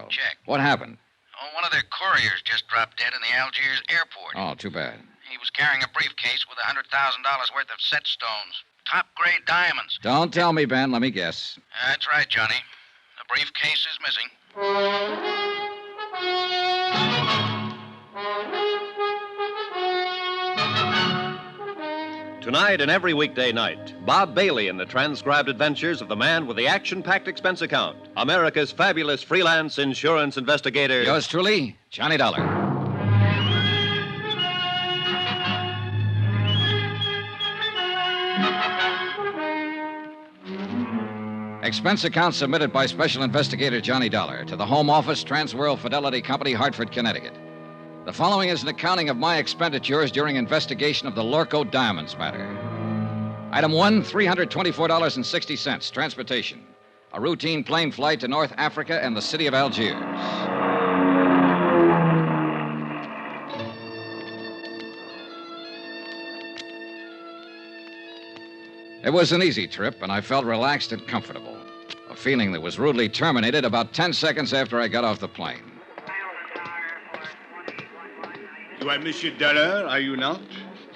Check. What happened? Oh, one of their couriers just dropped dead in the Algiers airport. Oh, too bad. He was carrying a briefcase with $100,000 worth of set stones. Top-grade diamonds. Don't tell me, Ben. Let me guess. That's right, Johnny. The briefcase is missing. Tonight and every weekday night, Bob Bailey in the transcribed adventures of the man with the action-packed expense account, America's fabulous freelance insurance investigator. Yours truly, Johnny Dollar. Expense account submitted by Special Investigator Johnny Dollar to the Home Office, Transworld Fidelity Company, Hartford, Connecticut. The following is an accounting of my expenditures during investigation of the Lorco Diamonds matter. Item 1, $324.60, transportation. A routine plane flight to North Africa and the city of Algiers. It was an easy trip, and I felt relaxed and comfortable. A feeling that was rudely terminated about 10 seconds after I got off the plane. You are Monsieur Dollar, are you not?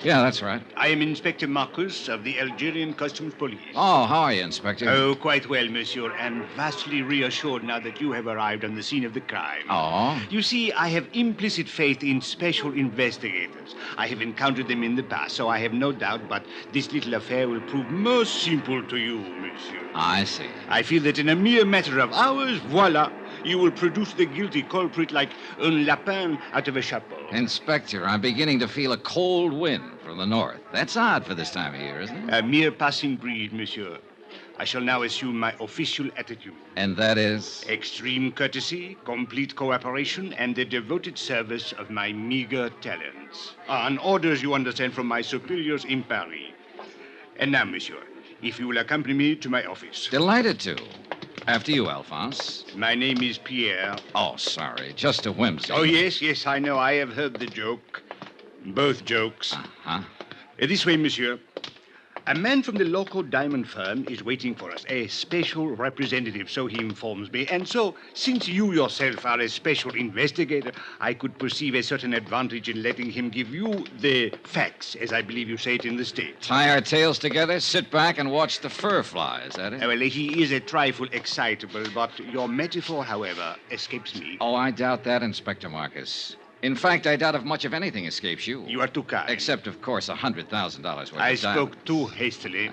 Yeah, that's right. I am Inspector Marcus of the Algerian Customs Police. Oh, how are you, Inspector? Oh, quite well, monsieur, and vastly reassured now that you have arrived on the scene of the crime. Oh? You see, I have implicit faith in special investigators. I have encountered them in the past, so I have no doubt, but this little affair will prove most simple to you, monsieur. I see. I feel that in a mere matter of hours, voila, you will produce the guilty culprit like un lapin out of a chapeau. Inspector, I'm beginning to feel a cold wind from the north. That's odd for this time of year, isn't it? A mere passing breeze, monsieur. I shall now assume my official attitude. And that is? Extreme courtesy, complete cooperation, and the devoted service of my meager talents. On orders, you understand, from my superiors in Paris. And now, monsieur, if you will accompany me to my office. Delighted to. After you, Alphonse. My name is Pierre. Oh, sorry. Just a whimsy. Oh, yes, I know. I have heard the joke. Both jokes. Uh-huh. This way, monsieur. A man from the local diamond firm is waiting for us, a special representative, so he informs me. And so, since you yourself are a special investigator, I could perceive a certain advantage in letting him give you the facts, as I believe you say it in the States. Tie our tails together, sit back, and watch the fur fly, is that it? Well, he is a trifle excitable, but your metaphor, however, escapes me. Oh, I doubt that, Inspector Marcus. In fact, I doubt if much of anything escapes you. You are too kind. Except, of course, $100,000 worth of diamonds. I spoke too hastily.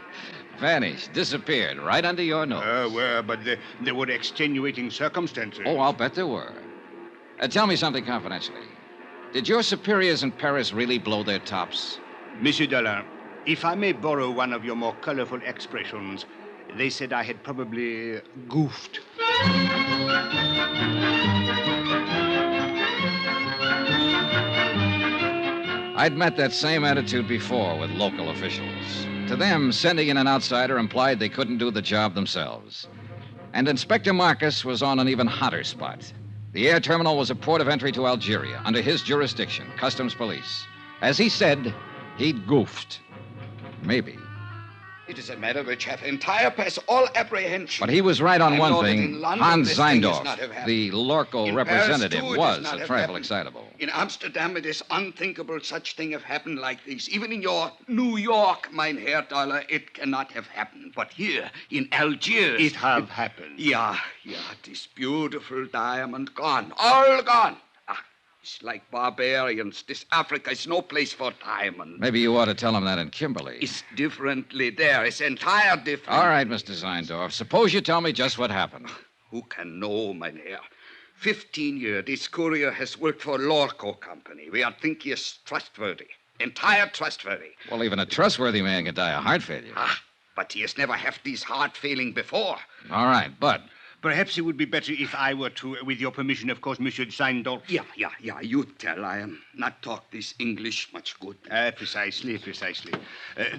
Vanished, disappeared, right under your nose. But there were extenuating circumstances. Oh, I'll bet there were. Tell me something confidentially. Did your superiors in Paris really blow their tops? Monsieur Dollar, if I may borrow one of your more colorful expressions, they said I had probably goofed. I'd met that same attitude before with local officials. To them, sending in an outsider implied they couldn't do the job themselves. And Inspector Marcus was on an even hotter spot. The air terminal was a port of entry to Algeria, under his jurisdiction, Customs Police. As he said, he'd goofed. Maybe. It is a matter which hath entire past all apprehension. But he was right on I one know that thing. in London Hans this thing is Zeindorf, not have happened. the Lorco In representative, Paris, too, it was is not a have trifle happened. excitable. In Amsterdam, it is unthinkable such thing have happened like this. Even in your New York, mein Herr Dollar, it cannot have happened. But here, in Algiers... It have happened. Yeah, this beautiful diamond gone. All gone. It's like barbarians. This Africa is no place for diamond. Maybe you ought to tell him that in Kimberley. It's differently there. It's entire different. All right, Mr. Zeindorf. Suppose you tell me just what happened. Who can know, mein Herr? 15 years, this courier has worked for Lorco Company. We are think he is trustworthy. Entire trustworthy. Well, even a trustworthy man can die of heart failure. But he has never had this heart failing before. All right, but... Perhaps it would be better if I were to, with your permission, of course, Monsieur Zeindorf. Yeah, you tell. I am not talk this English much good. Precisely.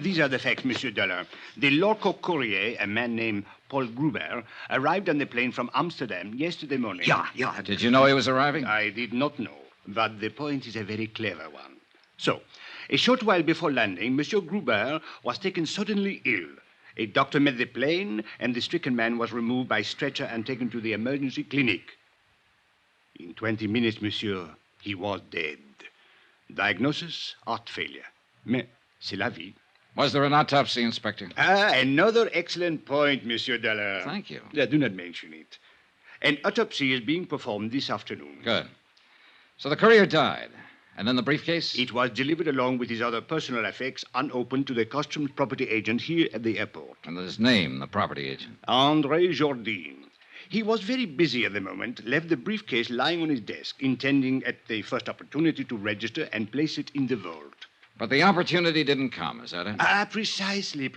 These are the facts, Monsieur Dollar. The Lorco courier, a man named Paul Gruber, arrived on the plane from Amsterdam yesterday morning. Yeah. Did you know he was arriving? I did not know, but the point is a very clever one. So, a short while before landing, Monsieur Gruber was taken suddenly ill. A doctor met the plane, and the stricken man was removed by stretcher and taken to the emergency clinic. In 20 minutes, monsieur, he was dead. Diagnosis, heart failure. Mais c'est la vie. Was there an autopsy, Inspector? Another excellent point, Monsieur Dollar. Thank you. Do not mention it. An autopsy is being performed this afternoon. Good. So the courier died. And then the briefcase? It was delivered along with his other personal effects unopened to the customs property agent here at the airport. And his name, the property agent? André Jourdain. He was very busy at the moment, left the briefcase lying on his desk, intending at the first opportunity to register and place it in the vault. But the opportunity didn't come, is that it? Precisely.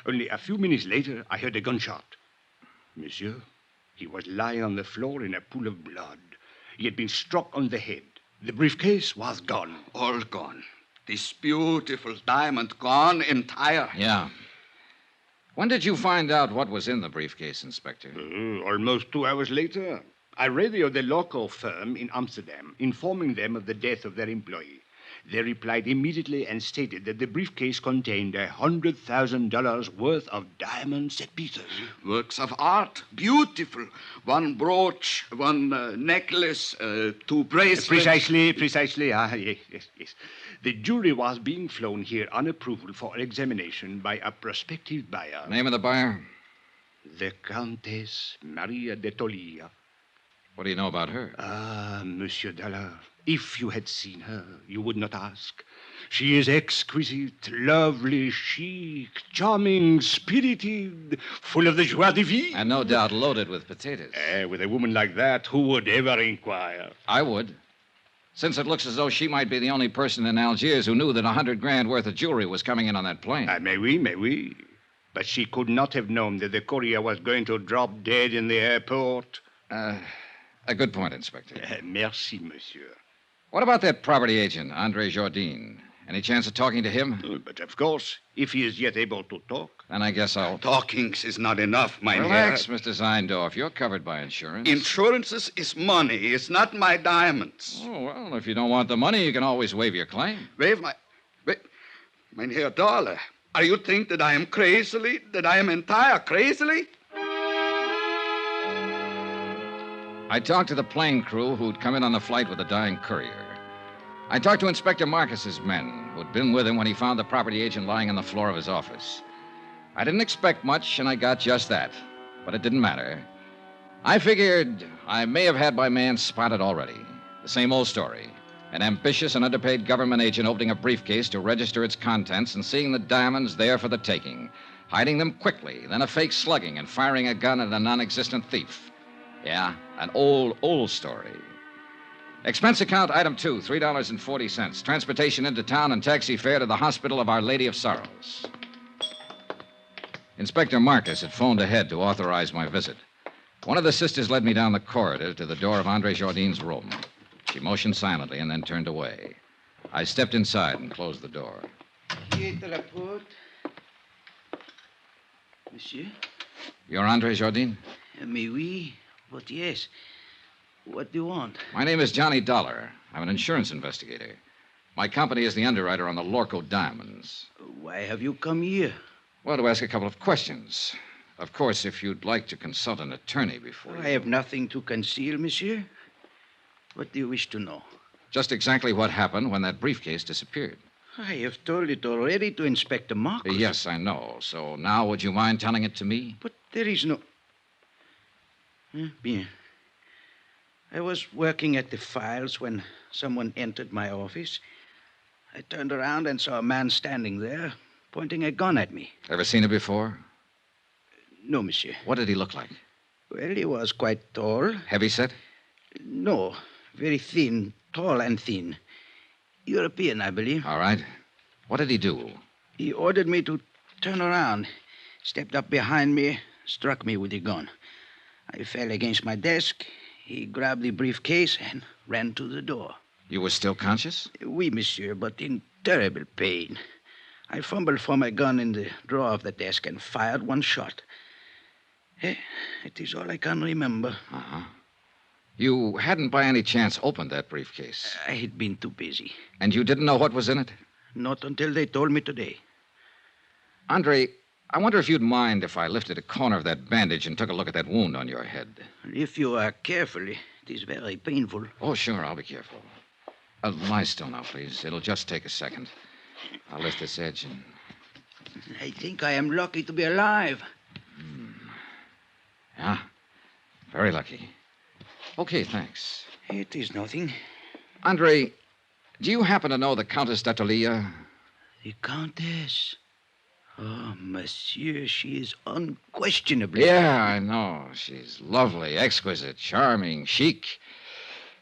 Only a few minutes later, I heard a gunshot. Monsieur, he was lying on the floor in a pool of blood. He had been struck on the head. The briefcase was gone. All gone. This beautiful diamond gone entire. Yeah. When did you find out what was in the briefcase, Inspector? Almost 2 hours later. I radioed the local firm in Amsterdam, informing them of the death of their employee. They replied immediately and stated that the briefcase contained $100,000 worth of diamond set pieces. Works of art. Beautiful. One brooch, one necklace, 2 bracelets. Precisely. Yes. The jury was being flown here on approval for examination by a prospective buyer. Name of the buyer? The Countess Maria de Tolia. What do you know about her? Monsieur Dollar, if you had seen her, you would not ask. She is exquisite, lovely, chic, charming, spirited, full of the joie de vivre. And no doubt loaded with potatoes. With a woman like that, who would ever inquire? I would. Since it looks as though she might be the only person in Algiers who knew that $100,000 worth of jewelry was coming in on that plane. May we. But she could not have known that the courier was going to drop dead in the airport. A good point, Inspector. Merci, monsieur. What about that property agent, André Jourdain? Any chance of talking to him? But of course, if he is yet able to talk. Then I guess I'll... Talkings is not enough, mein Relax, Herr. Mr. Zeindorf. You're covered by insurance. Insurances is money. It's not my diamonds. Oh, well, if you don't want the money, you can always waive your claim. Mein Herr Dollar, are you think that I am crazily, that I am entire crazily? I talked to the plane crew who'd come in on the flight with the dying courier. I talked to Inspector Marcus's men, who'd been with him when he found the property agent lying on the floor of his office. I didn't expect much, and I got just that. But it didn't matter. I figured I may have had my man spotted already. The same old story. An ambitious and underpaid government agent opening a briefcase to register its contents and seeing the diamonds there for the taking. Hiding them quickly, then a fake slugging and firing a gun at a non-existent thief. Yeah, an old story. Expense account item 2, $3.40. Transportation into town and taxi fare to the Hospital of Our Lady of Sorrows. Inspector Marcus had phoned ahead to authorize my visit. One of the sisters led me down the corridor to the door of André Jourdain's room. She motioned silently and then turned away. I stepped inside and closed the door. Here the report. Monsieur? You're André Jourdain? Mais oui, but yes. What do you want? My name is Johnny Dollar. I'm an insurance investigator. My company is the underwriter on the Lorco diamonds. Why have you come here? Well, to ask a couple of questions. Of course, if you'd like to consult an attorney before I have nothing to conceal, monsieur. What do you wish to know? Just exactly what happened when that briefcase disappeared. I have told it already to Inspector Marcus. Yes, I know. So now would you mind telling it to me? But there is no... Bien. I was working at the files when someone entered my office. I turned around and saw a man standing there, pointing a gun at me. Ever seen it before? No, monsieur. What did he look like? Well, he was quite tall. Heavyset? No, very thin, tall and thin. European, I believe. All right. What did he do? He ordered me to turn around, stepped up behind me, struck me with the gun. I fell against my desk. He grabbed the briefcase and ran to the door. You were still conscious? Oui, monsieur, but in terrible pain. I fumbled for my gun in the drawer of the desk and fired one shot. It is all I can remember. Uh-huh. You hadn't by any chance opened that briefcase? I had been too busy. And you didn't know what was in it? Not until they told me today. Andre, I wonder if you'd mind if I lifted a corner of that bandage and took a look at that wound on your head. If you are careful, it is very painful. Oh, sure, I'll be careful. Lie still now, please. It'll just take a second. I'll lift this edge and... I think I am lucky to be alive. Yeah, very lucky. Okay, thanks. It is nothing. Andre, do you happen to know the Countess d'Atolia? The countess. Oh, monsieur, she is unquestionably... Yeah, I know. She's lovely, exquisite, charming, chic.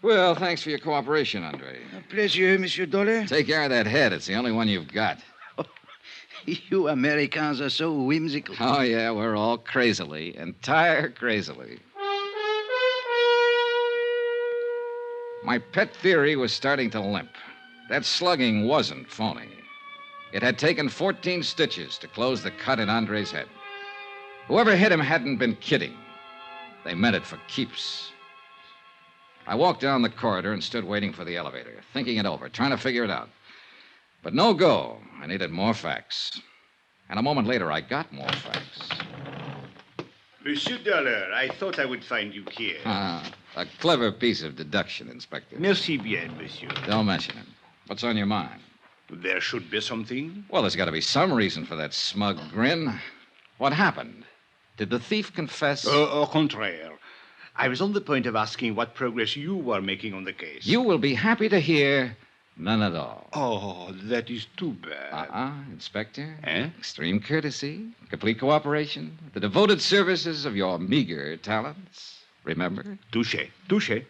Well, thanks for your cooperation, Andre. A pleasure, Monsieur Dollar. Take care of that head. It's the only one you've got. You Americans are so whimsical. Oh, yeah, we're all crazily, entire crazily. My pet theory was starting to limp. That slugging wasn't phony. It had taken 14 stitches to close the cut in Andre's head. Whoever hit him hadn't been kidding. They meant it for keeps. I walked down the corridor and stood waiting for the elevator, thinking it over, trying to figure it out. But no go. I needed more facts. And a moment later, I got more facts. Monsieur Dollar, I thought I would find you here. A clever piece of deduction, Inspector. Merci bien, monsieur. Don't mention it. What's on your mind? There should be something. Well, there's got to be some reason for that smug grin. What happened? Did the thief confess? Au contraire. I was on the point of asking what progress you were making on the case. You will be happy to hear none at all. Oh, that is too bad. Inspector. Eh? Extreme courtesy, complete cooperation, the devoted services of your meager talents. Remember? Touché.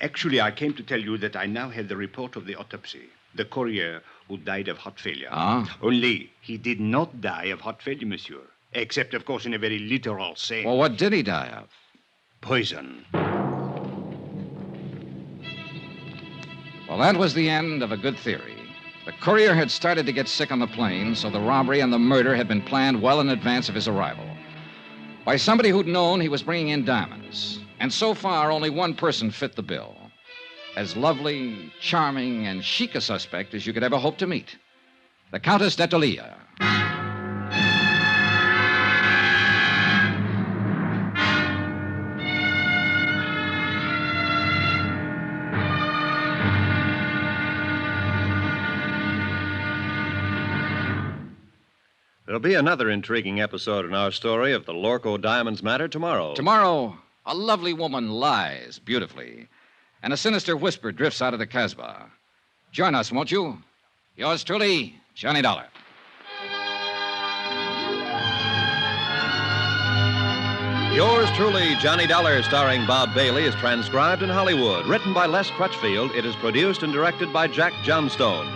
Actually, I came to tell you that I now have the report of the autopsy. The courier who died of heart failure. Only he did not die of heart failure, monsieur. Except, of course, in a very literal sense. Well, what did he die of? Poison. Well, that was the end of a good theory. The courier had started to get sick on the plane, so the robbery and the murder had been planned well in advance of his arrival. By somebody who'd known he was bringing in diamonds. And so far, only one person fit the bill. As lovely, charming, and chic a suspect as you could ever hope to meet. The Countess d'Atolia. There'll be another intriguing episode in our story of the Lorco Diamonds matter tomorrow. Tomorrow, a lovely woman lies beautifully, and a sinister whisper drifts out of the Casbah. Join us, won't you? Yours truly, Johnny Dollar. Yours truly, Johnny Dollar, starring Bob Bailey, is transcribed in Hollywood. Written by Les Crutchfield, it is produced and directed by Jack Johnstone.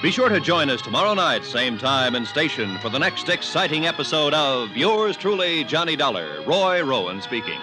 Be sure to join us tomorrow night, same time and station, for the next exciting episode of Yours truly, Johnny Dollar. Roy Rowan speaking.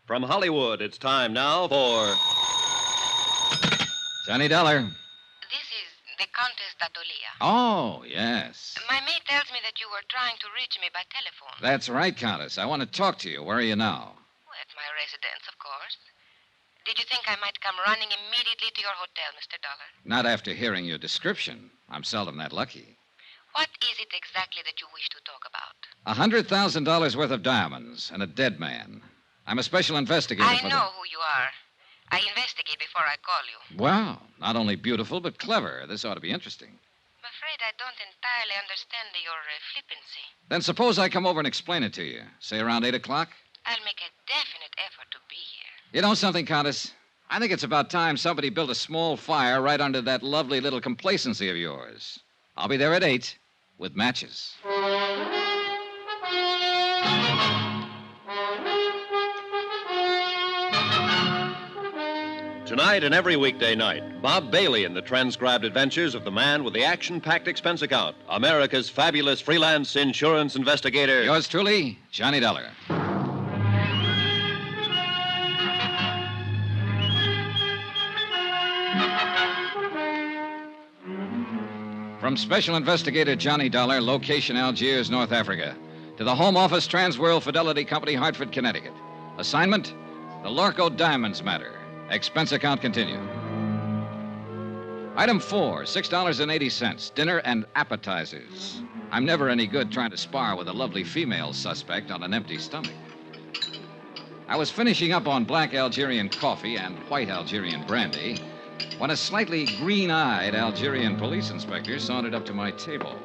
From Hollywood, it's time now for... Johnny Dollar. This is the Countess d'Atolia. Oh, yes. My maid tells me that you were trying to reach me by telephone. That's right, Countess. I want to talk to you. Where are you now? Well, at my residence, of course. Did you think I might come running immediately to your hotel, Mr. Dollar? Not after hearing your description. I'm seldom that lucky. What is it exactly that you wish to talk about? $100,000 worth of diamonds and a dead man. I'm a special investigator I for know who you are. I investigate before I call you. Well, not only beautiful, but clever. This ought to be interesting. I'm afraid afraid I don't entirely understand your flippancy. Then suppose I come over and explain it to you. Say around 8 o'clock? I'll make a definite effort to be here. You know something, Countess? I think it's about time somebody built a small fire right under that lovely little complacency of yours. I'll be there at 8 with matches. Tonight and every weekday night, Bob Bailey in the transcribed adventures of the man with the action-packed expense account, America's fabulous freelance insurance investigator. Yours truly, Johnny Dollar. From Special Investigator Johnny Dollar, location Algiers, North Africa, to the Home Office, Transworld Fidelity Company, Hartford, Connecticut. Assignment, the Lorco Diamonds matter. Expense account continued. Item 4, $6.80, dinner and appetizers. I'm never any good trying to spar with a lovely female suspect on an empty stomach. I was finishing up on black Algerian coffee and white Algerian brandy when a slightly green-eyed Algerian police inspector sauntered up to my table.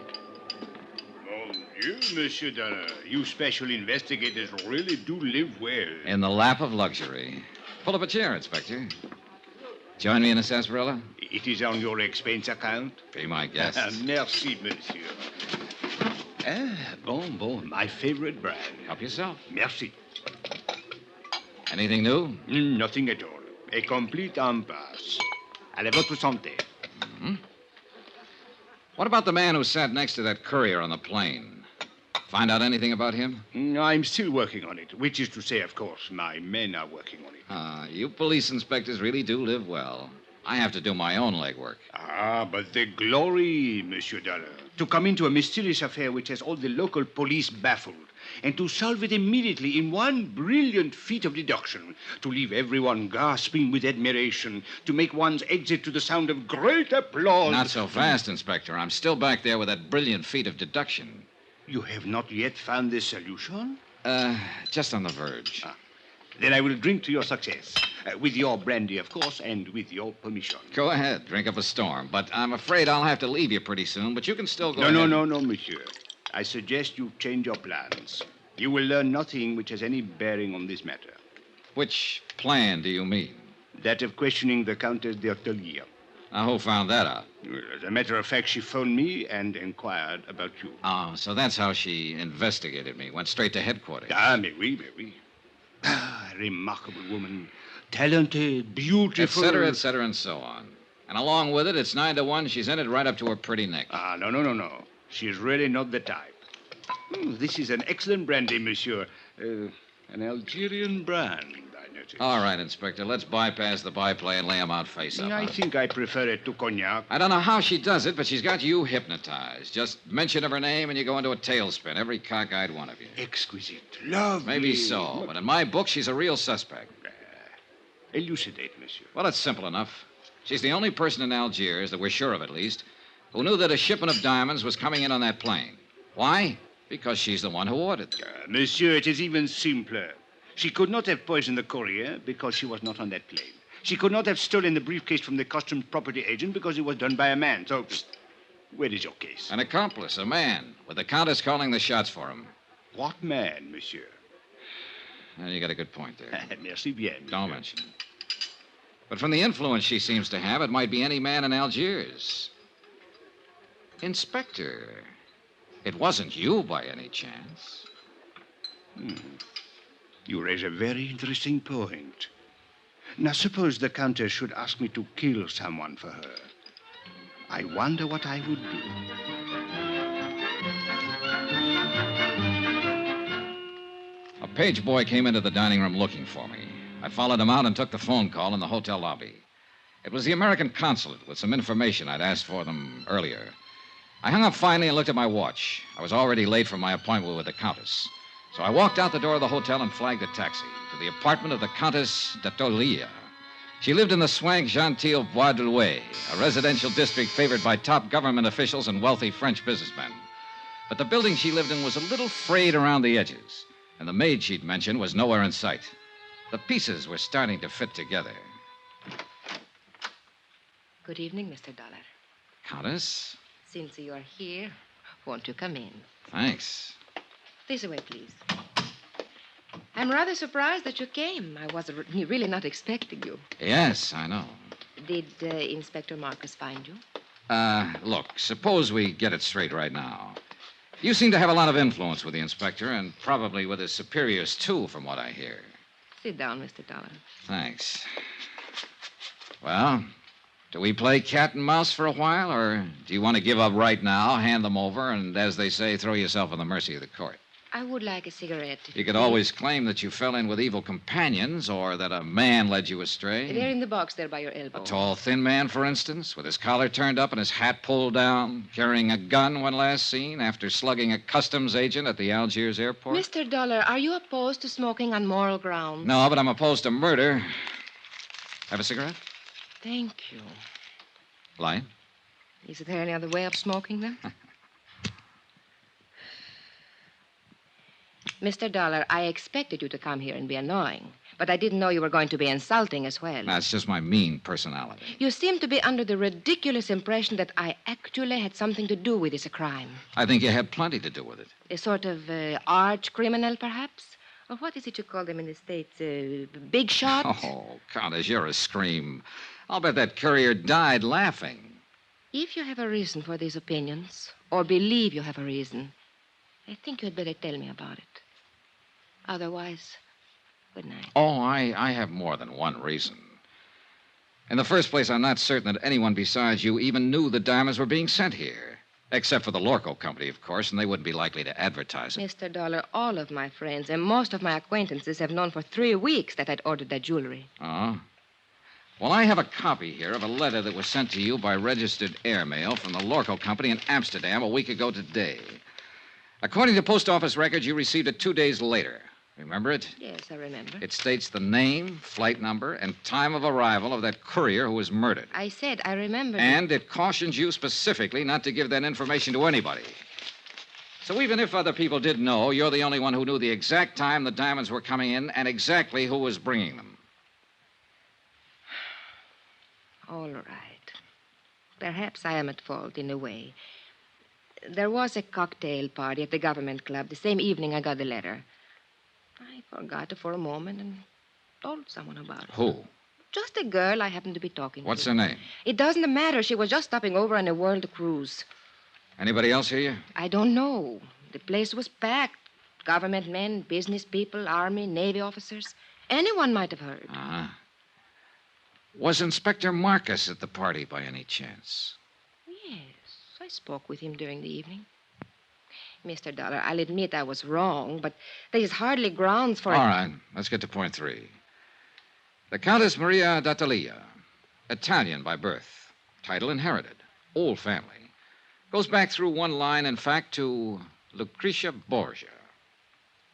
Mon Dieu, Monsieur Dollar. You special investigators really do live well. In the lap of luxury. Pull up a chair, Inspector. Join me in a sarsaparilla? It is on your expense account? Be my guest. Merci, monsieur. Bon, my favorite brand. Help yourself. Merci. Anything new? Nothing at all. A complete impasse. Allez, votre santé. Mm-hmm. What about the man who sat next to that courier on the plane? Find out anything about him? I'm still working on it, which is to say, of course, my men are working on it. You police inspectors really do live well. I have to do my own legwork. But the glory, Monsieur Dollar. To come into a mysterious affair which has all the local police baffled, and to solve it immediately in one brilliant feat of deduction, to leave everyone gasping with admiration, to make one's exit to the sound of great applause. Not so fast, Inspector. I'm still back there with that brilliant feat of deduction. You have not yet found the solution? Just on the verge. Then I will drink to your success. With your brandy, of course, and with your permission. Go ahead, drink up a storm. But I'm afraid I'll have to leave you pretty soon, but you can still go ahead. No, monsieur. I suggest you change your plans. You will learn nothing which has any bearing on this matter. Which plan do you mean? That of questioning the Countess d'Algiers. Now, who found that out? As a matter of fact, she phoned me and inquired about you. Oh, so that's how she investigated me. Went straight to headquarters. Mais oui. Remarkable woman. Talented, beautiful. Et cetera, and so on. And along with it, it's 9 to 1. She's in it right up to her pretty neck. No. She's really not the type. This is an excellent brandy, monsieur. An Algerian brand, I notice. All right, Inspector. Let's bypass the byplay and lay him out face up. I think I prefer it to cognac. I don't know how she does it, but she's got you hypnotized. Just mention of her name and you go into a tailspin, every cockeyed one of you. Exquisite. Lovely. Maybe so, but in my book, she's a real suspect. Elucidate, monsieur. Well, it's simple enough. She's the only person in Algiers, that we're sure of at least, who knew that a shipment of diamonds was coming in on that plane. Why? Because she's the one who ordered them. Monsieur, it is even simpler. She could not have poisoned the courier because she was not on that plane. She could not have stolen the briefcase from the customs property agent because it was done by a man. So, where is your case? An accomplice, a man, with the countess calling the shots for him. What man, monsieur? Well, you got a good point there. Merci bien. Monsieur. Don't mention it. But from the influence she seems to have, it might be any man in Algiers. Inspector, it wasn't you by any chance. You raise a very interesting point. Now, suppose the Countess should ask me to kill someone for her. I wonder what I would do. A page boy came into the dining room looking for me. I followed him out and took the phone call in the hotel lobby. It was the American consulate with some information I'd asked for them earlier. I hung up finally and looked at my watch. I was already late for my appointment with the Countess. So I walked out the door of the hotel and flagged a taxi to the apartment of the Countess d'Algiers. She lived in the swank genteel Bois de Louet, a residential district favored by top government officials and wealthy French businessmen. But the building she lived in was a little frayed around the edges, and the maid she'd mentioned was nowhere in sight. The pieces were starting to fit together. Good evening, Mr. Dollar. Countess? Since you are here, won't you come in? Thanks. This way, please. I'm rather surprised that you came. I was really not expecting you. Yes, I know. Did Inspector Marcus find you? Look, suppose we get it straight right now. You seem to have a lot of influence with the inspector, and probably with his superiors, too, from what I hear. Sit down, Mr. Dollar. Thanks. Well, do we play cat and mouse for a while, or do you want to give up right now, hand them over, and, as they say, throw yourself on the mercy of the court? I would like a cigarette. You could always claim that you fell in with evil companions, or that a man led you astray. They're in the box there by your elbow. A tall, thin man, for instance, with his collar turned up and his hat pulled down, carrying a gun when last seen after slugging a customs agent at the Algiers airport. Mr. Dollar, are you opposed to smoking on moral grounds? No, but I'm opposed to murder. Have a cigarette? Thank you. Light? Is there any other way of smoking them? Mr. Dollar, I expected you to come here and be annoying, but I didn't know you were going to be insulting as well. That's just my mean personality. You seem to be under the ridiculous impression that I actually had something to do with this crime. I think you had plenty to do with it. A sort of arch criminal, perhaps? Or what is it you call them in the States? Big shot? Oh, Countess, you're a scream. I'll bet that courier died laughing. If you have a reason for these opinions, or believe you have a reason, I think you'd better tell me about it. Otherwise, good night. Oh, I have more than one reason. In the first place, I'm not certain that anyone besides you even knew the diamonds were being sent here. Except for the Lorco Company, of course, and they wouldn't be likely to advertise it. Mr. Dollar, all of my friends and most of my acquaintances have known for 3 weeks that I'd ordered that jewelry. Oh? Well, I have a copy here of a letter that was sent to you by registered airmail from the Lorco Company in Amsterdam a week ago today. According to post office records, you received it 2 days later. Remember it? Yes, I remember. It states the name, flight number, and time of arrival of that courier who was murdered. I said I remember. And it cautions you specifically not to give that information to anybody. So even if other people did know, you're the only one who knew the exact time the diamonds were coming in and exactly who was bringing them. All right. Perhaps I am at fault in a way. There was a cocktail party at the government club the same evening I got the letter. I forgot it for a moment and told someone about it. Who? Just a girl I happened to be talking What's to. her name? It doesn't matter. She was just stopping over on a world cruise. Anybody else hear you? I don't know. The place was packed. Government men, business people, Army, Navy officers. Anyone might have heard. Uh-huh. Was Inspector Marcus at the party by any chance? Yes, I spoke with him during the evening. Mr. Dollar, I'll admit I was wrong, but there is hardly grounds for... All right, let's get to point 3. The Countess Maria d'Attalia, Italian by birth, title inherited, old family. Goes back through one line, in fact, to Lucretia Borgia.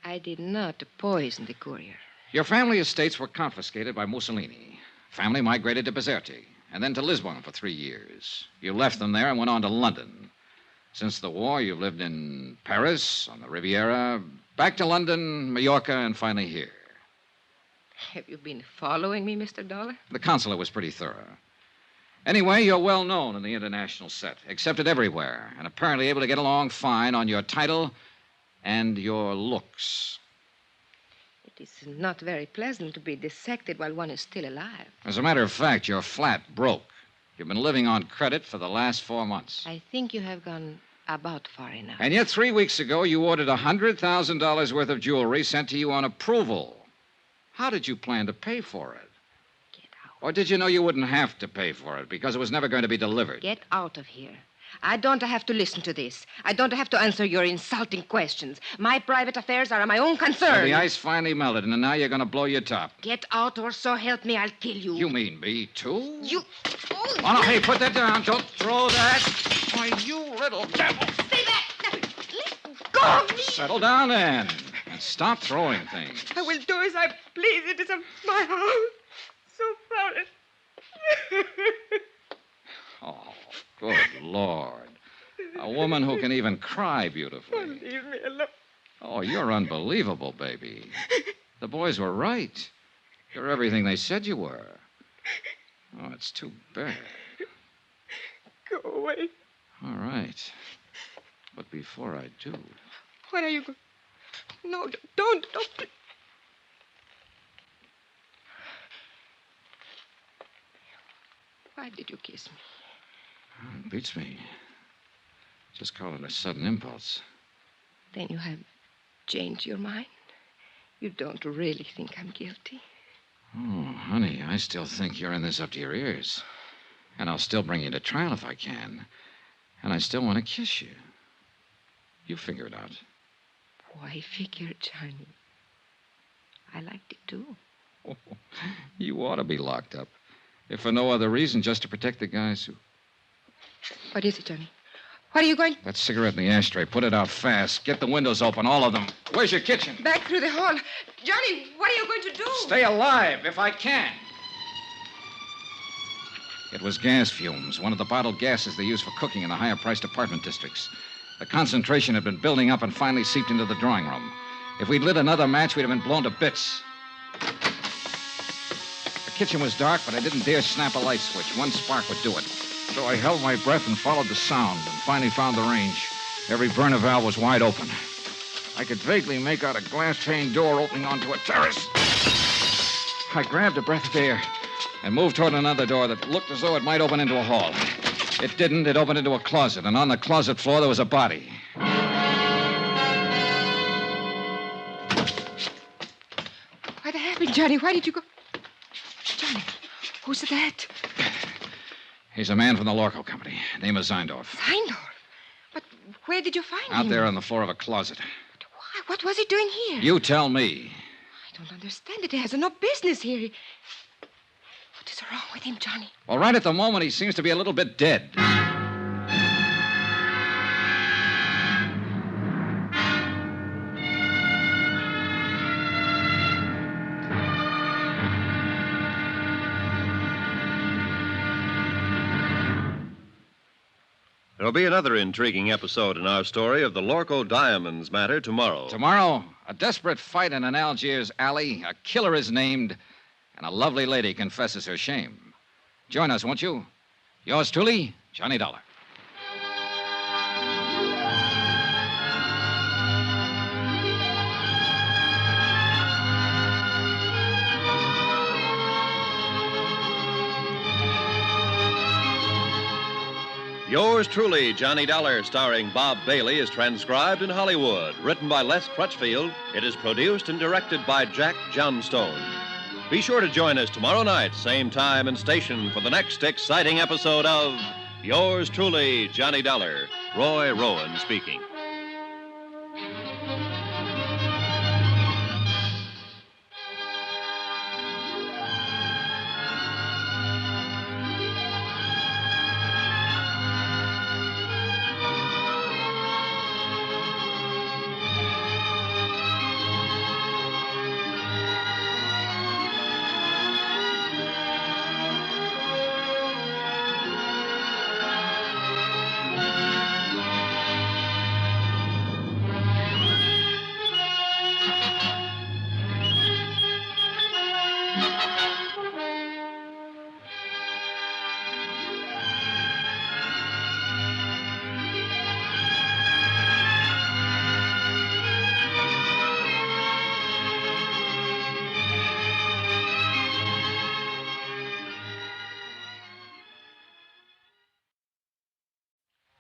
I did not poison the courier. Your family estates were confiscated by Mussolini. Family migrated to Bizerte, and then to Lisbon for 3 years. You left them there and went on to London. Since the war, you've lived in Paris, on the Riviera, back to London, Mallorca, and finally here. Have you been following me, Mr. Dollar? The consulate was pretty thorough. Anyway, you're well known in the international set, accepted everywhere, and apparently able to get along fine on your title and your looks. It is not very pleasant to be dissected while one is still alive. As a matter of fact, you're flat broke. You've been living on credit for the last 4 months. I think you have gone about far enough. And yet 3 weeks ago, you ordered $100,000 worth of jewelry sent to you on approval. How did you plan to pay for it? Get out. Or did you know you wouldn't have to pay for it because it was never going to be delivered? Get out of here. I don't have to listen to this. I don't have to answer your insulting questions. My private affairs are my own concern. So the ice finally melted, and now you're going to blow your top. Get out, or so help me, I'll kill you. You mean me, too? You... Oh, no, hey, put that down. Don't throw that. Why, you little devil. Stay back. Let go of me. Settle down, then, and stop throwing things. I will do as I please. It is my house. So proud. Oh, good Lord. A woman who can even cry beautifully. Leave me alone. Oh, you're unbelievable, baby. The boys were right. You're everything they said you were. Oh, it's too bad. Go away. All right. But before I do... What are you going... No, don't. Why did you kiss me? It beats me. Just call it a sudden impulse. Then you have changed your mind? You don't really think I'm guilty? Oh, honey, I still think you're in this up to your ears. And I'll still bring you to trial if I can. And I still want to kiss you. You figure it out. Why figure, Johnny? I liked it, too. Oh, you ought to be locked up. If for no other reason, just to protect the guys who... What is it, Johnny? What are you going... That cigarette in the ashtray. Put it out fast. Get the windows open, all of them. Where's your kitchen? Back through the hall. Johnny, what are you going to do? Stay alive, if I can. It was gas fumes, one of the bottled gases they use for cooking in the higher-priced apartment districts. The concentration had been building up and finally seeped into the drawing room. If we'd lit another match, we'd have been blown to bits. The kitchen was dark, but I didn't dare snap a light switch. One spark would do it. So I held my breath and followed the sound and finally found the range. Every burner valve was wide open. I could vaguely make out a glass-pane door opening onto a terrace. I grabbed a breath of air and moved toward another door that looked as though it might open into a hall. It didn't. It opened into a closet, and on the closet floor there was a body. What happened, Johnny? Why did you go... Johnny, who's that? He's a man from the Lorco Company. Name is Zeindorf. Zeindorf? But where did you find him? Out there on the floor of a closet. But why? What was he doing here? You tell me. I don't understand it. He has no business here. What is wrong with him, Johnny? Well, right at the moment, he seems to be a little bit dead. There'll be another intriguing episode in our story of the Lorco Diamonds matter tomorrow. Tomorrow, a desperate fight in an Algiers alley, a killer is named, and a lovely lady confesses her shame. Join us, won't you? Yours truly, Johnny Dollar. Yours truly, Johnny Dollar, starring Bob Bailey, is transcribed in Hollywood. Written by Les Crutchfield, it is produced and directed by Jack Johnstone. Be sure to join us tomorrow night, same time and station, for the next exciting episode of Yours truly, Johnny Dollar. Roy Rowan speaking.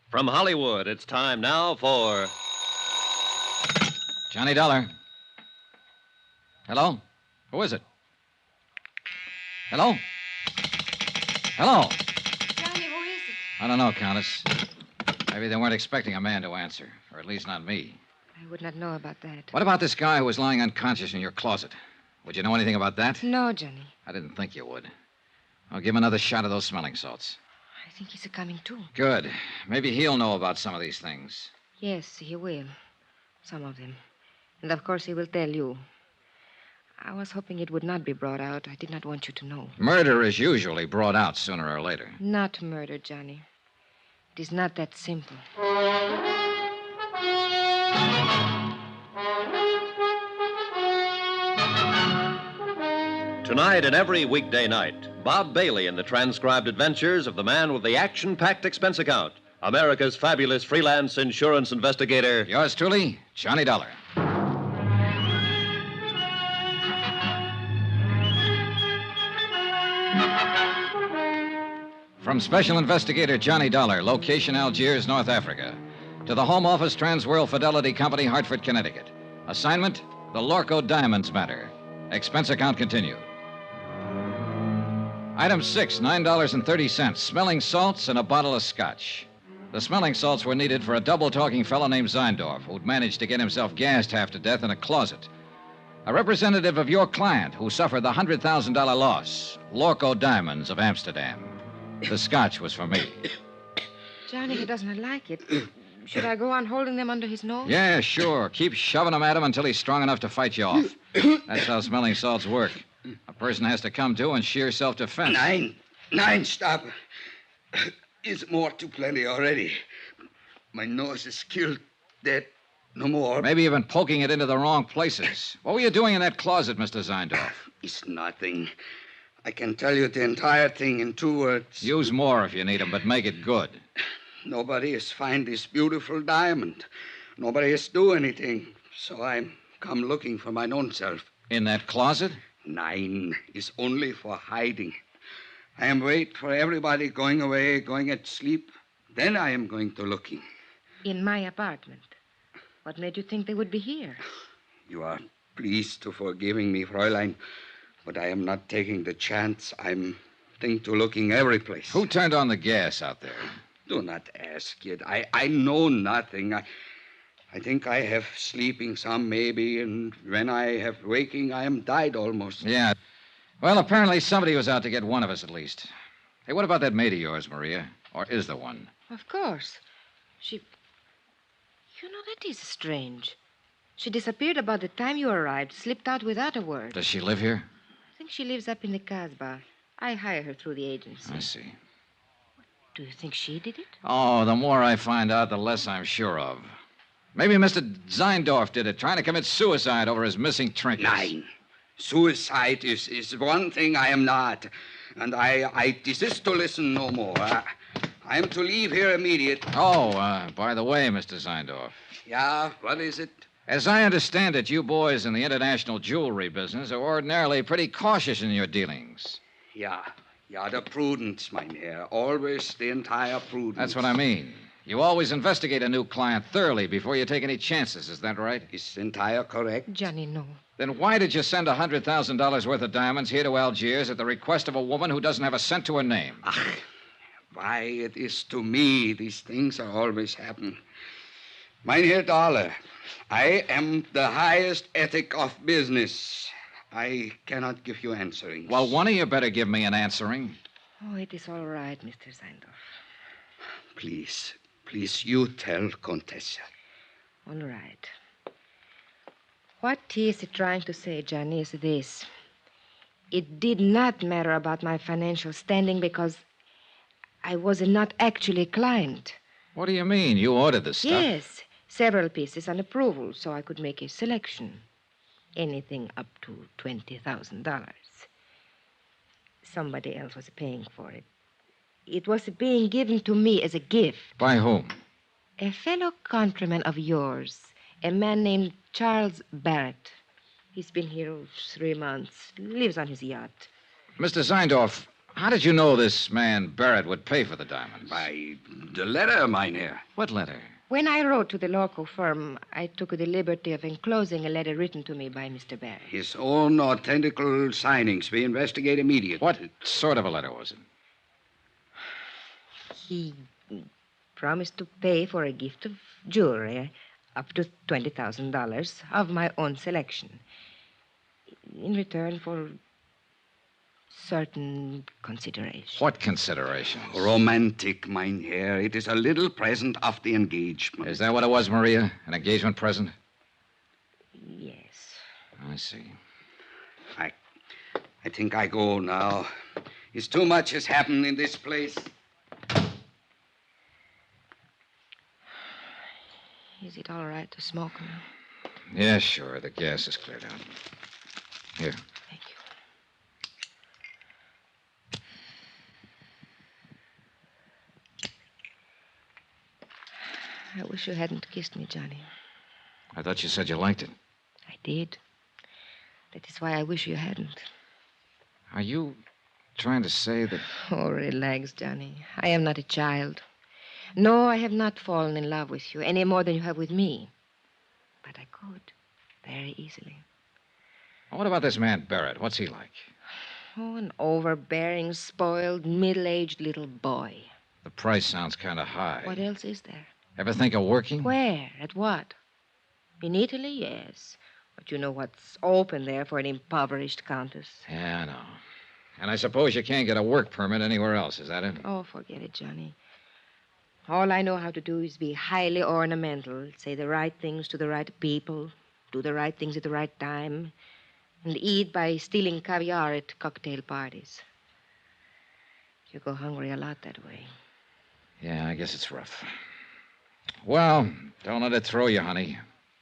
From Hollywood, it's time now for... Johnny Dollar. Hello? Who is it? Hello? Hello? Johnny, who is it? I don't know, Countess. Maybe they weren't expecting a man to answer, or at least not me. I would not know about that. What about this guy who was lying unconscious in your closet? Would you know anything about that? No, Johnny. I didn't think you would. I'll give him another shot of those smelling salts. I think he's coming too. Good. Maybe he'll know about some of these things. Yes, he will. Some of them. And of course he will tell you. I was hoping it would not be brought out. I did not want you to know. Murder is usually brought out sooner or later. Not murder, Johnny. It is not that simple. Tonight and every weekday night, Bob Bailey in the transcribed adventures of the man with the action-packed expense account. America's fabulous freelance insurance investigator. Yours truly, Johnny Dollar. From Special Investigator Johnny Dollar, location Algiers, North Africa, to the Home Office, Transworld Fidelity Company, Hartford, Connecticut. Assignment, the Lorco Diamonds matter. Expense account continued. Item 6, $9.30, smelling salts and a bottle of scotch. The smelling salts were needed for a double-talking fellow named Zeindorf, who'd managed to get himself gassed half to death in a closet. A representative of your client who suffered the $100,000 loss, Lorco Diamonds of Amsterdam. The scotch was for me. Johnny, he doesn't like it. Should I go on holding them under his nose? Yeah, sure. Keep shoving them at him until he's strong enough to fight you off. That's how smelling salts work. A person has to come to in sheer self-defense. Nine, stop. Is more too plenty already. My nose is killed, dead, no more. Maybe you've been poking it into the wrong places. What were you doing in that closet, Mr. Zeindorf? It's nothing. I can tell you the entire thing in 2 words. Use more if you need them, but make it good. Nobody has found this beautiful diamond. Nobody has do anything. So I'm come looking for mine own self. In that closet? 9 is only for hiding. I am wait for everybody going away, going at sleep. Then I am going to looking. In my apartment. What made you think they would be here? You are pleased to forgiving me, Fräulein, but I am not taking the chance. I'm think to looking every place. Who turned on the gas out there? Do not ask it. I know nothing. I think I have sleeping some, maybe, and when I have waking, I am died almost. Yeah. Well, apparently somebody was out to get one of us at least. Hey, what about that maid of yours, Maria? Or is there one? Of course. She... You know, that is strange. She disappeared about the time you arrived, slipped out without a word. Does she live here? I think she lives up in the Casbah. I hire her through the agency. I see. Do you think she did it? Oh, the more I find out, the less I'm sure of. Maybe Mr. Zeindorf did it, trying to commit suicide over his missing trinkets. 9. Suicide is one thing I am not. And I desist to listen no more. I am to leave here immediate. Oh, by the way, Mr. Zeindorf. Yeah, what is it? As I understand it, you boys in the international jewelry business are ordinarily pretty cautious in your dealings. Yeah, the prudence, mynheer. Always the entire prudence. That's what I mean. You always investigate a new client thoroughly before you take any chances, is that right? Is entire correct? Johnny, no. Then why did you send $100,000 worth of diamonds here to Algiers at the request of a woman who doesn't have a cent to her name? Why, it is to me these things are always happen. Mynheer Dollar, I am the highest ethic of business. I cannot give you answering. Well, one of you better give me an answering. Oh, it is all right, Mr. Zeindorf. Please, you tell Countess. All right. What he is trying to say, Johnny, is this. It did not matter about my financial standing because I was not actually a client. What do you mean? You ordered the stuff? Yes, several pieces on approval, so I could make a selection. Anything up to $20,000. Somebody else was paying for it. It was being given to me as a gift. By whom? A fellow countryman of yours, a man named Charles Barrett. He's been here 3 months, lives on his yacht. Mr. Zeindorf, how did you know this man Barrett would pay for the diamonds? By the letter, mynheer. What letter? When I wrote to the local firm, I took the liberty of enclosing a letter written to me by Mr. Barrett. His own authentical signings. We investigate immediately. What sort of a letter was it? He promised to pay for a gift of jewelry up to $20,000 of my own selection in return for certain considerations. What considerations? Romantic, mynheer. It is a little present of the engagement. Is that what it was, Maria? An engagement present? Yes. I see. I think I go now. It's too much has happened in this place. Is it all right to smoke now? Yeah, sure. The gas is cleared out. Here. Thank you. I wish you hadn't kissed me, Johnny. I thought you said you liked it. I did. That is why I wish you hadn't. Are you trying to say that... Oh, relax, Johnny. I am not a child. No, I have not fallen in love with you any more than you have with me. But I could, very easily. What about this man, Barrett? What's he like? Oh, an overbearing, spoiled, middle-aged little boy. The price sounds kind of high. What else is there? Ever think of working? Where? At what? In Italy, yes. But you know what's open there for an impoverished countess. Yeah, I know. And I suppose you can't get a work permit anywhere else, is that it? Oh, forget it, Johnny. All I know how to do is be highly ornamental, say the right things to the right people, do the right things at the right time, and eat by stealing caviar at cocktail parties. You go hungry a lot that way. Yeah, I guess it's rough. Well, don't let it throw you, honey.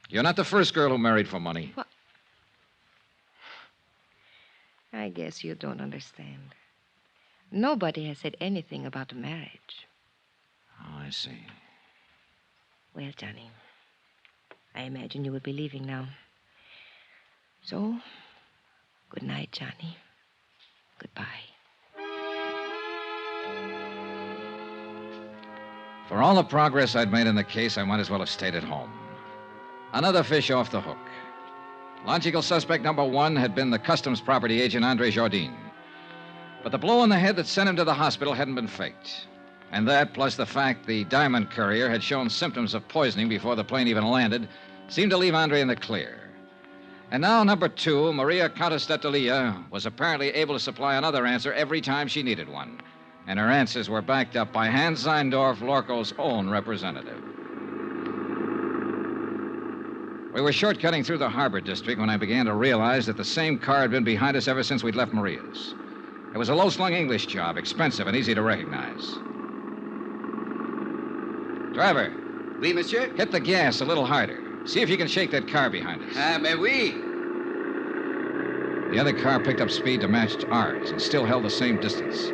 You're not the first girl who married for money. What? I guess you don't understand. Nobody has said anything about marriage. Oh, I see. Well, Johnny, I imagine you will be leaving now. So, good night, Johnny. Goodbye. For all the progress I'd made in the case, I might as well have stayed at home. Another fish off the hook. Logical suspect number one had been the customs property agent Andre Jardine. But the blow on the head that sent him to the hospital hadn't been faked. And that, plus the fact the diamond courier had shown symptoms of poisoning before the plane even landed, seemed to leave Andre in the clear. And now, number two, Maria Countess d'Atalia, was apparently able to supply another answer every time she needed one. And her answers were backed up by Hans Seindorf, Lorco's own representative. We were shortcutting through the harbor district when I began to realize that the same car had been behind us ever since we'd left Maria's. It was a low-slung English job, expensive and easy to recognize. Driver. Oui, monsieur? Hit the gas a little harder. See if you can shake that car behind us. Mais oui. The other car picked up speed to match ours and still held the same distance.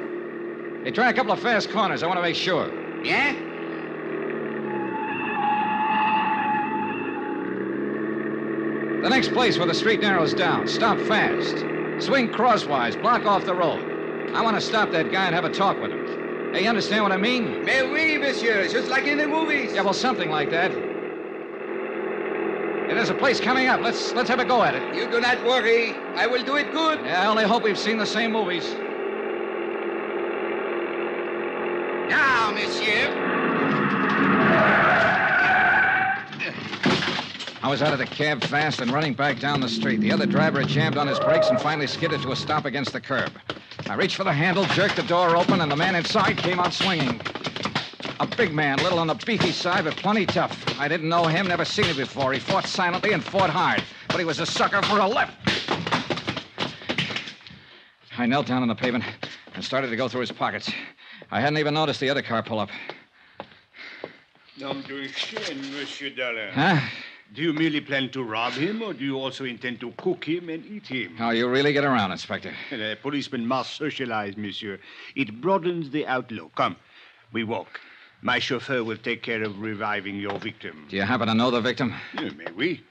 Hey, try a couple of fast corners. I want to make sure. Yeah? The next place where the street narrows down. Stop fast. Swing crosswise. Block off the road. I want to stop that guy and have a talk with him. Hey, you understand what I mean? Mais oui, monsieur. Just like in the movies. Yeah, well, something like that. Hey, there's a place coming up. Let's have a go at it. You do not worry. I will do it good. Yeah, I only hope we've seen the same movies. Now, monsieur. I was out of the cab fast and running back down the street. The other driver had jammed on his brakes and finally skidded to a stop against the curb. I reached for the handle, jerked the door open, and the man inside came out swinging. A big man, little on the beefy side, but plenty tough. I didn't know him, never seen him before. He fought silently and fought hard, but he was a sucker for a lift. I knelt down on the pavement and started to go through his pockets. I hadn't even noticed the other car pull up. Nom de chien, Monsieur Dollar. Huh? Do you merely plan to rob him, or do you also intend to cook him and eat him? Oh, you really get around, Inspector. A policeman must socialize, monsieur. It broadens the outlook. Come, we walk. My chauffeur will take care of reviving your victim. Do you happen to know the victim? May we?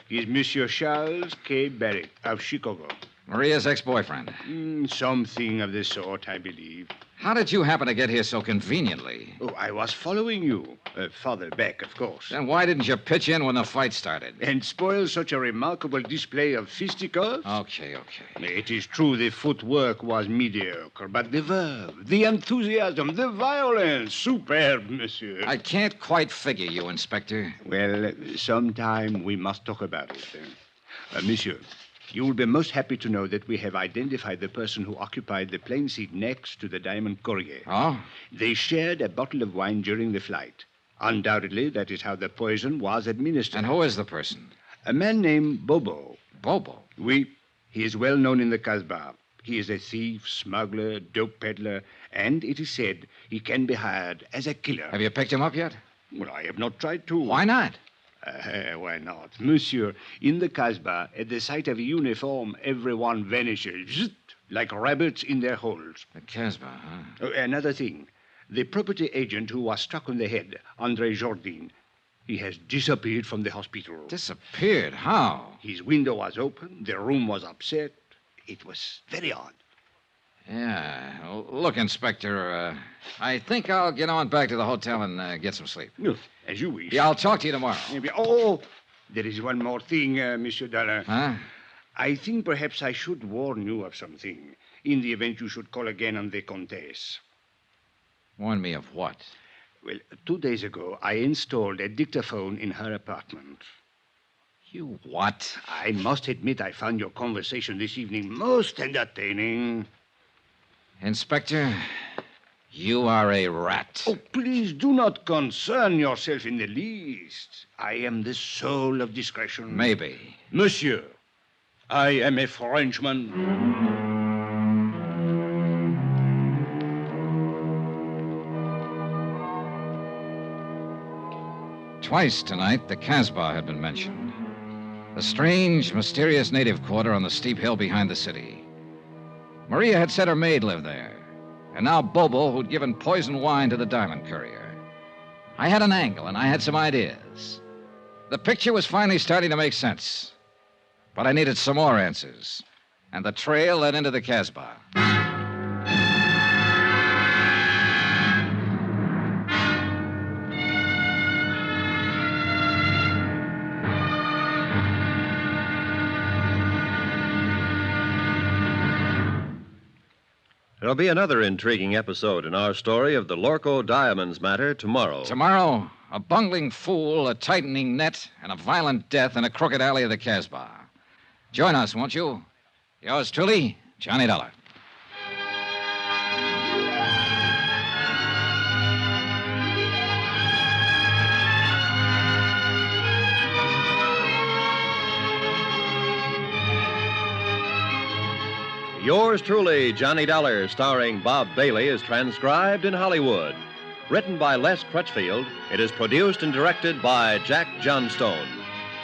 He's Monsieur Charles K. Barrett of Chicago. Maria's ex-boyfriend. Something of the sort, I believe. How did you happen to get here so conveniently? Oh, I was following you. Farther back, of course. Then why didn't you pitch in when the fight started? And spoil such a remarkable display of fisticuffs? Okay. It is true the footwork was mediocre, but the verve, the enthusiasm, the violence, superb, monsieur. I can't quite figure you, Inspector. Well, sometime we must talk about it. Monsieur, you will be most happy to know that we have identified the person who occupied the plane seat next to the diamond courier. Oh? They shared a bottle of wine during the flight. Undoubtedly, that is how the poison was administered. And who is the person? A man named Bobo. Bobo? Oui. He is well known in the Casbah. He is a thief, smuggler, dope peddler, and it is said he can be hired as a killer. Have you picked him up yet? Well, I have not tried to. Why not? Why not? Monsieur, in the Casbah, at the sight of a uniform, everyone vanishes, zzzt, like rabbits in their holes. The Casbah, huh? Another thing. The property agent who was struck on the head, Andre Jardine, He has disappeared from the hospital. Disappeared? How? His window was open. The room was upset. It was very odd. Yeah. Look, Inspector, I think I'll get on back to the hotel and get some sleep. No, as you wish. Yeah, I'll talk to you tomorrow. Maybe. Oh, there is one more thing, Monsieur Dollar. Huh? I think perhaps I should warn you of something in the event you should call again on the countess. Warn me of what? Well, 2 days ago, I installed a dictaphone in her apartment. You what? I must admit I found your conversation this evening most entertaining. Inspector, you are a rat. Oh, please do not concern yourself in the least. I am the soul of discretion. Maybe. Monsieur, I am a Frenchman. Twice tonight, the Casbah had been mentioned. The strange, mysterious native quarter on the steep hill behind the city. Maria had said her maid lived there. And now Bobo, who'd given poisoned wine to the diamond courier. I had an angle, and I had some ideas. The picture was finally starting to make sense. But I needed some more answers. And the trail led into the Casbah. There'll be another intriguing episode in our story of the Lorco Diamonds matter tomorrow. Tomorrow, a bungling fool, a tightening net, and a violent death in a crooked alley of the Casbah. Join us, won't you? Yours truly, Johnny Dollar. Yours truly, Johnny Dollar, starring Bob Bailey, is transcribed in Hollywood. Written by Les Crutchfield, it is produced and directed by Jack Johnstone.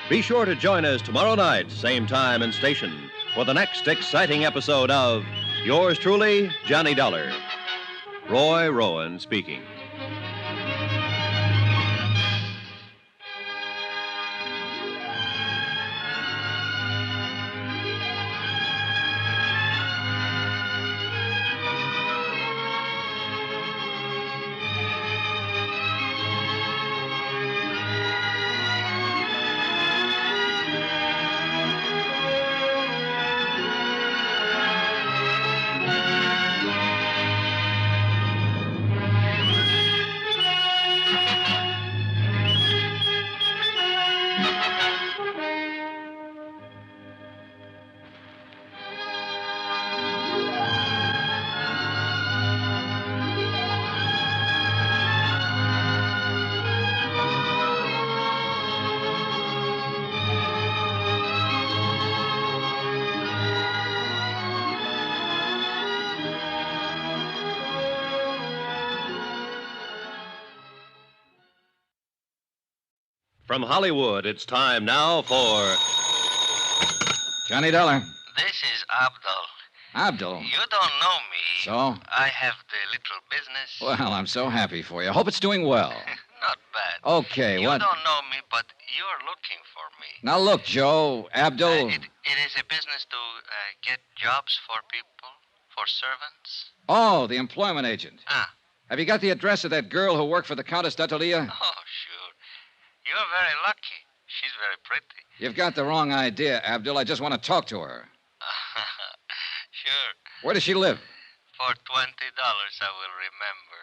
Be sure to join us tomorrow night, same time and station, for the next exciting episode of Yours truly, Johnny Dollar. Roy Rowan speaking. From Hollywood, it's time now for Johnny Dollar. This is Abdul. Abdul. You don't know me. So? I have the little business. Well, I'm so happy for you. Hope it's doing well. Not bad. Okay, You what? don't know me, but you're looking for me. Now, look, Joe, Abdul. It is a business to get jobs for people, for servants. Oh, the employment agent. Ah. Have you got the address of that girl who worked for the Countess d'Atolia? Oh, sure. You're very lucky. She's very pretty. You've got the wrong idea, Abdul. I just want to talk to her. Sure. Where does she live? For $20, I will remember.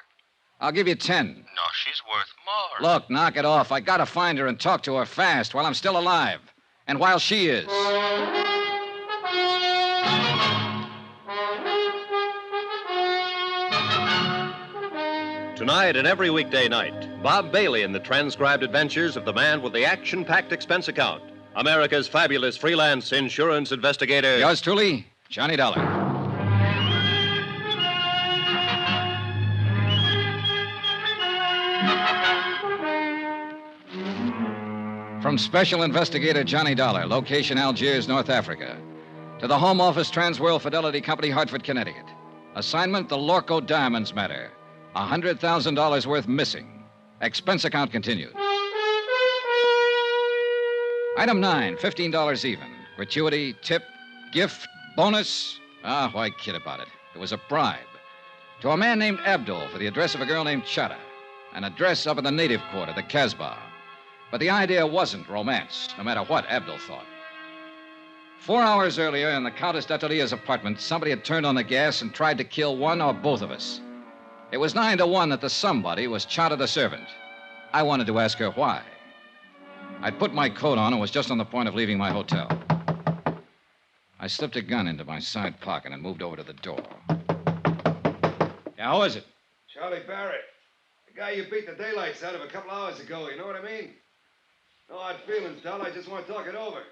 I'll give you 10. No, she's worth more. Look, knock it off. I gotta find her and talk to her fast while I'm still alive. And while she is. Tonight and every weekday night, Bob Bailey in the transcribed adventures of the man with the action-packed expense account, America's fabulous freelance insurance investigator. Yours truly, Johnny Dollar. From Special Investigator Johnny Dollar, location Algiers, North Africa, to the Home Office Transworld Fidelity Company, Hartford, Connecticut. Assignment, the Lorco Diamonds matter. $100,000 worth missing. Expense account continued. Item 9, $15 even. Gratuity, tip, gift, bonus. Why kid about it? It was a bribe. To a man named Abdul for the address of a girl named Chada. An address up in the native quarter, the Casbah. But the idea wasn't romance, no matter what Abdul thought. 4 hours earlier, in the Countess d'Atelier's apartment, somebody had turned on the gas and tried to kill one or both of us. It was 9 to 1 that the somebody was Chada the servant. I wanted to ask her why. I'd put my coat on and was just on the point of leaving my hotel. I slipped a gun into my side pocket and moved over to the door. Yeah, who is it? Charlie Barrett. The guy you beat the daylights out of a couple hours ago, you know what I mean? No hard feelings, Dal. I just want to talk it over.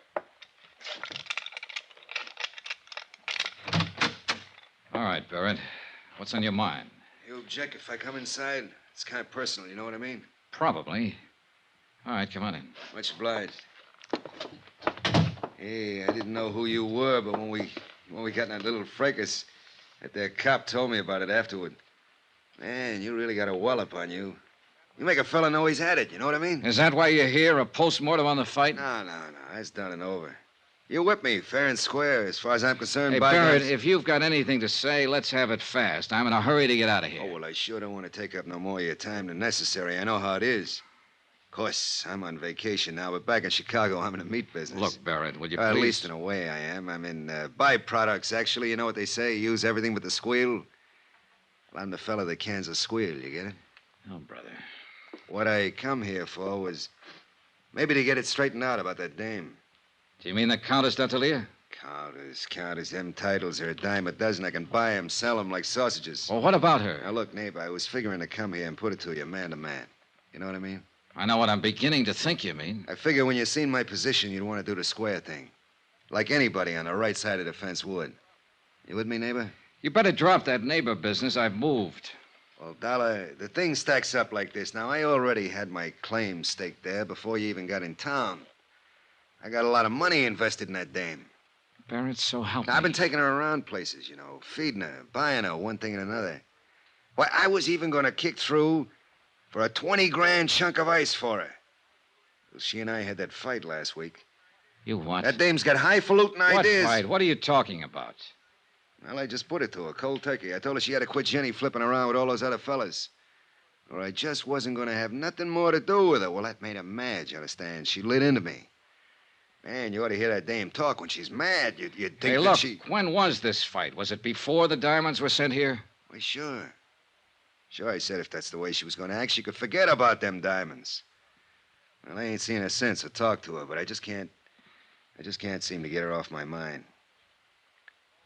All right, Barrett. What's on your mind? You object if I come inside? It's kind of personal, you know what I mean? Probably. All right, come on in. Much obliged. Hey, I didn't know who you were, but when we got in that little fracas, that cop told me about it afterward. Man, you really got a wallop on you. You make a fella know he's had it, you know what I mean? Is that why you're here, a postmortem on the fight? No. That's done and over. You whipped me, fair and square, as far as I'm concerned. Hey, Barrett, if you've got anything to say, let's have it fast. I'm in a hurry to get out of here. Oh, well, I sure don't want to take up no more of your time than necessary. I know how it is. Of course, I'm on vacation now, but back in Chicago, I'm in the meat business. Look, Barrett, will you At please... least in a way I am. I'm in byproducts, actually. You know what they say? Use everything but the squeal. Well, I'm the fella that cans a squeal, you get it? Oh, brother. What I come here for was maybe to get it straightened out about that dame. Do you mean the Countess d'Atelier? Countess. Them titles are a dime a dozen. I can buy 'em, sell 'em like sausages. Well, what about her? Now, look, neighbor, I was figuring to come here and put it to you man to man. You know what I mean? I know what I'm beginning to think you mean. I figure when you seen my position, you'd want to do the square thing. Like anybody on the right side of the fence would. You with me, neighbor? You better drop that neighbor business. I've moved. Well, Dollar, the thing stacks up like this. Now, I already had my claim staked there before you even got in town. I got a lot of money invested in that dame. Barrett, so help me. I've been taking her around places, you know, feeding her, buying her, one thing and another. Why, I was even going to kick through for a 20-grand chunk of ice for her. Well, she and I had that fight last week. You what? That dame's got highfalutin ideas. What fight? What are you talking about? Well, I just put it to her, cold turkey. I told her she had to quit Jenny flipping around with all those other fellas. Or I just wasn't going to have nothing more to do with her. Well, that made her mad, you understand? She lit into me. Man, you ought to hear that dame talk when she's mad. You'd think Hey, that look, she... when was this fight? Was it before the diamonds were sent here? Why, sure. Sure, I said if that's the way she was going to act, she could forget about them diamonds. Well, I ain't seen her since or talked to her, but I just can't seem to get her off my mind.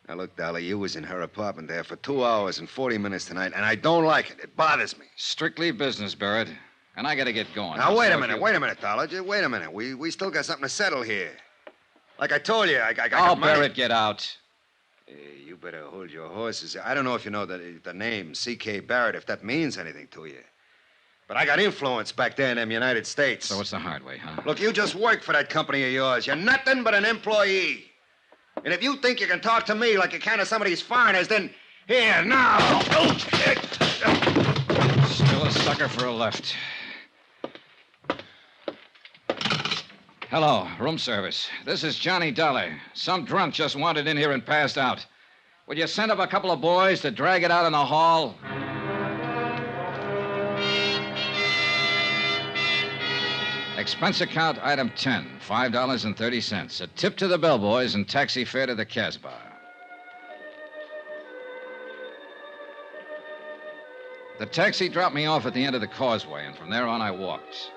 Now, look, Dolly, you was in her apartment there for 2 hours and 40 minutes tonight, and I don't like it. It bothers me. Strictly business, Barrett. And I gotta get going. Now, wait a minute, Dollar. Just wait a minute. We still got something to settle here. Like I told you, I got money. Barrett, get out. Hey, you better hold your horses. I don't know if you know the name C.K. Barrett, if that means anything to you. But I got influence back there in them United States. So it's the hard way, huh? Look, you just work for that company of yours. You're nothing but an employee. And if you think you can talk to me like you can to some of these foreigners, then here, now. Still a sucker for a left. Hello, room service. This is Johnny Dollar. Some drunk just wandered in here and passed out. Would you send up a couple of boys to drag it out in the hall? Expense account item 10, $5.30. A tip to the bellboys and taxi fare to the Casbah. The taxi dropped me off at the end of the causeway, and from there on I walked.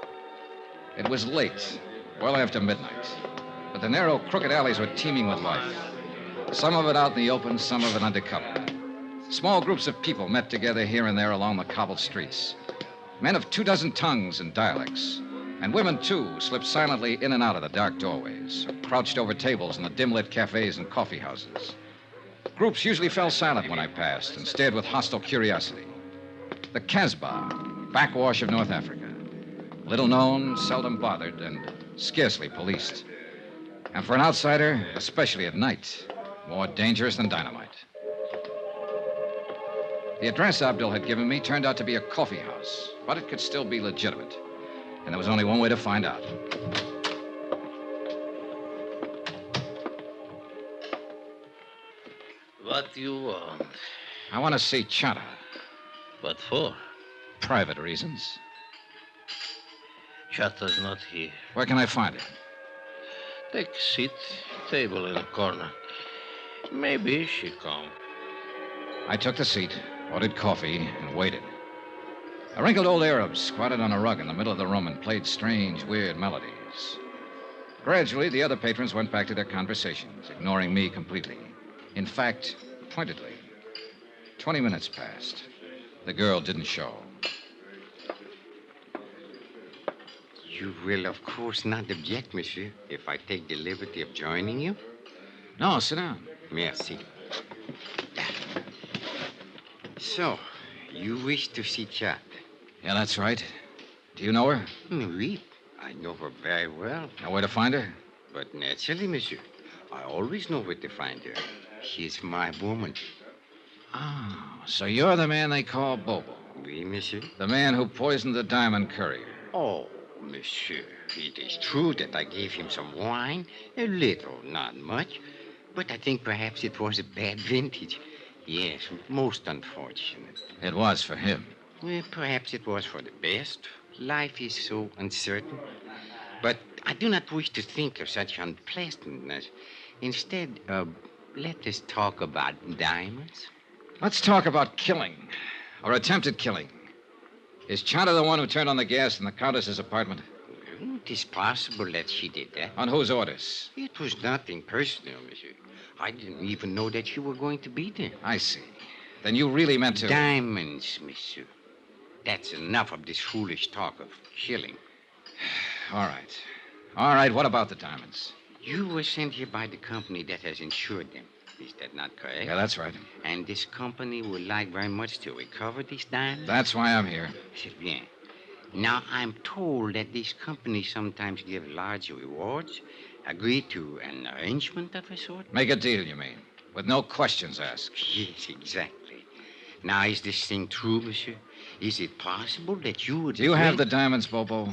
It was late, well after midnight, but the narrow, crooked alleys were teeming with life. Some of it out in the open, some of it under cover. Small groups of people met together here and there along the cobbled streets. Men of 24 tongues and dialects. And women, too, slipped silently in and out of the dark doorways, or crouched over tables in the dim-lit cafes and coffee houses. Groups usually fell silent when I passed and stared with hostile curiosity. The Casbah, backwash of North Africa. Little known, seldom bothered, and scarcely policed. And for an outsider, especially at night, more dangerous than dynamite. The address Abdul had given me turned out to be a coffee house, but it could still be legitimate. And there was only one way to find out. What do you want? I want to see Chata. What for? Private reasons. Chata's not here. Where can I find her? Take a seat. Table in the corner. Maybe she come. I took the seat, ordered coffee, and waited. A wrinkled old Arab squatted on a rug in the middle of the room and played strange, weird melodies. Gradually, the other patrons went back to their conversations, ignoring me completely. In fact, pointedly. 20 minutes passed. The girl didn't show. You will, of course, not object, monsieur, if I take the liberty of joining you? No, sit down. Merci. So, you wish to see Chat? Yeah, that's right. Do you know her? Oui, I know her very well. Know where to find her? But naturally, monsieur. I always know where to find her. She's my woman. Oh, so you're the man they call Bobo. Oui, monsieur. The man who poisoned the diamond courier. Oh, monsieur, it is true that I gave him some wine. A little, not much. But I think perhaps it was a bad vintage. Yes, most unfortunate. It was for him. Well, perhaps it was for the best. Life is so uncertain. But I do not wish to think of such unpleasantness. Instead, let us talk about diamonds. Let's talk about killing, or attempted killing. Is Chata the one who turned on the gas in the countess's apartment? Well, it is possible that she did that. On whose orders? It was nothing personal, monsieur. I didn't even know that you were going to be there. I see. Then you really meant to... Diamonds, monsieur. That's enough of this foolish talk of killing. All right. All right, what about the diamonds? You were sent here by the company that has insured them. Is that not correct? Yeah, that's right. And this company would like very much to recover these diamonds? That's why I'm here. C'est bien. Now, I'm told that these companies sometimes give large rewards. Agree to an arrangement of a sort? Make a deal, you mean? With no questions asked. Yes, exactly. Now, is this thing true, monsieur? Is it possible that you would... Do you have the diamonds, Bobo?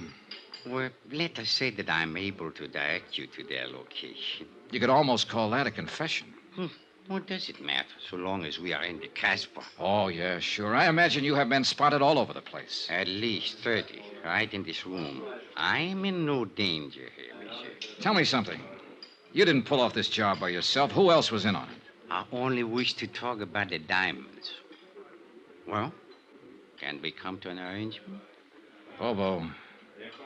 Well, let us say that I'm able to direct you to their location. You could almost call that a confession. What does it matter, so long as we are in the Casbah? Oh, yeah, sure. I imagine you have been spotted all over the place. At least 30, right in this room. I am in no danger here, monsieur. Tell me something. You didn't pull off this job by yourself. Who else was in on it? I only wish to talk about the diamonds. Well, can we come to an arrangement? Bobo,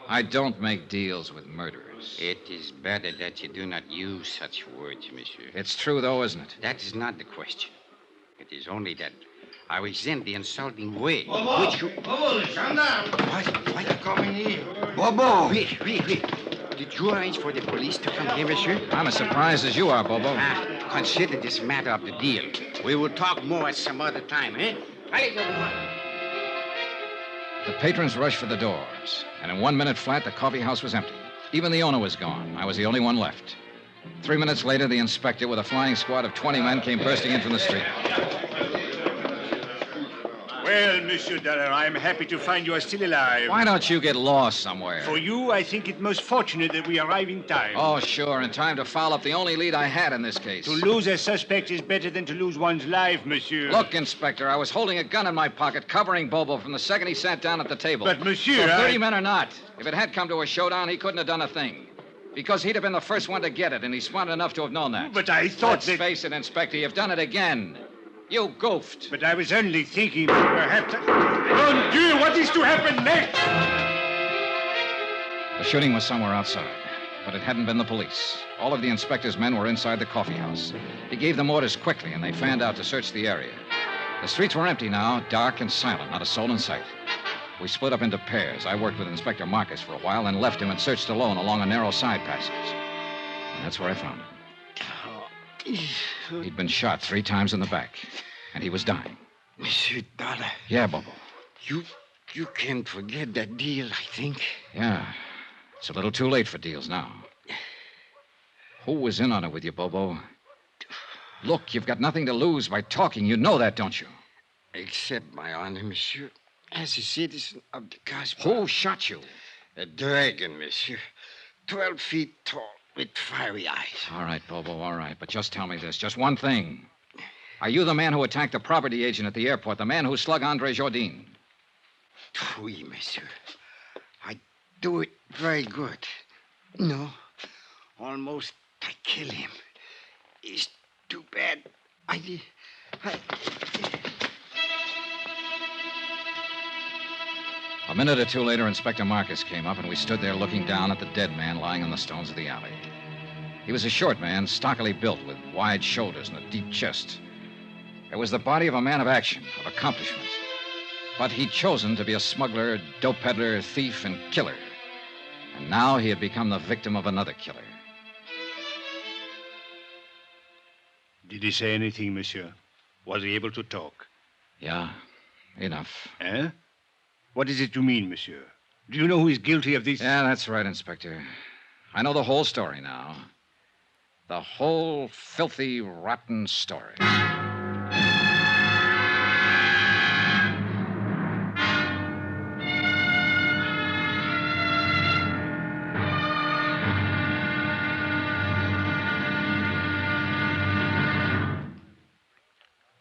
I don't make deals with murderers. It is better that you do not use such words, monsieur. It's true, though, isn't it? That is not the question. It is only that I resent the insulting way in Bobo! which you... Bobo, the gendarme! Why are you coming here? Bobo! Wait. Did you arrange for the police to come here, monsieur? I'm as surprised as you are, Bobo. Consider this matter of the deal. We will talk more at some other time, eh? Allez, The patrons rushed for the doors, and in 1 minute flat, the coffee house was empty. Even the owner was gone. I was the only one left. 3 minutes later, the inspector, with a flying squad of 20 men, came bursting in from the street. Well, Monsieur Dollar, I'm happy to find you are still alive. Why don't you get lost somewhere? For you, I think it most fortunate that we arrive in time. Oh, sure, in time to foul up the only lead I had in this case. To lose a suspect is better than to lose one's life, monsieur. Look, Inspector, I was holding a gun in my pocket, covering Bobo from the second he sat down at the table. But, monsieur, So 30 men or not, if it had come to a showdown, he couldn't have done a thing. Because he'd have been the first one to get it, and he's smart enough to have known that. But I thought Let's that... face it, Inspector, you've done it again. You goofed. But I was only thinking that perhaps... Mon Dieu, what is to happen next? The shooting was somewhere outside, but it hadn't been the police. All of the inspector's men were inside the coffee house. He gave them orders quickly, and they fanned out to search the area. The streets were empty now, dark and silent, not a soul in sight. We split up into pairs. I worked with Inspector Marcus for a while, then left him and searched alone along a narrow side passage. And that's where I found him. He'd been shot 3 times in the back, and he was dying. Monsieur Dollar. Yeah, Bobo. You can't forget that deal, I think. Yeah. It's a little too late for deals now. Who was in on it with you, Bobo? Look, you've got nothing to lose by talking. You know that, don't you? Accept my honor, monsieur, as a citizen of the Casbah. Who shot you? A dragon, monsieur. 12 feet tall, with fiery eyes. All right, Bobo, all right. But just tell me this. Just one thing. Are you the man who attacked the property agent at the airport, the man who slugged Andre Jourdain? Oui, monsieur. I do it very good. No, almost I kill him. It's too bad. A minute or two later, Inspector Marcus came up, and we stood there looking down at the dead man lying on the stones of the alley. He was a short man, stockily built, with wide shoulders and a deep chest. It was the body of a man of action, of accomplishment. But he'd chosen to be a smuggler, dope peddler, thief, and killer. And now he had become the victim of another killer. Did he say anything, monsieur? Was he able to talk? Yeah, enough. Eh? What is it you mean, monsieur? Do you know who is guilty of this? Yeah, that's right, Inspector. I know the whole story now. The whole filthy, rotten story.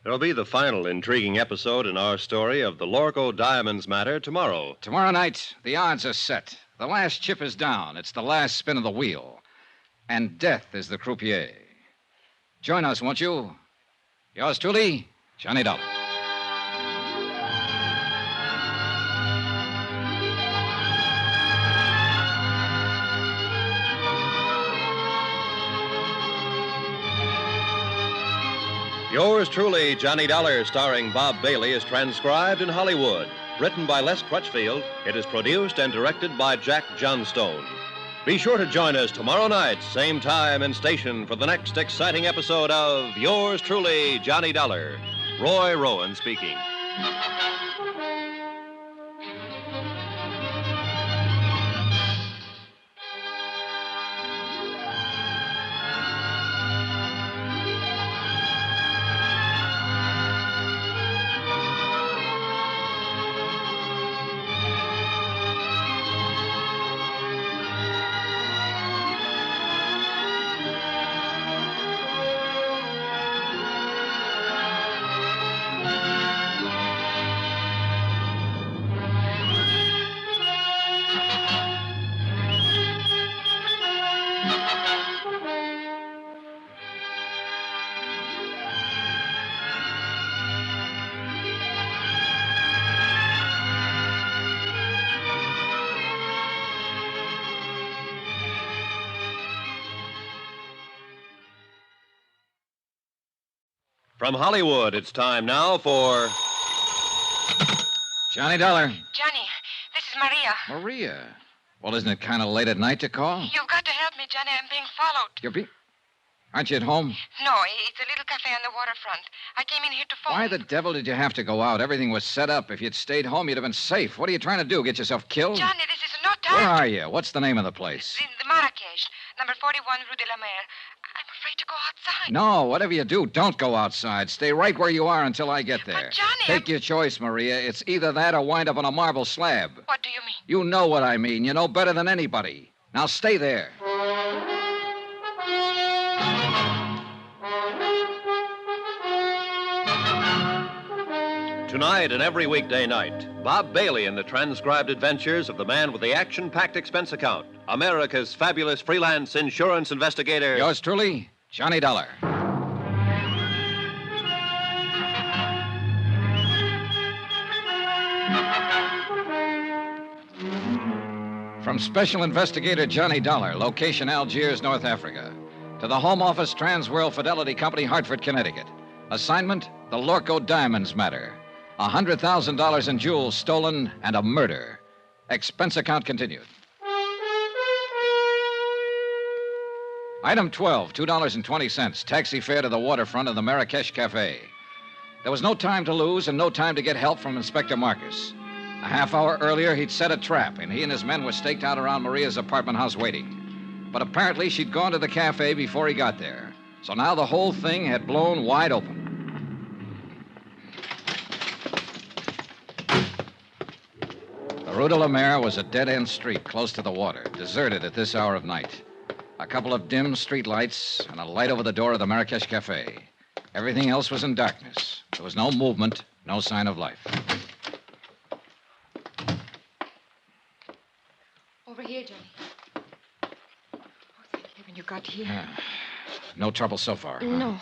There'll be the final intriguing episode in our story of the Lorco Diamonds matter tomorrow. Tomorrow night, the odds are set. The last chip is down. It's the last spin of the wheel. And death is the croupier. Join us, won't you? Yours truly, Johnny Dollar. Yours truly, Johnny Dollar, starring Bob Bailey, is transcribed in Hollywood. Written by Les Crutchfield, it is produced and directed by Jack Johnstone. Be sure to join us tomorrow night, same time and station, for the next exciting episode of Yours truly, Johnny Dollar. Roy Rowan speaking. From Hollywood, it's time now for... Johnny Dollar. Johnny, this is Maria. Maria. Well, isn't it kind of late at night to call? You've got to help me, Johnny. I'm being followed. Aren't you at home? No, it's a little cafe on the waterfront. I came in here to phone. Why the devil did you have to go out? Everything was set up. If you'd stayed home, you'd have been safe. What are you trying to do, get yourself killed? Johnny, this is no time. Where are you? What's the name of the place? The Marrakesh, number 41 Rue de la Mer. I'm afraid to go outside. No, whatever you do, don't go outside. Stay right where you are until I get there. But, Johnny... Take your choice, Maria. It's either that or wind up on a marble slab. What do you mean? You know what I mean. You know better than anybody. Now stay there. Tonight and every weekday night, Bob Bailey in the transcribed adventures of the man with the action-packed expense account, America's fabulous freelance insurance investigator. Yours truly, Johnny Dollar. From Special Investigator Johnny Dollar, location Algiers, North Africa, to the Home Office Transworld Fidelity Company, Hartford, Connecticut. Assignment, the Lorco Diamonds matter. $100,000 in jewels stolen and a murder. Expense account continued. Item 12, $2.20. Taxi fare to the waterfront of the Marrakesh Cafe. There was no time to lose and no time to get help from Inspector Marcus. A half hour earlier, he'd set a trap, and he and his men were staked out around Maria's apartment house waiting. But apparently, she'd gone to the cafe before he got there. So now the whole thing had blown wide open. The Rue de la Mer was a dead-end street close to the water, deserted at this hour of night. A couple of dim street lights and a light over the door of the Marrakesh Cafe. Everything else was in darkness. There was no movement, no sign of life. Over here, Johnny. Oh, thank heaven you got here. No trouble so far. Huh? No.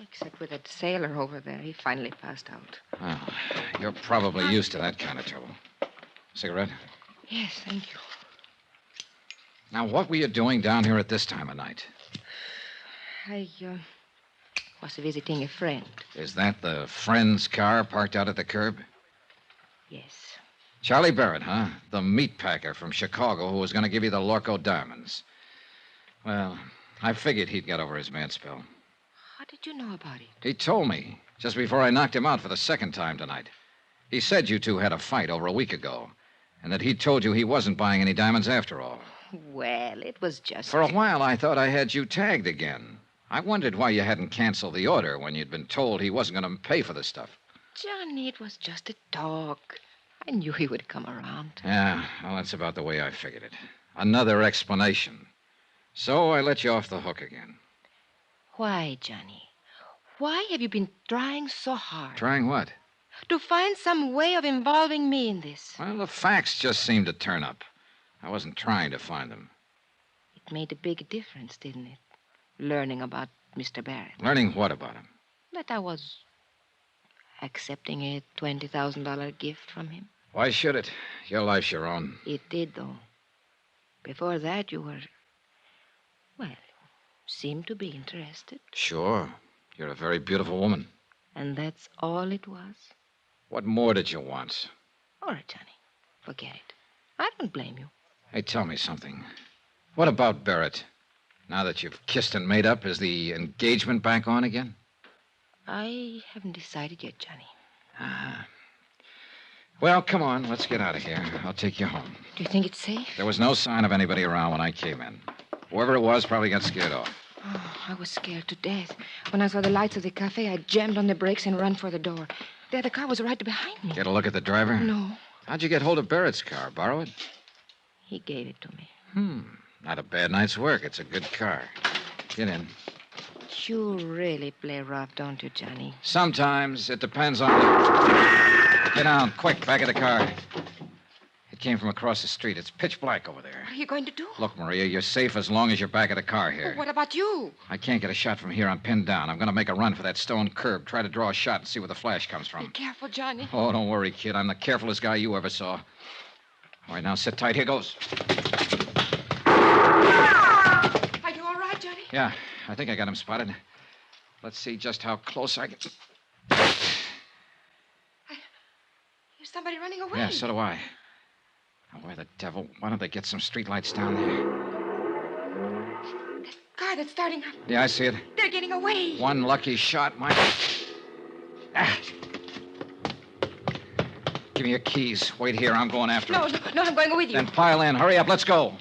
Except with that sailor over there. He finally passed out. Well, you're probably used to that kind of trouble. Cigarette? Yes, thank you. Now, what were you doing down here at this time of night? I was visiting a friend. Is that the friend's car parked out at the curb? Yes. Charlie Barrett, huh? The meat packer from Chicago who was going to give you the Lorco diamonds. Well, I figured he'd got over his mad spell. How did you know about it? He told me just before I knocked him out for the second time tonight. He said you two had a fight over a week ago, and that he told you he wasn't buying any diamonds after all. Well, it was just... For a while, I thought I had you tagged again. I wondered why you hadn't canceled the order when you'd been told he wasn't going to pay for the stuff. Johnny, it was just a talk. I knew he would come around. Yeah, well, that's about the way I figured it. Another explanation. So I let you off the hook again. Why, Johnny? Why have you been trying so hard? Trying what? To find some way of involving me in this. Well, the facts just seemed to turn up. I wasn't trying to find them. It made a big difference, didn't it? Learning about Mr. Barrett. Learning what about him? That I was accepting a $20,000 gift from him. Why should it? Your life's your own. It did, though. Before that, you were... Well, seemed to be interested. Sure. You're a very beautiful woman. And that's all it was? What more did you want? All right, Johnny. Forget it. I don't blame you. Hey, tell me something. What about Barrett? Now that you've kissed and made up, is the engagement back on again? I haven't decided yet, Johnny. Ah. Well, come on. Let's get out of here. I'll take you home. Do you think it's safe? There was no sign of anybody around when I came in. Whoever it was probably got scared off. Oh, I was scared to death. When I saw the lights of the cafe, I jammed on the brakes and ran for the door. The other car was right behind me. Get a look at the driver? No. How'd you get hold of Barrett's car? Borrow it? He gave it to me. Not a bad night's work. It's a good car. Get in. You really play rough, don't you, Johnny? Sometimes. It depends on... Get down, quick, back of the car. It came from across the street. It's pitch black over there. What are you going to do? Look, Maria, you're safe as long as you're back of the car here. What about you? I can't get a shot from here. I'm pinned down. I'm going to make a run for that stone curb. Try to draw a shot and see where the flash comes from. Be careful, Johnny. Oh, don't worry, kid. I'm the carefulest guy you ever saw. All right, now sit tight. Here goes. Are you all right, Johnny? Yeah, I think I got him spotted. Let's see just how close I can... There's somebody running away. Yeah, so do I. Now, where the devil? Why don't they get some streetlights down there? That car that's starting up. Yeah, I see it. They're getting away. One lucky shot, Mike. Ah. Give me your keys. Wait here. I'm going after No, him. no, I'm going with you. Then pile in. Hurry up. Let's go.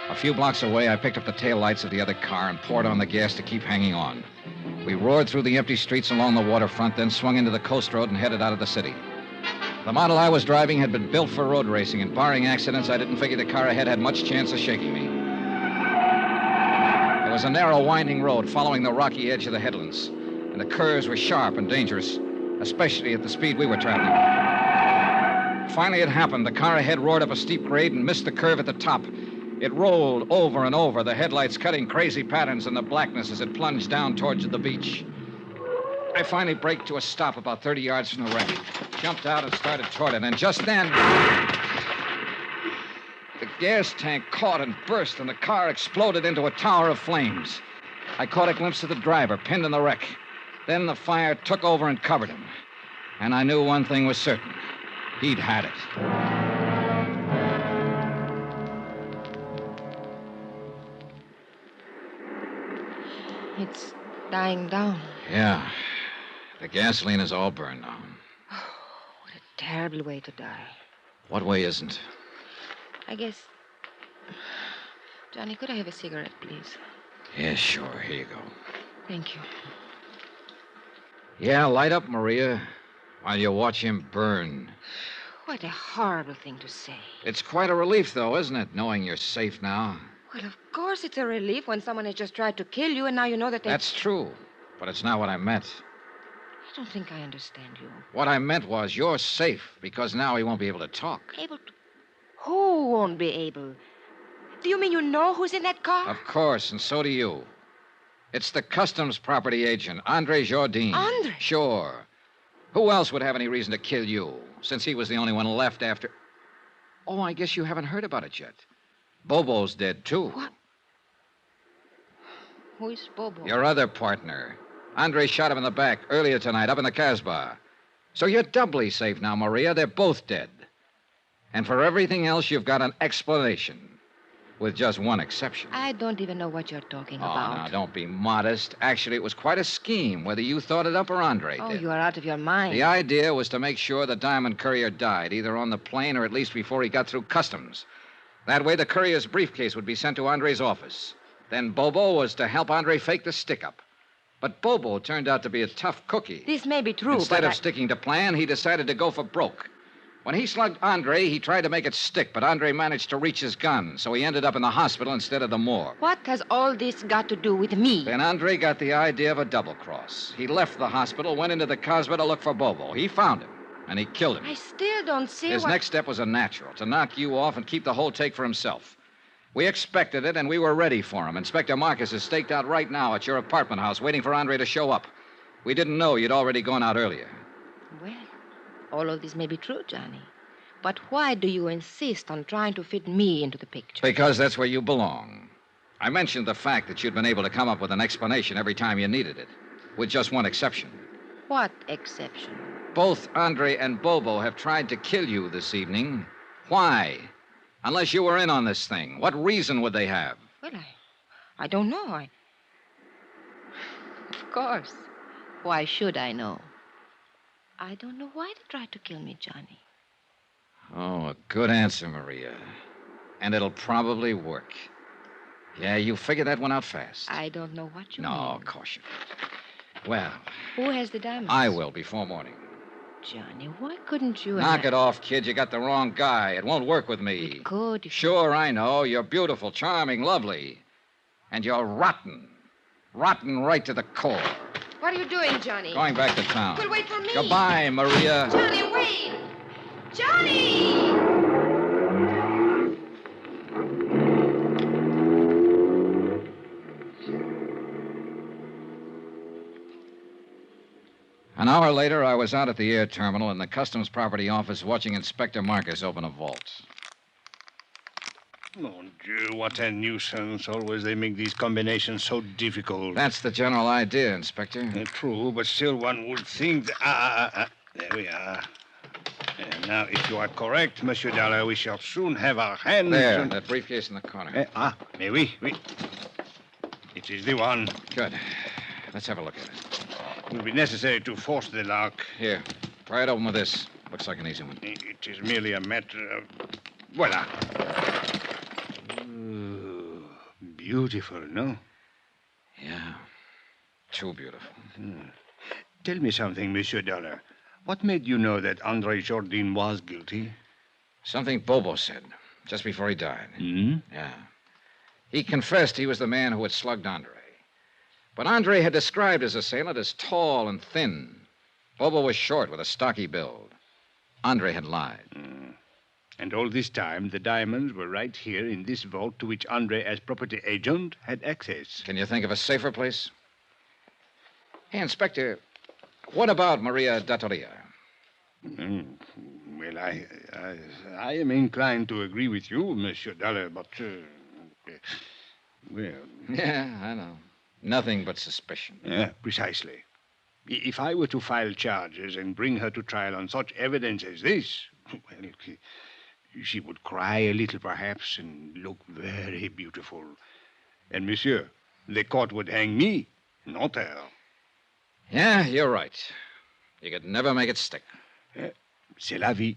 A few blocks away, I picked up the taillights of the other car and poured on the gas to keep hanging on. We roared through the empty streets along the waterfront, then swung into the coast road and headed out of the city. The model I was driving had been built for road racing, and barring accidents, I didn't figure the car ahead had much chance of shaking me. There was a narrow, winding road following the rocky edge of the headlands, and the curves were sharp and dangerous, especially at the speed we were traveling. Finally, it happened. The car ahead roared up a steep grade and missed the curve at the top. It rolled over and over, the headlights cutting crazy patterns in the blackness as it plunged down towards the beach. I finally braked to a stop about 30 yards from the wreck, jumped out and started toward it, and just then... the gas tank caught and burst, and the car exploded into a tower of flames. I caught a glimpse of the driver, pinned in the wreck. Then the fire took over and covered him. And I knew one thing was certain. He'd had it. It's dying down. Yeah. The gasoline is all burned now. Oh, what a terrible way to die. What way isn't? I guess... Johnny, could I have a cigarette, please? Yeah, sure. Here you go. Thank you. Yeah, light up, Maria, while you watch him burn. What a horrible thing to say. It's quite a relief, though, isn't it, knowing you're safe now? Well, of course it's a relief when someone has just tried to kill you and now you know that they... That's true, but it's not what I meant. I don't think I understand you. What I meant was you're safe because now he won't be able to talk. Able to... Who won't be able? Do you mean you know who's in that car? Of course, and so do you. It's the customs property agent, Andre Jardine. Andre? Sure. Who else would have any reason to kill you, since he was the only one left after... Oh, I guess you haven't heard about it yet. Bobo's dead, too. What? Who is Bobo? Your other partner. Andre shot him in the back earlier tonight up in the Casbah. So you're doubly safe now, Maria. They're both dead. And for everything else, you've got an explanation. With just one exception. I don't even know what you're talking Oh, about. now, don't be modest. Actually, it was quite a scheme, whether you thought it up or Andre Oh, did. you are out of your mind. The idea was to make sure the diamond courier died, either on the plane or at least before he got through customs. That way, the courier's briefcase would be sent to Andre's office. Then Bobo was to help Andre fake the stick-up. But Bobo turned out to be a tough cookie. This may be true, Instead but of sticking to plan, he decided to go for broke. When he slugged Andre, he tried to make it stick, but Andre managed to reach his gun, so he ended up in the hospital instead of the morgue. What has all this got to do with me? Then Andre got the idea of a double cross. He left the hospital, went into the Casbah to look for Bobo. He found him, and he killed him. I still don't see His next step was a natural, to knock you off and keep the whole take for himself. We expected it, and we were ready for him. Inspector Marcus is staked out right now at your apartment house, waiting for Andre to show up. We didn't know you'd already gone out earlier. Well, all of this may be true, Johnny. But why do you insist on trying to fit me into the picture? Because that's where you belong. I mentioned the fact that you'd been able to come up with an explanation every time you needed it, with just one exception. What exception? Both Andre and Bobo have tried to kill you this evening. Why? Unless you were in on this thing. What reason would they have? Well, I don't know. Of course. Why should I know? I don't know why they tried to kill me, Johnny. Oh, a good answer, Maria. And it'll probably work. Yeah, you figured that one out fast. I don't know what you mean. No, of course you don't. Well, Who has the diamonds? I will before morning. Johnny, why couldn't you... Knock it off, kid. You got the wrong guy. It won't work with me. It could. If Sure, I know. You're beautiful, charming, lovely. And you're rotten. Rotten right to the core. What are you doing, Johnny? Going back to town. Well, wait for me. Goodbye, Maria. Johnny, wait! Johnny! An hour later, I was out at the air terminal in the customs property office watching Inspector Marcus open a vault. Mon Dieu, what a nuisance. Always they make these combinations so difficult. That's the general idea, Inspector. True, but still one would think... There we are. And now, if you are correct, Monsieur Dollar, we shall soon have our hands... There, on- that briefcase in the corner. Mais oui. It is the one. Good. Let's have a look at it. It will be necessary to force the lock. Here, pry it open with this. Looks like an easy one. It is merely a matter of... Voila. Ooh, beautiful, no? Yeah. Too beautiful. Tell me something, Monsieur Dollar. What made you know that Andre Jardine was guilty? Something Bobo said just before he died. Hmm? Yeah. He confessed he was the man who had slugged Andre. But Andre had described his assailant as tall and thin. Bobo was short with a stocky build. Andre had lied. And all this time, the diamonds were right here in this vault to which Andre, as property agent, had access. Can you think of a safer place? Hey, Inspector, what about Maria D'Attoria? Well, I am inclined to agree with you, Monsieur Dollar, but... well... Yeah, I know. Nothing but suspicion. Yeah, precisely. If I were to file charges and bring her to trial on such evidence as this, well, she would cry a little, perhaps, and look very beautiful. And, monsieur, the court would hang me, not her. Yeah, you're right. You could never make it stick. C'est la vie.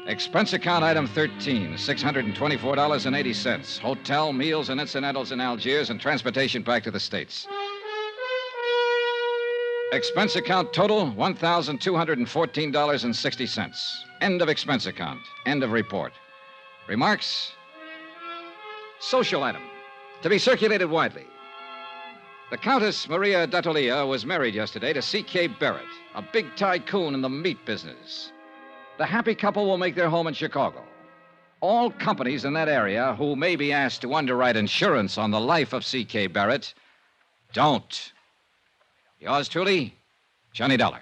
Expense account item 13, $624.80. Hotel, meals, and incidentals in Algiers and transportation back to the States. Expense account total, $1,214.60. End of expense account. End of report. Remarks? Social item. To be circulated widely. The Countess Maria D'Atolia was married yesterday to C.K. Barrett, a big tycoon in the meat business. The happy couple will make their home in Chicago. All companies in that area who may be asked to underwrite insurance on the life of C.K. Barrett don't. Yours truly, Johnny Dollar.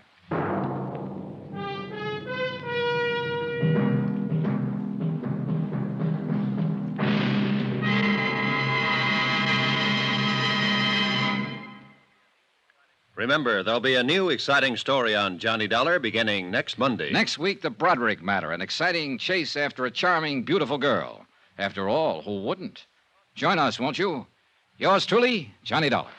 Remember, there'll be a new exciting story on Johnny Dollar beginning next Monday. Next week, the Bradrick matter, an exciting chase after a charming, beautiful girl. After all, who wouldn't? Join us, won't you? Yours truly, Johnny Dollar.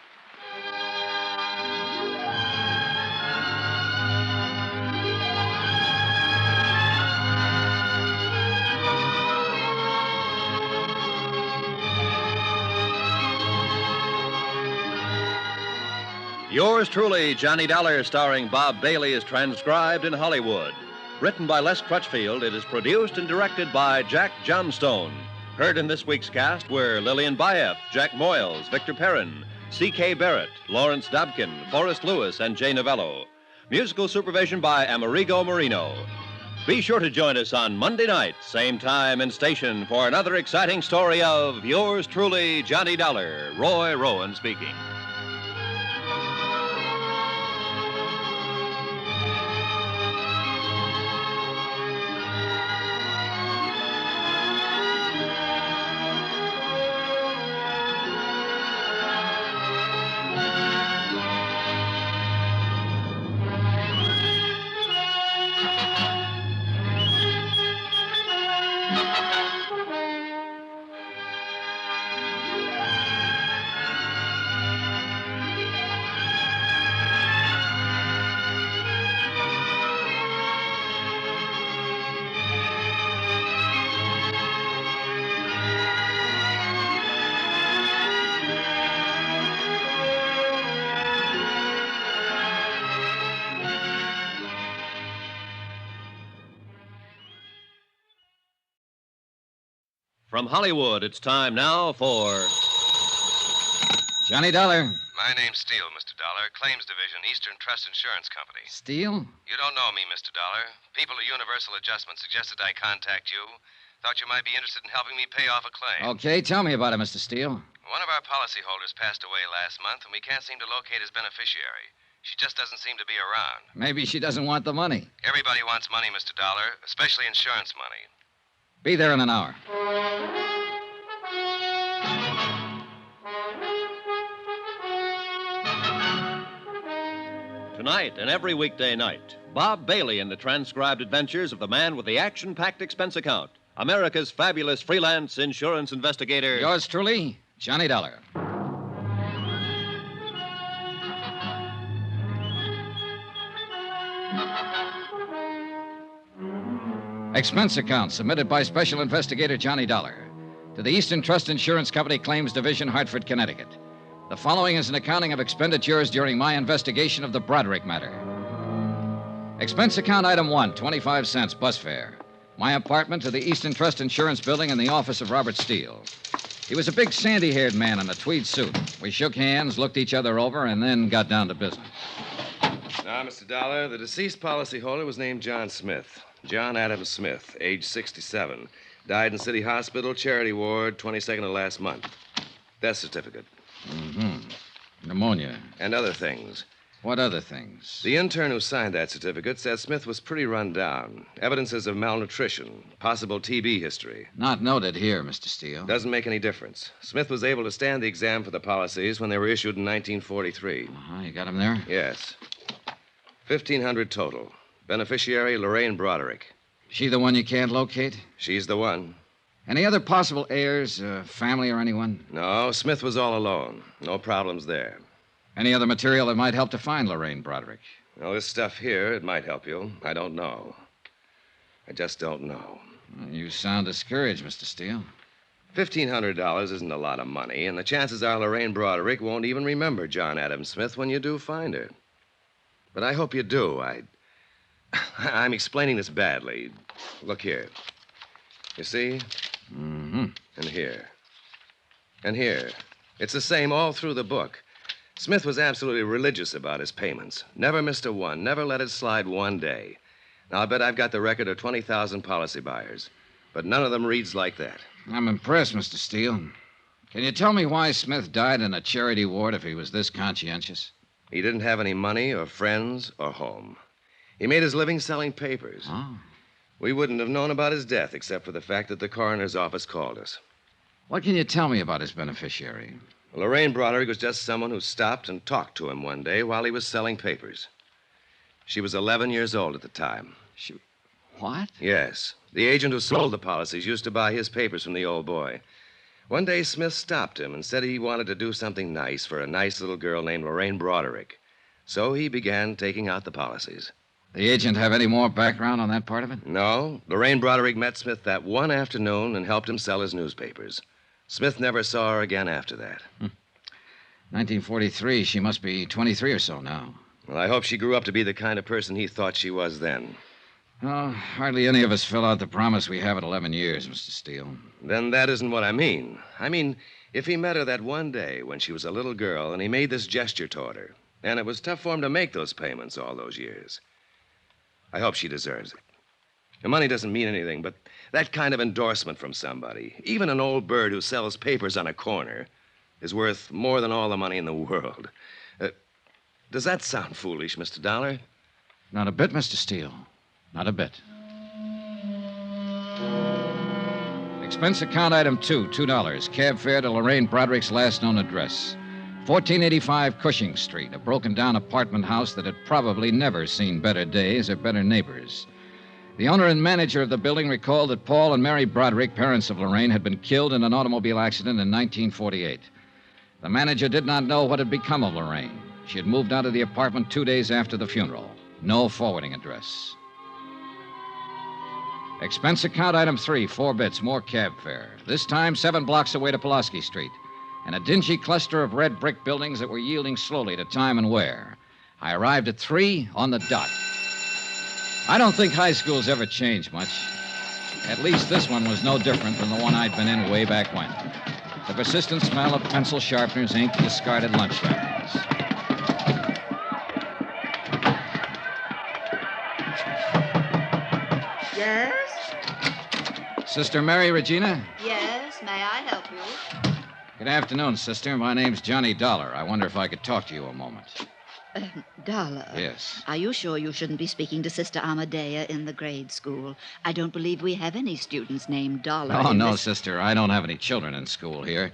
Yours truly, Johnny Dollar, starring Bob Bailey, is transcribed in Hollywood. Written by Les Crutchfield, it is produced and directed by Jack Johnstone. Heard in this week's cast were Lillian Bayef, Jack Moyles, Victor Perrin, C.K. Barrett, Lawrence Dobkin, Forrest Lewis, and Jay Novello. Musical supervision by Amerigo Marino. Be sure to join us on Monday night, same time and station, for another exciting story of Yours truly, Johnny Dollar. Roy Rowan speaking. From Hollywood, it's time now for Johnny Dollar. My name's Steele, Mr. Dollar. Claims Division, Eastern Trust Insurance Company. Steele? You don't know me, Mr. Dollar. People at Universal Adjustment suggested I contact you. Thought you might be interested in helping me pay off a claim. Okay, tell me about it, Mr. Steele. One of our policyholders passed away last month, and we can't seem to locate his beneficiary. She just doesn't seem to be around. Maybe she doesn't want the money. Everybody wants money, Mr. Dollar, especially insurance money. Be there in an hour. Tonight and every weekday night, Bob Bailey in the transcribed adventures of the man with the action-packed expense account, America's fabulous freelance insurance investigator. Yours truly, Johnny Dollar. Expense account submitted by Special Investigator Johnny Dollar to the Eastern Trust Insurance Company Claims Division, Hartford, Connecticut. The following is an accounting of expenditures during my investigation of the Bradrick matter. Expense account item 1, 25 cents, bus fare. My apartment to the Eastern Trust Insurance Building in the office of Robert Steele. He was a big sandy-haired man in a tweed suit. We shook hands, looked each other over, and then got down to business. Now, Mr. Dollar, the deceased policyholder was named John Smith. John Adams Smith, age 67. Died in City Hospital, Charity Ward, 22nd of last month. Death certificate. Pneumonia. And other things. What other things? The intern who signed that certificate said Smith was pretty run down. Evidences of malnutrition, possible TB history. Not noted here, Mr. Steele. Doesn't make any difference. Smith was able to stand the exam for the policies when they were issued in 1943. You got him there? Yes. 1,500 total. Beneficiary, Lorraine Bradrick. She the one you can't locate? She's the one. Any other possible heirs, family or anyone? No, Smith was all alone. No problems there. Any other material that might help to find Lorraine Bradrick? Well, this stuff here, it might help you. I don't know. I just don't know. You sound discouraged, Mr. Steele. $1,500 isn't a lot of money, and the chances are Lorraine Bradrick won't even remember John Adams Smith when you do find her. But I hope you do. I'm explaining this badly. Look here. You see? Mm-hmm. And here. And here. It's the same all through the book. Smith was absolutely religious about his payments. Never missed a one. Never let it slide one day. Now, I bet I've got the record of 20,000 policy buyers. But none of them reads like that. I'm impressed, Mr. Steele. Can you tell me why Smith died in a charity ward if he was this conscientious? He didn't have any money or friends or home. He made his living selling papers. Oh. We wouldn't have known about his death except for the fact that the coroner's office called us. What can you tell me about his beneficiary? Lorraine Bradrick was just someone who stopped and talked to him one day while he was selling papers. She was 11 years old at the time. What? Yes. The agent who sold the policies used to buy his papers from the old boy. One day, Smith stopped him and said he wanted to do something nice for a nice little girl named Lorraine Bradrick. So he began taking out the policies. The agent have any more background on that part of it? No. Lorraine Bradrick met Smith that one afternoon and helped him sell his newspapers. Smith never saw her again after that. 1943. She must be 23 or so now. Well, I hope she grew up to be the kind of person he thought she was then. Oh, hardly any of us fill out the promise we have at 11 years, Mr. Steele. Then that isn't what I mean. I mean, if he met her that one day when she was a little girl and he made this gesture toward her, and it was tough for him to make those payments all those years, I hope she deserves it. The money doesn't mean anything, but that kind of endorsement from somebody, even an old bird who sells papers on a corner, is worth more than all the money in the world. Does that sound foolish, Mr. Dollar? Not a bit, Mr. Steele. Not a bit. Expense account item 2, $2. Cab fare to Lorraine Bradrick's last known address. 1485 Cushing Street, a broken-down apartment house that had probably never seen better days or better neighbors. The owner and manager of the building recalled that Paul and Mary Bradrick, parents of Lorraine, had been killed in an automobile accident in 1948. The manager did not know what had become of Lorraine. She had moved out of the apartment 2 days after the funeral. No forwarding address. Expense account item 3, 4 bits, more cab fare. This time 7 blocks away to Pulaski Street, and a dingy cluster of red brick buildings that were yielding slowly to time and wear. I arrived at 3 on the dot. I don't think high schools ever change much. At least this one was no different than the one I'd been in way back when. The persistent smell of pencil sharpeners, ink, discarded lunch wrappers. Yes? Sister Mary Regina? Yes, may I help you? Good afternoon, sister. My name's Johnny Dollar. I wonder if I could talk to you a moment. Dollar. Yes. Are you sure you shouldn't be speaking to Sister Amadea in the grade school? I don't believe we have any students named Dollar. Oh, no, this... sister. I don't have any children in school here.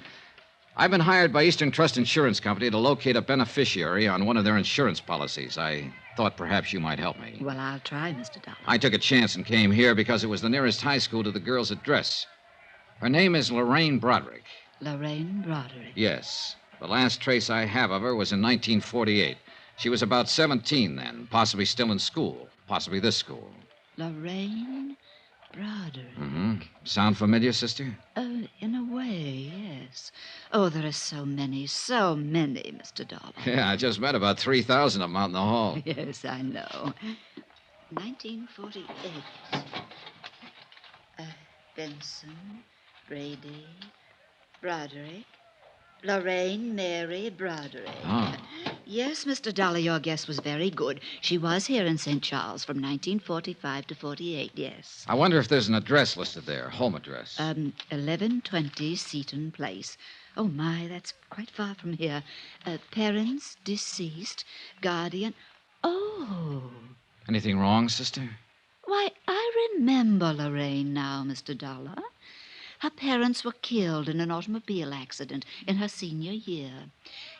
I've been hired by Eastern Trust Insurance Company to locate a beneficiary on one of their insurance policies. I thought perhaps you might help me. Well, I'll try, Mr. Dollar. I took a chance and came here because it was the nearest high school to the girl's address. Her name is Lorraine Bradrick. Lorraine Bradrick? Yes. The last trace I have of her was in 1948. She was about 17 then, possibly still in school, possibly this school. Lorraine Bradrick. Mm-hmm. Sound familiar, sister? In a way, yes. Oh, there are so many, Mr. Dollar. Yeah, I just met about 3,000 of them out in the hall. Yes, I know. 1948. Benson, Brady, Bradrick, Lorraine Mary Bradrick. Oh. Yes, Mr. Dollar, your guess was very good. She was here in St. Charles from 1945 to 48, yes. I wonder if there's an address listed there, home address. 1120 Seaton Place. Oh, my, that's quite far from here. Parents deceased, guardian. Oh. Anything wrong, sister? Why, I remember Lorraine now, Mr. Dollar. Her parents were killed in an automobile accident in her senior year.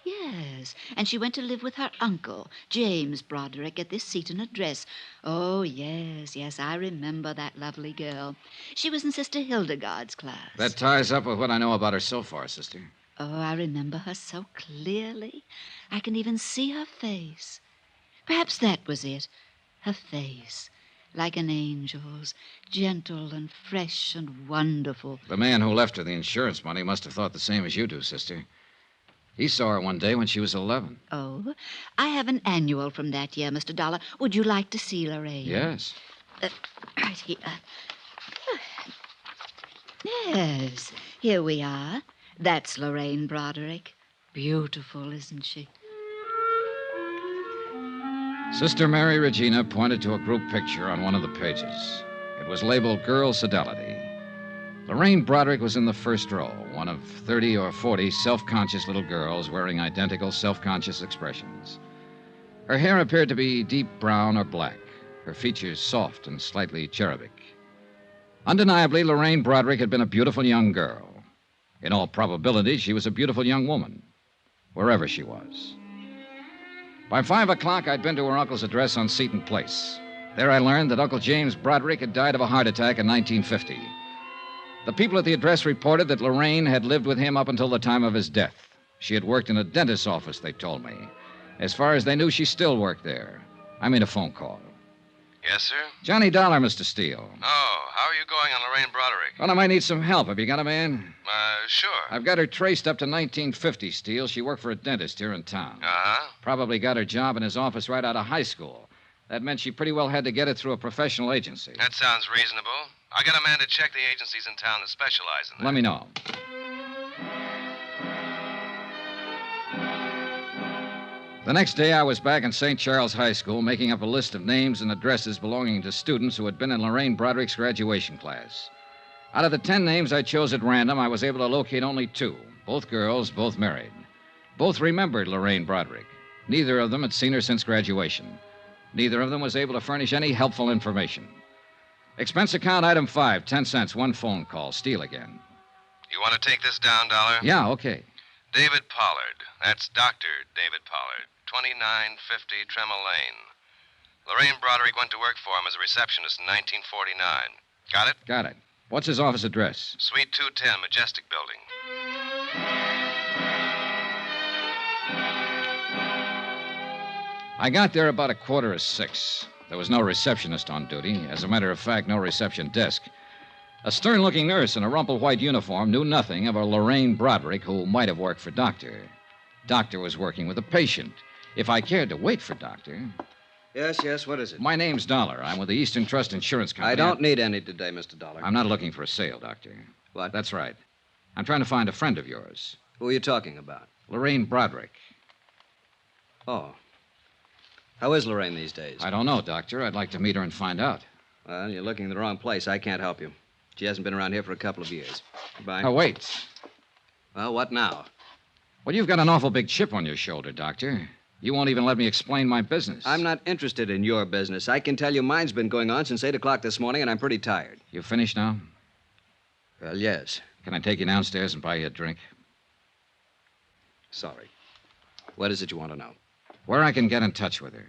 Yes, and she went to live with her uncle, James Bradrick, at this Seaton address. Oh, yes, I remember that lovely girl. She was in Sister Hildegard's class. That ties up with what I know about her so far, sister. Oh, I remember her so clearly. I can even see her face. Perhaps that was it, her face. Like an angel's, gentle and fresh and wonderful. The man who left her the insurance money must have thought the same as you do, sister. He saw her one day when she was 11. Oh, I have an annual from that year, Mr. Dollar. Would you like to see Lorraine? Yes. Right here. Yes, here we are. That's Lorraine Bradrick. Beautiful, isn't she? Sister Mary Regina pointed to a group picture on one of the pages. It was labeled Girl Fidelity. Lorraine Bradrick was in the first row, one of 30 or 40 self-conscious little girls wearing identical self-conscious expressions. Her hair appeared to be deep brown or black, her features soft and slightly cherubic. Undeniably, Lorraine Bradrick had been a beautiful young girl. In all probability, she was a beautiful young woman, wherever she was. By 5 o'clock, I'd been to her uncle's address on Seton Place. There I learned that Uncle James Bradrick had died of a heart attack in 1950. The people at the address reported that Lorraine had lived with him up until the time of his death. She had worked in a dentist's office, they told me. As far as they knew, she still worked there. I made a phone call. Yes, sir? Johnny Dollar, Mr. Steele. Oh, how are you going on Lorraine Broderick? Well, I might need some help. Have you got a man? Sure. I've got her traced up to 1950, Steele. She worked for a dentist here in town. Uh-huh. Probably got her job in his office right out of high school. That meant she pretty well had to get it through a professional agency. That sounds reasonable. I got a man to check the agencies in town that specialize in that. Let me know. The next day, I was back in St. Charles High School making up a list of names and addresses belonging to students who had been in Lorraine Broderick's graduation class. Out of the 10 names I chose at random, I was able to locate only 2. Both girls, both married. Both remembered Lorraine Broderick. Neither of them had seen her since graduation. Neither of them was able to furnish any helpful information. Expense account item 5, 10 cents, 1 phone call. Steele again. You want to take this down, Dollar? Yeah, okay. David Pollard. That's Dr. David Pollard. 2950 Tremel Lane. Lorraine Broderick went to work for him as a receptionist in 1949. Got it? Got it. What's his office address? Suite 210, Majestic Building. I got there about 6:15. There was no receptionist on duty. As a matter of fact, no reception desk. A stern-looking nurse in a rumpled-white uniform knew nothing of a Lorraine Broderick who might have worked for Doctor. Doctor was working with a patient. If I cared to wait for Doctor... Yes, what is it? My name's Dollar. I'm with the Eastern Trust Insurance Company. I don't need any today, Mr. Dollar. I'm not looking for a sale, Doctor. What? That's right. I'm trying to find a friend of yours. Who are you talking about? Lorraine Broderick. Oh. How is Lorraine these days? I don't know, Doctor. I'd like to meet her and find out. Well, you're looking in the wrong place. I can't help you. She hasn't been around here for a couple of years. Goodbye. Oh, wait. Well, what now? Well, you've got an awful big chip on your shoulder, Doctor. You won't even let me explain my business. I'm not interested in your business. I can tell you mine's been going on since 8 o'clock this morning, and I'm pretty tired. You finished now? Well, yes. Can I take you downstairs and buy you a drink? Sorry. What is it you want to know? Where I can get in touch with her.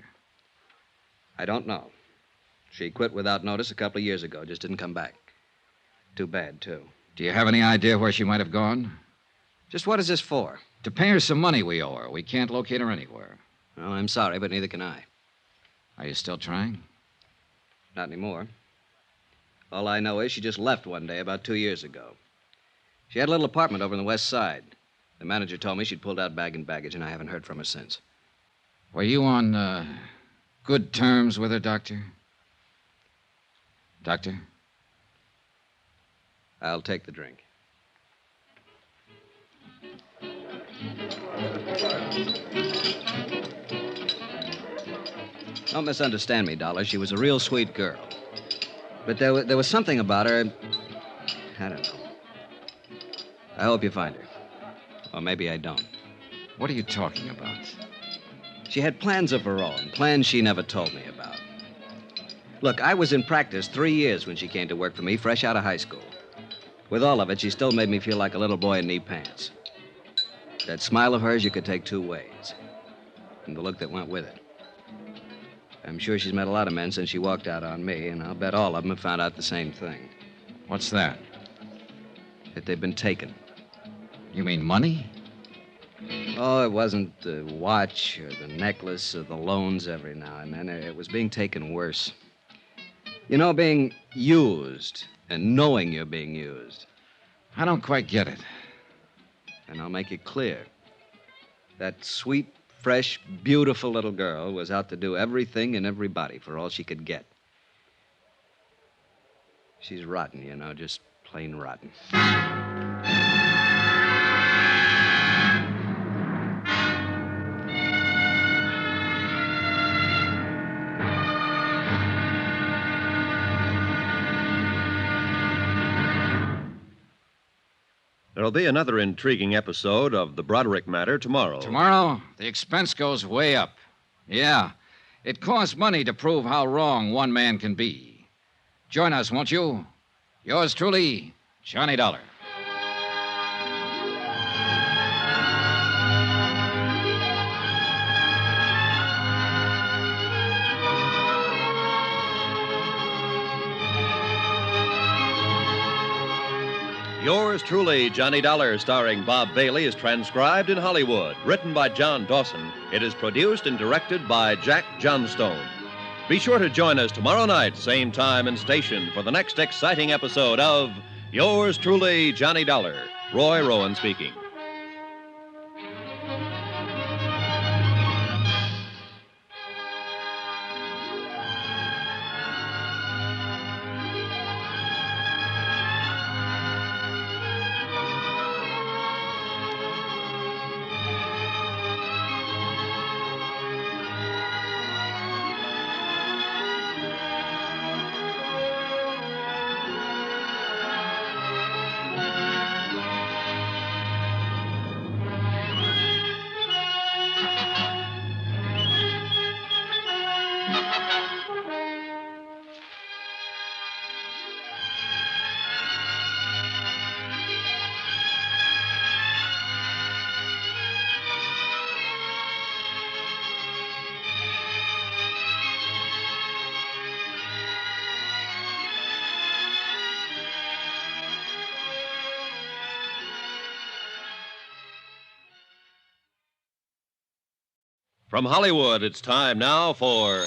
I don't know. She quit without notice a couple of years ago. Just didn't come back. Too bad, too. Do you have any idea where she might have gone? Just what is this for? To pay her some money we owe her. We can't locate her anywhere. Well, I'm sorry, but neither can I. Are you still trying? Not anymore. All I know is she just left one day about 2 years ago. She had a little apartment over on the west side. The manager told me she'd pulled out bag and baggage, and I haven't heard from her since. Were you on good terms with her, Doctor? Doctor? I'll take the drink. Don't misunderstand me, Dollar. She was a real sweet girl. But there was something about her. I don't know. I hope you find her. Or maybe I don't. What are you talking about? She had plans of her own, plans she never told me about. Look, I was in practice 3 years when she came to work for me, fresh out of high school. With all of it, she still made me feel like a little boy in knee pants. That smile of hers you could take 2 ways. And the look that went with it. I'm sure she's met a lot of men since she walked out on me, and I'll bet all of them have found out the same thing. What's that? That they've been taken. You mean money? Oh, it wasn't the watch or the necklace or the loans every now and then. It was being taken worse. You know, being used and knowing you're being used. I don't quite get it. And I'll make it clear. That sweet, fresh, beautiful little girl was out to do everything and everybody for all she could get. She's rotten, you know, just plain rotten. There'll be another intriguing episode of the Bradrick matter tomorrow. Tomorrow, the expense goes way up. Yeah, it costs money to prove how wrong one man can be. Join us, won't you? Yours truly, Johnny Dollar. Yours truly, Johnny Dollar, starring Bob Bailey, is transcribed in Hollywood. Written by John Dawson. It is produced and directed by Jack Johnstone. Be sure to join us tomorrow night, same time and station, for the next exciting episode of Yours truly, Johnny Dollar. Roy Rowan speaking. From Hollywood, it's time now for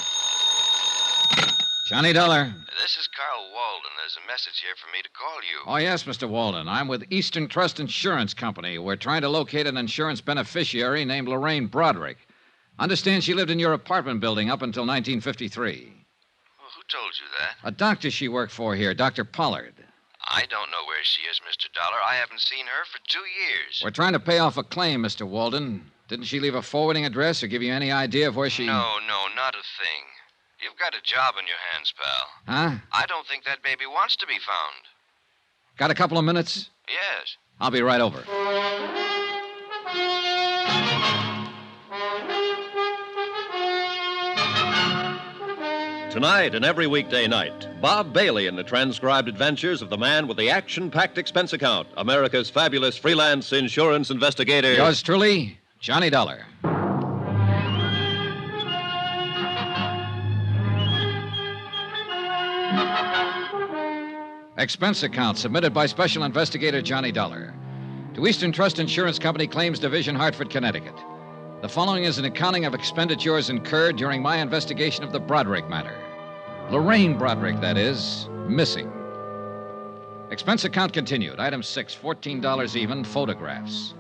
Johnny Dollar. This is Carl Walden. There's a message here for me to call you. Oh, yes, Mr. Walden. I'm with Eastern Trust Insurance Company. We're trying to locate an insurance beneficiary named Lorraine Bradrick. Understand she lived in your apartment building up until 1953. Well, who told you that? A doctor she worked for here, Dr. Pollard. I don't know where she is, Mr. Dollar. I haven't seen her for 2 years. We're trying to pay off a claim, Mr. Walden. Didn't she leave a forwarding address or give you any idea of where she... No, not a thing. You've got a job on your hands, pal. Huh? I don't think that baby wants to be found. Got a couple of minutes? Yes. I'll be right over. Tonight and every weekday night, Bob Bailey in the transcribed adventures of the man with the action-packed expense account, America's fabulous freelance insurance investigator. Yours truly, Johnny Dollar. Expense account submitted by Special Investigator Johnny Dollar to Eastern Trust Insurance Company Claims Division, Hartford, Connecticut. The following is an accounting of expenditures incurred during my investigation of the Bradrick matter. Lorraine Bradrick, that is, missing. Expense account continued. Item 6, $14 even, photographs.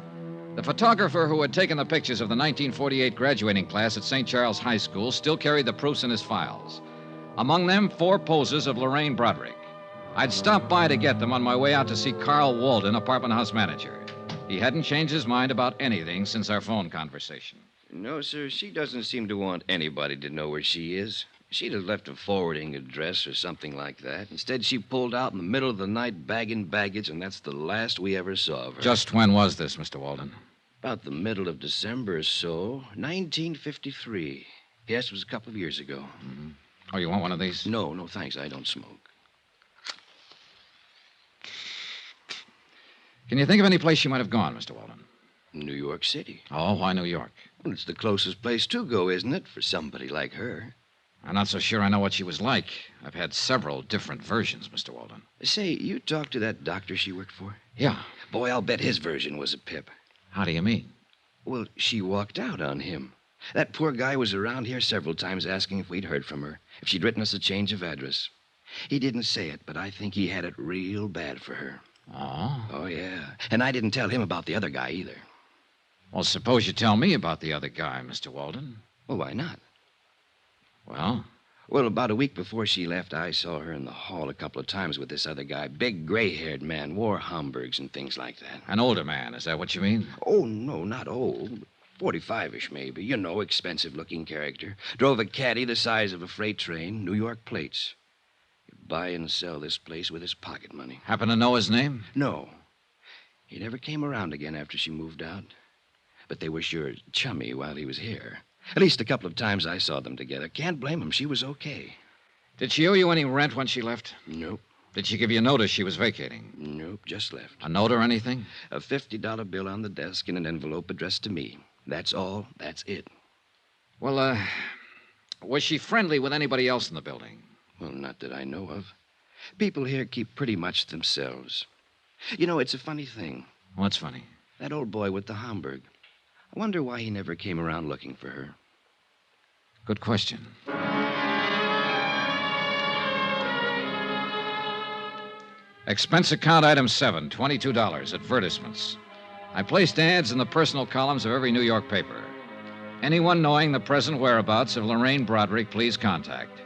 The photographer who had taken the pictures of the 1948 graduating class at St. Charles High School still carried the proofs in his files. Among them, 4 poses of Lorraine Bradrick. I'd stopped by to get them on my way out to see Carl Walden, apartment house manager. He hadn't changed his mind about anything since our phone conversation. No, sir, she doesn't seem to want anybody to know where she is. She'd have left a forwarding address or something like that. Instead, she pulled out in the middle of the night bagging baggage, and that's the last we ever saw of her. Just when was this, Mr. Walden? About the middle of December or so, 1953. Yes, it was a couple of years ago. Mm-hmm. Oh, you want one of these? No, thanks. I don't smoke. Can you think of any place she might have gone, Mr. Walden? New York City. Oh, why New York? Well, it's the closest place to go, isn't it, for somebody like her? I'm not so sure I know what she was like. I've had several different versions, Mr. Walden. Say, you talked to that doctor she worked for? Yeah. Boy, I'll bet his version was a pip. How do you mean? Well, she walked out on him. That poor guy was around here several times asking if we'd heard from her, if she'd written us a change of address. He didn't say it, but I think he had it real bad for her. Oh? Oh, yeah. And I didn't tell him about the other guy either. Well, suppose you tell me about the other guy, Mr. Walden. Well, why not? Well? Well, about a week before she left, I saw her in the hall a couple of times with this other guy. Big, gray-haired man, wore Homburgs and things like that. An older man, is that what you mean? Oh, no, not old. 45-ish, maybe. You know, expensive-looking character. Drove a caddy the size of a freight train, New York plates. He'd buy and sell this place with his pocket money. Happen to know his name? No. He never came around again after she moved out. But they were sure chummy while he was here. At least a couple of times I saw them together. Can't blame him. She was okay. Did she owe you any rent when she left? Nope. Did she give you notice she was vacating? Nope, just left. A note or anything? A $50 bill on the desk in an envelope addressed to me. That's all. That's it. Well, was she friendly with anybody else in the building? Well, not that I know of. People here keep pretty much to themselves. You know, it's a funny thing. What's funny? That old boy with the Homburg. I wonder why he never came around looking for her. Good question. Expense account item 7, $22. Advertisements. I placed ads in the personal columns of every New York paper. Anyone knowing the present whereabouts of Lorraine Bradrick, please contact.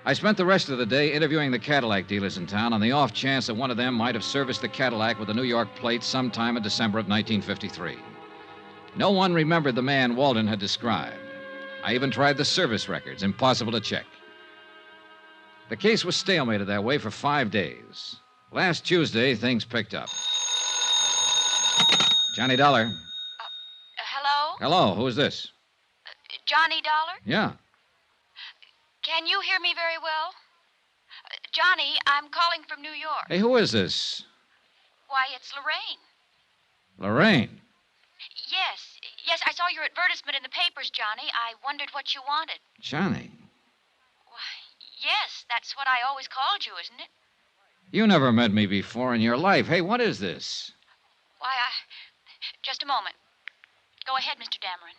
I spent the rest of the day interviewing the Cadillac dealers in town on the off chance that one of them might have serviced the Cadillac with a New York plate sometime in December of 1953. No one remembered the man Walden had described. I even tried the service records. Impossible to check. The case was stalemated that way for 5 days. Last Tuesday, things picked up. Johnny Dollar. Hello? Hello, who is this? Johnny Dollar? Yeah. Can you hear me very well? Johnny, I'm calling from New York. Hey, who is this? Why, it's Lorraine. Lorraine. Yes, I saw your advertisement in the papers, Johnny. I wondered what you wanted. Johnny. Why, yes, that's what I always called you, isn't it? You never met me before in your life. Hey, what is this? Why, just a moment. Go ahead, Mr. Dameron.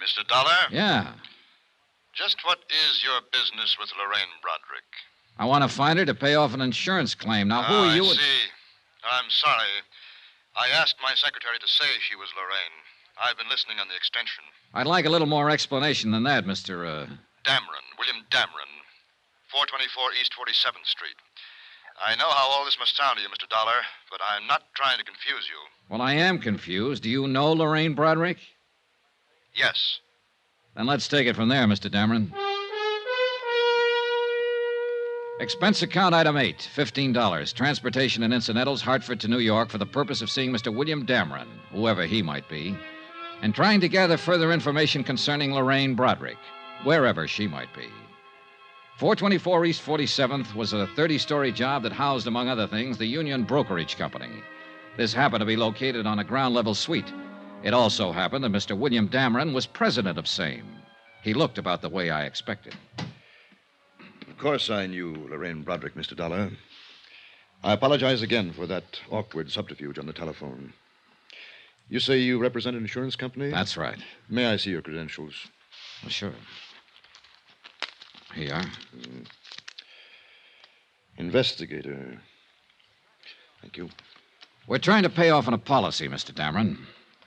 Mr. Dollar? Yeah. Just what is your business with Lorraine Bradrick? I want to find her to pay off an insurance claim. Now, who are you? I see. I'm sorry. I asked my secretary to say she was Lorraine. I've been listening on the extension. I'd like a little more explanation than that, Mr. Dameron, William Dameron, 424 East 47th Street. I know how all this must sound to you, Mr. Dollar, but I'm not trying to confuse you. Well, I am confused. Do you know Lorraine Bradrick? Yes. Then let's take it from there, Mr. Dameron. Expense account item 8, $15. Transportation and incidentals, Hartford to New York, for the purpose of seeing Mr. William Dameron, whoever he might be, and trying to gather further information concerning Lorraine Bradrick, wherever she might be. 424 East 47th was a 30-story job that housed, among other things, the Union Brokerage Company. This happened to be located on a ground-level suite. It also happened that Mr. William Dameron was president of same. He looked about the way I expected. Of course I knew Lorraine Bradrick, Mr. Dollar. I apologize again for that awkward subterfuge on the telephone. You say you represent an insurance company? That's right. May I see your credentials? Well, sure. Here you are. Investigator. Thank you. We're trying to pay off on a policy, Mr. Dameron.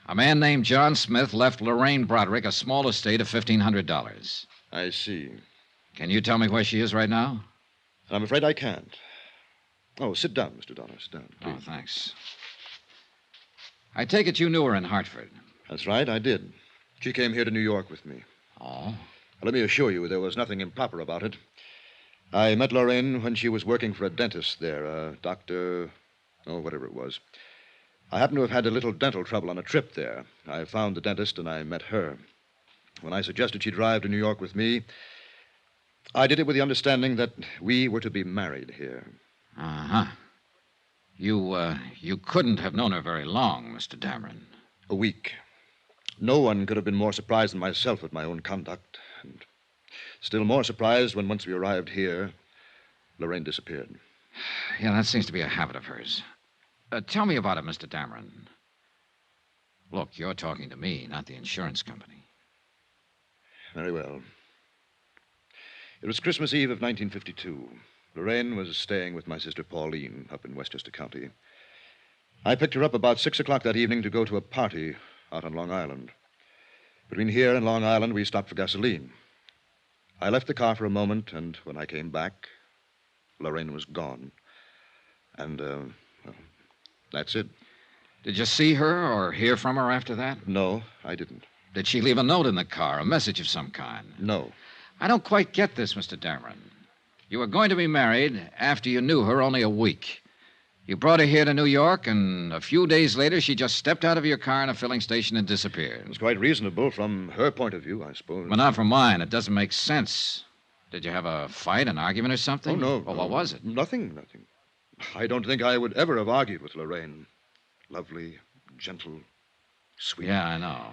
A man named John Smith left Lorraine Bradrick a small estate of $1,500. I see. Can you tell me where she is right now? I'm afraid I can't. Oh, sit down, Mr. Dollar. Sit down, please. Oh, thanks. I take it you knew her in Hartford. That's right, I did. She came here to New York with me. Oh? Let me assure you, there was nothing improper about it. I met Lorraine when she was working for a dentist there, a doctor, whatever it was. I happened to have had a little dental trouble on a trip there. I found the dentist and I met her. When I suggested she drive to New York with me, I did it with the understanding that we were to be married here. Uh-huh. You couldn't have known her very long, Mr. Dameron. A week. No one could have been more surprised than myself at my own conduct. And still more surprised when once we arrived here, Lorraine disappeared. Yeah, that seems to be a habit of hers. Tell me about it, Mr. Dameron. Look, you're talking to me, not the insurance company. Very well. It was Christmas Eve of 1952. Lorraine was staying with my sister Pauline up in Westchester County. I picked her up about 6 o'clock that evening to go to a party out on Long Island. Between here and Long Island, we stopped for gasoline. I left the car for a moment, and when I came back, Lorraine was gone. And, well, that's it. Did you see her or hear from her after that? No, I didn't. Did she leave a note in the car, a message of some kind? No. I don't quite get this, Mr. Dameron. You were going to be married after you knew her only a week. You brought her here to New York, and a few days later, she just stepped out of your car in a filling station and disappeared. It was quite reasonable from her point of view, I suppose. But not from mine. It doesn't make sense. Did you have a fight, an argument or something? Oh, no. Well, what was it? Nothing. I don't think I would ever have argued with Lorraine. Lovely, gentle, sweet. Yeah, I know.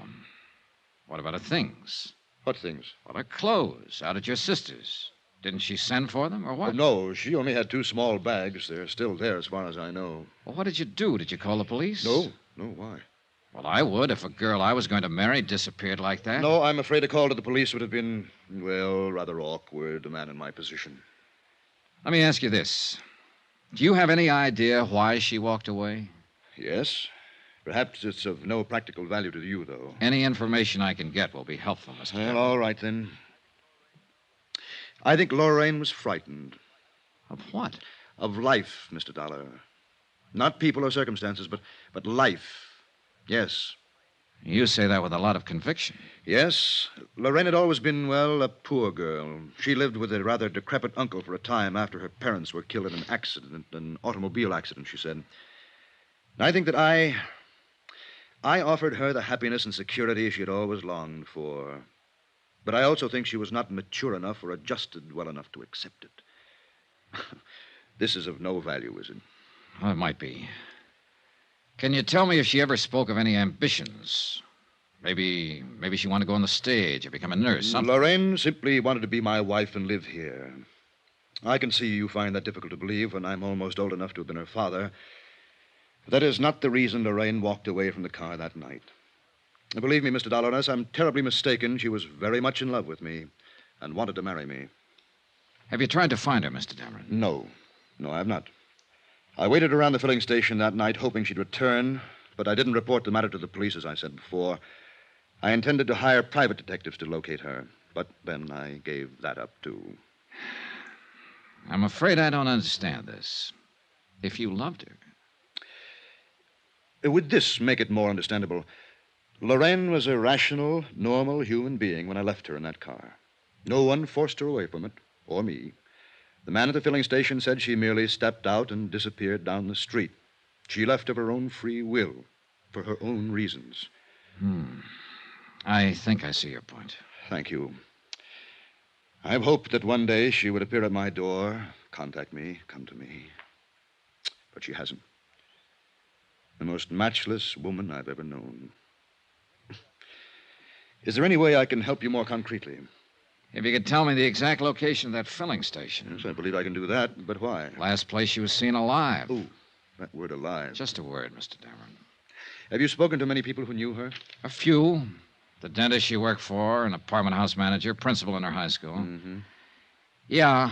What about her things? What things? Well, her clothes out at your sister's. Didn't she send for them, or what? No, she only had 2 small bags. They're still there, as far as I know. Well, what did you do? Did you call the police? No, why? Well, I would if a girl I was going to marry disappeared like that. No, I'm afraid a call to the police would have been, well, rather awkward, a man in my position. Let me ask you this. Do you have any idea why she walked away? Yes. Perhaps it's of no practical value to you, though. Any information I can get will be helpful, Mr. Well, all right, then. I think Lorraine was frightened. Of what? Of life, Mr. Dollar. Not people or circumstances, but life. Yes. You say that with a lot of conviction. Yes. Lorraine had always been, well, a poor girl. She lived with a rather decrepit uncle for a time after her parents were killed in an accident, an automobile accident, she said. And I think that I offered her the happiness and security she had always longed for. But I also think she was not mature enough or adjusted well enough to accept it. This is of no value, is it? Well, it might be. Can you tell me if she ever spoke of any ambitions? Maybe she wanted to go on the stage or become a nurse, something. Lorraine simply wanted to be my wife and live here. I can see you find that difficult to believe when I'm almost old enough to have been her father. But that is not the reason Lorraine walked away from the car that night. Believe me, Mr. Dollar, unless I'm terribly mistaken, she was very much in love with me and wanted to marry me. Have you tried to find her, Mr. Dameron? No, I have not. I waited around the filling station that night hoping she'd return, but I didn't report the matter to the police, as I said before. I intended to hire private detectives to locate her, but then I gave that up, too. I'm afraid I don't understand this. If you loved her. Would this make it more understandable? Lorraine was a rational, normal human being when I left her in that car. No one forced her away from it, or me. The man at the filling station said she merely stepped out and disappeared down the street. She left of her own free will, for her own reasons. I think I see your point. Thank you. I've hoped that one day she would appear at my door, contact me, come to me. But she hasn't. The most matchless woman I've ever known. Is there any way I can help you more concretely? If you could tell me the exact location of that filling station. Yes, I believe I can do that, but why? Last place she was seen alive. Oh, that word alive. Just a word, Mr. Dameron. Have you spoken to many people who knew her? A few. The dentist she worked for, an apartment house manager, principal in her high school. Mm-hmm. Yeah,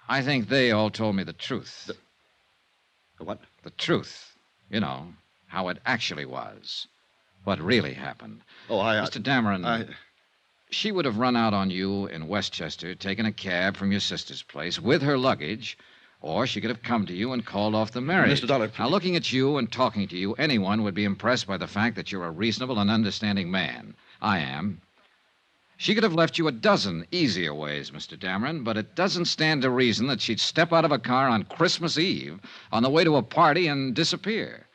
I think they all told me the truth. The what? The truth. You know, how it actually was. What really happened. Oh, Mr. Dameron, she would have run out on you in Westchester, taken a cab from your sister's place with her luggage, or she could have come to you and called off the marriage. Mr. Dollar, Now, looking at you and talking to you, anyone would be impressed by the fact that you're a reasonable and understanding man. I am. She could have left you a dozen easier ways, Mr. Dameron, but it doesn't stand to reason that she'd step out of a car on Christmas Eve on the way to a party and disappear.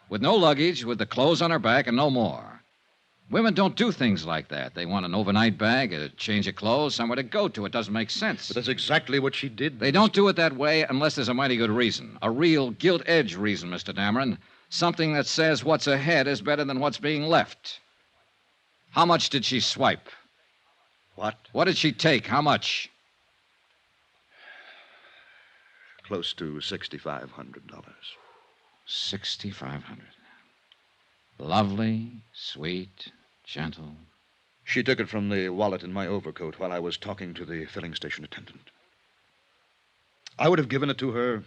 With no luggage, with the clothes on her back, and no more. Women don't do things like that. They want an overnight bag, a change of clothes, somewhere to go to. It doesn't make sense. But that's exactly what she did. They don't do it that way unless there's a mighty good reason. A real gilt-edged reason, Mr. Dameron. Something that says what's ahead is better than what's being left. How much did she swipe? What? What did she take? How much? Close to $6,500. $6,500. Lovely, sweet, gentle. She took it from the wallet in my overcoat while I was talking to the filling station attendant. I would have given it to her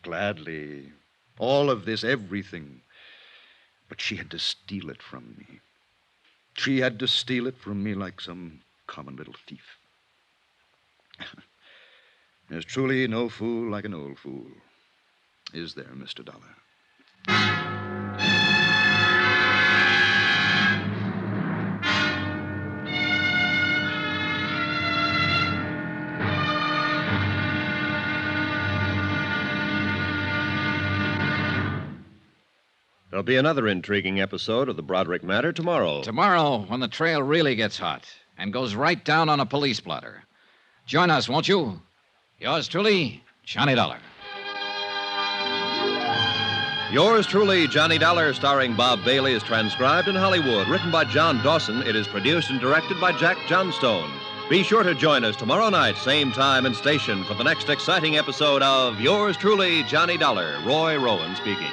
gladly. All of this, everything. But she had to steal it from me. She had to steal it from me like some common little thief. There's truly no fool like an old fool. Is there, Mr. Dollar? There'll be another intriguing episode of the Bradrick matter tomorrow. Tomorrow, when the trail really gets hot and goes right down on a police blotter. Join us, won't you? Yours truly, Johnny Dollar. Yours truly, Johnny Dollar, starring Bob Bailey, is transcribed in Hollywood. Written by John Dawson, it is produced and directed by Jack Johnstone. Be sure to join us tomorrow night, same time and station, for the next exciting episode of Yours truly, Johnny Dollar. Roy Rowan speaking.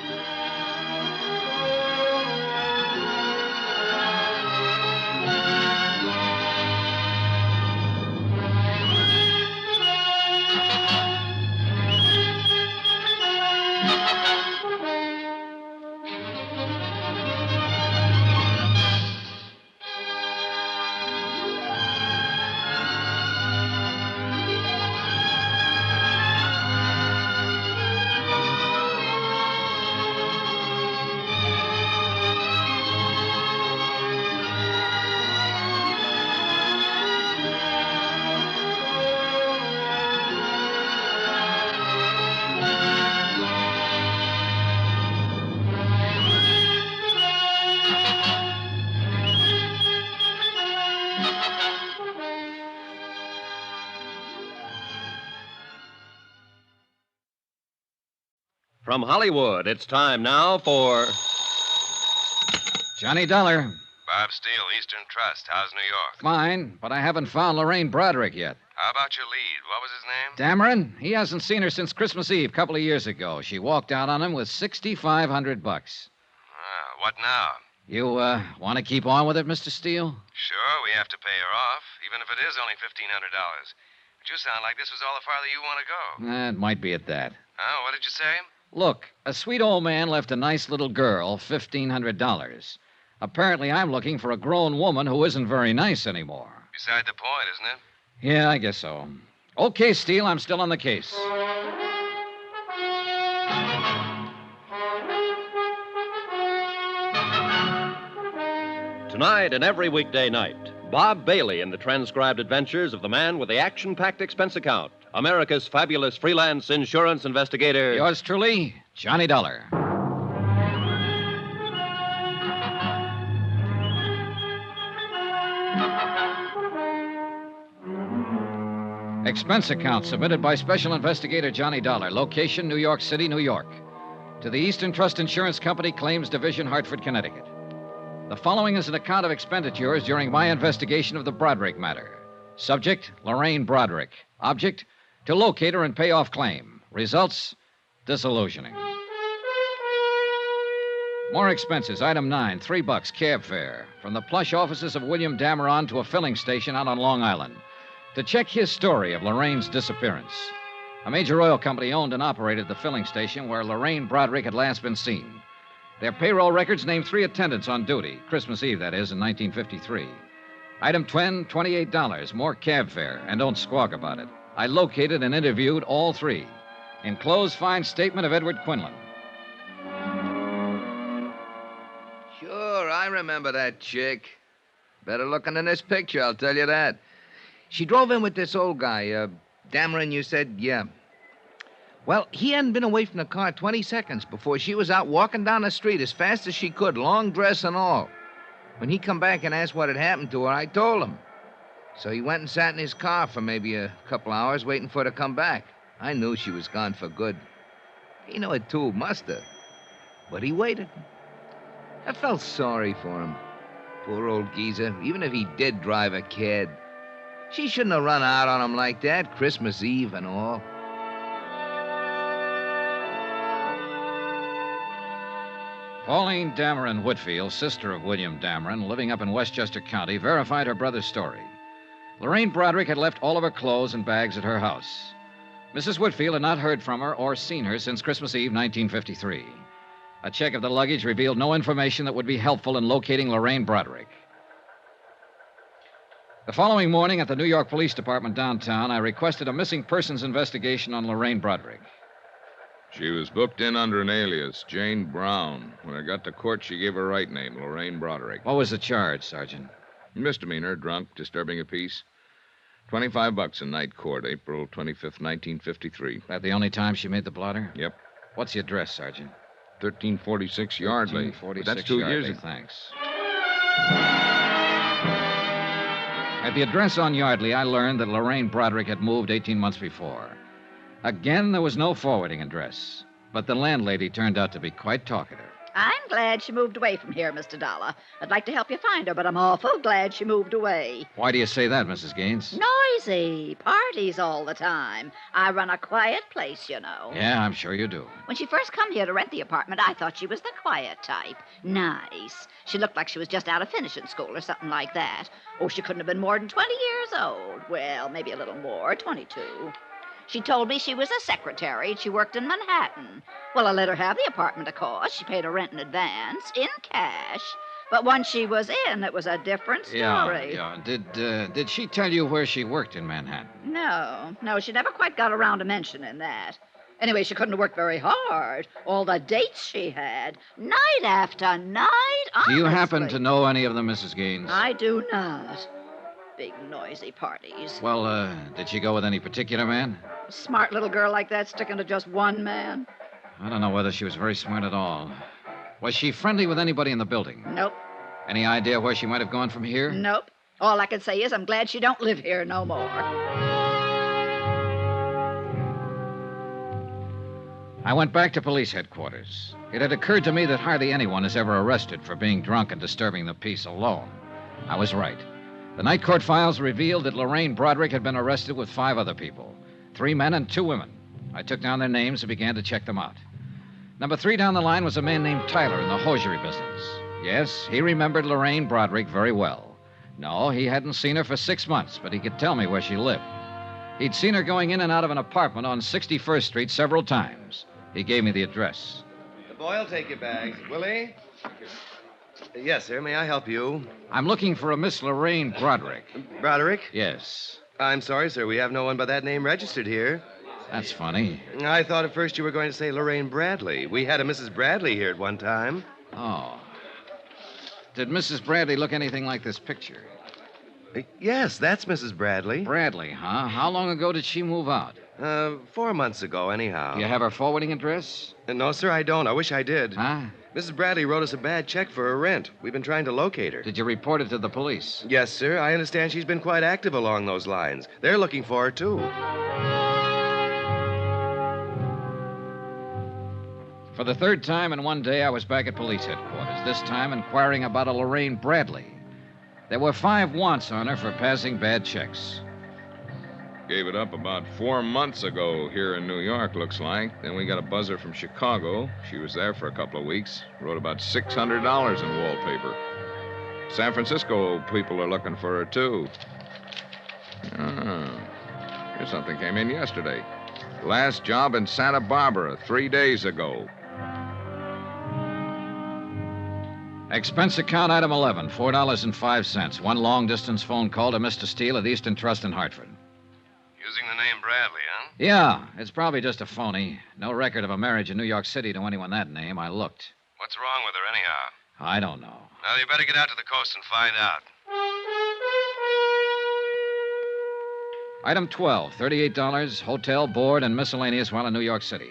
From Hollywood, it's time now for Johnny Dollar. Bob Steele, Eastern Trust. How's New York? Fine, but I haven't found Lorraine Bradrick yet. How about your lead? What was his name? Dameron? He hasn't seen her since Christmas Eve, a couple of years ago. She walked out on him with $6,500. What now? You, want to keep on with it, Mr. Steele? Sure, we have to pay her off, even if it is only $1,500. But you sound like this was all the farther you want to go. It might be at that. Oh, what did you say? Look, a sweet old man left a nice little girl $1,500. Apparently, I'm looking for a grown woman who isn't very nice anymore. Beside the point, isn't it? Yeah, I guess so. Okay, Steele, I'm still on the case. Tonight and every weekday night, Bob Bailey in the transcribed adventures of the man with the action-packed expense account, America's fabulous freelance insurance investigator. Yours truly, Johnny Dollar. Expense account submitted by Special Investigator Johnny Dollar. Location, New York City, New York. To the Eastern Trust Insurance Company, Claims Division, Hartford, Connecticut. The following is an account of expenditures during my investigation of the Bradrick matter. Subject, Lorraine Bradrick. Object, to locate her and pay off claim. Results, disillusioning. More expenses. Item 9, $3 cab fare. From the plush offices of William Dameron to a filling station out on Long Island. To check his story of Lorraine's disappearance. A major oil company owned and operated the filling station where Lorraine Bradrick had last been seen. Their payroll records named 3 attendants on duty. Christmas Eve, that is, in 1953. Item 10, $28. More cab fare. And don't squawk about it. I located and interviewed all 3. Enclosed fine statement of Edward Quinlan. Sure, I remember that chick. Better looking than this picture, I'll tell you that. She drove in with this old guy, Dameron, you said? Yeah. Well, he hadn't been away from the car 20 seconds before she was out walking down the street as fast as she could, long dress and all. When he come back and asked what had happened to her, I told him. So he went and sat in his car for maybe a couple hours waiting for her to come back. I knew she was gone for good. He knew it too, must have. But he waited. I felt sorry for him. Poor old geezer, even if he did drive a cad. She shouldn't have run out on him like that, Christmas Eve and all. Pauline Dameron Whitfield, sister of William Dameron, living up in Westchester County, verified her brother's story. Lorraine Bradrick had left all of her clothes and bags at her house. Mrs. Whitfield had not heard from her or seen her since Christmas Eve, 1953. A check of the luggage revealed no information that would be helpful in locating Lorraine Bradrick. The following morning at the New York Police Department downtown, I requested a missing persons investigation on Lorraine Bradrick. She was booked in under an alias, Jane Brown. When I got to court, she gave her right name, Lorraine Bradrick. What was the charge, Sergeant? Misdemeanor, drunk, disturbing a peace. $25 in night court, April 25th, 1953. That the only time she made the blotter? Yep. What's the address, Sergeant? 1346 Yardley. 1346 That's 2 Yardley, years ago. Thanks. At the address on Yardley, I learned that Lorraine Bradrick had moved 18 months before. Again, there was no forwarding address, but the landlady turned out to be quite talkative. I'm glad she moved away from here, Mr. Dollar. I'd like to help you find her, but I'm awful glad she moved away. Why do you say that, Mrs. Gaines? Noisy. Parties all the time. I run a quiet place, you know. Yeah, I'm sure you do. When she first come here to rent the apartment, I thought she was the quiet type. Nice. She looked like she was just out of finishing school or something like that. Oh, she couldn't have been more than 20 years old. Well, maybe a little more, 22. She told me she was a secretary. She worked in Manhattan. Well, I let her have the apartment, of course. She paid her rent in advance, in cash. But once she was in, it was a different story. Yeah. Did she tell you where she worked in Manhattan? No, she never quite got around to mentioning that. Anyway, she couldn't have worked very hard. All the dates she had, night after night, honestly. Do you happen to know any of them, Mrs. Gaines? I do not. Big, noisy parties. Well, did she go with any particular man? A smart little girl like that sticking to just one man? I don't know whether she was very smart at all. Was she friendly with anybody in the building? Nope. Any idea where she might have gone from here? Nope. All I can say is I'm glad she don't live here no more. I went back to police headquarters. It had occurred to me that hardly anyone is ever arrested for being drunk and disturbing the peace alone. I was right. The night court files revealed that Lorraine Bradrick had been arrested with 5 other people, 3 men and 2 women. I took down their names and began to check them out. Number 3 down the line was a man named Tyler in the hosiery business. Yes, he remembered Lorraine Bradrick very well. No, he hadn't seen her for 6 months, but he could tell me where she lived. He'd seen her going in and out of an apartment on 61st Street several times. He gave me the address. The boy will take your bags. Willie? Yes, sir. May I help you? I'm looking for a Miss Lorraine Bradrick. Bradrick? Yes. I'm sorry, sir. We have no one by that name registered here. That's funny. I thought at first you were going to say Lorraine Bradley. We had a Mrs. Bradley here at one time. Oh. Did Mrs. Bradley look anything like this picture? Yes, that's Mrs. Bradley. Bradley, huh? How long ago did she move out? 4 months ago, anyhow. You have her forwarding address? No, sir, I don't. I wish I did. Huh? Mrs. Bradley wrote us a bad check for her rent. We've been trying to locate her. Did you report it to the police? Yes, sir. I understand she's been quite active along those lines. They're looking for her, too. For the 3rd time in one day, I was back at police headquarters, this time inquiring about a Lorraine Bradley. There were 5 wants on her for passing bad checks. Gave it up about 4 months ago here in New York, looks like. Then we got a buzzer from Chicago. She was there for a couple of weeks. Wrote about $600 in wallpaper. San Francisco people are looking for her, too. Here's something came in yesterday. Last job in Santa Barbara 3 days ago. Expense account item 11, $4.05. 1 long-distance phone call to Mr. Steele at Eastern Trust in Hartford. Using the name Bradley, huh? Yeah, it's probably just a phony. No record of a marriage in New York City to anyone that name. I looked. What's wrong with her, anyhow? I don't know. Well, you better get out to the coast and find out. Item 12, $38, hotel, board, and miscellaneous while in New York City.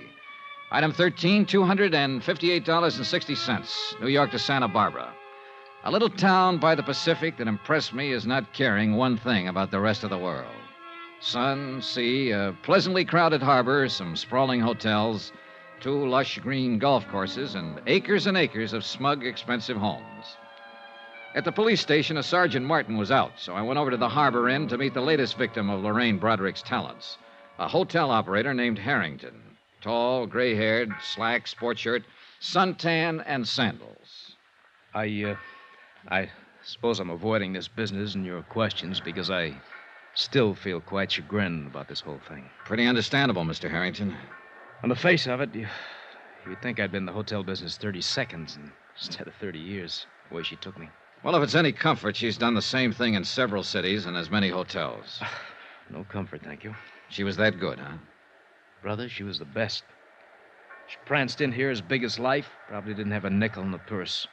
Item 13, $258.60, New York to Santa Barbara. A little town by the Pacific that impressed me as not caring one thing about the rest of the world. Sun, sea, a pleasantly crowded harbor, some sprawling hotels, 2 lush green golf courses, and acres of smug, expensive homes. At the police station, a Sergeant Martin was out, so I went over to the Harbor Inn to meet the latest victim of Lorraine Bradrick's talents, a hotel operator named Harrington. Tall, gray-haired, slack sport shirt, suntan, and sandals. I suppose I'm avoiding this business and your questions because I still feel quite chagrined about this whole thing. Pretty understandable, Mr. Harrington. On the face of it, You'd think I'd been in the hotel business 30 seconds instead of 30 years, the way she took me. Well, if it's any comfort, she's done the same thing in several cities and as many hotels. No comfort, thank you. She was that good, huh? Brother, she was the best. She pranced in here as big as life, probably didn't have a nickel in the purse.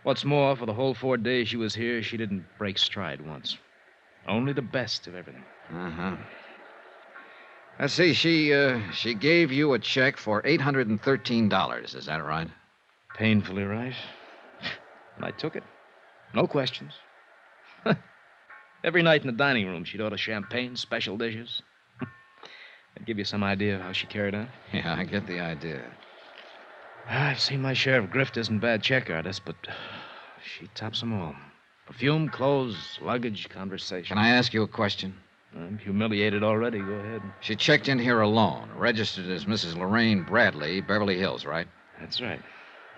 What's more, for the whole 4 days she was here, she didn't break stride once. Only the best of everything. Uh-huh. Let's see, she gave you a check for $813, is that right? Painfully right. And I took it. No questions. Every night in the dining room, she'd order champagne, special dishes. That'd give you some idea of how she carried on. Yeah, I get the idea. I've seen my share of grifters and bad check artists, but she tops them all. Perfume, clothes, luggage, conversation. Can I ask you a question? I'm humiliated already. Go ahead. She checked in here alone, registered as Mrs. Lorraine Bradley, Beverly Hills, right? That's right.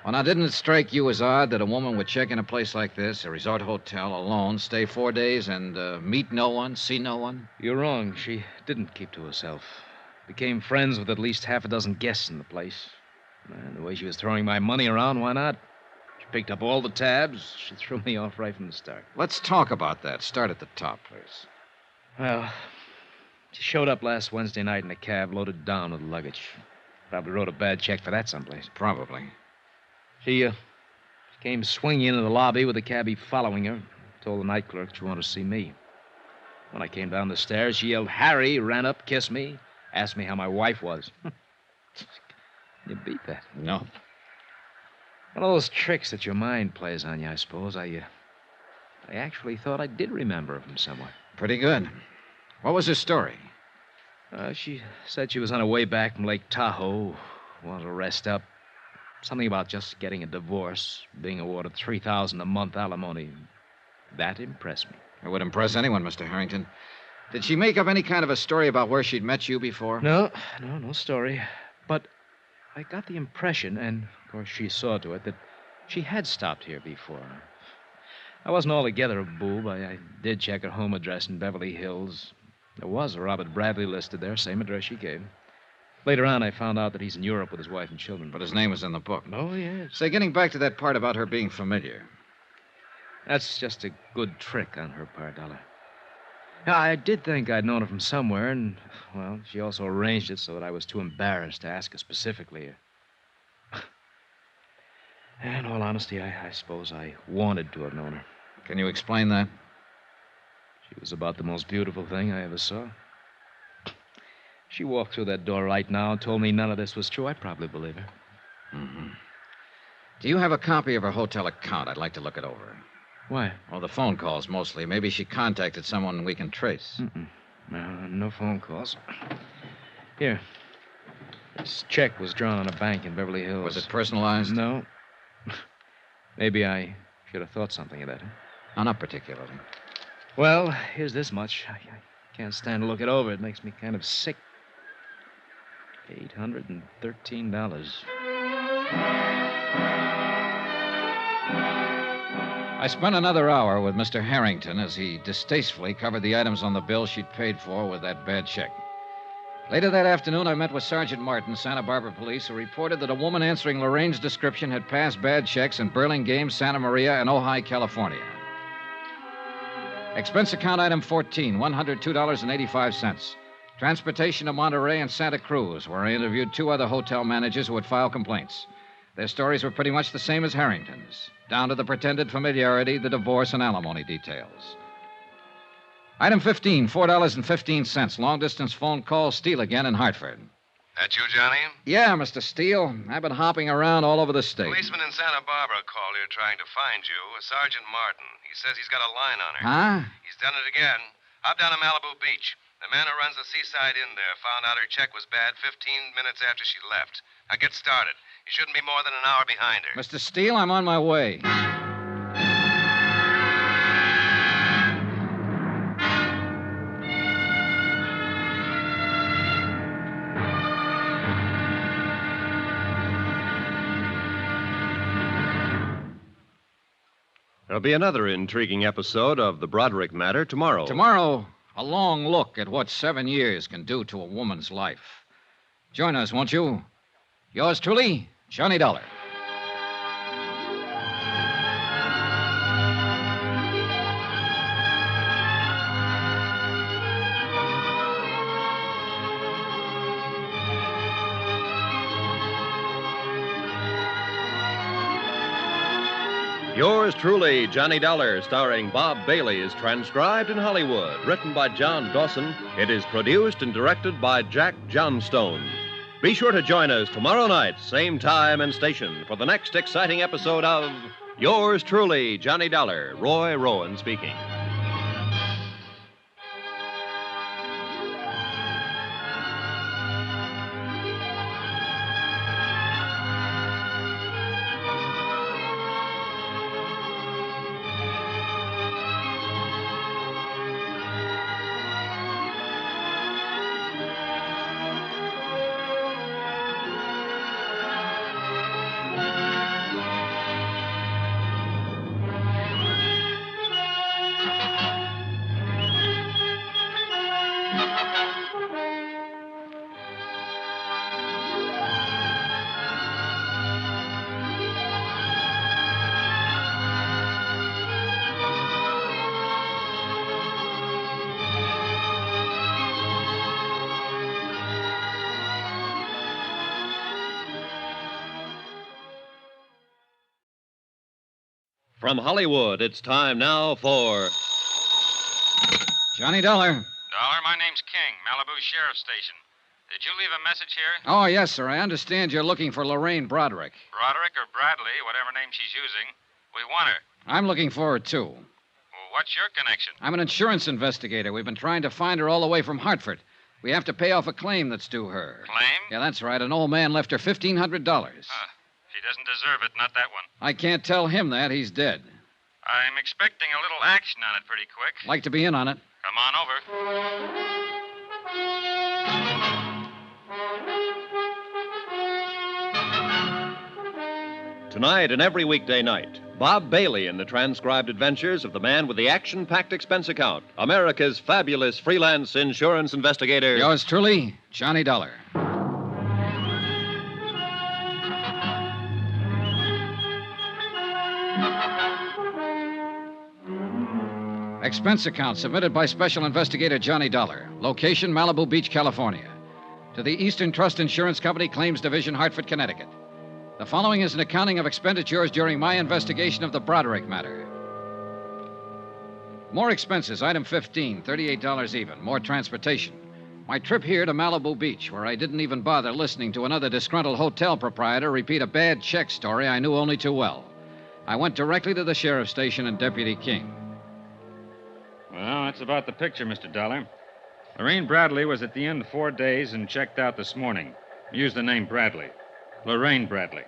Well, now, didn't it strike you as odd that a woman would check in a place like this, a resort hotel, alone, stay 4 days, and meet no one, see no one? You're wrong. She didn't keep to herself. Became friends with at least half a dozen guests in the place. And the way she was throwing my money around, why not? She picked up all the tabs. She threw me off right from the start. Let's talk about that. Start at the top, please. Well, she showed up last Wednesday night in a cab loaded down with luggage. Probably wrote a bad check for that someplace. Probably. She came swinging into the lobby with the cabbie following her. Told the night clerk she wanted to see me. When I came down the stairs, she yelled, "Harry," ran up, kissed me, asked me how my wife was. Can you beat that? No. One of those tricks that your mind plays on you, I suppose. I actually thought I did remember her from somewhere. Pretty good. What was her story? She said she was on her way back from Lake Tahoe, wanted to rest up. Something about just getting a divorce, being awarded $3,000 a month alimony. That impressed me. It would impress anyone, Mr. Harrington. Did she make up any kind of a story about where she'd met you before? No story. But I got the impression, and of course she saw to it, that she had stopped here before. I wasn't altogether a boob. I did check her home address in Beverly Hills. There was a Robert Bradley listed there, same address she gave. Later on, I found out that he's in Europe with his wife and children. But his name was in the book. Oh, yes. Say, getting back to that part about her being familiar. That's just a good trick on her part, Dollar. Yeah, I did think I'd known her from somewhere, and, well, she also arranged it so that I was too embarrassed to ask her specifically. In all honesty, I suppose I wanted to have known her. Can you explain that? She was about the most beautiful thing I ever saw. She walked through that door right now and told me none of this was true. I'd probably believe her. Mm-hmm. Do you have a copy of her hotel account? I'd like to look it over. Why? Oh, the phone calls mostly. Maybe she contacted someone we can trace. No phone calls. Here. This check was drawn on a bank in Beverly Hills. Was it personalized? No. Maybe I should have thought something of that. Huh? Oh, not particularly. Well, here's this much. I can't stand to look it over. It makes me kind of sick. $813. I spent another hour with Mr. Harrington as he distastefully covered the items on the bill she'd paid for with that bad check. Later that afternoon, I met with Sergeant Martin, Santa Barbara Police, who reported that a woman answering Lorraine's description had passed bad checks in Burlingame, Santa Maria, and Ojai, California. Expense account item 14, $102.85. Transportation to Monterey and Santa Cruz, where I interviewed 2 other hotel managers who had filed complaints. Their stories were pretty much the same as Harrington's, down to the pretended familiarity, the divorce, and alimony details. Item 15, $4.15. Long-distance phone call, Steele again in Hartford. That you, Johnny? Yeah, Mr. Steele. I've been hopping around all over the state. Policeman in Santa Barbara called here trying to find you, Sergeant Martin. He says he's got a line on her. Huh? He's done it again. Hop down to Malibu Beach. The man who runs the seaside inn there found out her check was bad 15 minutes after she left. Now get started. You shouldn't be more than an hour behind her. Mr. Steele, I'm on my way. There'll be another intriguing episode of the Bradrick matter tomorrow. Tomorrow, a long look at what 7 years can do to a woman's life. Join us, won't you? Yours truly, Johnny Dollar. Yours truly, Johnny Dollar, starring Bob Bailey, is transcribed in Hollywood. Written by John Dawson, it is produced and directed by Jack Johnstone. Be sure to join us tomorrow night, same time and station, for the next exciting episode of Yours truly, Johnny Dollar. Roy Rowan speaking. From Hollywood, it's time now for Johnny Dollar. Dollar, my name's King, Malibu Sheriff Station. Did you leave a message here? Oh, yes, sir. I understand you're looking for Lorraine Bradrick. Broderick or Bradley, whatever name she's using. We want her. I'm looking for her, too. Well, what's your connection? I'm an insurance investigator. We've been trying to find her all the way from Hartford. We have to pay off a claim that's due her. Claim? Yeah, that's right. An old man left her $1,500. She doesn't deserve it, not that one. I can't tell him that. He's dead. I'm expecting a little action on it pretty quick. Like to be in on it. Come on over. Tonight and every weekday night, Bob Bailey in the transcribed adventures of the man with the action-packed expense account, America's fabulous freelance insurance investigator. Yours truly, Johnny Dollar. Expense account submitted by Special Investigator Johnny Dollar. Location, Malibu Beach, California. To the Eastern Trust Insurance Company, Claims Division, Hartford, Connecticut. The following is an accounting of expenditures during my investigation of the Bradrick matter. More expenses, item 15, $38 even. More transportation. My trip here to Malibu Beach, where I didn't even bother listening to another disgruntled hotel proprietor repeat a bad check story I knew only too well. I went directly to the sheriff's station and Deputy King. Well, that's about the picture, Mr. Dollar. Lorraine Bradley was at the inn 4 days and checked out this morning. Used the name Bradley. Lorraine Bradley.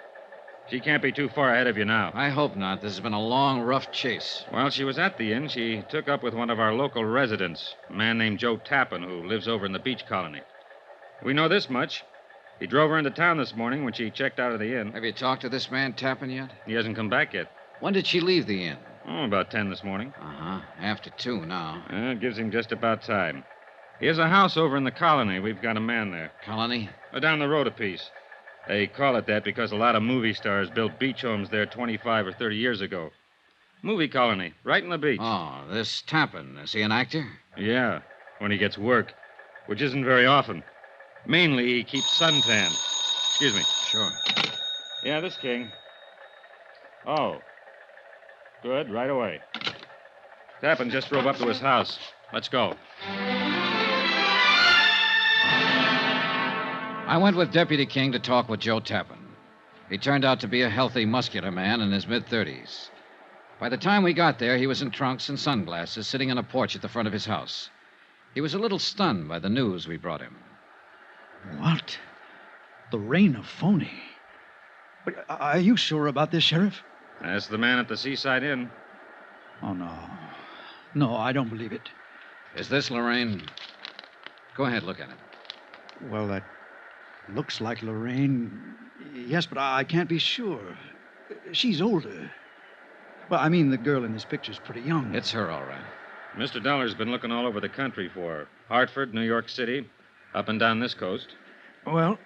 She can't be too far ahead of you now. I hope not. This has been a long, rough chase. While she was at the inn, she took up with one of our local residents, a man named Joe Tappan, who lives over in the beach colony. We know this much. He drove her into town this morning when she checked out of the inn. Have you talked to this man Tappan yet? He hasn't come back yet. When did she leave the inn? Oh, about 10 this morning. Uh-huh. After 2 now. It gives him just about time. He has a house over in the colony. We've got a man there. Colony? Down the road a piece. They call it that because a lot of movie stars built beach homes there 25 or 30 years ago. Movie colony, right in the beach. Oh, this Tappan, is he an actor? Yeah, when he gets work, which isn't very often. Mainly, he keeps suntan. Excuse me. Sure. Yeah, this King. Oh. Good, right away. Tappan just drove up to his house. Let's go. I went with Deputy King to talk with Joe Tappan. He turned out to be a healthy, muscular man in his mid-30s. By the time we got there, he was in trunks and sunglasses, sitting on a porch at the front of his house. He was a little stunned by the news we brought him. What? Lorraine a phony? But are you sure about this, Sheriff? That's the man at the Seaside Inn. Oh, no. No, I don't believe it. Is this Lorraine? Go ahead, look at it. Well, that looks like Lorraine. Yes, but I can't be sure. She's older. Well, I mean, the girl in this picture's pretty young. It's her, all right. Mr. Dollar's been looking all over the country for her. Hartford, New York City, up and down this coast. Well,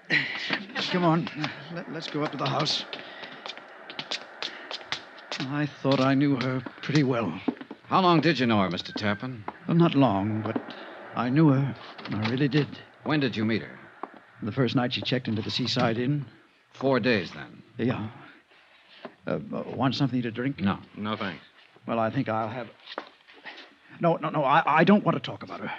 come on. Let's go up to the house. I thought I knew her pretty well. How long did you know her, Mr. Tappan? Well, not long, but I knew her. I really did. When did you meet her? The first night she checked into the Seaside Inn. 4 days, then? Yeah. Want something to drink? No. No, thanks. Well, I think I'll have... No. I don't want to talk about her.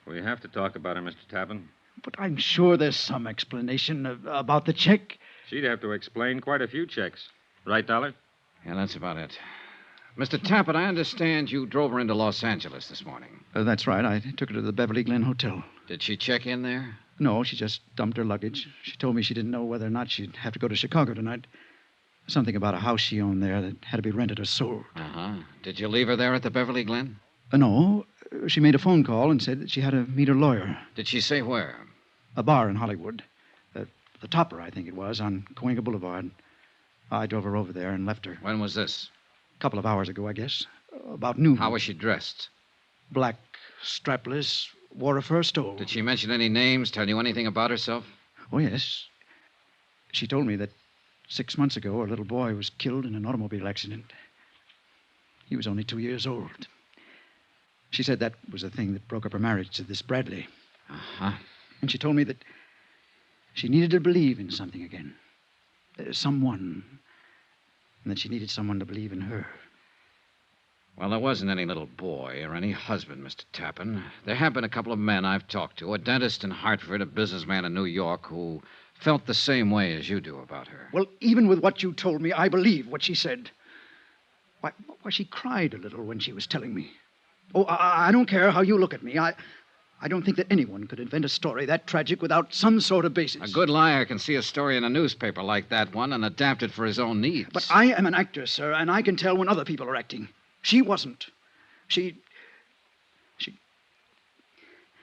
We have to talk about her, Mr. Tappan. But I'm sure there's some explanation about the check. She'd have to explain quite a few checks. Right, Dollar? Yeah, that's about it. Mr. Tappan, I understand you drove her into Los Angeles this morning. That's right. I took her to the Beverly Glen Hotel. Did she check in there? No, she just dumped her luggage. She told me she didn't know whether or not she'd have to go to Chicago tonight. Something about a house she owned there that had to be rented or sold. Uh-huh. Did you leave her there at the Beverly Glen? No. She made a phone call and said that she had to meet her lawyer. Did she say where? A bar in Hollywood. The Topper, I think it was, on Cahuenga Boulevard. I drove her over there and left her. When was this? A couple of hours ago, I guess. About noon. How was she dressed? Black, strapless, wore a fur stole. Did she mention any names, tell you anything about herself? Oh, yes. She told me that 6 months ago, her little boy was killed in an automobile accident. He was only 2 years old. She said that was the thing that broke up her marriage to this Bradley. Uh-huh. And she told me that she needed to believe in something again. Someone. And that she needed someone to believe in her. Well, there wasn't any little boy or any husband, Mr. Tappan. There have been a couple of men I've talked to, a dentist in Hartford, a businessman in New York, who felt the same way as you do about her. Well, even with what you told me, I believe what she said. Why, she cried a little when she was telling me. Oh, I don't care how you look at me. I don't think that anyone could invent a story that tragic without some sort of basis. A good liar can see a story in a newspaper like that one and adapt it for his own needs. But I am an actor, sir, and I can tell when other people are acting. She wasn't. She...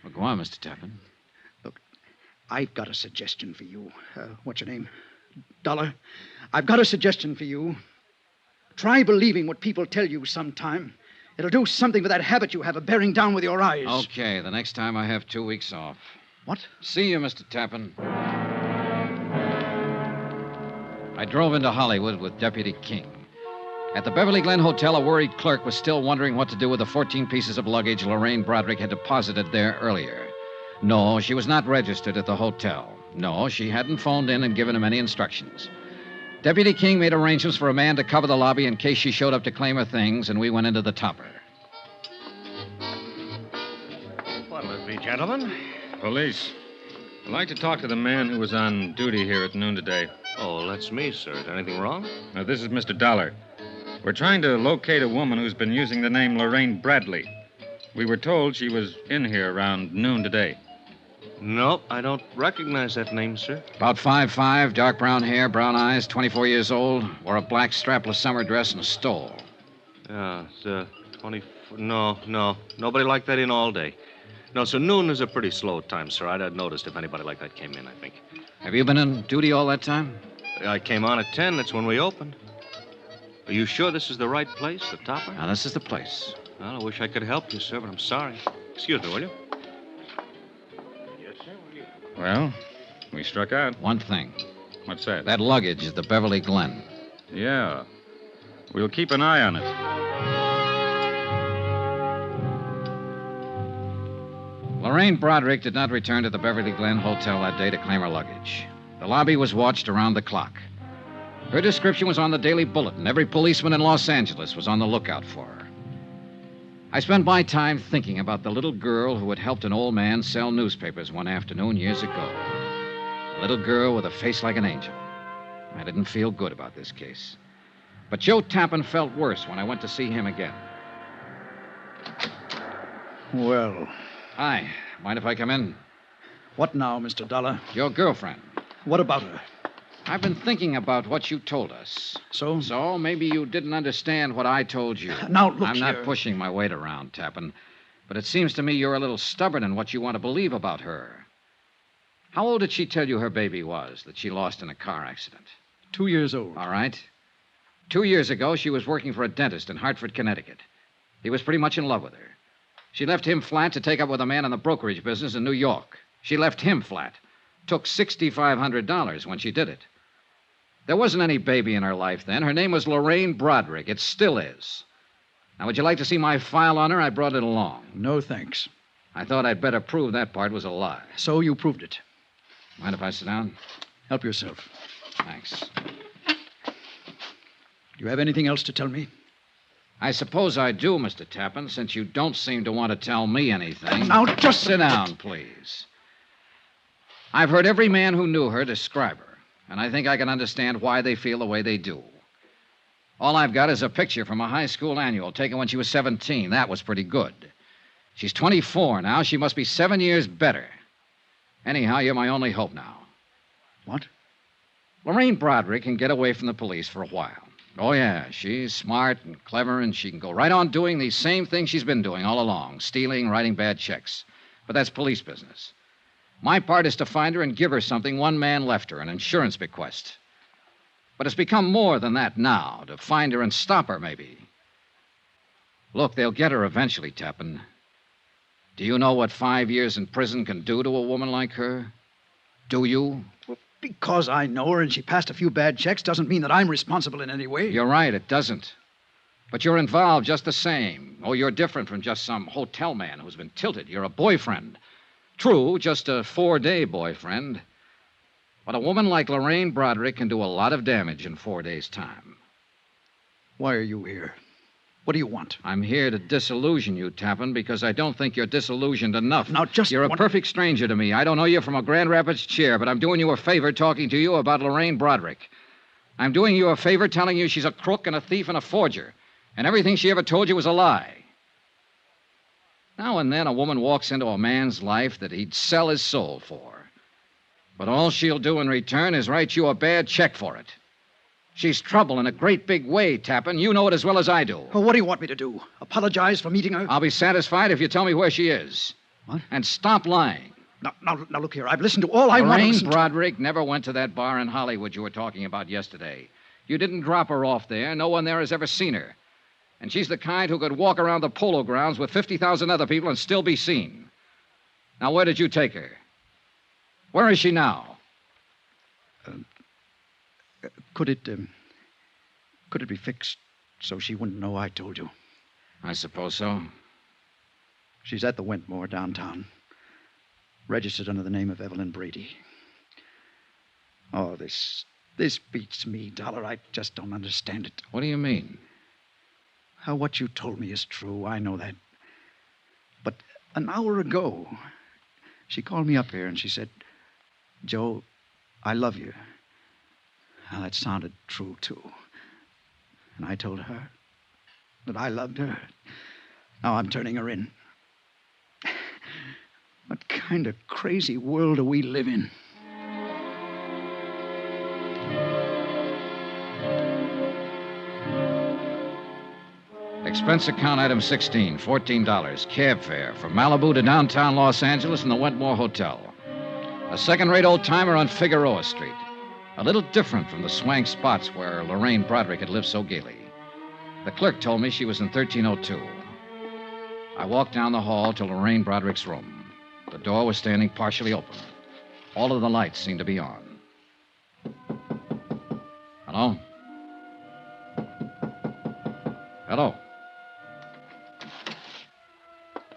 Well, go on, Mr. Tappan. Look, I've got a suggestion for you. What's your name? Dollar. I've got a suggestion for you. Try believing what people tell you sometime. It'll do something with that habit you have of bearing down with your eyes. Okay, the next time I have 2 weeks off. What? See you, Mr. Tappan. I drove into Hollywood with Deputy King. At the Beverly Glen Hotel, a worried clerk was still wondering what to do with the 14 pieces of luggage Lorraine Bradrick had deposited there earlier. No, she was not registered at the hotel. No, she hadn't phoned in and given him any instructions. Deputy King made arrangements for a man to cover the lobby in case she showed up to claim her things, and we went into the Topper. What'll it be, gentlemen? Police. I'd like to talk to the man who was on duty here at noon today. Oh, that's me, sir. Is anything wrong? Now, this is Mr. Dollar. We're trying to locate a woman who's been using the name Lorraine Bradley. We were told she was in here around noon today. Nope, I don't recognize that name, sir. About 5'5", dark brown hair, brown eyes, 24 years old, wore a black strapless summer dress and a stole. Yeah, it's 20... No. Nobody like that in all day. No, so noon is a pretty slow time, sir. I'd have noticed if anybody like that came in, I think. Have you been on duty all that time? I came on at 10. That's when we opened. Are you sure this is the right place, the Topper? Now, this is the place. Well, I wish I could help you, sir, but I'm sorry. Excuse me, will you? Well, we struck out. One thing. What's that? That luggage at the Beverly Glen. Yeah. We'll keep an eye on it. Lorraine Bradrick did not return to the Beverly Glen Hotel that day to claim her luggage. The lobby was watched around the clock. Her description was on the Daily Bulletin. Every policeman in Los Angeles was on the lookout for her. I spent my time thinking about the little girl who had helped an old man sell newspapers one afternoon years ago. A little girl with a face like an angel. I didn't feel good about this case. But Joe Tappan felt worse when I went to see him again. Well. Hi. Mind if I come in? What now, Mr. Dollar? Your girlfriend. What about her? I've been thinking about what you told us. So? So maybe you didn't understand what I told you. Now, look I'm here. not pushing my weight around, Tappan. But it seems to me you're a little stubborn in what you want to believe about her. How old did she tell you her baby was that she lost in a car accident? 2 years old. All right. 2 years ago, she was working for a dentist in Hartford, Connecticut. He was pretty much in love with her. She left him flat to take up with a man in the brokerage business in New York. She left him flat. took $6,500 when she did it. There wasn't any baby in her life then. Her name was Lorraine Bradrick. It still is. Now, would you like to see my file on her? I brought it along. No, thanks. I thought I'd better prove that part was a lie. So you proved it. Mind if I sit down? Help yourself. Thanks. Do you have anything else to tell me? I suppose I do, Mr. Tappan, since you don't seem to want to tell me anything. Now, just sit down, please. I've heard every man who knew her describe her, and I think I can understand why they feel the way they do. All I've got is a picture from a high school annual taken when she was 17. That was pretty good. She's 24 now. She must be 7 years better. Anyhow, you're my only hope now. What? Lorraine Bradrick can get away from the police for a while. Oh, yeah, she's smart and clever, and she can go right on doing the same thing she's been doing all along, stealing, writing bad checks. But that's police business. My part is to find her and give her something one man left her, an insurance bequest. But it's become more than that now, to find her and stop her, maybe. Look, they'll get her eventually, Tappan. Do you know what 5 years in prison can do to a woman like her? Do you? Well, because I know her and she passed a few bad checks doesn't mean that I'm responsible in any way. You're right, it doesn't. But you're involved just the same. Oh, you're different from just some hotel man who's been tilted. You're a boyfriend. True, just a 4-day boyfriend. But a woman like Lorraine Bradrick can do a lot of damage in 4 days' time. Why are you here? What do you want? I'm here to disillusion you, Tappan, because I don't think you're disillusioned enough. Now, just You're a perfect stranger to me. I don't know you from a Grand Rapids chair, but I'm doing you a favor talking to you about Lorraine Bradrick. I'm doing you a favor telling you she's a crook and a thief and a forger, and everything she ever told you was a lie. Now and then a woman walks into a man's life that he'd sell his soul for. But all she'll do in return is write you a bad check for it. She's trouble in a great big way, Tappan. You know it as well as I do. Well, what do you want me to do? Apologize for meeting her? I'll be satisfied if you tell me where she is. What? And stop lying. Now, look here. I've listened to all I want to listen to. Lorraine Bradrick never went to that bar in Hollywood you were talking about yesterday. You didn't drop her off there. No one there has ever seen her. And she's the kind who could walk around the polo grounds with 50,000 other people and still be seen. Now, where did you take her? Where is she now? Could it be fixed so she wouldn't know I told you? I suppose so. She's at the Wentmore downtown. Registered under the name of Evelyn Brady. Oh, this beats me, Dollar. I just don't understand it. What do you mean? How what you told me is true. I know that. But an hour ago, she called me up here and she said, Joe, I love you. Now, that sounded true, too. And I told her that I loved her. Now I'm turning her in. What kind of crazy world do we live in? Expense account item 16, $14. Cab fare from Malibu to downtown Los Angeles in the Wentmore Hotel. A second-rate old-timer on Figueroa Street. A little different from the swank spots where Lorraine Bradrick had lived so gaily. The clerk told me she was in 1302. I walked down the hall to Lorraine Bradrick's room. The door was standing partially open. All of the lights seemed to be on. Hello? Hello?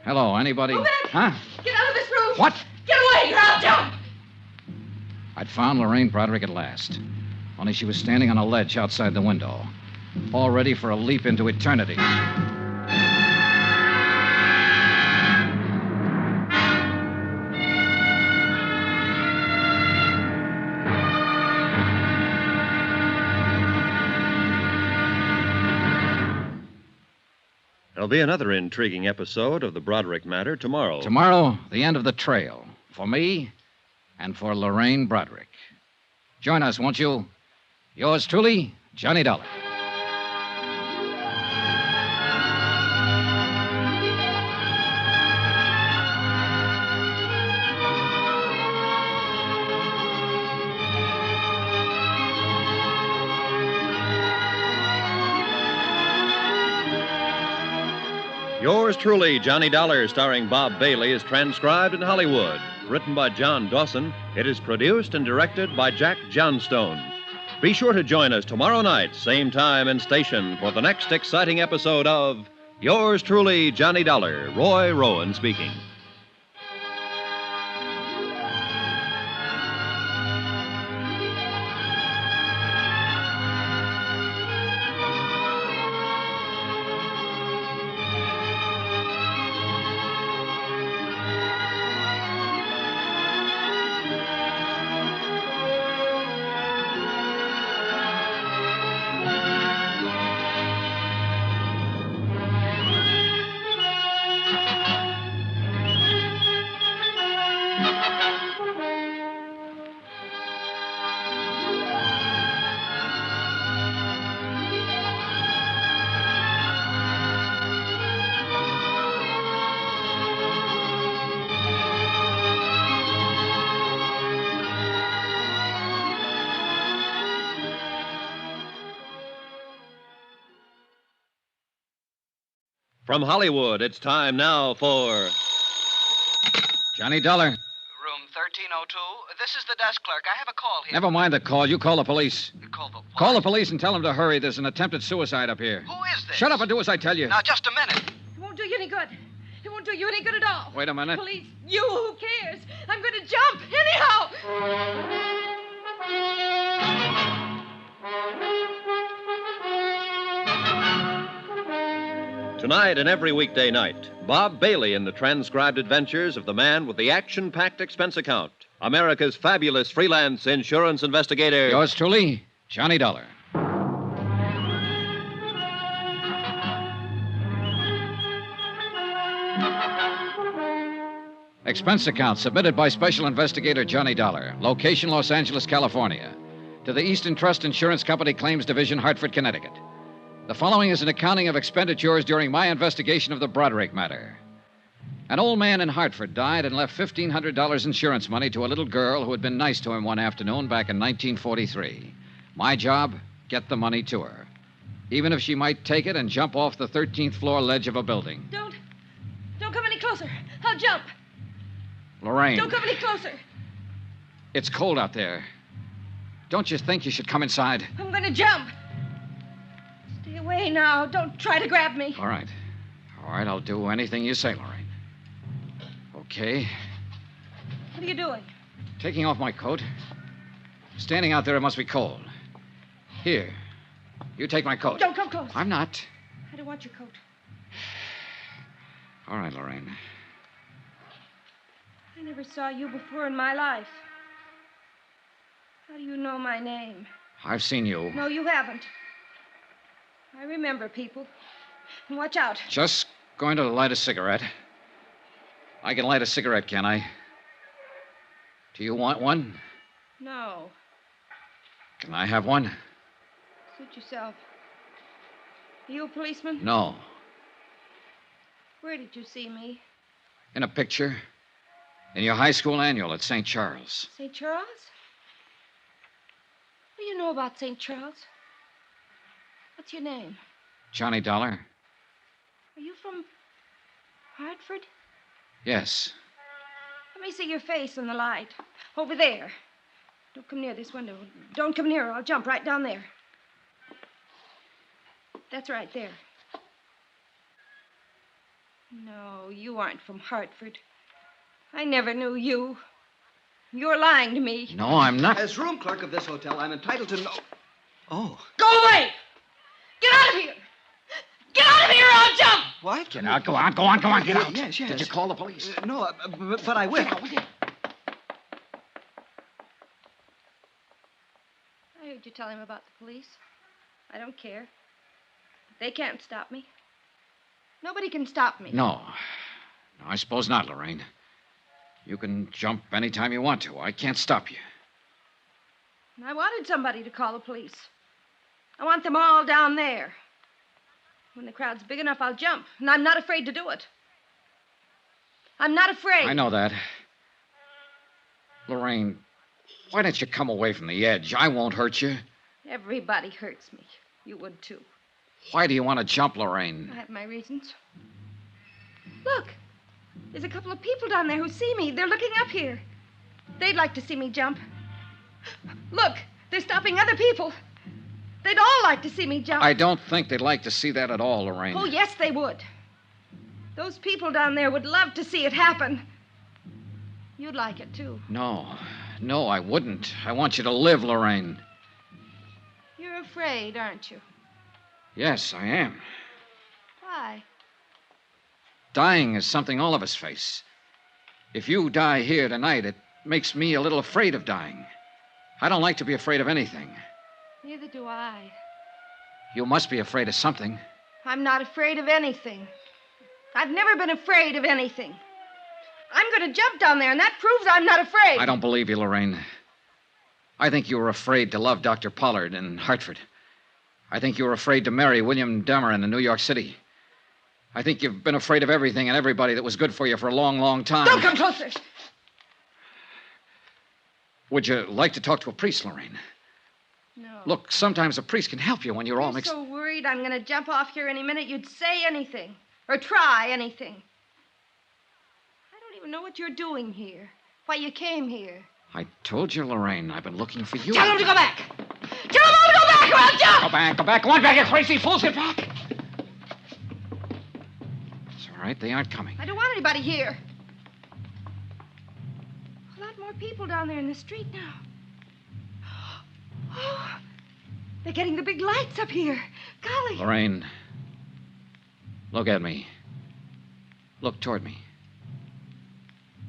Hello, anybody? Move it! Huh? Get out of this room! What? Get away, or I'll jump! I'd found Lorraine Bradrick at last. Only she was standing on a ledge outside the window, all ready for a leap into eternity. There'll be another intriguing episode of the Broderick matter tomorrow. Tomorrow, the end of the trail. For me and for Lorraine Bradrick. Join us, won't you? Yours truly, Johnny Dollar. Yours Yours truly, Johnny Dollar, starring Bob Bailey, is transcribed in Hollywood. Written by John Dawson, it is produced and directed by Jack Johnstone. Be sure to join us tomorrow night, same time and station, for the next exciting episode of Yours truly, Johnny Dollar. Roy Rowan speaking. From Hollywood, it's time now for Johnny Dollar. Room 1302. This is the desk clerk. I have a call here. Never mind the call. You call the police. Call the Call the police and tell them to hurry. There's an attempted suicide up here. Who is this? Shut up and do as I tell you. Now, just a minute. It won't do you any good. It won't do you any good at all. Wait a minute. Police, you, who cares? I'm going to jump anyhow. Tonight and every weekday night, Bob Bailey in the transcribed adventures of the man with the action-packed expense account, America's fabulous freelance insurance investigator. Yours truly, Johnny Dollar. Expense account submitted by Special Investigator Johnny Dollar. Location, Los Angeles, California. To the Eastern Trust Insurance Company Claims Division, Hartford, Connecticut. The following is an accounting of expenditures during my investigation of the Bradrick matter. An old man in Hartford died and left $1,500 insurance money to a little girl who had been nice to him one afternoon back in 1943. My job, get the money to her. Even if she might take it and jump off the 13th floor ledge of a building. Don't come any closer. I'll jump. Lorraine. Don't come any closer. It's cold out there. Don't you think you should come inside? I'm going to jump. Stay away now. Don't try to grab me. All right. All right, I'll do anything you say, Lorraine. Okay. What are you doing? Taking off my coat. Standing out there, it must be cold. Here. You take my coat. Don't come close. I'm not. I don't want your coat. All right, Lorraine. I never saw you before in my life. How do you know my name? I've seen you. No, you haven't. I remember people. And watch out. Just going to light a cigarette. I can light a cigarette, can I? Do you want one? No. Can I have one? Suit yourself. Are you a policeman? No. Where did you see me? In a picture. In your high school annual at St. Charles. St. Charles? What do you know about St. Charles? What's your name? Johnny Dollar? Are you from Hartford? Yes. Let me see your face in the light. Over there. Don't come near this window. Don't come near, or I'll jump right down there. That's right there. No, you aren't from Hartford. I never knew you. You're lying to me. No, I'm not. As room clerk of this hotel, I'm entitled to know. Oh. Go away! Get out of here! Get out of here or I'll jump! What? Get out. Go on, get out. Yes. Did you call the police? No, but I will. I heard you tell him about the police. I don't care. They can't stop me. Nobody can stop me. No, I suppose not, Lorraine. You can jump any time you want to. I can't stop you. I wanted somebody to call the police. I want them all down there. When the crowd's big enough, I'll jump. And I'm not afraid to do it. I'm not afraid. I know that. Lorraine, why don't you come away from the edge? I won't hurt you. Everybody hurts me. You would, too. Why do you want to jump, Lorraine? I have my reasons. Look, there's a couple of people down there who see me. They're looking up here. They'd like to see me jump. Look, they're stopping other people. They'd all like to see me jump. I don't think they'd like to see that at all, Lorraine. Oh, yes, they would. Those people down there would love to see it happen. You'd like it, too. No, I wouldn't. I want you to live, Lorraine. You're afraid, aren't you? Yes, I am. Why? Dying is something all of us face. If you die here tonight, it makes me a little afraid of dying. I don't like to be afraid of anything. Neither do I. You must be afraid of something. I'm not afraid of anything. I've never been afraid of anything. I'm going to jump down there, and that proves I'm not afraid. I don't believe you, Lorraine. I think you were afraid to love Dr. Pollard in Hartford. I think you were afraid to marry William Dameron in New York City. I think you've been afraid of everything and everybody that was good for you for a long, long time. Don't come closer. Would you like to talk to a priest, Lorraine? No. Look, sometimes a priest can help you when you're all You're mixed. so worried I'm going to jump off here any minute you'd say anything. Or try anything. I don't even know what you're doing here. Why you came here. I told you, Lorraine, I've been looking for you. Tell him to go back. Tell him to go back or I'll jump. Go back, go back. Go on back, you crazy fools. Get back. It's all right. They aren't coming. I don't want anybody here. A lot more people down there in the street now. Oh, they're getting the big lights up here. Golly. Lorraine, look at me. Look toward me.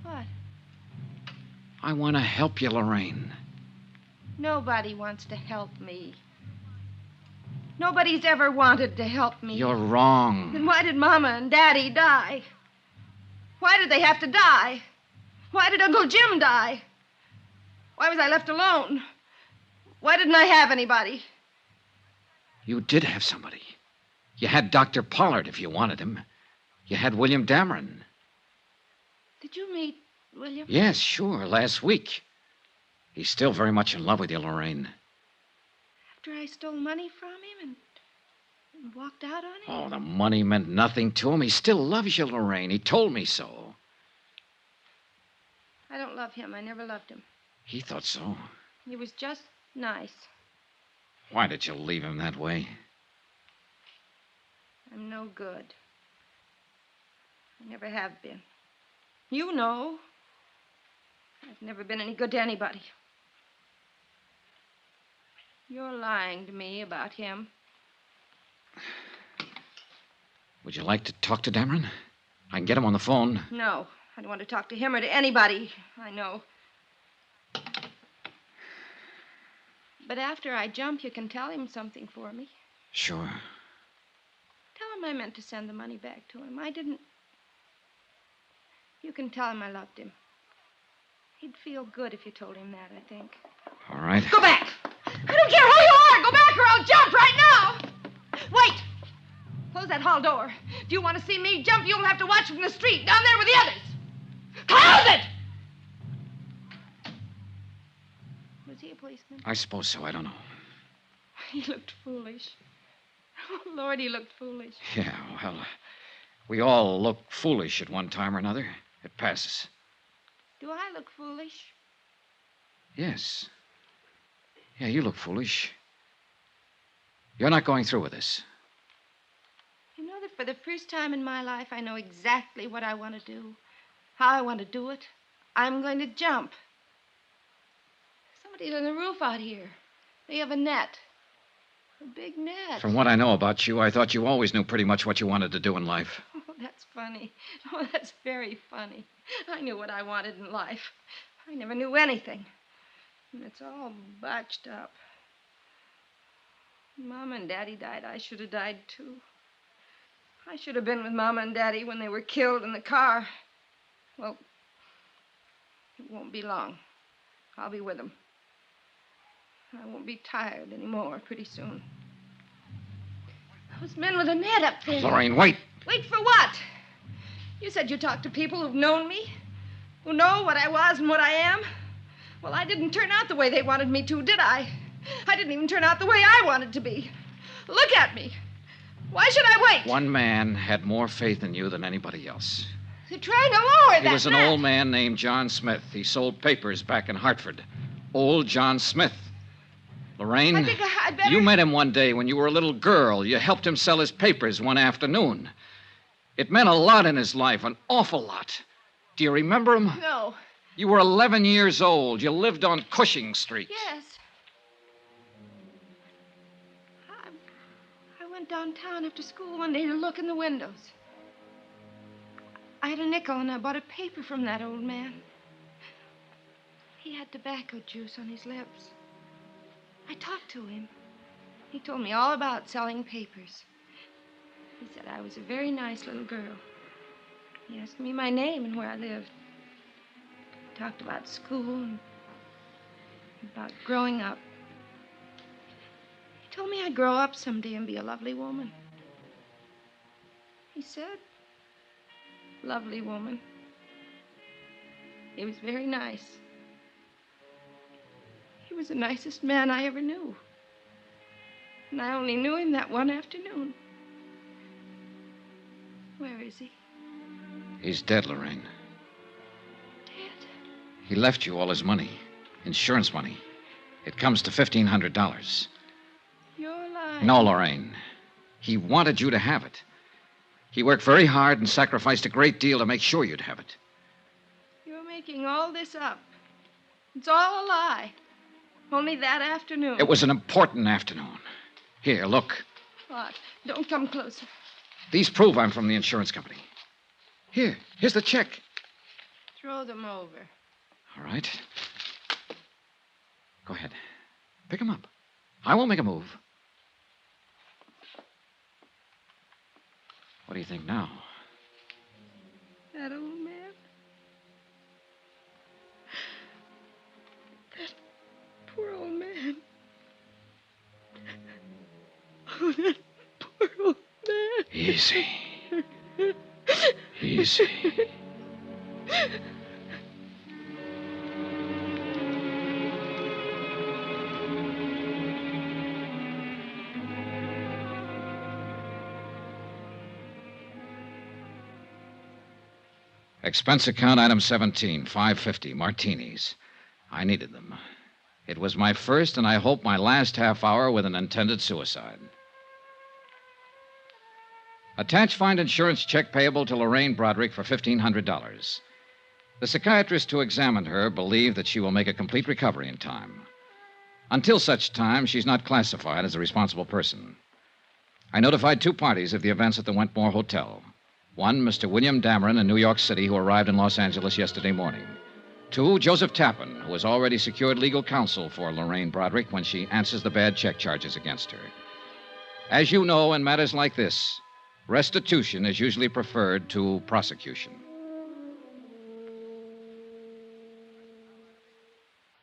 What? I want to help you, Lorraine. Nobody wants to help me. Nobody's ever wanted to help me. You're wrong. Then why did Mama and Daddy die? Why did they have to die? Why did Uncle Jim die? Why was I left alone? Why didn't I have anybody? You did have somebody. You had Dr. Pollard if you wanted him. You had William Dameron. Did you meet William? Yes, sure, last week. He's still very much in love with you, Lorraine. After I stole money from him and walked out on him? Oh, the money meant nothing to him. He still loves you, Lorraine. He told me so. I don't love him. I never loved him. He thought so. He was just nice. Why did you leave him that way? I'm no good. I never have been. You know. I've never been any good to anybody. You're lying to me about him. Would you like to talk to Dameron? I can get him on the phone. No, I don't want to talk to him or to anybody I know. But after I jump, you can tell him something for me. Sure. Tell him I meant to send the money back to him. I didn't. You can tell him I loved him. He'd feel good if you told him that, I think. All right. Go back! I don't care who you are! Go back or I'll jump right now! Wait! Close that hall door. If you want to see me jump, you'll have to watch from the street down there with the others. Close it! Was he a policeman? I suppose so. I don't know. He looked foolish. Oh, Lord, he looked foolish. Yeah, well, we all look foolish at one time or another. It passes. Do I look foolish? Yes. Yeah, you look foolish. You're not going through with this. You know that for the first time in my life, I know exactly what I want to do, how I want to do it. I'm going to jump. Somebody's on the roof out here. They have a net. A big net. From what I know about you, I thought you always knew pretty much what you wanted to do in life. Oh, that's funny. Oh, that's very funny. I knew what I wanted in life. I never knew anything. And it's all botched up. Mama and Daddy died. I should have died, too. I should have been with Mama and Daddy when they were killed in the car. Well, it won't be long. I'll be with them. I won't be tired anymore pretty soon. Those men with a net up there. Lorraine, wait. Wait for what? You said you talked to people who've known me, who know what I was and what I am. Well, I didn't turn out the way they wanted me to, did I? I didn't even turn out the way I wanted to be. Look at me. Why should I wait? One man had more faith in you than anybody else. They're trying to lower that He was an man. old man named John Smith. He sold papers back in Hartford. Old John Smith. Lorraine, I think I'd better... you met him one day when you were a little girl. You helped him sell his papers one afternoon. It meant a lot in his life, an awful lot. Do you remember him? No. You were 11 years old. You lived on Cushing Street. Yes. I went downtown after school one day to look in the windows. I had a nickel and I bought a paper from that old man. He had tobacco juice on his lips. I talked to him. He told me all about selling papers. He said I was a very nice little girl. He asked me my name and where I lived. He talked about school and about growing up. He told me I'd grow up someday and be a lovely woman. He said, lovely woman. He was very nice. He was the nicest man I ever knew. And I only knew him that one afternoon. Where is he? He's dead, Lorraine. Dead? He left you all his money. Insurance money. It comes to $1,500. You're lying. No, Lorraine. He wanted you to have it. He worked very hard and sacrificed a great deal to make sure you'd have it. You're making all this up. It's all a lie. Only that afternoon. It was an important afternoon. Here, look. What? Don't come closer. These prove I'm from the insurance company. Here's the check. Throw them over. All right. Go ahead. Pick them up. I won't make a move. What do you think now? That old man. That poor old man. Oh, that poor old man. Easy. Easy. Expense account item 17, $5.50, martinis. I needed them. It was my first and I hope my last half hour with an intended suicide. Attach find insurance check payable to Lorraine Bradrick for $1,500. The psychiatrist who examined her believed that she will make a complete recovery in time. Until such time, she's not classified as a responsible person. I notified two parties of the events at the Wentmore Hotel. One, Mr. William Dameron in New York City, who arrived in Los Angeles yesterday morning. Two, Joseph Tappan, who has already secured legal counsel for Lorraine Bradrick when she answers the bad check charges against her. As you know, in matters like this, restitution is usually preferred to prosecution.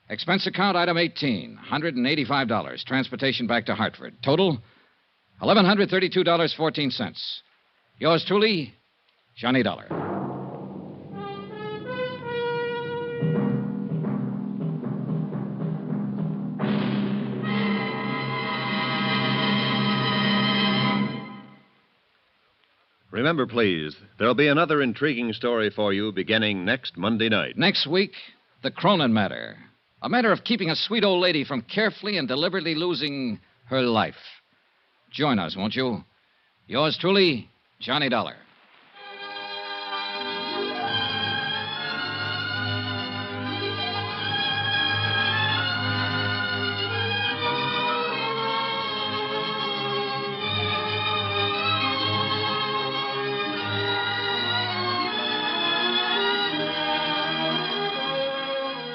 Expense account item 18, $185. Transportation back to Hartford. Total, $1,132.14. Yours truly, Johnny Dollar. Remember, please, there'll be another intriguing story for you beginning next Monday night. Next week, the Cronin matter. A matter of keeping a sweet old lady from carefully and deliberately losing her life. Join us, won't you? Yours truly, Johnny Dollar.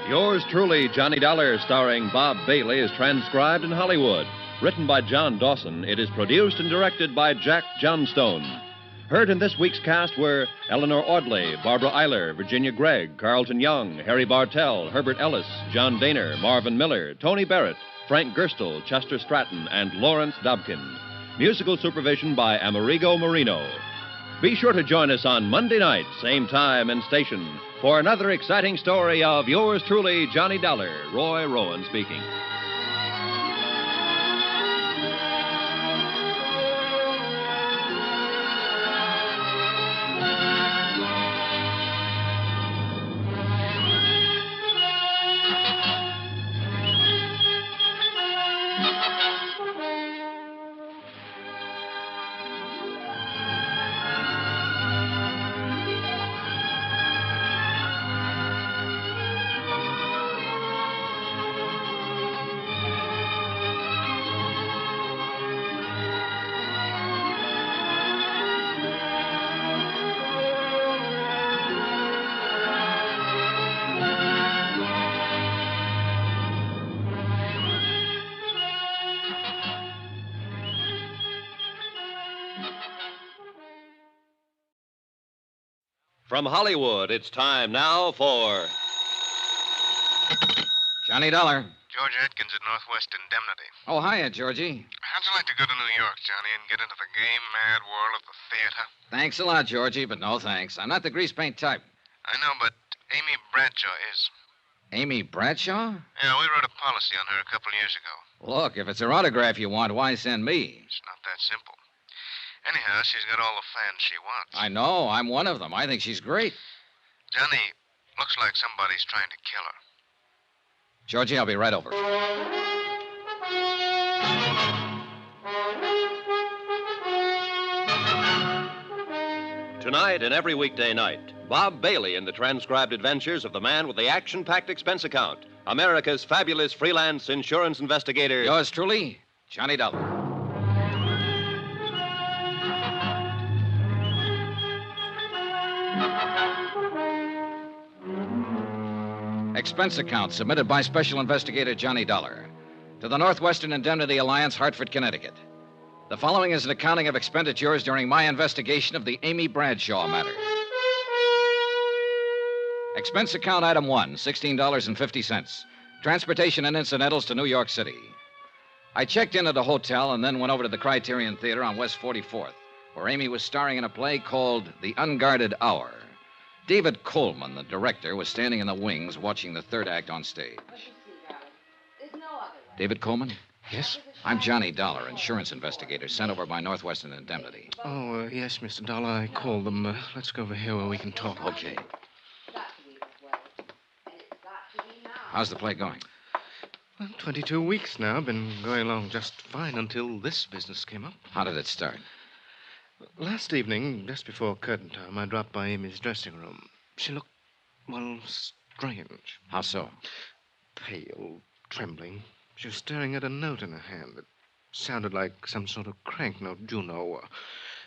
Yours truly, Johnny Dollar, starring Bob Bailey, is transcribed in Hollywood. Written by John Dawson, it is produced and directed by Jack Johnstone. Heard in this week's cast were Eleanor Audley, Barbara Eiler, Virginia Gregg, Carlton Young, Harry Bartell, Herbert Ellis, John Daner, Marvin Miller, Tony Barrett, Frank Gerstle, Chester Stratton, and Lawrence Dobkin. Musical supervision by Amerigo Marino. Be sure to join us on Monday night, same time and station, for another exciting story of yours truly, Johnny Dollar. Roy Rowan speaking. From Hollywood, it's time now for Johnny Dollar. George Atkins at Northwest Indemnity. Oh, hiya, Georgie. How'd you like to go to New York, Johnny, and get into the gay, mad world of the theater? Thanks a lot, Georgie, but no thanks. I'm not the grease paint type. I know, but Amy Bradshaw is. Amy Bradshaw? Yeah, we wrote a policy on her a couple of years ago. Look, if it's her autograph you want, why send me? It's not that simple. Anyhow, she's got all the fans she wants. I know. I'm one of them. I think she's great. Johnny, looks like somebody's trying to kill her. Georgie, I'll be right over. Tonight and every weekday night, Bob Bailey in the transcribed adventures of the man with the action-packed expense account, America's fabulous freelance insurance investigator. Yours truly, Johnny Dollar. Expense account submitted by Special Investigator Johnny Dollar to the Northwestern Indemnity Alliance, Hartford, Connecticut. The following is an accounting of expenditures during my investigation of the Amy Bradshaw matter. Expense account item 1, $16.50. Transportation and incidentals to New York City. I checked in at a hotel and then went over to the Criterion Theater on West 44th, where Amy was starring in a play called The Unguarded Hour. David Coleman, the director, was standing in the wings watching the third act on stage. David Coleman? Yes? I'm Johnny Dollar, insurance investigator, sent over by Northwestern Indemnity. Oh, yes, Mr. Dollar. I called them. Let's go over here where we can talk. Okay. How's the play going? Well, 22 weeks now. Been going along just fine until this business came up. How did it start? Last evening, just before curtain time, I dropped by Amy's dressing room. She looked, well, strange. How so? Pale, trembling. She was staring at a note in her hand that sounded like some sort of crank note. You know,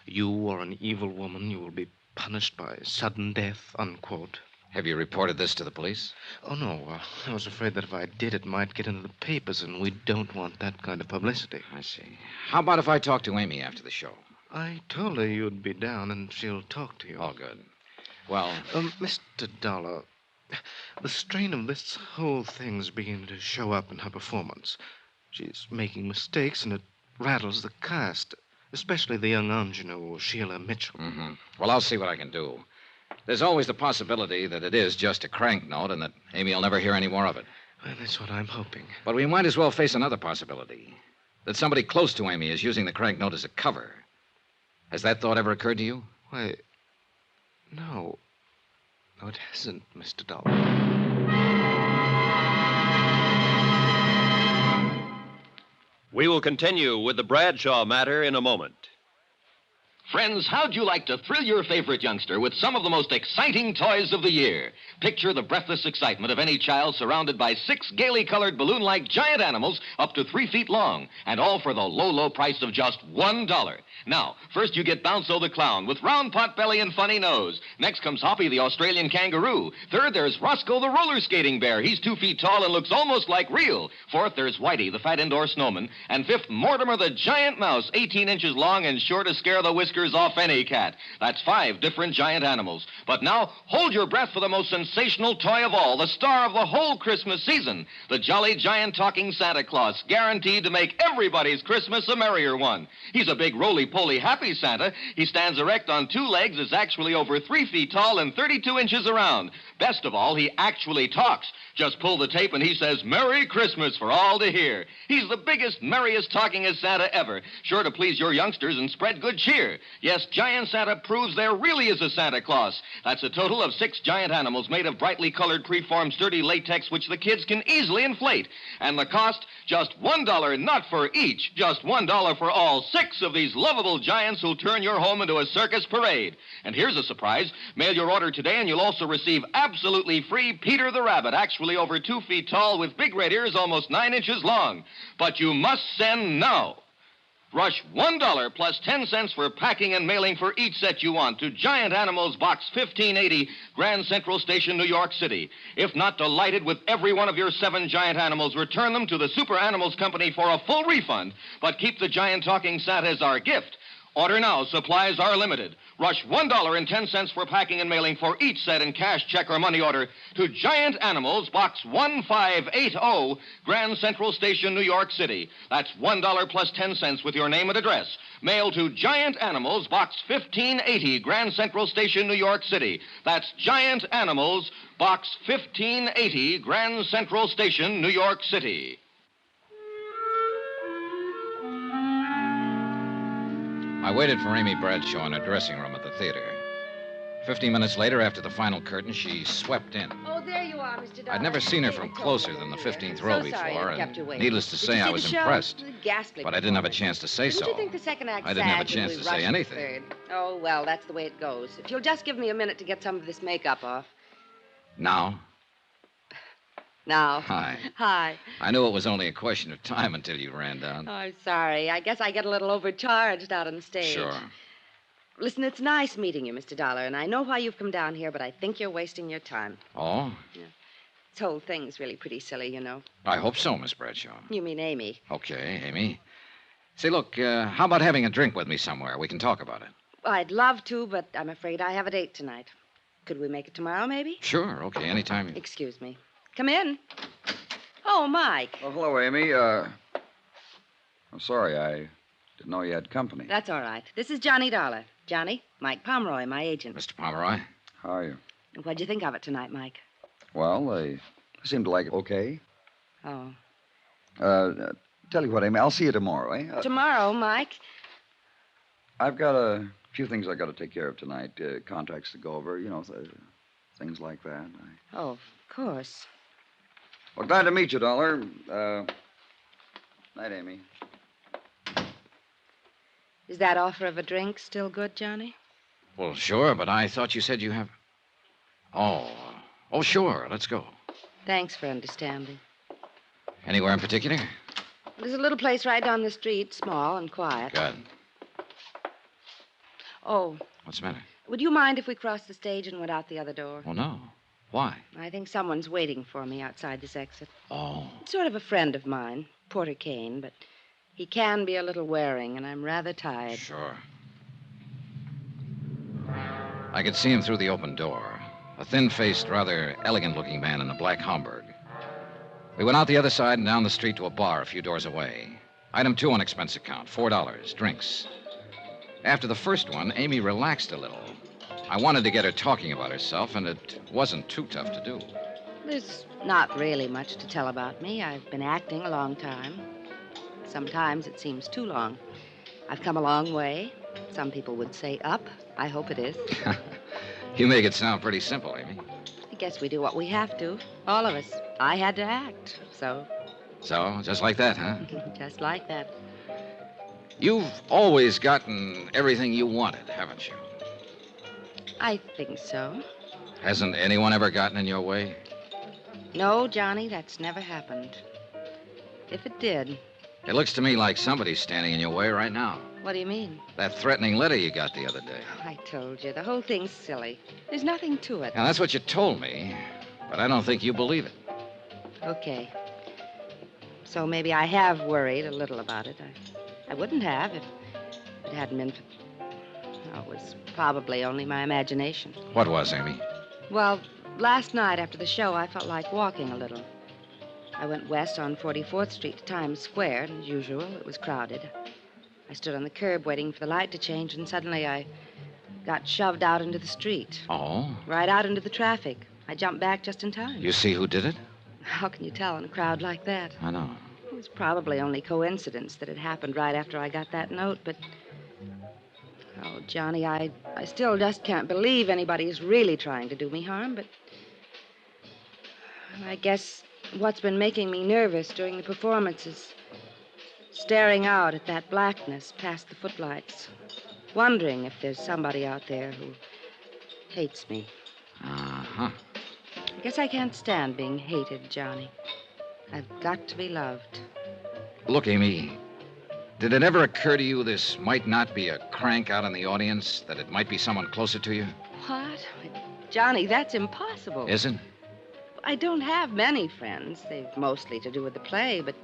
you are an evil woman. You will be punished by sudden death, unquote. Have you reported this to the police? Oh, no. I was afraid that if I did, it might get into the papers, and we don't want that kind of publicity. I see. How about if I talk to Amy after the show? I told her you'd be down, and she'll talk to you. Oh, good. Well... Mr. Dollar, the strain of this whole thing's beginning to show up in her performance. She's making mistakes, and it rattles the cast, especially the young ingenue, Sheila Mitchell. Mm-hmm. Well, I'll see what I can do. There's always the possibility that it is just a crank note and that Amy will never hear any more of it. Well, that's what I'm hoping. But we might as well face another possibility. That somebody close to Amy is using the crank note as a cover. Has that thought ever occurred to you? Why, no. No, it hasn't, Mr. Dollar. We will continue with the Bradshaw matter in a moment. Friends, how'd you like to thrill your favorite youngster with some of the most exciting toys of the year? Picture the breathless excitement of any child surrounded by 6 gaily colored balloon-like giant animals up to 3 feet long, and all for the low, low price of just $1. Now, first you get Bounce-O the Clown with round pot belly and funny nose. Next comes Hoppy the Australian kangaroo. Third, there's Roscoe the roller skating bear. He's 2 feet tall and looks almost like real. Fourth, there's Whitey the fat indoor snowman. And fifth, Mortimer the giant mouse, 18 inches long and sure to scare the whiskers off any cat. That's 5 different giant animals. But now, hold your breath for the most sensational toy of all, the star of the whole Christmas season, the jolly giant talking Santa Claus, guaranteed to make everybody's Christmas a merrier one. He's a big roly-poly happy Santa. He stands erect on 2 legs, is actually over 3 feet tall and 32 inches around. Best of all, he actually talks. Just pull the tape and he says, "Merry Christmas" for all to hear. He's the biggest, merriest, talkingest Santa ever, sure to please your youngsters and spread good cheer. Yes, Giant Santa proves there really is a Santa Claus. That's a total of 6 giant animals made of brightly colored, preformed, sturdy latex, which the kids can easily inflate. And the cost, just $1, not for each, just $1 for all 6 of these lovable giants who'll turn your home into a circus parade. And here's a surprise. Mail your order today and you'll also receive absolutely free Peter the Rabbit, actually over 2 feet tall with big red ears almost 9 inches long. But you must send now. Rush $1 plus 10 cents for packing and mailing for each set you want to Giant Animals Box 1580, Grand Central Station, New York City. If not delighted with every one of your 7 giant animals, return them to the Super Animals Company for a full refund, but keep the giant talking Santa as our gift. Order now. Supplies are limited. Rush $1.10 for packing and mailing for each set in cash, check, or money order to Giant Animals, Box 1580, Grand Central Station, New York City. That's $1 plus 10 cents with your name and address. Mail to Giant Animals, Box 1580, Grand Central Station, New York City. That's Giant Animals, Box 1580, Grand Central Station, New York City. I waited for Amy Bradshaw in her dressing room at the theater. 15 minutes later, after the final curtain, she swept in. Oh, there you are, Mr. Dollar. I'd never seen her from closer than the 15th row So sorry before, I kept you and waiting. needless to Did say, you I see was the show? impressed. Ghastly But I didn't have a chance to say Didn't so. you think the second act I didn't have a sagged when chance we to say rushed anything. the third? Oh, well, that's the way it goes. If you'll just give me a minute to get some of this makeup off. Now? Now. Hi. Hi. I knew it was only a question of time until you ran down. Oh, I'm sorry. I guess I get a little overcharged out on the stage. Sure. Listen, it's nice meeting you, Mr. Dollar, and I know why you've come down here, but I think you're wasting your time. Oh? This whole thing's really pretty silly, you know. I hope so, Miss Bradshaw. You mean Amy. Okay, Amy. Say, look, how about having a drink with me somewhere? We can talk about it. Well, I'd love to, but I'm afraid I have a date tonight. Could we make it tomorrow, maybe? Sure, okay, anytime. Excuse me. Come in. Oh, Mike. Oh, hello, Amy. I'm sorry, I didn't know you had company. That's all right. This is Johnny Dollar. Johnny, Mike Pomeroy, my agent. Mr. Pomeroy? How are you? What'd you think of it tonight, Mike? Well, they seem to like it okay. Oh. Tell you what, Amy, I'll see you tomorrow, eh? Tomorrow, Mike? I've got a few things I got to take care of tonight. Contracts to go over, you know, things like that. Oh, of course. Well, glad to meet you, Dollar. Night, Amy. Is that offer of a drink still good, Johnny? Well, sure, but I thought you said you have... Oh, sure, let's go. Thanks for understanding. Anywhere in particular? There's a little place right down the street, small and quiet. Good. Oh, What's the matter? would you mind if we crossed the stage and went out the other door? Well, no. Why? I think someone's waiting for me outside this exit. Oh. Sort of a friend of mine, Porter Kane, but he can be a little wearing, and I'm rather tired. Sure. I could see him through the open door. A thin-faced, rather elegant-looking man in a black Homburg. We went out the other side and down the street to a bar a few doors away. Item 2 on expense account, $4, drinks. After the first one, Amy relaxed a little. I wanted to get her talking about herself, and it wasn't too tough to do. There's not really much to tell about me. I've been acting a long time. Sometimes it seems too long. I've come a long way. Some people would say up. I hope it is. You make it sound pretty simple, Amy. I guess we do what we have to. All of us. I had to act, so. So, just like that, huh? Just like that. You've always gotten everything you wanted, haven't you? I think so. Hasn't anyone ever gotten in your way? No, Johnny, that's never happened. If it did. It looks to me like somebody's standing in your way right now. What do you mean? That threatening letter you got the other day. I told you, the whole thing's silly. There's nothing to it. Now, that's what you told me, but I don't think you believe it. Okay. So maybe I have worried a little about it. I wouldn't have if it hadn't been for... Oh, it was probably only my imagination. What was, Amy? Well, last night after the show, I felt like walking a little. I went west on 44th Street to Times Square, and as usual, it was crowded. I stood on the curb waiting for the light to change, and suddenly I got shoved out into the street. Oh? Right out into the traffic. I jumped back just in time. You see who did it? How can you tell in a crowd like that? I know. It was probably only coincidence that it happened right after I got that note, but... Oh, Johnny, I still just can't believe anybody's really trying to do me harm, but... I guess what's been making me nervous during the performance is staring out at that blackness past the footlights, wondering if there's somebody out there who hates me. Uh-huh. I guess I can't stand being hated, Johnny. I've got to be loved. Look, Amy, did it ever occur to you this might not be a crank out in the audience, that it might be someone closer to you? What? Johnny, that's impossible. Isn't? I don't have many friends. They've mostly to do with the play, but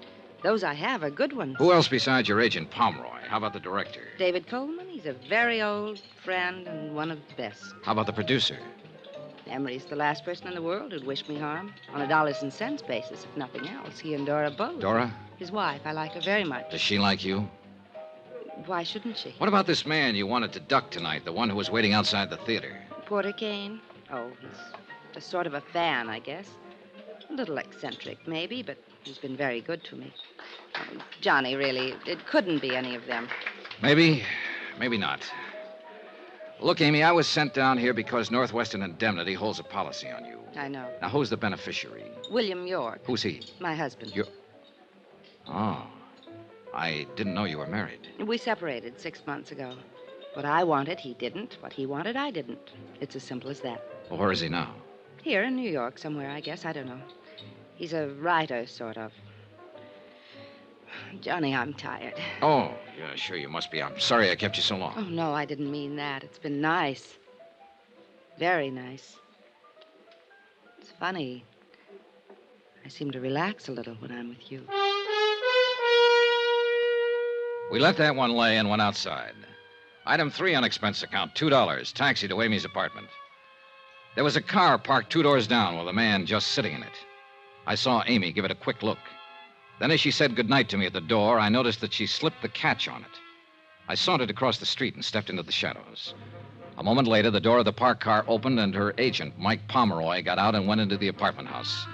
those I have are good ones. Who else besides your agent, Pomeroy? How about the director? David Coleman, He's a very old friend and one of the best. How about the producer? Emery's the last person in the world who'd wish me harm. On a dollars and cents basis, if nothing else. He and Dora both. Dora? His wife. I like her very much. Does she like you? Why shouldn't she? What about this man you wanted to duck tonight, the one who was waiting outside the theater? Porter Kane? Oh, he's just sort of a fan, I guess. A little eccentric, maybe, but he's been very good to me. Johnny, really, it couldn't be any of them. Maybe, maybe not. Look, Amy, I was sent down here because Northwestern Indemnity holds a policy on you. I know. Now, who's the beneficiary? William York. Who's he? My husband. Oh. I didn't know you were married. We separated 6 months ago. What I wanted, he didn't. What he wanted, I didn't. It's as simple as that. Well, where is he now? Here in New York somewhere, I guess. I don't know. He's a writer, sort of. Johnny, I'm tired. Oh, yeah, sure you must be. I'm sorry I kept you so long. Oh, no, I didn't mean that. It's been nice. Very nice. It's funny. I seem to relax a little when I'm with you. We let that one lay and went outside. Item 3 on expense account, $2. Taxi to Amy's apartment. There was a car parked 2 doors down with a man just sitting in it. I saw Amy give it a quick look. Then as she said goodnight to me at the door, I noticed that she slipped the catch on it. I sauntered across the street and stepped into the shadows. A moment later, the door of the parked car opened and her agent, Mike Pomeroy, got out and went into the apartment house.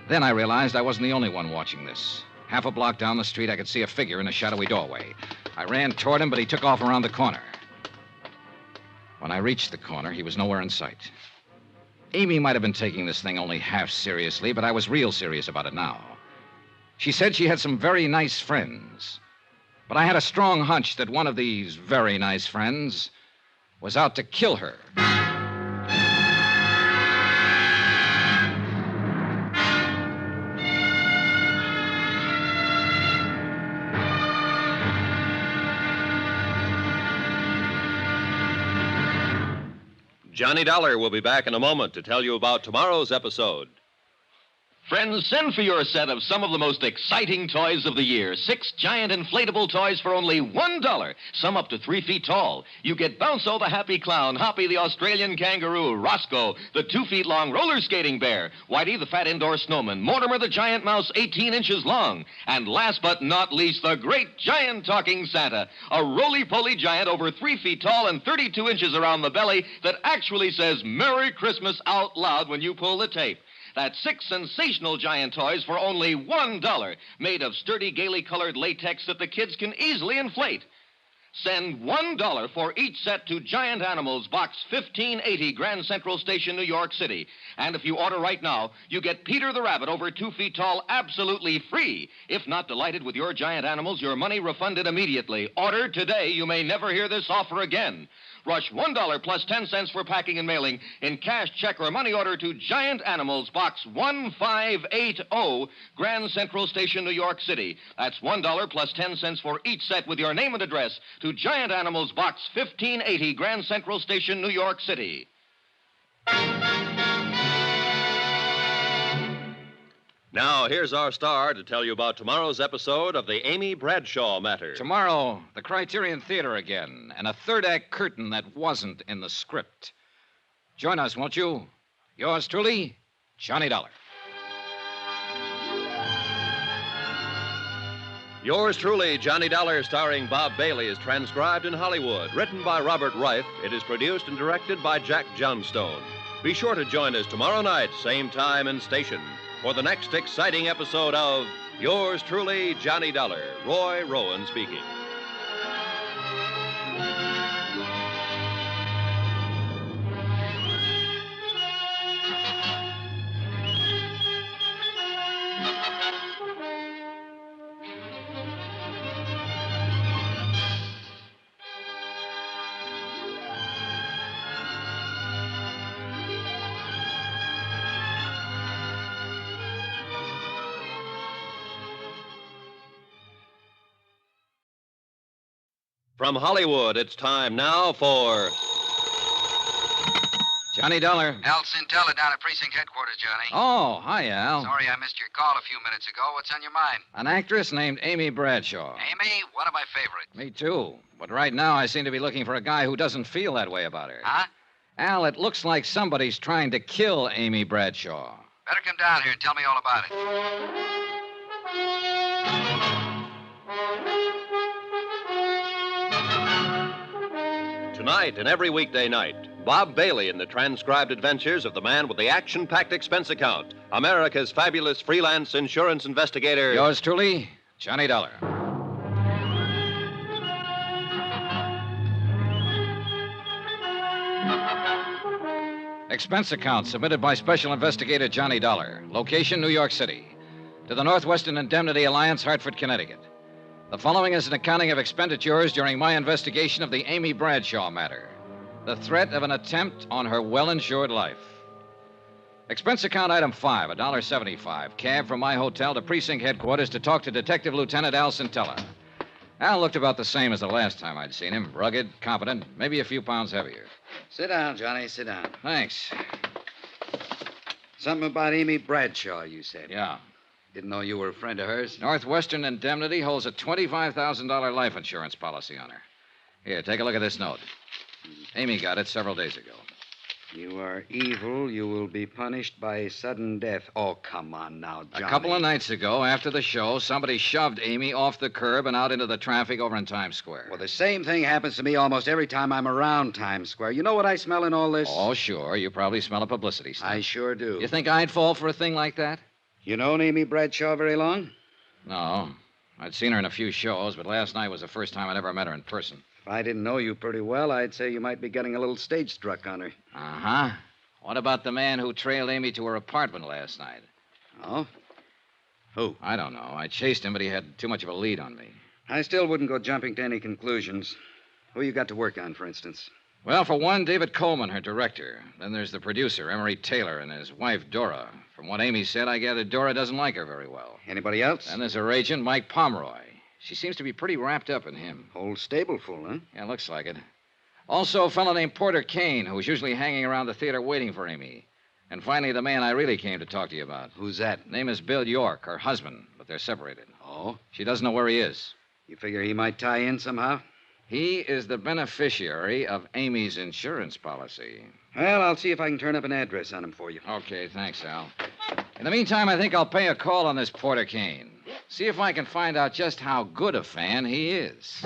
Then I realized I wasn't the only one watching this. Half a block down the street, I could see a figure in a shadowy doorway. I ran toward him, but he took off around the corner. When I reached the corner, he was nowhere in sight. Amy might have been taking this thing only half seriously, but I was real serious about it now. She said she had some very nice friends. But I had a strong hunch that one of these very nice friends was out to kill her. Johnny Dollar will be back in a moment to tell you about tomorrow's episode. Friends, send for your set of some of the most exciting toys of the year. 6 giant inflatable toys for only $1, some up to 3 feet tall. You get Bounco the Happy Clown, Hoppy the Australian Kangaroo, Roscoe the 2 feet long roller skating bear, Whitey the fat indoor snowman, Mortimer the giant mouse 18 inches long, and last but not least, the great giant talking Santa, a roly-poly giant over 3 feet tall and 32 inches around the belly that actually says Merry Christmas out loud when you pull the tape. That's 6 sensational giant toys for only $1, made of sturdy, gaily colored latex that the kids can easily inflate. Send $1 for each set to Giant Animals, Box 1580, Grand Central Station, New York City. And if you order right now, you get Peter the Rabbit over 2 feet tall absolutely free. If not delighted with your Giant Animals, your money refunded immediately. Order today. You may never hear this offer again. Rush $1 plus 10 cents for packing and mailing in cash, check, or money order to Giant Animals, Box 1580, Grand Central Station, New York City. That's $1 plus 10 cents for each set with your name and address to Giant Animals, Box 1580, Grand Central Station, New York City. Now, here's our star to tell you about tomorrow's episode of the Amy Bradshaw matter. Tomorrow, the Criterion Theater again, and a third-act curtain that wasn't in the script. Join us, won't you? Yours truly, Johnny Dollar. Yours truly, Johnny Dollar, starring Bob Bailey, is transcribed in Hollywood. Written by Robert Reif, it is produced and directed by Jack Johnstone. Be sure to join us tomorrow night, same time and station, for the next exciting episode of Yours truly, Johnny Dollar. Roy Rowan speaking. From Hollywood, it's time now for Johnny Dollar. Al Cintella down at precinct headquarters, Johnny. Oh, hi, Al. Sorry I missed your call a few minutes ago. What's on your mind? An actress named Amy Bradshaw. Amy, one of my favorites. Me too. But right now I seem to be looking for a guy who doesn't feel that way about her. Huh? Al, it looks like somebody's trying to kill Amy Bradshaw. Better come down here and tell me all about it. Tonight and every weekday night, Bob Bailey in the transcribed adventures of the man with the action-packed expense account, America's fabulous freelance insurance investigator. Yours truly, Johnny Dollar. Expense account submitted by Special Investigator Johnny Dollar. Location, New York City. To the Northwestern Indemnity Alliance, Hartford, Connecticut. The following is an accounting of expenditures during my investigation of the Amy Bradshaw matter. The threat of an attempt on her well-insured life. Expense account item 5, $1.75. Cab from my hotel to precinct headquarters to talk to Detective Lieutenant Al Cintella. Al looked about the same as the last time I'd seen him. Rugged, competent, maybe a few pounds heavier. Sit down, Johnny. Sit down. Thanks. Something about Amy Bradshaw, you said. Yeah. Didn't know you were a friend of hers. Northwestern Indemnity holds a $25,000 life insurance policy on her. Here, take a look at this note. Amy got it several days ago. You are evil. You will be punished by sudden death. Oh, come on now, Johnny. A couple of nights ago, after the show, somebody shoved Amy off the curb and out into the traffic over in Times Square. Well, the same thing happens to me almost every time I'm around Times Square. You know what I smell in all this? Oh, sure. You probably smell a publicity stunt. I sure do. You think I'd fall for a thing like that? You known Amy Bradshaw very long? No. I'd seen her in a few shows, but last night was the first time I'd ever met her in person. If I didn't know you pretty well, I'd say you might be getting a little stage struck on her. Uh-huh. What about the man who trailed Amy to her apartment last night? Oh? Who? I don't know. I chased him, but he had too much of a lead on me. I still wouldn't go jumping to any conclusions. Who you got to work on, for instance? Well, for one, David Coleman, her director. Then there's the producer, Emery Taylor, and his wife, Dora. From what Amy said, I gather Dora doesn't like her very well. Anybody else? And there's her agent, Mike Pomeroy. She seems to be pretty wrapped up in him. Whole stable full, huh? Yeah, looks like it. Also, a fellow named Porter Kane, who's usually hanging around the theater waiting for Amy. And finally, the man I really came to talk to you about. Who's that? Name is Bill York, her husband, but they're separated. Oh? She doesn't know where he is. You figure he might tie in somehow? He is the beneficiary of Amy's insurance policy. Well, I'll see if I can turn up an address on him for you. Okay, thanks, Al. In the meantime, I think I'll pay a call on this Porter Kane. See if I can find out just how good a fan he is.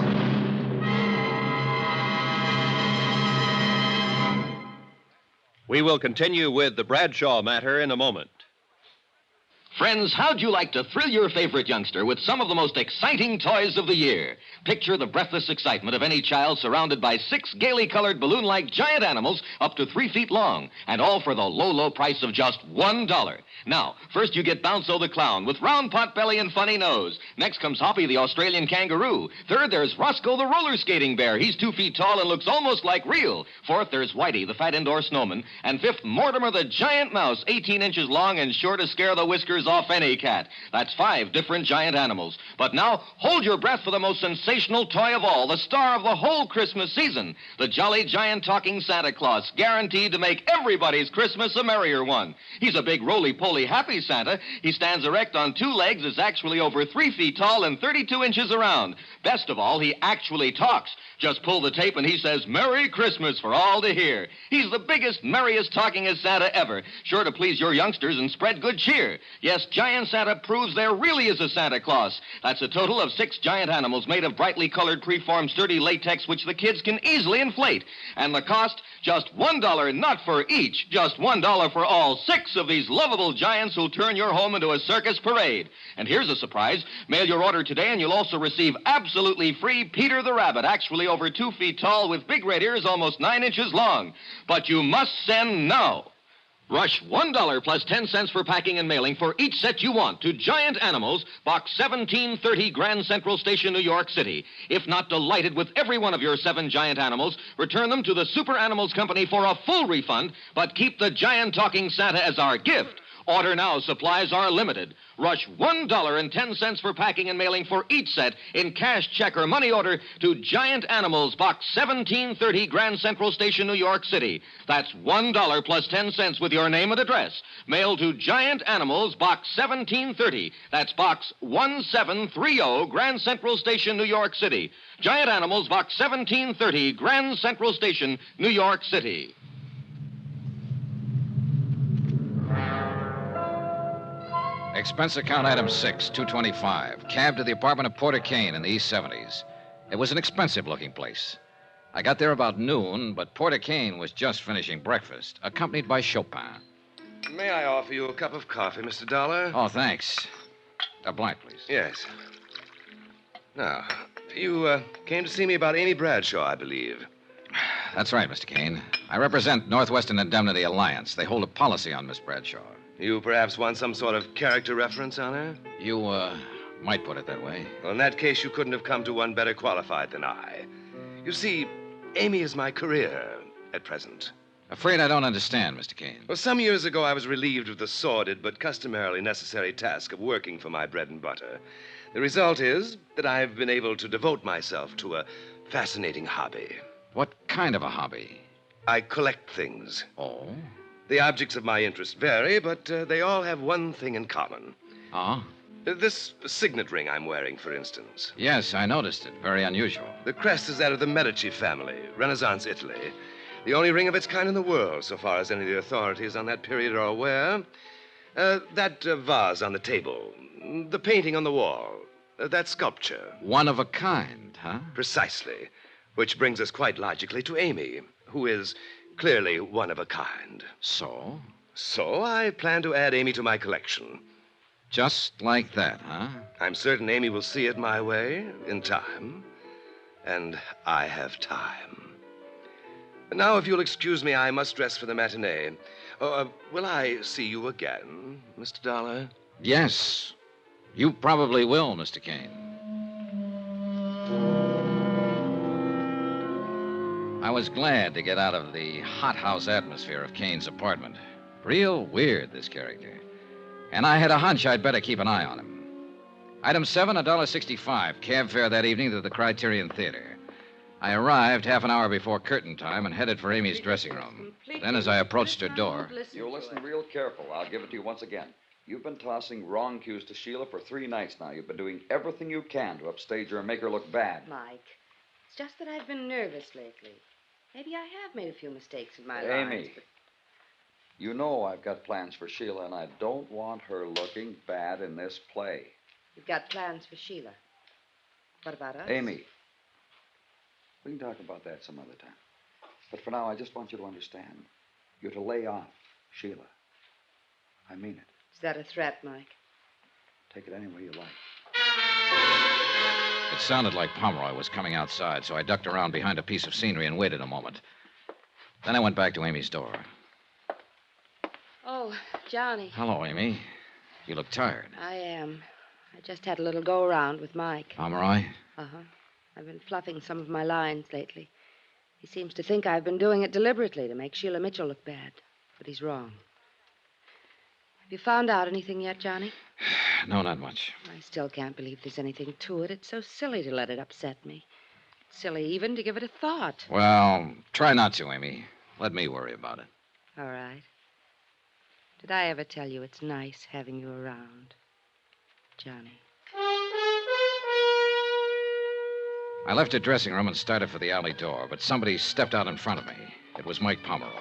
We will continue with the Bradshaw matter in a moment. Friends, how'd you like to thrill your favorite youngster with some of the most exciting toys of the year? Picture the breathless excitement of any child surrounded by 6 gaily colored balloon-like giant animals up to 3 feet long, and all for the low, low price of just $1. Now, first you get Bounzo the clown with round pot belly and funny nose. Next comes Hoppy the Australian kangaroo. Third, there's Roscoe the roller skating bear. He's 2 feet tall and looks almost like real. Fourth, there's Whitey the fat indoor snowman. And fifth, Mortimer the giant mouse, 18 inches long and sure to scare the whiskers off any cat. That's 5 different giant animals. But now, hold your breath for the most sensational toy of all, the star of the whole Christmas season, the jolly giant talking Santa Claus, guaranteed to make everybody's Christmas a merrier one. He's a big roly-poly happy Santa. He stands erect on 2 legs, is actually over 3 feet tall and 32 inches around. Best of all, he actually talks. Just pull the tape and he says, "Merry Christmas" for all to hear. He's the biggest, merriest talkingest Santa ever, sure to please your youngsters and spread good cheer. Yes, Giant Santa proves there really is a Santa Claus. That's a total of 6 giant animals made of brightly colored, preformed, sturdy latex, which the kids can easily inflate. And the cost, just $1, not for each, just $1 for all 6 of these lovable giants who'll turn your home into a circus parade. And here's a surprise. Mail your order today and you'll also receive absolutely free Peter the Rabbit, actually over 2 feet tall with big red ears almost 9 inches long. But you must send now. Rush $1 plus 10 cents for packing and mailing for each set you want to Giant Animals, Box 1730, Grand Central Station, New York City. If not delighted with every one of your 7 giant animals, return them to the Super Animals Company for a full refund, but keep the giant talking Santa as our gift. Order now. Supplies are limited. Rush $1.10 for packing and mailing for each set in cash, check, or money order to Giant Animals, Box 1730, Grand Central Station, New York City. That's $1 plus 10 cents with your name and address. Mail to Giant Animals, Box 1730. That's Box 1730, Grand Central Station, New York City. Giant Animals, Box 1730, Grand Central Station, New York City. Expense account item 6, $225. Cab to the apartment of Porter Kane in the East 70s. It was an expensive-looking place. I got there about noon, but Porter Kane was just finishing breakfast, accompanied by Chopin. May I offer you a cup of coffee, Mr. Dollar? Oh, thanks. A blank, please. Yes. Now, you came to see me about Amy Bradshaw, I believe. That's right, Mr. Kane. I represent Northwestern Indemnity Alliance. They hold a policy on Miss Bradshaw. You perhaps want some sort of character reference on her? You, might put it that way. Well, in that case, you couldn't have come to one better qualified than I. You see, Amy is my career at present. Afraid I don't understand, Mr. Kane. Well, some years ago, I was relieved of the sordid but customarily necessary task of working for my bread and butter. The result is that I've been able to devote myself to a fascinating hobby. What kind of a hobby? I collect things. Oh? The objects of my interest vary, but they all have one thing in common. Oh? This signet ring I'm wearing, for instance. Yes, I noticed it. Very unusual. The crest is that of the Medici family, Renaissance Italy. The only ring of its kind in the world, so far as any of the authorities on that period are aware. That vase on the table, the painting on the wall, that sculpture. One of a kind, huh? Precisely. Which brings us quite logically to Amy, who is clearly one of a kind. So? So I plan to add Amy to my collection. Just like that, huh? I'm certain Amy will see it my way in time. And I have time. Now, if you'll excuse me, I must dress for the matinee. Will I see you again, Mr. Dollar? Yes. You probably will, Mr. Kane. I was glad to get out of the hothouse atmosphere of Kane's apartment. Real weird, this character. And I had a hunch I'd better keep an eye on him. Item 7, $1.65. Cab fare that evening to the Criterion Theater. I arrived half an hour before curtain time and headed for Amy's dressing room. Then, as I approached her door... You listen real careful. I'll give it to you once again. You've been tossing wrong cues to Sheila for 3 nights now. You've been doing everything you can to upstage her and make her look bad. Mike, it's just that I've been nervous lately. Maybe I have made a few mistakes in my life. Amy, you know I've got plans for Sheila, and I don't want her looking bad in this play. You've got plans for Sheila. What about us? Amy, we can talk about that some other time. But for now, I just want you to understand. You're to lay off Sheila. I mean it. Is that a threat, Mike? Take it any way you like. It sounded like Pomeroy was coming outside, so I ducked around behind a piece of scenery and waited a moment. Then I went back to Amy's door. Oh, Johnny. Hello, Amy. You look tired. I am. I just had a little go-around with Mike. Pomeroy? Uh-huh. I've been fluffing some of my lines lately. He seems to think I've been doing it deliberately to make Sheila Mitchell look bad. But he's wrong. Have you found out anything yet, Johnny? No, not much. I still can't believe there's anything to it. It's so silly to let it upset me. It's silly even to give it a thought. Well, try not to, Amy. Let me worry about it. All right. Did I ever tell you it's nice having you around, Johnny? I left her dressing room and started for the alley door, but somebody stepped out in front of me. It was Mike Pomeroy.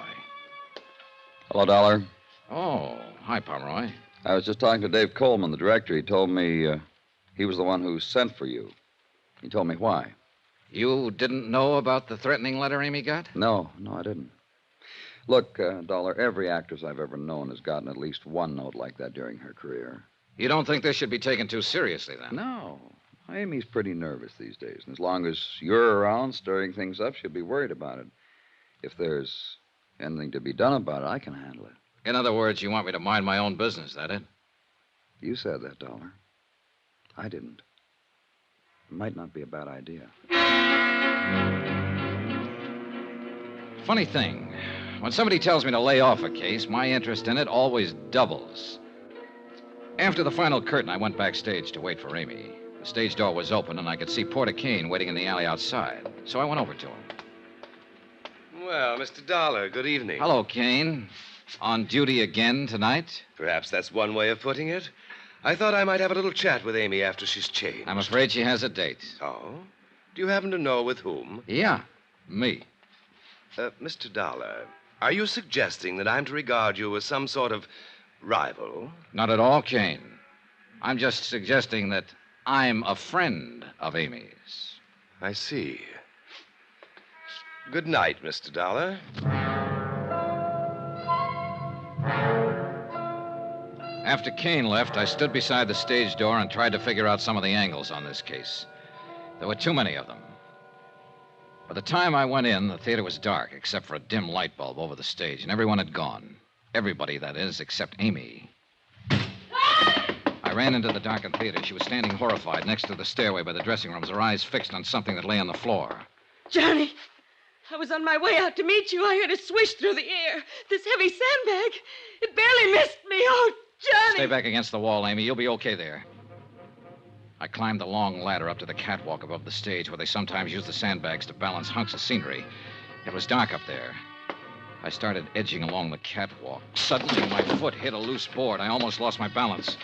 Hello, Dollar. Oh, hi, Pomeroy. I was just talking to Dave Coleman, the director. He told me he was the one who sent for you. He told me why. You didn't know about the threatening letter Amy got? No, I didn't. Look, Dollar, every actress I've ever known has gotten at least one note like that during her career. You don't think this should be taken too seriously, then? No. Amy's pretty nervous these days, and as long as you're around stirring things up, she'll be worried about it. If there's anything to be done about it, I can handle it. In other words, you want me to mind my own business, that it? You said that, Dollar. I didn't. It might not be a bad idea. Funny thing. When somebody tells me to lay off a case, my interest in it always doubles. After the final curtain, I went backstage to wait for Amy. The stage door was open, and I could see Porter Kane waiting in the alley outside. So I went over to him. Well, Mr. Dollar, good evening. Hello, Kane. On duty again tonight? Perhaps that's one way of putting it. I thought I might have a little chat with Amy after she's changed. I'm afraid she has a date. Oh? Do you happen to know with whom? Yeah, me. Mr. Dollar, are you suggesting that I'm to regard you as some sort of rival? Not at all, Kane. I'm just suggesting that I'm a friend of Amy's. I see. Good night, Mr. Dollar. After Kane left, I stood beside the stage door and tried to figure out some of the angles on this case. There were too many of them. By the time I went in, the theater was dark, except for a dim light bulb over the stage, and everyone had gone. Everybody, that is, except Amy. I ran into the darkened theater. She was standing horrified next to the stairway by the dressing rooms, her eyes fixed on something that lay on the floor. Johnny, I was on my way out to meet you. I heard a swish through the air. This heavy sandbag. It barely missed me. Oh, Johnny! Stay back against the wall, Amy. You'll be okay there. I climbed the long ladder up to the catwalk above the stage where they sometimes use the sandbags to balance hunks of scenery. It was dark up there. I started edging along the catwalk. Suddenly, my foot hit a loose board. I almost lost my balance.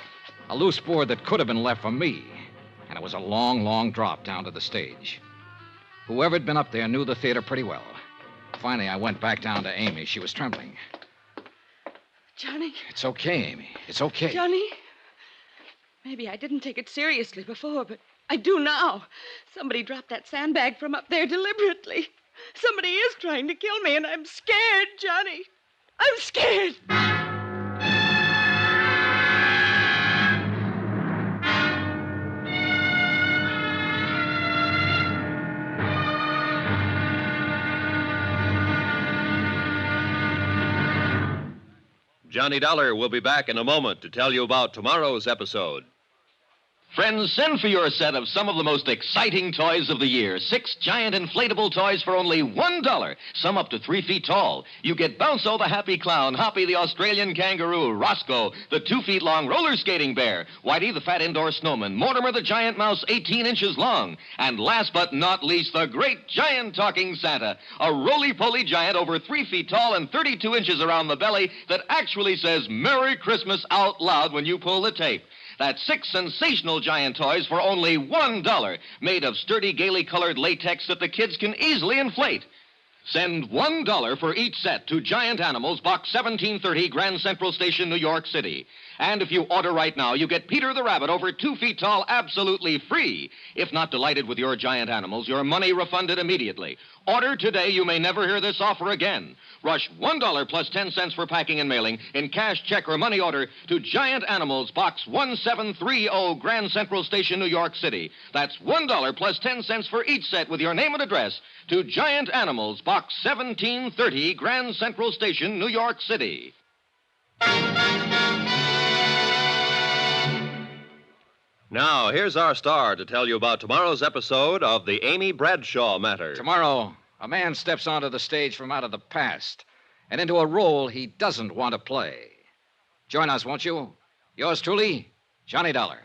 A loose board that could have been left for me. And it was a long, long drop down to the stage. Whoever had been up there knew the theater pretty well. Finally, I went back down to Amy. She was trembling. Johnny? It's okay, Amy. It's okay. Johnny? Maybe I didn't take it seriously before, but I do now. Somebody dropped that sandbag from up there deliberately. Somebody is trying to kill me, and I'm scared, Johnny. I'm scared. Johnny Dollar will be back in a moment to tell you about tomorrow's episode. Friends, send for your set of some of the most exciting toys of the year. 6 giant inflatable toys for only $1, some up to 3 feet tall. You get Bounco the Happy Clown, Hoppy the Australian Kangaroo, Roscoe the 2 feet long roller skating bear, Whitey the fat indoor snowman, Mortimer the giant mouse 18 inches long, and last but not least, the great giant talking Santa, a roly-poly giant over 3 feet tall and 32 inches around the belly that actually says Merry Christmas out loud when you pull the tape. That's 6 sensational giant toys for only $1, made of sturdy, gaily colored latex that the kids can easily inflate. Send $1 for each set to Giant Animals, Box 1730, Grand Central Station, New York City. And if you order right now, you get Peter the Rabbit over 2 feet tall absolutely free. If not delighted with your giant animals, your money refunded immediately. Order today. You may never hear this offer again. Rush $1 plus 10 cents for packing and mailing in cash, check, or money order to Giant Animals, Box 1730, Grand Central Station, New York City. That's $1 plus 10 cents for each set with your name and address to Giant Animals, Box 1730, Grand Central Station, New York City. Now, here's our star to tell you about tomorrow's episode of the Amy Bradshaw matter. Tomorrow, a man steps onto the stage from out of the past and into a role he doesn't want to play. Join us, won't you? Yours truly, Johnny Dollar.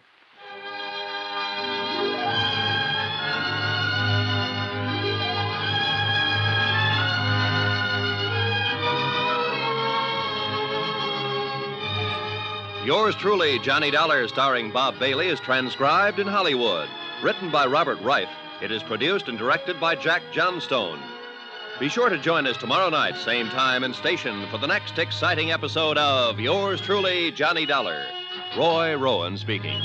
Yours truly, Johnny Dollar, starring Bob Bailey, is transcribed in Hollywood. Written by Robert Reif, it is produced and directed by Jack Johnstone. Be sure to join us tomorrow night, same time and station, for the next exciting episode of Yours truly, Johnny Dollar. Roy Rowan speaking.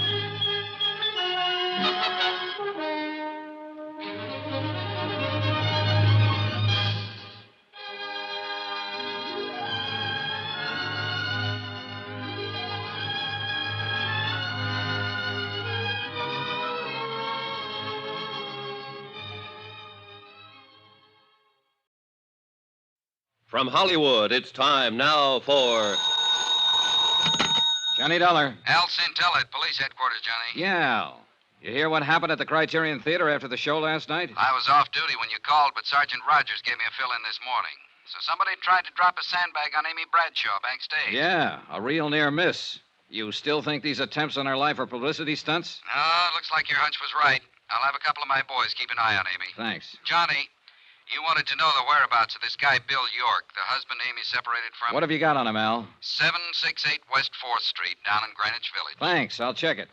From Hollywood, it's time now for... Johnny Dollar. Al Cintella at police headquarters, Johnny. Yeah. You hear what happened at the Criterion Theater after the show last night? I was off duty when you called, but Sergeant Rogers gave me a fill-in this morning. So somebody tried to drop a sandbag on Amy Bradshaw backstage. Yeah, a real near miss. You still think these attempts on her life are publicity stunts? No, looks like your hunch was right. I'll have a couple of my boys keep an eye on Amy. Thanks. Johnny, you wanted to know the whereabouts of this guy, Bill York, the husband Amy separated from. What have you got on him, Al? 768 West 4th Street, down in Greenwich Village. Thanks, I'll check it.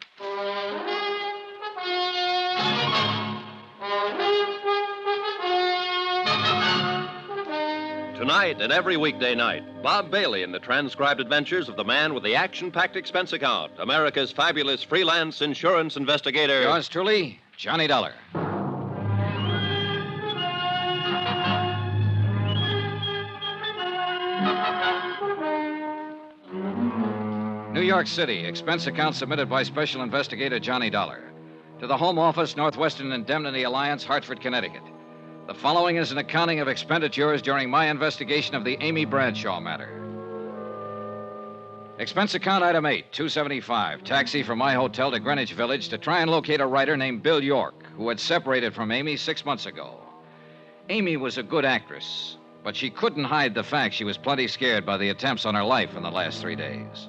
Tonight and every weekday night, Bob Bailey in the transcribed adventures of the man with the action-packed expense account, America's fabulous freelance insurance investigator. Yours truly, Johnny Dollar. New York City, expense account submitted by Special Investigator Johnny Dollar. To the Home Office, Northwestern Indemnity Alliance, Hartford, Connecticut. The following is an accounting of expenditures during my investigation of the Amy Bradshaw matter. Expense account item 8, $275. Taxi from my hotel to Greenwich Village to try and locate a writer named Bill York, who had separated from Amy 6 months ago. Amy was a good actress, but she couldn't hide the fact she was plenty scared by the attempts on her life in the last 3 days.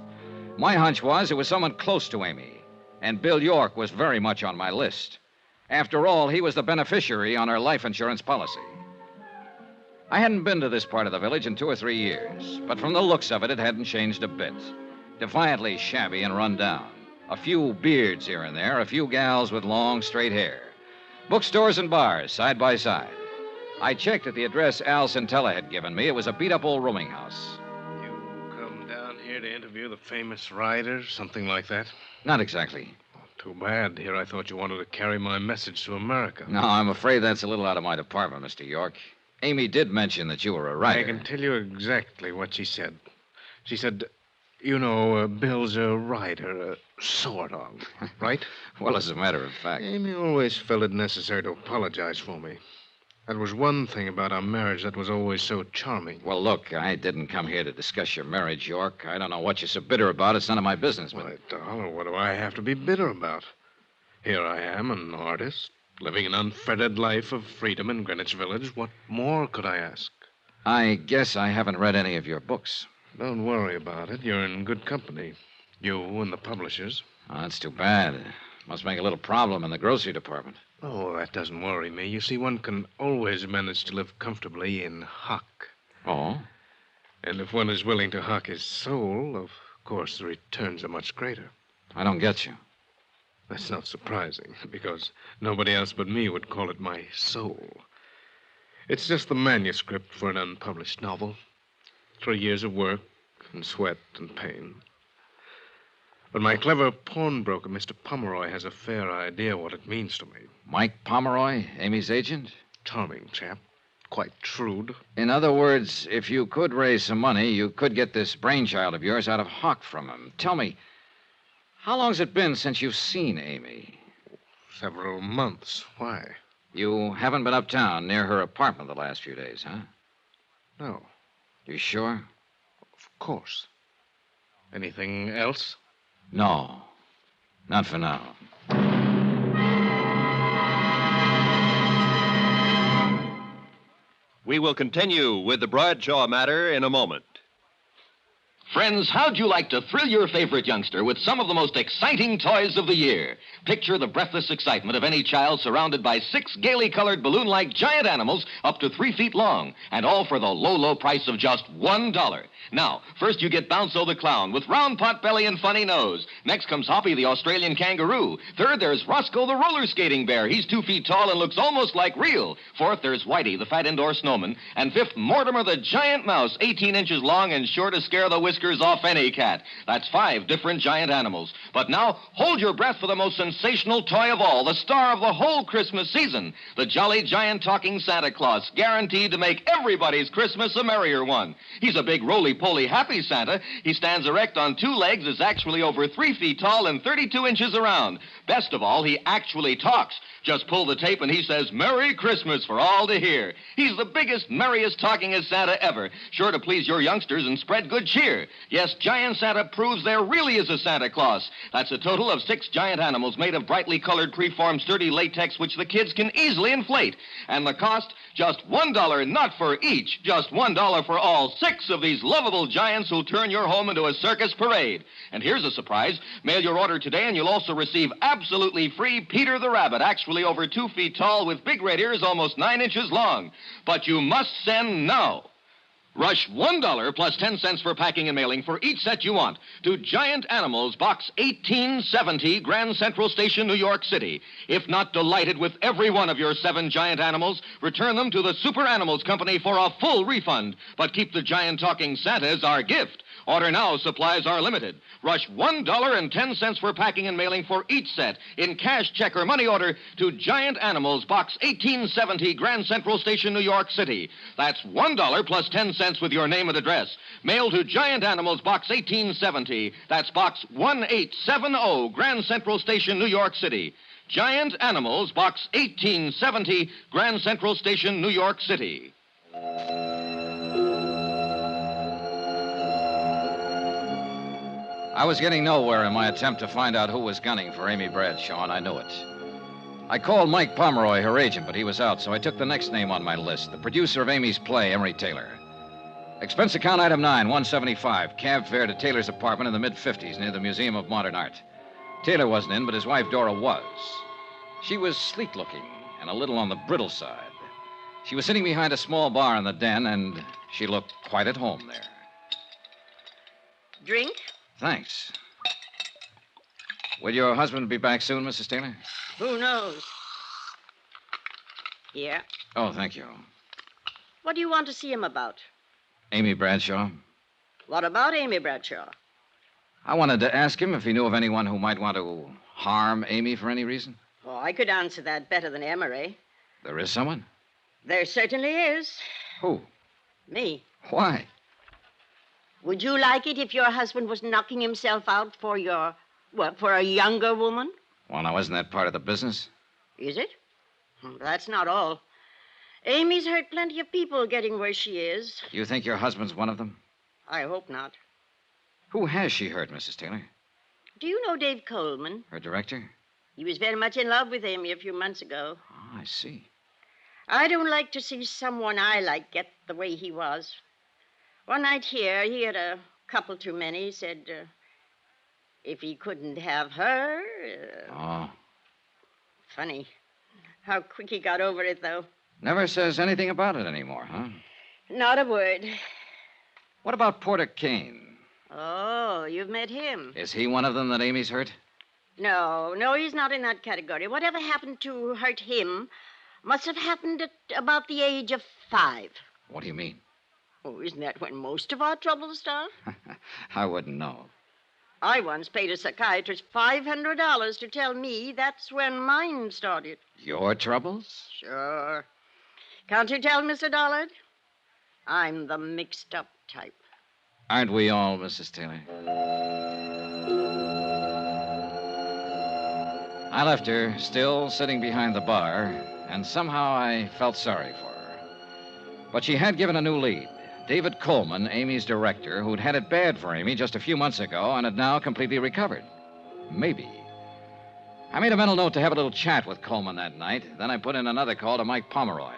My hunch was it was someone close to Amy, and Bill York was very much on my list. After all, he was the beneficiary on her life insurance policy. I hadn't been to this part of the village in 2 or 3 years, but from the looks of it, it hadn't changed a bit. Defiantly shabby and run down. A few beards here and there, a few gals with long, straight hair. Bookstores and bars, side by side. I checked at the address Al Centella had given me. It was a beat-up old rooming house. Come down here to interview the famous writer, something like that? Not exactly. Too bad. Here I thought you wanted to carry my message to America. No, I'm afraid that's a little out of my department, Mr. York. Amy did mention that you were a writer. I can tell you exactly what she said. She said, you know, Bill's a writer, sort of, right? Well, as a matter of fact. Amy always felt it necessary to apologize for me. That was one thing about our marriage that was always so charming. Well, look, I didn't come here to discuss your marriage, York. I don't know what you're so bitter about. It's none of my business. But... Why, Dollar, what do I have to be bitter about? Here I am, an artist, living an unfettered life of freedom in Greenwich Village. What more could I ask? I guess I haven't read any of your books. Don't worry about it. You're in good company. You and the publishers. Oh, that's too bad. Must make a little problem in the grocery department. Oh, that doesn't worry me. You see, one can always manage to live comfortably in hock. Oh? And if one is willing to hock his soul, of course the returns are much greater. I don't get you. That's not surprising, because nobody else but me would call it my soul. It's just the manuscript for an unpublished novel. 3 years of work and sweat and pain. But my clever pawnbroker, Mr. Pomeroy, has a fair idea what it means to me. Mike Pomeroy, Amy's agent? Charming chap. Quite shrewd. In other words, if you could raise some money, you could get this brainchild of yours out of hock from him. Tell me, how long's it been since you've seen Amy? Several months. Why? You haven't been uptown near her apartment the last few days, huh? No. You sure? Of course. Anything else? No. Not for now. We will continue with the Bradshaw matter in a moment. Friends, how'd you like to thrill your favorite youngster with some of the most exciting toys of the year? Picture the breathless excitement of any child surrounded by 6 gaily colored balloon-like giant animals up to 3 feet long, and all for the low, low price of just $1. Now, first you get Bounzo the clown with round pot belly and funny nose. Next comes Hoppy the Australian kangaroo. Third, there's Roscoe the roller skating bear. He's 2 feet tall and looks almost like real. Fourth, there's Whitey the fat indoor snowman. And fifth, Mortimer the giant mouse, 18 inches long and sure to scare the whiskers off any cat. That's 5 different giant animals. But now, hold your breath for the most sensational toy of all, the star of the whole Christmas season, the jolly giant talking Santa Claus, guaranteed to make everybody's Christmas a merrier one. He's a big roly-poly happy Santa. He stands erect on 2 legs, is actually over 3 feet tall and 32 inches around. Best of all, he actually talks. Just pull the tape and he says, Merry Christmas for all to hear. He's the biggest, merriest talkingest Santa ever, sure to please your youngsters and spread good cheer. Yes, Giant Santa proves there really is a Santa Claus. That's a total of 6 giant animals made of brightly colored, preformed, sturdy latex, which the kids can easily inflate. And the cost, just $1, not for each, just $1 for all 6 of these lovable giants who'll turn your home into a circus parade. And here's a surprise. Mail your order today, and you'll also receive absolutely free Peter the Rabbit, actually over 2 feet tall with big red ears almost 9 inches long. But you must send now. Rush $1 plus 10 cents for packing and mailing for each set you want to Giant Animals, Box 1870, Grand Central Station, New York City. If not delighted with every one of your 7 giant animals, return them to the Super Animals Company for a full refund. But keep the giant talking Santas our gift. Order now, supplies are limited. Rush $1.10 for packing and mailing for each set in cash, check, or money order to Giant Animals, Box 1870, Grand Central Station, New York City. That's $1 plus 10 cents with your name and address. Mail to Giant Animals, Box 1870. That's Box 1870, Grand Central Station, New York City. Giant Animals, Box 1870, Grand Central Station, New York City. I was getting nowhere in my attempt to find out who was gunning for Amy Bradshaw, and I knew it. I called Mike Pomeroy, her agent, but he was out, so I took the next name on my list, the producer of Amy's play, Emery Taylor. Expense account item 9, $175, cab fare to Taylor's apartment in the mid-50s near the Museum of Modern Art. Taylor wasn't in, but his wife Dora was. She was sleek-looking and a little on the brittle side. She was sitting behind a small bar in the den, and she looked quite at home there. Drink? Thanks. Will your husband be back soon, Mrs. Taylor? Who knows? Yeah. Oh, thank you. What do you want to see him about? Amy Bradshaw. What about Amy Bradshaw? I wanted to ask him if he knew of anyone who might want to harm Amy for any reason. Oh, I could answer that better than Emery. There is someone? There certainly is. Who? Me. Why? Would you like it if your husband was knocking himself out for for a younger woman? Well, now, isn't that part of the business? Is it? That's not all. Amy's hurt plenty of people getting where she is. You think your husband's one of them? I hope not. Who has she hurt, Mrs. Taylor? Do you know Dave Coleman? Her director? He was very much in love with Amy a few months ago. Oh, I see. I don't like to see someone I like get the way he was. One night here, he had a couple too many. He said, if he couldn't have her... Oh. Funny. How quick he got over it, though. Never says anything about it anymore, huh? Not a word. What about Porter Kane? Oh, you've met him. Is he one of them that Amy's hurt? No, he's not in that category. Whatever happened to hurt him must have happened at about the age of 5. What do you mean? Oh, isn't that when most of our troubles start? I wouldn't know. I once paid a psychiatrist $500 to tell me that's when mine started. Your troubles? Sure. Can't you tell, Mr. Dollard? I'm the mixed-up type. Aren't we all, Mrs. Taylor? I left her, still sitting behind the bar, and somehow I felt sorry for her. But she had given a new lead. David Coleman, Amy's director, who'd had it bad for Amy just a few months ago and had now completely recovered. Maybe. I made a mental note to have a little chat with Coleman that night. Then I put in another call to Mike Pomeroy.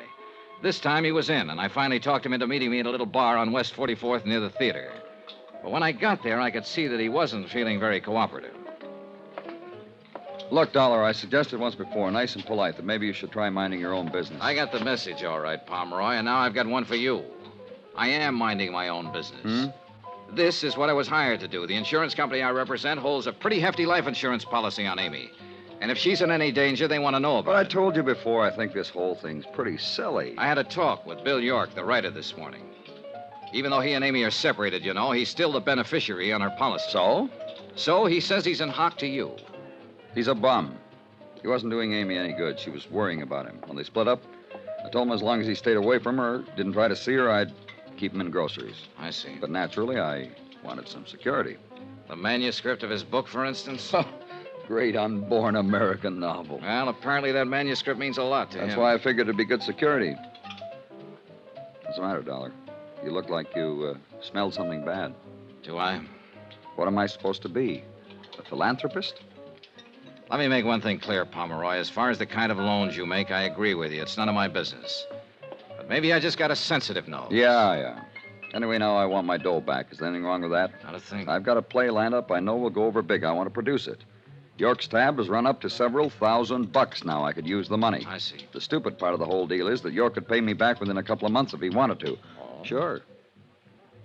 This time he was in, and I finally talked him into meeting me at a little bar on West 44th near the theater. But when I got there, I could see that he wasn't feeling very cooperative. Look, Dollar, I suggested once before, nice and polite, that maybe you should try minding your own business. I got the message, all right, Pomeroy, and now I've got one for you. I am minding my own business. This is what I was hired to do. The insurance company I represent holds a pretty hefty life insurance policy on Amy. And if she's in any danger, they want to know about it. But I told you before, I think this whole thing's pretty silly. I had a talk with Bill York, the writer, this morning. Even though he and Amy are separated, you know, he's still the beneficiary on her policy. So? So he says he's in hock to you. He's a bum. He wasn't doing Amy any good. She was worrying about him. When they split up, I told him as long as he stayed away from her, didn't try to see her, I'd keep him in groceries. I see. But naturally, I wanted some security. The manuscript of his book, for instance? Great unborn American novel. Well, apparently that manuscript means a lot to him. That's why I figured it'd be good security. What's the matter, Dollar? You look like you smelled something bad. Do I? What am I supposed to be? A philanthropist? Let me make one thing clear, Pomeroy. As far as the kind of loans you make, I agree with you. It's none of my business. But maybe I just got a sensitive nose. Yeah. Anyway, now I want my dough back. Is there anything wrong with that? Not a thing. I've got a play lined up I know will go over big. I want to produce it. York's tab has run up to several $1,000 now. I could use the money. I see. The stupid part of the whole deal is that York could pay me back within a couple of months if he wanted to. Oh. Sure.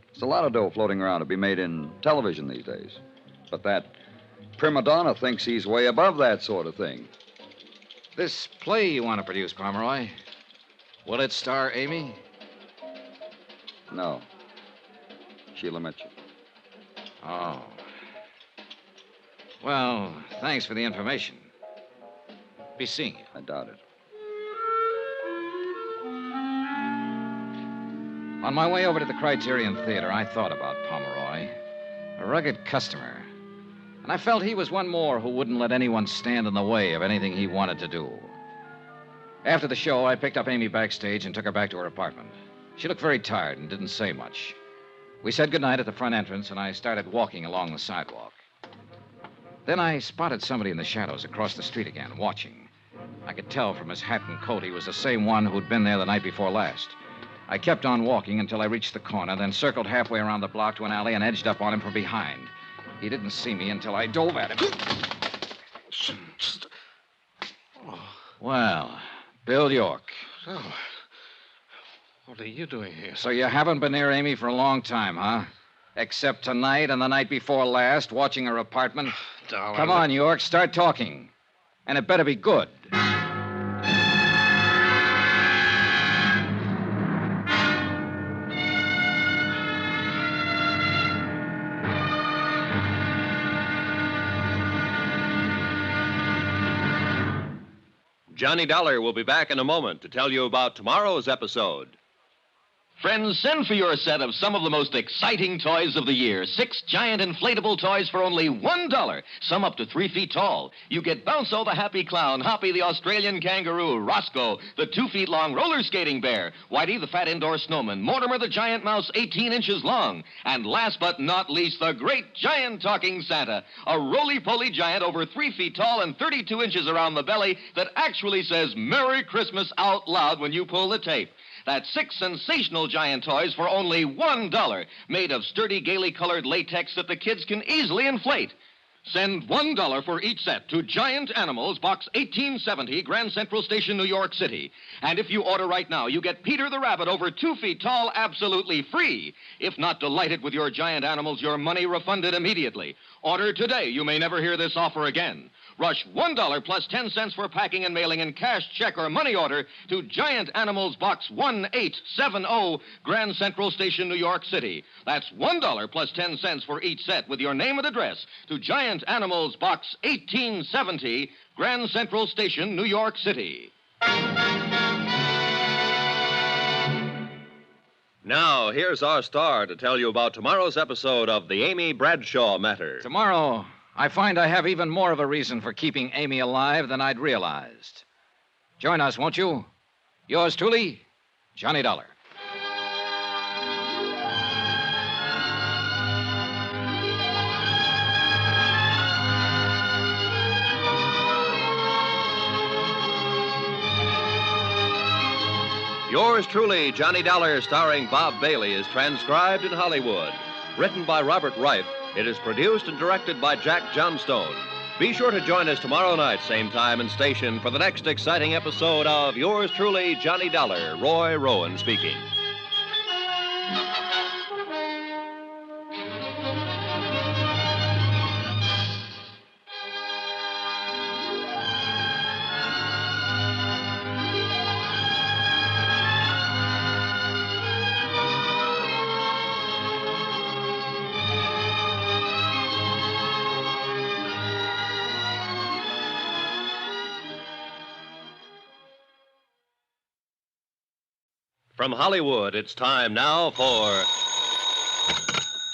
There's a lot of dough floating around to be made in television these days. But that prima donna thinks he's way above that sort of thing. This play you want to produce, Pomeroy, will it star Amy? No. Sheila Mitchell. Oh. Well, thanks for the information. Be seeing you. I doubt it. On my way over to the Criterion Theater, I thought about Pomeroy. A rugged customer. And I felt he was one more who wouldn't let anyone stand in the way of anything he wanted to do. After the show, I picked up Amy backstage and took her back to her apartment. She looked very tired and didn't say much. We said goodnight at the front entrance, and I started walking along the sidewalk. Then I spotted somebody in the shadows across the street again, watching. I could tell from his hat and coat he was the same one who'd been there the night before last. I kept on walking until I reached the corner, then circled halfway around the block to an alley and edged up on him from behind. He didn't see me until I dove at him. Well, Bill York. So, what are you doing here? So you haven't been near Amy for a long time, huh? Except tonight and the night before last, watching her apartment. Darling. Come on, York, start talking. And it better be good. Johnny Dollar will be back in a moment to tell you about tomorrow's episode. Friends, send for your set of some of the most exciting toys of the year. 6 giant inflatable toys for only $1. Some up to 3 feet tall. You get Bounco the Happy Clown, Hoppy the Australian Kangaroo, Roscoe the 2 feet long roller skating bear, Whitey the fat indoor snowman, Mortimer the giant mouse 18 inches long, and last but not least, the great giant talking Santa, a roly-poly giant over 3 feet tall and 32 inches around the belly that actually says Merry Christmas out loud when you pull the tape. That's 6 sensational giant toys for only $1, made of sturdy, gaily colored latex that the kids can easily inflate. Send $1 for each set to Giant Animals, Box 1870, Grand Central Station, New York City. And if you order right now, you get Peter the Rabbit over 2 feet tall absolutely free. If not delighted with your Giant Animals, your money refunded immediately. Order today. You may never hear this offer again. Rush $1 plus 10 cents for packing and mailing in cash, check, or money order to Giant Animals Box 1870, Grand Central Station, New York City. That's $1 plus 10 cents for each set with your name and address to Giant Animals Box 1870, Grand Central Station, New York City. Now, here's our star to tell you about tomorrow's episode of the Amy Bradshaw Matter. Tomorrow, I find I have even more of a reason for keeping Amy alive than I'd realized. Join us, won't you? Yours truly, Johnny Dollar. Yours truly, Johnny Dollar, starring Bob Bailey, is transcribed in Hollywood. Written by Robert Wright, it is produced and directed by Jack Johnstone. Be sure to join us tomorrow night, same time and station, for the next exciting episode of Yours truly, Johnny Dollar. Roy Rowan speaking. From Hollywood, it's time now for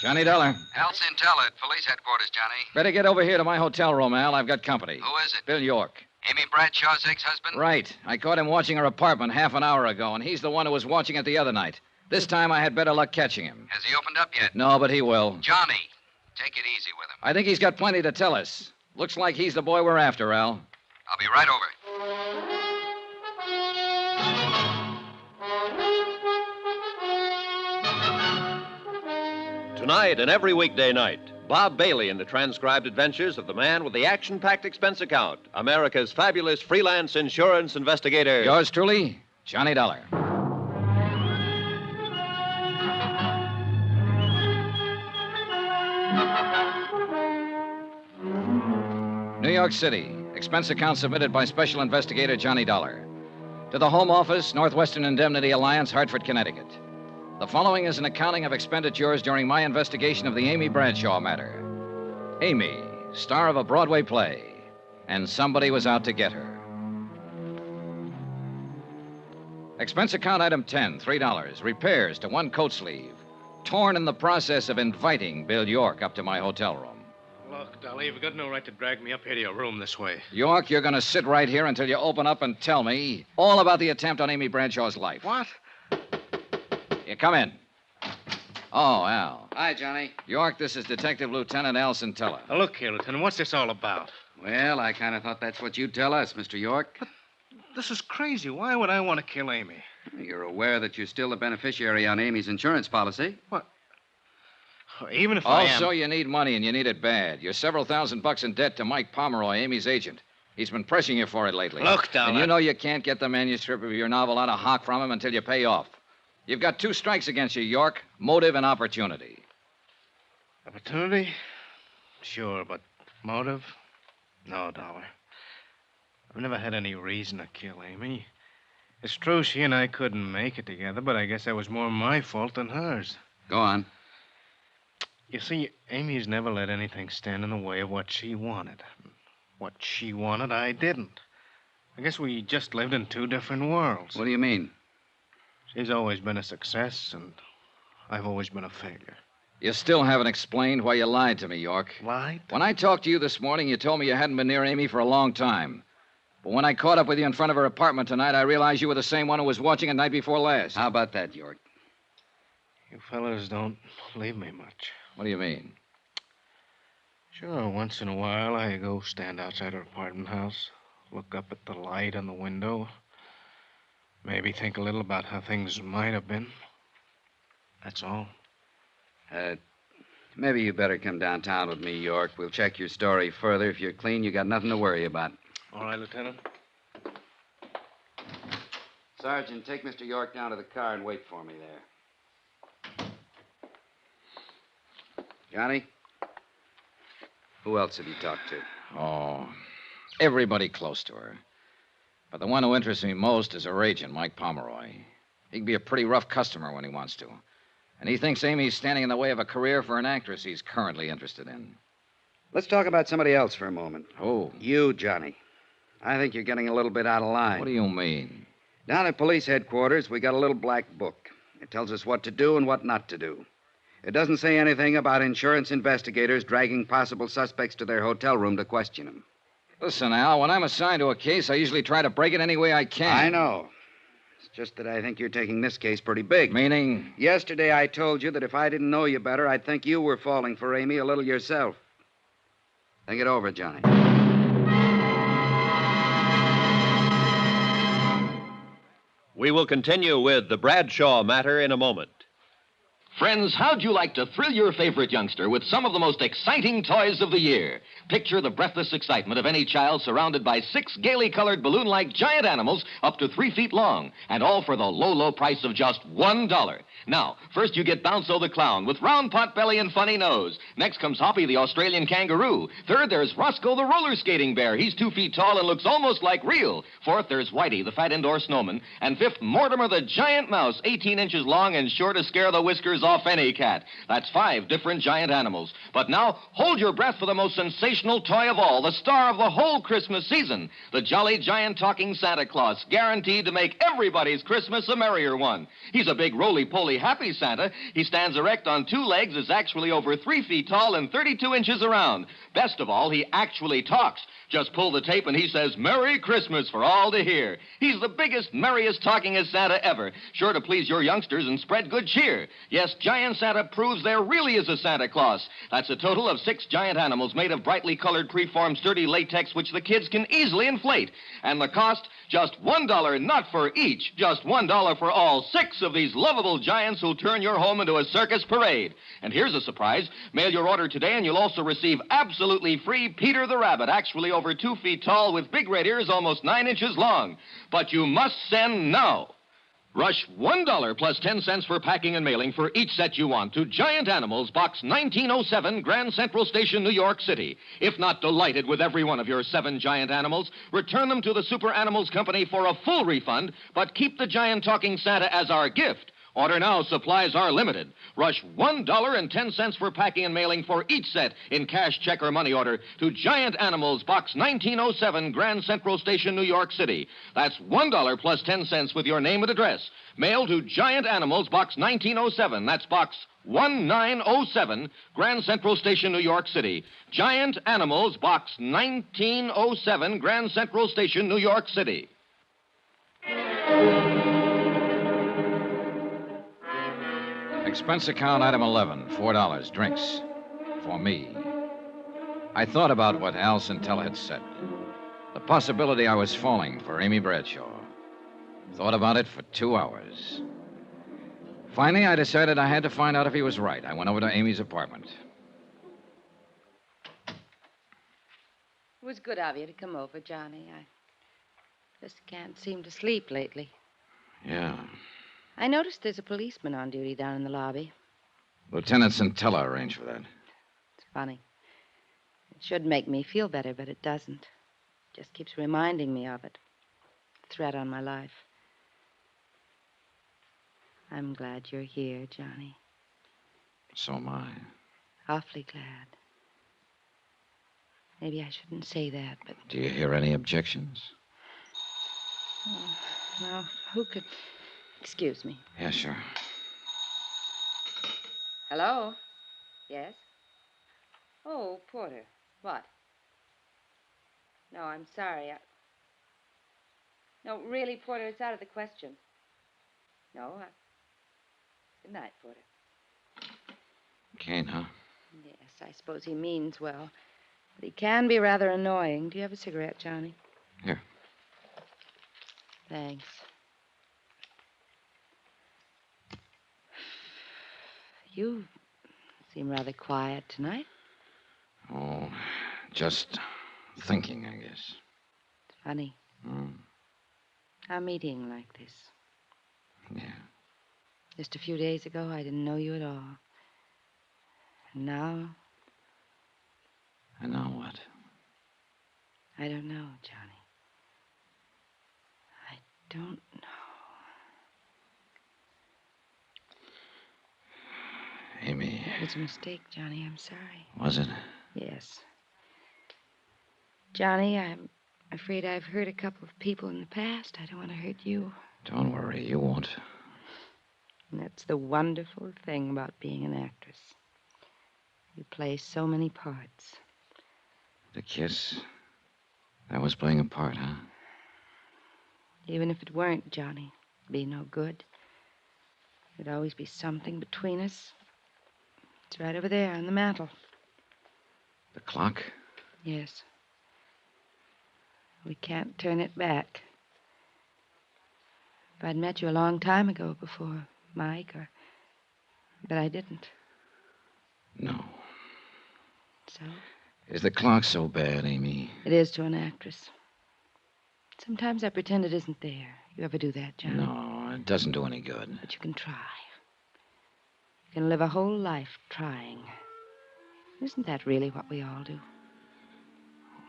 Johnny Dollar. Al's Intel at police headquarters, Johnny. Better get over here to my hotel room, Al. I've got company. Who is it? Bill York. Amy Bradshaw's ex-husband? Right. I caught him watching her apartment half an hour ago, and he's the one who was watching it the other night. This time I had better luck catching him. Has he opened up yet? No, but he will. Johnny, Take it easy with him. I think he's got plenty to tell us. Looks like he's the boy we're after, Al. I'll be right over. Tonight and every weekday night, Bob Bailey in the transcribed adventures of the man with the action-packed expense account, America's fabulous freelance insurance investigator. Yours truly, Johnny Dollar. New York City. Expense account submitted by Special Investigator Johnny Dollar. To the Home Office, Northwestern Indemnity Alliance, Hartford, Connecticut. The following is an accounting of expenditures during my investigation of the Amy Bradshaw matter. Amy, star of a Broadway play, and somebody was out to get her. Expense account item 10, $3. Repairs to one coat sleeve. Torn in the process of inviting Bill York up to my hotel room. Look, Dolly, you've got no right to drag me up here to your room this way. York, you're going to sit right here until you open up and tell me all about the attempt on Amy Bradshaw's life. What? You come in. Oh, Al. Hi, Johnny. York, this is Detective Lieutenant Al Centella. Now, look here, Lieutenant. What's this all about? Well, I kind of thought that's what you'd tell us, Mr. York. But this is crazy. Why would I want to kill Amy? You're aware that you're still the beneficiary on Amy's insurance policy. What? Even if I am... Also, you need money, and you need it bad. You're several $1,000s in debt to Mike Pomeroy, Amy's agent. He's been pressing you for it lately. Look, Dollar. And you know you can't get the manuscript of your novel out of hock from him until you pay off. You've got 2 strikes against you, York. Motive and opportunity. Opportunity? Sure, but motive? No, Dollar. I've never had any reason to kill Amy. It's true she and I couldn't make it together, but I guess that was more my fault than hers. Go on. You see, Amy's never let anything stand in the way of what she wanted. What she wanted, I didn't. I guess we just lived in 2 different worlds. What do you mean? She's always been a success, and I've always been a failure. You still haven't explained why you lied to me, York. Lied? When I talked to you this morning, you told me you hadn't been near Amy for a long time. But when I caught up with you in front of her apartment tonight, I realized you were the same one who was watching it night before last. How about that, York? You fellas don't believe me much. What do you mean? Sure, once in a while I go stand outside her apartment house, look up at the light on the window, maybe think a little about how things might have been. That's all. Maybe you better come downtown with me, York. We'll check your story further. If you're clean, you got nothing to worry about. All right, Lieutenant. Sergeant, take Mr. York down to the car and wait for me there. Johnny? Who else have you talked to? Oh, everybody close to her. But the one who interests me most is her agent, Mike Pomeroy. He can be a pretty rough customer when he wants to. And he thinks Amy's standing in the way of a career for an actress he's currently interested in. Let's talk about somebody else for a moment. Who? You, Johnny. I think you're getting a little bit out of line. What do you mean? Down at police headquarters, we got a little black book. It tells us what to do and what not to do. It doesn't say anything about insurance investigators dragging possible suspects to their hotel room to question them. Listen, Al, when I'm assigned to a case, I usually try to break it any way I can. I know. It's just that I think you're taking this case pretty big. Meaning? Yesterday I told you that if I didn't know you better, I'd think you were falling for Amy a little yourself. Think it over, Johnny. We will continue with the Bradshaw matter in a moment. Friends, how'd you like to thrill your favorite youngster with some of the most exciting toys of the year? Picture the breathless excitement of any child surrounded by 6 gaily colored balloon-like giant animals up to 3 feet long, and all for the low, low price of just $1. Now, first you get Bounco the clown with round pot belly and funny nose. Next comes Hoppy the Australian kangaroo. Third, there's Roscoe the roller skating bear. He's 2 feet tall and looks almost like real. Fourth, there's Whitey the fat indoor snowman. And fifth, Mortimer the giant mouse, 18 inches long and sure to scare the whiskers off any cat. That's 5 different giant animals. But now, hold your breath for the most sensational toy of all, the star of the whole Christmas season, the jolly giant talking Santa Claus, guaranteed to make everybody's Christmas a merrier one. He's a big roly-poly really happy Santa. He stands erect on 2 legs, is actually over 3 feet tall and 32 inches around. Best of all, he actually talks. Just pull the tape and he says, Merry Christmas for all to hear. He's the biggest, merriest, talkingest Santa ever. Sure to please your youngsters and spread good cheer. Yes, Giant Santa proves there really is a Santa Claus. That's a total of 6 giant animals made of brightly colored, preformed, sturdy latex, which the kids can easily inflate. And the cost, just $1, not for each, just $1 for all 6 of these lovable giants who'll turn your home into a circus parade. And here's a surprise. Mail your order today and you'll also receive absolutely free Peter the Rabbit, actually over 2 feet tall with big red ears almost 9 inches long. But you must send now. Rush $1 plus 10 cents for packing and mailing for each set you want to Giant Animals, Box 1907, Grand Central Station, New York City. If not delighted with every one of your 7 giant animals, return them to the Super Animals Company for a full refund, but keep the giant talking Santa as our gift. Order now. Supplies are limited. Rush $1.10 for packing and mailing for each set in cash, check, or money order to Giant Animals, Box 1907, Grand Central Station, New York City. That's $1 plus 10 cents with your name and address. Mail to Giant Animals, Box 1907. That's Box 1907, Grand Central Station, New York City. Giant Animals, Box 1907, Grand Central Station, New York City. Expense account item 11, $4, drinks. For me. I thought about what Al Centella had said. The possibility I was falling for Amy Bradshaw. Thought about it for 2 hours. Finally, I decided I had to find out if he was right. I went over to Amy's apartment. It was good of you to come over, Johnny. I just can't seem to sleep lately. Yeah. I noticed there's a policeman on duty down in the lobby. Lieutenant Centella arranged for that. It's funny. It should make me feel better, but it doesn't. It just keeps reminding me of it. A threat on my life. I'm glad you're here, Johnny. So am I. Awfully glad. Maybe I shouldn't say that, but... Do you hear any objections? Oh, well, who could... Excuse me. Yeah, sure. Hello? Yes? Oh, Porter. What? No, I'm sorry. No, really, Porter, it's out of the question. No, Good night, Porter. Kane, huh? Yes, I suppose he means well. But he can be rather annoying. Do you have a cigarette, Johnny? Here. Thanks. You seem rather quiet tonight. Oh, just thinking, I guess. It's funny. A meeting like this. Yeah. Just a few days ago, I didn't know you at all. And now... And now what? I don't know, Johnny. I don't know. Amy. It was a mistake, Johnny. I'm sorry. Was it? Yes. Johnny, I'm afraid I've hurt a couple of people in the past. I don't want to hurt you. Don't worry, you won't. And that's the wonderful thing about being an actress. You play so many parts. The kiss, that was playing a part, huh? Even if it weren't, Johnny, it'd be no good. There'd always be something between us. It's right over there on the mantel. The clock? Yes. We can't turn it back. If I'd met you a long time ago before Mike, but I didn't. No. So? Is the clock so bad, Amy? It is to an actress. Sometimes I pretend it isn't there. You ever do that, Johnny? No, it doesn't do any good. But you can try. You can live a whole life trying. Isn't that really what we all do?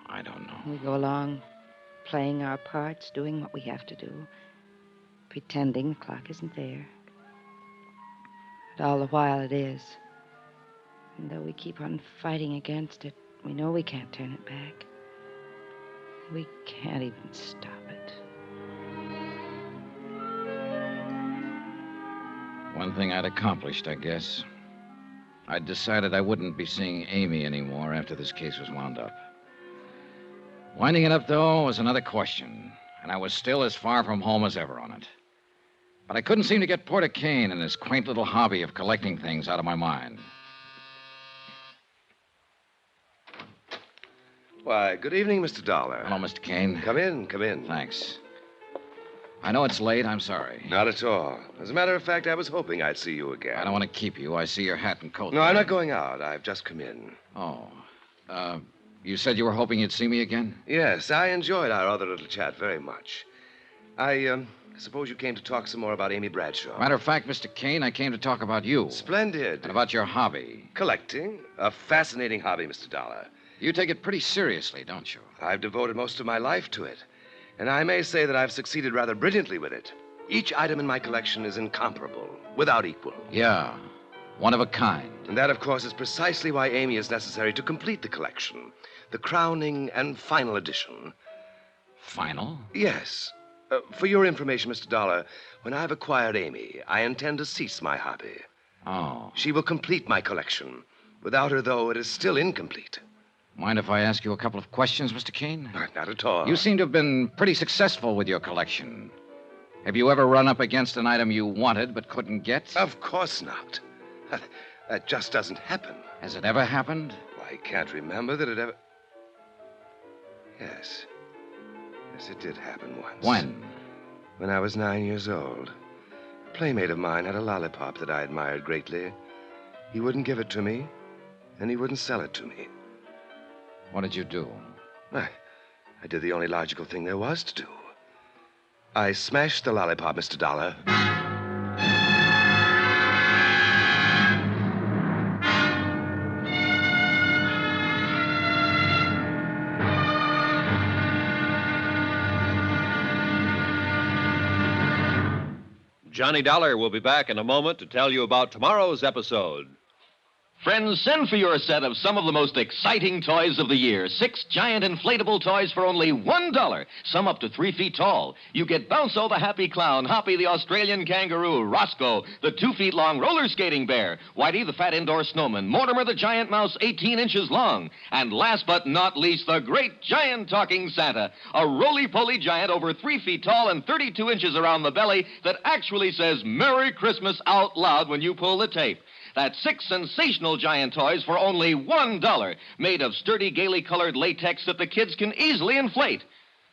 I don't know. We go along playing our parts, doing what we have to do, pretending the clock isn't there. But all the while it is. And though we keep on fighting against it, we know we can't turn it back. We can't even stop it. One thing I'd accomplished, I guess. I'd decided I wouldn't be seeing Amy anymore after this case was wound up. Winding it up, though, was another question, and I was still as far from home as ever on it. But I couldn't seem to get Porter Kane and his quaint little hobby of collecting things out of my mind. Why, good evening, Mr. Dollar. Hello, Mr. Kane. Come in, come in. Thanks. I know it's late. I'm sorry. Not at all. As a matter of fact, I was hoping I'd see you again. I don't want to keep you. I see your hat and coat. No, there. I'm not going out. I've just come in. Oh. You said you were hoping you'd see me again? Yes, I enjoyed our other little chat very much. I suppose you came to talk some more about Amy Bradshaw. Matter of fact, Mr. Kane, I came to talk about you. Splendid. And about your hobby. Collecting. A fascinating hobby, Mr. Dollar. You take it pretty seriously, don't you? I've devoted most of my life to it. And I may say that I've succeeded rather brilliantly with it. Each item in my collection is incomparable, without equal. Yeah, one of a kind. And that, of course, is precisely why Amy is necessary to complete the collection. The crowning and final edition. Final? Yes. For your information, Mr. Dollar, when I've acquired Amy, I intend to cease my hobby. Oh. She will complete my collection. Without her, though, it is still incomplete. Mind if I ask you a couple of questions, Mr. Kane? Not at all. You seem to have been pretty successful with your collection. Have you ever run up against an item you wanted but couldn't get? Of course not. That just doesn't happen. Has it ever happened? I can't remember that it ever... Yes. Yes, it did happen once. When? When I was 9 years old. A playmate of mine had a lollipop that I admired greatly. He wouldn't give it to me, and he wouldn't sell it to me. What did you do? I did the only logical thing there was to do. I smashed the lollipop, Mr. Dollar. Johnny Dollar will be back in a moment to tell you about tomorrow's episode. Friends, send for your set of some of the most exciting toys of the year. 6 giant inflatable toys for only $1. Some up to 3 feet tall. You get Bounco the Happy Clown, Hoppy the Australian Kangaroo, Roscoe the 2 feet long roller skating bear, Whitey the fat indoor snowman, Mortimer the giant mouse 18 inches long, and last but not least, the great giant talking Santa, a roly-poly giant over 3 feet tall and 32 inches around the belly that actually says Merry Christmas out loud when you pull the tape. That's 6 sensational giant toys for only $1, made of sturdy, gaily colored latex that the kids can easily inflate.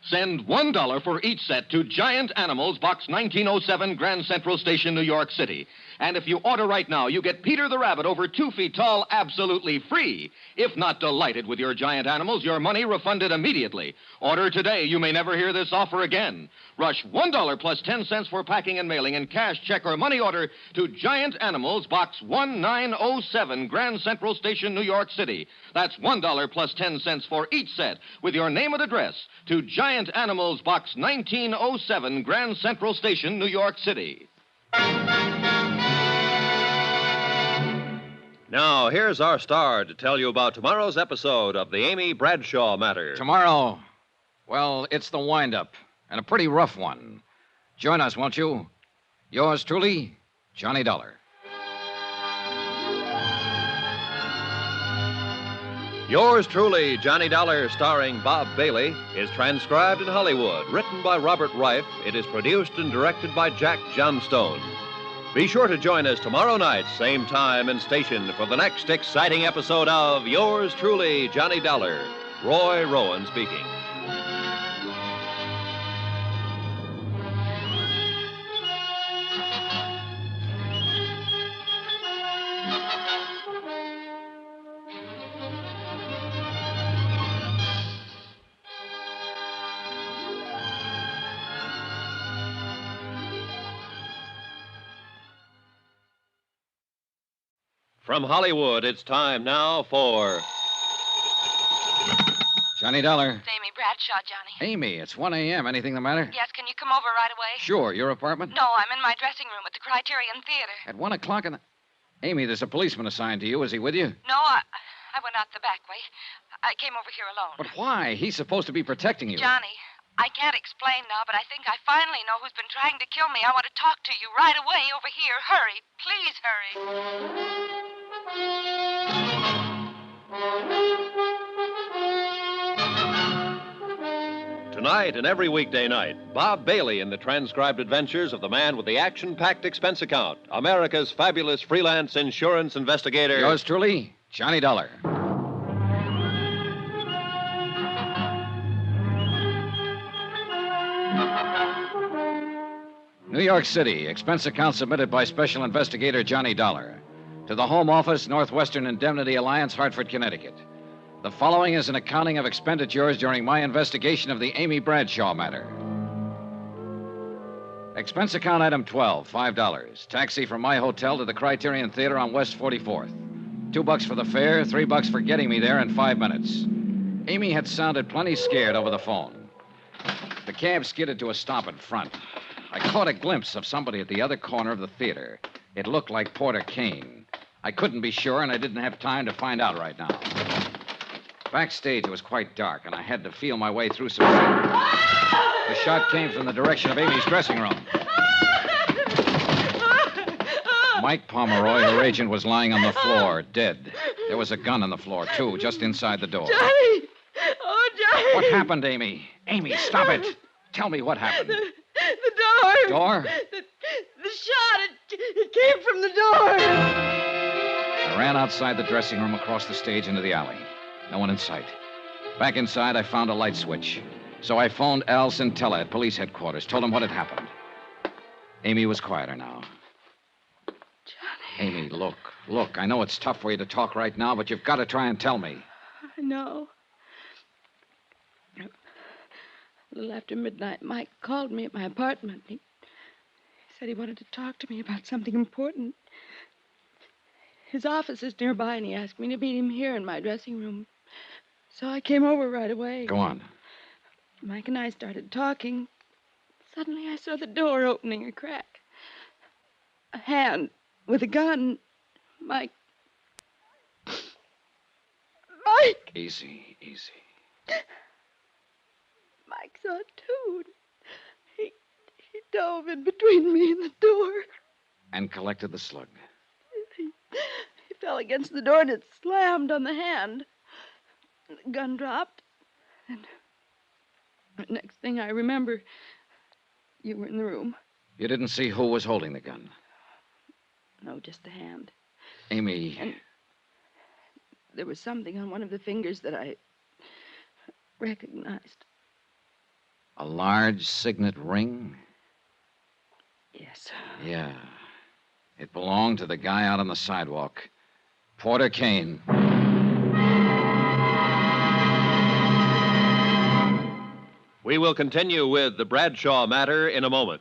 Send $1 for each set to Giant Animals, Box 1907, Grand Central Station, New York City. And if you order right now, you get Peter the Rabbit over 2 feet tall absolutely free. If not delighted with your giant animals, your money refunded immediately. Order today. You may never hear this offer again. Rush $1 plus 10 cents for packing and mailing in cash, check, or money order to Giant Animals, Box 1907, Grand Central Station, New York City. That's $1 plus 10 cents for each set with your name and address to Giant Animals, Box 1907, Grand Central Station, New York City. Now, here's our star to tell you about tomorrow's episode of the Amy Bradshaw matter. Tomorrow, well, it's the wind-up, and a pretty rough one. Join us, won't you? Yours truly, Johnny Dollar. Yours truly, Johnny Dollar, starring Bob Bailey, is transcribed in Hollywood. Written by Robert Reif, it is produced and directed by Jack Johnstone. Be sure to join us tomorrow night, same time and station, for the next exciting episode of Yours truly, Johnny Dollar. Roy Rowan speaking. From Hollywood, it's time now for... Johnny Dollar. It's Amy Bradshaw, Johnny. Amy, it's 1 a.m. Anything the matter? Yes, can you come over right away? Sure. Your apartment? No, I'm in my dressing room at the Criterion Theater. At 1 o'clock in the... Amy, there's a policeman assigned to you. Is he with you? No, I went out the back way. I came over here alone. But why? He's supposed to be protecting you. Johnny, I can't explain now, but I think I finally know who's been trying to kill me. I want to talk to you right away over here. Hurry. Please hurry. Tonight and every weekday night, Bob Bailey in the transcribed adventures of the man with the action-packed expense account, America's fabulous freelance insurance investigator. Yours truly, Johnny Dollar. New York City, expense account submitted by Special Investigator Johnny Dollar. To the Home Office, Northwestern Indemnity Alliance, Hartford, Connecticut. The following is an accounting of expenditures during my investigation of the Amy Bradshaw matter. Expense account item 12, $5. Taxi from my hotel to the Criterion Theater on West 44th. $2 for the fare, $3 for getting me there in 5 minutes. Amy had sounded plenty scared over the phone. The cab skidded to a stop in front. I caught a glimpse of somebody at the other corner of the theater. It looked like Porter Kane. I couldn't be sure, and I didn't have time to find out right now. Backstage, it was quite dark, and I had to feel my way through some... The shot came from the direction of Amy's dressing room. Mike Pomeroy, her agent, was lying on the floor, dead. There was a gun on the floor, too, just inside the door. Johnny! Oh, Johnny! What happened, Amy? Amy, stop it! Tell me what happened. The door. Door? The shot. It came from the door. I ran outside the dressing room, across the stage, into the alley. No one in sight. Back inside, I found a light switch. So I phoned Al Centella at police headquarters, told him what had happened. Amy was quieter now. Johnny. Amy, look. I know it's tough for you to talk right now, but you've got to try and tell me. I know. A little after midnight, Mike called me at my apartment. He said he wanted to talk to me about something important. His office is nearby, and he asked me to meet him here in my dressing room. So I came over right away. Go on. Mike and I started talking. Suddenly I saw the door opening a crack. A hand with a gun. Mike. Easy. Mike saw it, too. He dove in between me and the door. And collected the slug. He fell against the door, and it slammed on the hand. The gun dropped. And the next thing I remember, you were in the room. You didn't see who was holding the gun? No, just the hand. Amy... And there was something on one of the fingers that I recognized. A large signet ring? Yes. Yeah. It belonged to the guy out on the sidewalk. Porter Kane. We will continue with the Bradshaw matter in a moment.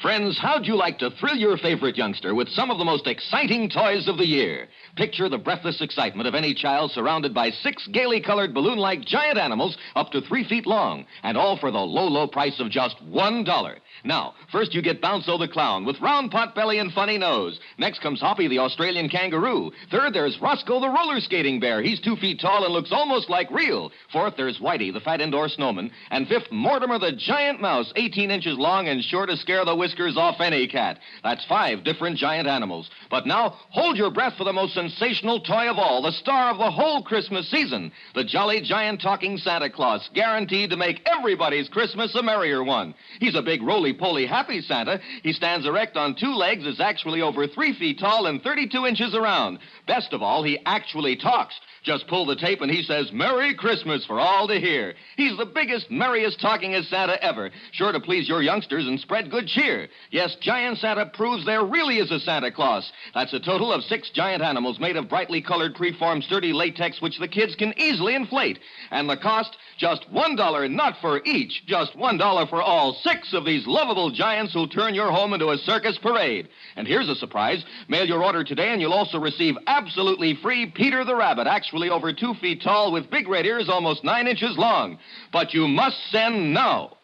Friends, how'd you like to thrill your favorite youngster with some of the most exciting toys of the year? Picture the breathless excitement of any child surrounded by 6 gaily colored balloon-like giant animals up to 3 feet long, and all for the low price of just $1. Now, first you get Bounzo the clown with round pot belly and funny nose. Next comes Hoppy the Australian kangaroo. Third, there's Roscoe the roller skating bear. He's 2 feet tall and looks almost like real. Fourth, there's Whitey the fat indoor snowman. And fifth, Mortimer the giant mouse, 18 inches long and sure to scare the whiskers off any cat. That's 5 different giant animals. But now, hold your breath for the most sensational toy of all, the star of the whole Christmas season, the jolly giant talking Santa Claus, guaranteed to make everybody's Christmas a merrier one. He's a big roly-poly happy Santa. He stands erect on 2 legs, is actually over 3 feet tall and 32 inches around. Best of all, he actually talks. Just pull the tape and he says, "Merry Christmas" for all to hear. He's the biggest, merriest talkingest Santa ever, sure to please your youngsters and spread good cheer. Yes, Giant Santa proves there really is a Santa Claus. That's a total of 6 giant animals made of brightly colored, preformed, sturdy latex, which the kids can easily inflate. And the cost, just $1, not for each, just $1 for all 6 of these lovable giants who'll turn your home into a circus parade. And here's a surprise. Mail your order today and you'll also receive absolutely free Peter the Rabbit, actually over 2 feet tall with big red ears almost 9 inches long. But you must send now.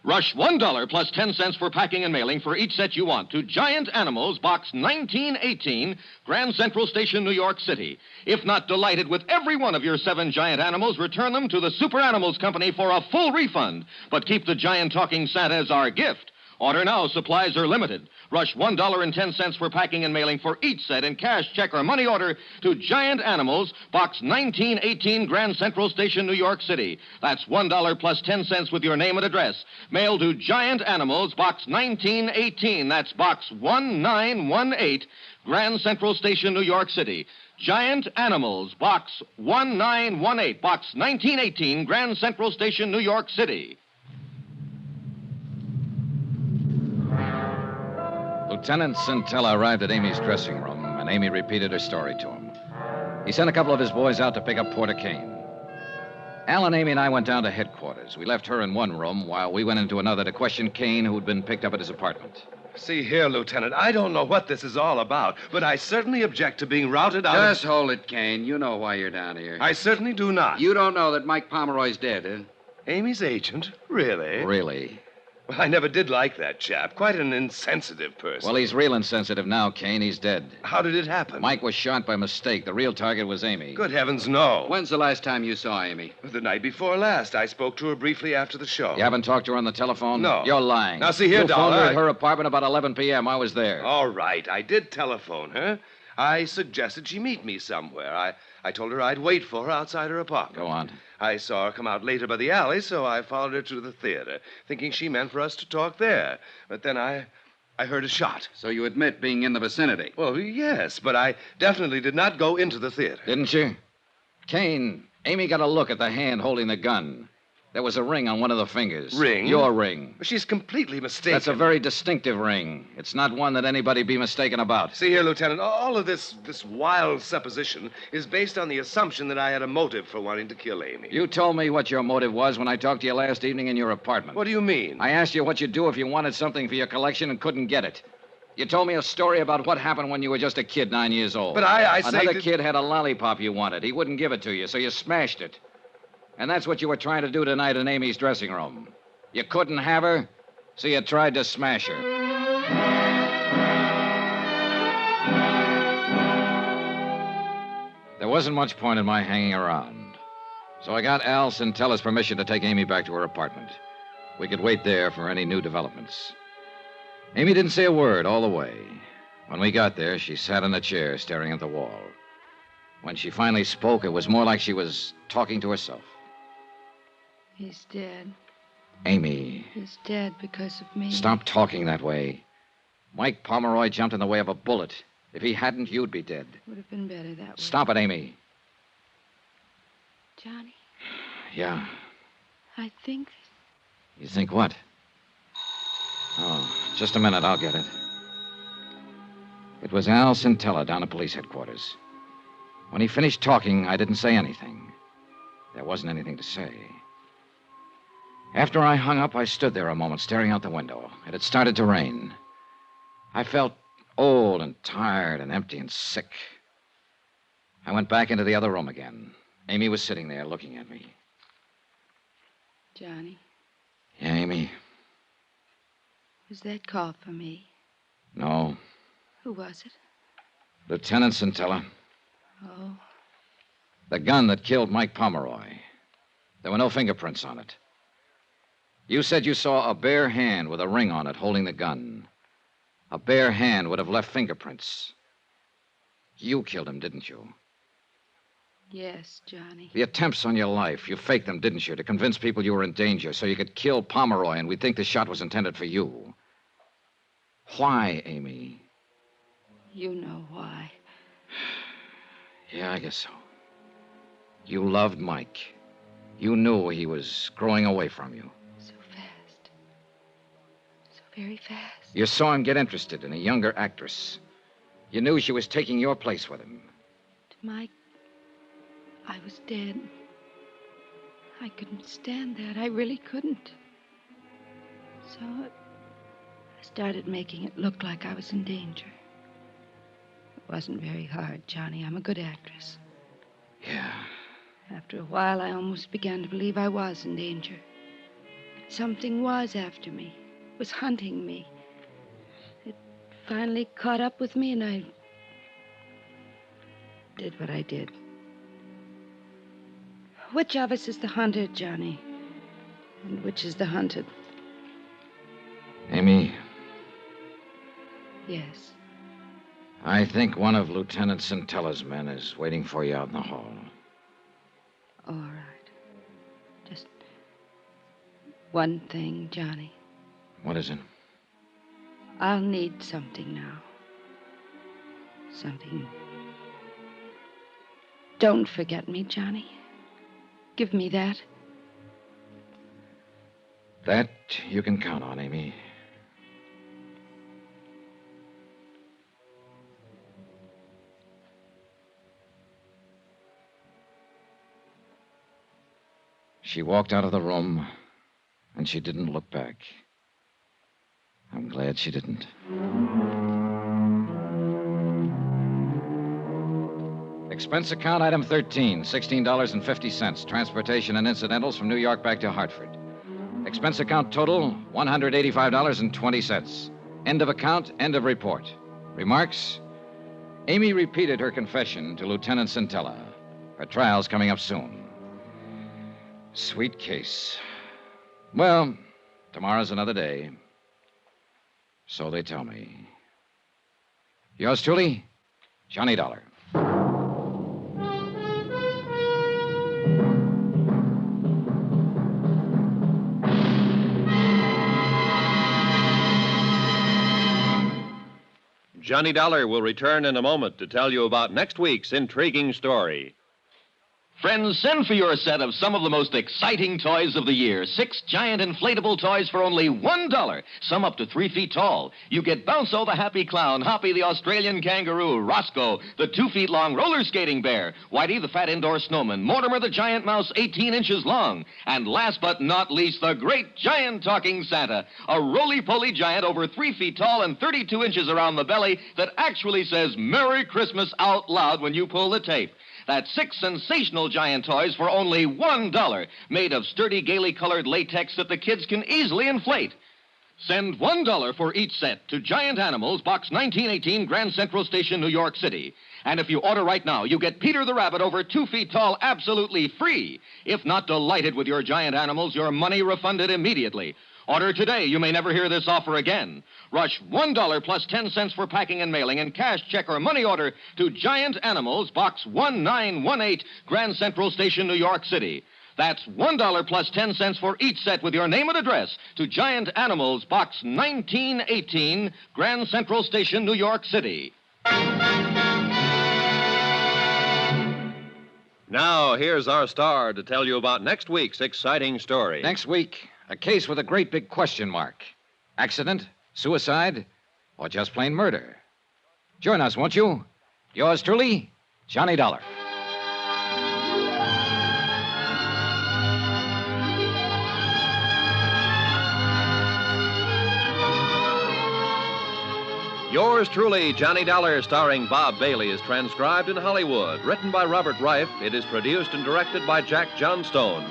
Rush $1 plus 10 cents for packing and mailing for each set you want to Giant Animals, Box 1918, Grand Central Station, New York City. If not delighted with every one of your 7 giant animals, return them to the Super Animals Company for a full refund. But keep the giant talking Santa as our gift. Order now. Supplies are limited. Rush $1.10 for packing and mailing for each set in cash, check, or money order to Giant Animals, Box 1918, Grand Central Station, New York City. That's $1 plus 10 cents with your name and address. Mail to Giant Animals, Box 1918. That's Box 1918, Grand Central Station, New York City. Giant Animals, Box 1918, Box 1918, Grand Central Station, New York City. Lieutenant Scintilla arrived at Amy's dressing room, and Amy repeated her story to him. He sent a couple of his boys out to pick up Porter Kane. Al, Amy, and I went down to headquarters. We left her in one room while we went into another to question Kane, who'd been picked up at his apartment. See here, Lieutenant, I don't know what this is all about, but I certainly object to being routed out Just hold it, Kane. You know why you're down here. I certainly do not. You don't know that Mike Pomeroy's dead, huh? Amy's agent? Really? Really? Well, I never did like that chap. Quite an insensitive person. Well, he's real insensitive now, Kane. He's dead. How did it happen? Mike was shot by mistake. The real target was Amy. Good heavens, no. When's the last time you saw Amy? The night before last. I spoke to her briefly after the show. You haven't talked to her on the telephone? No. You're lying. Now, see here, you phoned her Dollar, at her apartment about 11 p.m. I was there. All right. I did telephone her. I suggested she meet me somewhere. I told her I'd wait for her outside her apartment. Go on. I saw her come out later by the alley, so I followed her to the theater, thinking she meant for us to talk there. But then I heard a shot. So you admit being in the vicinity? Well, yes, but I definitely did not go into the theater. Didn't you? Kane, Amy got a look at the hand holding the gun. There was a ring on one of the fingers. Ring? Your ring. She's completely mistaken. That's a very distinctive ring. It's not one that anybody be mistaken about. See here, Lieutenant, all of this wild supposition is based on the assumption that I had a motive for wanting to kill Amy. You told me what your motive was when I talked to you last evening in your apartment. What do you mean? I asked you what you'd do if you wanted something for your collection and couldn't get it. You told me a story about what happened when you were just a kid, 9 years old. But I say Another kid had a lollipop you wanted. He wouldn't give it to you, so you smashed it. And that's what you were trying to do tonight in Amy's dressing room. You couldn't have her, so you tried to smash her. There wasn't much point in my hanging around. So I got Al Scintilla's permission to take Amy back to her apartment. We could wait there for any new developments. Amy didn't say a word all the way. When we got there, she sat in a chair staring at the wall. When she finally spoke, it was more like she was talking to herself. He's dead. Amy, He's dead because of me. stop talking that way. Mike Pomeroy jumped in the way of a bullet. If he hadn't, you'd be dead. Would have been better that way. Stop it, Amy. Johnny, Yeah. I think... You think what? Oh, just a minute. I'll get it. It was Al Scintilla down at police headquarters. When he finished talking, I didn't say anything. There wasn't anything to say. After I hung up, I stood there a moment, staring out the window. It had started to rain. I felt old and tired and empty and sick. I went back into the other room again. Amy was sitting there looking at me. Johnny, Yeah, Amy? was that call for me? No. Who was it? Lieutenant Scintilla. Oh, The gun that killed Mike Pomeroy. There were no fingerprints on it. You said you saw a bare hand with a ring on it holding the gun. A bare hand would have left fingerprints. You killed him, didn't you? yes, Johnny. The attempts on your life, you faked them, didn't you, to convince people you were in danger so you could kill Pomeroy and we'd think the shot was intended for you. Why, Amy? You know why. Yeah, I guess so. You loved Mike. You knew he was growing away from you. So fast. So very fast. You saw him get interested in a younger actress. You knew she was taking your place with him. To Mike, I was dead. I couldn't stand that. I really couldn't. So I started making it look like I was in danger. It wasn't very hard, Johnny. I'm a good actress. Yeah. After a while, I almost began to believe I was in danger. Something was after me, was hunting me. It finally caught up with me, and I did what I did. Which of us is the hunter, Johnny? And which is the hunted? Amy, Yes. I think one of Lieutenant Cintella's men is waiting for you out in the hall. All right. Just one thing, Johnny. What is it? I'll need something now. Something. Don't forget me, Johnny. Give me that. That you can count on, Amy. She walked out of the room, and she didn't look back. I'm glad she didn't. Expense account item 13, $16.50. Transportation and incidentals from New York back to Hartford. Expense account total, $185.20. End of account, end of report. Remarks? Amy repeated her confession to Lieutenant Cintella. Her trial's coming up soon. Sweet case. Well, tomorrow's another day. So they tell me. Yours truly, Johnny Dollar. Johnny Dollar will return in a moment to tell you about next week's intriguing story. Friends, send for your set of some of the most exciting toys of the year. 6 giant inflatable toys for only $1. Some up to 3 feet tall. You get Bounco the happy clown, Hoppy the Australian kangaroo, Roscoe the 2 feet long roller skating bear, Whitey the fat indoor snowman, Mortimer the giant mouse 18 inches long, and last but not least, the great giant talking Santa, a roly-poly giant over 3 feet tall and 32 inches around the belly that actually says Merry Christmas out loud when you pull the tape. That's 6 sensational giant toys for only $1, made of sturdy, gaily colored latex that the kids can easily inflate. Send $1 for each set to Giant Animals, Box 1918, Grand Central Station, New York City. And if you order right now, you get Peter the Rabbit over 2 feet tall absolutely free. If not delighted with your Giant Animals, your money refunded immediately. Order today. You may never hear this offer again. Rush $1 plus 10 cents for packing and mailing and cash, check, or money order to Giant Animals, Box 1918, Grand Central Station, New York City. That's $1 plus 10 cents for each set with your name and address to Giant Animals, Box 1918, Grand Central Station, New York City. Now, here's our star to tell you about next week's exciting story. Next week, a case with a great big question mark. Accident, suicide, or just plain murder. Join us, won't you? Yours truly, Johnny Dollar. Yours truly, Johnny Dollar, starring Bob Bailey, is transcribed in Hollywood. Written by Robert Reif, it is produced and directed by Jack Johnstone.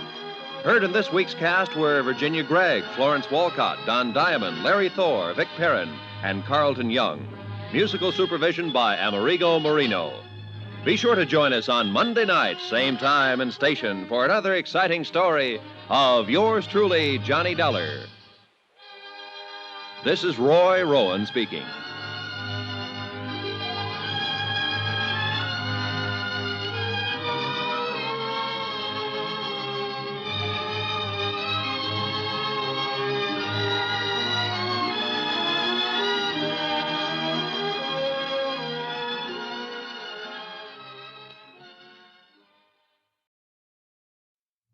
Heard in this week's cast were Virginia Gregg, Florence Walcott, Don Diamond, Larry Thor, Vic Perrin, and Carlton Young. Musical supervision by Amerigo Marino. Be sure to join us on Monday night, same time and station, for another exciting story of yours truly, Johnny Dollar. This is Roy Rowan speaking.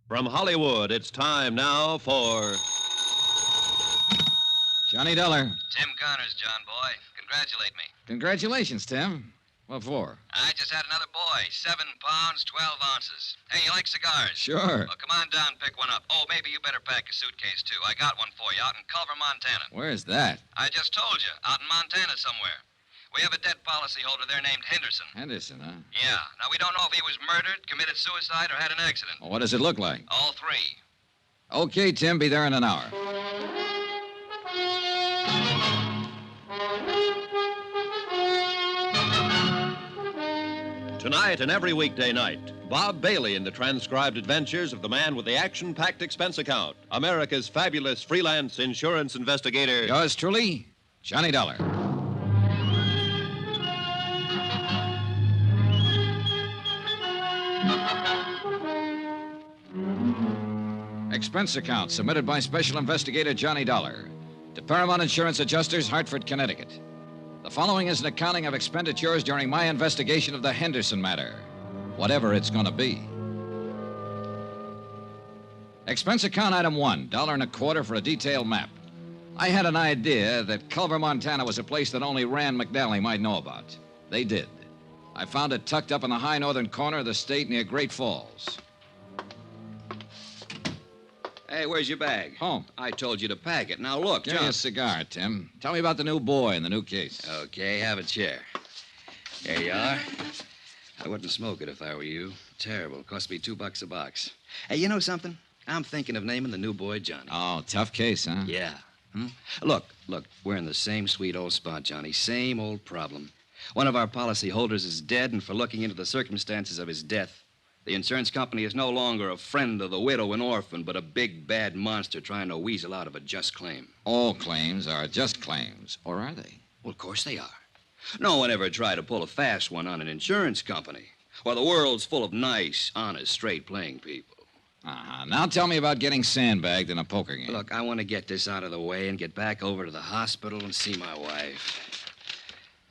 From Hollywood, it's time now for... Johnny Dollar. Tim Connors, John boy. Congratulate me. Congratulations, Tim. What for? I just had another boy. 7 pounds, 12 ounces. Hey, you like cigars? Sure. Well, come on down and pick one up. Oh, maybe you better pack a suitcase, too. I got one for you out in Culver, Montana. Where's that? I just told you. Out in Montana somewhere. We have a dead policyholder there named Henderson. Henderson, huh? Yeah. Now, we don't know if he was murdered, committed suicide, or had an accident. Well, what does it look like? All three. Okay, Tim, be there in an hour. Tonight and every weekday night, Bob Bailey in the transcribed adventures of the man with the action-packed expense account, America's fabulous freelance insurance investigator. Yours truly, Johnny Dollar. Expense account submitted by Special Investigator Johnny Dollar to Paramount Insurance Adjusters, Hartford, Connecticut. The following is an accounting of expenditures during my investigation of the Henderson matter, whatever it's going to be. Expense account item 1, $1.25 for a detailed map. I had an idea that Culver, Montana was a place that only Rand McNally might know about. They did. I found it tucked up in the high northern corner of the state near Great Falls. Hey, where's your bag? Home. I told you to pack it. Now, look, Give me a cigar, Tim. Tell me about the new boy and the new case. Okay, have a chair. There you are. I wouldn't smoke it if I were you. Terrible. Cost me $2 a box. Hey, you know something? I'm thinking of naming the new boy Johnny. Oh, tough case, huh? Yeah. Look, we're in the same sweet old spot, Johnny. Same old problem. One of our policy holders is dead, and for looking into the circumstances of his death, the insurance company is no longer a friend of the widow and orphan, but a big, bad monster trying to weasel out of a just claim. All claims are just claims, or are they? Well, of course they are. No one ever tried to pull a fast one on an insurance company. Well, the world's full of nice, honest, straight-playing people. Uh-huh. Now tell me about getting sandbagged in a poker game. Look, I want to get this out of the way and get back over to the hospital and see my wife.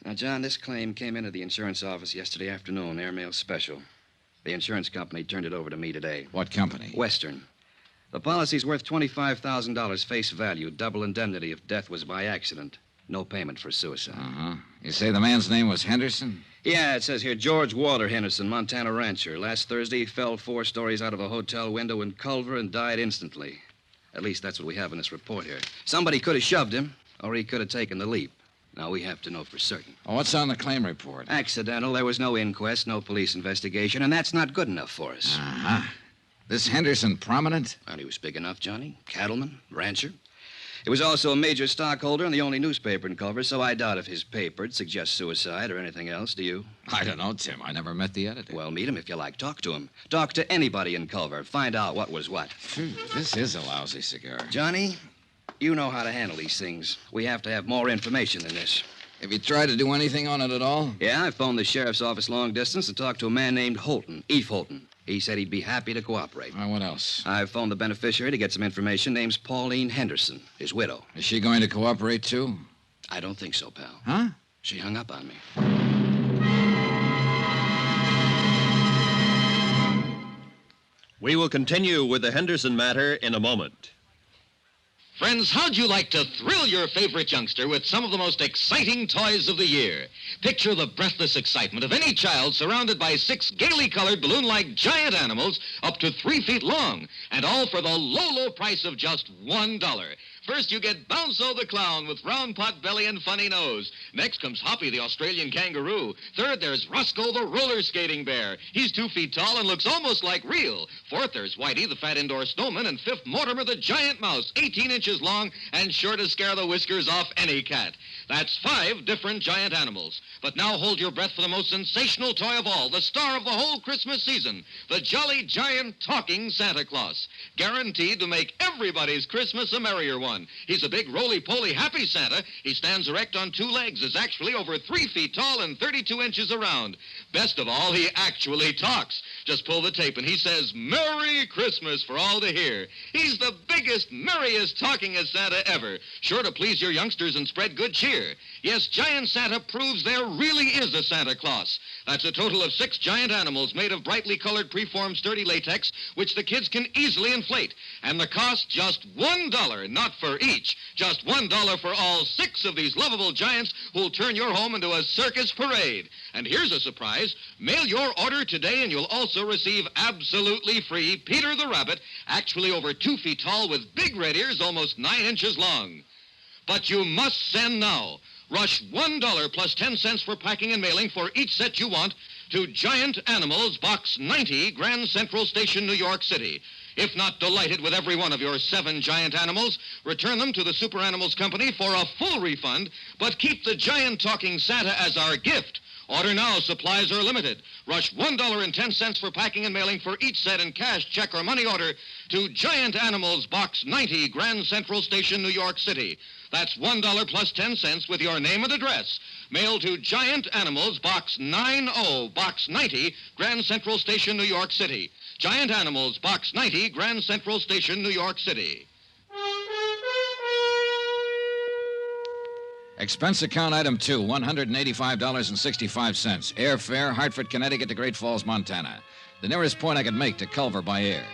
Now, John, this claim came into the insurance office yesterday afternoon, airmail special. The insurance company turned it over to me today. What company? Western. The policy's worth $25,000 face value, double indemnity if death was by accident. No payment for suicide. Uh-huh. You say the man's name was Henderson? Yeah, it says here George Walter Henderson, Montana rancher. Last Thursday, he fell 4 stories out of a hotel window in Culver and died instantly. At least that's what we have in this report here. Somebody could have shoved him, or he could have taken the leap. Now, we have to know for certain. Oh, what's on the claim report? Accidental. There was no inquest, no police investigation, and that's not good enough for us. Uh-huh. This Henderson prominent? Well, he was big enough, Johnny. Cattleman, rancher. He was also a major stockholder in the only newspaper in Culver, so I doubt if his paper'd suggest suicide or anything else, do you? I don't know, Tim. I never met the editor. Well, meet him if you like. Talk to him. Talk to anybody in Culver. Find out what was what. This is a lousy cigar. Johnny, you know how to handle these things. We have to have more information than this. Have you tried to do anything on it at all? Yeah, I phoned the sheriff's office long distance and talked to a man named Holton, Eve Holton. He said he'd be happy to cooperate. What else? I phoned the beneficiary to get some information. Name's Pauline Henderson, his widow. Is she going to cooperate, too? I don't think so, pal. Huh? She hung up on me. We will continue with the Henderson matter in a moment. Friends, how'd you like to thrill your favorite youngster with some of the most exciting toys of the year? Picture the breathless excitement of any child surrounded by 6 gaily colored balloon-like giant animals up to 3 feet long, and all for the low, low price of just $1. First, you get Bounzo the clown with round pot belly and funny nose. Next comes Hoppy the Australian kangaroo. Third, there's Roscoe the roller skating bear. He's 2 feet tall and looks almost like real. Fourth, there's Whitey the fat indoor snowman. And fifth, Mortimer the giant mouse, 18 inches long and sure to scare the whiskers off any cat. That's 5 different giant animals. But now hold your breath for the most sensational toy of all, the star of the whole Christmas season, the jolly giant talking Santa Claus. Guaranteed to make everybody's Christmas a merrier one. He's a big, roly-poly, happy Santa. He stands erect on 2 legs, is actually over 3 feet tall and 32 inches around. Best of all, he actually talks. Just pull the tape and he says, Merry Christmas for all to hear. He's the biggest, merriest, talkingest Santa ever. Sure to please your youngsters and spread good cheer. Yes, Giant Santa proves there really is a Santa Claus. That's a total of 6 giant animals made of brightly colored preformed sturdy latex, which the kids can easily inflate. And the cost just $1, not for each. Just $1 for all 6 of these lovable giants who'll turn your home into a circus parade. And here's a surprise. Mail your order today and you'll also receive absolutely free Peter the Rabbit, actually over 2 feet tall with big red ears almost 9 inches long. But you must send now. Rush $1 plus 10 cents for packing and mailing for each set you want to Giant Animals, Box 90, Grand Central Station, New York City. If not delighted with every one of your 7 giant animals, return them to the Super Animals Company for a full refund, but keep the giant talking Santa as our gift. Order now. Supplies are limited. Rush $1.10 for packing and mailing for each set in cash, check, or money order to Giant Animals, Box 90, Grand Central Station, New York City. That's $1 plus 10 cents with your name and address. Mail to Giant Animals, Box 90, Box 90, Grand Central Station, New York City. Giant Animals, Box 90, Grand Central Station, New York City. Expense account item 2, $185.65. Airfare, Hartford, Connecticut to Great Falls, Montana. The nearest point I could make to Culver by air.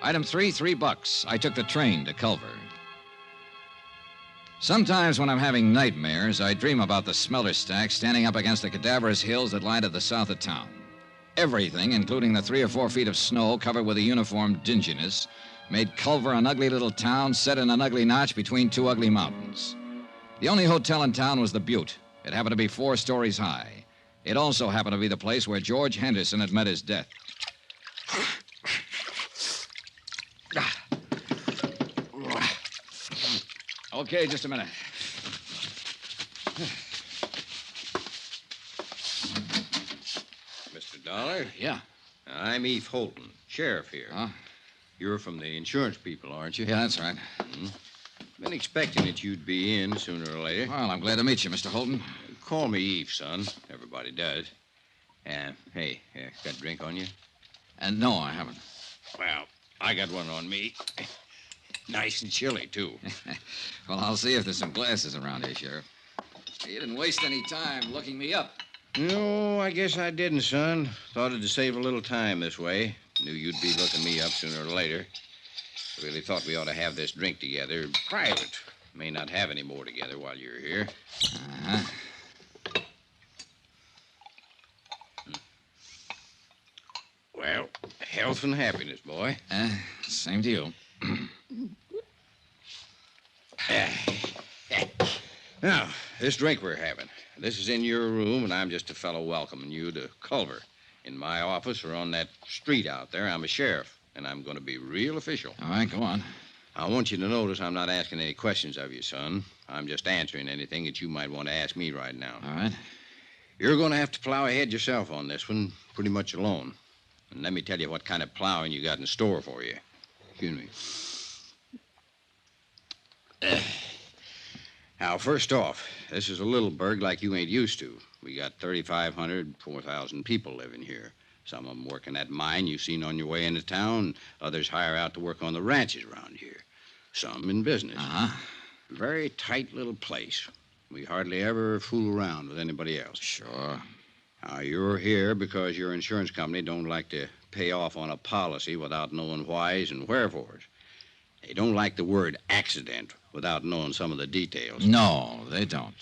Item 3, $3. I took the train to Culver. Sometimes when I'm having nightmares, I dream about the smelter stack standing up against the cadaverous hills that lie to the south of town. Everything, including the 3 or 4 feet of snow covered with a uniform dinginess, made Culver an ugly little town set in an ugly notch between 2 ugly mountains. The only hotel in town was the Butte. It happened to be 4 stories high. It also happened to be the place where George Henderson had met his death. Okay, just a minute. Mr. Dollar? Yeah. I'm Eve Holton, sheriff here. Huh? You're from the insurance people, aren't you? Yeah, that's right. Been expecting that you'd be in sooner or later. Well, I'm glad to meet you, Mr. Holton. Call me Eve, son. Everybody does. Hey, got a drink on you? No, I haven't. Well, I got one on me. Nice and chilly, too. Well, I'll see if there's some glasses around here, Sheriff. You didn't waste any time looking me up. No, I guess I didn't, son. Thought it'd save a little time this way. Knew you'd be looking me up sooner or later. Really thought we ought to have this drink together, private. May not have any more together while you're here. Uh-huh. Well, health and happiness, boy. Same to you. Now, this drink we're having. This is in your room, and I'm just a fellow welcoming you to Culver. In my office or on that street out there, I'm a sheriff, and I'm going to be real official. All right, go on. I want you to notice I'm not asking any questions of you, son. I'm just answering anything that you might want to ask me right now. All right. You're going to have to plow ahead yourself on this one, pretty much alone. And let me tell you what kind of plowing you got in store for you. Excuse me. Now, first off, this is a little burg like you ain't used to. We got 3,500, 4,000 people living here. Some of them working that mine you've seen on your way into town. Others hire out to work on the ranches around here. Some in business. Uh-huh. Very tight little place. We hardly ever fool around with anybody else. Sure. Now, you're here because your insurance company don't like to pay off on a policy without knowing whys and wherefores. They don't like the word accident without knowing some of the details. No, they don't.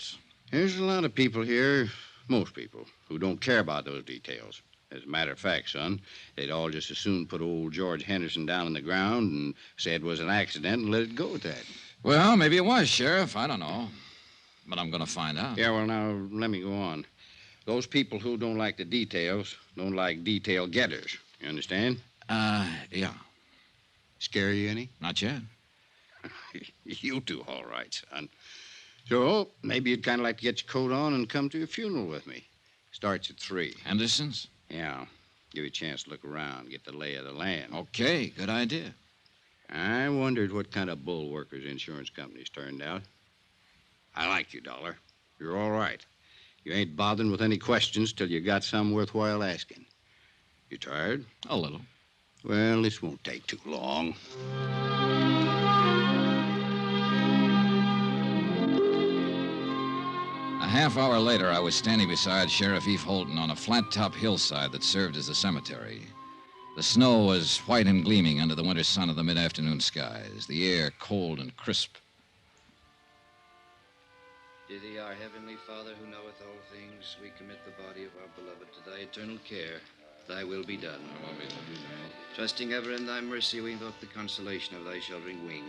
There's a lot of people here, most people, who don't care about those details. As a matter of fact, son, they'd all just as soon put old George Henderson down on the ground and say it was an accident and let it go at that. Well, maybe it was, Sheriff. I don't know. But I'm going to find out. Yeah, well, now, let me go on. Those people who don't like the details don't like detail getters. You understand? Yeah. Scare you any? Not yet. You two, all right, son. So, maybe you'd kind of like to get your coat on and come to a funeral with me. Starts at 3. Henderson's? Yeah. Give you a chance to look around, get the lay of the land. Okay, good idea. I wondered what kind of bull workers insurance companies turned out. I like you, Dollar. You're all right. You ain't bothering with any questions till you got some worthwhile asking. You tired? A little. Well, this won't take too long. A half hour later, I was standing beside Sheriff Eve Holton on a flat-top hillside that served as a cemetery. The snow was white and gleaming under the winter sun of the mid-afternoon skies, the air cold and crisp. To thee, our heavenly Father, who knoweth all things, we commit the body of our beloved to thy eternal care. Thy will be done. Trusting ever in thy mercy, we invoke the consolation of thy sheltering wing.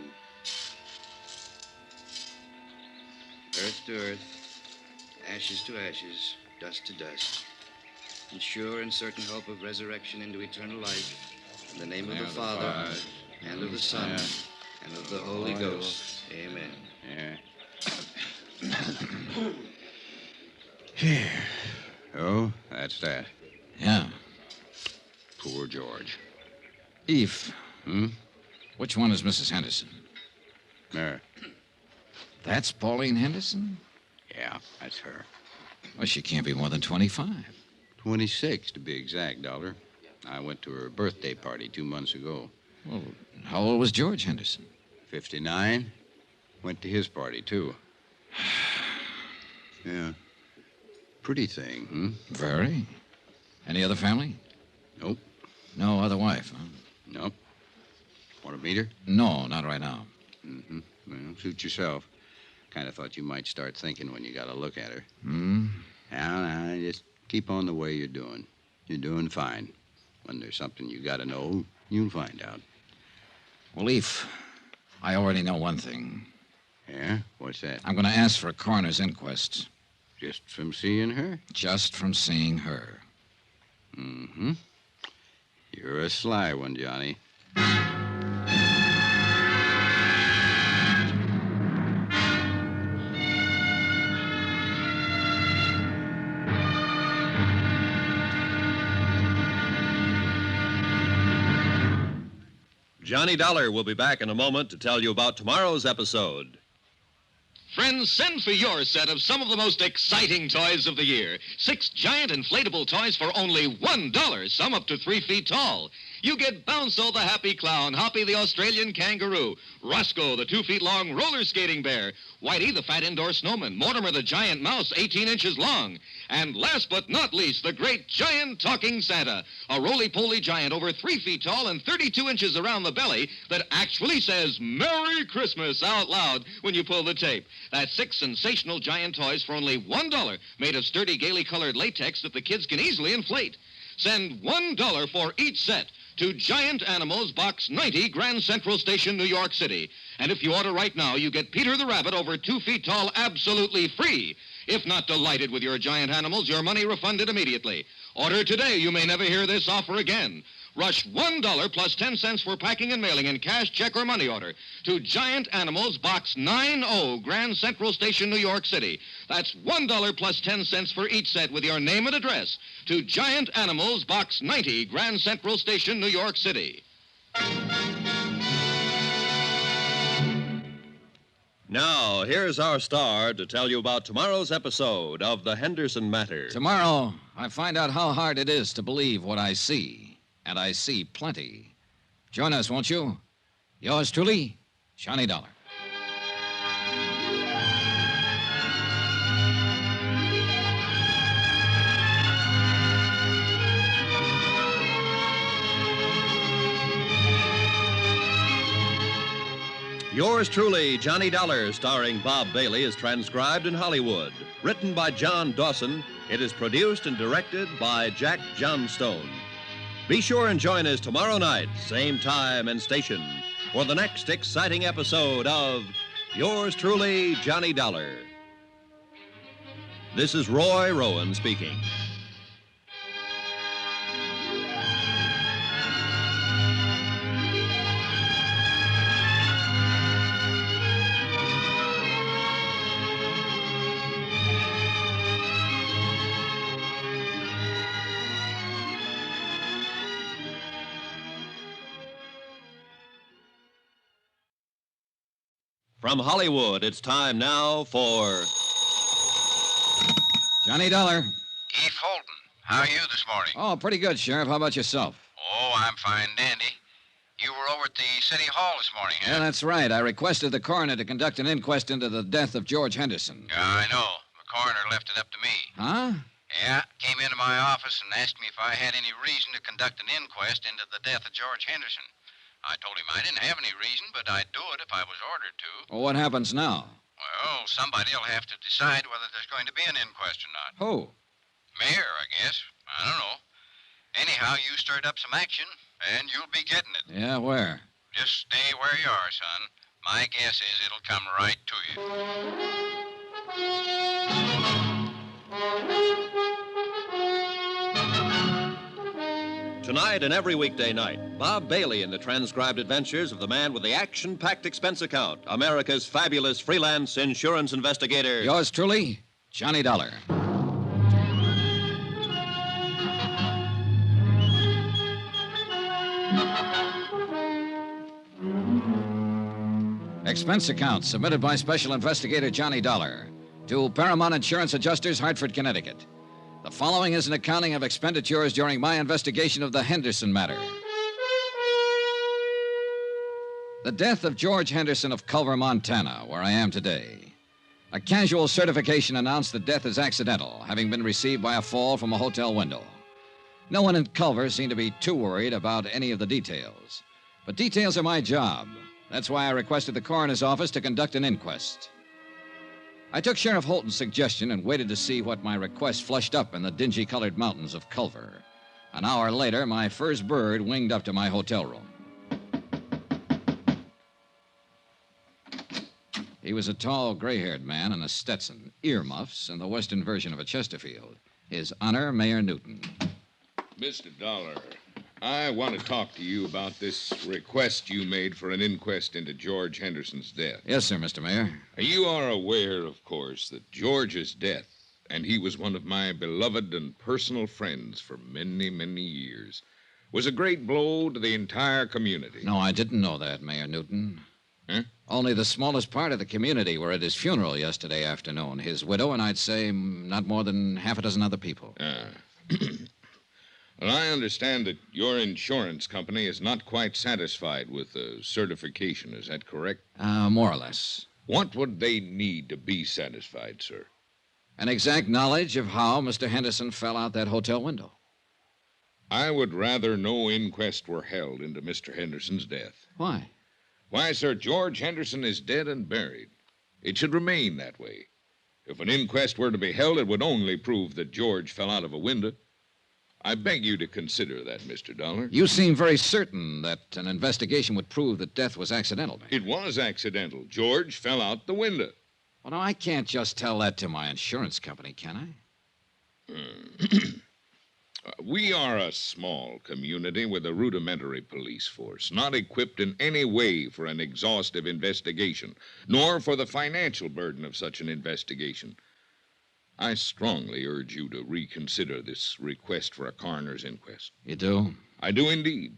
Earth to earth, ashes to ashes, dust to dust. In sure and certain hope of resurrection into eternal life, In the name of the Father, and of the Son, and of the Holy Ghost. Amen. Yeah. Oh, that's that. Yeah. Poor George. Eve. Hmm? Which one is Mrs. Henderson? There. That's Pauline Henderson? Yeah, that's her. Well, she can't be more than 25. 26, to be exact, Dollar. I went to her birthday party 2 months ago. Well, how old was George Henderson? 59. Went to his party, too. Yeah. Pretty thing, hmm? Very. Any other family? Nope. No other wife, huh? Nope. Want to meet her? No, not right now. Mm-hmm. Well, suit yourself. Kind of thought you might start thinking when you got a look at her. Hmm? Now, just keep on the way you're doing. You're doing fine. When there's something you got to know, you'll find out. Well, Eve, I already know one thing. Yeah? What's that? I'm going to ask for a coroner's inquest. Just from seeing her? Just from seeing her. Mm-hmm. You're a sly one, Johnny. Johnny Dollar will be back in a moment to tell you about tomorrow's episode. Friends, send for your set of some of the most exciting toys of the year. 6 giant inflatable toys for only $1, some up to 3 feet tall. You get Bounce'll the happy clown, Hoppy the Australian kangaroo, Roscoe the 2 feet long roller skating bear, Whitey the fat indoor snowman, Mortimer the giant mouse 18 inches long, and last but not least, the great giant talking Santa, a roly-poly giant over 3 feet tall and 32 inches around the belly that actually says Merry Christmas out loud when you pull the tape. That's 6 sensational giant toys for only $1, made of sturdy, gaily colored latex that the kids can easily inflate. Send $1 for each set to Giant Animals, Box 90, Grand Central Station, New York City. And if you order right now, you get Peter the Rabbit over 2 feet tall absolutely free. If not delighted with your giant animals, your money refunded immediately. Order today. You may never hear this offer again. Rush $1 plus 10 cents for packing and mailing in cash, check, or money order to Giant Animals, Box 90, Grand Central Station, New York City. That's $1 plus 10 cents for each set with your name and address to Giant Animals, Box 90, Grand Central Station, New York City. Now, here's our star to tell you about tomorrow's episode of The Henderson Matter. Tomorrow, I find out how hard it is to believe what I see. And I see plenty. Join us, won't you? Yours truly, Johnny Dollar. Yours truly, Johnny Dollar, starring Bob Bailey, is transcribed in Hollywood. Written by John Dawson, it is produced and directed by Jack Johnstone. Be sure and join us tomorrow night, same time and station, for the next exciting episode of Yours truly, Johnny Dollar. This is Roy Rowan speaking. From Hollywood, it's time now for... Johnny Dollar. Keith Holton, how are you this morning? Oh, pretty good, Sheriff. How about yourself? Oh, I'm fine, dandy. You were over at the City Hall this morning, huh? Yeah, that's right. I requested the coroner to conduct an inquest into the death of George Henderson. Yeah, I know. The coroner left it up to me. Huh? Yeah, came into my office and asked me if I had any reason to conduct an inquest into the death of George Henderson. I told him I didn't have any reason, but I'd do it if I was ordered to. Well, what happens now? Well, somebody will have to decide whether there's going to be an inquest or not. Who? Mayor, I guess. I don't know. Anyhow, you stirred up some action, and you'll be getting it. Yeah, where? Just stay where you are, son. My guess is it'll come right to you. Tonight and every weekday night, Bob Bailey in the transcribed adventures of the man with the action-packed expense account, America's fabulous freelance insurance investigator. Yours truly, Johnny Dollar. Expense account submitted by Special Investigator Johnny Dollar to Paramount Insurance Adjusters, Hartford, Connecticut. The following is an accounting of expenditures during my investigation of the Henderson matter. The death of George Henderson of Culver, Montana, where I am today. A casual certification announced the death as accidental, having been received by a fall from a hotel window. No one in Culver seemed to be too worried about any of the details. But details are my job. That's why I requested the coroner's office to conduct an inquest. I took Sheriff Holton's suggestion and waited to see what my request flushed up in the dingy-colored mountains of Culver. An hour later, my first bird winged up to my hotel room. He was a tall, gray-haired man in a Stetson, earmuffs, and the western version of a Chesterfield. His Honor, Mayor Newton. Mr. Dollar, I want to talk to you about this request you made for an inquest into George Henderson's death. Yes, sir, Mr. Mayor. You are aware, of course, that George's death, and he was one of my beloved and personal friends for many, many years, was a great blow to the entire community. No, I didn't know that, Mayor Newton. Huh? Only the smallest part of the community were at his funeral yesterday afternoon. His widow and I'd say not more than half a dozen other people. Well, I understand that your insurance company is not quite satisfied with the certification. Is that correct? More or less. What would they need to be satisfied, sir? An exact knowledge of how Mr. Henderson fell out that hotel window. I would rather no inquest were held into Mr. Henderson's death. Why? Why, sir, George Henderson is dead and buried. It should remain that way. If an inquest were to be held, it would only prove that George fell out of a window. I beg you to consider that, Mr. Dollar. You seem very certain that an investigation would prove that death was accidental, Mayor. It was accidental. George fell out the window. Well, now, I can't just tell that to my insurance company, can I? We are a small community with a rudimentary police force, not equipped in any way for an exhaustive investigation, nor for the financial burden of such an investigation. I strongly urge you to reconsider this request for a coroner's inquest. You do? I do indeed.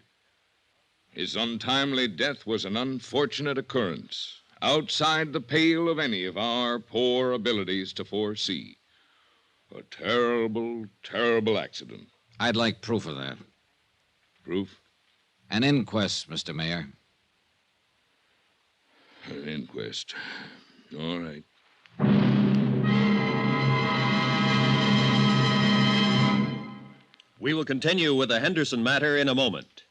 His untimely death was an unfortunate occurrence, outside the pale of any of our poor abilities to foresee. A terrible, terrible accident. I'd like proof of that. Proof? An inquest, Mr. Mayor. An inquest. All right. We will continue with the Henderson matter in a moment.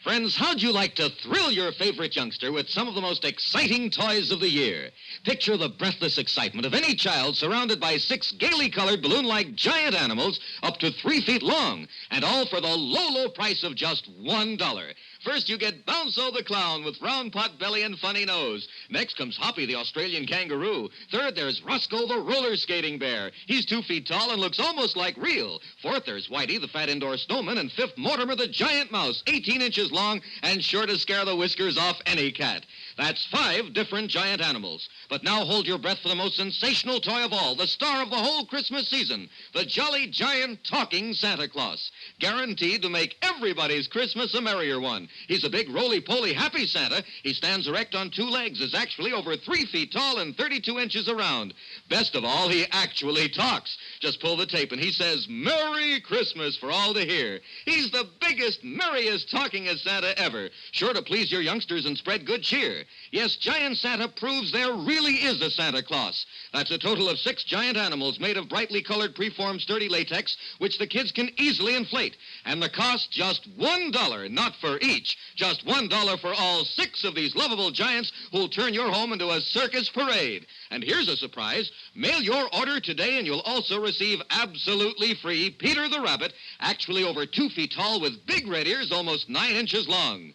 Friends, how'd you like to thrill your favorite youngster with some of the most exciting toys of the year? Picture the breathless excitement of any child surrounded by 6 gaily colored balloon-like giant animals up to 3 feet long, and all for the low, low price of just $1. First, you get Bounzo the clown with round pot belly and funny nose. Next comes Hoppy the Australian kangaroo. Third, there's Roscoe the roller skating bear. He's 2 feet tall and looks almost like real. Fourth, there's Whitey the fat indoor snowman. And fifth, Mortimer the giant mouse, 18 inches long and sure to scare the whiskers off any cat. That's 5 different giant animals. But now hold your breath for the most sensational toy of all, the star of the whole Christmas season, the jolly giant talking Santa Claus. Guaranteed to make everybody's Christmas a merrier one. He's a big, roly-poly, happy Santa. He stands erect on 2 legs, is actually over 3 feet tall and 32 inches around. Best of all, he actually talks. Just pull the tape and he says, Merry Christmas for all to hear. He's the biggest, merriest talkingest Santa ever. Sure to please your youngsters and spread good cheer. Yes, Giant Santa proves there really is a Santa Claus. That's a total of 6 giant animals made of brightly colored preformed sturdy latex, which the kids can easily inflate. And the cost just $1, not for each. Just $1 for all 6 of these lovable giants who'll turn your home into a circus parade. And here's a surprise. Mail your order today and you'll also receive absolutely free Peter the Rabbit, actually over 2 feet tall with big red ears almost 9 inches long.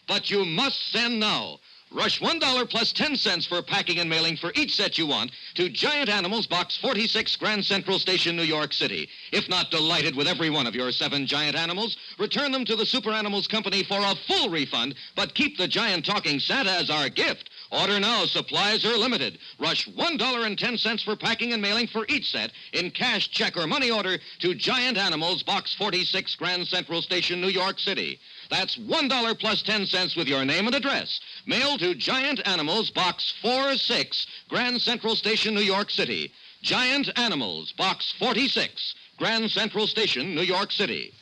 But you must send now. Rush $1 plus 10 cents for packing and mailing for each set you want to Giant Animals, Box 46, Grand Central Station, New York City. If not delighted with every one of your 7 giant animals, return them to the Super Animals Company for a full refund, but keep the giant talking Santa as our gift. Order now. Supplies are limited. Rush $1.10 for packing and mailing for each set in cash, check, or money order to Giant Animals, Box 46, Grand Central Station, New York City. That's $1 plus 10 cents with your name and address. Mail to Giant Animals, Box 46, Grand Central Station, New York City. Giant Animals, Box 46, Grand Central Station, New York City.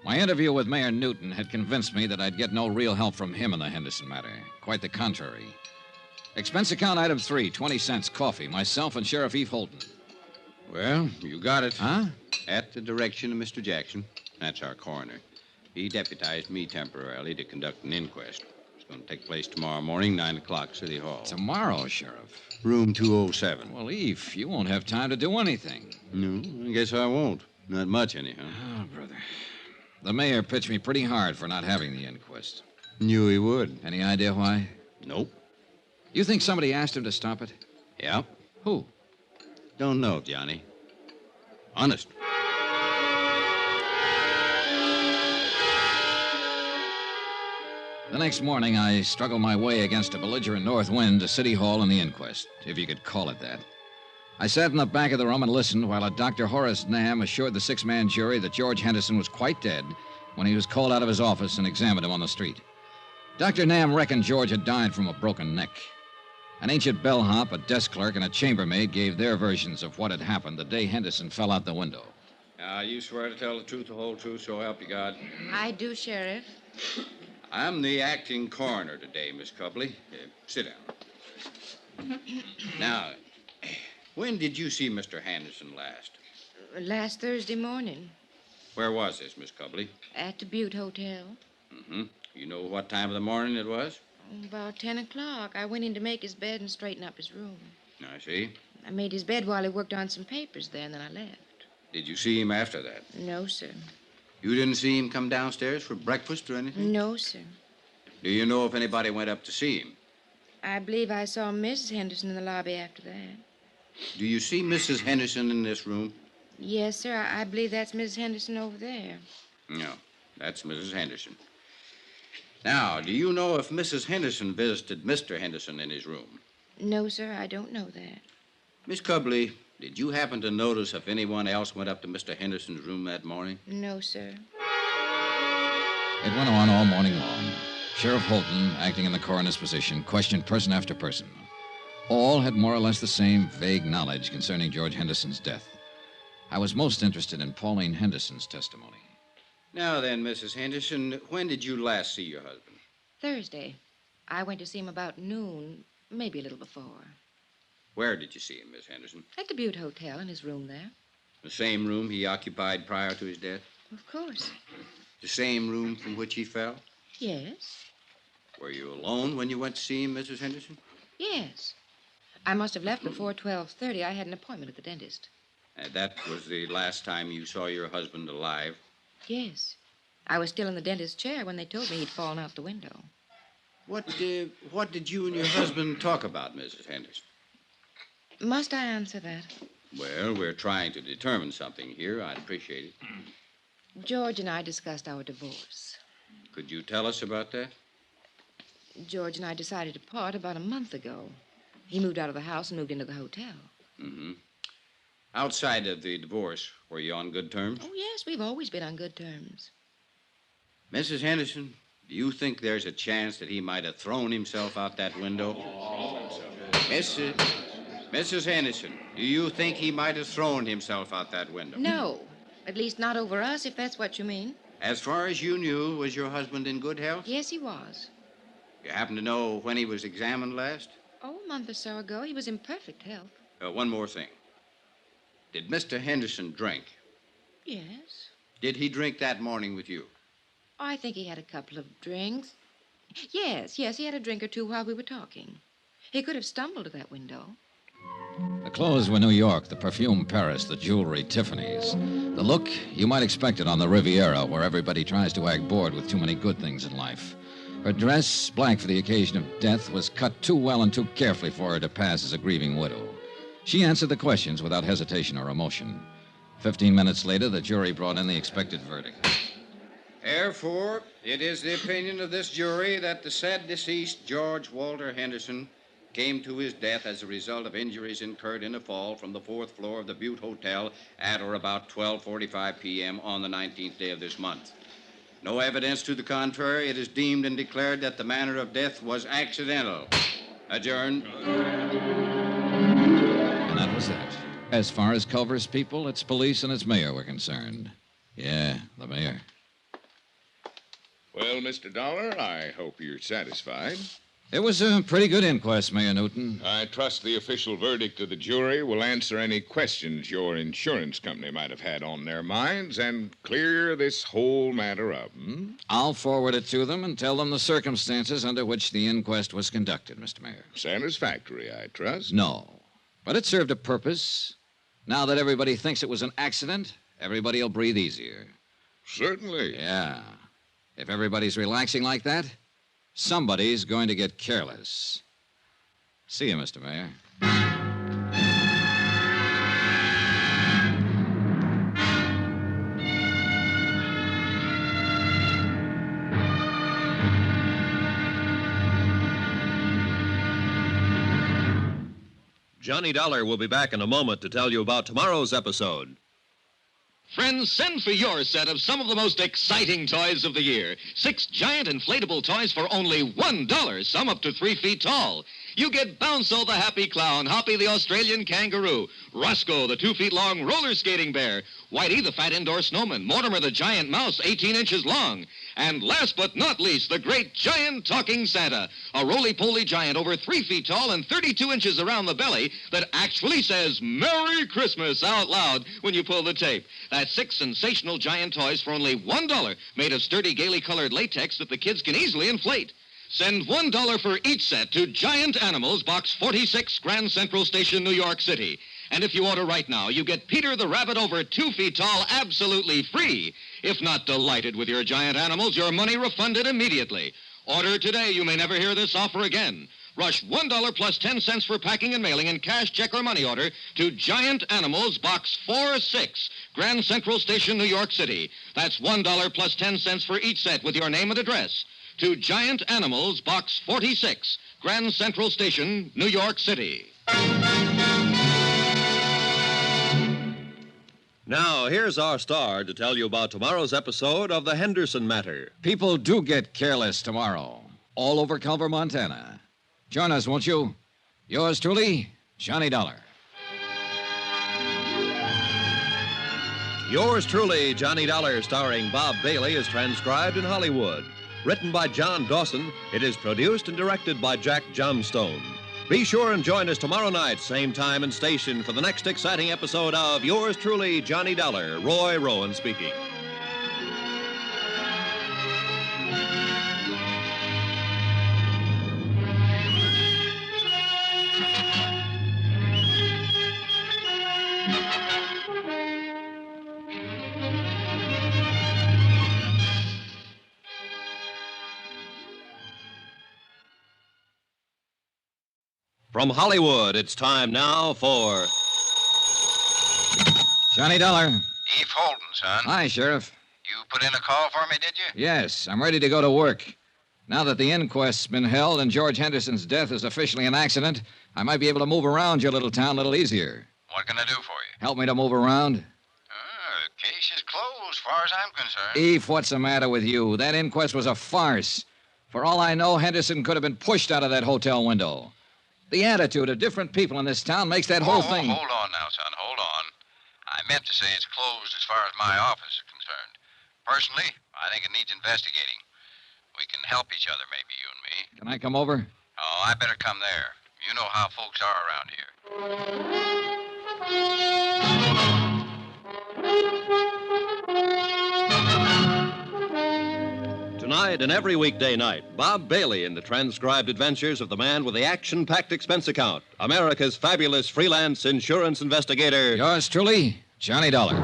My interview with Mayor Newton had convinced me that I'd get no real help from him in the Henderson matter. Quite the contrary. Expense account item 3, 20 cents, coffee, myself and Sheriff Eve Holton. Well, you got it. Huh? At the direction of Mr. Jackson. That's our coroner. He deputized me temporarily to conduct an inquest. It's going to take place tomorrow morning, 9 o'clock, City Hall. Tomorrow, Sheriff? Room 207. Well, Eve, you won't have time to do anything. No, I guess I won't. Not much, anyhow. Oh, brother. The mayor pitched me pretty hard for not having the inquest. Knew he would. Any idea why? Nope. You think somebody asked him to stop it? Yeah. Who? Don't know, Johnny. Honest. The next morning, I struggled my way against a belligerent north wind to City Hall and the inquest, if you could call it that. I sat in the back of the room and listened while a Dr. Horace Nam assured the 6-man jury that George Henderson was quite dead when he was called out of his office and examined him on the street. Dr. Nam reckoned George had died from a broken neck. An ancient bellhop, a desk clerk, and a chambermaid gave their versions of what had happened the day Henderson fell out the window. Now, you swear to tell the truth, the whole truth, so help you God? I do, Sheriff. I'm the acting coroner today, Miss Copley. Sit down. Now, when did you see Mr. Henderson last? Last Thursday morning Where was this, Miss Copley? at the Butte Hotel. Mm-hmm. You know what time of the morning it was? About 10 o'clock. I went in to make his bed and straighten up his room. I see. I made his bed while he worked on some papers there, and then I left. Did you see him after that? No, sir. You didn't see him come downstairs for breakfast or anything? No, sir. Do you know if anybody went up to see him? I believe I saw Mrs. Henderson in the lobby after that. Do you see Mrs. Henderson in this room? Yes, sir. I believe that's Mrs. Henderson over there. No, that's Mrs. Henderson. Now, do you know if Mrs. Henderson visited Mr. Henderson in his room? No, sir. I don't know that. Miss Copley, did you happen to notice if anyone else went up to Mr. Henderson's room that morning? No, sir. It went on all morning long. Sheriff Holton, acting in the coroner's position, questioned person after person. All had more or less the same vague knowledge concerning George Henderson's death. I was most interested in Pauline Henderson's testimony. Now then, Mrs. Henderson, when did you last see your husband? Thursday. I went to see him about noon, maybe a little before. Where did you see him, Miss Henderson? At the Butte Hotel, in his room there. The same room he occupied prior to his death? Of course. The same room from which he fell? Yes. Were you alone when you went to see him, Mrs. Henderson? Yes. I must have left before 12:30. I had an appointment at the dentist. That was the last time you saw your husband alive? Yes. I was still in the dentist's chair when they told me he'd fallen out the window. What did you and your husband talk about, Mrs. Henderson? Must I answer that? Well, we're trying to determine something here. I'd appreciate it. George and I discussed our divorce. Could you tell us about that? George and I decided to part about a month ago. He moved out of the house and moved into the hotel. Mm-hmm. Outside of the divorce, were you on good terms? Oh, yes, we've always been on good terms. Mrs. Henderson, do you think there's a chance that he might have thrown himself out that window? Mrs. Henderson, do you think he might have thrown himself out that window? No. At least not over us, if that's what you mean. As far as you knew, was your husband in good health? Yes, he was. You happen to know when he was examined last? Oh, a month or so ago. He was in perfect health. One more thing. Did Mr. Henderson drink? Yes. Did he drink that morning with you? I think he had a couple of drinks. Yes, he had a drink or two while we were talking. He could have stumbled to that window. The The clothes were New York, the perfume Paris, the jewelry Tiffany's. The look, you might expect it on the Riviera, where everybody tries to act bored with too many good things in life. Her dress, black for the occasion of death, was cut too well and too carefully for her to pass as a grieving widow. She answered the questions without hesitation or emotion. 15 minutes later, the jury brought in the expected verdict. Therefore, it is the opinion of this jury that the said deceased, George Walter Henderson, came to his death as a result of injuries incurred in a fall from the 4th floor of the Butte Hotel at or about 12:45 p.m. on the 19th day of this month. No evidence to the contrary, it is deemed and declared that the manner of death was accidental. Adjourned. And that was that. As far as Culver's people, its police and its mayor were concerned. Yeah, the mayor. Well, Mr. Dollar, I hope you're satisfied. It was a pretty good inquest, Mayor Newton. I trust the official verdict of the jury will answer any questions your insurance company might have had on their minds and clear this whole matter up. I'll forward it to them and tell them the circumstances under which the inquest was conducted, Mr. Mayor. Satisfactory, I trust. No, but it served a purpose. Now that everybody thinks it was an accident, everybody will breathe easier. Certainly. Yeah. If everybody's relaxing like that, somebody's going to get careless. See you, Mr. Mayor. Johnny Dollar will be back in a moment to tell you about tomorrow's episode. Friends, send for your set of some of the most exciting toys of the year. 6 giant inflatable toys for only $1, some up to 3 feet tall. You get Bounce-O the happy clown, Hoppy the Australian kangaroo, Roscoe the 2 feet long roller skating bear, Whitey the fat indoor snowman, Mortimer the giant mouse 18 inches long, and last but not least, the great giant talking Santa, a roly-poly giant over 3 feet tall and 32 inches around the belly that actually says Merry Christmas out loud when you pull the tape. That's 6 sensational giant toys for only $1, made of sturdy, gaily colored latex that the kids can easily inflate. Send $1 for each set to Giant Animals, Box 46, Grand Central Station, New York City. And if you order right now, you get Peter the Rabbit over 2 feet tall absolutely free. If not delighted with your giant animals, your money refunded immediately. Order today. You may never hear this offer again. Rush $1 plus 10 cents for packing and mailing and cash, check, or money order to Giant Animals, Box 46, Grand Central Station, New York City. That's $1 plus 10 cents for each set with your name and address. To Giant Animals, Box 46, Grand Central Station, New York City. Now, here's our star to tell you about tomorrow's episode of The Henderson Matter. People do get careless tomorrow, all over Culver, Montana. Join us, won't you? Yours truly, Johnny Dollar. Yours truly, Johnny Dollar, starring Bob Bailey, is transcribed in Hollywood. Written by John Dawson, it is produced and directed by Jack Johnstone. Be sure and join us tomorrow night, same time and station, for the next exciting episode of Yours truly, Johnny Dollar. Roy Rowan speaking. From Hollywood, it's time now for... Johnny Dollar. Eve Holden, son. Hi, Sheriff. You put in a call for me, did you? Yes, I'm ready to go to work. Now that the inquest's been held and George Henderson's death is officially an accident, I might be able to move around your little town a little easier. What can I do for you? Help me to move around? The case is closed, as far as I'm concerned. Eve, what's the matter with you? That inquest was a farce. For all I know, Henderson could have been pushed out of that hotel window. The attitude of different people in this town makes that whole thing... Hold on now, son, hold on. I meant to say it's closed as far as my office is concerned. Personally, I think it needs investigating. We can help each other, maybe, you and me. Can I come over? Oh, I better come there. You know how folks are around here. Tonight and every weekday night, Bob Bailey in the transcribed adventures of the man with the action-packed expense account, America's fabulous freelance insurance investigator. Yours truly, Johnny Dollar.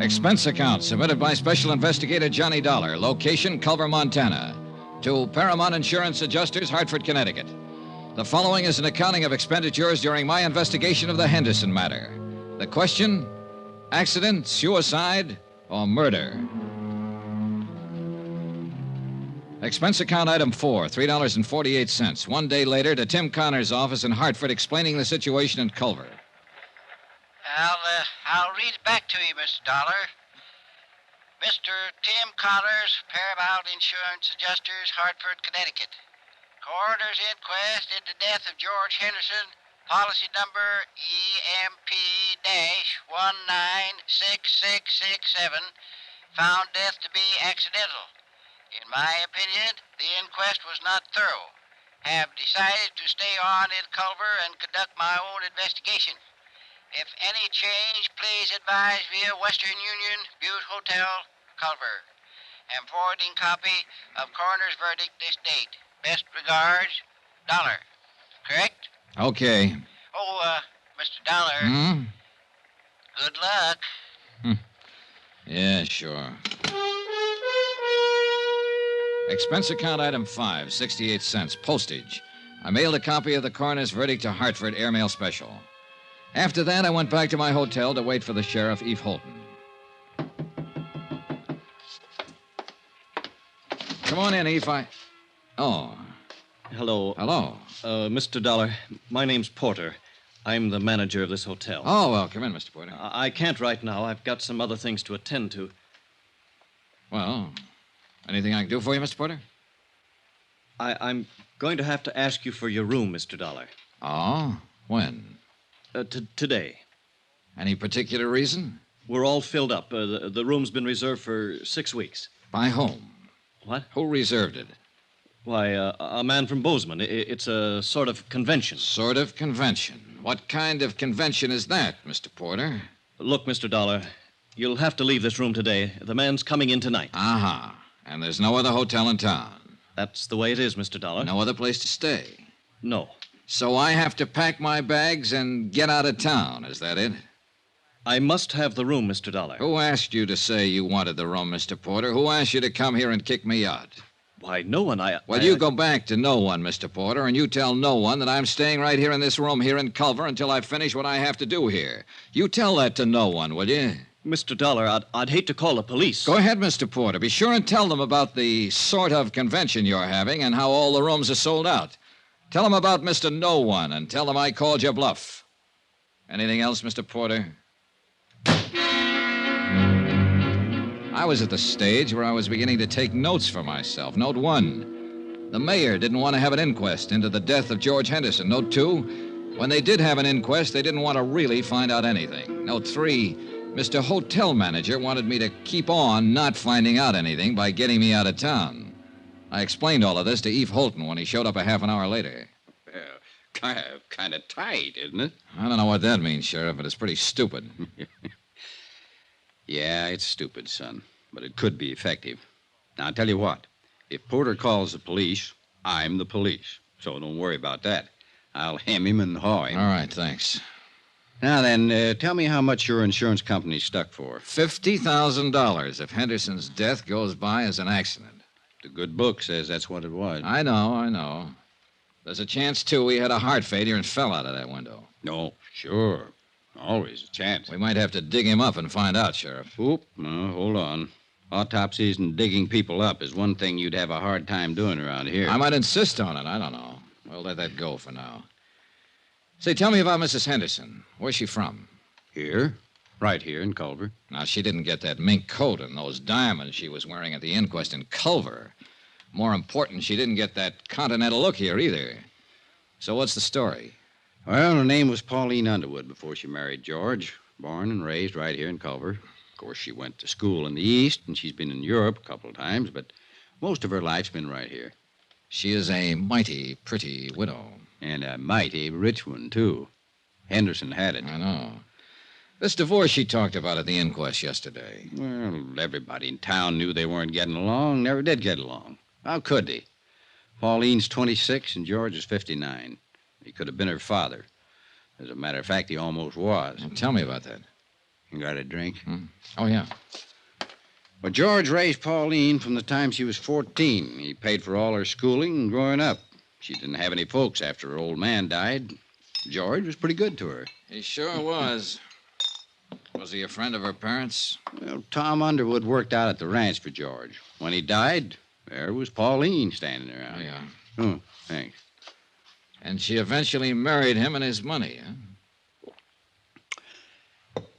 Expense account submitted by Special Investigator Johnny Dollar. Location, Culver, Montana. To Paramount Insurance Adjusters, Hartford, Connecticut. The following is an accounting of expenditures during my investigation of the Henderson matter. The question, accident, suicide, or murder? Expense account item 4, $3.48. 1 day later to Tim Connor's office in Hartford explaining the situation in Culver. I'll read it back to you, Mr. Dollar. Mr. Tim Connors, Paramount Insurance Adjusters, Hartford, Connecticut. Coroner's inquest into death of George Henderson, policy number EMP-196667, found death to be accidental. In my opinion, the inquest was not thorough. Have decided to stay on in Culver and conduct my own investigation. If any change, please advise via Western Union, Butte Hotel, Culver. Am forwarding copy of coroner's verdict this date. Best regards, Dollar. Correct? Okay. Oh, Mr. Dollar. Good luck. Yeah, sure. Expense account item 5, 68 cents. Postage. I mailed a copy of the coroner's verdict to Hartford, airmail special. After that, I went back to my hotel to wait for the sheriff, Eve Holton. Come on in, Eve. Oh. Hello. Hello. Mr. Dollar, my name's Porter. I'm the manager of this hotel. Oh, well, come in, Mr. Porter. I can't right now. I've got some other things to attend to. Well, anything I can do for you, Mr. Porter? I'm going to have to ask you for your room, Mr. Dollar. Oh? When? Today. Any particular reason? We're all filled up. The room's been reserved for 6 weeks. By whom? What? Who reserved it? Why, a man from Bozeman. It's a sort of convention. Sort of convention? What kind of convention is that, Mr. Porter? Look, Mr. Dollar, you'll have to leave this room today. The man's coming in tonight. Uh-huh. And there's no other hotel in town? That's the way it is, Mr. Dollar. No other place to stay? No. So I have to pack my bags and get out of town, is that it? I must have the room, Mr. Dollar. Who asked you to say you wanted the room, Mr. Porter? Who asked you to come here and kick me out? Why, no one. Well, you go back to no one, Mr. Porter, and you tell no one that I'm staying right here in this room here in Culver until I finish what I have to do here. You tell that to no one, will you? Mr. Dollar, I'd hate to call the police. Go ahead, Mr. Porter. Be sure and tell them about the sort of convention you're having and how all the rooms are sold out. Tell them about Mr. No One and tell them I called your bluff. Anything else, Mr. Porter? I was at the stage where I was beginning to take notes for myself. Note 1, the mayor didn't want to have an inquest into the death of George Henderson. Note 2, when they did have an inquest, they didn't want to really find out anything. Note 3, Mr. Hotel Manager wanted me to keep on not finding out anything by getting me out of town. I explained all of this to Eve Holton when he showed up a half an hour later. Well, kind of tight, isn't it? I don't know what that means, Sheriff, but it's pretty stupid. Yeah, it's stupid, son, but it could be effective. Now, I'll tell you what. If Porter calls the police, I'm the police. So don't worry about that. I'll hem him and haw him. All right, thanks. Now then, tell me how much your insurance company's stuck for. $50,000 if Henderson's death goes by as an accident. The good book says that's what it was. I know. There's a chance, too, he had a heart failure and fell out of that window. No, sure. Always a chance. We might have to dig him up and find out, Sheriff. Oop, no, hold on. Autopsies and digging people up is one thing you'd have a hard time doing around here. I might insist on it. I don't know. We'll let that go for now. Say, tell me about Mrs. Henderson. Where's she from? Here. Right here in Culver. Now, she didn't get that mink coat and those diamonds she was wearing at the inquest in Culver. More important, she didn't get that continental look here either. So what's the story? Well, her name was Pauline Underwood before she married George. Born and raised right here in Culver. Of course, she went to school in the East, and she's been in Europe a couple of times, but most of her life's been right here. She is a mighty pretty widow. And a mighty rich one, too. Henderson had it. I know. This divorce she talked about at the inquest yesterday. Well, everybody in town knew they weren't getting along, never did get along. How could they? Pauline's 26 and George is 59. He could have been her father. As a matter of fact, he almost was. Well, tell me about that. You got a drink? Oh, yeah. Well, George raised Pauline from the time she was 14. He paid for all her schooling and growing up. She didn't have any folks after her old man died. George was pretty good to her. He sure was. Was he a friend of her parents? Well, Tom Underwood worked out at the ranch for George. When he died, there was Pauline standing around. Oh, yeah. Oh, thanks. And she eventually married him and his money, huh?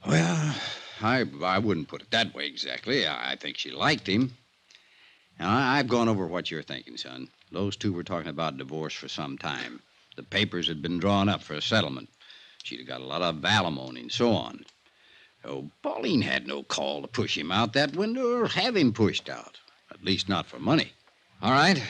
Well, I wouldn't put it that way exactly. I think she liked him. Now, I've gone over what you're thinking, son. Those two were talking about divorce for some time. The papers had been drawn up for a settlement. She'd have got a lot of alimony and so on. Oh, Pauline had no call to push him out that window or have him pushed out. At least not for money. All right.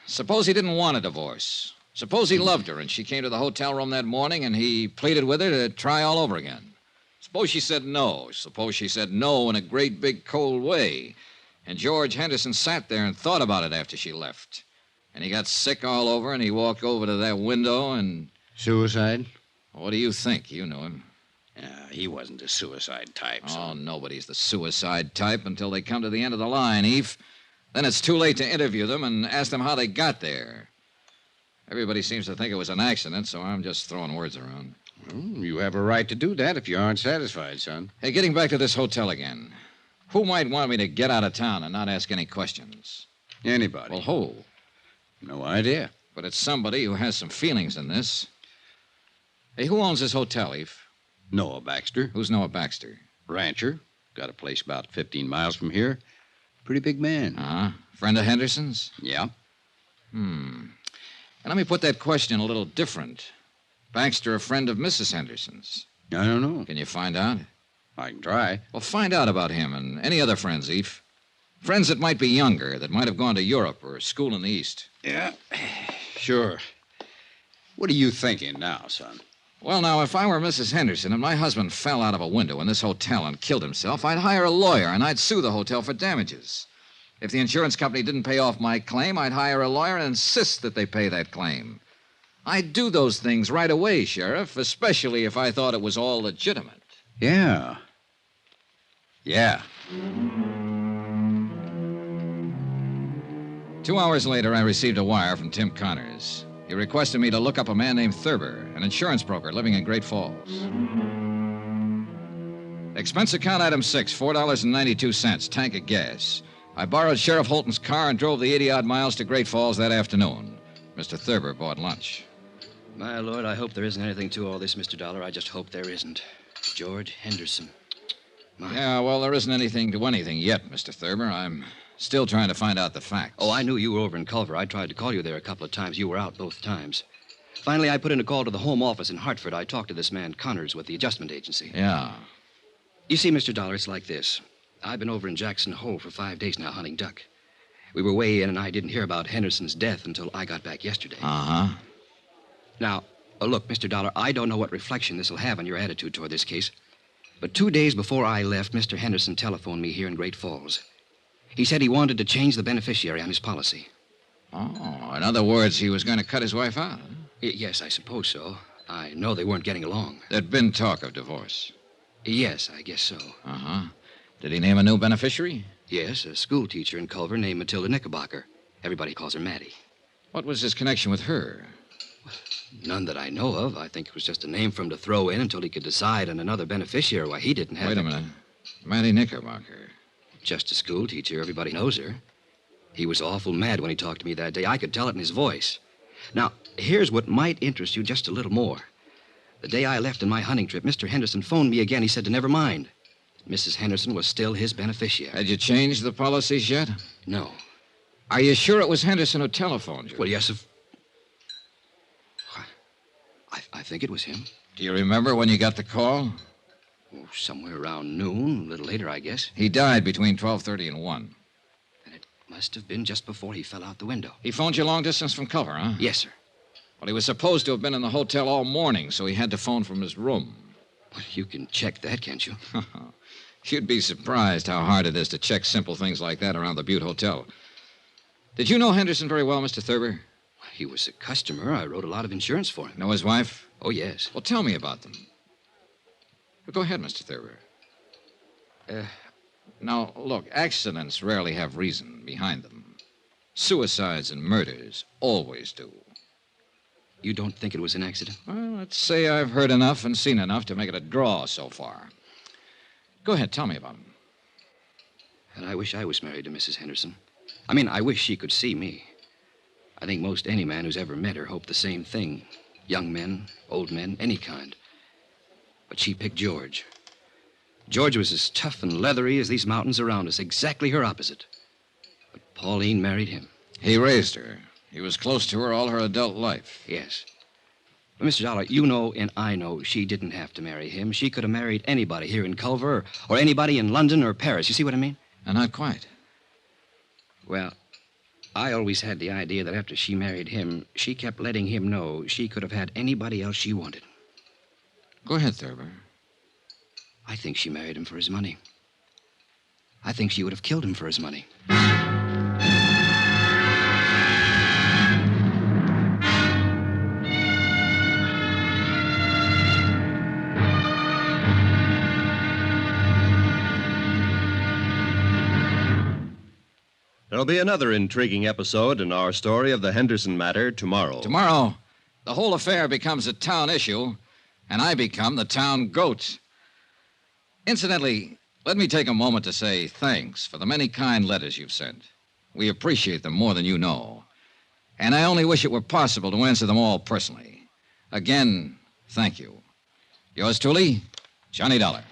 Suppose he didn't want a divorce. Suppose he loved her and she came to the hotel room that morning and he pleaded with her to try all over again. Suppose she said no. Suppose she said no in a great big cold way. And George Henderson sat there and thought about it after she left. And he got sick all over and he walked over to that window and... Suicide? What do you think? You knew him. He wasn't the suicide type. Oh, nobody's the suicide type until they come to the end of the line, Eve. Then it's too late to interview them and ask them how they got there. Everybody seems to think it was an accident, so I'm just throwing words around. Well, you have a right to do that if you aren't satisfied, son. Hey, getting back to this hotel again. Who might want me to get out of town and not ask any questions? Anybody. Well, who? No idea. But it's somebody who has some feelings in this. Hey, who owns this hotel, Eve? Noah Baxter. Who's Noah Baxter? Rancher. Got a place about 15 miles from here. Pretty big man. Uh-huh. Friend of Henderson's? Yeah. And let me put that question a little different. Baxter a friend of Mrs. Henderson's? I don't know. Can you find out? I can try. Well, find out about him and any other friends, Eve. Friends that might be younger, that might have gone to Europe or school in the East. Yeah, sure. What are you thinking now, son? Well, now, if I were Mrs. Henderson and my husband fell out of a window in this hotel and killed himself, I'd hire a lawyer and I'd sue the hotel for damages. If the insurance company didn't pay off my claim, I'd hire a lawyer and insist that they pay that claim. I'd do those things right away, Sheriff, especially if I thought it was all legitimate. Yeah. Yeah. 2 hours later, I received a wire from Tim Connors. He requested me to look up a man named Thurber, an insurance broker living in Great Falls. Expense account item 6, $4.92, tank of gas. I borrowed Sheriff Holton's car and drove the 80-odd miles to Great Falls that afternoon. Mr. Thurber bought lunch. My lord, I hope there isn't anything to all this, Mr. Dollar. I just hope there isn't. George Henderson. Yeah, well, there isn't anything to anything yet, Mr. Thurber. I'm still trying to find out the facts. Oh, I knew you were over in Culver. I tried to call you there a couple of times. You were out both times. Finally, I put in a call to the home office in Hartford. I talked to this man, Connors, with the adjustment agency. Yeah. You see, Mr. Dollar, it's like this. I've been over in Jackson Hole for 5 days now hunting duck. We were way in, and I didn't hear about Henderson's death until I got back yesterday. Uh-huh. Now, look, Mr. Dollar, I don't know what reflection this will have on your attitude toward this case, but 2 days before I left, Mr. Henderson telephoned me here in Great Falls. He said he wanted to change the beneficiary on his policy. Oh, in other words, he was going to cut his wife out, huh? Yes, I suppose so. I know they weren't getting along. There'd been talk of divorce. Yes, I guess so. Uh-huh. Did he name a new beneficiary? Yes, a school teacher in Culver named Matilda Knickerbocker. Everybody calls her Maddie. What was his connection with her? None that I know of. I think it was just a name for him to throw in until he could decide on another beneficiary. Why, he didn't have... Wait a minute. Maddie Knickerbocker. Just a school teacher. Everybody knows her. He was awful mad when he talked to me that day. I could tell it in his voice. Now, here's what might interest you just a little more. The day I left on my hunting trip, Mr. Henderson phoned me again. He said to never mind. Mrs. Henderson was still his beneficiary. Had you changed the policies yet? No. Are you sure it was Henderson who telephoned you? Well, yes, I think it was him. Do you remember when you got the call? Oh, somewhere around noon, a little later, I guess. He died between 12:30 and 1. Then it must have been just before he fell out the window. He phoned you long distance from Culver, huh? Yes, sir. Well, he was supposed to have been in the hotel all morning, so he had to phone from his room. Well, you can check that, can't you? You'd be surprised how hard it is to check simple things like that around the Butte Hotel. Did you know Henderson very well, Mr. Thurber? He was a customer. I wrote a lot of insurance for him. Know his wife? Oh, yes. Well, tell me about them. Go ahead, Mr. Thurber. Now, look, accidents rarely have reason behind them. Suicides and murders always do. You don't think it was an accident? Well, let's say I've heard enough and seen enough to make it a draw so far. Go ahead, tell me about him. And I wish I was married to Mrs. Henderson. I mean, I wish she could see me. I think most any man who's ever met her hoped the same thing. Young men, old men, any kind. But she picked George. George was as tough and leathery as these mountains around us, exactly her opposite. But Pauline married him. He raised her. He was close to her all her adult life. Yes. But, Mr. Dollar, you know and I know she didn't have to marry him. She could have married anybody here in Culver or anybody in London or Paris. You see what I mean? Not quite. Well, I always had the idea that after she married him, she kept letting him know she could have had anybody else she wanted. Go ahead, Thurber. I think she married him for his money. I think she would have killed him for his money. There'll be another intriguing episode in our story of the Henderson matter tomorrow. Tomorrow, the whole affair becomes a town issue, and I become the town goat. Incidentally, let me take a moment to say thanks for the many kind letters you've sent. We appreciate them more than you know. And I only wish it were possible to answer them all personally. Again, thank you. Yours truly, Johnny Dollar.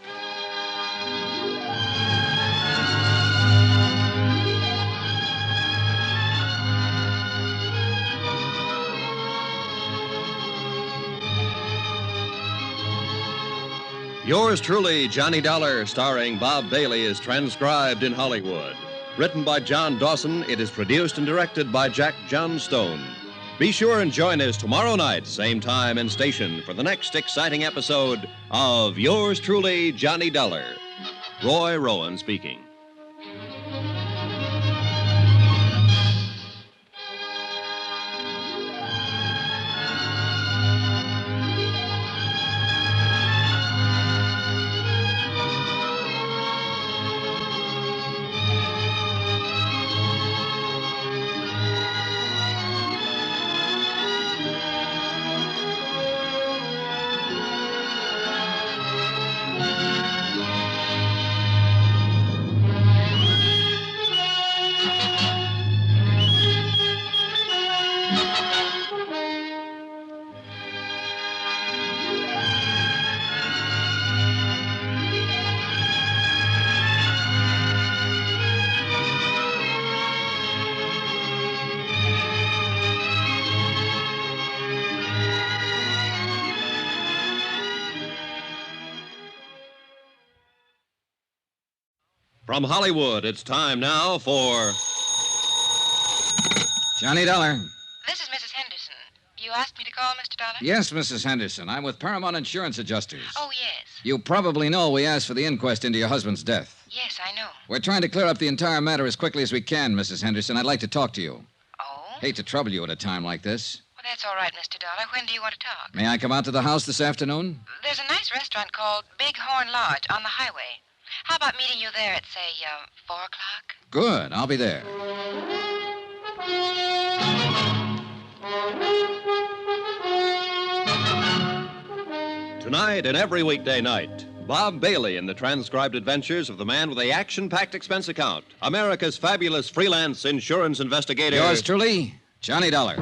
Yours truly, Johnny Dollar, starring Bob Bailey, is transcribed in Hollywood. Written by John Dawson, it is produced and directed by Jack Johnstone. Be sure and join us tomorrow night, same time and station, for the next exciting episode of Yours truly, Johnny Dollar. Roy Rowan speaking. From Hollywood, it's time now for... Johnny Dollar. This is Mrs. Henderson. You asked me to call, Mr. Dollar? Yes, Mrs. Henderson. I'm with Paramount Insurance Adjusters. Oh, yes. You probably know we asked for the inquest into your husband's death. Yes, I know. We're trying to clear up the entire matter as quickly as we can, Mrs. Henderson. I'd like to talk to you. Oh? Hate to trouble you at a time like this. Well, that's all right, Mr. Dollar. When do you want to talk? May I come out to the house this afternoon? There's a nice restaurant called Big Horn Lodge on the highway. How about meeting you there at, say, 4 o'clock? Good. I'll be there. Tonight and every weekday night, Bob Bailey in the transcribed adventures of the man with the action-packed expense account, America's fabulous freelance insurance investigator. Yours truly, Johnny Dollar.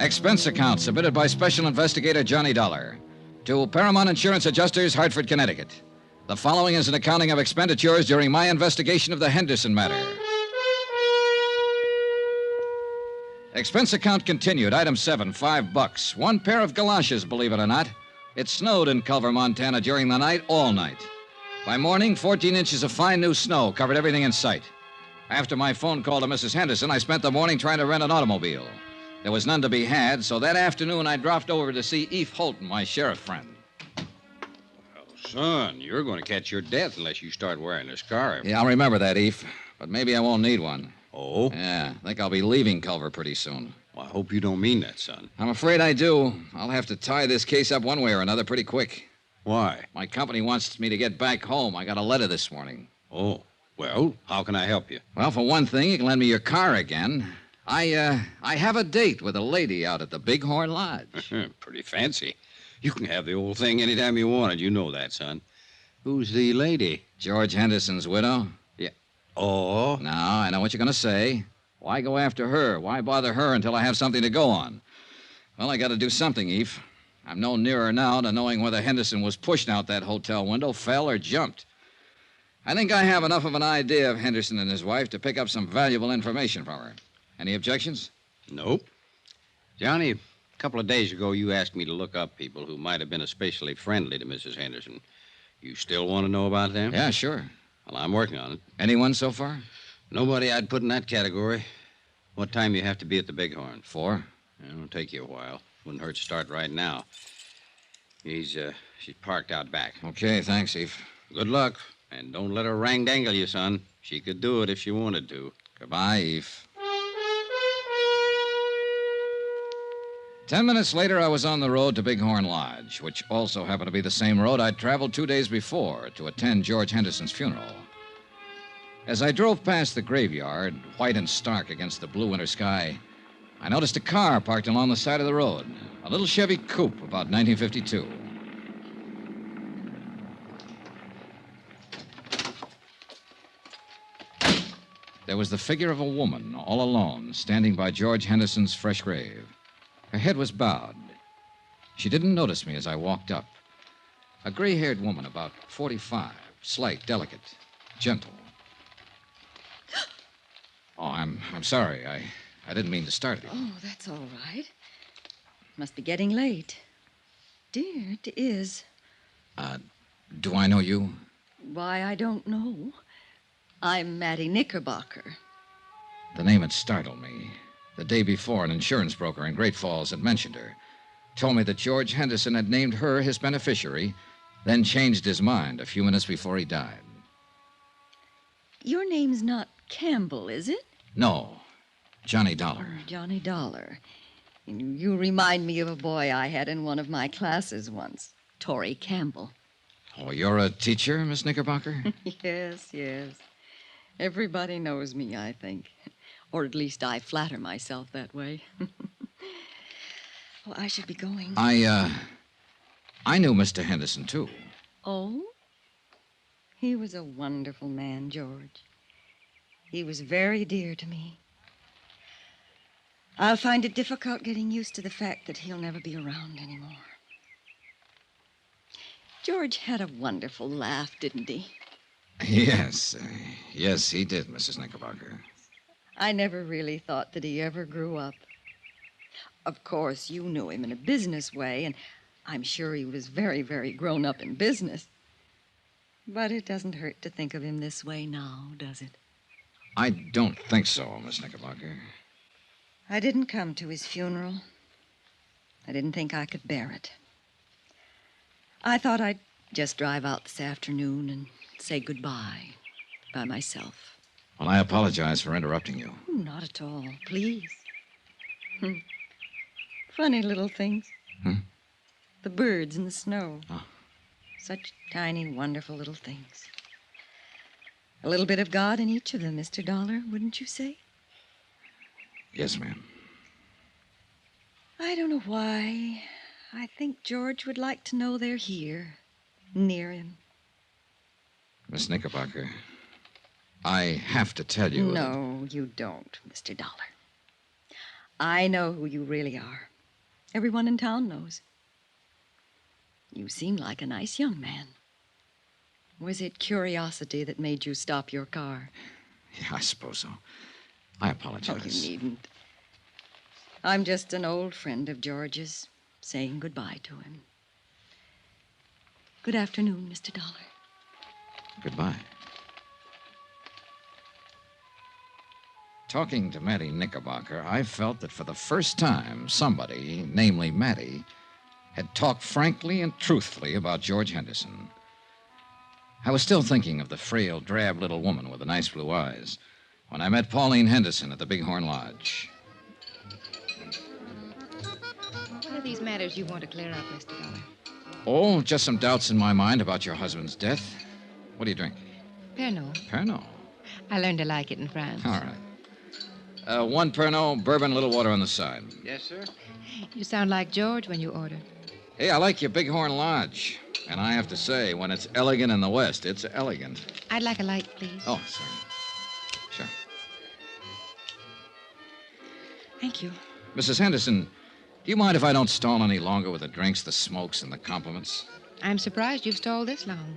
Expense account submitted by Special Investigator Johnny Dollar to Paramount Insurance Adjusters, Hartford, Connecticut. The following is an accounting of expenditures during my investigation of the Henderson matter. Expense account continued. Item 7, $5. One pair of galoshes, believe it or not. It snowed in Culver, Montana during the night, all night. By morning, 14 inches of fine new snow covered everything in sight. After my phone call to Mrs. Henderson, I spent the morning trying to rent an automobile. There was none to be had, so that afternoon I dropped over to see Eve Holton, my sheriff friend. Son, you're going to catch your death unless you start wearing a scarf. Yeah, I'll remember that, Eve. But maybe I won't need one. Oh? Yeah, I think I'll be leaving Culver pretty soon. Well, I hope you don't mean that, son. I'm afraid I do. I'll have to tie this case up one way or another pretty quick. Why? My company wants me to get back home. I got a letter this morning. Oh, well, how can I help you? Well, for one thing, you can lend me your car again. I have a date with a lady out at the Bighorn Lodge. Pretty fancy. You can have the old thing anytime you want it. You know that, son. Who's the lady? George Henderson's widow. Yeah. Oh? Now, I know what you're going to say. Why go after her? Why bother her until I have something to go on? Well, I got to do something, Eve. I'm no nearer now to knowing whether Henderson was pushed out that hotel window, fell, or jumped. I think I have enough of an idea of Henderson and his wife to pick up some valuable information from her. Any objections? Nope. Johnny, a couple of days ago, you asked me to look up people who might have been especially friendly to Mrs. Henderson. You still want to know about them? Yeah, sure. Well, I'm working on it. Anyone so far? Nobody I'd put in that category. What time do you have to be at the Bighorn? 4. It'll take you a while. Wouldn't hurt to start right now. She's parked out back. Okay, thanks, Eve. Good luck. And don't let her rang-dangle you, son. She could do it if she wanted to. Goodbye, Eve. 10 minutes later, I was on the road to Bighorn Lodge, which also happened to be the same road I'd traveled 2 days before to attend George Henderson's funeral. As I drove past the graveyard, white and stark against the blue winter sky, I noticed a car parked along the side of the road, a little Chevy coupe about 1952. There was the figure of a woman, all alone, standing by George Henderson's fresh grave. Her head was bowed. She didn't notice me as I walked up. A gray-haired woman, about 45, slight, delicate, gentle. Oh, I'm sorry. I didn't mean to start it. Oh, that's all right. Must be getting late. Dear, it is. Do I know you? Why, I don't know. I'm Mattie Knickerbocker. The name had startled me. The day before, an insurance broker in Great Falls had mentioned her. Told me that George Henderson had named her his beneficiary, then changed his mind a few minutes before he died. Your name's not Campbell, is it? No, Johnny Dollar. Johnny Dollar. You remind me of a boy I had in one of my classes once, Torrey Campbell. Oh, you're a teacher, Miss Knickerbocker? Yes. Everybody knows me, I think. Or at least I flatter myself that way. Well, I should be going. I knew Mr. Henderson, too. Oh? He was a wonderful man, George. He was very dear to me. I'll find it difficult getting used to the fact that he'll never be around anymore. George had a wonderful laugh, didn't he? Yes, he did, Mrs. Knickerbocker. I never really thought that he ever grew up. Of course, you knew him in a business way, and I'm sure he was very, very grown up in business. But it doesn't hurt to think of him this way now, does it? I don't think so, Miss Knickerbocker. I didn't come to his funeral. I didn't think I could bear it. I thought I'd just drive out this afternoon and say goodbye by myself. Well, I apologize for interrupting you. Not at all, please. Funny little things. The birds in the snow. Oh. Such tiny, wonderful little things. A little bit of God in each of them, Mr. Dollar, wouldn't you say? Yes, ma'am. I don't know why. I think George would like to know they're here, near him. Miss Knickerbocker, I have to tell you... No, you don't, Mr. Dollar. I know who you really are. Everyone in town knows. You seem like a nice young man. Was it curiosity that made you stop your car? Yeah, I suppose so. I apologize. Oh, you needn't. I'm just an old friend of George's, saying goodbye to him. Good afternoon, Mr. Dollar. Goodbye. Talking to Mattie Knickerbocker, I felt that for the first time, somebody, namely Mattie, had talked frankly and truthfully about George Henderson. I was still thinking of the frail, drab little woman with the nice blue eyes when I met Pauline Henderson at the Bighorn Lodge. What are these matters you want to clear up, Mr. Dollar? Oh, just some doubts in my mind about your husband's death. What do you drink? Pernod. Pernod. I learned to like it in France. All right. One Pernod, bourbon, a little water on the side. Yes, sir. You sound like George when you order. Hey, I like your Bighorn Lodge. And I have to say, when it's elegant in the West, it's elegant. I'd like a light, please. Oh, sorry. Sure. Thank you. Mrs. Henderson, do you mind if I don't stall any longer with the drinks, the smokes, and the compliments? I'm surprised you've stalled this long.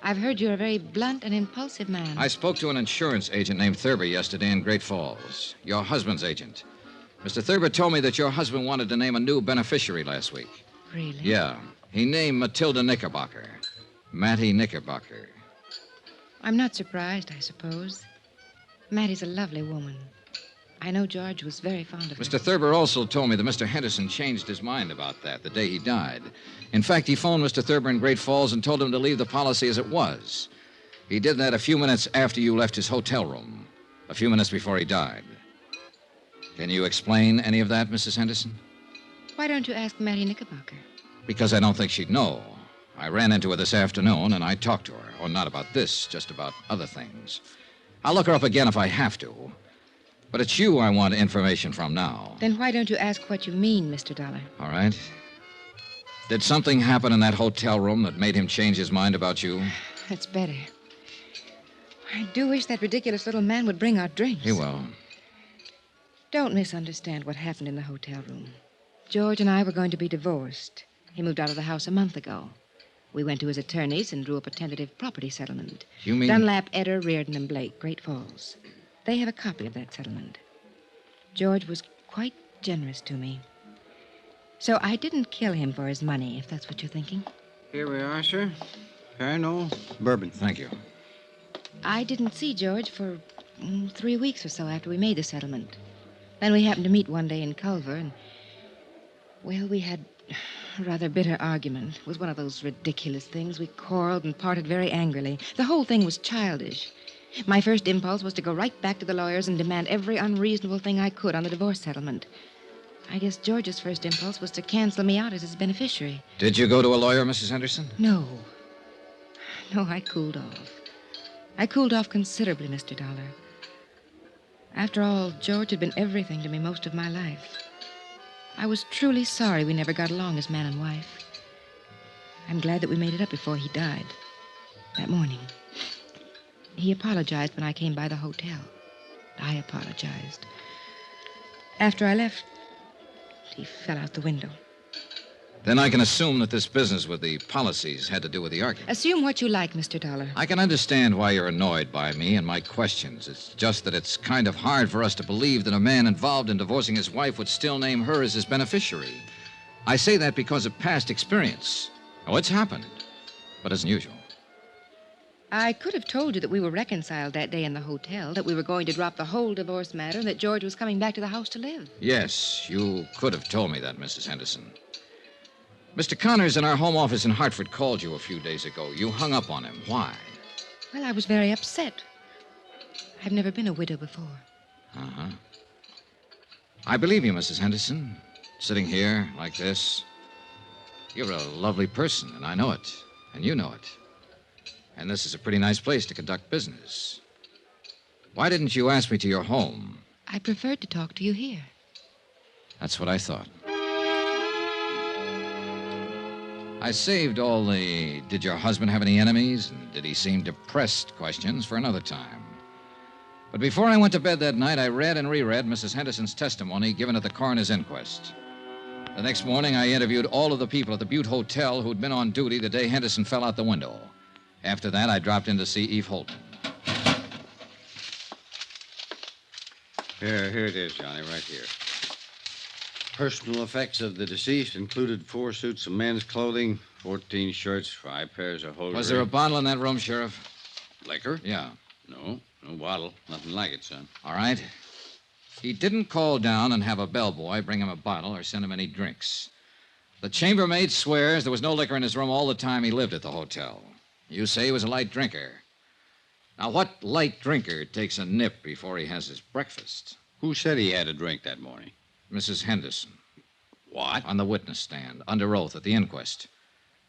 I've heard you're a very blunt and impulsive man. I spoke to an insurance agent named Thurber yesterday in Great Falls, your husband's agent. Mr. Thurber told me that your husband wanted to name a new beneficiary last week. Really? Yeah. He named Matilda Knickerbocker. Mattie Knickerbocker. I'm not surprised, I suppose. Mattie's a lovely woman. I know George was very fond of her. Mr. Thurber also told me that Mr. Henderson changed his mind about that the day he died. In fact, he phoned Mr. Thurber in Great Falls and told him to leave the policy as it was. He did that a few minutes after you left his hotel room, a few minutes before he died. Can you explain any of that, Mrs. Henderson? Why don't you ask Mattie Knickerbocker? Because I don't think she'd know. I ran into her this afternoon, and I talked to her. Oh, not about this, just about other things. I'll look her up again if I have to. But it's you I want information from now. Then why don't you ask what you mean, Mr. Dollar? All right. Did something happen in that hotel room that made him change his mind about you? That's better. I do wish that ridiculous little man would bring our drinks. He will. Don't misunderstand what happened in the hotel room. George and I were going to be divorced. He moved out of the house a month ago. We went to his attorneys and drew up a tentative property settlement. You mean... Dunlap, Eder, Reardon, and Blake, Great Falls. They have a copy of that settlement. George was quite generous to me. So I didn't kill him for his money, if that's what you're thinking. Here we are, sir. Pernod, bourbon. Thank you. I didn't see George for 3 weeks or so after we made the settlement. Then we happened to meet one day in Culver, and... well, we had a rather bitter argument. It was one of those ridiculous things. We quarreled and parted very angrily. The whole thing was childish. My first impulse was to go right back to the lawyers and demand every unreasonable thing I could on the divorce settlement. I guess George's first impulse was to cancel me out as his beneficiary. Did you go to a lawyer, Mrs. Henderson? No. No, I cooled off. I cooled off considerably, Mr. Dollar. After all, George had been everything to me most of my life. I was truly sorry we never got along as man and wife. I'm glad that we made it up before he died. That morning. He apologized when I came by the hotel. I apologized. After I left, he fell out the window. Then I can assume that this business with the policies had to do with the argument. Assume what you like, Mr. Dollar. I can understand why you're annoyed by me and my questions. It's just that it's kind of hard for us to believe that a man involved in divorcing his wife would still name her as his beneficiary. I say that because of past experience. Oh, it's happened, but it's unusual. I could have told you that we were reconciled that day in the hotel, that we were going to drop the whole divorce matter, and that George was coming back to the house to live. Yes, you could have told me that, Mrs. Henderson. Mr. Connors in our home office in Hartford called you a few days ago. You hung up on him. Why? Well, I was very upset. I've never been a widow before. Uh-huh. I believe you, Mrs. Henderson. Sitting here like this. You're a lovely person, and I know it. And you know it. And this is a pretty nice place to conduct business. Why didn't you ask me to your home? I preferred to talk to you here. That's what I thought. I saved all the did your husband have any enemies and did he seem depressed questions for another time. But before I went to bed that night, I read and reread Mrs. Henderson's testimony given at the coroner's inquest. The next morning, I interviewed all of the people at the Butte Hotel who'd been on duty the day Henderson fell out the window. After that, I dropped in to see Eve Holton. Here it is, Johnny, right here. Personal effects of the deceased included 4 suits of men's clothing, 14 shirts, 5 pairs of hosiery. Was there a bottle in that room, Sheriff? Liquor? Yeah. No bottle. Nothing like it, son. All right. He didn't call down and have a bellboy bring him a bottle or send him any drinks. The chambermaid swears there was no liquor in his room all the time he lived at the hotel. You say he was a light drinker. Now, what light drinker takes a nip before he has his breakfast? Who said he had a drink that morning? Mrs. Henderson. What? On the witness stand, under oath at the inquest.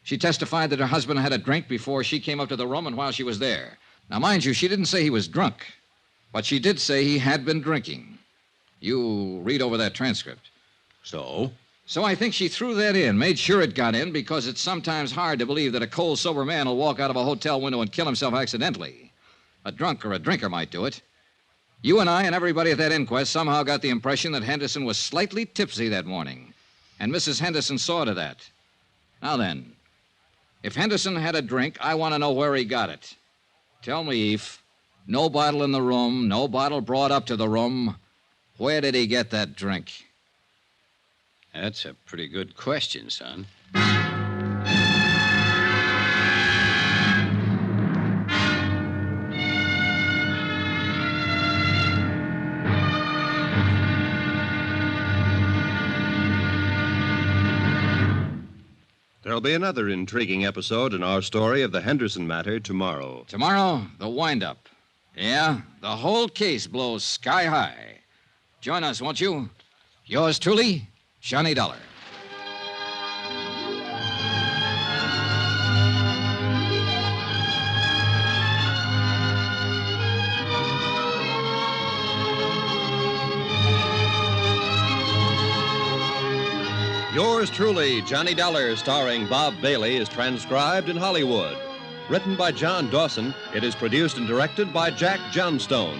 She testified that her husband had a drink before she came up to the room and while she was there. Now, mind you, she didn't say he was drunk, but she did say he had been drinking. You read over that transcript. So? So I think she threw that in, made sure it got in, because it's sometimes hard to believe that a cold, sober man will walk out of a hotel window and kill himself accidentally. A drunk or a drinker might do it. You and I and everybody at that inquest somehow got the impression that Henderson was slightly tipsy that morning, and Mrs. Henderson saw to that. Now then, if Henderson had a drink, I want to know where he got it. Tell me, Eve. No bottle in the room, no bottle brought up to the room. Where did he get that drink? That's a pretty good question, son. There'll be another intriguing episode in our story of the Henderson matter tomorrow. Tomorrow, the wind-up. Yeah, the whole case blows sky high. Join us, won't you? Yours truly, Johnny Dollar. Yours truly, Johnny Dollar, starring Bob Bailey, is transcribed in Hollywood. Written by John Dawson, it is produced and directed by Jack Johnstone.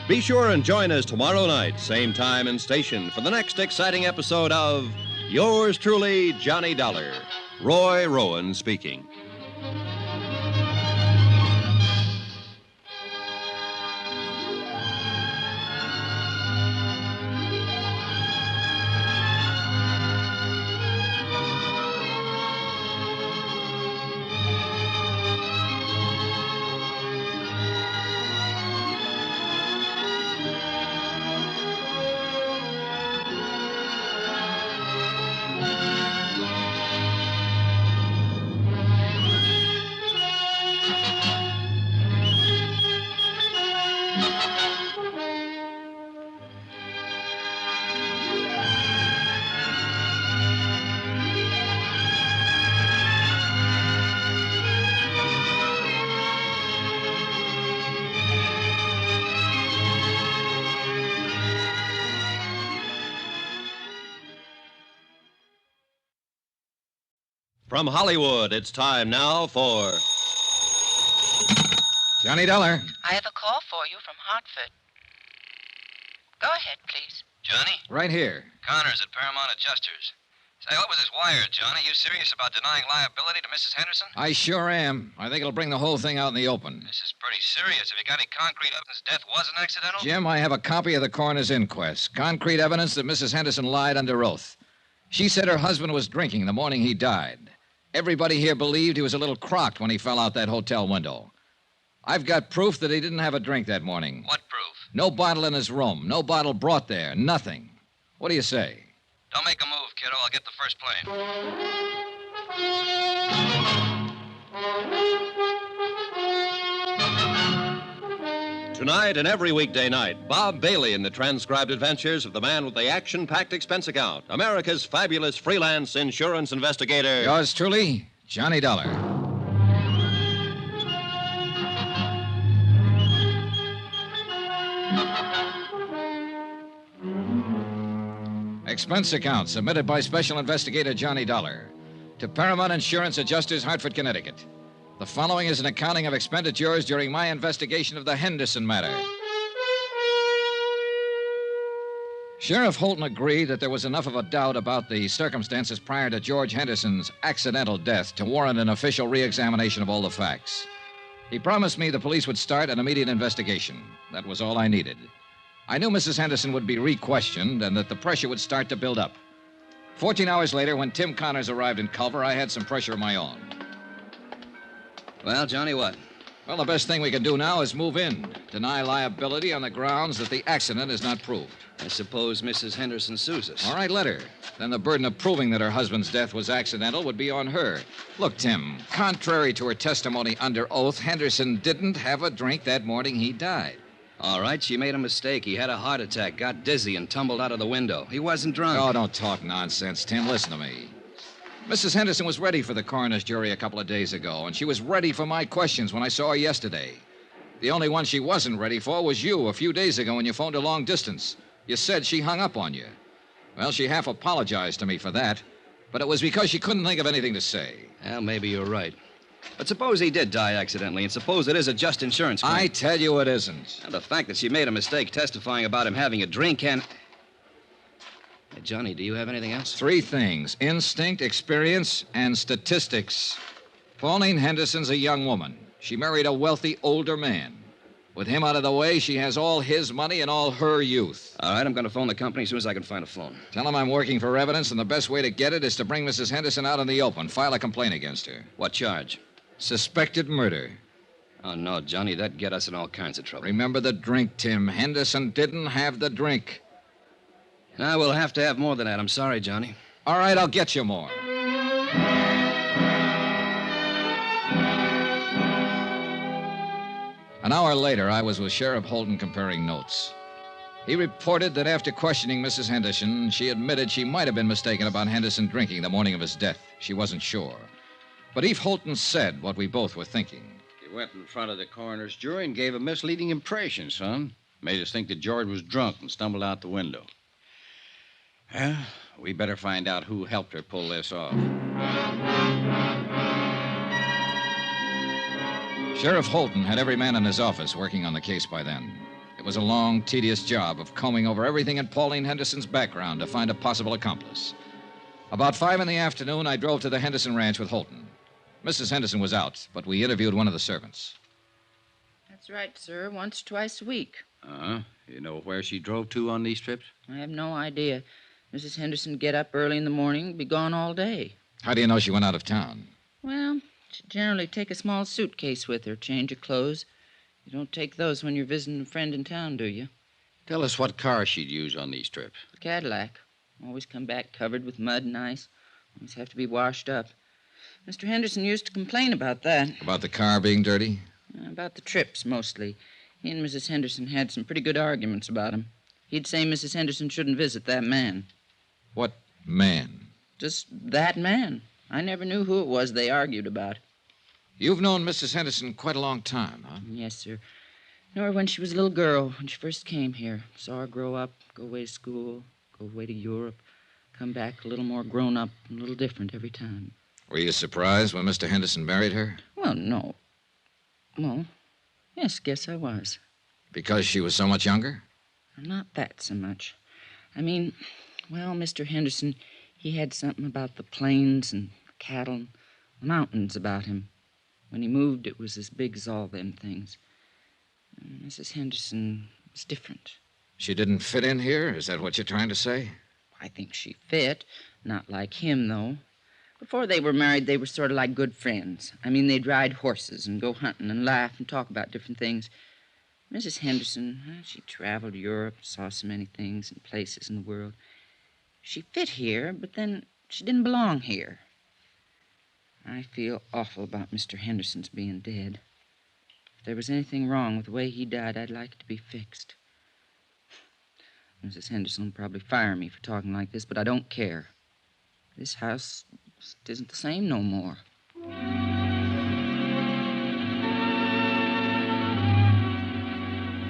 Be sure and join us tomorrow night, same time and station, for the next exciting episode of Yours truly, Johnny Dollar. Roy Rowan speaking. From Hollywood, it's time now for Johnny Dollar. I have a call for you from Hartford. Go ahead, please. Johnny? Right here. Connors at Paramount Adjusters. Say, what was this wire, Johnny? You serious about denying liability to Mrs. Henderson? I sure am. I think it'll bring the whole thing out in the open. This is pretty serious. Have you got any concrete evidence death wasn't accidental? Jim, I have a copy of the coroner's inquest. Concrete evidence that Mrs. Henderson lied under oath. She said her husband was drinking the morning he died. Everybody here believed he was a little crocked when he fell out that hotel window. I've got proof that he didn't have a drink that morning. What proof? No bottle in his room. No bottle brought there. Nothing. What do you say? Don't make a move, kiddo. I'll get the first plane. Tonight and every weekday night, Bob Bailey in the transcribed adventures of the man with the action-packed expense account, America's fabulous freelance insurance investigator. Yours truly, Johnny Dollar. Expense account submitted by Special Investigator Johnny Dollar to Paramount Insurance Adjusters, Hartford, Connecticut. The following is an accounting of expenditures during my investigation of the Henderson matter. Sheriff Holton agreed that there was enough of a doubt about the circumstances prior to George Henderson's accidental death to warrant an official re-examination of all the facts. He promised me the police would start an immediate investigation. That was all I needed. I knew Mrs. Henderson would be re-questioned and that the pressure would start to build up. 14 hours later, when Tim Connors arrived in Culver, I had some pressure of my own. Well, Johnny, what? Well, the best thing we can do now is move in. Deny liability on the grounds that the accident is not proved. I suppose Mrs. Henderson sues us. All right, let her. Then the burden of proving that her husband's death was accidental would be on her. Look, Tim, contrary to her testimony under oath, Henderson didn't have a drink that morning he died. All right, she made a mistake. He had a heart attack, got dizzy, and tumbled out of the window. He wasn't drunk. Oh, don't talk nonsense, Tim. Listen to me. Mrs. Henderson was ready for the coroner's jury a couple of days ago, and she was ready for my questions when I saw her yesterday. The only one she wasn't ready for was you a few days ago when you phoned her long distance. You said she hung up on you. Well, she half apologized to me for that, but it was because she couldn't think of anything to say. Well, maybe you're right. But suppose he did die accidentally, and suppose it is a just insurance claim. I tell you it isn't. And the fact that she made a mistake testifying about him having a drink can... Hey, Johnny, do you have anything else? 3 things: instinct, experience, and statistics. Pauline Henderson's a young woman. She married a wealthy older man. With him out of the way, she has all his money and all her youth. All right, I'm going to phone the company as soon as I can find a phone. Tell him I'm working for evidence, and the best way to get it is to bring Mrs. Henderson out in the open. File a complaint against her. What charge? Suspected murder. Oh, no, Johnny, that'd get us in all kinds of trouble. Remember the drink, Tim. Henderson didn't have the drink. Now, we'll have to have more than that. I'm sorry, Johnny. All right, I'll get you more. An hour later, I was with Sheriff Holden comparing notes. He reported that after questioning Mrs. Henderson, she admitted she might have been mistaken about Henderson drinking the morning of his death. She wasn't sure. But Eve Holton said what we both were thinking. You went in front of the coroner's jury and gave a misleading impression, son. Made us think that George was drunk and stumbled out the window. Well, we better find out who helped her pull this off. Sheriff Holton had every man in his office working on the case by then. It was a long, tedious job of combing over everything in Pauline Henderson's background to find a possible accomplice. About 5 in the afternoon, I drove to the Henderson ranch with Holton. Mrs. Henderson was out, but we interviewed one of the servants. That's right, sir. Once, twice a week. Uh-huh. You know where she drove to on these trips? I have no idea. Mrs. Henderson get up early in the morning, be gone all day. How do you know she went out of town? Well, she generally take a small suitcase with her, change of clothes. You don't take those when you're visiting a friend in town, do you? Tell us what car she'd use on these trips. The Cadillac. Always come back covered with mud and ice. Always have to be washed up. Mr. Henderson used to complain about that. About the car being dirty? About the trips, mostly. He and Mrs. Henderson had some pretty good arguments about him. He'd say Mrs. Henderson shouldn't visit that man. What man? Just that man. I never knew who it was they argued about. You've known Mrs. Henderson quite a long time, huh? Yes, sir. Knew her when she was a little girl, when she first came here. Saw her grow up, go away to school, go away to Europe, come back a little more grown up and a little different every time. Were you surprised when Mr. Henderson married her? Well, no. Well, yes, guess I was. Because she was so much younger? Not that so much. I mean, well, Mr. Henderson, he had something about the plains and cattle and the mountains about him. When he moved, it was as big as all them things. Mrs. Henderson was different. She didn't fit in here? Is that what you're trying to say? I think she fit. Not like him, though. Before they were married, they were sort of like good friends. I mean, they'd ride horses and go hunting and laugh and talk about different things. Mrs. Henderson, she traveled Europe, saw so many things and places in the world. She fit here, but then she didn't belong here. I feel awful about Mr. Henderson's being dead. If there was anything wrong with the way he died, I'd like it to be fixed. Mrs. Henderson will probably fire me for talking like this, but I don't care. This house isn't the same no more.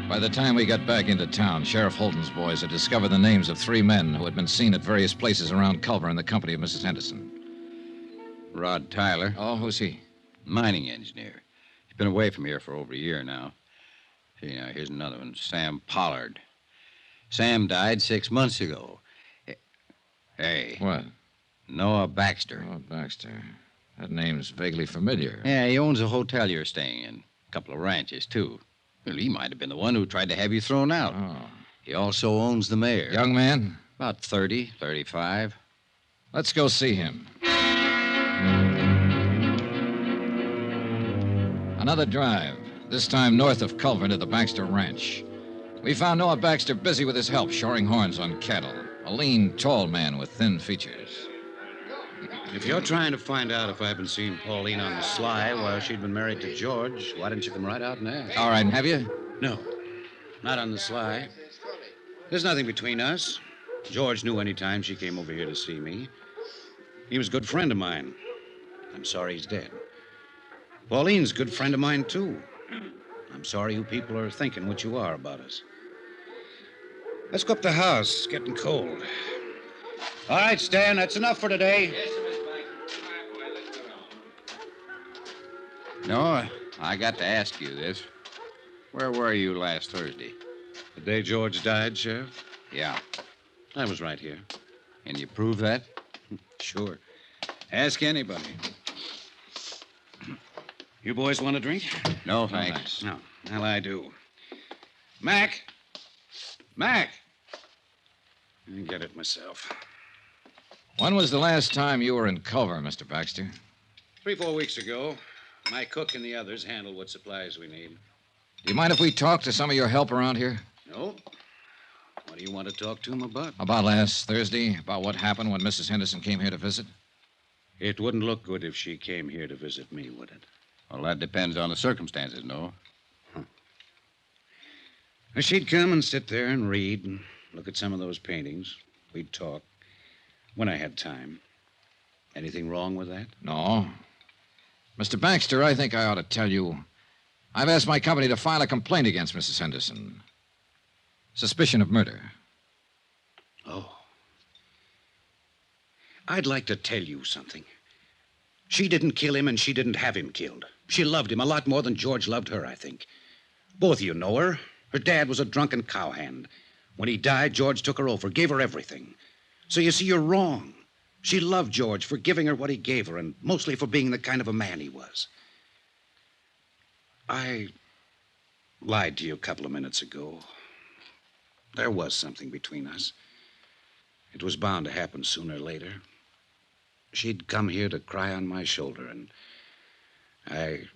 By the time we got back into town, Sheriff Holton's boys had discovered the names of 3 men who had been seen at various places around Culver in the company of Mrs. Henderson. Rod Tyler. Oh, who's he? Mining engineer. He's been away from here for over a year now. See, now, here's another one, Sam Pollard. Sam died 6 months ago. Hey. What? Noah Baxter. Noah Baxter. That name's vaguely familiar. Yeah, he owns a hotel you're staying in. A couple of ranches, too. Well, he might have been the one who tried to have you thrown out. Oh. He also owns the mayor. Young man? About 30, 35. Let's go see him. Another drive. this time north of Culver to the Baxter Ranch. We found Noah Baxter busy with his help, shoring horns on cattle. A lean, tall man with thin features. If you're trying to find out if I've been seeing Pauline on the sly while she'd been married to George, why didn't you come right out and ask? All right, and have you? No, not on the sly. There's nothing between us. George knew any time she came over here to see me. He was a good friend of mine. I'm sorry he's dead. Pauline's a good friend of mine, too. I'm sorry you people are thinking what you are about us. Let's go up the house. It's getting cold. All right, Stan, that's enough for today. No, I got to ask you this. Where were you last Thursday? The day George died, Sheriff? Yeah. I was right here. Can you prove that? Sure. Ask anybody. You boys want a drink? No, thanks. No. Well, I do. Mac! Mac! I get it myself. When was the last time you were in Culver, Mr. Baxter? 3-4 weeks ago. My cook and the others handle what supplies we need. Do you mind if we talk to some of your help around here? No. What do you want to talk to him about? About last Thursday? About what happened when Mrs. Henderson came here to visit? It wouldn't look good if she came here to visit me, would it? Well, that depends on the circumstances, no? She'd come and sit there and read and look at some of those paintings. We'd talk when I had time. Anything wrong with that? No. Mr. Baxter, I think I ought to tell you, I've asked my company to file a complaint against Mrs. Henderson. Suspicion of murder. Oh. I'd like to tell you something. She didn't kill him and she didn't have him killed. She loved him a lot more than George loved her, I think. Both of you know her. Her dad was a drunken cowhand. When he died, George took her over, gave her everything. So you see, you're wrong. She loved George for giving her what he gave her, and mostly for being the kind of a man he was. I lied to you a couple of minutes ago. There was something between us. It was bound to happen sooner or later. She'd come here to cry on my shoulder, and I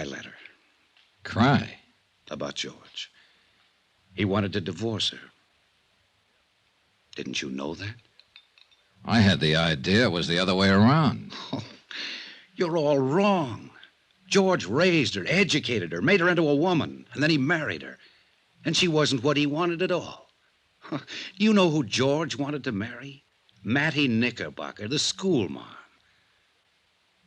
let her. Cry? About George. He wanted to divorce her. Didn't you know that? I had the idea it was the other way around. Oh, you're all wrong. George raised her, educated her, made her into a woman, and then he married her. And she wasn't what he wanted at all. You know who George wanted to marry? Mattie Knickerbocker, the schoolmarm.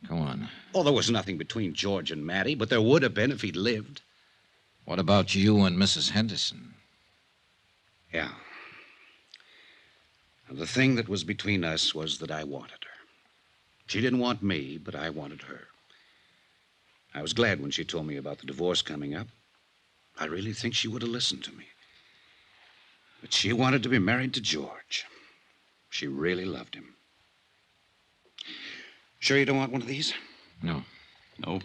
Go on. Oh, there was nothing between George and Mattie, but there would have been if he'd lived. What about you and Mrs. Henderson? Yeah. The thing that was between us was that I wanted her. She didn't want me, but I wanted her. I was glad when she told me about the divorce coming up. I really think she would have listened to me. But she wanted to be married to George. She really loved him. Sure you don't want one of these? No. No.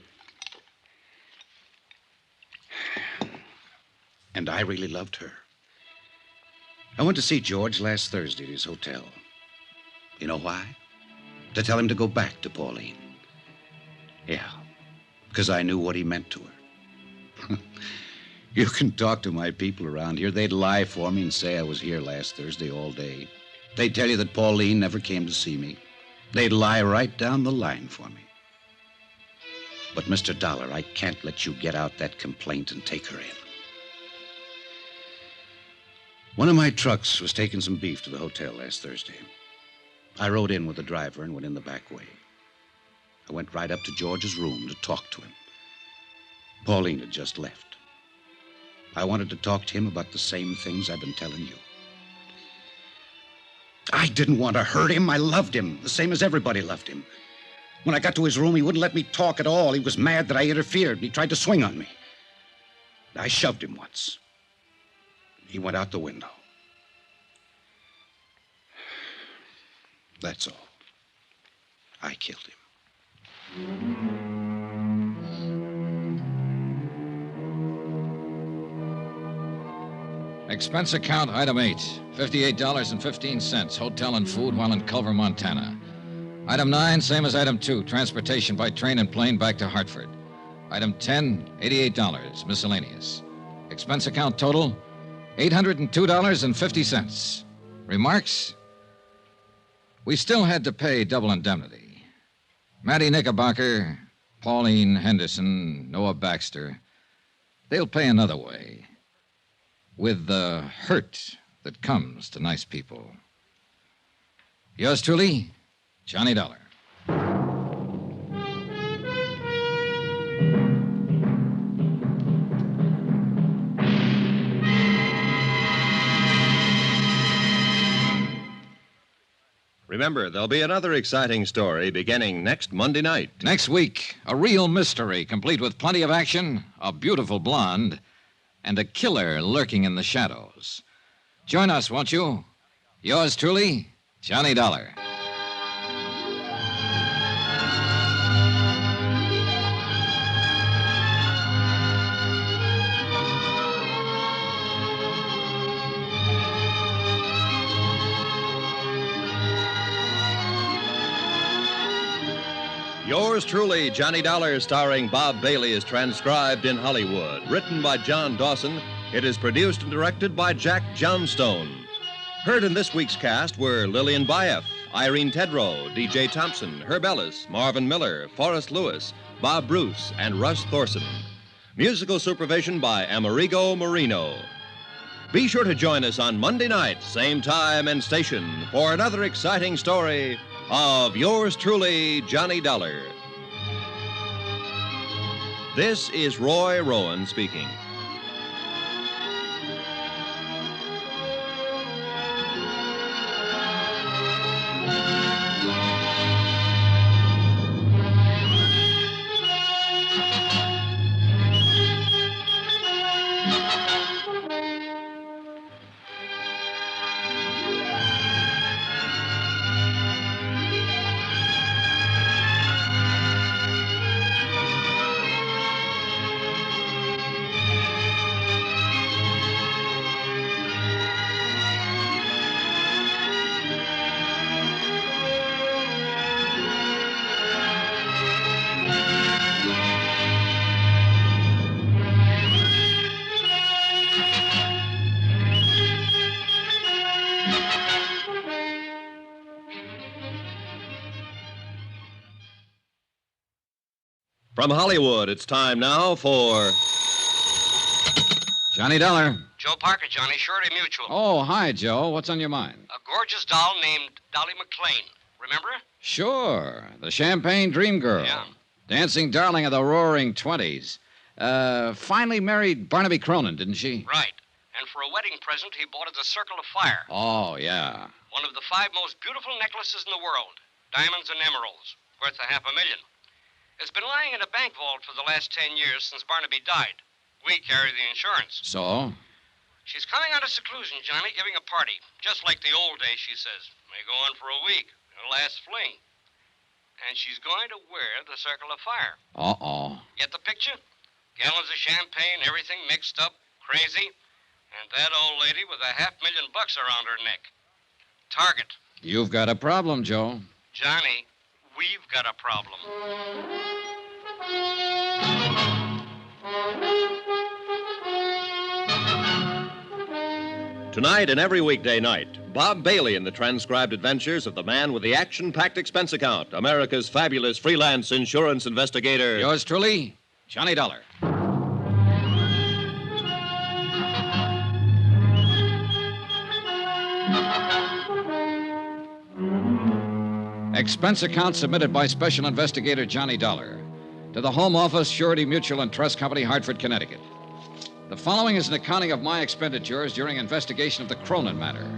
And I really loved her. I went to see George last Thursday at his hotel. You know why? To tell him to go back to Pauline. Yeah, because I knew what he meant to her. You can talk to my people around here. They'd lie for me and say I was here last Thursday all day. They'd tell you that Pauline never came to see me. They'd lie right down the line for me. But, Mr. Dollar, I can't let you get out that complaint and take her in. One of my trucks was taking some beef to the hotel last Thursday. I rode in with the driver and went in the back way. I went right up to George's room to talk to him. Pauline had just left. I wanted to talk to him about the same things I've been telling you. I didn't want to hurt him. I loved him, the same as everybody loved him. When I got to his room, he wouldn't let me talk at all. He was mad that I interfered, and he tried to swing on me. I shoved him once. He went out the window. That's all. I killed him. Expense account, item 8, $58.15, hotel and food while in Culver, Montana. Item 9, same as item 2, transportation by train and plane back to Hartford. Item 10, $88, miscellaneous. Expense account total, $802.50. Remarks? We still had to pay double indemnity. Mattie Knickerbocker, Pauline Henderson, Noah Baxter, they'll pay another way. With the hurt that comes to nice people. Yours truly, Johnny Dollar. Remember, there'll be another exciting story beginning next Monday night. Next week, a real mystery, complete with plenty of action, a beautiful blonde, and a killer lurking in the shadows. Join us, won't you? Yours truly, Johnny Dollar. Yours truly, Johnny Dollar, starring Bob Bailey, is transcribed in Hollywood. Written by John Dawson, it is produced and directed by Jack Johnstone. Heard in this week's cast were Lillian Baeff, Irene Tedrow, D.J. Thompson, Herb Ellis, Marvin Miller, Forrest Lewis, Bob Bruce, and Russ Thorson. Musical supervision by Amerigo Marino. Be sure to join us on Monday night, same time and station, for another exciting story of yours truly, Johnny Dollar. This is Roy Rowan speaking. From Hollywood, it's time now for Johnny Dollar. Joe Parker, Johnny, Surety Mutual. Oh, hi, Joe. What's on your mind? A gorgeous doll named Dolly McLean. Remember her? Sure. The Champagne Dream Girl. Yeah. Dancing darling of the roaring 20s. Finally married Barnaby Cronin, didn't she? Right. And for a wedding present, he bought her the Circle of Fire. Oh, yeah. One of the 5 most beautiful necklaces in the world. Diamonds and emeralds. Worth $500,000. It's been lying in a bank vault for the last 10 years since Barnaby died. We carry the insurance. So? She's coming out of seclusion, Johnny, giving a party. Just like the old days, she says. May go on for a week. Her last fling. And she's going to wear the Circle of Fire. Uh-oh. Get the picture? Gallons of champagne, everything mixed up, crazy. And that old lady with $500,000 around her neck. Target. You've got a problem, Joe. Johnny, we've got a problem. Tonight and every weekday night, Bob Bailey in the transcribed adventures of the man with the action-packed expense account, America's fabulous freelance insurance investigator. Yours truly, Johnny Dollar. Expense account submitted by Special Investigator Johnny Dollar to the Home Office, Surety Mutual and Trust Company, Hartford, Connecticut. The following is an accounting of my expenditures during investigation of the Cronin matter.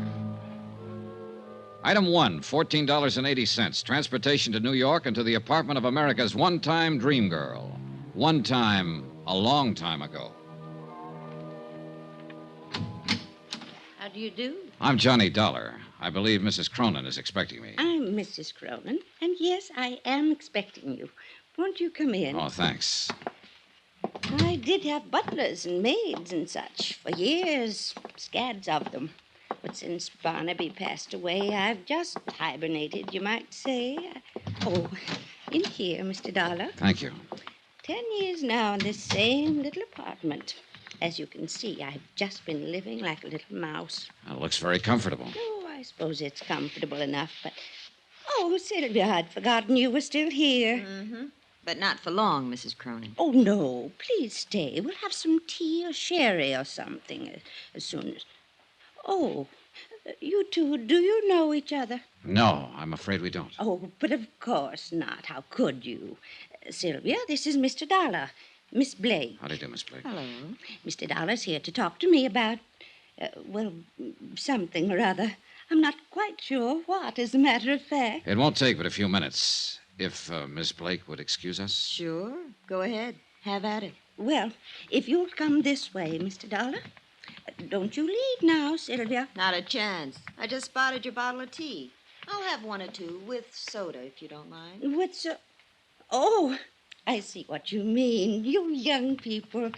Item 1, $14.80. Transportation to New York and to the apartment of America's one-time dream girl. One time, a long time ago. How do you do? I'm Johnny Dollar. I believe Mrs. Cronin is expecting me. I'm Mrs. Cronin, and yes, I am expecting you. Won't you come in? Oh, thanks. I did have butlers and maids and such for years, scads of them. But since Barnaby passed away, I've just hibernated, you might say. Oh, in here, Mr. Dollar. Thank you. 10 years now in this same little apartment. As you can see, I've just been living like a little mouse. It looks very comfortable. Oh, I suppose it's comfortable enough, but... Oh, Sylvia, I'd forgotten you were still here. Mm-hmm. But not for long, Mrs. Cronin. Oh, no. Please stay. We'll have some tea or sherry or something as soon as... Oh, you two, do you know each other? No, I'm afraid we don't. Oh, but of course not. How could you? Sylvia, this is Mr. Dollar. Miss Blake. How do you do, Miss Blake? Hello. Mr. Dollar's here to talk to me about, something or other. I'm not quite sure what, as a matter of fact. It won't take but a few minutes. If Miss Blake would excuse us. Sure. Go ahead. Have at it. Well, if you'll come this way, Mr. Dollar. Don't you leave now, Sylvia. Not a chance. I just spotted your bottle of tea. I'll have one or two with soda, if you don't mind. What's so... Oh, I see what you mean. You young people.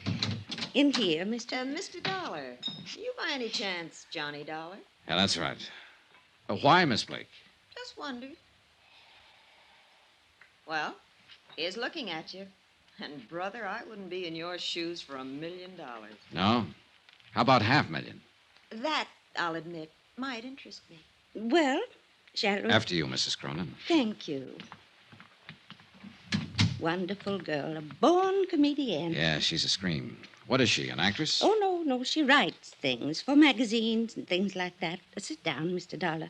In here, Mr. Dollar. You by any chance Johnny Dollar? Yeah, that's right. Why, Miss Blake? Just wondered. Well, here's looking at you. And, brother, I wouldn't be in your shoes for $1 million. No? How about $500,000? That, I'll admit, might interest me. Well, shall we... After you, Mrs. Cronin. Thank you. Wonderful girl, a born comedian. Yeah, she's a scream. What is she, an actress? Oh, no, she writes things for magazines and things like that. Sit down, Mr. Dollar.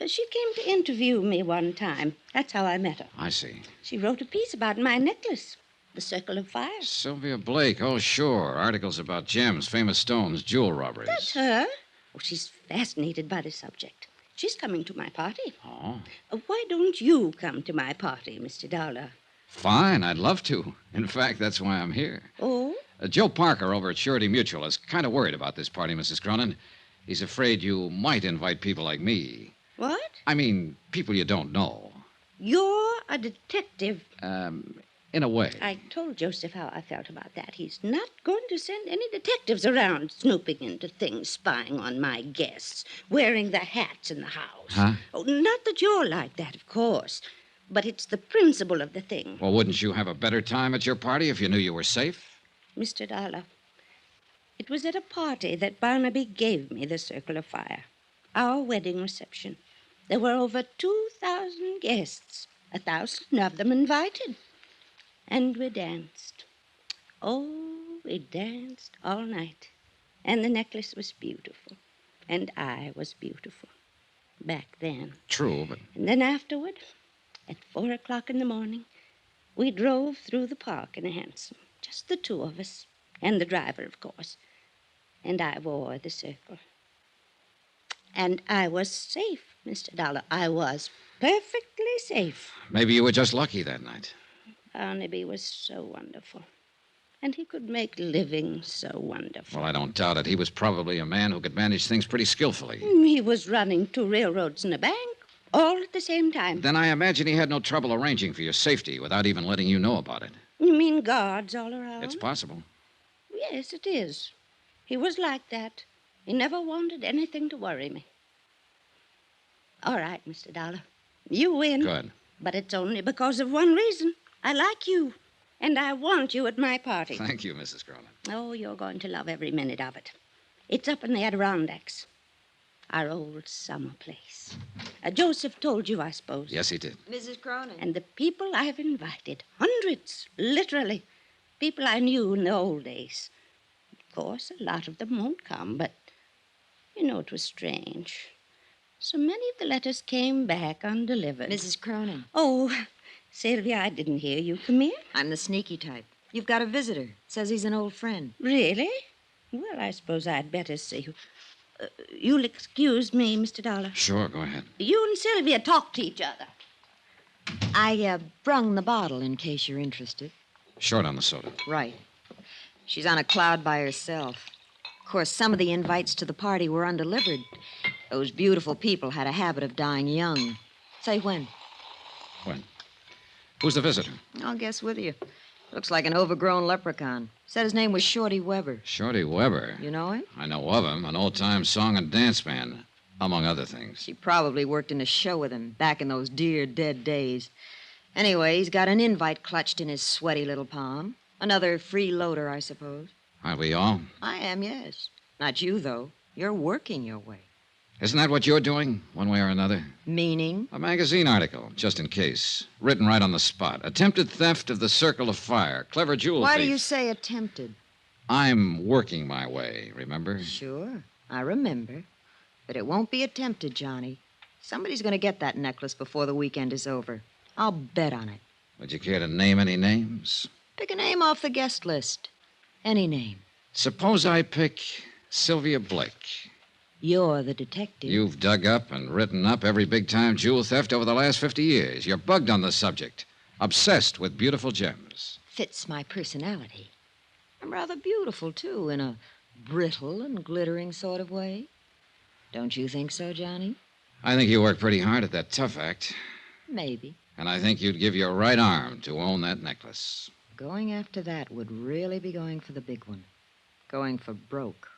She came to interview me one time. That's how I met her. I see. She wrote a piece about my necklace, the Circle of Fire. Sylvia Blake. Oh, sure. Articles about gems, famous stones, jewel robberies. That's her. Oh, she's fascinated by the subject. She's coming to my party. Oh. Why don't you come to my party, Mr. Dollar? Fine, I'd love to. In fact, that's why I'm here. Oh? Joe Parker over at Surety Mutual is kind of worried about this party, Mrs. Cronin. He's afraid you might invite people like me. What? I mean, people you don't know. You're a detective. In a way. I told Joseph how I felt about that. He's not going to send any detectives around snooping into things, spying on my guests, wearing the hats in the house. Huh? Oh, not that you're like that, of course. But it's the principle of the thing. Well, wouldn't you have a better time at your party if you knew you were safe? Mr. Dollar, it was at a party that Barnaby gave me the Circle of Fire. Our wedding reception. There were over 2,000 guests, 1,000 of them invited. And we danced. Oh, we danced all night. And the necklace was beautiful. And I was beautiful. Back then. True, but... And then afterward, at 4 o'clock in the morning, we drove through the park in a hansom. Just the two of us. And the driver, of course. And I wore the circle. And I was safe, Mr. Dollar. I was perfectly safe. Maybe you were just lucky that night. Barnaby was so wonderful. And he could make living so wonderful. Well, I don't doubt it. He was probably a man who could manage things pretty skillfully. He was running 2 railroads and a bank, all at the same time. Then I imagine he had no trouble arranging for your safety without even letting you know about it. You mean guards all around? It's possible. Yes, it is. He was like that. He never wanted anything to worry me. All right, Mr. Dollar. You win. Good. But it's only because of one reason. I like you, and I want you at my party. Thank you, Mrs. Cronin. Oh, you're going to love every minute of it. It's up in the Adirondacks, our old summer place. Joseph told you, I suppose. Yes, he did. Mrs. Cronin. And the people I've invited, hundreds, literally, people I knew in the old days. Of course, a lot of them won't come, but, it was strange. So many of the letters came back undelivered. Mrs. Cronin. Oh, Sylvia, I didn't hear you. Come in. I'm the sneaky type. You've got a visitor. Says he's an old friend. Really? Well, I suppose I'd better see you. You'll excuse me, Mr. Dollar. Sure, go ahead. You and Sylvia talk to each other. I brung the bottle in case you're interested. Short on the soda. Right. She's on a cloud by herself. Of course, some of the invites to the party were undelivered. Those beautiful people had a habit of dying young. Say when. When? Who's the visitor? I'll guess with you. Looks like an overgrown leprechaun. Said his name was Shorty Weber. Shorty Weber. You know him? I know of him. An old-time song and dance band, among other things. She probably worked in a show with him back in those dear dead days. Anyway, he's got an invite clutched in his sweaty little palm. Another freeloader, I suppose. Aren't we all? I am, yes. Not you, though. You're working your way. Isn't that what you're doing, one way or another? Meaning? A magazine article, just in case. Written right on the spot. Attempted theft of the Circle of Fire. Clever jewel Why thief. do you say attempted? I'm working my way, remember? Sure, I remember. But it won't be attempted, Johnny. Somebody's going to get that necklace before the weekend is over. I'll bet on it. Would you care to name any names? Pick a name off the guest list. Any name. Suppose I pick Sylvia Blake. You're the detective. You've dug up and written up every big-time jewel theft over the last 50 years. You're bugged on the subject. Obsessed with beautiful gems. Fits my personality. I'm rather beautiful, too, in a brittle and glittering sort of way. Don't you think so, Johnny? I think you work pretty hard at that tough act. Maybe. And I think you'd give your right arm to own that necklace. Going after that would really be going for the big one. Going for broke.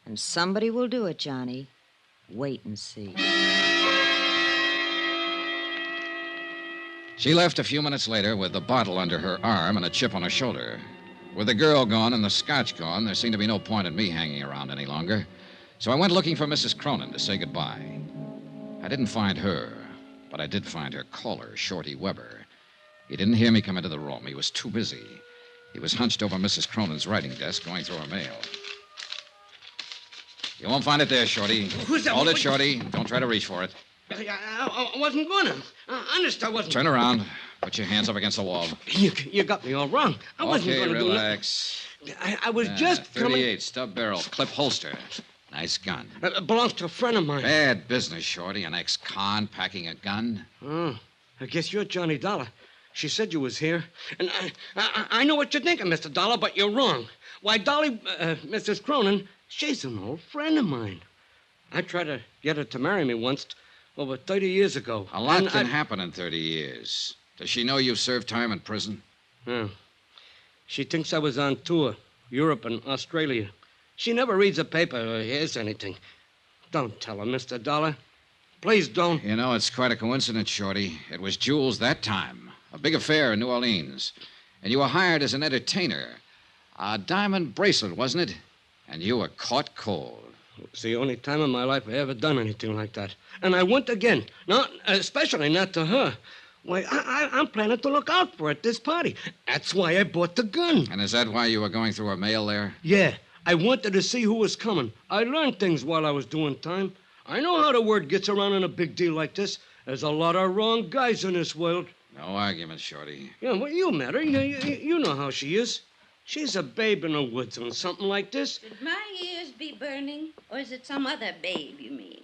And somebody will do it, Johnny. Wait and see. She left a few minutes later with the bottle under her arm and a chip on her shoulder. With the girl gone and the scotch gone, there seemed to be no point in me hanging around any longer. So I went looking for Mrs. Cronin to say goodbye. I didn't find her, but I did find her caller, Shorty Weber. He didn't hear me come into the room. He was too busy. He was hunched over Mrs. Cronin's writing desk, going through her mail. You won't find it there, Shorty. Who's that? Hold it, Shorty. Don't try to reach for it. I wasn't gonna. Honest, I wasn't. Turn around. Put your hands up against the wall. You got me all wrong. I wasn't gonna relax. do nothing. I was just 38, coming. stub barrel, clip holster. Nice gun. It belongs to a friend of mine. Bad business, Shorty. An ex-con packing a gun. Oh, I guess you're Johnny Dollar. She said you was here. And I know what you're thinking, Mr. Dollar, but you're wrong. Why, Dolly, Mrs. Cronin, she's an old friend of mine. I tried to get her to marry me once, over 30 years ago. A lot can happen in 30 years. Does she know you've served time in prison? Yeah. She thinks I was on tour, Europe and Australia. She never reads a paper or hears anything. Don't tell her, Mr. Dollar. Please don't. You know, it's quite a coincidence, Shorty. It was Jules that time. A big affair in New Orleans. And you were hired as an entertainer. A diamond bracelet, wasn't it? And you were caught cold. It's the only time in my life I ever done anything like that. And I went again. Not, especially not to her. Why, I'm planning to look out for her at this party. That's why I bought the gun. And is that why you were going through her mail there? Yeah. I wanted to see who was coming. I learned things while I was doing time. I know how the word gets around in a big deal like this. There's a lot of wrong guys in this world. No argument, Shorty. Yeah, well, you met her. You know how she is. She's a babe in the woods on something like this. Should my ears be burning, or is it some other babe, you mean?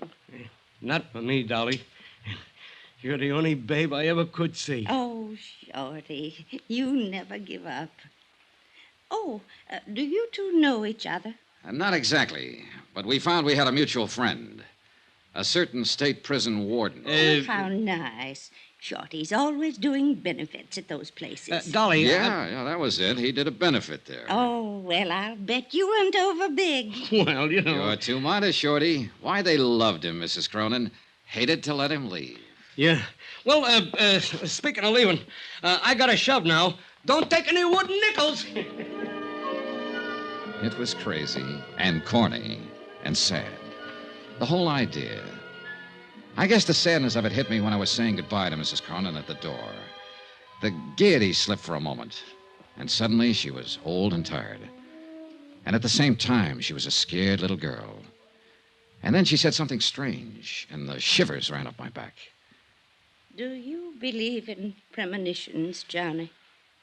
Not for me, Dolly. You're the only babe I ever could see. Oh, Shorty, you never give up. Oh, do you two know each other? Not exactly, but we found we had a mutual friend. A certain state prison warden. Oh, how nice. Shorty's always doing benefits at those places. Dolly. Yeah, that was it. He did a benefit there. Oh, well, I'll bet you went over big. Well, you know. You're too modest, Shorty. Why, they loved him, Mrs. Cronin. Hated to let him leave. Yeah. Well, speaking of leaving, I got a shove now. Don't take any wooden nickels. It was crazy and corny and sad. The whole idea. I guess the sadness of it hit me when I was saying goodbye to Mrs. Cronin at the door. The gaiety slipped for a moment, and suddenly she was old and tired. And at the same time, she was a scared little girl. And then she said something strange, and the shivers ran up my back. Do you believe in premonitions, Johnny?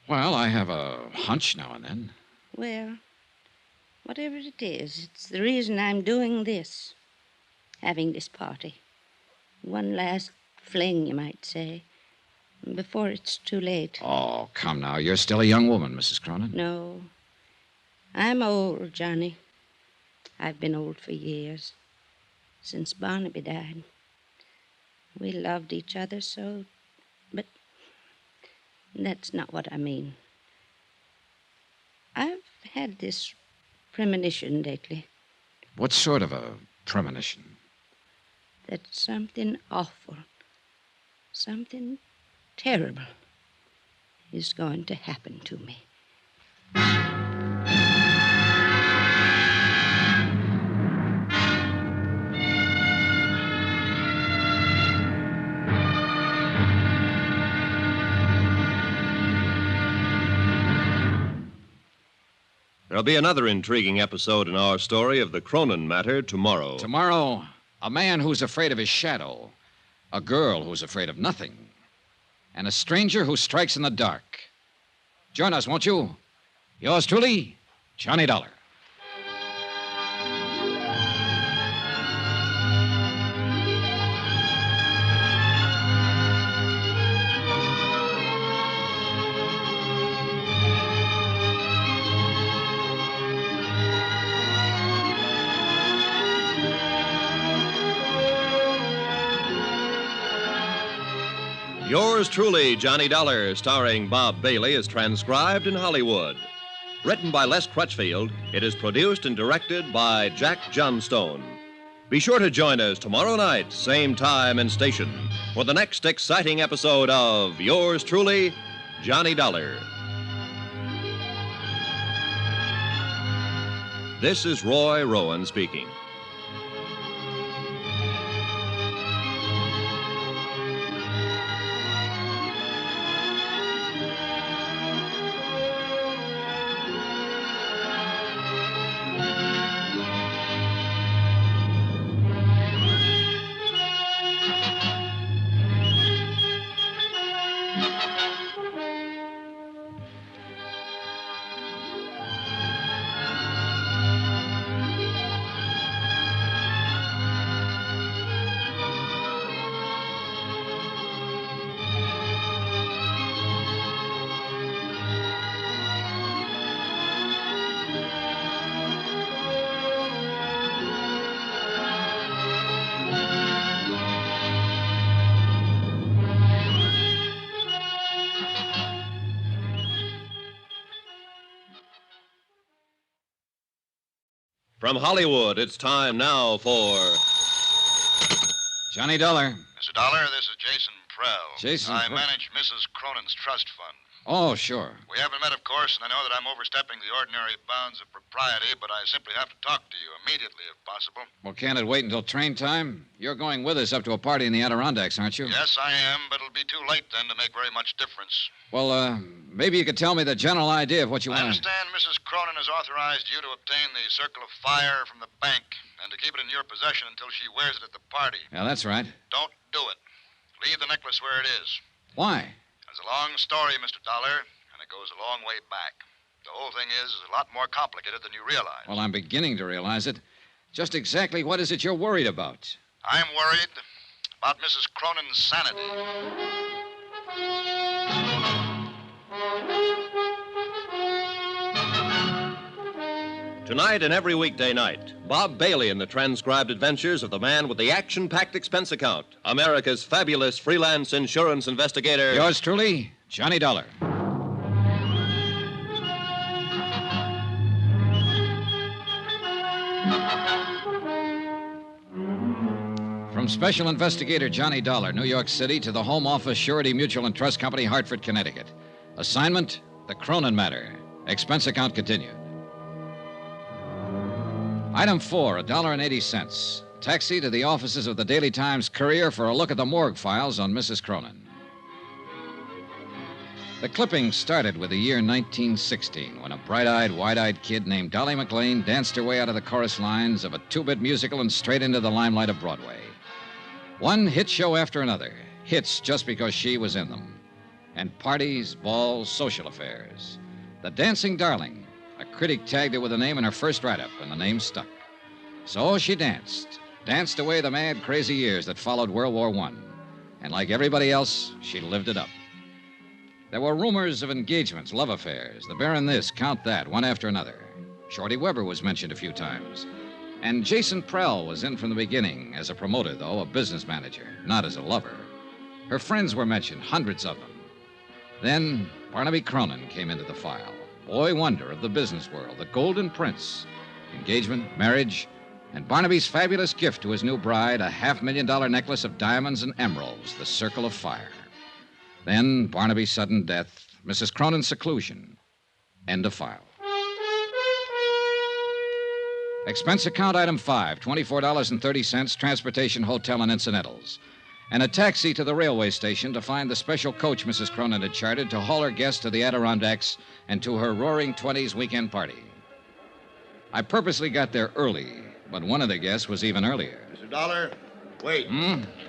Well, I have a hunch now and then. Well, whatever it is, it's the reason I'm doing this. Having this party. One last fling, you might say, before it's too late. Oh, come now. You're still a young woman, Mrs. Cronin. No. I'm old, Johnny. I've been old for years. Since Barnaby died. We loved each other so, but that's not what I mean. I've had this premonition lately. What sort of a premonition? That something awful, something terrible is going to happen to me. There'll be another intriguing episode in our story of the Cronin matter tomorrow. Tomorrow, a man who's afraid of his shadow, a girl who's afraid of nothing, and a stranger who strikes in the dark. Join us, won't you? Yours truly, Johnny Dollar. Yours truly, Johnny Dollar, starring Bob Bailey, is transcribed in Hollywood. Written by Les Crutchfield, it is produced and directed by Jack Johnstone. Be sure to join us tomorrow night, same time and station, for the next exciting episode of Yours truly, Johnny Dollar. This is Roy Rowan speaking. From Hollywood, it's time now for Johnny Dollar. Mr. Dollar, this is Jason Prell. Jason I Prell. manage Mrs. Cronin's trust fund. Oh, sure. We haven't met, of course, and I know that I'm overstepping the ordinary bounds of propriety, but I simply have to talk to you immediately, if possible. Well, can't it wait until train time? You're going with us up to a party in the Adirondacks, aren't you? Yes, I am, but it'll be too late then to make very much difference. Well, maybe you could tell me the general idea of what you I want. understand Mrs. Cronin has authorized you to obtain the Circle of Fire from the bank and to keep it in your possession until she wears it at the party. Yeah, that's right. Don't do it. Leave the necklace where it is. Why? It's a long story, Mr. Dollar, and it goes a long way back. The whole thing is a lot more complicated than you realize. Well, I'm beginning to realize it. Just exactly what is it you're worried about? I'm worried about Mrs. Cronin's sanity. Tonight and every weekday night, Bob Bailey in the transcribed adventures of the man with the action-packed expense account, America's fabulous freelance insurance investigator. Yours truly, Johnny Dollar. From Special Investigator Johnny Dollar, New York City, to the Home Office Surety Mutual and Trust Company, Hartford, Connecticut. Assignment, the Cronin matter. Expense account continued. Item 4, $1.80. Taxi to the offices of the Daily Times Courier for a look at the morgue files on Mrs. Cronin. The clipping started with the year 1916, when a bright-eyed, wide-eyed kid named Dolly McLean danced her way out of the chorus lines of a two-bit musical and straight into the limelight of Broadway. One hit show after another, hits just because she was in them. And parties, balls, social affairs. The Dancing Darling. A critic tagged her with a name in her first write-up, and the name stuck. So she danced away the mad, crazy years that followed World War I. And like everybody else, she lived it up. There were rumors of engagements, love affairs, the Baron this, Count that, one after another. Shorty Weber was mentioned a few times. And Jason Prell was in from the beginning, as a promoter, though, a business manager, not as a lover. Her friends were mentioned, hundreds of them. Then Barnaby Cronin came into the file. Boy wonder of the business world, the Golden Prince. Engagement, marriage, and Barnaby's fabulous gift to his new bride, a $500,000 necklace of diamonds and emeralds, the Circle of Fire. Then Barnaby's sudden death, Mrs. Cronin's seclusion. End of file. Expense account item 5, $24.30, transportation, hotel, and incidentals. And a taxi to the railway station to find the special coach Mrs. Cronin had chartered to haul her guests to the Adirondacks and to her roaring 20s weekend party. I purposely got there early, but one of the guests was even earlier. Mr. Dollar, wait.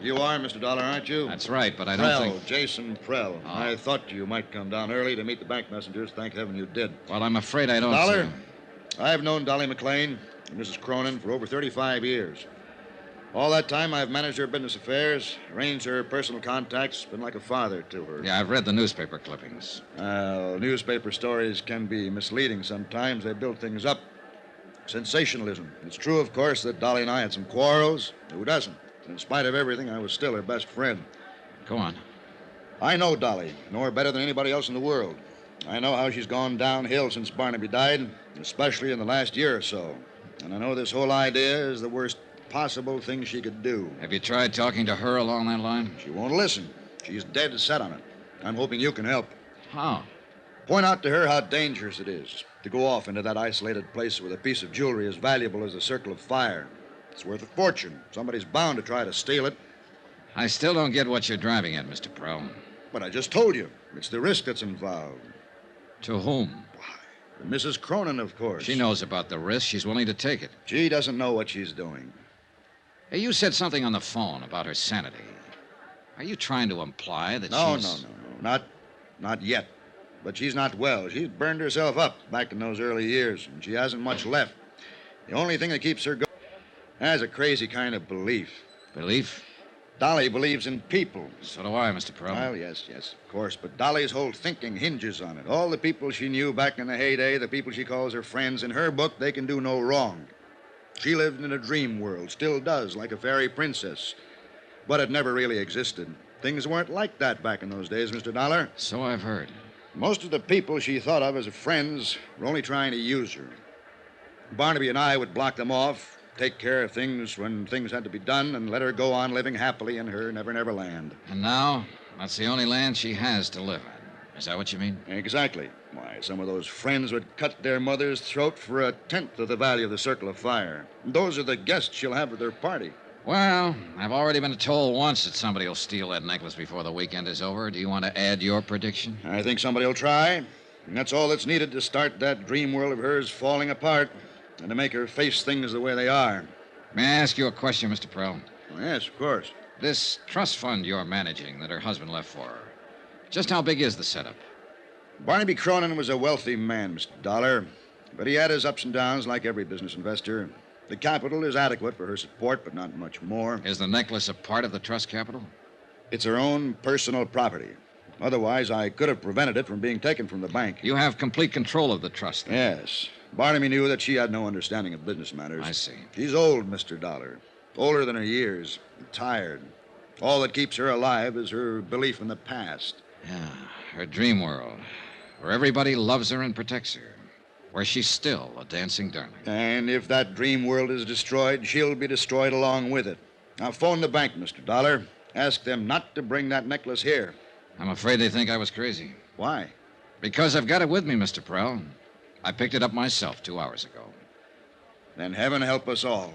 You are Mr. Dollar, aren't you? That's right, but I don't think... Jason Prell. Oh. I thought you might come down early to meet the bank messengers. Thank heaven you did. Well, I'm afraid I don't... Dollar, I've known Dolly McLean and Mrs. Cronin for over 35 years. All that time, I've managed her business affairs, arranged her personal contacts, been like a father to her. Yeah, I've read the newspaper clippings. Newspaper stories can be misleading sometimes. They build things up. Sensationalism. It's true, of course, that Dolly and I had some quarrels. Who doesn't? In spite of everything, I was still her best friend. Go on. I know Dolly, know her better than anybody else in the world. I know how she's gone downhill since Barnaby died, especially in the last year or so. And I know this whole idea is the worst possible thing she could do. Have you tried talking to her along that line? She won't listen. She's dead set on it. I'm hoping you can help. How? Point out to her how dangerous it is to go off into that isolated place with a piece of jewelry as valuable as a circle of fire. It's worth a fortune. Somebody's bound to try to steal it. I still don't get what you're driving at, Mr. Prell. But I just told you. It's the risk that's involved. To whom? Mrs. Cronin, of course. She knows about the risk. She's willing to take it. She doesn't know what she's doing. Hey, you said something on the phone about her sanity. Are you trying to imply that she's... No. Not yet. But she's not well. She's burned herself up back in those early years, and she hasn't much left. The only thing that keeps her going has a crazy kind of belief. Belief? Dolly believes in people. So do I, Mr. Prell. Well, yes, of course. But Dolly's whole thinking hinges on it. All the people she knew back in the heyday, the people she calls her friends, in her book, they can do no wrong. She lived in a dream world, still does, like a fairy princess. But it never really existed. Things weren't like that back in those days, Mr. Dollar. So I've heard. Most of the people she thought of as friends were only trying to use her. Barnaby and I would block them off, take care of things when things had to be done, and let her go on living happily in her never-never land. And now, that's the only land she has to live in. Is that what you mean? Exactly. Why, some of those friends would cut their mother's throat for a tenth of the value of the circle of fire. Those are the guests she'll have at their party. Well, I've already been told once that somebody will steal that necklace before the weekend is over. Do you want to add your prediction? I think somebody will try. And that's all that's needed to start that dream world of hers falling apart and to make her face things the way they are. May I ask you a question, Mr. Prell? Oh, yes, of course. This trust fund you're managing that her husband left for her, just how big is the setup? Barnaby Cronin was a wealthy man, Mr. Dollar, but he had his ups and downs like every business investor. The capital is adequate for her support, but not much more. Is the necklace a part of the trust capital? It's her own personal property. Otherwise, I could have prevented it from being taken from the bank. You have complete control of the trust, then? Yes. Barnaby knew that she had no understanding of business matters. I see. She's old, Mr. Dollar. Older than her years. Tired. All that keeps her alive is her belief in the past. Yeah, her dream world, where everybody loves her and protects her. Where she's still a dancing darling. And if that dream world is destroyed, she'll be destroyed along with it. Now, phone the bank, Mr. Dollar. Ask them not to bring that necklace here. I'm afraid they think I was crazy. Why? Because I've got it with me, Mr. Prell. I picked it up myself 2 hours ago. Then heaven help us all.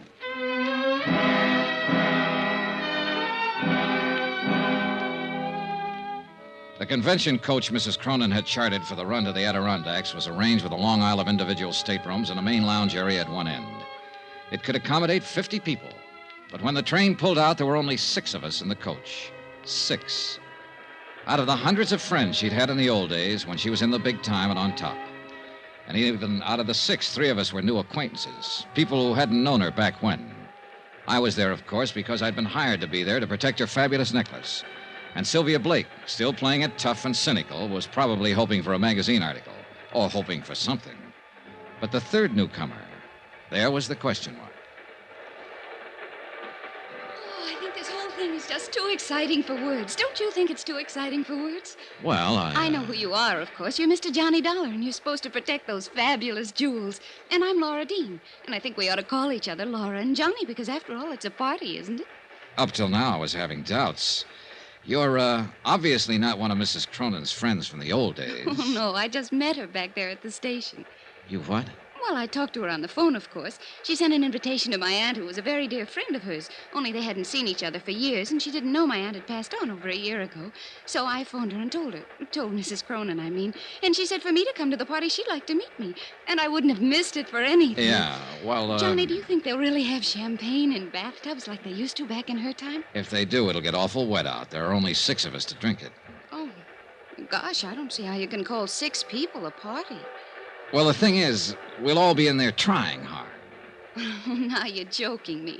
The convention coach Mrs. Cronin had chartered for the run to the Adirondacks was arranged with a long aisle of individual staterooms and a main lounge area at one end. It could accommodate 50 people, but when the train pulled out, there were only 6 of us in the coach. 6. Out of the hundreds of friends she'd had in the old days when she was in the big time and on top. And even out of the 6, 3 of us were new acquaintances, people who hadn't known her back when. I was there, of course, because I'd been hired to be there to protect her fabulous necklace. And Sylvia Blake, still playing it tough and cynical, was probably hoping for a magazine article, or hoping for something. But the third newcomer, there was the question mark. Oh, I think this whole thing is just too exciting for words. Don't you think it's too exciting for words? Well, I know who you are, of course. You're Mr. Johnny Dollar, and you're supposed to protect those fabulous jewels. And I'm Laura Dean, and I think we ought to call each other Laura and Johnny, because after all, it's a party, isn't it? Up till now, I was having doubts. You're obviously not one of Mrs. Cronin's friends from the old days. Oh, no, I just met her back there at the station. You what? Well, I talked to her on the phone, of course. She sent an invitation to my aunt, who was a very dear friend of hers, only they hadn't seen each other for years, and she didn't know my aunt had passed on over a year ago. So I phoned her and told Mrs. Cronin, I mean, and she said for me to come to the party, she'd like to meet me, and I wouldn't have missed it for anything. Yeah, well, Johnny, do you think they'll really have champagne in bathtubs like they used to back in her time? If they do, it'll get awful wet out. There are only 6 of us to drink it. Oh, gosh, I don't see how you can call 6 people a party. Well, the thing is, we'll all be in there trying hard. Now you're joking me.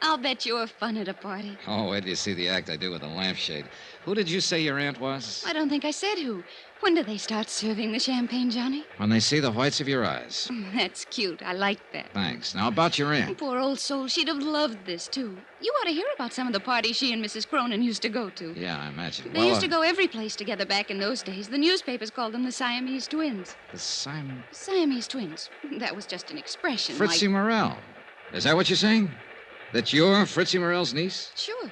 I'll bet you're fun at a party. Oh, wait till you see the act I do with the lampshade. Who did you say your aunt was? I don't think I said who. When do they start serving the champagne, Johnny? When they see the whites of your eyes. That's cute. I like that. Thanks. Now, about your aunt. Poor old soul. She'd have loved this, too. You ought to hear about some of the parties she and Mrs. Cronin used to go to. Yeah, I imagine. They used to go every place together back in those days. The newspapers called them the Siamese twins. The Siamese twins. That was just an expression. Fritzie Morel. Is that what you're saying? That you're Fritzie Morel's niece? Sure.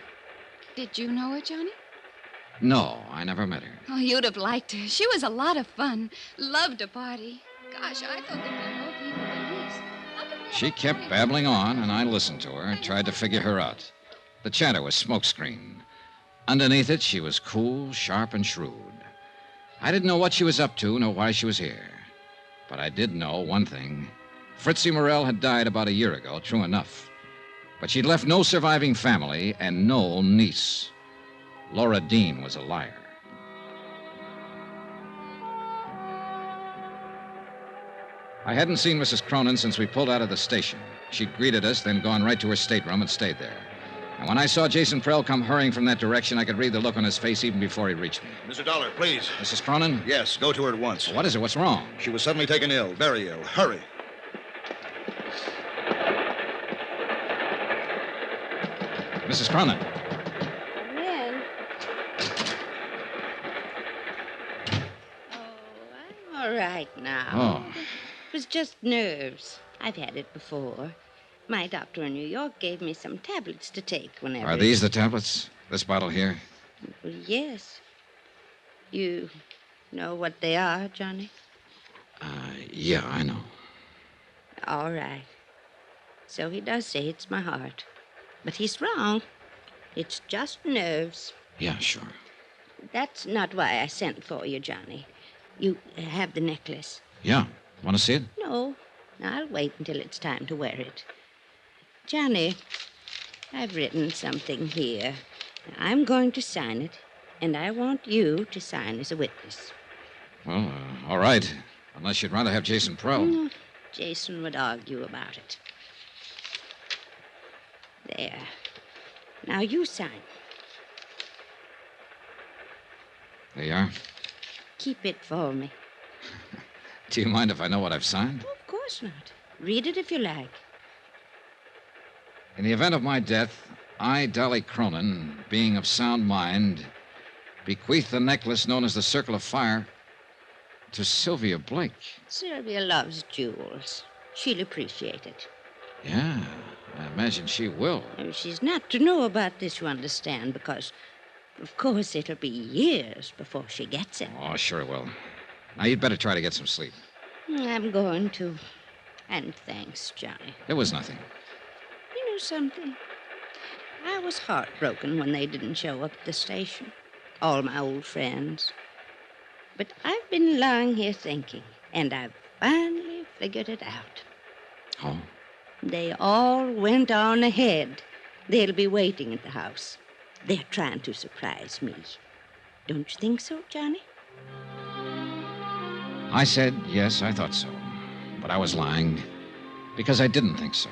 Did you know her, Johnny? No, I never met her. Oh, you'd have liked her. She was a lot of fun. Loved to party. Gosh, I thought there'd be more people than this. She kept babbling on, and I listened to her, tried to figure her out. The chatter was smokescreen. Underneath it, she was cool, sharp, and shrewd. I didn't know what she was up to, nor why she was here. But I did know one thing. Fritzie Morel had died about a year ago, true enough. But she'd left no surviving family and no niece. Laura Dean was a liar. I hadn't seen Mrs. Cronin since we pulled out of the station. She'd greeted us, then gone right to her stateroom and stayed there. And when I saw Jason Prell come hurrying from that direction, I could read the look on his face even before he reached me. Mr. Dollar, please. Mrs. Cronin? Yes, go to her at once. What is it? What's wrong? She was suddenly taken ill, very ill. Hurry. Mrs. Cronin. Come in. Oh, I'm all right now. Oh. It was just nerves. I've had it before. My doctor in New York gave me some tablets to take whenever... Are these the tablets? This bottle here? Well, yes. You know what they are, Johnny? Yeah, I know. All right. So he does say it's my heart. But he's wrong. It's just nerves. Yeah, sure. That's not why I sent for you, Johnny. You have the necklace. Yeah. Want to see it? No. I'll wait until it's time to wear it. Johnny, I've written something here. I'm going to sign it, and I want you to sign as a witness. Well, all right. Unless you'd rather have Jason Prell. No, Jason would argue about it. There. Now you sign. There you are. Keep it for me. Do you mind if I know what I've signed? Of course not. Read it if you like. In the event of my death, I, Dolly Cronin, being of sound mind, bequeath the necklace known as the Circle of Fire to Sylvia Blake. Sylvia loves jewels. She'll appreciate it. Yeah, I imagine she will. She's not to know about this, you understand, because, of course, it'll be years before she gets it. Oh, sure it will. Now, you'd better try to get some sleep. I'm going to. And thanks, Johnny. It was nothing. You know something? I was heartbroken when they didn't show up at the station. All my old friends. But I've been lying here thinking, and I've finally figured it out. Oh? They all went on ahead. They'll be waiting at the house. They're trying to surprise me. Don't you think so, Johnny? I said yes, I thought so. But I was lying because I didn't think so.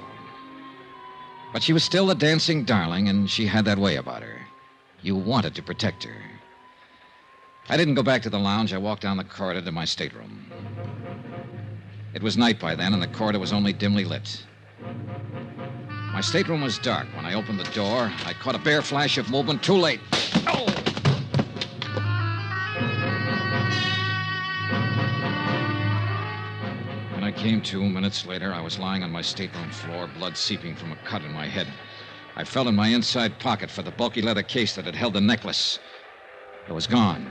But she was still a dancing darling, and she had that way about her. You wanted to protect her. I didn't go back to the lounge. I walked down the corridor to my stateroom. It was night by then, and the corridor was only dimly lit. My stateroom was dark. When I opened the door, I caught a bare flash of movement. Too late. Oh! When I came to minutes later, I was lying on my stateroom floor, blood seeping from a cut in my head. I felt in my inside pocket for the bulky leather case that had held the necklace. It was gone.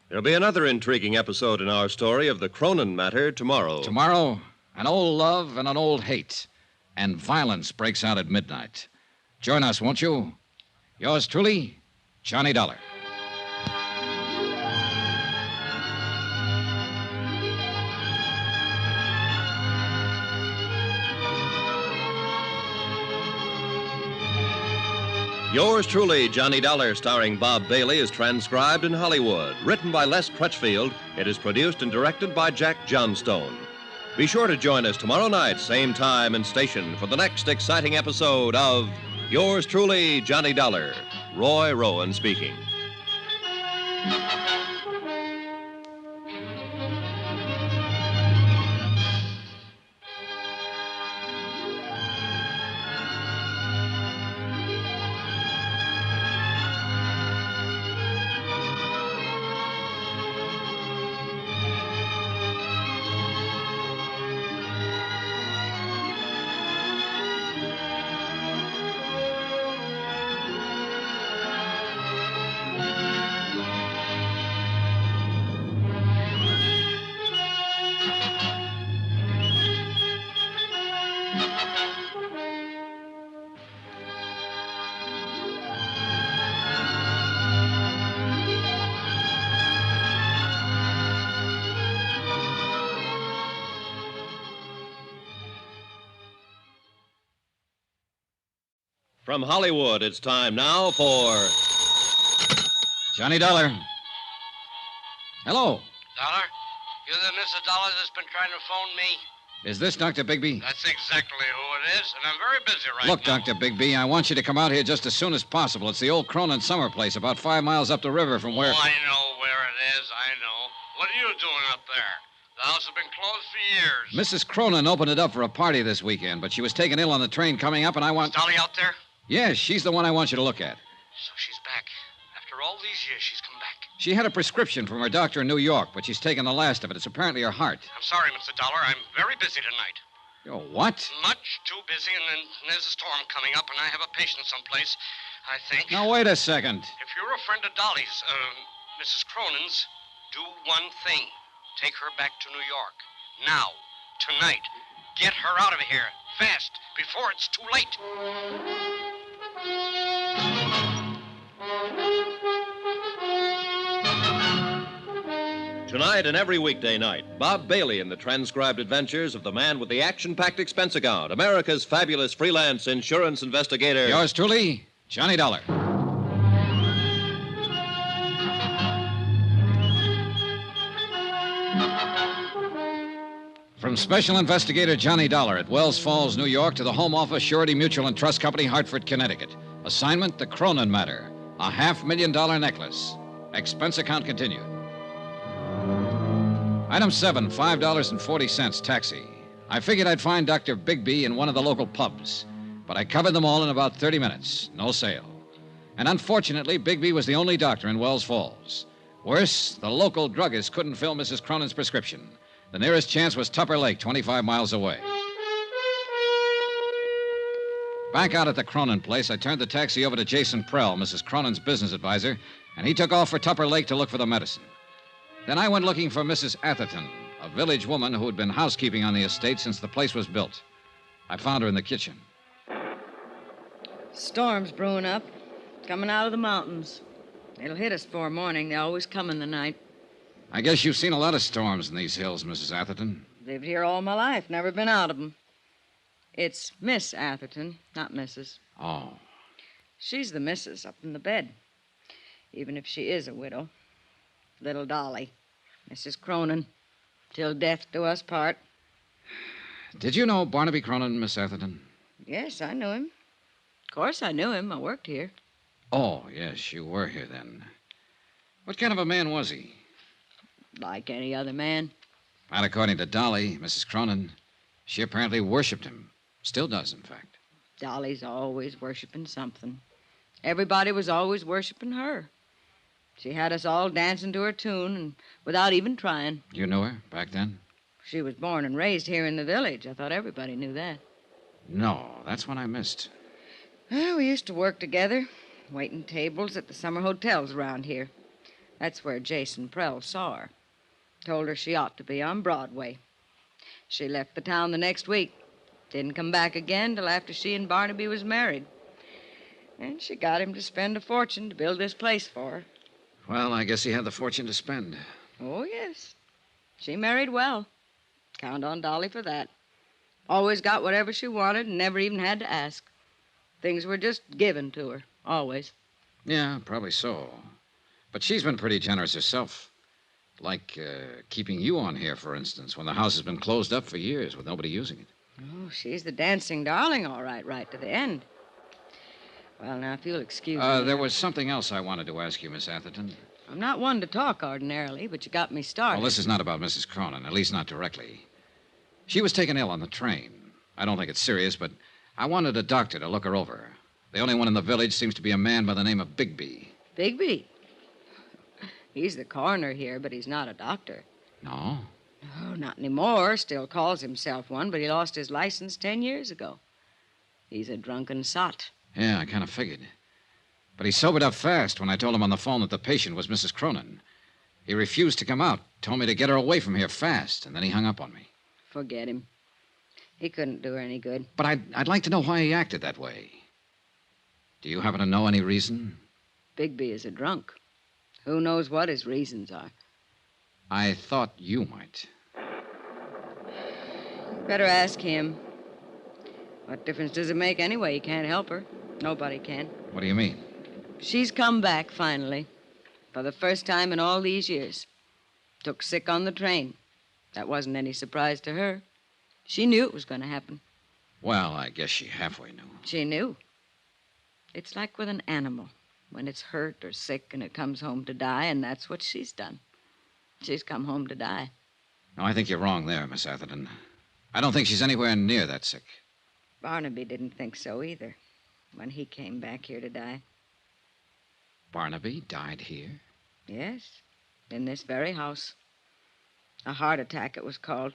There'll be another intriguing episode in our story of the Cronin matter tomorrow. Tomorrow, an old love and an old hate. And violence breaks out at midnight. Join us, won't you? Yours truly, Johnny Dollar. Yours truly, Johnny Dollar, starring Bob Bailey, is transcribed in Hollywood. Written by Les Crutchfield, it is produced and directed by Jack Johnstone. Be sure to join us tomorrow night, same time and station, for the next exciting episode of Yours truly, Johnny Dollar. Roy Rowan speaking. From Hollywood, it's time now for Johnny Dollar. Hello. Dollar? You're the Mrs. Dollar that's been trying to phone me? Is this Dr. Bigby? That's exactly who it is, and I'm very busy right Look, now. Dr. Bigby, I want you to come out here just as soon as possible. It's the old Cronin summer place, about 5 miles up the river from where... Oh, I know where it is, I know. What are you doing up there? The house has been closed for years. Mrs. Cronin opened it up for a party this weekend, but she was taken ill on the train coming up, and I want... Is Dolly out there? Yes, she's the one I want you to look at. So she's back. After all these years, she's come back. She had a prescription from her doctor in New York, but she's taken the last of it. It's apparently her heart. I'm sorry, Mr. Dollar. I'm very busy tonight. Oh, what? Much too busy, and then there's a storm coming up, and I have a patient someplace, I think. Now, wait a second. If you're a friend of Dolly's, Mrs. Cronin's, do one thing. Take her back to New York. Now. Tonight. Get her out of here. Fast. Before it's too late. Tonight and every weekday night, Bob Bailey in the transcribed adventures of the man with the action-packed expense account, America's fabulous freelance insurance investigator. Yours truly, Johnny Dollar. From Special Investigator Johnny Dollar at Wells Falls, New York, to the Home Office, Surety Mutual and Trust Company, Hartford, Connecticut. Assignment, the Cronin matter. A $500,000 necklace. Expense account continued. Item 7, $5.40, taxi. I figured I'd find Dr. Bigby in one of the local pubs, but I covered them all in about 30 minutes. No sale. And unfortunately, Bigby was the only doctor in Wells Falls. Worse, the local druggist couldn't fill Mrs. Cronin's prescription. The nearest chance was Tupper Lake, 25 miles away. Back out at the Cronin place, I turned the taxi over to Jason Prell, Mrs. Cronin's business advisor, and he took off for Tupper Lake to look for the medicine. Then I went looking for Mrs. Atherton, a village woman who had been housekeeping on the estate since the place was built. I found her in the kitchen. Storm's brewing up, coming out of the mountains. It'll hit us before morning. They always come in the night. I guess you've seen a lot of storms in these hills, Mrs. Atherton. Lived here all my life, never been out of them. It's Miss Atherton, not Mrs. Oh. She's the missus up in the bed, even if she is a widow. Little Dolly, Mrs. Cronin, till death do us part. Did you know Barnaby Cronin, Miss Atherton? Yes, I knew him. Of course I knew him. I worked here. Oh, yes, you were here then. What kind of a man was he? Like any other man. Not according to Dolly, Mrs. Cronin. She apparently worshipped him. Still does, in fact. Dolly's always worshiping something. Everybody was always worshiping her. She had us all dancing to her tune and without even trying. You knew her back then? She was born and raised here in the village. I thought everybody knew that. No, that's what I missed. Well, we used to work together, waiting tables at the summer hotels around here. That's where Jason Prell saw her. Told her she ought to be on Broadway. She left the town the next week. Didn't come back again till after she and Barnaby was married. And she got him to spend a fortune to build this place for her. Well, I guess he had the fortune to spend. Oh, yes. She married well. Count on Dolly for that. Always got whatever she wanted and never even had to ask. Things were just given to her, always. Yeah, probably so. But she's been pretty generous herself. Like keeping you on here, for instance, when the house has been closed up for years with nobody using it. Oh, she's the dancing darling, all right, right to the end. Well, now, if you'll excuse me. There was something else I wanted to ask you, Miss Atherton. I'm not one to talk ordinarily, but you got me started. Well, this is not about Mrs. Cronin, at least not directly. She was taken ill on the train. I don't think it's serious, but I wanted a doctor to look her over. The only one in the village seems to be a man by the name of Bigby. Bigby? He's the coroner here, but he's not a doctor. No? Oh, not anymore. Still calls himself one, but he lost his license 10 years ago. He's a drunken sot. Yeah, I kind of figured. But he sobered up fast when I told him on the phone that the patient was Mrs. Cronin. He refused to come out, told me to get her away from here fast, and then he hung up on me. Forget him. He couldn't do her any good. But I'd like to know why he acted that way. Do you happen to know any reason? Bigby is a drunk. Who knows what his reasons are? I thought you might. Better ask him. What difference does it make anyway? He can't help her. Nobody can. What do you mean? She's come back, finally. For the first time in all these years. Took sick on the train. That wasn't any surprise to her. She knew it was going to happen. Well, I guess she halfway knew. She knew. It's like with an animal. When it's hurt or sick and it comes home to die, and that's what she's done. She's come home to die. No, I think you're wrong there, Miss Atherton. I don't think she's anywhere near that sick. Barnaby didn't think so either when he came back here to die. Barnaby died here? Yes, in this very house. A heart attack, it was called.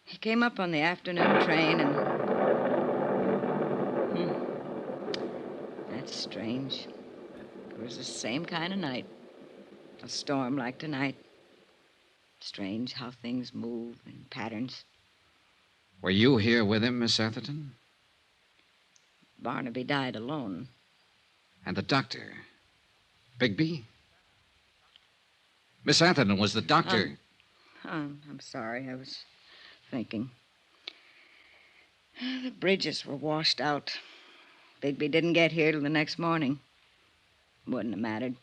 He came up on the afternoon train and... That's strange. It was the same kind of night. A storm like tonight. Strange how things move in patterns. Were you here with him, Miss Atherton? Barnaby died alone. And the doctor? Bigby? Miss Atherton, was the doctor... I'm sorry. I was thinking. The bridges were washed out. Bigby didn't get here till the next morning. Wouldn't have mattered.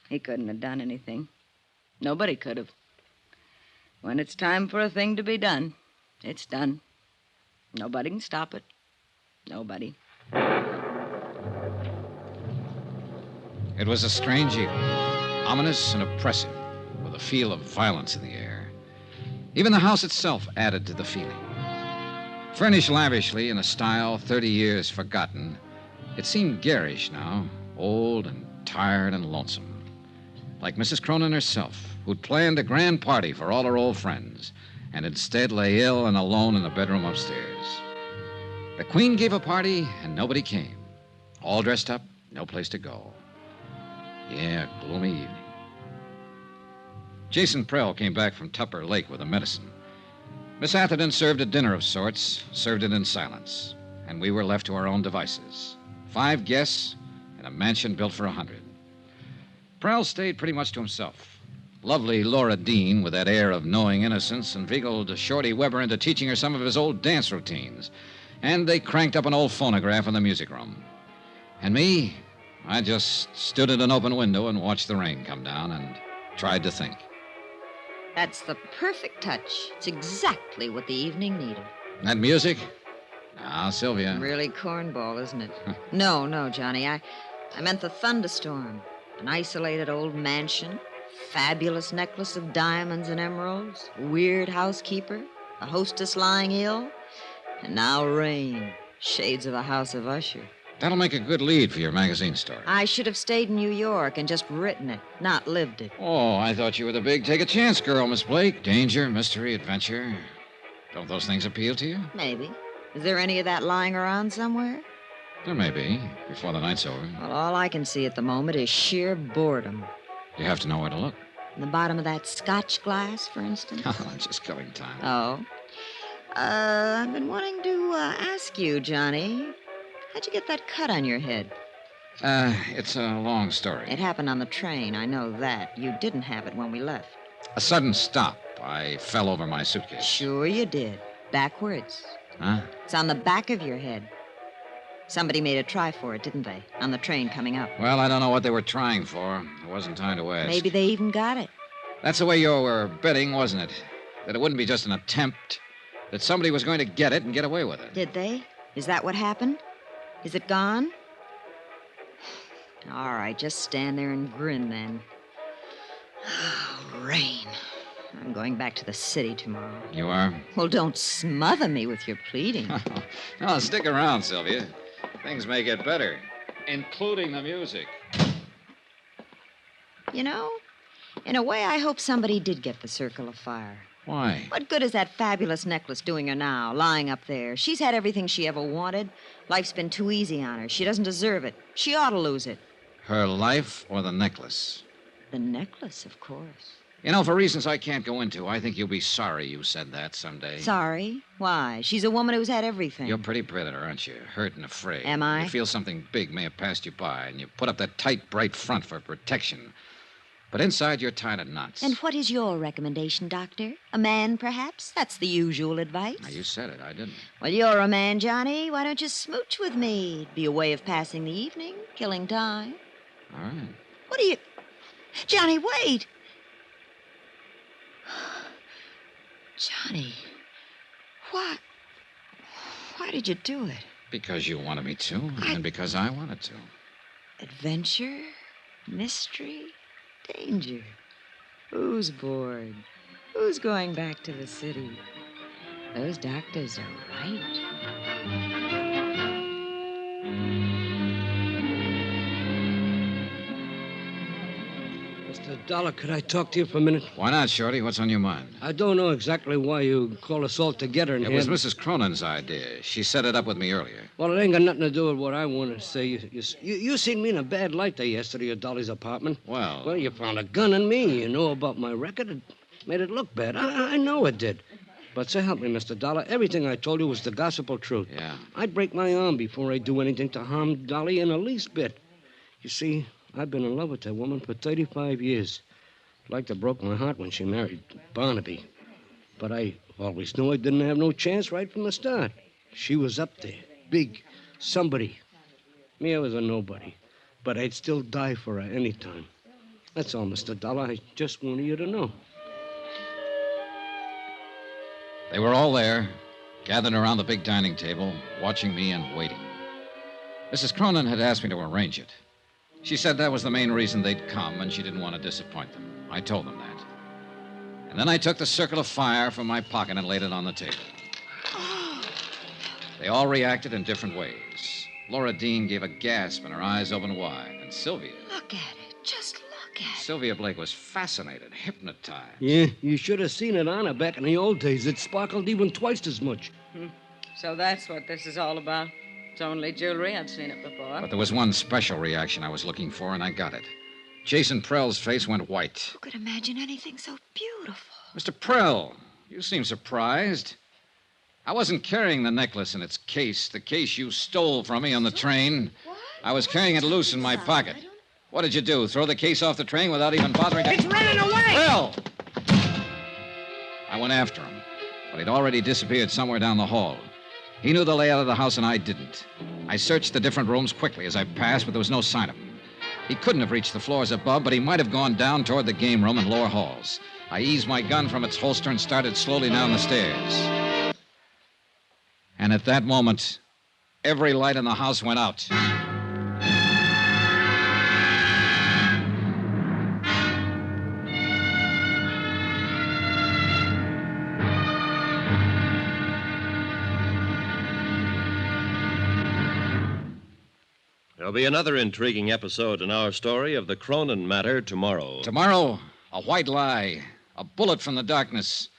He couldn't have done anything. Nobody could have. When it's time for a thing to be done, it's done. Nobody can stop it. Nobody. It was a strange evening, ominous and oppressive, with a feel of violence in the air. Even the house itself added to the feeling. Furnished lavishly in a style 30 years forgotten, it seemed garish now, old and tired and lonesome. Like Mrs. Cronin herself, who'd planned a grand party for all her old friends, and instead lay ill and alone in the bedroom upstairs. The Queen gave a party, and nobody came. All dressed up, no place to go. Yeah, gloomy evening. Jason Prell came back from Tupper Lake with a medicine. Miss Atherton served a dinner of sorts, served it in silence, and we were left to our own devices. 5 guests in a mansion built for 100. Prell stayed pretty much to himself. Lovely Laura Dean, with that air of knowing innocence, inveigled Shorty Weber into teaching her some of his old dance routines. And they cranked up an old phonograph in the music room. And me, I just stood at an open window and watched the rain come down and tried to think. That's the perfect touch. It's exactly what the evening needed. That music? Now, Sylvia. Really cornball, isn't it? No, Johnny. I meant the thunderstorm. An isolated old mansion, fabulous necklace of diamonds and emeralds, weird housekeeper, a hostess lying ill, and now rain. Shades of a House of Usher. That'll make a good lead for your magazine story. I should have stayed in New York and just written it, not lived it. Oh, I thought you were the big take-a-chance girl, Miss Blake. Danger, mystery, adventure. Don't those things appeal to you? Maybe. Is there any of that lying around somewhere? There may be, before the night's over. Well, all I can see at the moment is sheer boredom. You have to know where to look. In the bottom of that scotch glass, for instance? Oh, just killing time. Oh. I've been wanting to ask you, Johnny. How'd you get that cut on your head? It's a long story. It happened on the train, I know that. You didn't have it when we left. A sudden stop. I fell over my suitcase. Sure you did. Backwards. Huh? It's on the back of your head. Somebody made a try for it, didn't they? On the train coming up. Well, I don't know what they were trying for. There wasn't time to ask. Maybe they even got it. That's the way you were betting, wasn't it? That it wouldn't be just an attempt. That somebody was going to get it and get away with it. Did they? Is that what happened? Is it gone? All right, just stand there and grin then. Oh, rain. I'm going back to the city tomorrow. You are? Well, don't smother me with your pleading. No, stick around, Sylvia. Things may get better, including the music. You know, in a way, I hope somebody did get the Circle of Fire. Why? What good is that fabulous necklace doing her now, lying up there? She's had everything she ever wanted. Life's been too easy on her. She doesn't deserve it. She ought to lose it. Her life or the necklace? The necklace, of course. You know, for reasons I can't go into, I think you'll be sorry you said that someday. Sorry? Why? She's a woman who's had everything. You're pretty predator, aren't you? Hurt and afraid. Am I? You feel something big may have passed you by, and you put up that tight, bright front for protection. But inside, you're tied in knots. And what is your recommendation, Doctor? A man, perhaps? That's the usual advice. Now, you said it. I didn't. Well, you're a man, Johnny. Why don't you smooch with me? It'd be a way of passing the evening, killing time. All right. What are you... Johnny, wait! Johnny, why did you do it? Because you wanted me to, and because I wanted to. Adventure, mystery, danger. Who's bored? Who's going back to the city? Those doctors are right. Mr. Dollar, could I talk to you for a minute? Why not, Shorty? What's on your mind? I don't know exactly why you called us all together in It here. was Mrs. Cronin's idea. She set it up with me earlier. Well, it ain't got nothing to do with what I want to say. You seen me in a bad light there yesterday at Dolly's apartment. Well, you found a gun in me. You know about my record. It made it look bad. I know it did. But so help me, Mr. Dollar, everything I told you was the gospel truth. Yeah. I'd break my arm before I'd do anything to harm Dolly in the least bit. You see, I've been in love with that woman for 35 years. Like to broke my heart when she married Barnaby. But I always knew I didn't have no chance right from the start. She was up there, big, somebody. Me, I was a nobody. But I'd still die for her any time. That's all, Mr. Dollar. I just wanted you to know. They were all there, gathered around the big dining table, watching me and waiting. Mrs. Cronin had asked me to arrange it. She said that was the main reason they'd come, and she didn't want to disappoint them. I told them that. And then I took the Circle of Fire from my pocket and laid it on the table. They all reacted in different ways. Laura Dean gave a gasp and her eyes opened wide. And Sylvia... Look at it. Just look at it. Sylvia Blake was fascinated, hypnotized. Yeah, you should have seen it on her back in the old days. It sparkled even twice as much. So that's what this is all about. It's only jewelry. I've seen it before. But there was one special reaction I was looking for, and I got it. Jason Prell's face went white. Who could imagine anything so beautiful? Mr. Prell, you seem surprised. I wasn't carrying the necklace in its case, the case you stole from me on the train. I was carrying it loose in my pocket. What did you do, throw the case off the train without even bothering to... It's running away! Prell! I went after him, but he'd already disappeared somewhere down the hall. He knew the layout of the house, and I didn't. I searched the different rooms quickly as I passed, but there was no sign of him. He couldn't have reached the floors above, but he might have gone down toward the game room and lower halls. I eased my gun from its holster and started slowly down the stairs. And at that moment, every light in the house went out. There'll be another intriguing episode in our story of the Cronin matter tomorrow. Tomorrow, a white lie, a bullet from the darkness,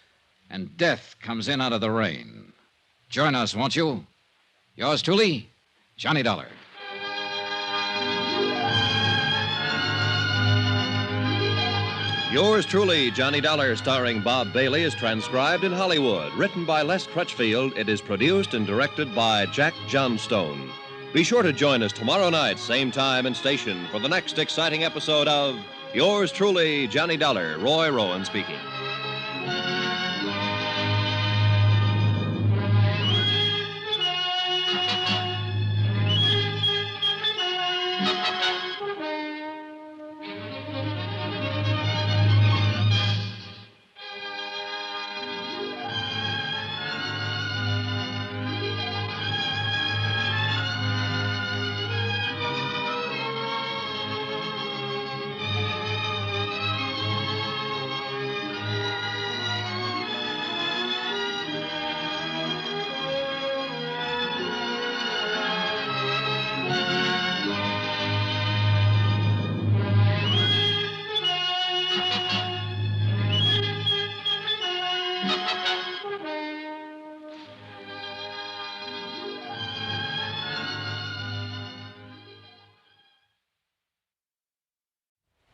and death comes in out of the rain. Join us, won't you? Yours truly, Johnny Dollar. Yours truly, Johnny Dollar, starring Bob Bailey, is transcribed in Hollywood. Written by Les Crutchfield, it is produced and directed by Jack Johnstone. Be sure to join us tomorrow night, same time and station, for the next exciting episode of Yours truly, Johnny Dollar. Roy Rowan speaking.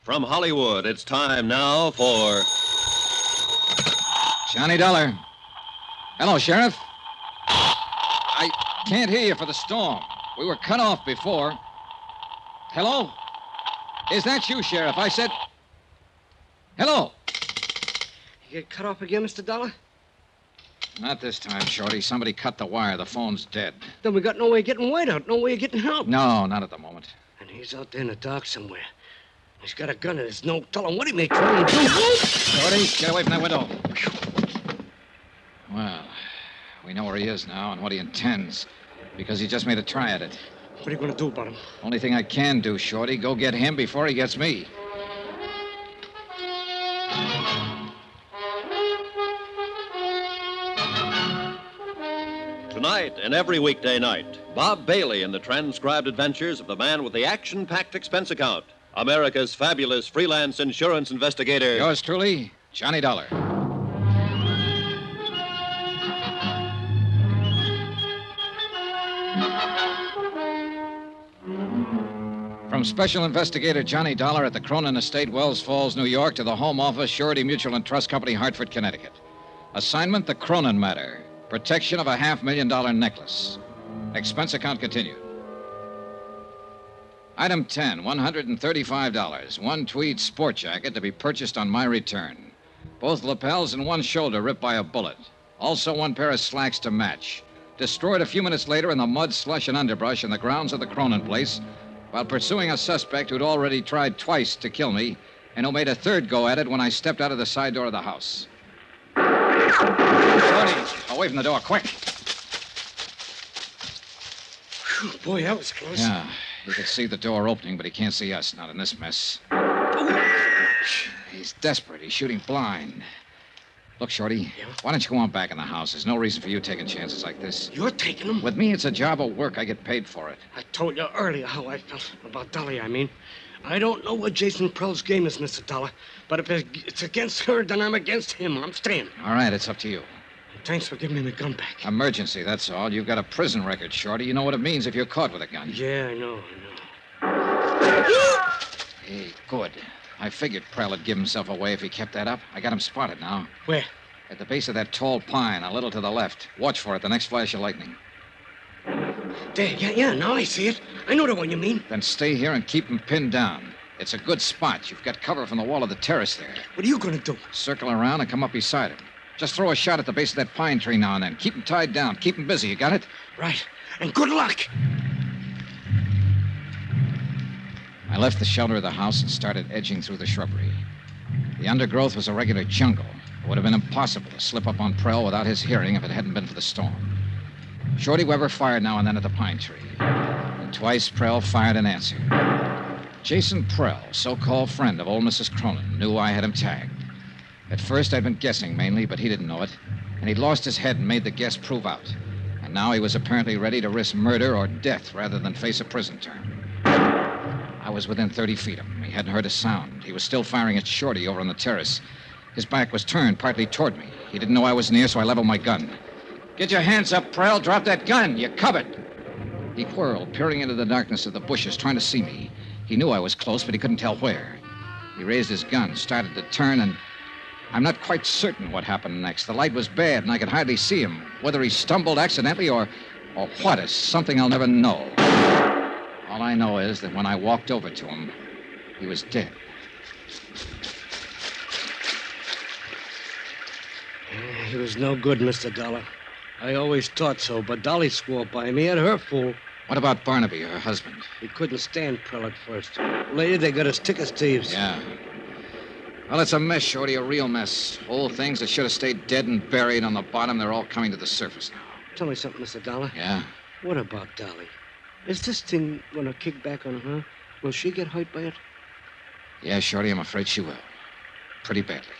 From Hollywood, it's time now for Johnny Dollar. Hello, Sheriff. I can't hear you for the storm. We were cut off before. Hello? Is that you, Sheriff? I said... Hello? You get cut off again, Mr. Dollar? Not this time, Shorty. Somebody cut the wire. The phone's dead. Then we got no way of getting White out, no way of getting help. No, not at the moment. And he's out there in the dark somewhere. He's got a gun and there's no telling what he may try and do. Shorty, get away from that window. Well, we know where he is now and what he intends, because he just made a try at it. What are you going to do about him? Only thing I can do, Shorty, go get him before he gets me. Tonight and every weekday night, Bob Bailey in the transcribed adventures of the man with the action-packed expense account, America's fabulous freelance insurance investigator. Yours truly, Johnny Dollar. From Special Investigator Johnny Dollar at the Cronin Estate, Wells Falls, New York, to the Home Office, Surety Mutual and Trust Company, Hartford, Connecticut. Assignment, the Cronin matter. Protection of a $500,000 necklace. Expense account continued. Item 10, $135. One tweed sport jacket to be purchased on my return. Both lapels and one shoulder ripped by a bullet. Also one pair of slacks to match. Destroyed a few minutes later in the mud, slush, and underbrush in the grounds of the Cronin place while pursuing a suspect who'd already tried twice to kill me and who made a third go at it when I stepped out of the side door of the house. Tony, away from the door, quick. Whew, boy, that was close. Yeah. He can see the door opening, but he can't see us, not in this mess. He's desperate. He's shooting blind. Look, Shorty, why don't you go on back in the house? There's no reason for you taking chances like this. You're taking them? With me, it's a job of work. I get paid for it. I told you earlier how I felt about Dolly, I mean. I don't know what Jason Prell's game is, Mr. Dollar, but if it's against her, then I'm against him. I'm staying. All right, it's up to you. Thanks for giving me the gun back. Emergency, that's all. You've got a prison record, Shorty. You know what it means if you're caught with a gun. Yeah, I know. Hey, good. I figured Prell would give himself away if he kept that up. I got him spotted now. Where? At the base of that tall pine, a little to the left. Watch for it, the next flash of lightning. There, yeah, now I see it. I know the one you mean. Then stay here and keep him pinned down. It's a good spot. You've got cover from the wall of the terrace there. What are you going to do? Circle around and come up beside him. Just throw a shot at the base of that pine tree now and then. Keep him tied down. Keep him busy. You got it? Right. And good luck. I left the shelter of the house and started edging through the shrubbery. The undergrowth was a regular jungle. It would have been impossible to slip up on Prell without his hearing if it hadn't been for the storm. Shorty Weber fired now and then at the pine tree. And twice Prell fired in answer. Jason Prell, so-called friend of old Mrs. Cronin, knew I had him tagged. At first, I'd been guessing mainly, but he didn't know it. And he'd lost his head and made the guess prove out. And now he was apparently ready to risk murder or death rather than face a prison term. was within 30 feet of him. He hadn't heard a sound. He was still firing at Shorty over on the terrace. His back was turned partly toward me. He didn't know I was near, so I leveled my gun. Get your hands up, Prell. Drop that gun. You're covered. He whirled, peering into the darkness of the bushes, trying to see me. He knew I was close, but he couldn't tell where. He raised his gun, started to turn, and I'm not quite certain what happened next. The light was bad, and I could hardly see him. Whether he stumbled accidentally or what is something I'll never know. All I know is that when I walked over to him, he was dead. He was no good, Mr. Dollar. I always thought so, but Dolly swore by me. He had her fool. What about Barnaby, her husband? He couldn't stand Prell at first. Later, they got us thick as thieves. Yeah. Well, it's a mess, Shorty, a real mess. Old things that should have stayed dead and buried on the bottom, they're all coming to the surface now. Tell me something, Mr. Dollar. Yeah? What about Dolly? Is this thing going to kick back on her? Will she get hurt by it? Yeah, Shorty, I'm afraid she will. Pretty badly.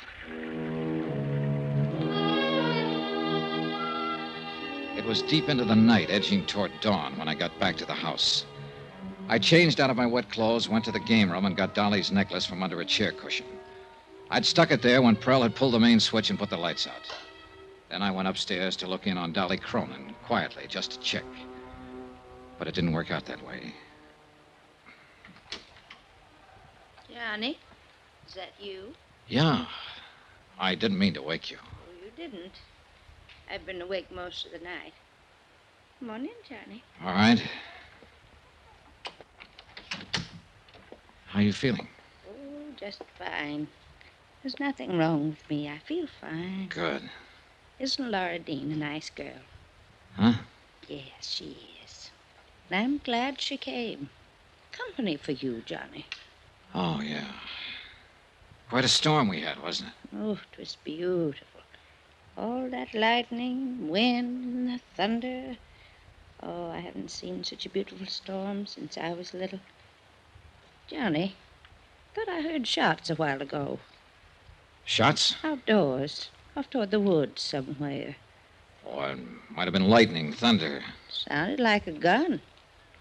It was deep into the night, edging toward dawn, when I got back to the house. I changed out of my wet clothes, went to the game room, and got Dolly's necklace from under a chair cushion. I'd stuck it there when Prell had pulled the main switch and put the lights out. Then I went upstairs to look in on Dolly Cronin, quietly, just to check. But it didn't work out that way. Johnny, is that you? Yeah. I didn't mean to wake you. Oh, you didn't. I've been awake most of the night. Come on in, Johnny. All right. How you feeling? Oh, just fine. There's nothing wrong with me. I feel fine. Good. Isn't Laura Dean a nice girl? Huh? Yes, she is. And I'm glad she came. Company for you, Johnny. Oh, yeah. Quite a storm we had, wasn't it? Oh, it was beautiful. All that lightning, wind, and the thunder. Oh, I haven't seen such a beautiful storm since I was little. Johnny, thought I heard shots a while ago. Shots? Outdoors, off toward the woods somewhere. Oh, it might have been lightning, thunder. Sounded like a gun,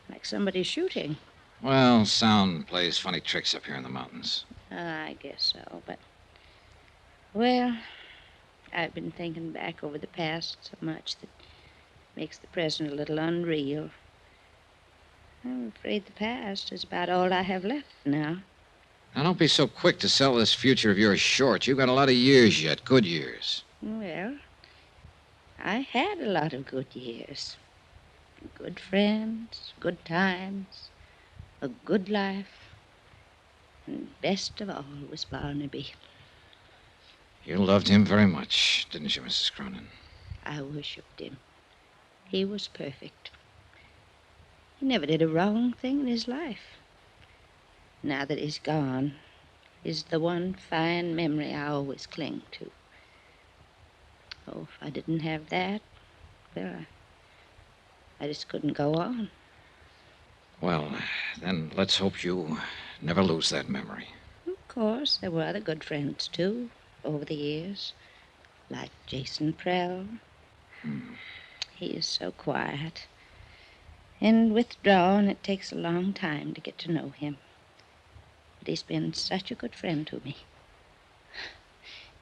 like somebody shooting. Well, sound plays funny tricks up here in the mountains. I guess so, but... Well, I've been thinking back over the past so much that makes the present a little unreal. I'm afraid the past is about all I have left now. Now, don't be so quick to sell this future of yours short. You've got a lot of years yet, good years. Well, I had a lot of good years. Good friends, good times, a good life. And best of all was Barnaby. You loved him very much, didn't you, Mrs. Cronin? I worshipped him. He was perfect. He never did a wrong thing in his life. Now that he's gone, is the one fine memory I always cling to. Oh, if I didn't have that, well, I just couldn't go on. Well, then let's hope you never lose that memory. Of course, there were other good friends, too, over the years, like Jason Prell. He is so quiet and withdrawn, it takes a long time to get to know him. But he's been such a good friend to me.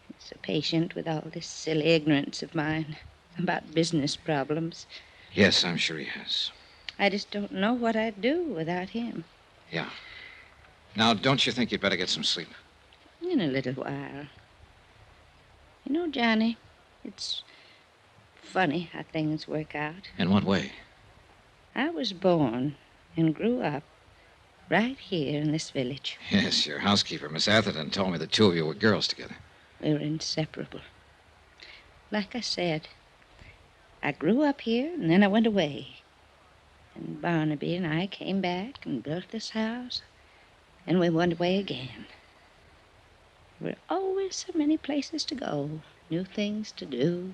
He's so patient with all this silly ignorance of mine about business problems. Yes, I'm sure he has. I just don't know what I'd do without him. Yeah. Now, don't you think you'd better get some sleep? In a little while. You know, Johnny, it's funny how things work out. In what way? I was born and grew up right here in this village. Yes, your housekeeper, Miss Atherton, told me the two of you were girls together. We were inseparable. Like I said, I grew up here and then I went away. And Barnaby and I came back and built this house, and we went away again. There were always so many places to go, new things to do.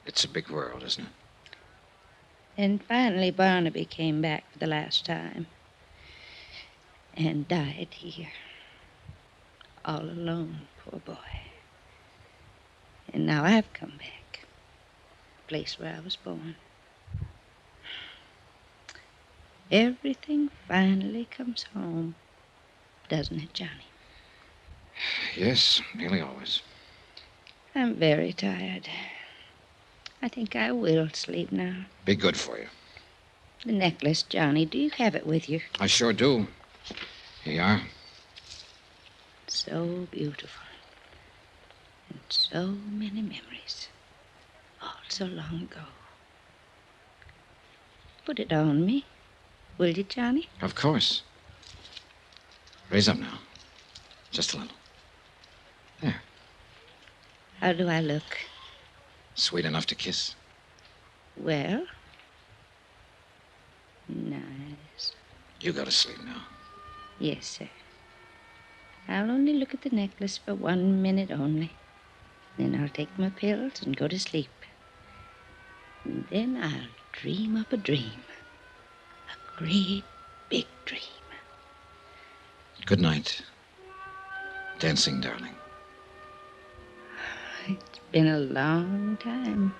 It's a big world, isn't it? And finally Barnaby came back for the last time and died here. All alone, poor boy. And now I've come back, the place where I was born. everything finally comes home. Doesn't it, Johnny? Yes, nearly always. I'm very tired. I think I will sleep now. Be good for you. The necklace, Johnny, do you have it with you? I sure do. Here you are. So beautiful. And so many memories. All so long ago. Put it on me. Will you, Johnny? Of course. Raise up now. Just a little. There. How do I look? Sweet enough to kiss. Well? Nice. You go to sleep now. Yes, sir. I'll only look at the necklace for 1 minute only. Then I'll take my pills and go to sleep. And then I'll dream up a dream. A great big dream. Good night. Dancing, darling. It's been a long time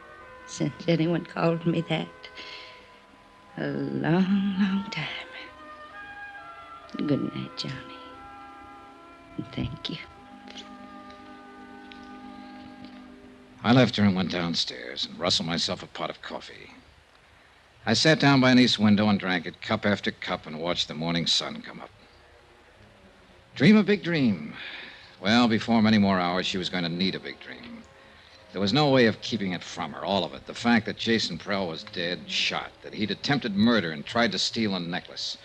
since anyone called me that. A long, long time. Good night, Johnny. And thank you. I left her and went downstairs and rustled myself a pot of coffee. I sat down by an east window and drank it cup after cup and watched the morning sun come up. Dream a big dream. Well, before many more hours, she was going to need a big dream. There was no way of keeping it from her, all of it. The fact that Jason Prell was dead, shot, that he'd attempted murder and tried to steal a necklace.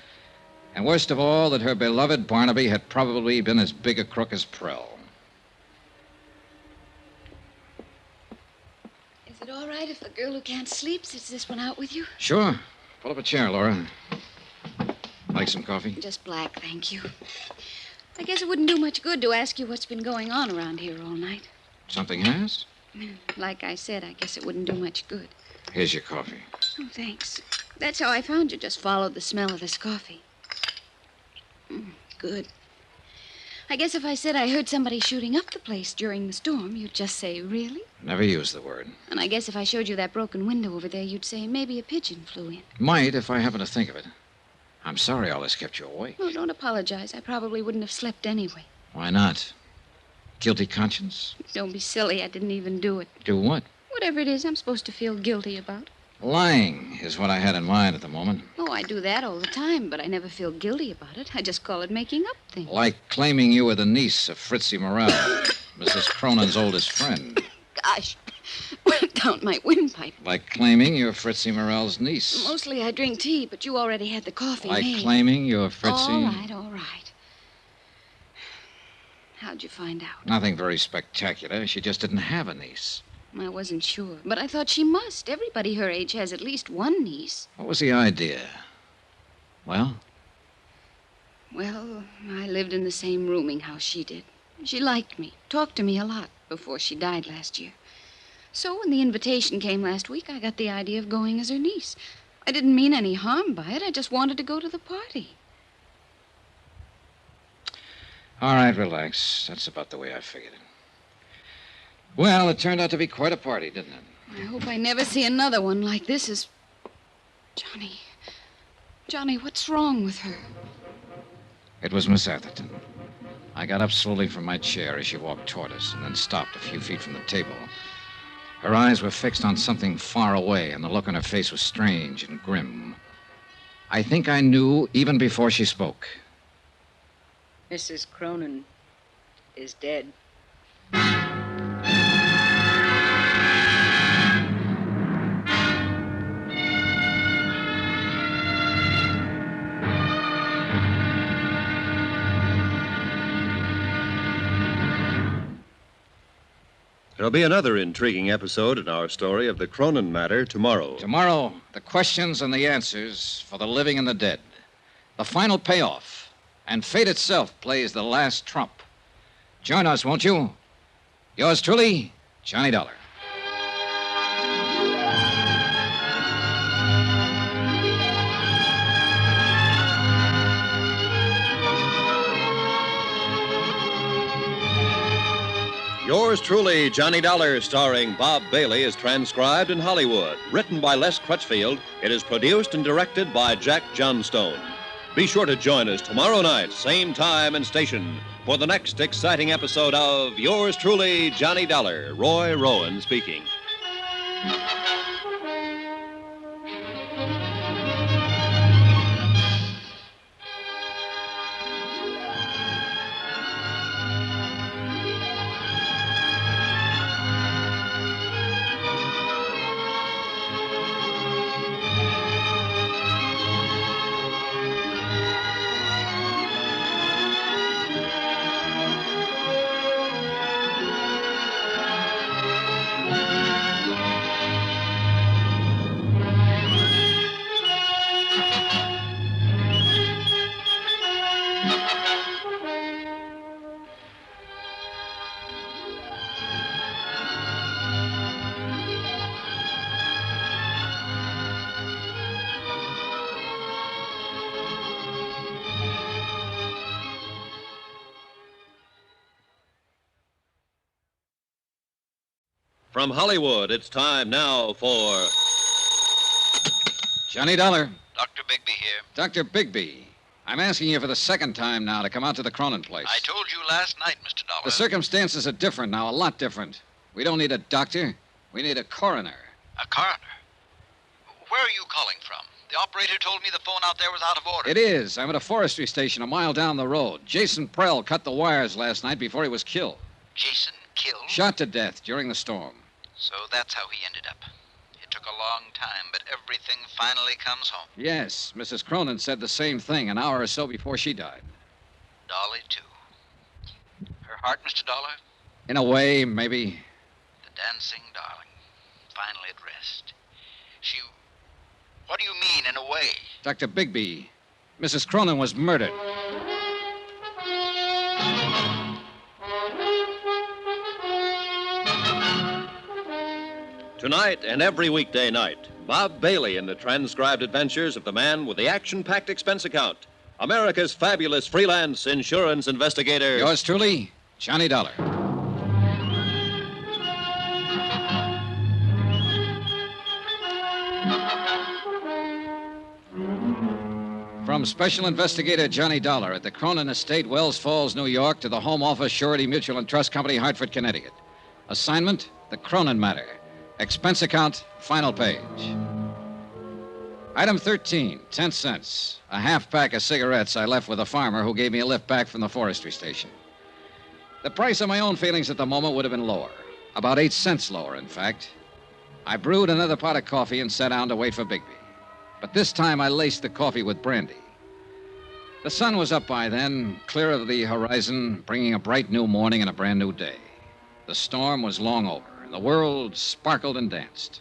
And worst of all, that her beloved Barnaby had probably been as big a crook as Prell. Is it all right if a girl who can't sleep sits this one out with you? Sure. Pull up a chair, Laura. Like some coffee? Just black, thank you. I guess it wouldn't do much good to ask you what's been going on around here all night. Something has? Like I said, I guess it wouldn't do much good. Here's your coffee. Oh, thanks. That's how I found you. Just followed the smell of this coffee. Good. I guess if I said I heard somebody shooting up the place during the storm, you'd just say, really? Never used the word. And I guess if I showed you that broken window over there, you'd say maybe a pigeon flew in. Might, if I happen to think of it. I'm sorry all this kept you awake. Oh, don't apologize. I probably wouldn't have slept anyway. Why not? Guilty conscience? Don't be silly. I didn't even do it. Do what? Whatever it is I'm supposed to feel guilty about. Lying is what I had in mind at the moment. Oh, I do that all the time, but I never feel guilty about it. I just call it making up things. Like claiming you were the niece of Fritzie Morel, Mrs. Cronin's oldest friend. Gosh, went down my windpipe. Like claiming you're Fritzie Morel's niece. Mostly I drink tea, but you already had the coffee Like made. claiming you're Fritzie... All right. How'd you find out? Nothing very spectacular. She just didn't have a niece. I wasn't sure, but I thought she must. Everybody her age has at least one niece. What was the idea? Well? Well, I lived in the same rooming house she did. She liked me, talked to me a lot before she died last year. So when the invitation came last week, I got the idea of going as her niece. I didn't mean any harm by it. I just wanted to go to the party. All right, relax. That's about the way I figured it. Well, it turned out to be quite a party, didn't it? I hope I never see another one like this as... Johnny, what's wrong with her? It was Miss Atherton. I got up slowly from my chair as she walked toward us and then stopped a few feet from the table. Her eyes were fixed on something far away, and the look on her face was strange and grim. I think I knew even before she spoke. Mrs. Cronin is dead. There'll be another intriguing episode in our story of the Cronin matter tomorrow. Tomorrow, the questions and the answers for the living and the dead. The final payoff. And fate itself plays the last trump. Join us, won't you? Yours truly, Johnny Dollar. Yours truly, Johnny Dollar, starring Bob Bailey, is transcribed in Hollywood. Written by Les Crutchfield, it is produced and directed by Jack Johnstone. Be sure to join us tomorrow night, same time and station, for the next exciting episode of Yours truly, Johnny Dollar. Roy Rowan speaking. From Hollywood, it's time now for Johnny Dollar. Dr. Bigby here. Dr. Bigby. I'm asking you for the second time now to come out to the Cronin place. I told you last night, Mr. Dollar. The circumstances are different now, a lot different. We don't need a doctor. We need a coroner. A coroner? Where are you calling from? The operator told me the phone out there was out of order. It is. I'm at a forestry station a mile down the road. Jason Prell cut the wires last night before he was killed. Jason killed? Shot to death during the storm. So that's how he ended up. It took a long time, but everything finally comes home. Yes, Mrs. Cronin said the same thing an hour or so before she died. Dolly, too. Her heart, Mr. Dollar? In a way, maybe. The dancing darling. Finally at rest. She... What do you mean, in a way? Dr. Bigby, Mrs. Cronin was murdered. Tonight and every weekday night, Bob Bailey in the transcribed adventures of the man with the action-packed expense account, America's fabulous freelance insurance investigator. Yours truly, Johnny Dollar. From Special Investigator Johnny Dollar at the Cronin Estate, Wells Falls, New York, to the Home Office, Surety Mutual and Trust Company, Hartford, Connecticut. Assignment, the Cronin matter. Expense account, final page. Item 13, 10 cents. A half pack of cigarettes I left with a farmer who gave me a lift back from the forestry station. The price of my own feelings at the moment would have been lower. About 8 cents lower, in fact. I brewed another pot of coffee and sat down to wait for Bigby. But this time I laced the coffee with brandy. The sun was up by then, clear of the horizon, bringing a bright new morning and a brand new day. The storm was long over, and the world sparkled and danced.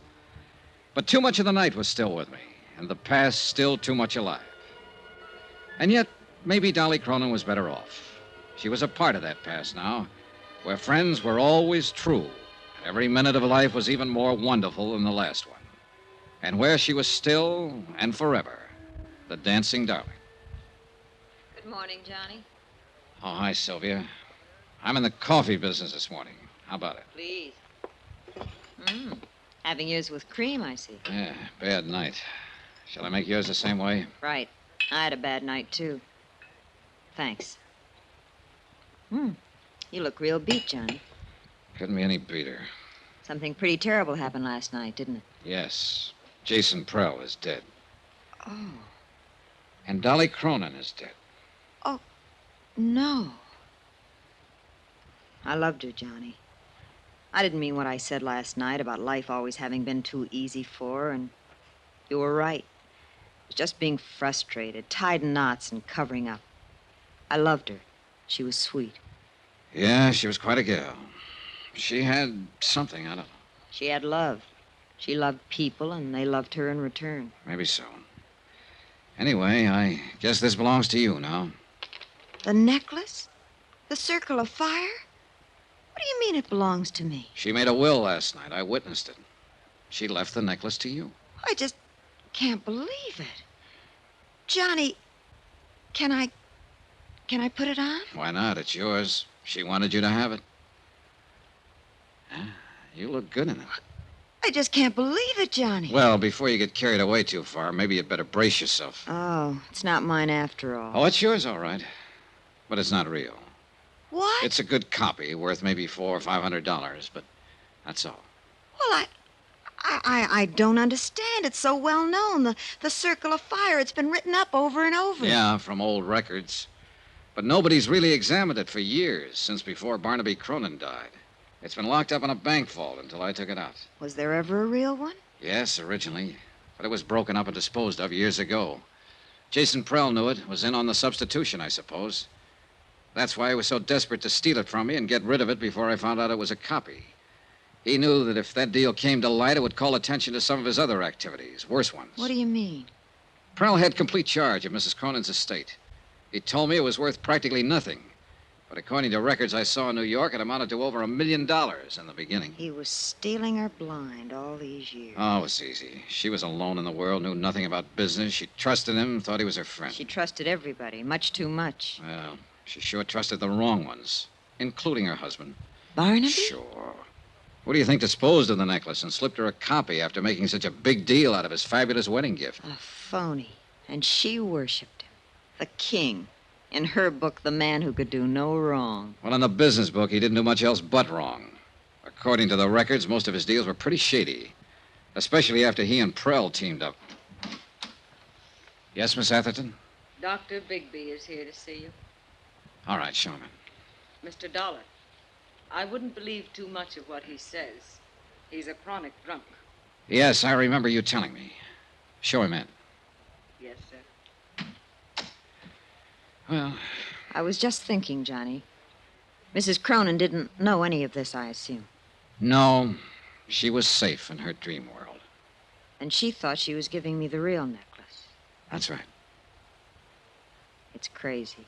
But too much of the night was still with me, and the past still too much alive. And yet, maybe Dolly Cronin was better off. She was a part of that past now, where friends were always true, and every minute of life was even more wonderful than the last one. And where she was still and forever the dancing darling. Good morning, Johnny. Oh, hi, Sylvia. I'm in the coffee business this morning. How about it? Please. Having yours with cream, I see. Yeah, bad night. Shall I make yours the same way? Right. I had a bad night, too. Thanks. You look real beat, Johnny. Couldn't be any beater. Something pretty terrible happened last night, didn't it? Yes. Jason Prell is dead. Oh. And Dolly Cronin is dead. Oh, no. I loved her, Johnny. I didn't mean what I said last night about life always having been too easy for her, and you were right. It was just being frustrated, tied in knots and covering up. I loved her. She was sweet. Yeah, she was quite a gal. She had something, I don't know. She had love. She loved people, and they loved her in return. Maybe so. Anyway, I guess this belongs to you now. The necklace? The circle of fire? What do you mean it belongs to me? She made a will last night. I witnessed it. She left the necklace to you. I just can't believe it. Johnny, can I put it on? Why not? It's yours. She wanted you to have it. You look good in it. I just can't believe it, Johnny. Well, before you get carried away too far, maybe you'd better brace yourself. Oh, it's not mine after all. Oh, it's yours, all right. But it's not real. What? It's a good copy, worth maybe $400 or $500, but that's all. Well, I don't understand. It's so well known. The Circle of Fire. It's been written up over and over. Yeah, from old records. But nobody's really examined it for years, since before Barnaby Cronin died. It's been locked up in a bank vault until I took it out. Was there ever a real one? Yes, originally. But it was broken up and disposed of years ago. Jason Prell knew it, was in on the substitution, I suppose. That's why he was so desperate to steal it from me and get rid of it before I found out it was a copy. He knew that if that deal came to light, it would call attention to some of his other activities, worse ones. What do you mean? Prell had complete charge of Mrs. Cronin's estate. He told me it was worth practically nothing. But according to records I saw in New York, it amounted to over $1 million in the beginning. He was stealing her blind all these years. Oh, it was easy. She was alone in the world, knew nothing about business. She trusted him, thought he was her friend. She trusted everybody, much too much. Well, she sure trusted the wrong ones, including her husband. Barnaby? Sure. What do you think disposed of the necklace and slipped her a copy after making such a big deal out of his fabulous wedding gift? A phony. And she worshipped him. The king. In her book, the man who could do no wrong. Well, in the business book, he didn't do much else but wrong. According to the records, most of his deals were pretty shady, especially after he and Prell teamed up. Yes, Miss Atherton? Dr. Bigby is here to see you. All right, show him in. Mr. Dollar, I wouldn't believe too much of what he says. He's a chronic drunk. Yes, I remember you telling me. Show him in. Yes, sir. Well, I was just thinking, Johnny. Mrs. Cronin didn't know any of this, I assume. no, she was safe in her dream world. And she thought she was giving me the real necklace. That's right. It's crazy.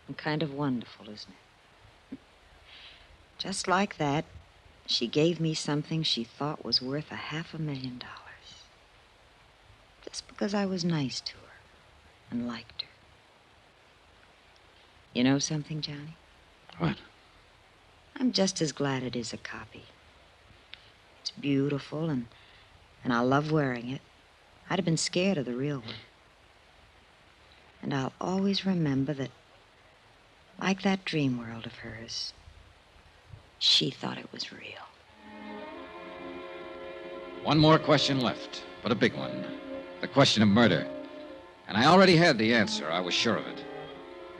And kind of wonderful, isn't it? Just like that, she gave me something she thought was worth $500,000. Just because I was nice to her and liked her. You know something, Johnny? What? I'm just as glad it is a copy. It's beautiful, and I love wearing it. I'd have been scared of the real one. And I'll always remember that, like that dream world of hers, she thought it was real. One more question left, but a big one. The question of murder. And I already had the answer. I was sure of it.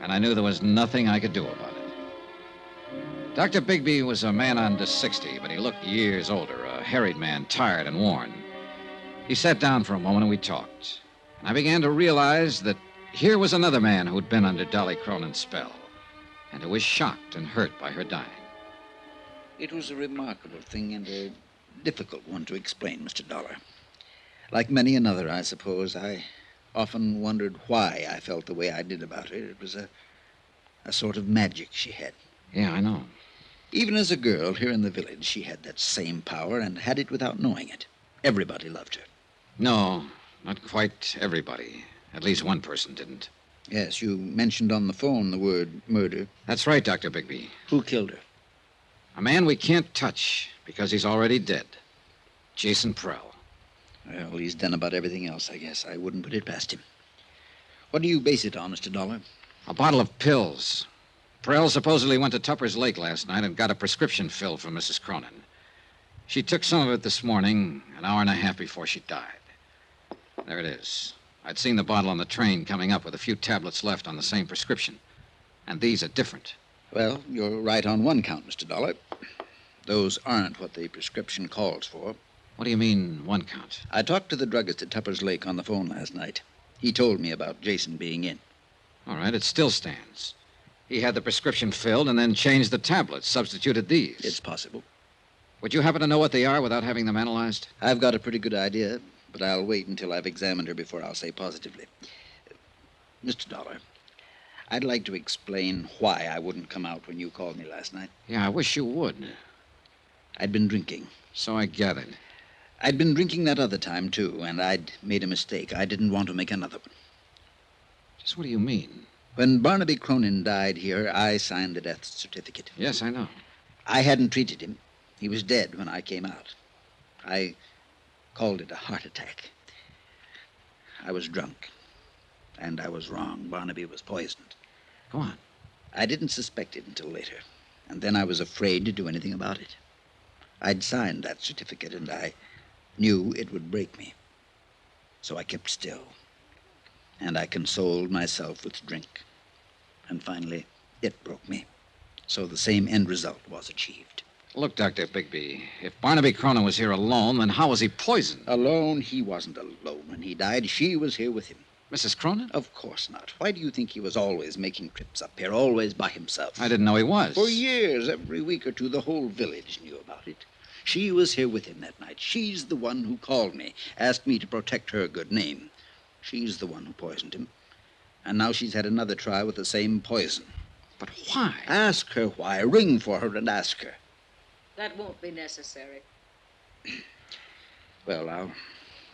And I knew there was nothing I could do about it. Dr. Bigby was a man under 60, but he looked years older, a harried man, tired and worn. He sat down for a moment and we talked. And I began to realize that here was another man who'd been under Dolly Cronin's spell, and who was shocked and hurt by her dying. It was a remarkable thing and a difficult one to explain, Mr. Dollar. Like many another, I suppose, I often wondered why I felt the way I did about her. It was a sort of magic she had. Yeah, I know. Even as a girl here in the village, she had that same power and had it without knowing it. Everybody loved her. No, not quite everybody. At least one person didn't. Yes, you mentioned on the phone the word murder. That's right, Dr. Bigby. Who killed her? A man we can't touch because he's already dead. Jason Prell. Well, he's done about everything else, I guess. I wouldn't put it past him. What do you base it on, Mr. Dollar? A bottle of pills. Prell supposedly went to Tupper's Lake last night and got a prescription filled for Mrs. Cronin. She took some of it this morning, an hour and a half before she died. There it is. I'd seen the bottle on the train coming up with a few tablets left on the same prescription. And these are different. Well, you're right on one count, Mr. Dollar. Those aren't what the prescription calls for. What do you mean, one count? I talked to the druggist at Tupper's Lake on the phone last night. He told me about Jason being in. All right, it still stands. He had the prescription filled and then changed the tablets, substituted these. It's possible. Would you happen to know what they are without having them analyzed? I've got a pretty good idea, but I'll wait until I've examined her before I'll say positively. Mr. Dollar, I'd like to explain why I wouldn't come out when you called me last night. Yeah, I wish you would. I'd been drinking. So I gathered. I'd been drinking that other time, too, and I'd made a mistake. I didn't want to make another one. Just what do you mean? When Barnaby Cronin died here, I signed the death certificate. Yes, I know. I hadn't treated him. He was dead when I came out. I called it a heart attack. I was drunk, and I was wrong. Barnaby was poisoned. Go on. I didn't suspect it until later, and then I was afraid to do anything about it. I'd signed that certificate, and I knew it would break me. So I kept still, and I consoled myself with drink. And finally, it broke me. So the same end result was achieved. Look, Dr. Bigby, if Barnaby Cronin was here alone, then how was he poisoned? Alone? He wasn't alone when he died. She was here with him. Mrs. Cronin? Of course not. Why do you think he was always making trips up here, always by himself? I didn't know he was. For years, every week or two, the whole village knew about it. She was here with him that night. She's the one who called me, asked me to protect her good name. She's the one who poisoned him. And now she's had another try with the same poison. But why? Ask her why. Ring for her and ask her. That won't be necessary. Well, I'll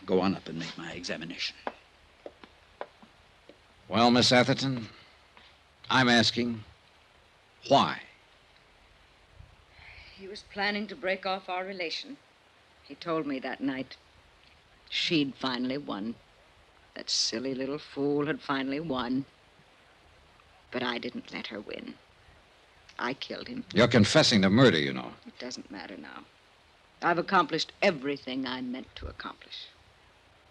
go on up and make my examination. Well, Miss Atherton, I'm asking, why? He was planning to break off our relation. He told me that night. She'd finally won. That silly little fool had finally won. But I didn't let her win. I killed him. You're confessing to murder, you know. It doesn't matter now. I've accomplished everything I meant to accomplish.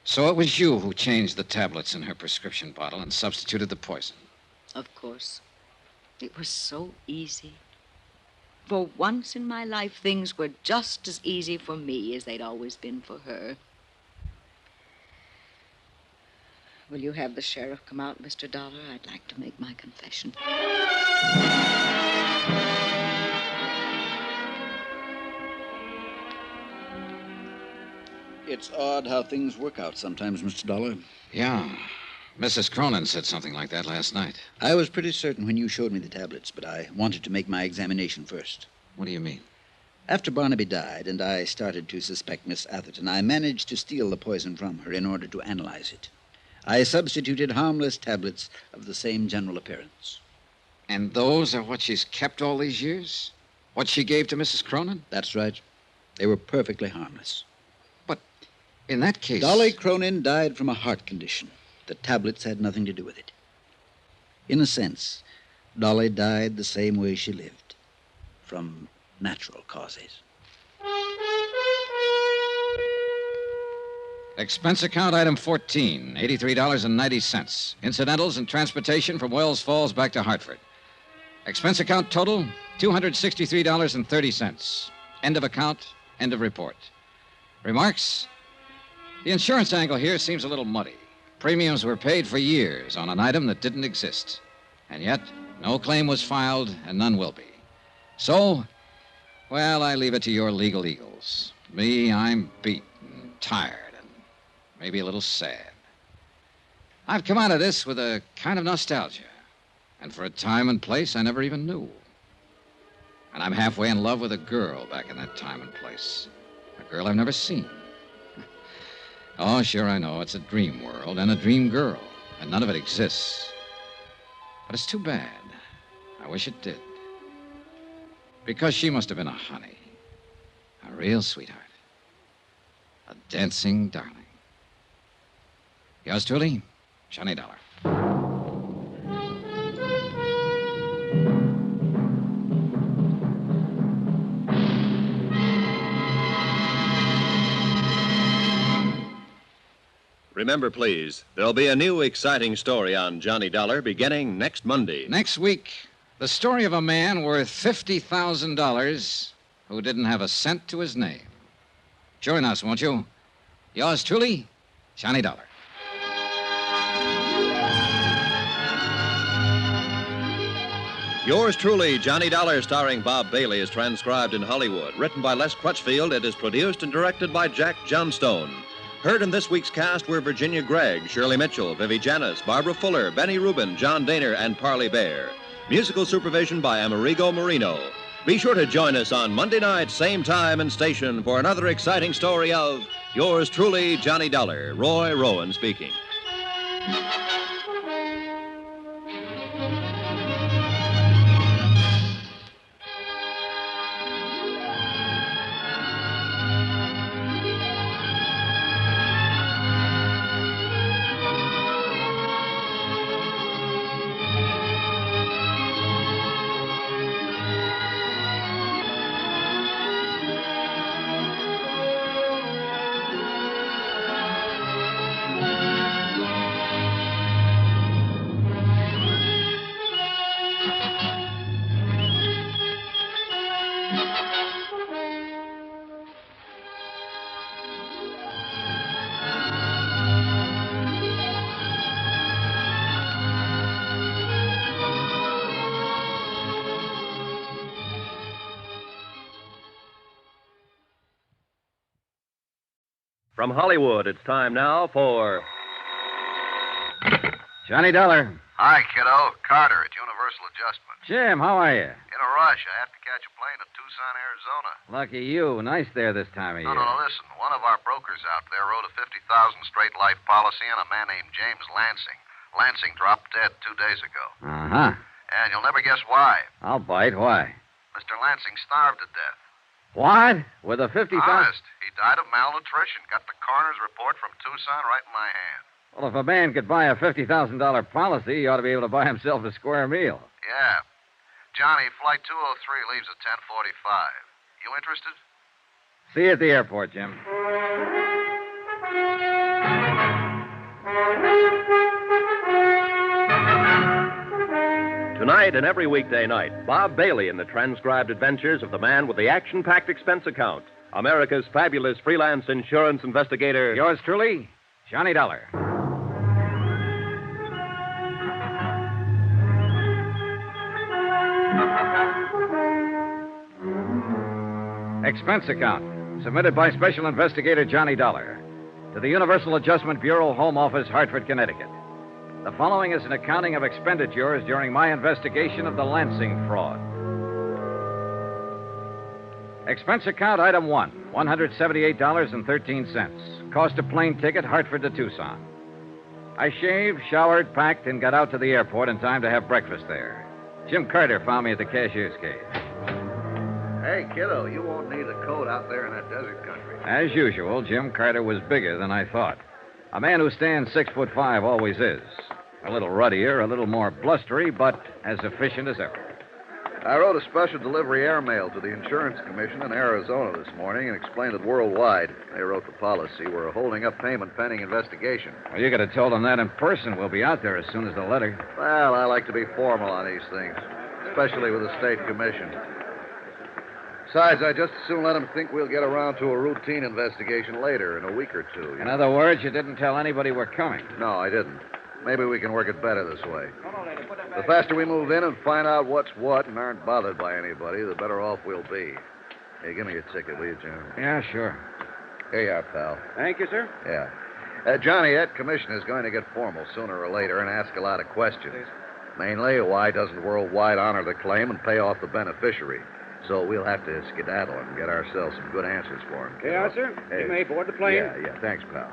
So it was you who changed the tablets in her prescription bottle and substituted the poison. Of course. It was so easy. For once in my life, things were just as easy for me as they'd always been for her. Will you have the sheriff come out, Mr. Dollar? I'd like to make my confession. It's odd how things work out sometimes, Mr. Dollar. Yeah. Mrs. Cronin said something like that last night. I was pretty certain when you showed me the tablets, but I wanted to make my examination first. What do you mean? After Barnaby died and I started to suspect Miss Atherton, I managed to steal the poison from her in order to analyze it. I substituted harmless tablets of the same general appearance. And those are what she's kept all these years? What she gave to Mrs. Cronin? That's right. They were perfectly harmless. But in that case... Dolly Cronin died from a heart condition. The tablets had nothing to do with it. In a sense, Dolly died the same way she lived, from natural causes. Expense account item 14, $83.90. Incidentals and transportation from Wells Falls back to Hartford. Expense account total, $263.30. End of account, end of report. Remarks? The insurance angle here seems a little muddy. Premiums were paid for years on an item that didn't exist. And yet, no claim was filed, and none will be. So, well, I leave it to your legal eagles. Me, I'm beat and tired and maybe a little sad. I've come out of this with a kind of nostalgia. And for a time and place I never even knew. And I'm halfway in love with a girl back in that time and place. A girl I've never seen. Oh, sure, I know. It's a dream world and a dream girl, and none of it exists. But it's too bad. I wish it did. Because she must have been a honey. A real sweetheart. A dancing darling. Yours truly, Johnny Dollar. Remember, please, there'll be a new exciting story on Johnny Dollar beginning next Monday. Next week, the story of a man worth $50,000 who didn't have a cent to his name. Join us, won't you? Yours truly, Johnny Dollar. Yours truly, Johnny Dollar, starring Bob Bailey, is transcribed in Hollywood. Written by Les Crutchfield, it is produced and directed by Jack Johnstone. Heard in this week's cast were Virginia Gregg, Shirley Mitchell, Vivi Janis, Barbara Fuller, Benny Rubin, John Daner, and Parley Bear. Musical supervision by Amerigo Marino. Be sure to join us on Monday night, same time and station, for another exciting story of yours truly, Johnny Dollar. Roy Rowan speaking. From Hollywood, it's time now for Johnny Dollar. Hi, kiddo. Carter at Universal Adjustment. Jim, how are you? In a rush. I have to catch a plane to Tucson, Arizona. Lucky you. Nice there this time of year. No, listen. One of our brokers out there wrote a $50,000 straight life policy on a man named James Lansing. Lansing dropped dead 2 days ago. Uh-huh. And you'll never guess why. I'll bite. Why? Mr. Lansing starved to death. What? With a 50,000? Honest. He died of malnutrition. Got the coroner's report from Tucson right in my hand. Well, if a man could buy a $50,000 policy, he ought to be able to buy himself a square meal. Yeah. Johnny, Flight 203 leaves at 10:45. You interested? See you at the airport, Jim. Tonight and every weekday night, Bob Bailey in the transcribed adventures of the man with the action-packed expense account, America's fabulous freelance insurance investigator. Yours truly, Johnny Dollar. Expense account, submitted by Special Investigator Johnny Dollar to the Universal Adjustment Bureau, Home Office, Hartford, Connecticut. The following is an accounting of expenditures during my investigation of the Lansing fraud. Expense account item 1, $178.13. Cost of plane ticket, Hartford to Tucson. I shaved, showered, packed, and got out to the airport in time to have breakfast there. Jim Carter found me at the cashier's cage. Hey, kiddo, you won't need a coat out there in that desert country. As usual, Jim Carter was bigger than I thought. A man who stands 6'5" always is. A little ruddier, a little more blustery, but as efficient as ever. I wrote a special delivery airmail to the Insurance Commission in Arizona this morning and explained it worldwide. They wrote the policy. We're holding up payment pending investigation. Well, you could have told them that in person. We'll be out there as soon as the letter. Well, I like to be formal on these things, especially with the State Commission. Besides, I just as soon let them think we'll get around to a routine investigation later in a week or two. In other words, you didn't tell anybody we're coming. No, I didn't. Maybe we can work it better this way. The faster we move in and find out what's what and aren't bothered by anybody, the better off we'll be. Hey, give me your ticket, will you, Jim? Yeah, sure. Here you are, pal. Thank you, sir. Yeah. Johnny, that commission is going to get formal sooner or later and ask a lot of questions. Mainly, why doesn't Worldwide honor the claim and pay off the beneficiary? So we'll have to skedaddle and get ourselves some good answers for him. Yeah, sir. Hey. You may board the plane. Yeah. Thanks, pal.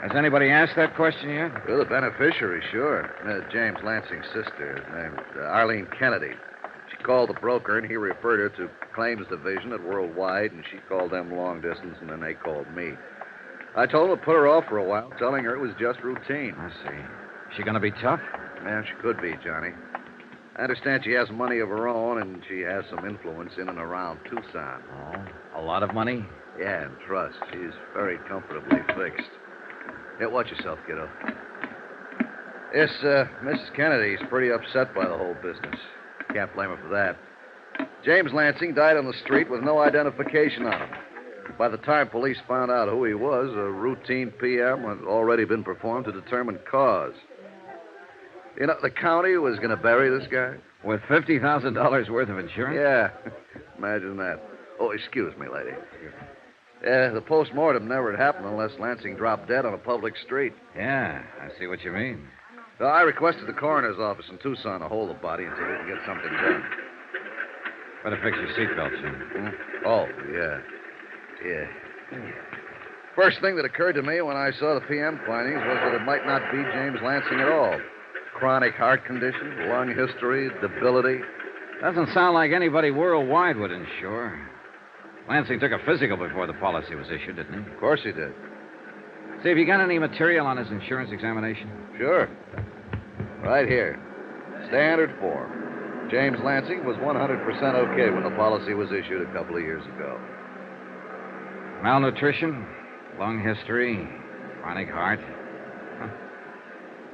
Has anybody asked that question yet? Well, the beneficiary, sure. James Lansing's sister, named Arlene Kennedy. She called the broker, and he referred her to Claims Division at Worldwide, and she called them long distance, and then they called me. I told them to put her off for a while, telling her it was just routine. I see. Is she going to be tough? Yeah, she could be, Johnny. I understand she has money of her own, and she has some influence in and around Tucson. Oh, a lot of money? Yeah, and trust. She's very comfortably fixed. Hey, watch yourself, kiddo. Yes, Mrs. Kennedy's pretty upset by the whole business. Can't blame her for that. James Lansing died on the street with no identification on him. By the time police found out who he was, a routine PM had already been performed to determine cause. You know, the county was going to bury this guy. With $50,000 worth of insurance? Yeah. Imagine that. Oh, excuse me, lady. The postmortem never had happened unless Lansing dropped dead on a public street. Yeah, I see what you mean. So I requested the coroner's office in Tucson to hold the body until we can get something done. Better fix your seatbelt, Jim. Oh, yeah. First thing that occurred to me when I saw the PM findings was that it might not be James Lansing at all. Chronic heart condition, lung history, debility. Doesn't sound like anybody worldwide would insure. Lansing took a physical before the policy was issued, didn't he? Of course he did. See, have you got any material on his insurance examination? Sure. Right here. Standard form. James Lansing was 100% okay when the policy was issued a couple of years ago. Malnutrition, lung history, chronic heart.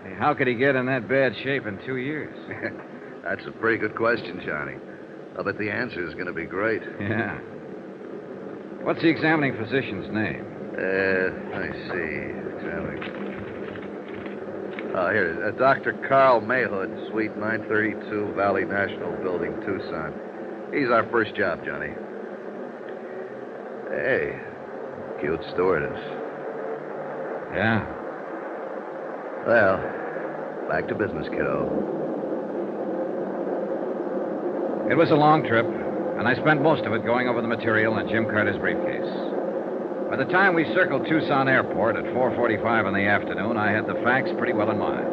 Hey, how could he get in that bad shape in 2 years? That's a pretty good question, Johnny. I bet the answer is going to be great. Yeah. What's the examining physician's name? Let me see. Examining. Oh, here. Dr. Carl Mayhood, Suite 932, Valley National Building, Tucson. He's our first job, Johnny. Hey, cute stewardess. Yeah. Well, back to business, kiddo. It was a long trip, and I spent most of it going over the material in Jim Carter's briefcase. By the time we circled Tucson Airport at 4:45 in the afternoon, I had the facts pretty well in mind.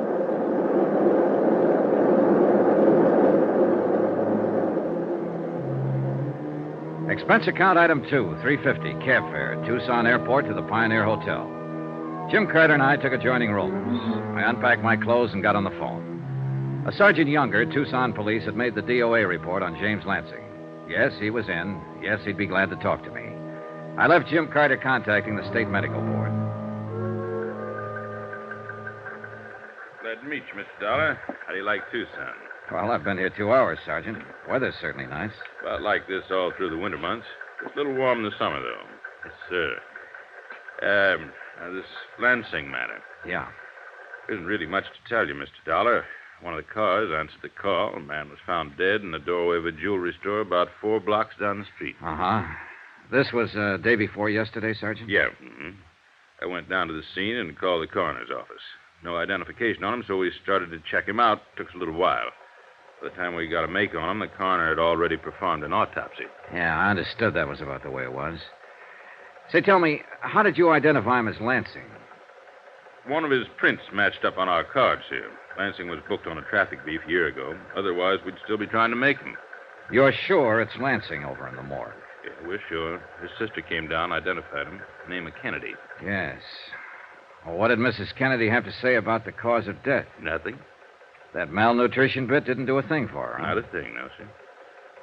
Expense account item 2, $350, cab fare, Tucson Airport to the Pioneer Hotel. Jim Carter and I took adjoining rooms. I unpacked my clothes and got on the phone. A Sergeant Younger, Tucson Police, had made the DOA report on James Lansing. Yes, he was in. Yes, he'd be glad to talk to me. I left Jim Carter contacting the State Medical Board. Glad to meet you, Mr. Dollar. How do you like Tucson? Well, I've been here 2 hours, Sergeant. Weather's certainly nice. About like this all through the winter months. Just a little warm in the summer, though. Yes, sir. Now this Lansing matter. Yeah. There isn't really much to tell you, Mr. Dollar. One of the cars answered the call. A man was found dead in the doorway of a jewelry store about 4 blocks down the street. Uh-huh. This was day before yesterday, Sergeant? Yeah. Mm-hmm. I went down to the scene and called the coroner's office. No identification on him, so we started to check him out. Took us a little while. By the time we got a make on him, the coroner had already performed an autopsy. Yeah, I understood that was about the way it was. Say, tell me, how did you identify him as Lansing? One of his prints matched up on our cards here. Lansing was booked on a traffic beef a year ago. Otherwise, we'd still be trying to make him. You're sure it's Lansing over in the morgue? Yeah, we're sure. His sister came down, identified him. Name of Kennedy. Yes. Well, what did Mrs. Kennedy have to say about the cause of death? Nothing. That malnutrition bit didn't do a thing for her, huh? Not a thing, no, sir.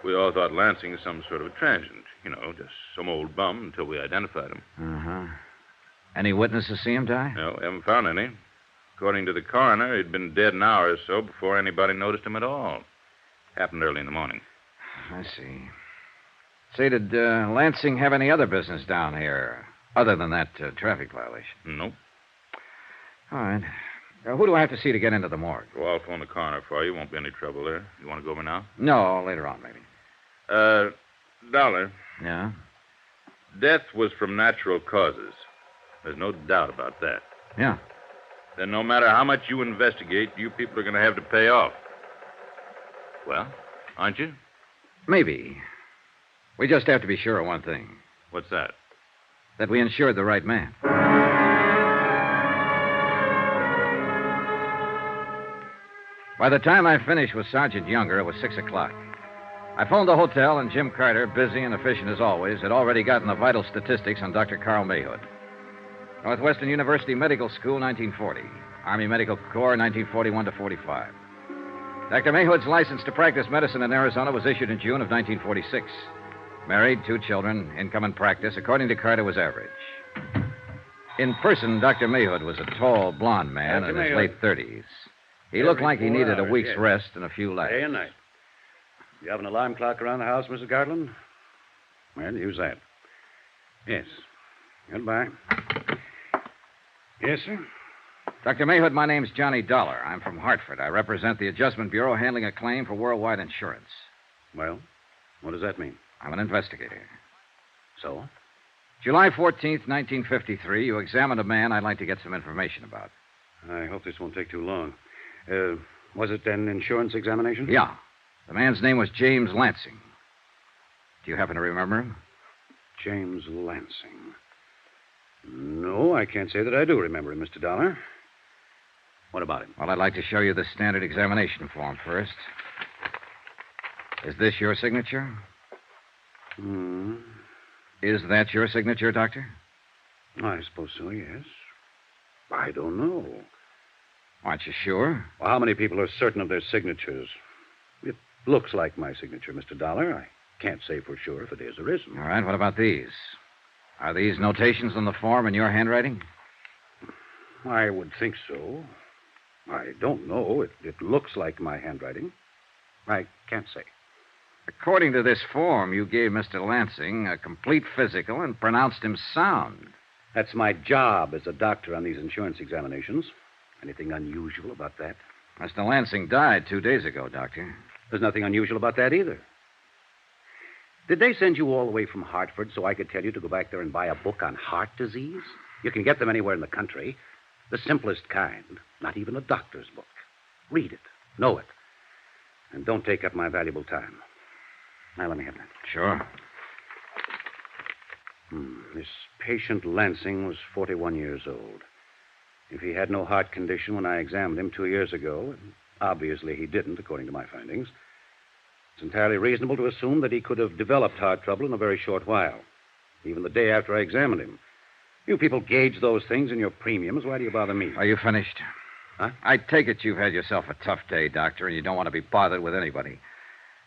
We all thought Lansing was some sort of a transient. You know, just some old bum until we identified him. Uh-huh. Any witnesses see him die? No, we haven't found any. According to the coroner, he'd been dead an hour or so before anybody noticed him at all. Happened early in the morning. I see. Say, did Lansing have any other business down here other than that traffic violation? Nope. All right. Who do I have to see to get into the morgue? Well, I'll phone the coroner for you. Won't be any trouble there. You want to go over now? No, later on, maybe. Dollar. Yeah? Death was from natural causes. There's no doubt about that. Yeah. Then no matter how much you investigate, you people are going to have to pay off. Well, aren't you? Maybe. We just have to be sure of one thing. What's that? That we insured the right man. By the time I finished with Sergeant Younger, it was 6 o'clock. I phoned the hotel, and Jim Carter, busy and efficient as always, had already gotten the vital statistics on Dr. Carl Mayhood. Northwestern University Medical School, 1940. Army Medical Corps, 1941 to 45. Dr. Mayhood's license to practice medicine in Arizona was issued in June of 1946. Married, 2 children, income and practice, according to Carter, was average. In person, Dr. Mayhood was a tall, blond man Dr. in his Mayhood. late 30s. He looked like he 4 needed a hours, week's yes. rest and a few laughs. Day and night. You have an alarm clock around the house, Mrs. Garland? Well, use that. Yes. Goodbye. Yes, sir? Dr. Mayhood, my name's Johnny Dollar. I'm from Hartford. I represent the Adjustment Bureau handling a claim for worldwide insurance. Well, what does that mean? I'm an investigator. So? July 14th, 1953, you examined a man I'd like to get some information about. I hope this won't take too long. Was it an insurance examination? Yeah. The man's name was James Lansing. Do you happen to remember him? James Lansing. No, I can't say that I do remember him, Mr. Dollar. What about him? Well, I'd like to show you the standard examination form first. Is this your signature? Hmm. Is that your signature, Doctor? I suppose so, yes. I don't know. Aren't you sure? Well, how many people are certain of their signatures? It looks like my signature, Mr. Dollar. I can't say for sure if it is or isn't. All right, what about these? Are these notations on the form in your handwriting? I would think so. I don't know. It looks like my handwriting. I can't say. According to this form, you gave Mr. Lansing a complete physical and pronounced him sound. That's my job as a doctor on these insurance examinations. Anything unusual about that? Mr. Lansing died 2 days ago, Doctor. There's nothing unusual about that either. Did they send you all the way from Hartford so I could tell you to go back there and buy a book on heart disease? You can get them anywhere in the country. The simplest kind, not even a doctor's book. Read it, know it, and don't take up my valuable time. Now, let me have that. Sure. This patient Lansing was 41 years old. If he had no heart condition when I examined him 2 years ago, and obviously he didn't, according to my findings, it's entirely reasonable to assume that he could have developed heart trouble in a very short while, even the day after I examined him. You people gauge those things in your premiums. Why do you bother me? Are you finished? Huh? I take it you've had yourself a tough day, Doctor, and you don't want to be bothered with anybody.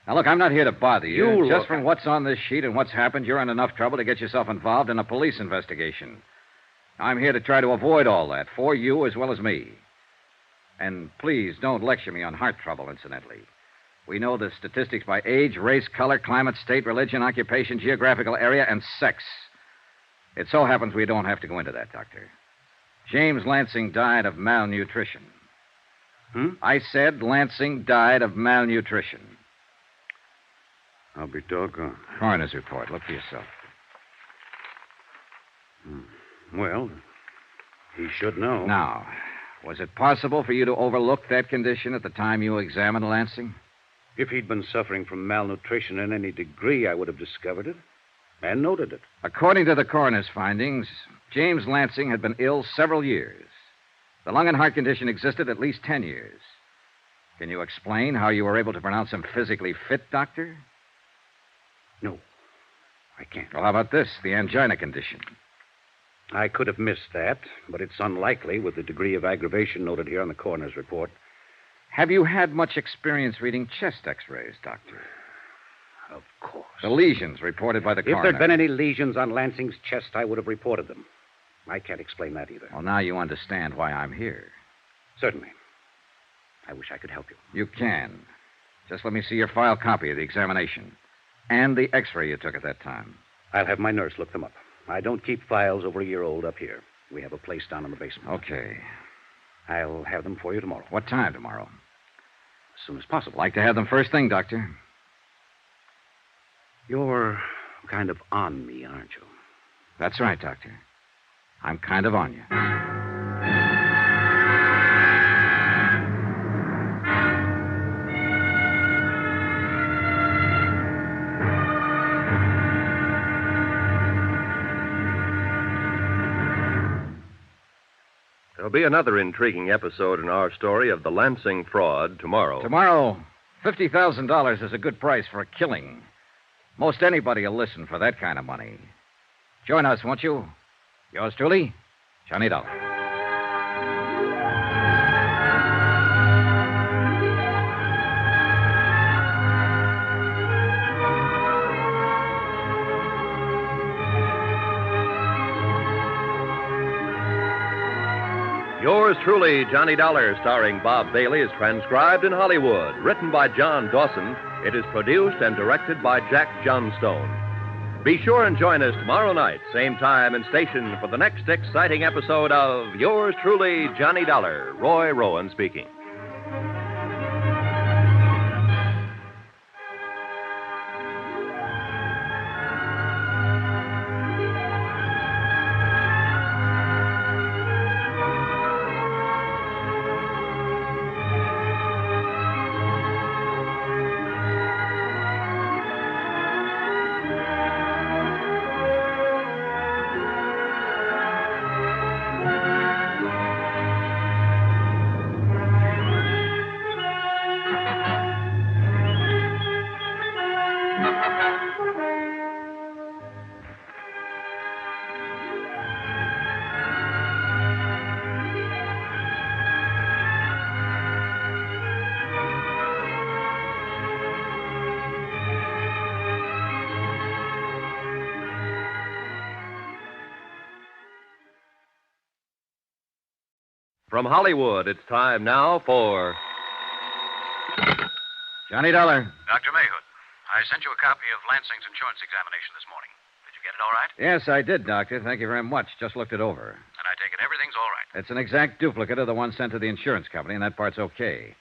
Now, look, I'm not here to bother you. Just from what's on this sheet and what's happened, you're in enough trouble to get yourself involved in a police investigation. I'm here to try to avoid all that, for you as well as me. And please don't lecture me on heart trouble, incidentally. We know the statistics by age, race, color, climate, state, religion, occupation, geographical area, and sex. It so happens we don't have to go into that, Doctor. James Lansing died of malnutrition. I said Lansing died of malnutrition. I'll be doggone. Coroner's report. Look for yourself. Well, he should know. Now, was it possible for you to overlook that condition at the time you examined Lansing? If he'd been suffering from malnutrition in any degree, I would have discovered it and noted it. According to the coroner's findings, James Lansing had been ill several years. The lung and heart condition existed at least 10 years. Can you explain how you were able to pronounce him physically fit, Doctor? No, I can't. Well, how about this, the angina condition? I could have missed that, but it's unlikely with the degree of aggravation noted here on the coroner's report. Have you had much experience reading chest x-rays, Doctor? Of course. The lesions reported by the coroner. If there'd been any lesions on Lansing's chest, I would have reported them. I can't explain that either. Well, now you understand why I'm here. Certainly. I wish I could help you. You can. Just let me see your file copy of the examination and the x-ray you took at that time. I'll have my nurse look them up. I don't keep files over a year old up here. We have a place down in the basement. Okay. I'll have them for you tomorrow. What time tomorrow? As soon as possible. Like to have them first thing, Doctor. You're kind of on me, aren't you? That's right, Doctor. I'm kind of on you. There'll be another intriguing episode in our story of the Lansing fraud tomorrow. Tomorrow, $50,000 is a good price for a killing. Most anybody will listen for that kind of money. Join us, won't you? Yours truly, Johnny Dollar. Yours truly, Johnny Dollar, starring Bob Bailey, is transcribed in Hollywood. Written by John Dawson, it is produced and directed by Jack Johnstone. Be sure and join us tomorrow night, same time and station, for the next exciting episode of Yours truly, Johnny Dollar. Roy Rowan speaking. From Hollywood, it's time now for Johnny Dollar. Dr. Mayhood, I sent you a copy of Lansing's insurance examination this morning. Did you get it all right? Yes, I did, Doctor. Thank you very much. Just looked it over. And I take it everything's all right. It's an exact duplicate of the one sent to the insurance company, and that part's okay.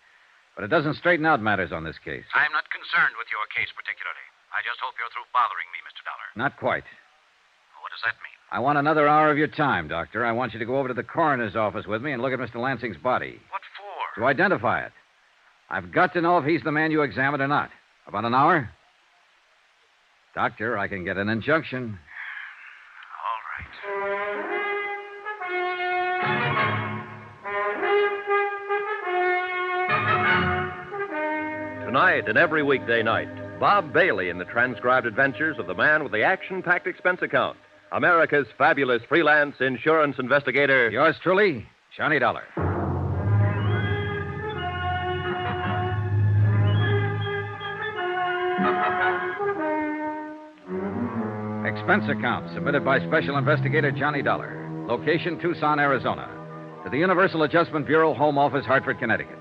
But it doesn't straighten out matters on this case. I'm not concerned with your case particularly. I just hope you're through bothering me, Mr. Dollar. Not quite. What does that mean? I want another hour of your time, Doctor. I want you to go over to the coroner's office with me and look at Mr. Lansing's body. What for? To identify it. I've got to know if he's the man you examined or not. About an hour? Doctor, I can get an injunction. All right. Tonight and every weekday night, Bob Bailey in the transcribed adventures of the man with the action-packed expense account, America's fabulous freelance insurance investigator. Yours truly, Johnny Dollar. Expense account submitted by Special Investigator Johnny Dollar. Location, Tucson, Arizona. To the Universal Adjustment Bureau, Home Office, Hartford, Connecticut.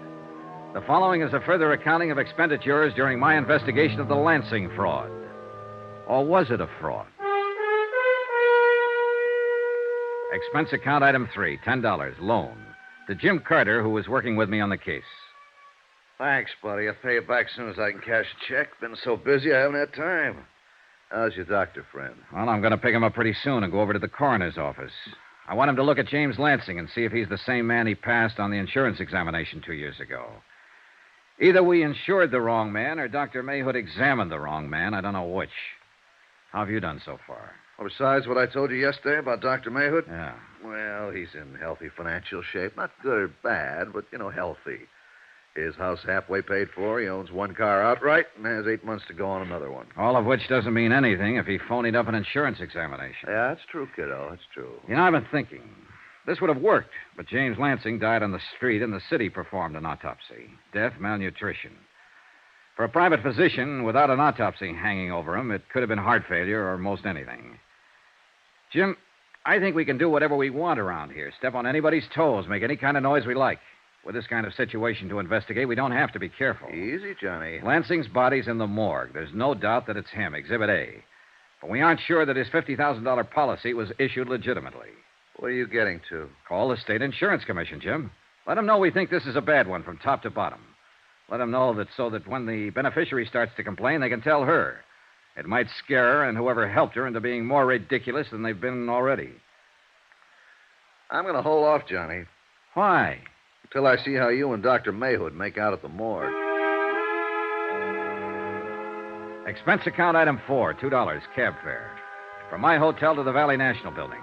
The following is a further accounting of expenditures during my investigation of the Lansing fraud. Or was it a fraud? Expense account item 3, $10, loan. To Jim Carter, who was working with me on the case. Thanks, buddy. I'll pay you back as soon as I can cash a check. Been so busy, I haven't had time. How's your doctor friend? Well, I'm going to pick him up pretty soon and go over to the coroner's office. I want him to look at James Lansing and see if he's the same man he passed on the insurance examination 2 years ago. Either we insured the wrong man or Dr. Mayhood examined the wrong man. I don't know which. How have you done so far? Well, besides what I told you yesterday about Dr. Mayhood? Yeah. Well, he's in healthy financial shape. Not good or bad, but, healthy. His house halfway paid for. He owns one car outright and has 8 months to go on another one. All of which doesn't mean anything if he phonied up an insurance examination. Yeah, that's true, kiddo. That's true. I've been thinking. This would have worked, but James Lansing died on the street and the city performed an autopsy. Death, malnutrition. For a private physician, without an autopsy hanging over him, it could have been heart failure or most anything. Jim, I think we can do whatever we want around here. Step on anybody's toes, make any kind of noise we like. With this kind of situation to investigate, we don't have to be careful. Easy, Johnny. Lansing's body's in the morgue. There's no doubt that it's him, Exhibit A. But we aren't sure that his $50,000 policy was issued legitimately. What are you getting to? Call the State Insurance Commission, Jim. Let them know we think this is a bad one from top to bottom. Let them know that so that when the beneficiary starts to complain, they can tell her. It might scare her and whoever helped her into being more ridiculous than they've been already. I'm going to hold off, Johnny. Why? Until I see how you and Dr. Mayhood make out at the morgue. Expense account item 4, $2, cab fare. From my hotel to the Valley National Building.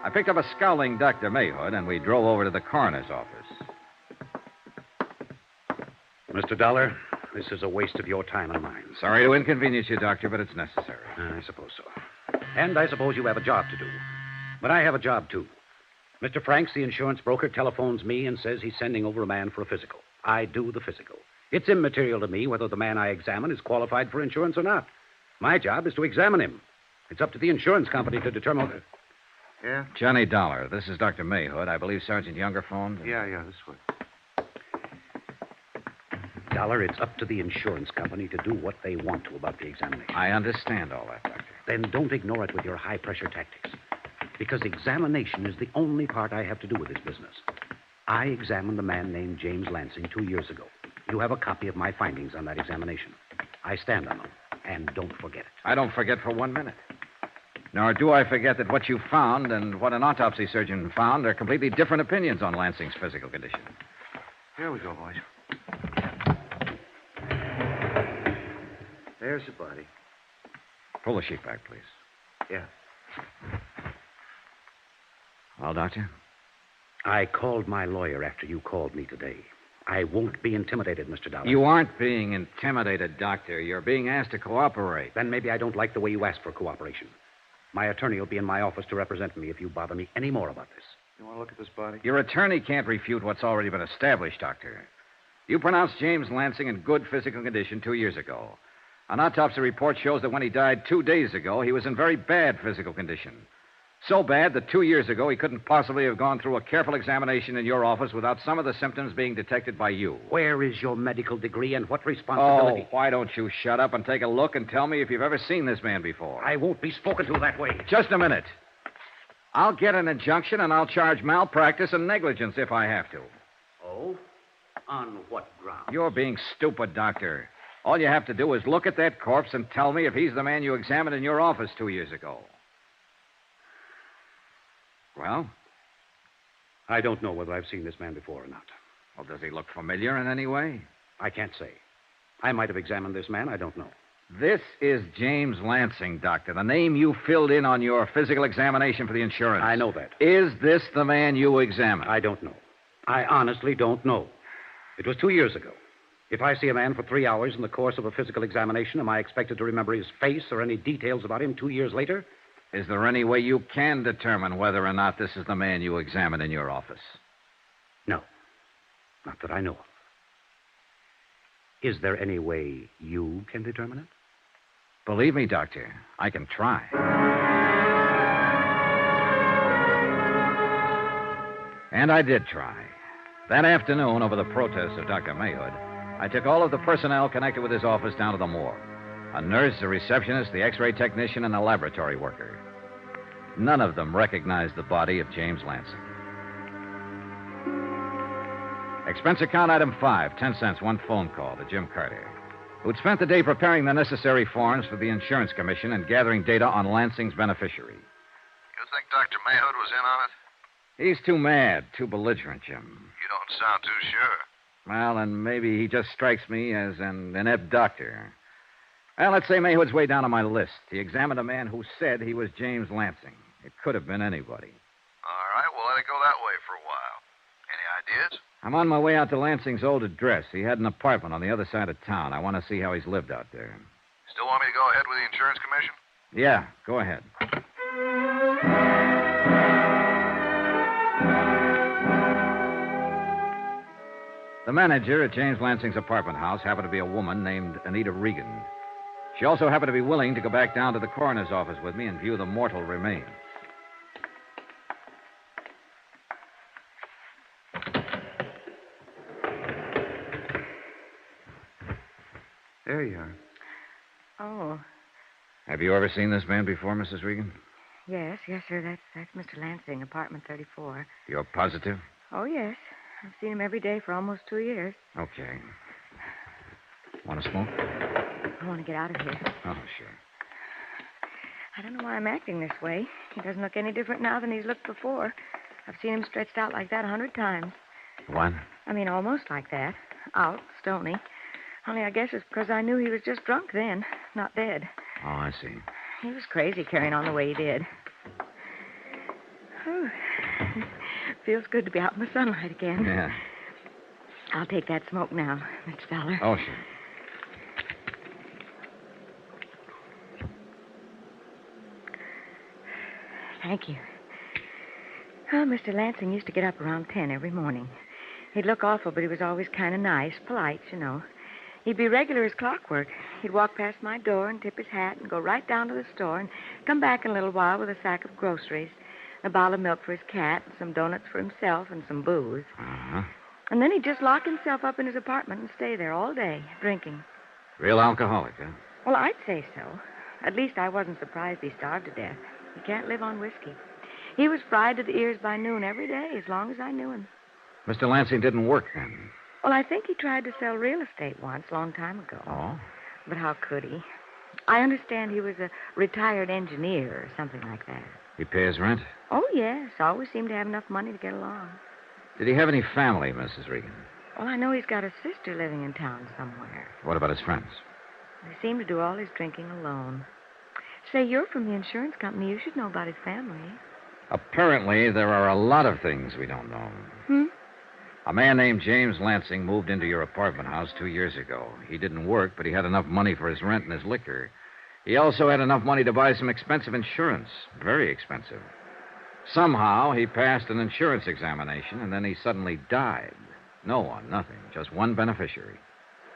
I picked up a scowling Dr. Mayhood, and we drove over to the coroner's office. Mr. Dollar, this is a waste of your time and mine. Sorry to inconvenience you, Doctor, but it's necessary. I suppose so. And I suppose you have a job to do. But I have a job, too. Mr. Franks, the insurance broker, telephones me and says he's sending over a man for a physical. I do the physical. It's immaterial to me whether the man I examine is qualified for insurance or not. My job is to examine him. It's up to the insurance company to determine... Yeah? Johnny Dollar, this is Dr. Mayhood. I believe Sergeant Younger phoned. Yeah, this way. Dollar, it's up to the insurance company to do what they want to about the examination. I understand all that, Doctor. Then don't ignore it with your high-pressure tactics. Because examination is the only part I have to do with this business. I examined a man named James Lansing 2 years ago. You have a copy of my findings on that examination. I stand on them. And don't forget it. I don't forget for 1 minute. Nor do I forget that what you found and what an autopsy surgeon found are completely different opinions on Lansing's physical condition. Here we go, boys. There's the body. Pull the sheet back, please. Yeah. Well, Doctor? I called my lawyer after you called me today. I won't be intimidated, Mr. Dollar. You aren't being intimidated, Doctor. You're being asked to cooperate. Then maybe I don't like the way you asked for cooperation. My attorney will be in my office to represent me if you bother me any more about this. You want to look at this body? Your attorney can't refute what's already been established, Doctor. You pronounced James Lansing in good physical condition 2 years ago. An autopsy report shows that when he died 2 days ago, he was in very bad physical condition. So bad that 2 years ago he couldn't possibly have gone through a careful examination in your office without some of the symptoms being detected by you. Where is your medical degree and what responsibility? Oh, why don't you shut up and take a look and tell me if you've ever seen this man before? I won't be spoken to that way. Just a minute. I'll get an injunction and I'll charge malpractice and negligence if I have to. Oh? On what ground? You're being stupid, Doctor. All you have to do is look at that corpse and tell me if he's the man you examined in your office 2 years ago. Well? I don't know whether I've seen this man before or not. Well, does he look familiar in any way? I can't say. I might have examined this man. I don't know. This is James Lansing, Doctor. The name you filled in on your physical examination for the insurance. I know that. Is this the man you examined? I don't know. I honestly don't know. It was 2 years ago. If I see a man for 3 hours in the course of a physical examination, am I expected to remember his face or any details about him 2 years later? Is there any way you can determine whether or not this is the man you examined in your office? No. Not that I know of. Is there any way you can determine it? Believe me, Doctor, I can try. And I did try. That afternoon, over the protest of Dr. Mayhood, I took all of the personnel connected with his office down to the morgue. A nurse, a receptionist, the x-ray technician, and a laboratory worker. None of them recognized the body of James Lansing. Expense account item 5, 10 cents, one phone call to Jim Carter, who'd spent the day preparing the necessary forms for the insurance commission and gathering data on Lansing's beneficiary. You think Dr. Mayhood was in on it? He's too mad, too belligerent, Jim. You don't sound too sure. Well, and maybe he just strikes me as an inept doctor. Well, let's say Mayhood's way down on my list. He examined a man who said he was James Lansing. It could have been anybody. All right, we'll let it go that way for a while. Any ideas? I'm on my way out to Lansing's old address. He had an apartment on the other side of town. I want to see how he's lived out there. Still want me to go ahead with the insurance commission? Yeah, go ahead. The manager at James Lansing's apartment house happened to be a woman named Anita Regan. She also happened to be willing to go back down to the coroner's office with me and view the mortal remains. There you are. Oh, Have you ever seen this man before, Mrs. Regan? yes, sir. That's Mr. Lansing, apartment 34. You're positive? Oh, yes. I've seen him every day for almost 2 years. Okay. Want to smoke? I want to get out of here. Oh, sure. I don't know why I'm acting this way. He doesn't look any different now than he's looked before. I've seen him stretched out like that 100 times. What? I mean, almost like that. Out, stony. Only I guess it's because I knew he was just drunk then, not dead. Oh, I see. He was crazy carrying on the way he did. Whew. Feels good to be out in the sunlight again. Yeah. I'll take that smoke now, Mr. Dollar. Oh, sure. Thank you. Oh, Mr. Lansing used to get up around 10 every morning. He'd look awful, but he was always kind of nice, polite, you know. He'd be regular as clockwork. He'd walk past my door and tip his hat and go right down to the store and come back in a little while with a sack of groceries, a bottle of milk for his cat, and some donuts for himself, and some booze. Uh-huh. And then he'd just lock himself up in his apartment and stay there all day, drinking. Real alcoholic, huh? Well, I'd say so. At least I wasn't surprised he starved to death. He can't live on whiskey. He was fried to the ears by noon every day, as long as I knew him. Mr. Lansing didn't work then. Well, I think he tried to sell real estate once, a long time ago. Oh? But how could he? I understand he was a retired engineer or something like that. He pays rent? Oh, yes. Always seemed to have enough money to get along. Did he have any family, Mrs. Regan? Well, I know he's got a sister living in town somewhere. What about his friends? They seem to do all his drinking alone. Say, you're from the insurance company. You should know about his family. Apparently, there are a lot of things we don't know. A man named James Lansing moved into your apartment house 2 years ago. He didn't work, but he had enough money for his rent and his liquor. He also had enough money to buy some expensive insurance. Very expensive. Somehow, he passed an insurance examination, and then he suddenly died. No one, nothing. Just one beneficiary.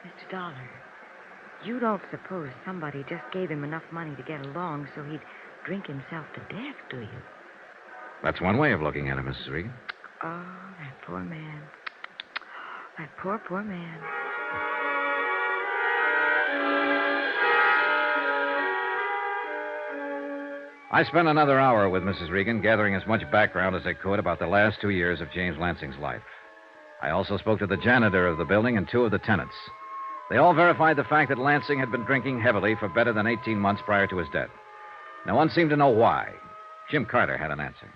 Mr. Dollar, you don't suppose somebody just gave him enough money to get along so he'd drink himself to death, do you? That's one way of looking at it, Mrs. Regan. Oh, that poor man. That poor, poor man. I spent another hour with Mrs. Regan, gathering as much background as I could about the last 2 years of James Lansing's life. I also spoke to the janitor of the building and 2 of the tenants. They all verified the fact that Lansing had been drinking heavily for better than 18 months prior to his death. No one seemed to know why. Jim Carter had an answer.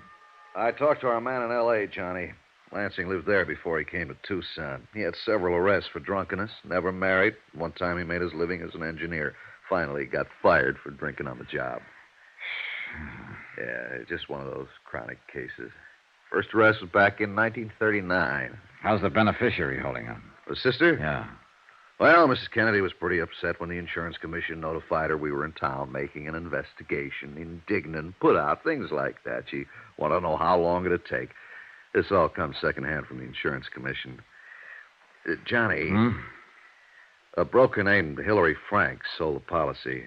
I talked to our man in L.A., Johnny. Lansing lived there before he came to Tucson. He had several arrests for drunkenness, never married. One time he made his living as an engineer. Finally, he got fired for drinking on the job. Yeah, just one of those chronic cases. First arrest was back in 1939. How's the beneficiary holding up? The sister? Yeah. Well, Mrs. Kennedy was pretty upset when the insurance commission notified her we were in town making an investigation, indignant, put out, things like that. She wanted to know how long it'd take. This all comes secondhand from the insurance commission. Johnny, a broker named Hillary Franks sold the policy.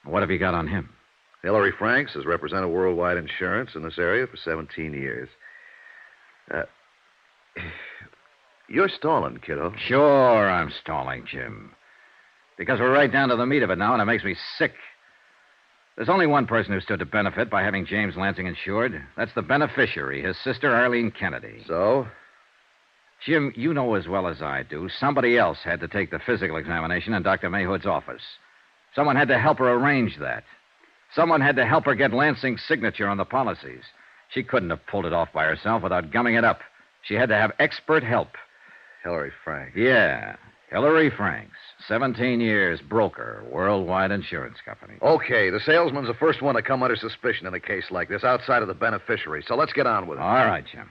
What have you got on him? Hillary Franks has represented Worldwide Insurance in this area for 17 years. You're stalling, kiddo. Sure, I'm stalling, Jim. Because we're right down to the meat of it now, and it makes me sick. There's only one person who stood to benefit by having James Lansing insured. That's the beneficiary, his sister, Arlene Kennedy. So? Jim, you know as well as I do, somebody else had to take the physical examination in Dr. Mayhood's office. Someone had to help her arrange that. Someone had to help her get Lansing's signature on the policies. She couldn't have pulled it off by herself without gumming it up. She had to have expert help. Hillary Franks. Yeah, Hillary Franks. 17 years, broker, Worldwide Insurance Company. Okay, the salesman's the first one to come under suspicion in a case like this, outside of the beneficiary. So let's get on with it. All right, Jim.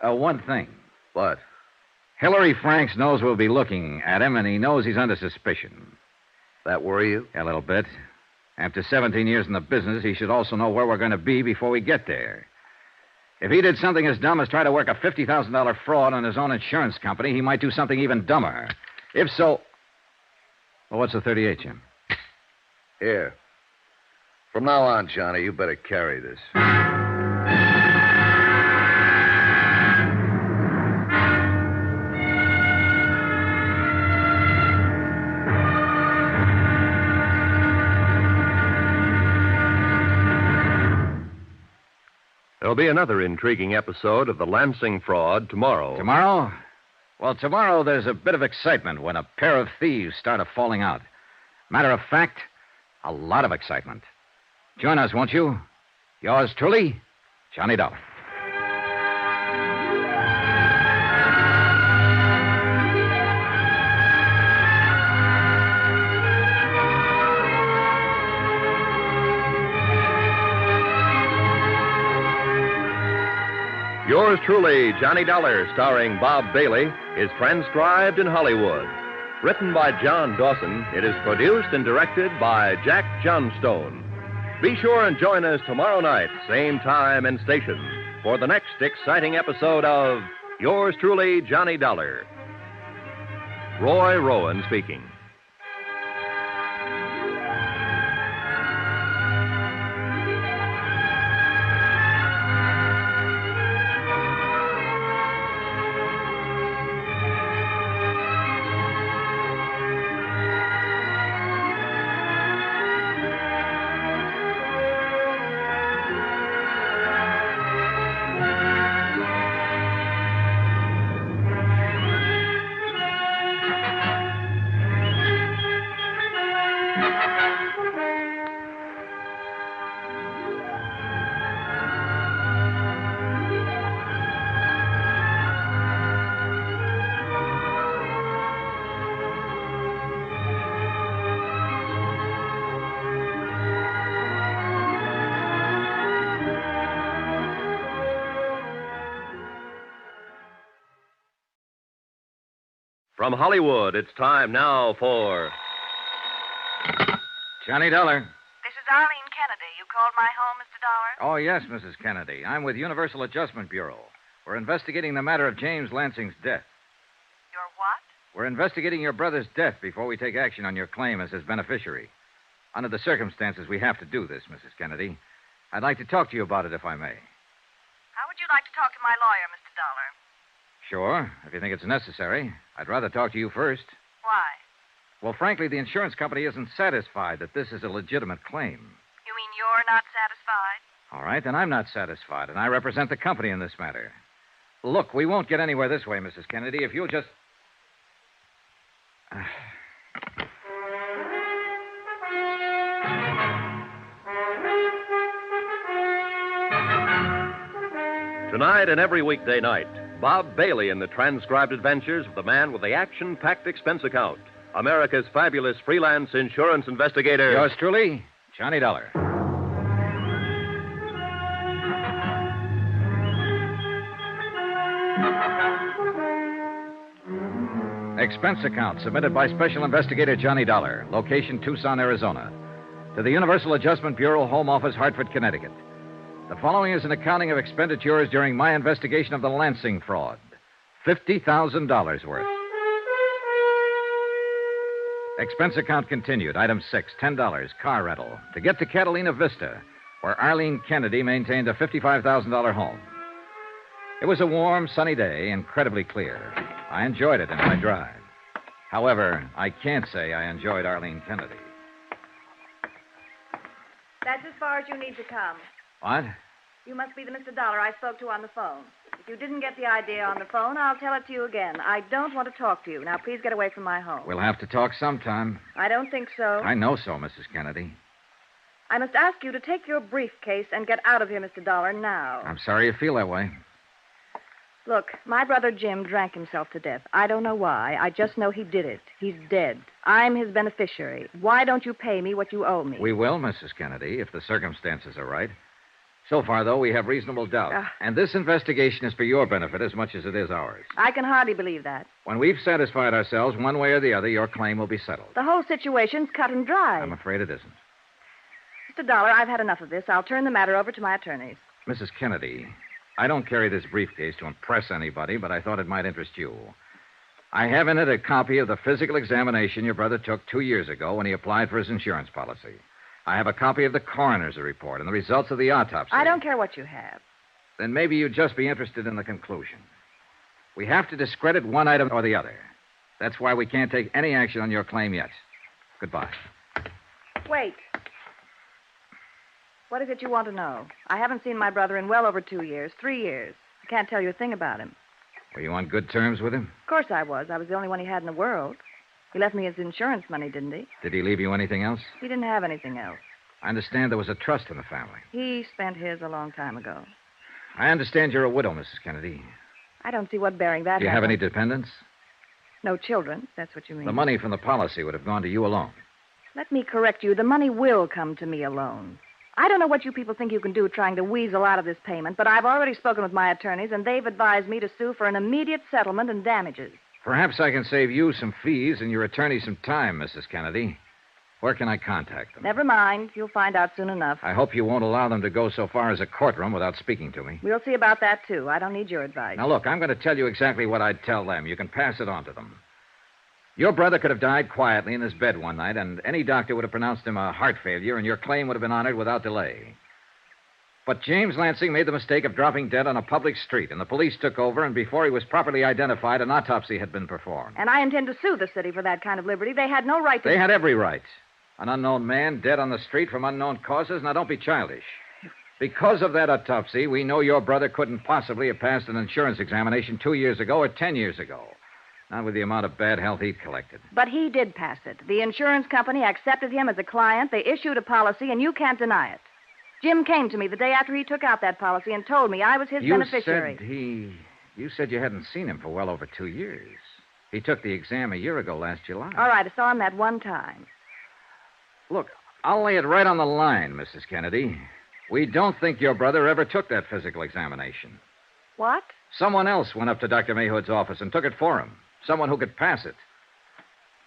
One thing. What? Hillary Franks knows we'll be looking at him, and he knows he's under suspicion. That worry you? A little bit. After 17 years in the business, he should also know where we're going to be before we get there. If he did something as dumb as try to work a $50,000 fraud on his own insurance company, he might do something even dumber. If so... Well, what's the 38, Jim? Here. From now on, Johnny, you better carry this. There'll be another intriguing episode of the Lansing fraud tomorrow. Tomorrow? Well, tomorrow there's a bit of excitement when a pair of thieves start falling out. Matter of fact, a lot of excitement. Join us, won't you? Yours truly, Johnny Dollar. Yours truly, Johnny Dollar, starring Bob Bailey, is transcribed in Hollywood. Written by John Dawson, it is produced and directed by Jack Johnstone. Be sure and join us tomorrow night, same time and station, for the next exciting episode of Yours truly, Johnny Dollar. Roy Rowan speaking. From Hollywood, it's time now for... Johnny Dollar. This is Arlene Kennedy. You called my home, Mr. Dollar? Oh, yes, Mrs. Kennedy. I'm with Universal Adjustment Bureau. We're investigating the matter of James Lansing's death. Your what? We're investigating your brother's death before we take action on your claim as his beneficiary. Under the circumstances, we have to do this, Mrs. Kennedy. I'd like to talk to you about it, if I may. How would you like to talk to my lawyer, Mr. Dollar? Sure, if you think it's necessary. I'd rather talk to you first. Why? Well, frankly, the insurance company isn't satisfied that this is a legitimate claim. You mean you're not satisfied? All right, then I'm not satisfied, and I represent the company in this matter. Look, we won't get anywhere this way, Mrs. Kennedy, if you'll just... Tonight and every weekday night, Bob Bailey in the transcribed adventures of the man with the action-packed expense account. America's fabulous freelance insurance investigator. Yours truly, Johnny Dollar. Expense account submitted by Special Investigator Johnny Dollar, location Tucson, Arizona, to the Universal Adjustment Bureau, Home Office, Hartford, Connecticut. The following is an accounting of expenditures during my investigation of the Lansing fraud. $50,000 worth. Expense account continued. Item 6, $10, car rental, to get to Catalina Vista, where Arlene Kennedy maintained a $55,000 home. It was a warm, sunny day, incredibly clear. I enjoyed it in my drive. However, I can't say I enjoyed Arlene Kennedy. That's as far as you need to come. What? You must be the Mr. Dollar I spoke to on the phone. If you didn't get the idea on the phone, I'll tell it to you again. I don't want to talk to you. Now, please get away from my home. We'll have to talk sometime. I don't think so. I know so, Mrs. Kennedy. I must ask you to take your briefcase and get out of here, Mr. Dollar, now. I'm sorry you feel that way. Look, my brother Jim drank himself to death. I don't know why. I just know he did it. He's dead. I'm his beneficiary. Why don't you pay me what you owe me? We will, Mrs. Kennedy, if the circumstances are right. So far, though, we have reasonable doubt. And this investigation is for your benefit as much as it is ours. I can hardly believe that. When we've satisfied ourselves one way or the other, your claim will be settled. The whole situation's cut and dry. I'm afraid it isn't. Mr. Dollar, I've had enough of this. I'll turn the matter over to my attorneys. Mrs. Kennedy, I don't carry this briefcase to impress anybody, but I thought it might interest you. I have in it a copy of the physical examination your brother took 2 years ago when he applied for his insurance policy. I have a copy of the coroner's report and the results of the autopsy. I don't care what you have. Then maybe you'd just be interested in the conclusion. We have to discredit one item or the other. That's why we can't take any action on your claim yet. Goodbye. Wait. What is it you want to know? I haven't seen my brother in well over 2 years, 3 years. I can't tell you a thing about him. Were you on good terms with him? Of course I was. I was the only one he had in the world. He left me his insurance money, didn't he? Did he leave you anything else? He didn't have anything else. I understand there was a trust in the family. He spent his a long time ago. I understand you're a widow, Mrs. Kennedy. I don't see what bearing that has. Do you have any dependents? No children, if that's what you mean. The money from the policy would have gone to you alone. Let me correct you. The money will come to me alone. I don't know what you people think you can do trying to weasel out of this payment, but I've already spoken with my attorneys, and they've advised me to sue for an immediate settlement and damages. Perhaps I can save you some fees and your attorney some time, Mrs. Kennedy. Where can I contact them? Never mind. You'll find out soon enough. I hope you won't allow them to go so far as a courtroom without speaking to me. We'll see about that, too. I don't need your advice. Now, look, I'm going to tell you exactly what I'd tell them. You can pass it on to them. Your brother could have died quietly in his bed one night, and any doctor would have pronounced him a heart failure, and your claim would have been honored without delay. But James Lansing made the mistake of dropping dead on a public street, and the police took over, and before he was properly identified, an autopsy had been performed. And I intend to sue the city for that kind of liberty. They had no right to... They had every right. An unknown man dead on the street from unknown causes. Now, don't be childish. Because of that autopsy, we know your brother couldn't possibly have passed an insurance examination 2 years ago or 10 years ago. Not with the amount of bad health he'd collected. But he did pass it. The insurance company accepted him as a client. They issued a policy, and you can't deny it. Jim came to me the day after he took out that policy and told me I was his beneficiary. You said you hadn't seen him for well over 2 years. He took the exam a year ago last July. All right, I saw him that one time. Look, I'll lay it right on the line, Mrs. Kennedy. We don't think your brother ever took that physical examination. What? Someone else went up to Dr. Mayhood's office and took it for him. Someone who could pass it.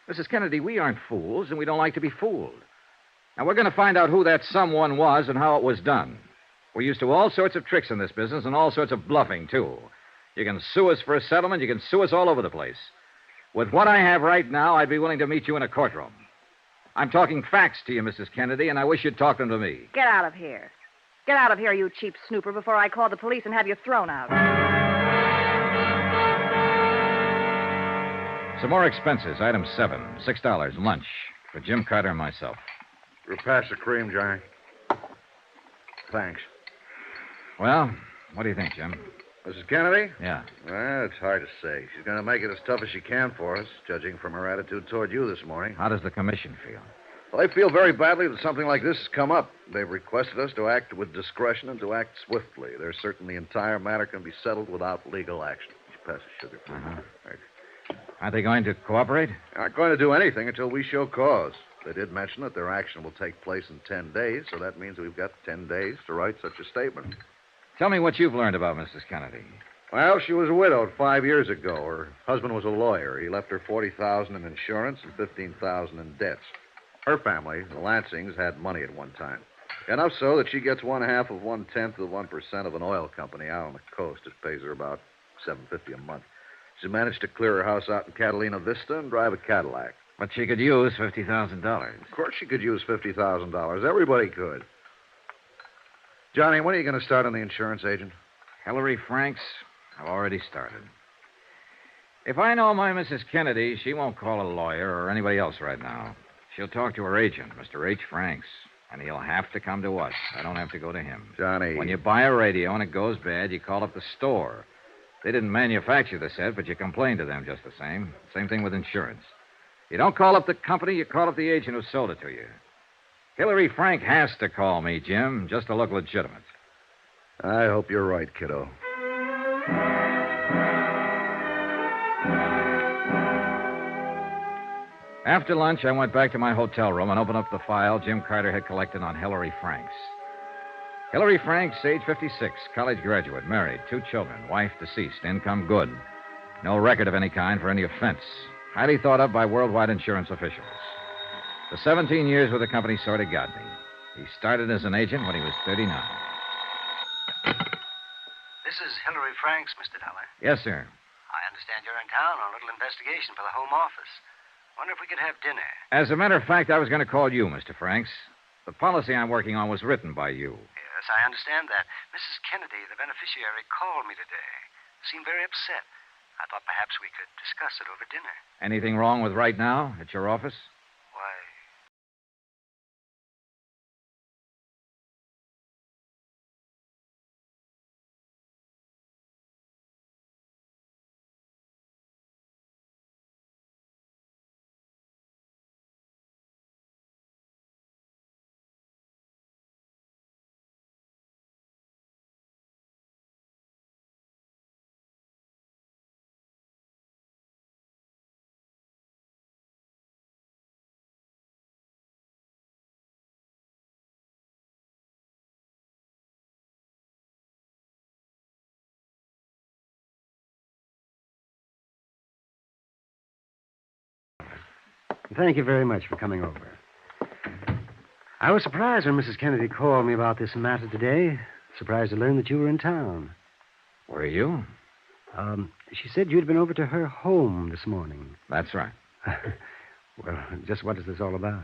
Mrs. Kennedy, we aren't fools, and we don't like to be fooled. Now, we're going to find out who that someone was and how it was done. We're used to all sorts of tricks in this business and all sorts of bluffing, too. You can sue us for a settlement. You can sue us all over the place. With what I have right now, I'd be willing to meet you in a courtroom. I'm talking facts to you, Mrs. Kennedy, and I wish you'd talk them to me. Get out of here. Get out of here, you cheap snooper, before I call the police and have you thrown out. Some more expenses. Item 7, $6, lunch, for Jim Carter and myself. We'll pass the cream, Johnny. Thanks. Well, what do you think, Jim? Mrs. Kennedy? Yeah. Well, it's hard to say. She's going to make it as tough as she can for us, judging from her attitude toward you this morning. How does the commission feel? Well, they feel very badly that something like this has come up. They've requested us to act with discretion and to act swiftly. They're certain the entire matter can be settled without legal action. Pass the sugar, please. Uh-huh. Aren't they going to cooperate? They're not going to do anything until we show cause. They did mention that their action will take place in 10 days, so that means we've got 10 days to write such a statement. Tell me what you've learned about Mrs. Kennedy. Well, she was widowed 5 years ago. Her husband was a lawyer. He left her $40,000 in insurance and $15,000 in debts. Her family, the Lansings, had money at one time. Enough so that she gets 1/2 of 1/10 of 1% of an oil company out on the coast. It pays her about $750 a month. She managed to clear her house out in Catalina Vista and drive a Cadillac. But she could use $50,000. Of course she could use $50,000. Everybody could. Johnny, when are you going to start on the insurance agent? Hillary Franks, I've already started. If I know my Mrs. Kennedy, she won't call a lawyer or anybody else right now. She'll talk to her agent, Mr. H. Franks, and he'll have to come to us. I don't have to go to him. Johnny. When you buy a radio and it goes bad, you call up the store. They didn't manufacture the set, but you complain to them just the same. Same thing with insurance. You don't call up the company, you call up the agent who sold it to you. Hillary Frank has to call me, Jim, just to look legitimate. I hope you're right, kiddo. After lunch, I went back to my hotel room and opened up the file Jim Carter had collected on Hillary Franks. Hillary Franks, age 56, college graduate, married, 2 children, wife deceased, income good. No record of any kind for any offense. Highly thought of by worldwide insurance officials. The 17 years with the company sort of got me. He started as an agent when he was 39. This is Hillary Franks, Mr. Dollar. Yes, sir. I understand you're in town on a little investigation for the Home Office. Wonder if we could have dinner. As a matter of fact, I was going to call you, Mr. Franks. The policy I'm working on was written by you. Yes, I understand that. Mrs. Kennedy, the beneficiary, called me today. Seemed very upset. I thought perhaps we could discuss it over dinner. Anything wrong with right now at your office? Why, Thank you very much for coming over. I was surprised when Mrs. Kennedy called me about this matter today. Surprised to learn that you were in town. Were you? She said you'd been over to her home this morning. That's right. Well, just what is this all about?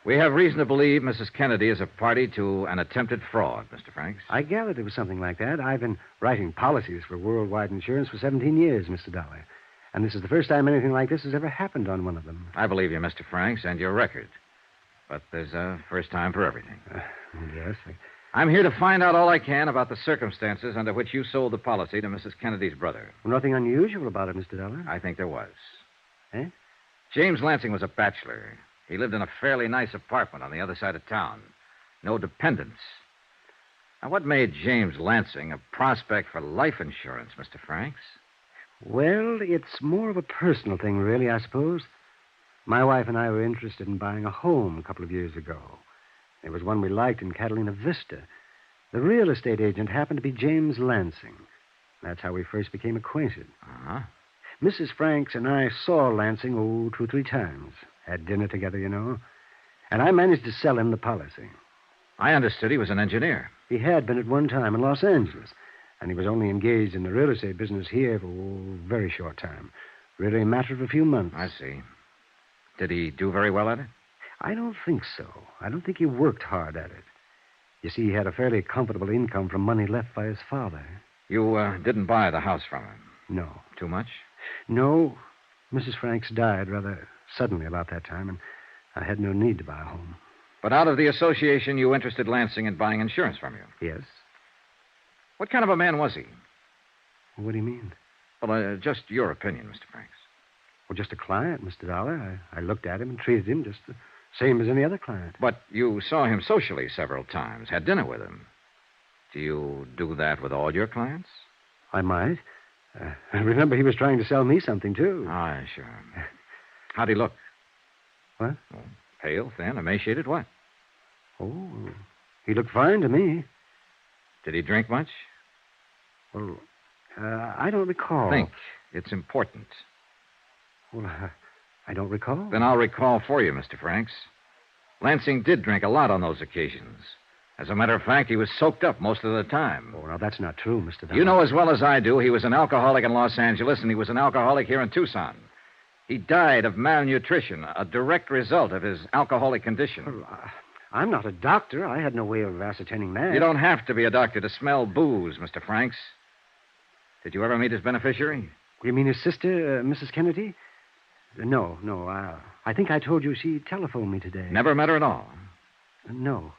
We have reason to believe Mrs. Kennedy is a party to an attempted fraud, Mr. Franks. I gathered it was something like that. I've been writing policies for worldwide insurance for 17 years, Mr. Dollar. And this is the first time anything like this has ever happened on one of them. I believe you, Mr. Franks, and your record. But there's a first time for everything. Yes. I'm here to find out all I can about the circumstances under which you sold the policy to Mrs. Kennedy's brother. Nothing unusual about it, Mr. Dollar. I think there was. Eh? James Lansing was a bachelor. He lived in a fairly nice apartment on the other side of town. No dependents. Now, what made James Lansing a prospect for life insurance, Mr. Franks? Well, it's more of a personal thing, really, I suppose. My wife and I were interested in buying a home a couple of years ago. There was one we liked in Catalina Vista. The real estate agent happened to be James Lansing. That's how we first became acquainted. Uh-huh. Mrs. Franks and I saw Lansing, 2 or 3 times. Had dinner together, you know. And I managed to sell him the policy. I understood he was an engineer. He had been at one time in Los Angeles. And he was only engaged in the real estate business here for a very short time. Really a matter of a few months. I see. Did he do very well at it? I don't think so. I don't think he worked hard at it. You see, he had a fairly comfortable income from money left by his father. You didn't buy the house from him? No. Too much? No. Mrs. Franks died rather suddenly about that time, and I had no need to buy a home. But out of the association, you interested Lansing in buying insurance from you? Yes. What kind of a man was he? What do you mean? Well, just your opinion, Mr. Franks. Well, just a client, Mr. Dollar. I looked at him and treated him just Same as any other client. But you saw him socially several times, had dinner with him. Do you do that with all your clients? I might. Remember, he was trying to sell me something, too. Ah, sure. How'd he look? What? Well, pale, thin, emaciated, what? Oh, he looked fine to me. Did he drink much? Well, I don't recall. Think. It's important. Well, I don't recall. Then I'll recall for you, Mr. Franks. Lansing did drink a lot on those occasions. As a matter of fact, he was soaked up most of the time. Oh, now, that's not true, Mr. Dollar. You know as well as I do, he was an alcoholic in Los Angeles, and he was an alcoholic here in Tucson. He died of malnutrition, a direct result of his alcoholic condition. Well, I'm not a doctor. I had no way of ascertaining that. You don't have to be a doctor to smell booze, Mr. Franks. Did you ever meet his beneficiary? You mean his sister, Mrs. Kennedy? No. I think I told you she telephoned me today. Never met her at all? No.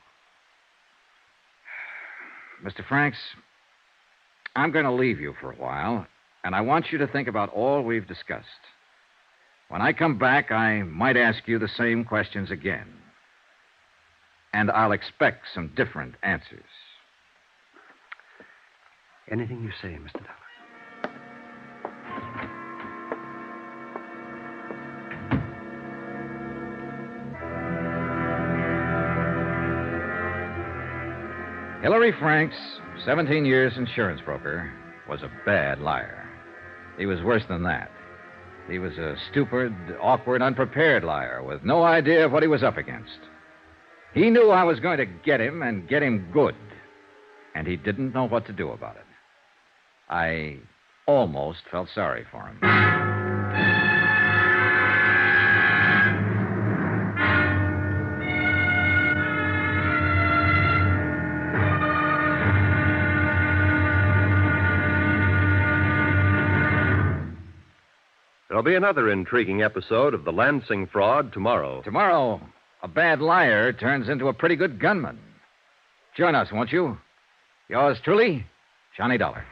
Mr. Franks, I'm going to leave you for a while, and I want you to think about all we've discussed. When I come back, I might ask you the same questions again. And I'll expect some different answers. Anything you say, Mr. Dollar. Hilary Franks, 17 years insurance broker, was a bad liar. He was worse than that. He was a stupid, awkward, unprepared liar with no idea of what he was up against. He knew I was going to get him and get him good, and he didn't know what to do about it. I almost felt sorry for him. There'll be another intriguing episode of The Lansing Fraud tomorrow. Tomorrow, a bad liar turns into a pretty good gunman. Join us, won't you? Yours truly, Johnny Dollar.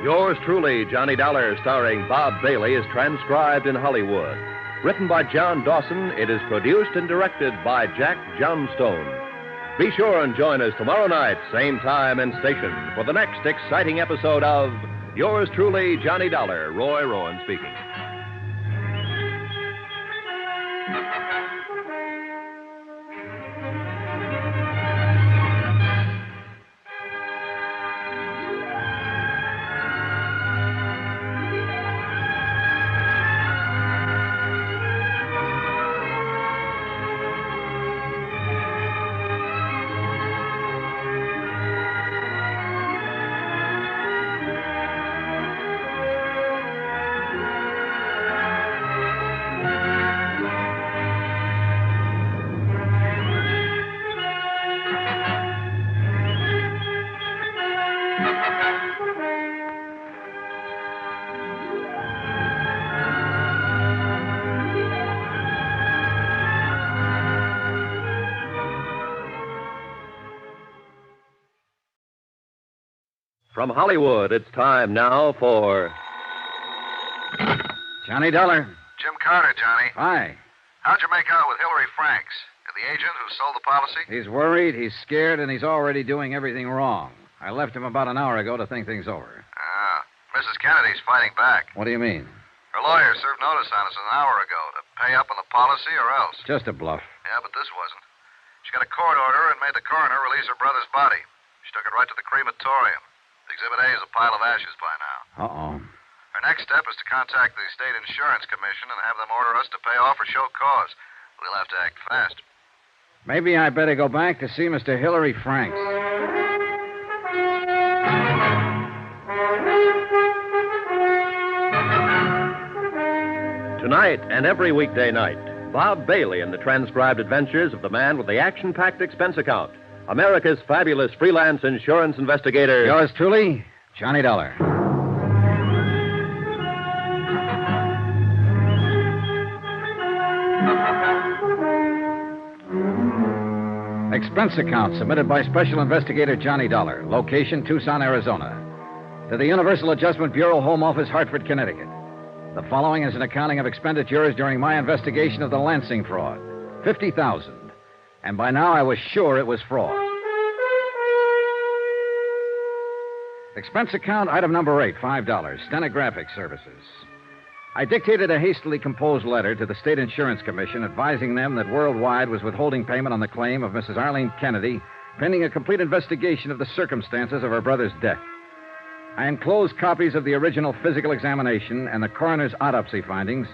Yours truly, Johnny Dollar, starring Bob Bailey, is transcribed in Hollywood. Written by John Dawson, it is produced and directed by Jack Johnstone. Be sure and join us tomorrow night, same time and station, for the next exciting episode of Yours truly, Johnny Dollar. Roy Rowan speaking. From Hollywood, it's time now for Johnny Dollar. Jim Carter, Johnny. Hi. How'd you make out with Hilary Franks? The agent who sold the policy? He's worried, he's scared, and he's already doing everything wrong. I left him about an hour ago to think things over. Ah, Mrs. Kennedy's fighting back. What do you mean? Her lawyer served notice on us an hour ago to pay up on the policy or else. Just a bluff. Yeah, but this wasn't. She got a court order and made the coroner release her brother's body. She took it right to the crematorium. Exhibit A is a pile of ashes by now. Uh-oh. Her next step is to contact the State Insurance Commission and have them order us to pay off or show cause. We'll have to act fast. Maybe I better go back to see Mr. Hilary Franks. Tonight and every weekday night, Bob Bailey in the transcribed adventures of the man with the action-packed expense account, America's fabulous freelance insurance investigator. Yours truly, Johnny Dollar. Expense account submitted by Special Investigator Johnny Dollar. Location, Tucson, Arizona. To the Universal Adjustment Bureau, Home Office, Hartford, Connecticut. The following is an accounting of expenditures during my investigation of the Lansing fraud. $50,000. And by now I was sure it was fraud. Expense account, item number 8, $5. Stenographic services. I dictated a hastily composed letter to the State Insurance Commission advising them that Worldwide was withholding payment on the claim of Mrs. Arlene Kennedy pending a complete investigation of the circumstances of her brother's death. I enclosed copies of the original physical examination and the coroner's autopsy findings,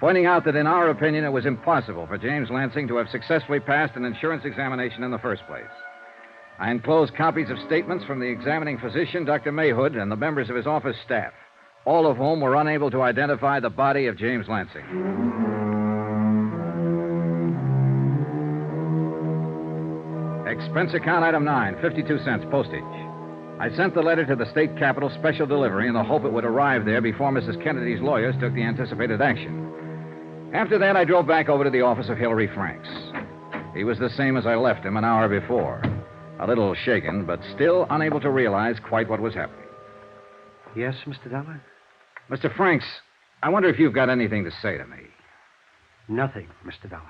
pointing out that in our opinion it was impossible for James Lansing to have successfully passed an insurance examination in the first place. I enclosed copies of statements from the examining physician, Dr. Mayhood, and the members of his office staff, all of whom were unable to identify the body of James Lansing. Expense account item 9, 52 cents, postage. I sent the letter to the state capitol special delivery in the hope it would arrive there before Mrs. Kennedy's lawyers took the anticipated action. After that, I drove back over to the office of Hilary Franks. He was the same as I left him an hour before. A little shaken, but still unable to realize quite what was happening. Yes, Mr. Dollar? Mr. Franks, I wonder if you've got anything to say to me. Nothing, Mr. Dollar.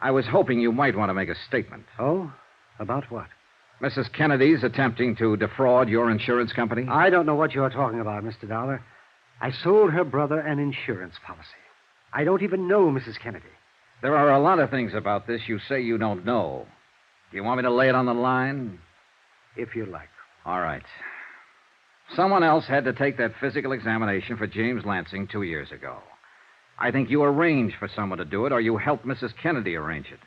I was hoping you might want to make a statement. Oh? About what? Mrs. Kennedy's attempting to defraud your insurance company? I don't know what you're talking about, Mr. Dollar. I sold her brother an insurance policy. I don't even know Mrs. Kennedy. There are a lot of things about this you say you don't know. Do you want me to lay it on the line? If you like. All right. Someone else had to take that physical examination for James Lansing 2 years ago. I think you arranged for someone to do it, or you helped Mrs. Kennedy arrange it.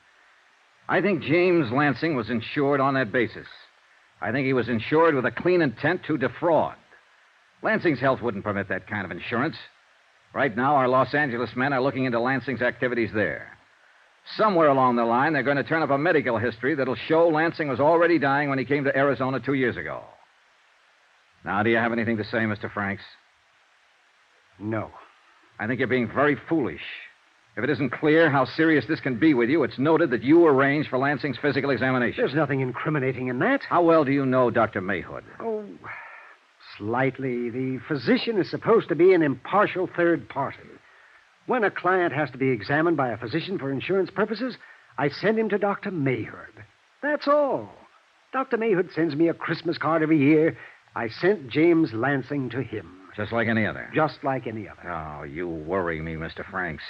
I think James Lansing was insured on that basis. I think he was insured with a clean intent to defraud. Lansing's health wouldn't permit that kind of insurance. Right now, our Los Angeles men are looking into Lansing's activities there. Somewhere along the line, they're going to turn up a medical history that'll show Lansing was already dying when he came to Arizona 2 years ago. Now, do you have anything to say, Mr. Franks? No. I think you're being very foolish. If it isn't clear how serious this can be with you, it's noted that you arranged for Lansing's physical examination. There's nothing incriminating in that. How well do you know Dr. Mayhood? Oh, slightly. The physician is supposed to be an impartial third party. When a client has to be examined by a physician for insurance purposes, I send him to Dr. Mayhood. That's all. Dr. Mayhood sends me a Christmas card every year. I sent James Lansing to him. Just like any other? Just like any other. Oh, you worry me, Mr. Franks.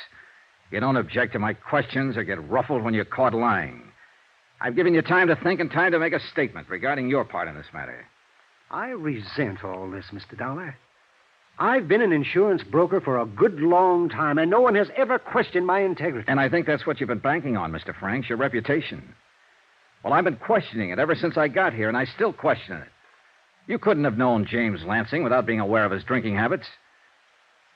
You don't object to my questions or get ruffled when you're caught lying. I've given you time to think and time to make a statement regarding your part in this matter. I resent all this, Mr. Dollar. I've been an insurance broker for a good long time, and no one has ever questioned my integrity. And I think that's what you've been banking on, Mr. Franks, your reputation. Well, I've been questioning it ever since I got here, and I still question it. You couldn't have known James Lansing without being aware of his drinking habits.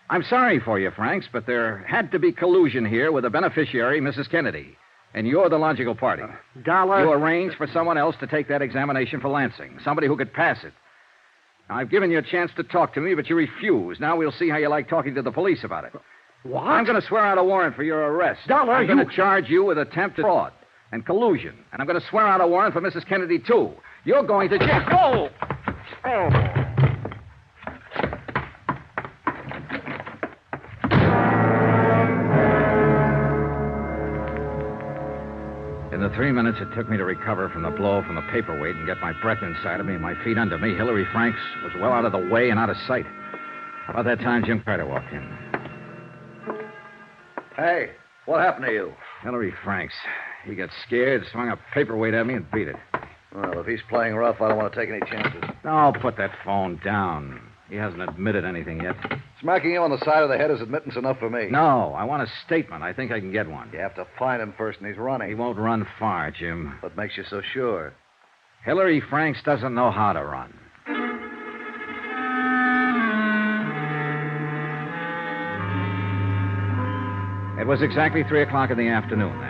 I'm sorry for you, Franks, but there had to be collusion here with the beneficiary, Mrs. Kennedy. And you're the logical party. Dollar. You arranged for someone else to take that examination for Lansing, somebody who could pass it. Now, I've given you a chance to talk to me, but you refuse. Now we'll see how you like talking to the police about it. What? I'm going to swear out a warrant for your arrest. Dollar, I'm going to charge you with attempted fraud and collusion. And I'm going to swear out a warrant for Mrs. Kennedy, too. You're going to jail. Oh! Oh! In the 3 minutes it took me to recover from the blow from the paperweight and get my breath inside of me and my feet under me, Hilary Franks was well out of the way and out of sight. About that time, Jim Carter walked in. Hey, what happened to you? Hilary Franks. He got scared, swung a paperweight at me, and beat it. Well, if he's playing rough, I don't want to take any chances. No, put that phone down. He hasn't admitted anything yet. Smacking him on the side of the head is admittance enough for me. No, I want a statement. I think I can get one. You have to find him first, and he's running. He won't run far, Jim. What makes you so sure? Hilary Franks doesn't know how to run. It was exactly 3 o'clock in the afternoon then.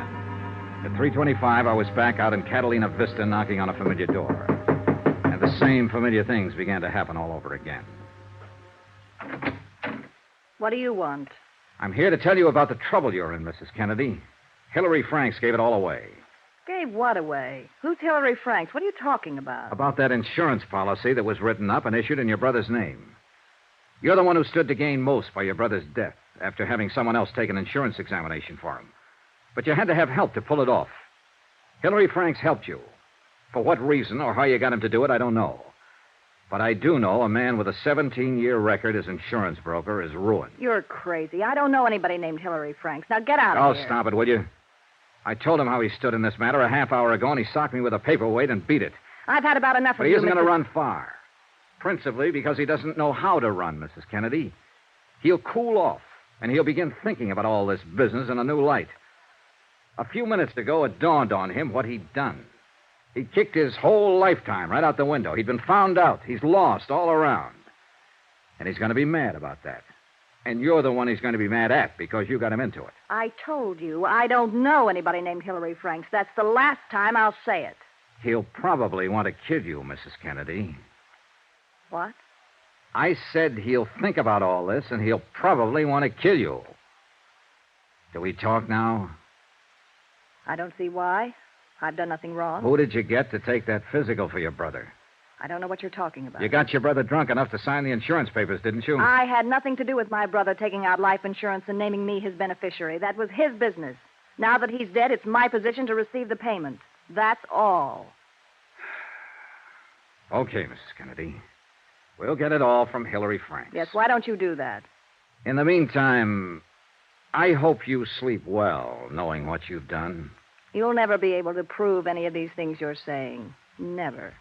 At 3:25, I was back out in Catalina Vista knocking on a familiar door. And the same familiar things began to happen all over again. What do you want? I'm here to tell you about the trouble you're in, Mrs. Kennedy. Hilary Franks gave it all away. Gave what away? Who's Hillary Franks? What are you talking about? About that insurance policy that was written up and issued in your brother's name. You're the one who stood to gain most by your brother's death after having someone else take an insurance examination for him. But you had to have help to pull it off. Hillary Franks helped you. For what reason or how you got him to do it, I don't know. But I do know a man with a 17-year record as insurance broker is ruined. You're crazy. I don't know anybody named Hillary Franks. Now get out Oh, of here. stop it, will you? I told him how he stood in this matter a half hour ago, and he socked me with a paperweight and beat it. I've had about enough But of he you, isn't going to Mr. run far. Principally because he doesn't know how to run, Mrs. Kennedy. He'll cool off, and he'll begin thinking about all this business in a new light. A few minutes ago, it dawned on him what he'd done. He'd kicked his whole lifetime right out the window. He'd been found out. He's lost all around. And he's going to be mad about that. And you're the one he's going to be mad at because you got him into it. I told you, I don't know anybody named Hillary Franks. That's the last time I'll say it. He'll probably want to kill you, Mrs. Kennedy. What? I said he'll think about all this, and he'll probably want to kill you. Do we talk now? I don't see why. I've done nothing wrong. Who did you get to take that physical for your brother? I don't know what you're talking about. You got your brother drunk enough to sign the insurance papers, didn't you? I had nothing to do with my brother taking out life insurance and naming me his beneficiary. That was his business. Now that he's dead, it's my position to receive the payment. That's all. Okay, Mrs. Kennedy. We'll get it all from Hillary Franks. Yes, why don't you do that? In the meantime, I hope you sleep well, knowing what you've done. You'll never be able to prove any of these things you're saying. Never.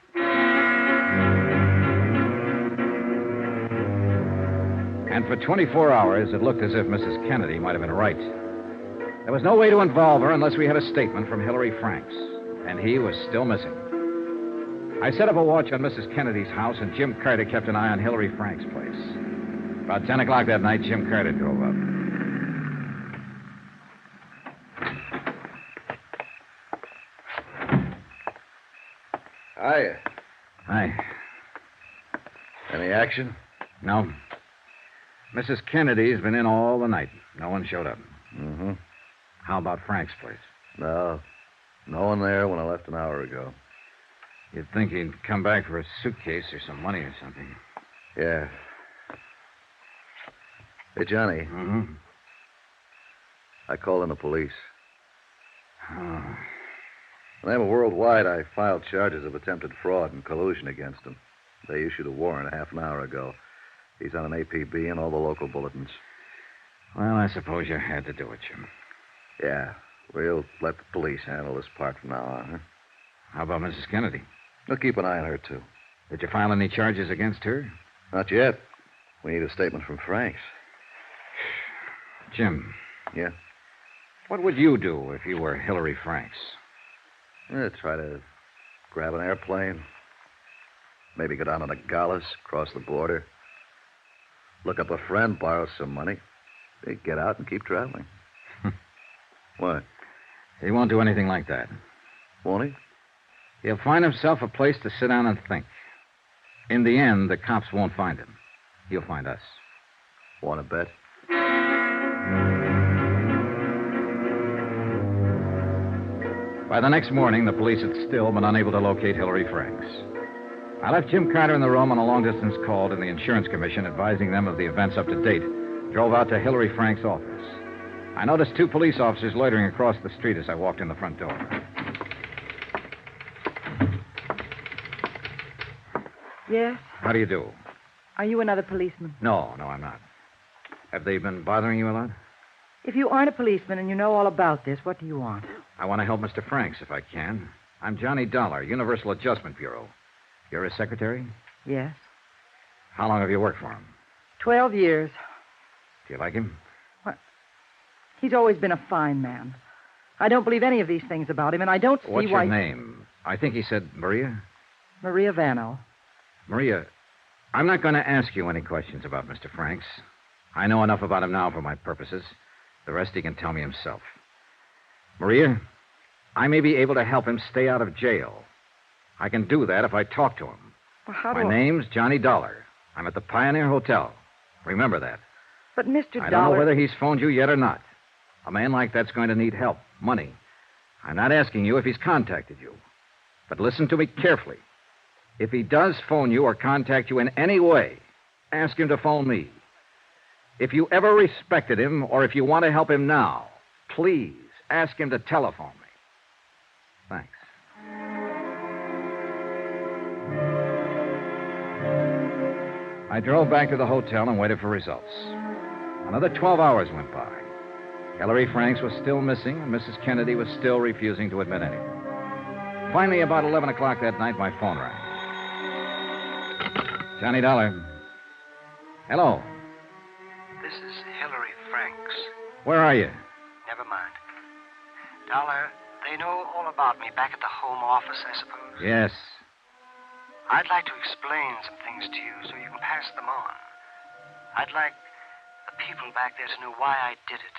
And for 24 hours, it looked as if Mrs. Kennedy might have been right. There was no way to involve her unless we had a statement from Hillary Franks, and he was still missing. I set up a watch on Mrs. Kennedy's house, and Jim Carter kept an eye on Hillary Franks' place. About 10 o'clock that night, Jim Carter drove up. Hiya. Hi. Any action? No. Mrs. Kennedy's been in all the night. No one showed up. Mm-hmm. How about Frank's place? No. No one there when I left an hour ago. You'd think he'd come back for a suitcase or some money or something. Yeah. Hey, Johnny. Mm-hmm. I called in the police. Oh. In the name of Worldwide, I filed charges of attempted fraud and collusion against him. They issued a warrant half an hour ago. He's on an APB and all the local bulletins. Well, I suppose you had to do it, Jim. Yeah. We'll let the police handle this part from now on, huh? How about Mrs. Kennedy? We'll keep an eye on her, too. Did you file any charges against her? Not yet. We need a statement from Franks. Jim. Yeah? What would you do if you were Hillary Franks? Try to grab an airplane. Maybe go down to Nogales, cross the border. Look up a friend, borrow some money. Get out and keep traveling. What? He won't do anything like that. Won't he? He'll find himself a place to sit down and think. In the end, the cops won't find him. He'll find us. Want to bet? By the next morning, the police had still been unable to locate Hillary Franks. I left Jim Carter in the room on a long-distance call to the Insurance Commission, advising them of the events up to date. Drove out to Hillary Franks' office. I noticed two police officers loitering across the street as I walked in the front door. Yes? How do you do? Are you another policeman? No, I'm not. Have they been bothering you a lot? If you aren't a policeman and you know all about this, what do you want? I want to help Mr. Franks if I can. I'm Johnny Dollar, Universal Adjustment Bureau. You're his secretary? Yes. How long have you worked for him? 12 years. Do you like him? What? He's always been a fine man. I don't believe any of these things about him, and I don't see What's why... your name? I think he said Maria? Maria Vano. Maria, I'm not going to ask you any questions about Mr. Franks. I know enough about him now for my purposes. The rest he can tell me himself. Maria, I may be able to help him stay out of jail. I can do that if I talk to him. Well, how My do name's Johnny Dollar. I'm at the Pioneer Hotel. Remember that. But, Mr. I Dollar... don't know whether he's phoned you yet or not. A man like that's going to need help, money. I'm not asking you if he's contacted you. But listen to me carefully. If he does phone you or contact you in any way, ask him to phone me. If you ever respected him or if you want to help him now, please ask him to telephone me. Thanks. I drove back to the hotel and waited for results. Another 12 hours went by. Hilary Franks was still missing, and Mrs. Kennedy was still refusing to admit anything. Finally, about 11 o'clock that night, my phone rang. Johnny Dollar. Hello. This is Hilary Franks. Where are you? Never mind. Dollar, they know all about me back at the home office, I suppose? Yes. I'd like to explain some things to you so you can pass them on. I'd like the people back there to know why I did it.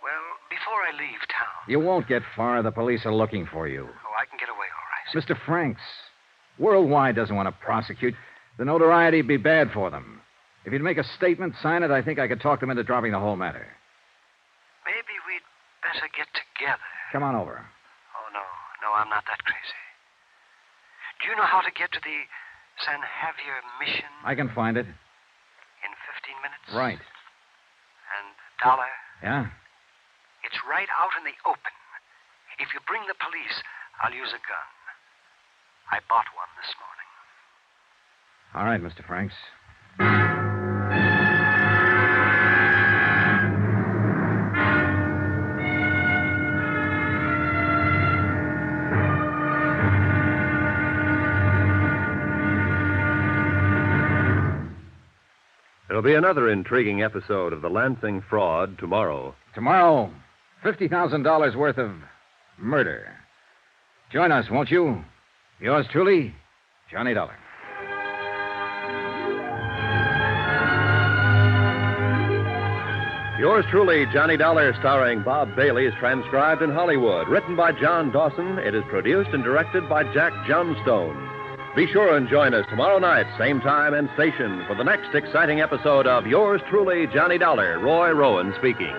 Well, before I leave town. You won't get far. The police are looking for you. Oh, I can get away all right. Mr. Franks, Worldwide doesn't want to prosecute. The notoriety would be bad for them. If you'd make a statement, sign it, I think I could talk them into dropping the whole matter. Maybe we'd better get together. Come on over. Oh, no, I'm not that crazy. Do you know how to get to the San Javier mission? I can find it. In 15 minutes? Right. And Dollar? Yeah? It's right out in the open. If you bring the police, I'll use a gun. I bought one this morning. All right, Mr. Franks. There'll be another intriguing episode of the Lansing Fraud tomorrow. Tomorrow, $50,000 worth of murder. Join us, won't you? Yours truly, Johnny Dollar. Yours truly, Johnny Dollar, starring Bob Bailey, is transcribed in Hollywood. Written by John Dawson, it is produced and directed by Jack Johnstone. Be sure and join us tomorrow night, same time and station, for the next exciting episode of Yours truly, Johnny Dollar. Roy Rowan speaking.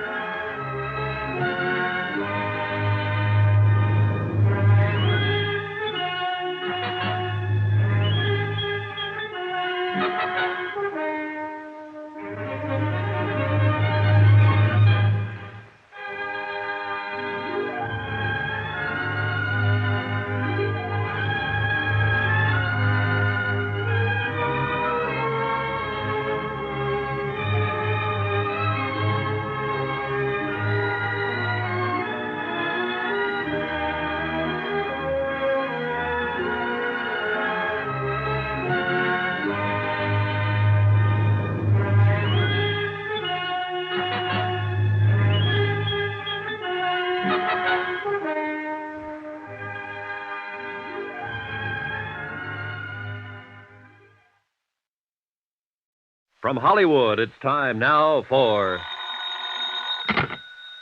From Hollywood, it's time now for...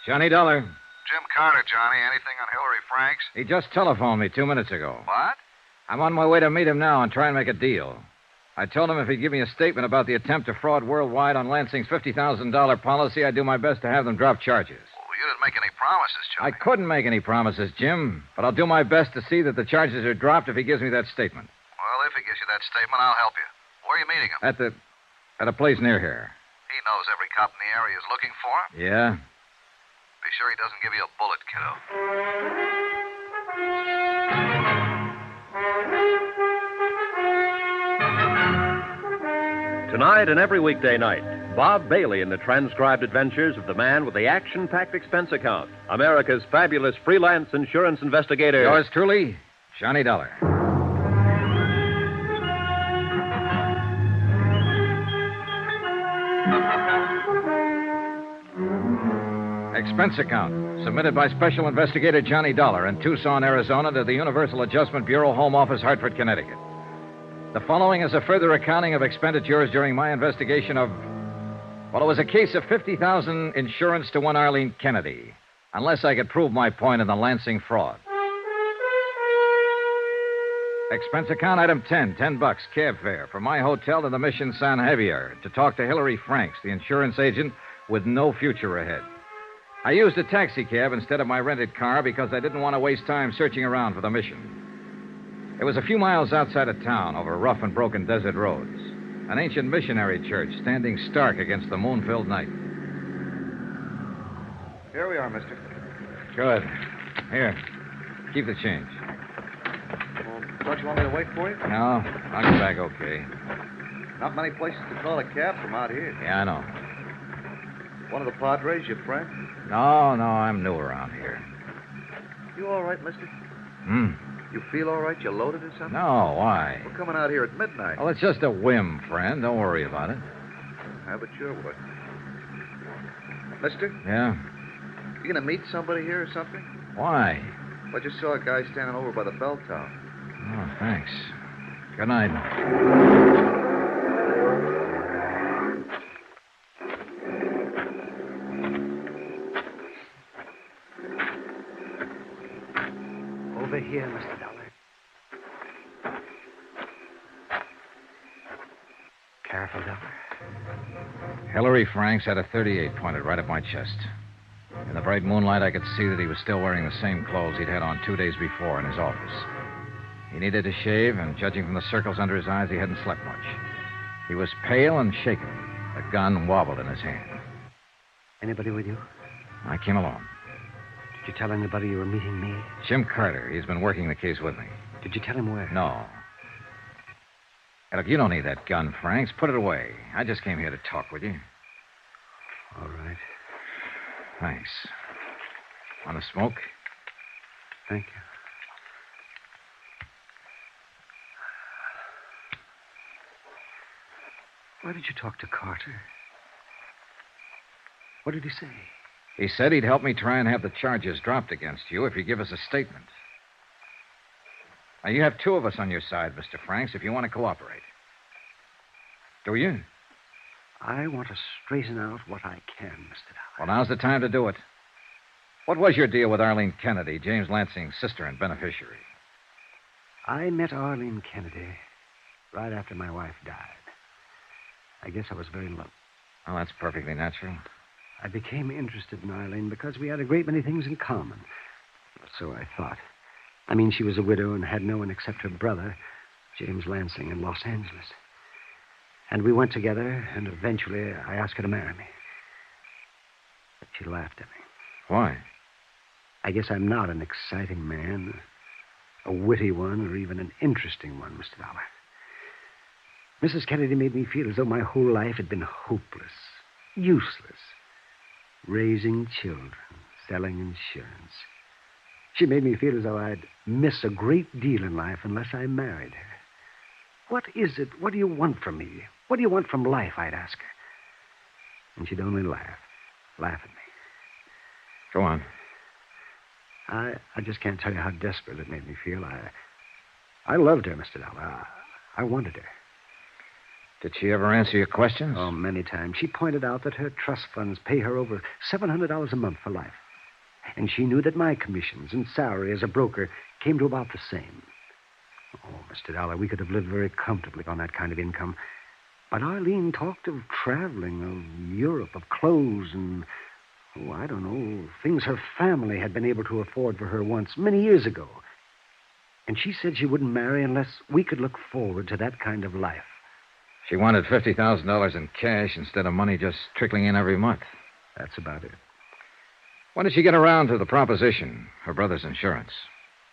Johnny Dollar. Jim Carter, Johnny. Anything on Hilary Franks? He just telephoned me 2 minutes ago. What? I'm on my way to meet him now and try and make a deal. I told him if he'd give me a statement about the attempt to fraud Worldwide on Lansing's $50,000 policy, I'd do my best to have them drop charges. Well, you didn't make any promises, Johnny. I couldn't make any promises, Jim, but I'll do my best to see that the charges are dropped if he gives me that statement. Well, if he gives you that statement, I'll help you. Where are you meeting him? At a place near here. He knows every cop in the area is looking for him. Yeah? Be sure he doesn't give you a bullet, kiddo. Tonight and every weekday night, Bob Bailey in the transcribed adventures of the man with the action-packed expense account, America's fabulous freelance insurance investigator. Yours truly, Johnny Dollar. Expense account submitted by Special Investigator Johnny Dollar in Tucson, Arizona to the Universal Adjustment Bureau, Home Office, Hartford, Connecticut. The following is a further accounting of expenditures during my investigation of, well, it was a case of $50,000 insurance to one Arlene Kennedy, unless I could prove my point in the Lansing fraud. Expense account item 10, $10, cab fare from my hotel to the Mission San Javier to talk to Hilary Franks, the insurance agent with no future ahead. I used a taxi cab instead of my rented car because I didn't want to waste time searching around for the mission. It was a few miles outside of town over rough and broken desert roads. An ancient missionary church standing stark against the moon-filled night. Here we are, mister. Good. Here. Keep the change. Well, don't you want me to wait for you? No, I'll get back okay. Not many places to call a cab from out here. Yeah, I know. One of the Padres, your friend? No, I'm new around here. You all right, mister? You feel all right? You loaded or something? No, why? We're coming out here at midnight. Well, it's just a whim, friend. Don't worry about it. I bet sure would. Mister? Yeah? You gonna meet somebody here or something? Why? I just saw a guy standing over by the bell tower. Oh, thanks. Good night. Over here, Mr. Dollar. Careful, Dollar. Hillary Franks had a .38 pointed right at my chest. In the bright moonlight, I could see that he was still wearing the same clothes he'd had on 2 days before in his office. He needed to shave, and judging from the circles under his eyes, he hadn't slept much. He was pale and shaken. The gun wobbled in his hand. Anybody with you? I came along. Did you tell anybody you were meeting me? Jim Carter. He's been working the case with me. Did you tell him where? No. Hey, look, you don't need that gun, Franks. Put it away. I just came here to talk with you. All right. Thanks. Want to smoke? Thank you. Why did you talk to Carter? What did he say? He said he'd help me try and have the charges dropped against you if you give us a statement. Now, you have 2 of us on your side, Mr. Franks, if you want to cooperate. Do you? I want to straighten out what I can, Mr. Dollar. Well, now's the time to do it. What was your deal with Arlene Kennedy, James Lansing's sister and beneficiary? I met Arlene Kennedy right after my wife died. I guess I was very low. Oh, that's perfectly natural. I became interested in Arlene because we had a great many things in common. So I thought. I mean, she was a widow and had no one except her brother, James Lansing, in Los Angeles. And we went together, and eventually I asked her to marry me. But she laughed at me. Why? I guess I'm not an exciting man, a witty one, or even an interesting one, Mr. Dollar. Mrs. Kennedy made me feel as though my whole life had been hopeless, useless. Raising children, selling insurance. She made me feel as though I'd miss a great deal in life unless I married her. What is it? What do you want from me? What do you want from life, I'd ask her. And she'd only laugh at me. Go on. I just can't tell you how desperate it made me feel. I loved her, Mr. Dollar. I wanted her. Did she ever answer your questions? Oh, many times. She pointed out that her trust funds pay her over $700 a month for life. And she knew that my commissions and salary as a broker came to about the same. Oh, Mr. Dollar, we could have lived very comfortably on that kind of income. But Arlene talked of traveling, of Europe, of clothes, and, oh, I don't know, things her family had been able to afford for her once, many years ago. And she said she wouldn't marry unless we could look forward to that kind of life. She wanted $50,000 in cash instead of money just trickling in every month. That's about it. When did she get around to the proposition, her brother's insurance?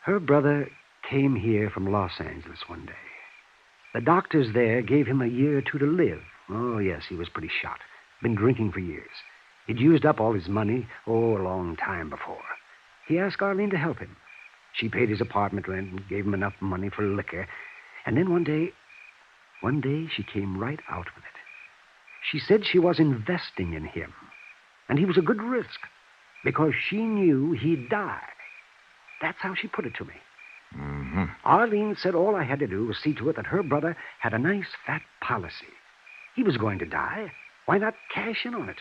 Her brother came here from Los Angeles one day. The doctors there gave him a year or 2 to live. Oh, yes, he was pretty shot. Been drinking for years. He'd used up all his money, a long time before. He asked Arlene to help him. She paid his apartment rent and gave him enough money for liquor. And then one day she came right out with it. She said she was investing in him. And he was a good risk. Because she knew he'd die. That's how she put it to me. Mm-hmm. Arlene said all I had to do was see to it that her brother had a nice fat policy. He was going to die. Why not cash in on it?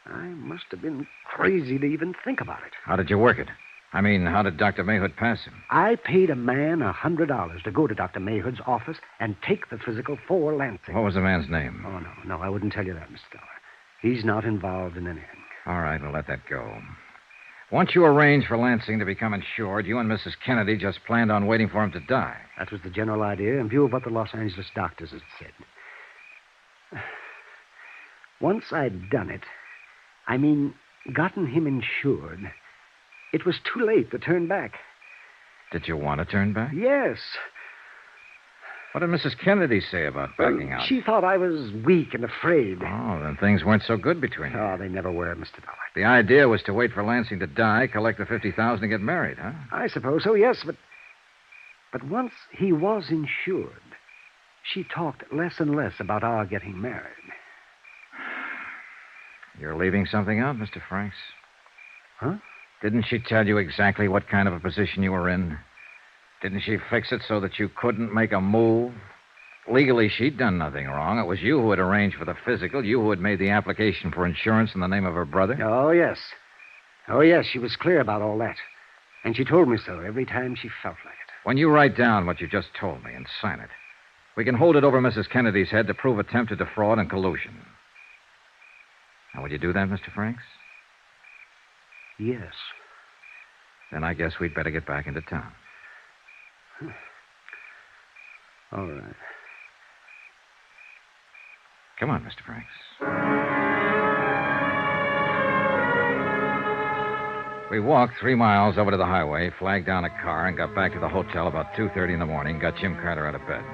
I must have been crazy to even think about it. How did you work it? I mean, how did Dr. Mayhood pass him? I paid a man $100 to go to Dr. Mayhood's office and take the physical for Lansing. What was the man's name? Oh, no, I wouldn't tell you that, Mr. Dollar. He's not involved in anything. All right, we'll let that go. Once you arranged for Lansing to become insured, you and Mrs. Kennedy just planned on waiting for him to die. That was the general idea, in view of what the Los Angeles doctors had said. Once I'd done it, gotten him insured, it was too late to turn back. Did you want to turn back? Yes. What did Mrs. Kennedy say about backing out? She thought I was weak and afraid. Oh, then things weren't so good between you. Oh, they never were, Mr. Dollar. The idea was to wait for Lansing to die, collect the $50,000 and get married, huh? I suppose so, yes, but once he was insured, she talked less and less about our getting married. You're leaving something out, Mr. Franks. Huh? Didn't she tell you exactly what kind of a position you were in? Didn't she fix it so that you couldn't make a move? Legally, she'd done nothing wrong. It was you who had arranged for the physical, you who had made the application for insurance in the name of her brother. Oh, yes. Oh, yes, she was clear about all that. And she told me so every time she felt like it. When you write down what you just told me and sign it, we can hold it over Mrs. Kennedy's head to prove attempted defraud and collusion. Now, will you do that, Mr. Franks? Yes. Then I guess we'd better get back into town. All right. Come on, Mr. Franks. We walked 3 miles over to the highway, flagged down a car, and got back to the hotel about 2:30 in the morning, got Jim Carter out of bed.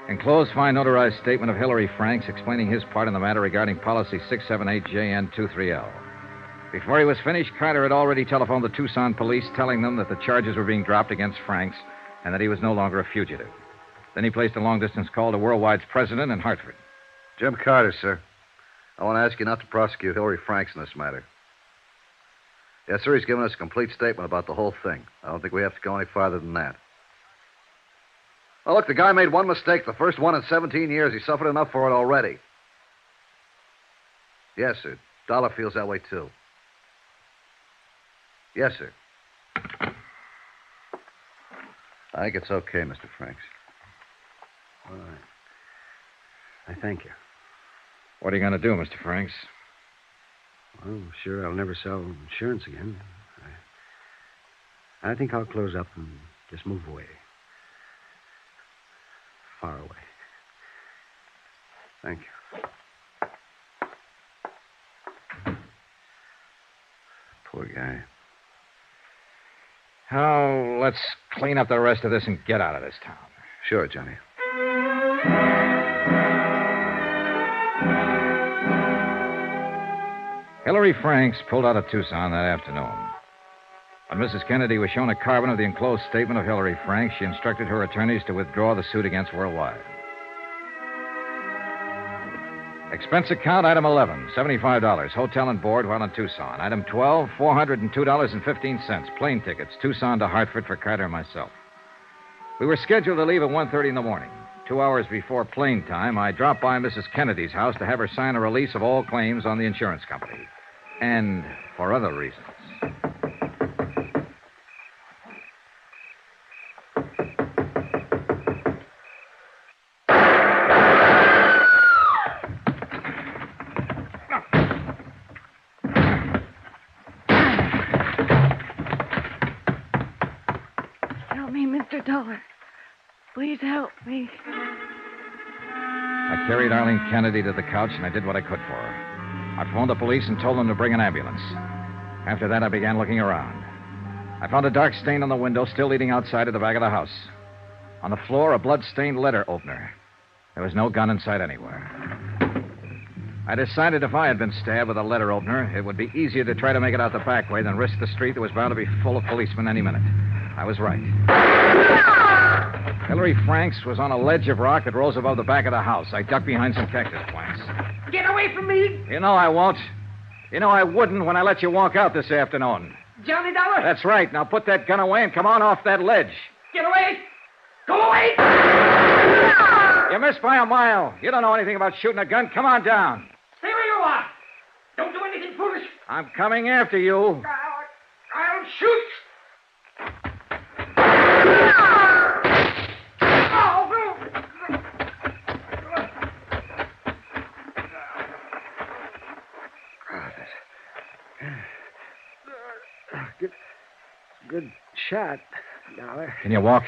Enclosed, fine notarized statement of Hillary Franks explaining his part in the matter regarding policy 678JN23L. Before he was finished, Carter had already telephoned the Tucson police, telling them that the charges were being dropped against Franks and that he was no longer a fugitive. Then he placed a long-distance call to Worldwide's president in Hartford. Jim Carter, sir. I want to ask you not to prosecute Hillary Franks in this matter. Yes, sir, he's given us a complete statement about the whole thing. I don't think we have to go any farther than that. Oh, look, the guy made one mistake, the first one in 17 years. He suffered enough for it already. Yes, sir. Dollar feels that way, too. Yes, sir. I think it's okay, Mr. Franks. All right. I thank you. What are you going to do, Mr. Franks? Well, sure, I'll never sell insurance again. I think I'll close up and just move away. Far away. Thank you. Poor guy. Now, let's clean up the rest of this and get out of this town. Sure, Johnny. Hillary Franks pulled out of Tucson that afternoon. When Mrs. Kennedy was shown a carbon of the enclosed statement of Hillary Franks, she instructed her attorneys to withdraw the suit against Worldwide. Expense account, item 11, $75. Hotel and board while in Tucson. Item 12, $402.15. Plane tickets, Tucson to Hartford for Carter and myself. We were scheduled to leave at 1:30 in the morning. 2 hours before plane time, I dropped by Mrs. Kennedy's house to have her sign a release of all claims on the insurance company. And for other reasons. Help me, Mr. Dollar. Please help me. I carried Arlene Kennedy to the couch, and I did what I could for her. I phoned the police and told them to bring an ambulance. After that, I began looking around. I found a dark stain on the window still leading outside of the back of the house. On the floor, a blood-stained letter opener. There was no gun in sight anywhere. I decided if I had been stabbed with a letter opener, it would be easier to try to make it out the back way than risk the street that was bound to be full of policemen any minute. I was right. Hillary Franks was on a ledge of rock that rose above the back of the house. I ducked behind some cactus plants. Get away from me! You know I won't. You know I wouldn't when I let you walk out this afternoon. Johnny Dollar! That's right. Now put that gun away and come on off that ledge. Get away! Go away! You missed by a mile. You don't know anything about shooting a gun. Come on down. Stay where you are! Don't do anything foolish! I'm coming after you. I'll shoot! Good shot, Dollar. Can you walk?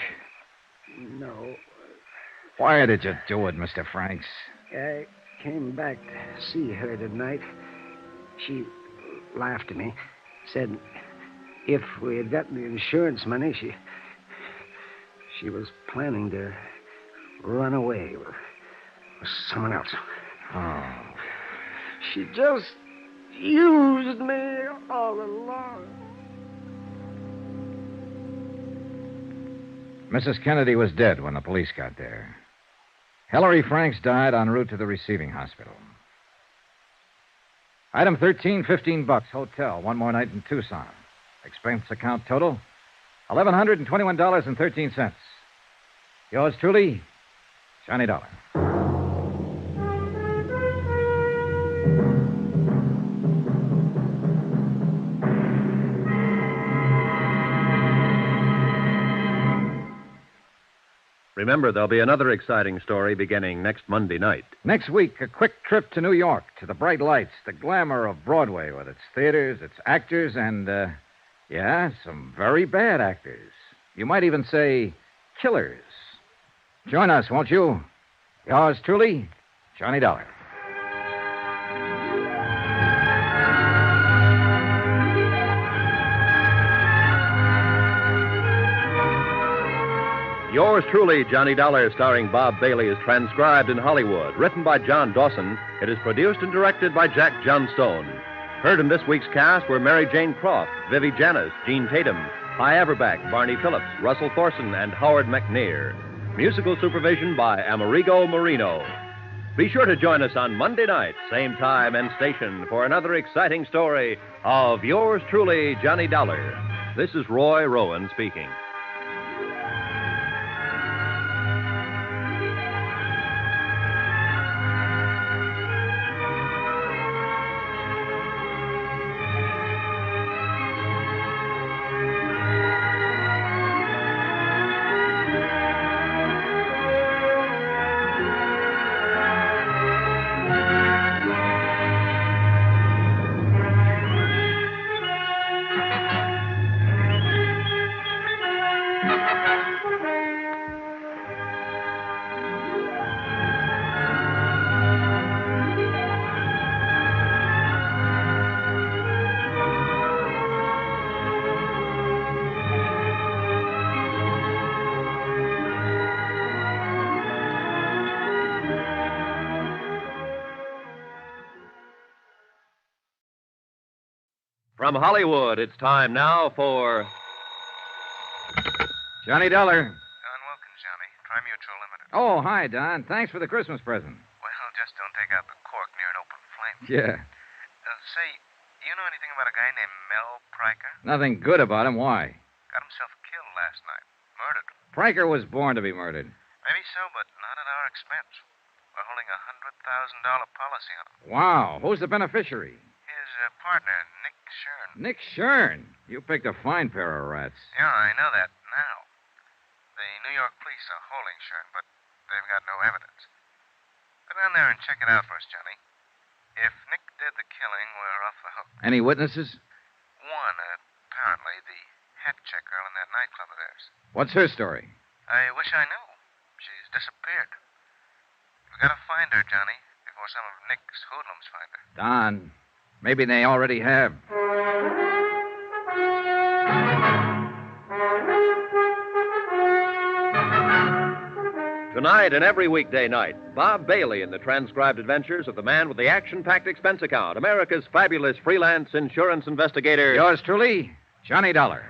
No. Why did you do it, Mr. Franks? I came back to see her tonight. She laughed at me, said if we had gotten the insurance money, she was planning to run away with someone else. Oh. She just used me all along. Mrs. Kennedy was dead when the police got there. Hilary Franks died en route to the receiving hospital. Item 13, $15, hotel. One more night in Tucson. Expense account total, $1,121.13. Yours truly, Johnny Dollar. Remember, there'll be another exciting story beginning next Monday night. Next week, a quick trip to New York, to the bright lights, the glamour of Broadway with its theaters, its actors, and, some very bad actors. You might even say killers. Join us, won't you? Yours truly, Johnny Dollar. Yours truly, Johnny Dollar, starring Bob Bailey, is transcribed in Hollywood. Written by John Dawson, it is produced and directed by Jack Johnstone. Heard in this week's cast were Mary Jane Croft, Vivi Janis, Gene Tatum, Hy Averback, Barney Phillips, Russell Thorson, and Howard McNear. Musical supervision by Amerigo Marino. Be sure to join us on Monday night, same time and station, for another exciting story of Yours truly, Johnny Dollar. This is Roy Rowan speaking. From Hollywood, it's time now for Johnny Dollar. Don Wilkins, Johnny. Tri-Mutual Limited. Oh, hi, Don. Thanks for the Christmas present. Well, just don't take out the cork near an open flame. Yeah. Say, you know anything about a guy named Mel Pryker? Nothing good about him. Why? Got himself killed last night. Murdered. Pryker was born to be murdered. Maybe so, but not at our expense. We're holding a $100,000 policy on him. Wow. Who's the beneficiary? His partner, Nick Shern. Nick Shern. You picked a fine pair of rats. Yeah, I know that now. The New York police are holding Shern, but they've got no evidence. Go down there and check it out for us, Johnny. If Nick did the killing, we're off the hook. Any witnesses? One, apparently, the hat check girl in that nightclub of theirs. What's her story? I wish I knew. She's disappeared. We've got to find her, Johnny, before some of Nick's hoodlums find her. Don, maybe they already have. Tonight and every weekday night, Bob Bailey in the transcribed adventures of the man with the action-packed expense account, America's fabulous freelance insurance investigator. Yours truly, Johnny Dollar.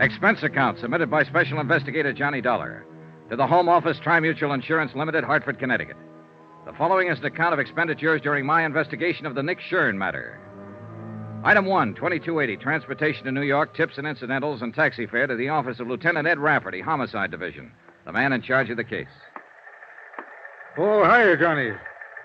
Expense account submitted by Special Investigator Johnny Dollar to the Home Office, Tri-Mutual Insurance Limited, Hartford, Connecticut. The following is an account of expenditures during my investigation of the Nick Shern matter. Item 1, 2280, transportation to New York, tips and incidentals, and taxi fare to the office of Lieutenant Ed Rafferty, Homicide Division, the man in charge of the case. Oh, hiya, Johnny.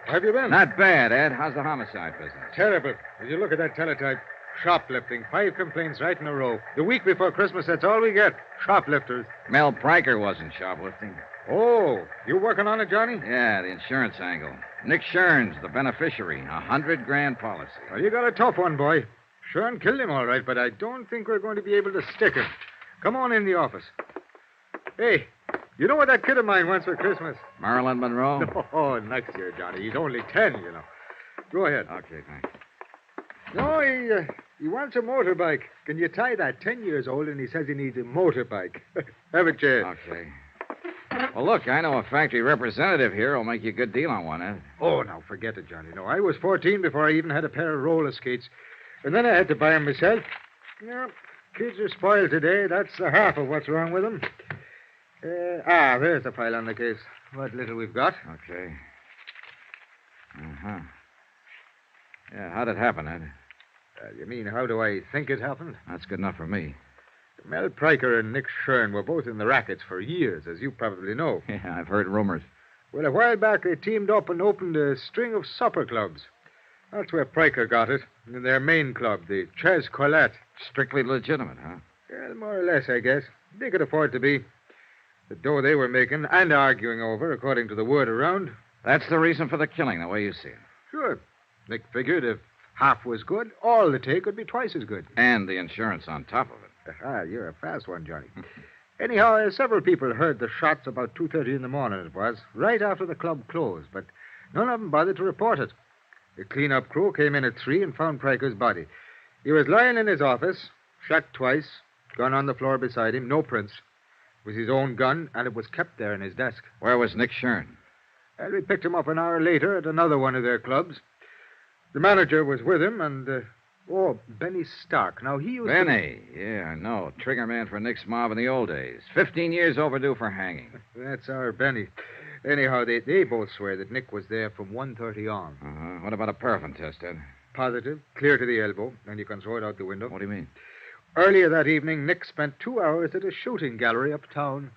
How have you been? Not bad, Ed. How's the homicide business? Terrible. Did you look at that teletype? Shoplifting. 5 complaints right in a row. The week before Christmas, that's all we get. Shoplifters. Mel Pryker wasn't shoplifting. Oh, you working on it, Johnny? Yeah, the insurance angle. Nick Shearns, the beneficiary. $100,000 policy. Well, you got a tough one, boy. Shern killed him all right, but I don't think we're going to be able to stick him. Come on in the office. Hey, you know what that kid of mine wants for Christmas? Marilyn Monroe? Oh, next year, Johnny. He's only 10, you know. Go ahead. Okay, thanks. No, he wants a motorbike. Can you tie that? 10 years old, and he says he needs a motorbike. Have a chair. Okay. Well, look, I know a factory representative here who'll make you a good deal on one, Ed. Oh, now, forget it, Johnny. No, I was 14 before I even had a pair of roller skates. And then I had to buy them myself. Yeah, kids are spoiled today. That's the half of what's wrong with them. There's the file on the case. What little we've got. Okay. Uh-huh. Yeah, how'd it happen, Ed? You mean, how do I think it happened? That's good enough for me. Mel Pryker and Nick Shern were both in the rackets for years, as you probably know. Yeah, I've heard rumors. Well, a while back, they teamed up and opened a string of supper clubs. That's where Pryker got it, in their main club, the Ches Colette. Strictly legitimate, huh? Well, more or less, I guess. They could afford to be. The dough they were making and arguing over, according to the word around. That's the reason for the killing, the way you see it. Sure. Nick figured if half was good, all the take would be twice as good. And the insurance on top of it. You're a fast one, Johnny. Anyhow, several people heard the shots about 2:30 in the morning, it was, right after the club closed, but none of them bothered to report it. The clean-up crew came in at 3 and found Pryker's body. He was lying in his office, shot twice, gun on the floor beside him, no prints. It was his own gun, and it was kept there in his desk. Where was Nick Shern? Well, we picked him up an hour later at another one of their clubs. The manager was with him, and, Benny Stark. Now, he was... Benny, yeah, I know. Trigger man for Nick's mob in the old days. 15 years overdue for hanging. That's our Benny. Anyhow, they both swear that Nick was there from 1:30 on. Uh-huh. What about a paraffin test, Ed? Positive, clear to the elbow, and you can throw it out the window. What do you mean? Earlier that evening, Nick spent 2 hours at a shooting gallery uptown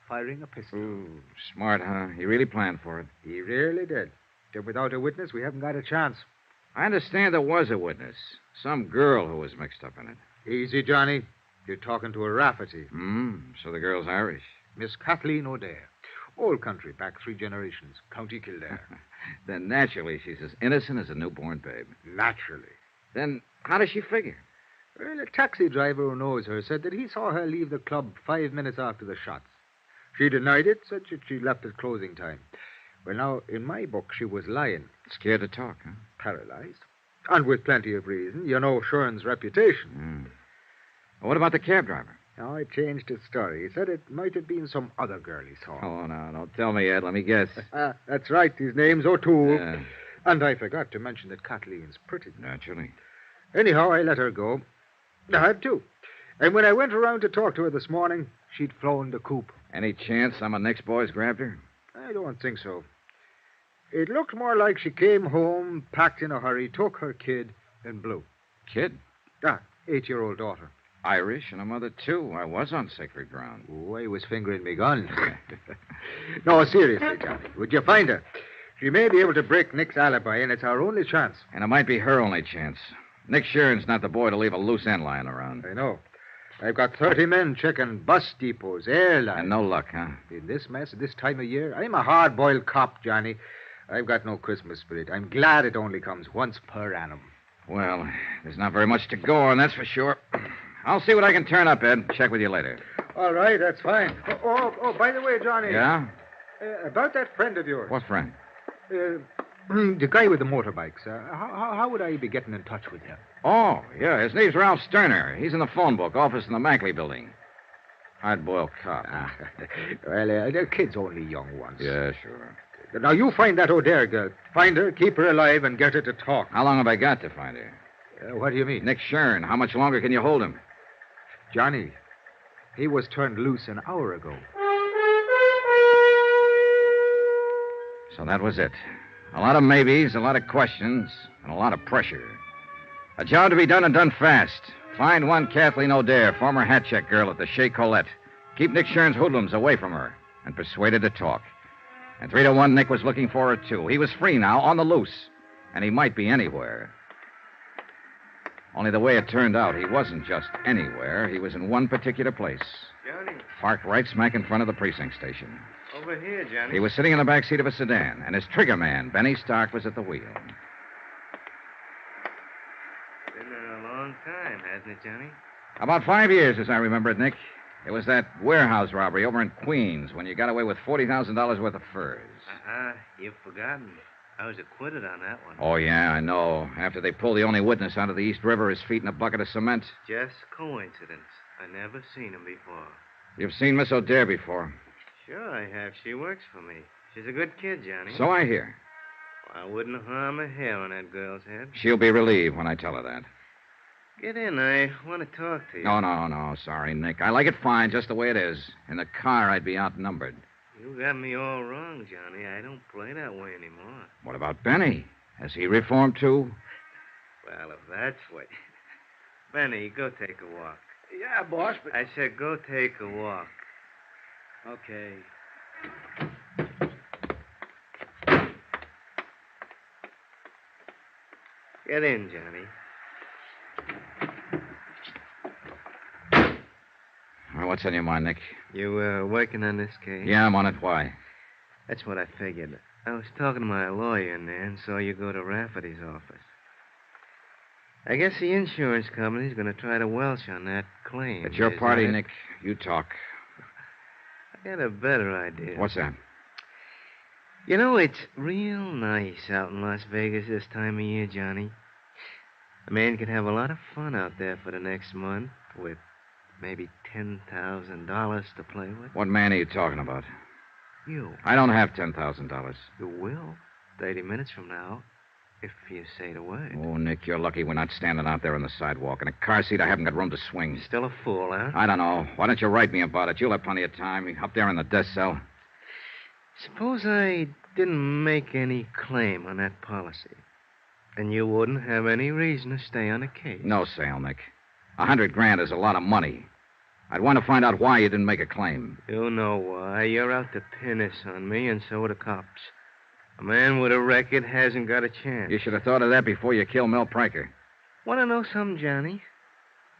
firing a pistol. Ooh, smart, huh? He really planned for it. He really did. If without a witness, we haven't got a chance. I understand there was a witness. Some girl who was mixed up in it. Easy, Johnny. You're talking to a Rafferty. So the girl's Irish. Miss Kathleen O'Dare. Old country, back 3 generations. County Kildare. Then naturally she's as innocent as a newborn babe. Naturally. Then how does she figure? Well, a taxi driver who knows her said that he saw her leave the club 5 minutes after the shots. She denied it, said that she left at closing time. Well, now, in my book, she was lying. Scared to talk, huh? Paralyzed. And with plenty of reason. You know Shern's reputation. Well, what about the cab driver? Now, I changed his story. He said it might have been some other girl he saw. Oh, no, don't tell me, Ed. Let me guess. That's right. His name's O'Toole. Yeah. And I forgot to mention that Kathleen's pretty. Naturally. Anyhow, I let her go. I had to. And when I went around to talk to her this morning, she'd flown the coop. Any chance some of Nick's boys grabbed her? I don't think so. It looked more like she came home, packed in a hurry, took her kid, and blew. Kid? 8-year-old daughter. Irish and a mother, too. I was on sacred ground. Oh, I was fingering me gun. No, seriously, Johnny. Would you find her? She may be able to break Nick's alibi, and it's our only chance. And it might be her only chance. Nick Sheeran's not the boy to leave a loose end lying around. I know. I've got 30 men checking bus depots, airlines. And no luck, huh? In this mess at this time of year, I'm a hard-boiled cop, Johnny. I've got no Christmas spirit. I'm glad it only comes once per annum. Well, there's not very much to go on, that's for sure. I'll see what I can turn up, Ed. Check with you later. All right, that's fine. Oh, by the way, Johnny. Yeah? About that friend of yours. What friend? The guy with the motorbikes. How would I be getting in touch with him? Oh, yeah. His name's Ralph Sterner. He's in the phone book office in the Mackley building. Hard-boiled cop. Well, they're kids, only young ones. Yeah, sure. Now, you find that O'Dare girl. Find her, keep her alive, and get her to talk. How long have I got to find her? What do you mean? Nick Shern. How much longer can you hold him? Johnny, he was turned loose an hour ago. So that was it. A lot of maybes, a lot of questions, and a lot of pressure. A job to be done and done fast. Find one Kathleen O'Dare, former hat check girl at the Chez Colette. Keep Nick Shern's hoodlums away from her, and persuade her to talk. And 3 to 1, Nick was looking for her, too. He was free now, on the loose, and he might be anywhere. Only the way it turned out, he wasn't just anywhere. He was in one particular place. Yeah, Johnny? Parked right smack in front of the precinct station. Over here, Johnny. He was sitting in the back seat of a sedan, and his trigger man, Benny Stark, was at the wheel. Been there a long time, hasn't it, Johnny? About 5 years, as I remember it, Nick. It was that warehouse robbery over in Queens when you got away with $40,000 worth of furs. You've forgotten. I was acquitted on that one. Oh, yeah, I know. After they pulled the only witness out of the East River, his feet in a bucket of cement. Just coincidence. I never seen him before. You've seen Miss O'Dare before. Sure I have. She works for me. She's a good kid, Johnny. So I hear. I wouldn't harm a hair on that girl's head. She'll be relieved when I tell her that. Get in. I want to talk to you. No. Sorry, Nick. I like it fine just the way it is. In the car, I'd be outnumbered. You got me all wrong, Johnny. I don't play that way anymore. What about Benny? Has he reformed, too? Well, if that's what... Benny, go take a walk. Yeah, boss, but... I said go take a walk. Okay. Get in, Johnny. Well, what's on your mind, Nick? You working on this case? Yeah, I'm on it. Why? That's what I figured. I was talking to my lawyer in there and saw you go to Rafferty's office. I guess the insurance company's going to try to welch on that claim. It's your party, Nick. You talk. I got a better idea. What's that? You know, it's real nice out in Las Vegas this time of year, Johnny. A man could have a lot of fun out there for the next month with maybe $10,000 to play with. What man are you talking about? You. I don't have $10,000. You will. 30 minutes from now, if you say the word. Oh, Nick, you're lucky we're not standing out there on the sidewalk. In a car seat, I haven't got room to swing. Still a fool, huh? I don't know. Why don't you write me about it? You'll have plenty of time. Up there in the death cell. Suppose I didn't make any claim on that policy. And you wouldn't have any reason to stay on the case. No sale, Nick. $100,000 is a lot of money. I'd want to find out why you didn't make a claim. You know why. You're out to pin this on me, and so are the cops. A man with a record hasn't got a chance. You should have thought of that before you killed Mel Pranker. Want to know something, Johnny?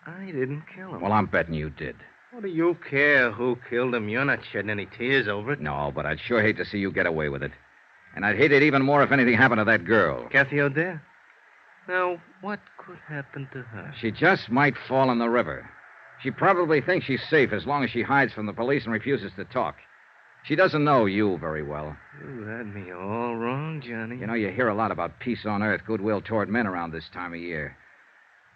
I didn't kill him. Well, I'm betting you did. What do you care who killed him? You're not shedding any tears over it. No, but I'd sure hate to see you get away with it. And I'd hate it even more if anything happened to that girl. Kathy O'Dare? Now, what could happen to her? She just might fall in the river. She probably thinks she's safe as long as she hides from the police and refuses to talk. She doesn't know you very well. You had me all wrong, Johnny. You know, you hear a lot about peace on earth, goodwill toward men around this time of year.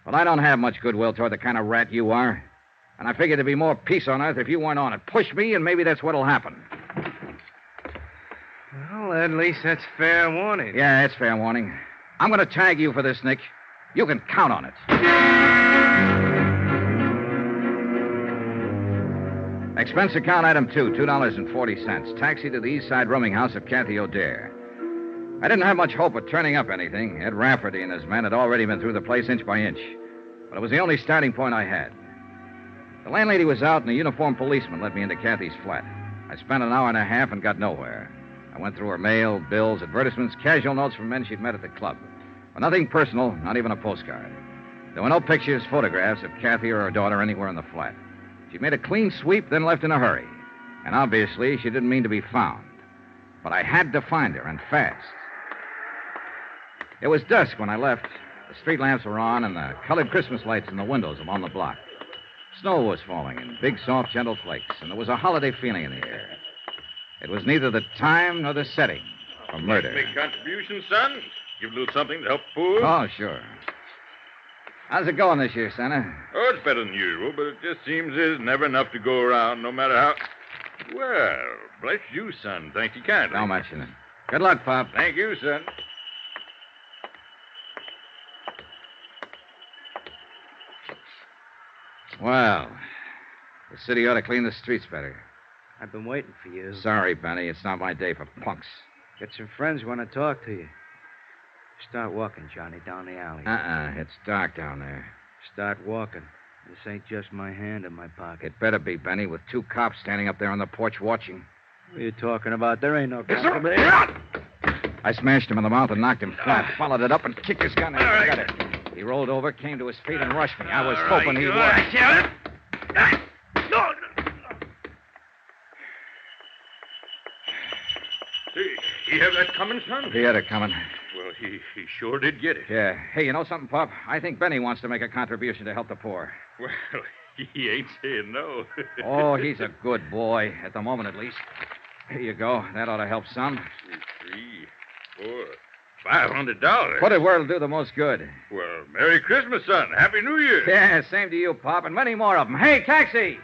But I don't have much goodwill toward the kind of rat you are. And I figured there'd be more peace on earth if you weren't on it. Push me, and maybe that's what'll happen. Well, at least that's fair warning. Yeah, it's fair warning. I'm going to tag you for this, Nick. You can count on it. Expense account item 2, $2.40. Taxi to the East Side rooming house of Kathy O'Dare. I didn't have much hope of turning up anything. Ed Rafferty and his men had already been through the place inch by inch. But it was the only starting point I had. The landlady was out, and a uniformed policeman led me into Kathy's flat. I spent an hour and a half and got nowhere. I went through her mail, bills, advertisements, casual notes from men she'd met at the club. But nothing personal, not even a postcard. There were no pictures, photographs of Kathy or her daughter anywhere in the flat. She'd made a clean sweep, then left in a hurry. And obviously, she didn't mean to be found. But I had to find her, and fast. It was dusk when I left. The street lamps were on, and the colored Christmas lights in the windows along the block. Snow was falling in big, soft, gentle flakes, and there was a holiday feeling in the air. It was neither the time nor the setting for murder. Make contribution, son? Give a little something to help poor? Oh, sure. How's it going this year, Santa? Oh, it's better than usual, but it just seems there's never enough to go around, no matter how... Well, bless you, son. Thank you kindly. Don't mention it. Good luck, Pop. Thank you, son. Well, the city ought to clean the streets better. I've been waiting for you. Sorry, Benny. It's not my day for punks. Got some friends who want to talk to you. Start walking, Johnny, down the alley. It's dark down there. Start walking. This ain't just my hand in my pocket. It better be, Benny, with 2 cops standing up there on the porch watching. What are you talking about? There ain't no cops. I smashed him in the mouth and knocked him flat, followed it up and kicked his gun. All Got it. He rolled over, came to his feet, and rushed me. I was hoping he'd... have that coming, son? He had it coming. Well, he sure did get it. Yeah. Hey, you know something, Pop? I think Benny wants to make a contribution to help the poor. Well, he ain't saying no. Oh, he's a good boy, at the moment at least. Here you go. That ought to help some. 3, 4, $500. Put it where it'll do the most good. Well, Merry Christmas, son. Happy New Year. Yeah, same to you, Pop, and many more of them. Hey, taxi!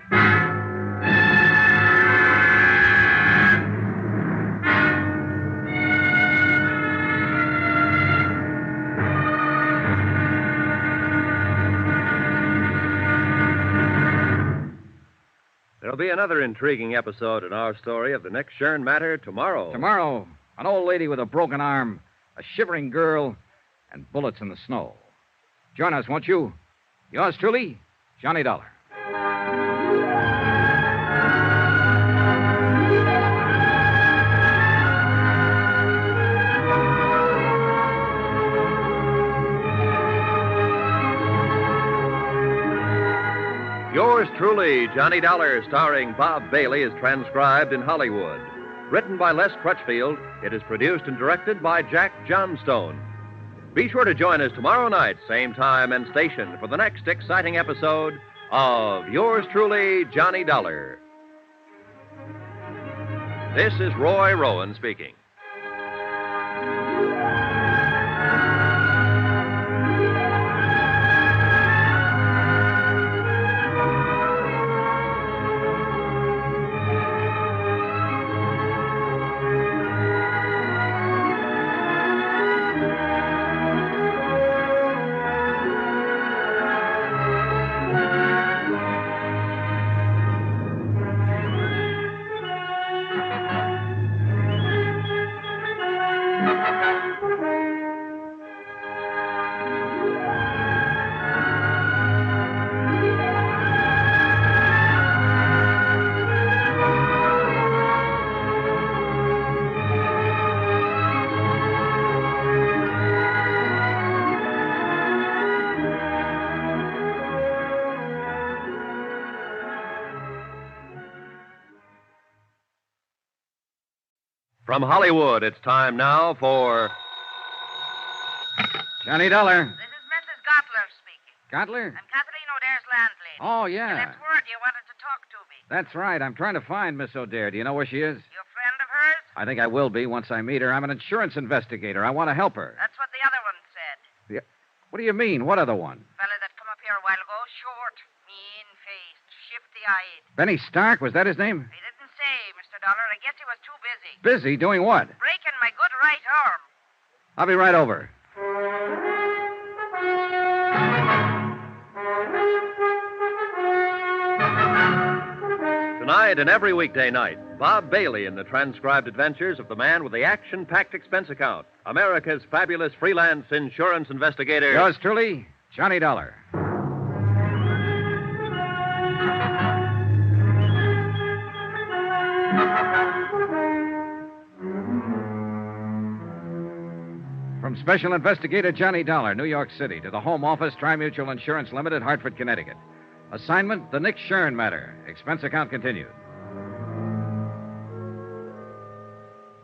There'll be another intriguing episode in our story of the Nick Shern matter tomorrow. Tomorrow, an old lady with a broken arm, a shivering girl, and bullets in the snow. Join us, won't you? Yours truly, Johnny Dollar. Yours truly, Johnny Dollar, starring Bob Bailey, is transcribed in Hollywood. Written by Les Crutchfield, it is produced and directed by Jack Johnstone. Be sure to join us tomorrow night, same time and station, for the next exciting episode of Yours truly, Johnny Dollar. This is Roy Rowan speaking. From Hollywood, it's time now for Johnny Dollar. This is Mrs. Gottler speaking. Gottler? I'm Kathleen O'Dare's landlady. Oh, You yeah. left word you wanted to talk to me. That's right. I'm trying to find Miss O'Dare. Do you know where she is? You a friend of hers? I think I will be once I meet her. I'm an insurance investigator. I want to help her. That's what the other one said. What do you mean? What other one? Fella that come up here a while ago, short, mean-faced, shifty-eyed. Benny Stark? Was that his name? He didn't say, Mr. Dollar. I guess he was too busy. Busy? Doing what? Breaking my good right arm. I'll be right over. Tonight and every weekday night, Bob Bailey in the transcribed adventures of the man with the action-packed expense account, America's fabulous freelance insurance investigator. Yours truly, Johnny Dollar. From Special Investigator Johnny Dollar, New York City, to the Home Office, Tri-Mutual Insurance Limited, Hartford, Connecticut. Assignment, the Nick Shern matter. Expense account continued.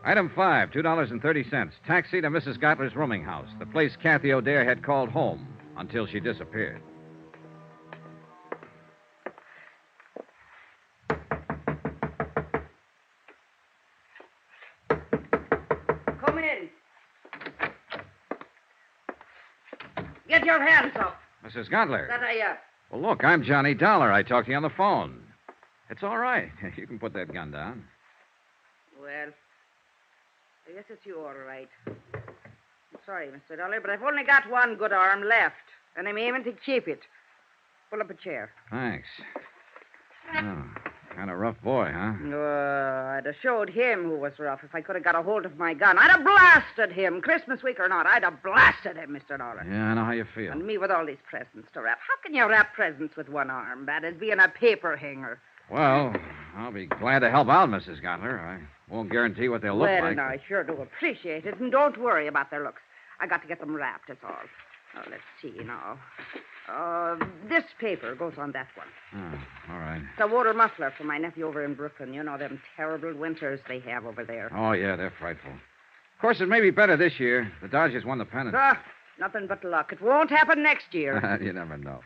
Item 5, $2.30. Taxi to Mrs. Gottler's rooming house, the place Kathy O'Dare had called home until she disappeared. Come in. Get your hands up. Mrs. Gottler. That I, Well, look, I'm Johnny Dollar. I talked to you on the phone. It's all right. You can put that gun down. Well, I guess it's you all right. I'm sorry, Mr. Dollar, but I've only got one good arm left, and I'm aiming to keep it. Pull up a chair. Thanks. Oh, kind of rough boy, huh? I'd have showed him who was rough if I could have got a hold of my gun. I'd have blasted him, Christmas week or not. I'd have blasted him, Mr. Dollar. Yeah, I know how you feel. And me with all these presents to wrap. How can you wrap presents with one arm? Bad as being a paper hanger. Well, I'll be glad to help out, Mrs. Gottler. I won't guarantee what they'll look Well, like. now, I sure do appreciate it, and don't worry about their looks. I got to get them wrapped, that's all. Oh, let's see now. This paper goes on that one. Oh, all right. It's a water muffler for my nephew over in Brooklyn. You know them terrible winters they have over there. Oh, yeah, they're frightful. Of course, it may be better this year. The Dodgers won the pennant. Nothing but luck. It won't happen next year. You never know.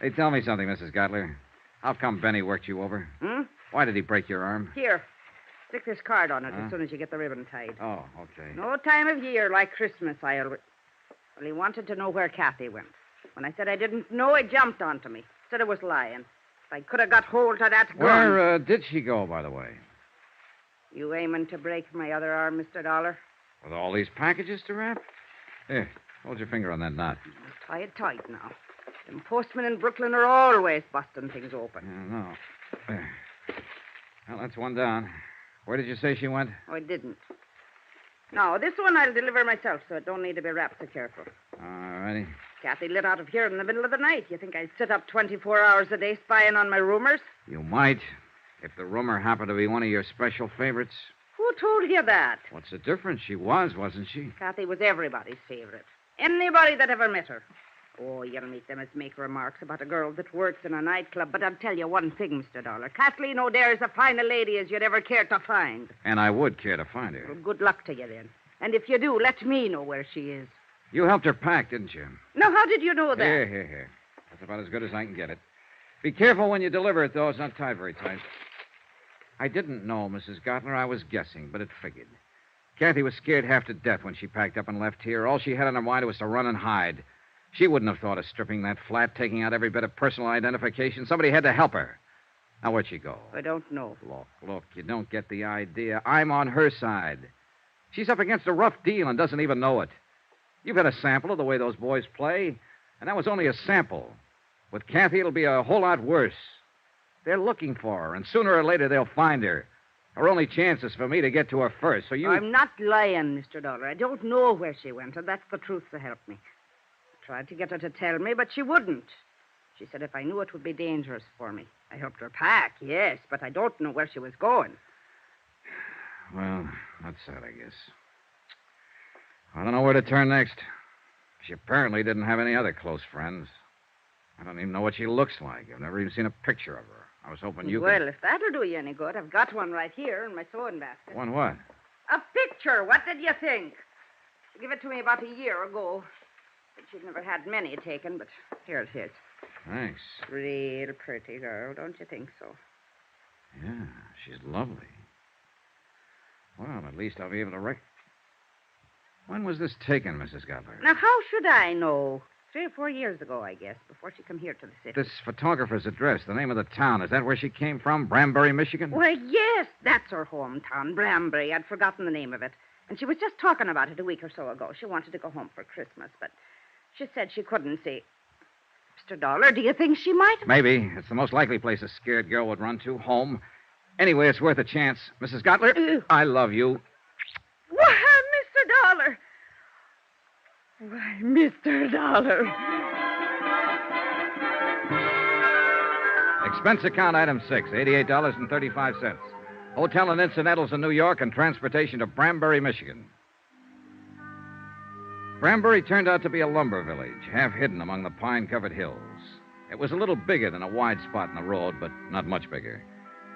Hey, tell me something, Mrs. Gottler. How come Benny worked you over? Why did he break your arm? Here. Stick this card on it as soon as you get the ribbon tied. Oh, okay. No time of year like Christmas, Well, he wanted to know where Kathy went. When I said I didn't know, he jumped onto me. Said I was lying. If I could have got hold of that gun... Where did she go, by the way? You aiming to break my other arm, Mr. Dollar? With all these packages to wrap? Here, hold your finger on that knot. Tie it tight now. Them postmen in Brooklyn are always busting things open. I know. There. Well, that's one down. Where did you say she went? Oh, I didn't. No, this one I'll deliver myself, so it don't need to be wrapped so careful. All righty. Kathy lit out of here in the middle of the night. You think I'd sit up 24 hours a day spying on my roomers? You might, if the rumor happened to be one of your special favorites. Who told you that? What's the difference? She was, wasn't she? Kathy was everybody's favorite. Anybody that ever met her. Oh, you'll meet them as make remarks about a girl that works in a nightclub. But I'll tell you one thing, Mr. Dollar. Kathleen O'Dare's as fine a lady as you'd ever care to find. And I would care to find her. Well, good luck to you, then. And if you do, let me know where she is. You helped her pack, didn't you? Now, how did you know that? Here. That's about as good as I can get it. Be careful when you deliver it, though. It's not tied very tight. I didn't know, Mrs. Gottler. I was guessing, but it figured. Kathy was scared half to death when she packed up and left here. All she had on her mind was to run and hide. She wouldn't have thought of stripping that flat, taking out every bit of personal identification. Somebody had to help her. Now, where'd she go? I don't know. Look, you don't get the idea. I'm on her side. She's up against a rough deal and doesn't even know it. You've had a sample of the way those boys play, and that was only a sample. With Kathy, it'll be a whole lot worse. They're looking for her, and sooner or later they'll find her. Her only chance is for me to get to her first, so you... I'm not lying, Mr. Dollar. I don't know where she went, and that's the truth to help me. I tried to get her to tell me, but she wouldn't. She said if I knew it would be dangerous for me. I helped her pack, yes, but I don't know where she was going. Well, that's sad, I guess. I don't know where to turn next. She apparently didn't have any other close friends. I don't even know what she looks like. I've never even seen a picture of her. I was hoping you Well, if that'll do you any good, I've got one right here in my sewing basket. One what? A picture. What did you think? She gave it to me about a year ago. But she'd never had many taken, but here it is. Thanks. Real pretty girl, don't you think so? Yeah, she's lovely. Well, at least I'll be able to When was this taken, Mrs. Gottler? Now, how should I know? 3 or 4 years ago, I guess, before she come here to the city. This photographer's address, the name of the town, is that where she came from? Branbury, Michigan? Why, yes, that's her hometown, Branbury. I'd forgotten the name of it. And she was just talking about it a week or so ago. She wanted to go home for Christmas, but she said she couldn't see. Mr. Dollar, do you think she might? Maybe. It's the most likely place a scared girl would run to, home. Anyway, it's worth a chance. Mrs. Gottler, I love you. Why, Mr. Dollar. Why, Mr. Dollar. Expense account item 6, $88.35. Hotel and incidentals in New York and transportation to Branbury, Michigan. Branbury turned out to be a lumber village, half hidden among the pine-covered hills. It was a little bigger than a wide spot in the road, but not much bigger.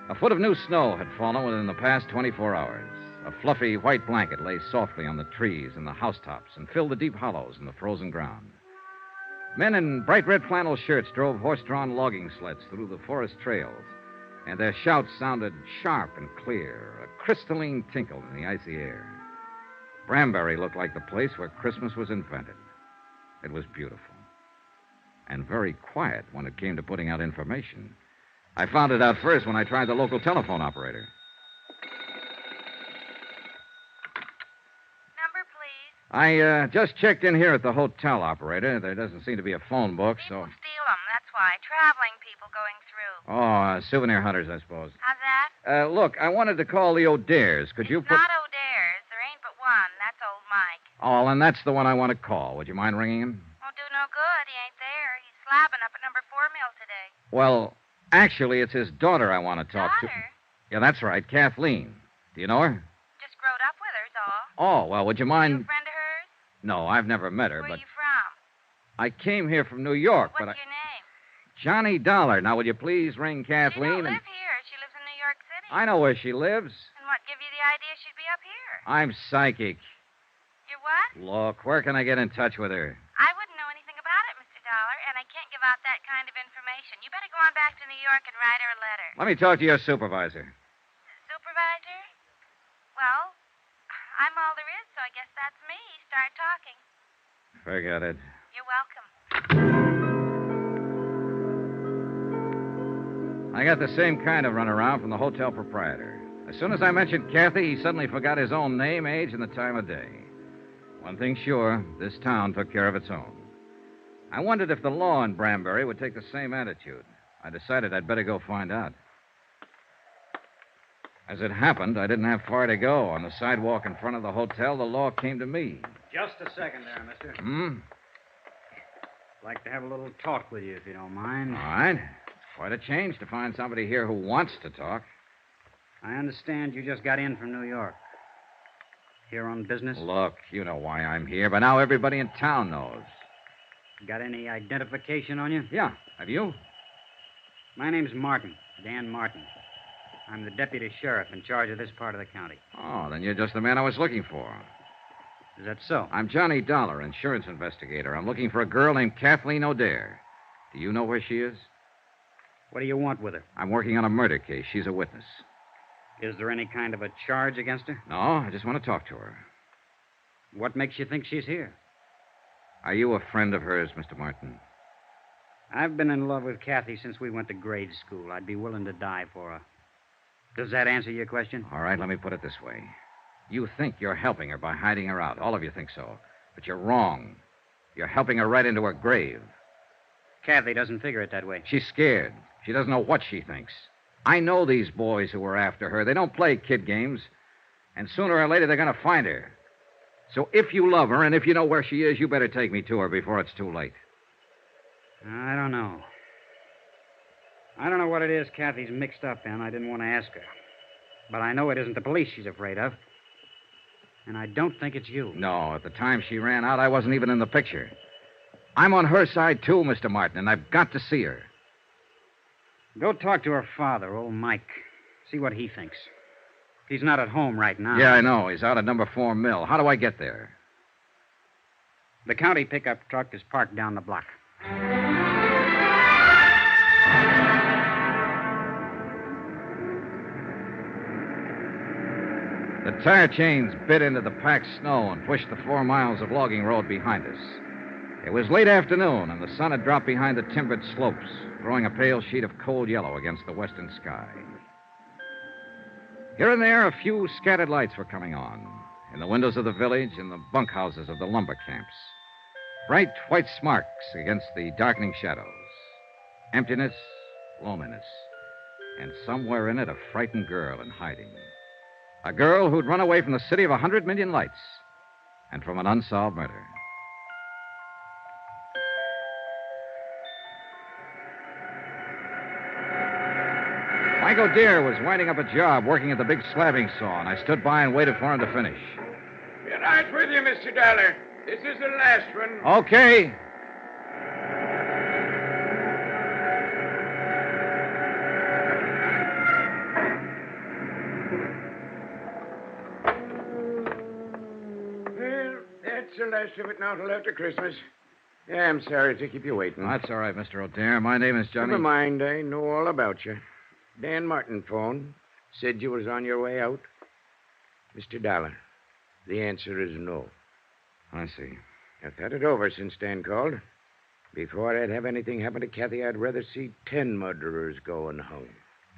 A foot of new snow had fallen within the past 24 hours. A fluffy white blanket lay softly on the trees and the housetops and filled the deep hollows in the frozen ground. Men in bright red flannel shirts drove horse-drawn logging sleds through the forest trails, and their shouts sounded sharp and clear, a crystalline tinkle in the icy air. Branbury looked like the place where Christmas was invented. It was beautiful, and very quiet when it came to putting out information. I found it out first when I tried the local telephone operator. Number, please. I just checked in here at the hotel, operator. There doesn't seem to be a phone book, so... People steal them, that's why. Traveling people going through. Oh, souvenir hunters, I suppose. How's that? Look, I wanted to call the O'Dares. Could you put... Not O'Dare's. There ain't but one. That's old Mike. Oh, and that's the one I want to call. Would you mind ringing him? Won't do no good. He ain't there. He's slabbing up at number 4 mill today. Well, actually, it's his daughter I want to talk to. Yeah, that's right, Kathleen. Do you know her? Just growed up with her's all. Oh, well, would you mind... You a friend of hers? No, I've never met her, Where but... you from? I came here from New York, What's but your name? Johnny Dollar. Now, would you please ring She don't Kathleen live here. She lives in New York City. I know where she lives. In what give you the idea she'd be up here. I'm psychic. You're what? Look, where can I get in touch with her? I wouldn't know anything about it, Mr. Dollar, and I can't give out that kind of information. You better go on back to New York and write her a letter. Let me talk to your supervisor. Supervisor? Well, I'm all there is, so I guess that's me. Start talking. Forget it. You're welcome. I got the same kind of runaround from the hotel proprietor. As soon as I mentioned Kathy, he suddenly forgot his own name, age, and the time of day. One thing sure, this town took care of its own. I wondered if the law in Branbury would take the same attitude. I decided I'd better go find out. As it happened, I didn't have far to go. On the sidewalk in front of the hotel, the law came to me. Just a second there, mister. Hmm? I'd like to have a little talk with you, if you don't mind. All right. Quite a change to find somebody here who wants to talk. I understand you just got in from New York. Here on business? Look, you know why I'm here, but now everybody in town knows. Got any identification on you? Yeah. Have you? My name's Martin, Dan Martin. I'm the deputy sheriff in charge of this part of the county. Oh, then you're just the man I was looking for. Is that so? I'm Johnny Dollar, insurance investigator. I'm looking for a girl named Kathleen O'Dare. Do you know where she is? What do you want with her? I'm working on a murder case. She's a witness. Is there any kind of a charge against her? No, I just want to talk to her. What makes you think she's here? Are you a friend of hers, Mr. Martin? I've been in love with Kathy since we went to grade school. I'd be willing to die for her. Does that answer your question? All right, let me put it this way. You think you're helping her by hiding her out. All of you think so. But you're wrong. You're helping her right into her grave. Kathy doesn't figure it that way. She's scared. She doesn't know what she thinks. I know these boys who are after her. They don't play kid games. And sooner or later, they're going to find her. So if you love her and if you know where she is, you better take me to her before it's too late. I don't know. I don't know what it is Kathy's mixed up in. I didn't want to ask her. But I know it isn't the police she's afraid of. And I don't think it's you. No, at the time she ran out, I wasn't even in the picture. I'm on her side, too, Mr. Martin, and I've got to see her. Go talk to her father, old Mike. See what he thinks. He's not at home right now. Yeah, I know. He's out at number 4 Mill. How do I get there? The county pickup truck is parked down the block. The tire chains bit into the packed snow and pushed the 4 miles of logging road behind us. It was late afternoon, and the sun had dropped behind the timbered slopes, throwing a pale sheet of cold yellow against the western sky. Here and there, a few scattered lights were coming on, in the windows of the village and the bunkhouses of the lumber camps. Bright white sparks against the darkening shadows. Emptiness, loneliness, and somewhere in it a frightened girl in hiding. A girl who'd run away from the city of 100 million lights and from an unsolved murder. Mike O'Dare was winding up a job working at the big slabbing saw, and I stood by and waited for him to finish. Be right with you, Mr. Dollar. This is the last one. Okay. Well, that's the last of it now till after Christmas. Yeah, I'm sorry to keep you waiting. That's all right, Mr. O'Dare. My name is Johnny. Never mind. I know all about you. Dan Martin phoned. Said you was on your way out. Mr. Dollar, the answer is no. I see. I've thought it over since Dan called. Before I'd have anything happen to Kathy, I'd rather see 10 murderers going home.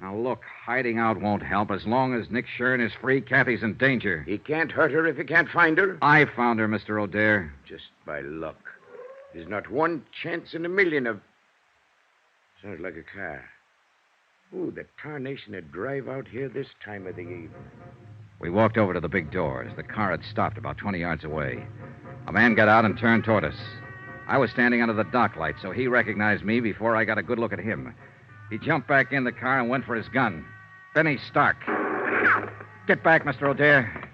Now, look, hiding out won't help. As long as Nick Shern is free, Kathy's in danger. He can't hurt her if he can't find her. I found her, Mr. O'Dare. Just by luck. There's not one chance in a million of... Sounds like a car. Ooh, the tarnation would drive out here this time of the evening. We walked over to the big doors. The car had stopped about 20 yards away. A man got out and turned toward us. I was standing under the dock light, so he recognized me before I got a good look at him. He jumped back in the car and went for his gun. Benny Stark. Get back, Mr. O'Dare.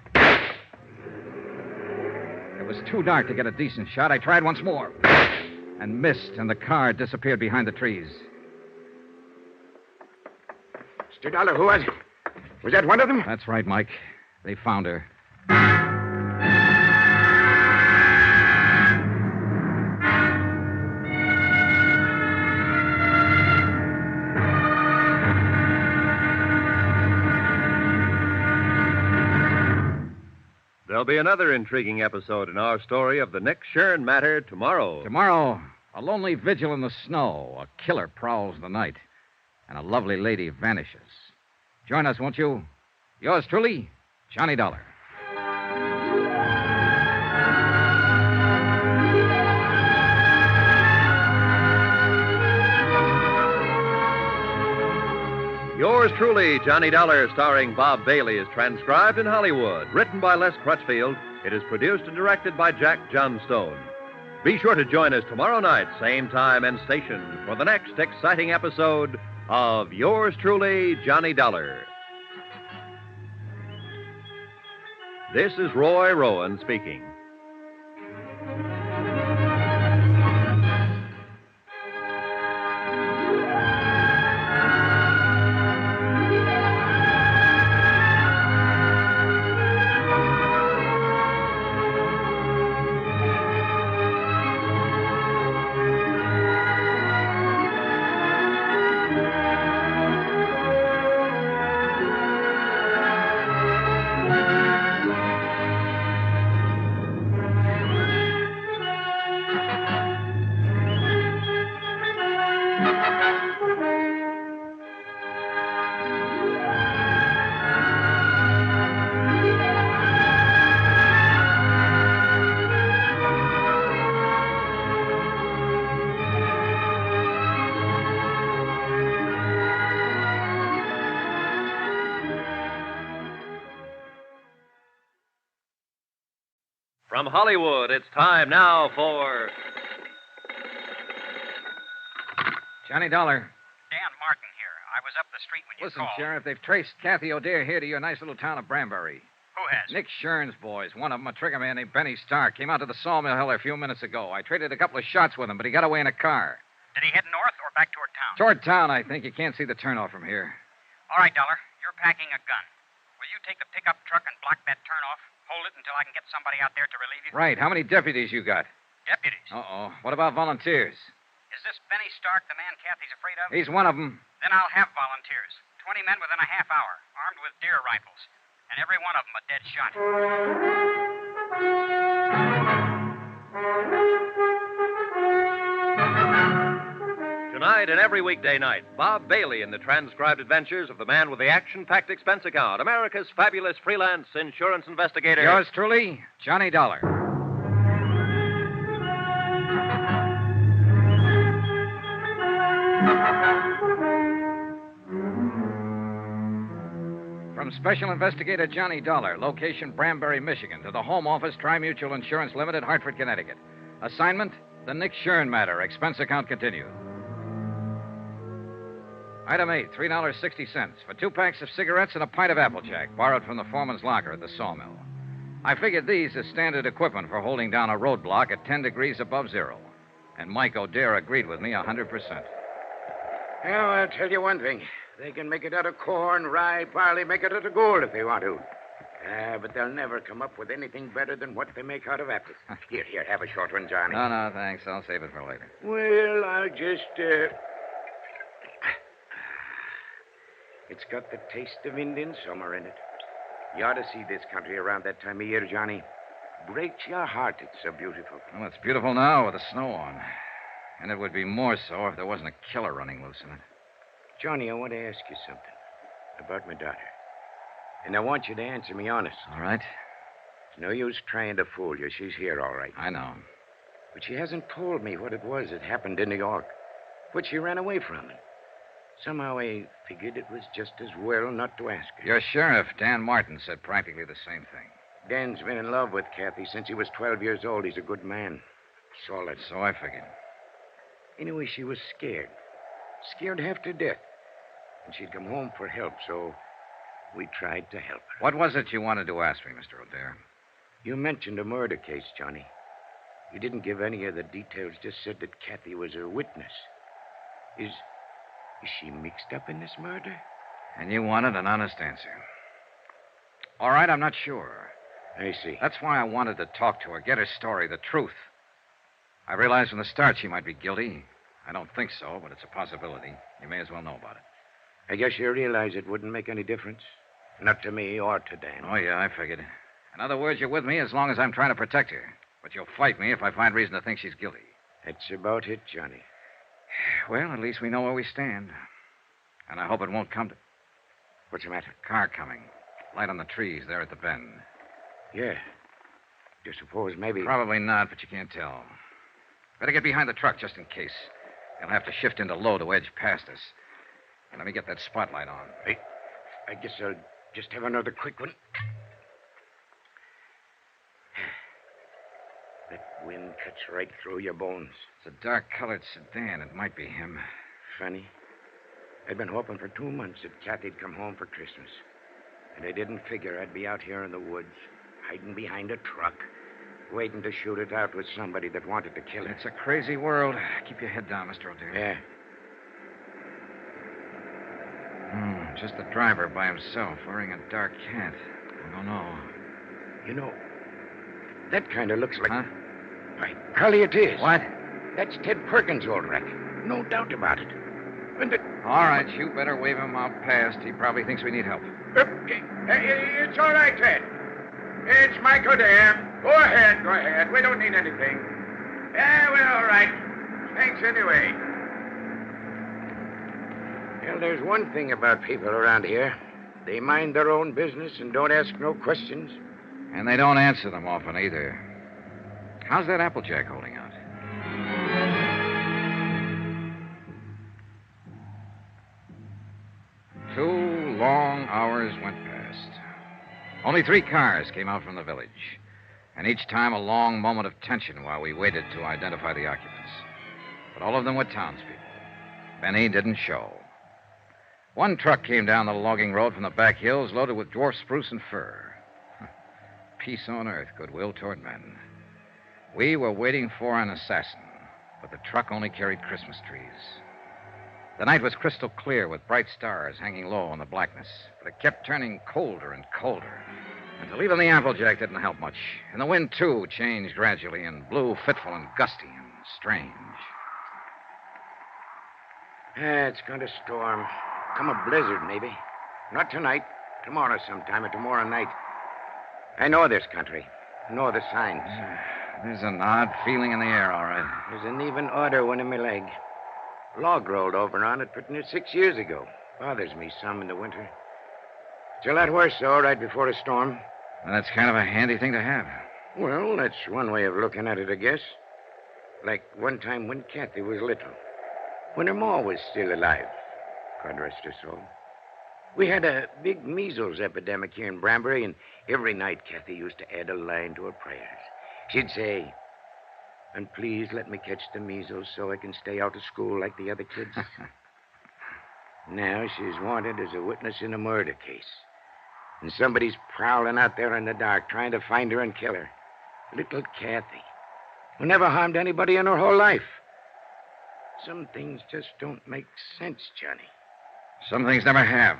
It was too dark to get a decent shot. I tried once more and missed, and the car disappeared behind the trees. Mr. Dollar, who was it? Was that one of them? That's right, Mike. They found her. There'll be another intriguing episode in our story of the Nick Shern matter tomorrow. Tomorrow, a lonely vigil in the snow. A killer prowls the night. And a lovely lady vanishes. Join us, won't you? Yours truly, Johnny Dollar. Yours truly, Johnny Dollar, starring Bob Bailey, is transcribed in Hollywood. Written by Les Crutchfield, it is produced and directed by Jack Johnstone. Be sure to join us tomorrow night, same time and station, for the next exciting episode of Yours truly, Johnny Dollar. This is Roy Rowan speaking. From Hollywood, it's time now for Johnny Dollar. Dan Martin here. I was up the street when you Listen, called. Sheriff, they've traced Kathy O'Dare here to your nice little town of Branbury. Who has? Nick Shern's boys. One of them, a trigger man named Benny Stark, came out to the sawmill hill a few minutes ago. I traded a couple of shots with him, but he got away in a car. Did he head north or back toward town? Toward town, I think. You can't see the turnoff from here. All right, Dollar. You're packing a gun. Will you take the pickup truck and block that turnoff? Hold it until I can get somebody out there to relieve you? Right. How many deputies you got? Deputies? Uh-oh. What about volunteers? Is this Benny Stark the man Kathy's afraid of? He's one of them. Then I'll have volunteers. 20 men within a half hour, armed with deer rifles. And every one of them a dead shot. Tonight and every weekday night, Bob Bailey in the transcribed adventures of the man with the action-packed expense account, America's fabulous freelance insurance investigator. Yours truly, Johnny Dollar. From Special Investigator Johnny Dollar, location Branbury, Michigan, to the Home Office, Tri-Mutual Insurance Limited, Hartford, Connecticut. Assignment, the Nick Shern matter. Expense account continued. Item 8, $3.60 for 2 packs of cigarettes and a pint of Applejack, borrowed from the foreman's locker at the sawmill. I figured these as standard equipment for holding down a roadblock at 10 degrees above zero. And Mike O'Dare agreed with me 100%. Well, I'll tell you one thing. They can make it out of corn, rye, barley, make it out of gold if they want to. But they'll never come up with anything better than what they make out of apples. Here, have a short one, Johnny. No, thanks. I'll save it for later. Well, I'll just, It's got the taste of Indian summer in it. You ought to see this country around that time of year, Johnny. Breaks your heart, it's so beautiful. Well, it's beautiful now with the snow on. And it would be more so if there wasn't a killer running loose in it. Johnny, I want to ask you something about my daughter. And I want you to answer me honest. All right. It's no use trying to fool you. She's here, all right. I know. But she hasn't told me what it was that happened in New York. What she ran away from. And somehow I figured it was just as well not to ask her. Your sheriff, Dan Martin, said practically the same thing. Dan's been in love with Kathy since he was 12 years old. He's a good man. Solid. So I figured. Anyway, she was scared. Scared half to death. And she'd come home for help, so we tried to help her. What was it you wanted to ask me, Mr. O'Dare? You mentioned a murder case, Johnny. You didn't give any of the details, just said that Kathy was a witness. Is she mixed up in this murder? And you wanted an honest answer. All right, I'm not sure. I see. That's why I wanted to talk to her, get her story, the truth. I realized from the start she might be guilty. I don't think so, but it's a possibility. You may as well know about it. I guess you realize it wouldn't make any difference. Not to me or to Dan. Oh, yeah, I figured. In other words, you're with me as long as I'm trying to protect her. But you'll fight me if I find reason to think she's guilty. That's about it, Johnny. Well, at least we know where we stand. And I hope it won't come to... What's the matter? Car coming. Light on the trees there at the bend. Yeah. Do you suppose maybe... Probably not, but you can't tell. Better get behind the truck just in case. They'll have to shift into low to edge past us. And let me get that spotlight on. I guess I'll just have another quick one. That wind cuts right through your bones. It's a dark-colored sedan. It might be him. Funny. I'd been hoping for 2 months that Kathy'd come home for Christmas. And I didn't figure I'd be out here in the woods, hiding behind a truck, waiting to shoot it out with somebody that wanted to kill her. It's a crazy world. Keep your head down, Mr. O'Dare. Yeah. Just the driver by himself, wearing a dark hat. I don't know. You know, that kind of looks like... Huh? By golly, it is. What? That's Ted Perkins' old wreck. No doubt about it. And All right, you better wave him out past. He probably thinks we need help. It's all right, Ted. It's Michael there. Go ahead. We don't need anything. Yeah, we're all right. Thanks anyway. Well, there's one thing about people around here. They mind their own business and don't ask no questions. And they don't answer them often either. How's that Applejack holding out? Two long hours went past. Only 3 cars came out from the village. And each time a long moment of tension while we waited to identify the occupants. But all of them were townspeople. Benny didn't show. One truck came down the logging road from the back hills loaded with dwarf spruce and fir. Peace on earth, goodwill toward men. We were waiting for an assassin, but the truck only carried Christmas trees. The night was crystal clear with bright stars hanging low in the blackness, but it kept turning colder and colder. Until even the Applejack didn't help much. And the wind, too, changed gradually and blew fitful and gusty and strange. It's going to storm. Come a blizzard, maybe. Not tonight. Tomorrow sometime or tomorrow night. I know this country. Know the signs. There's an odd feeling in the air, all right. There's an even odor one in my leg. Log rolled over on it pretty near 6 years ago. Bothers me some in the winter. It's a lot worse, though, right before a storm. And that's kind of a handy thing to have. Well, that's one way of looking at it, I guess. Like one time when Kathy was little. When her ma was still alive. God rest her soul. We had a big measles epidemic here in Branbury, and every night Kathy used to add a line to her prayers. She'd say, "And please let me catch the measles so I can stay out of school like the other kids." Now she's wanted as a witness in a murder case. And somebody's prowling out there in the dark trying to find her and kill her. Little Kathy, who never harmed anybody in her whole life. Some things just don't make sense, Johnny. Some things never have.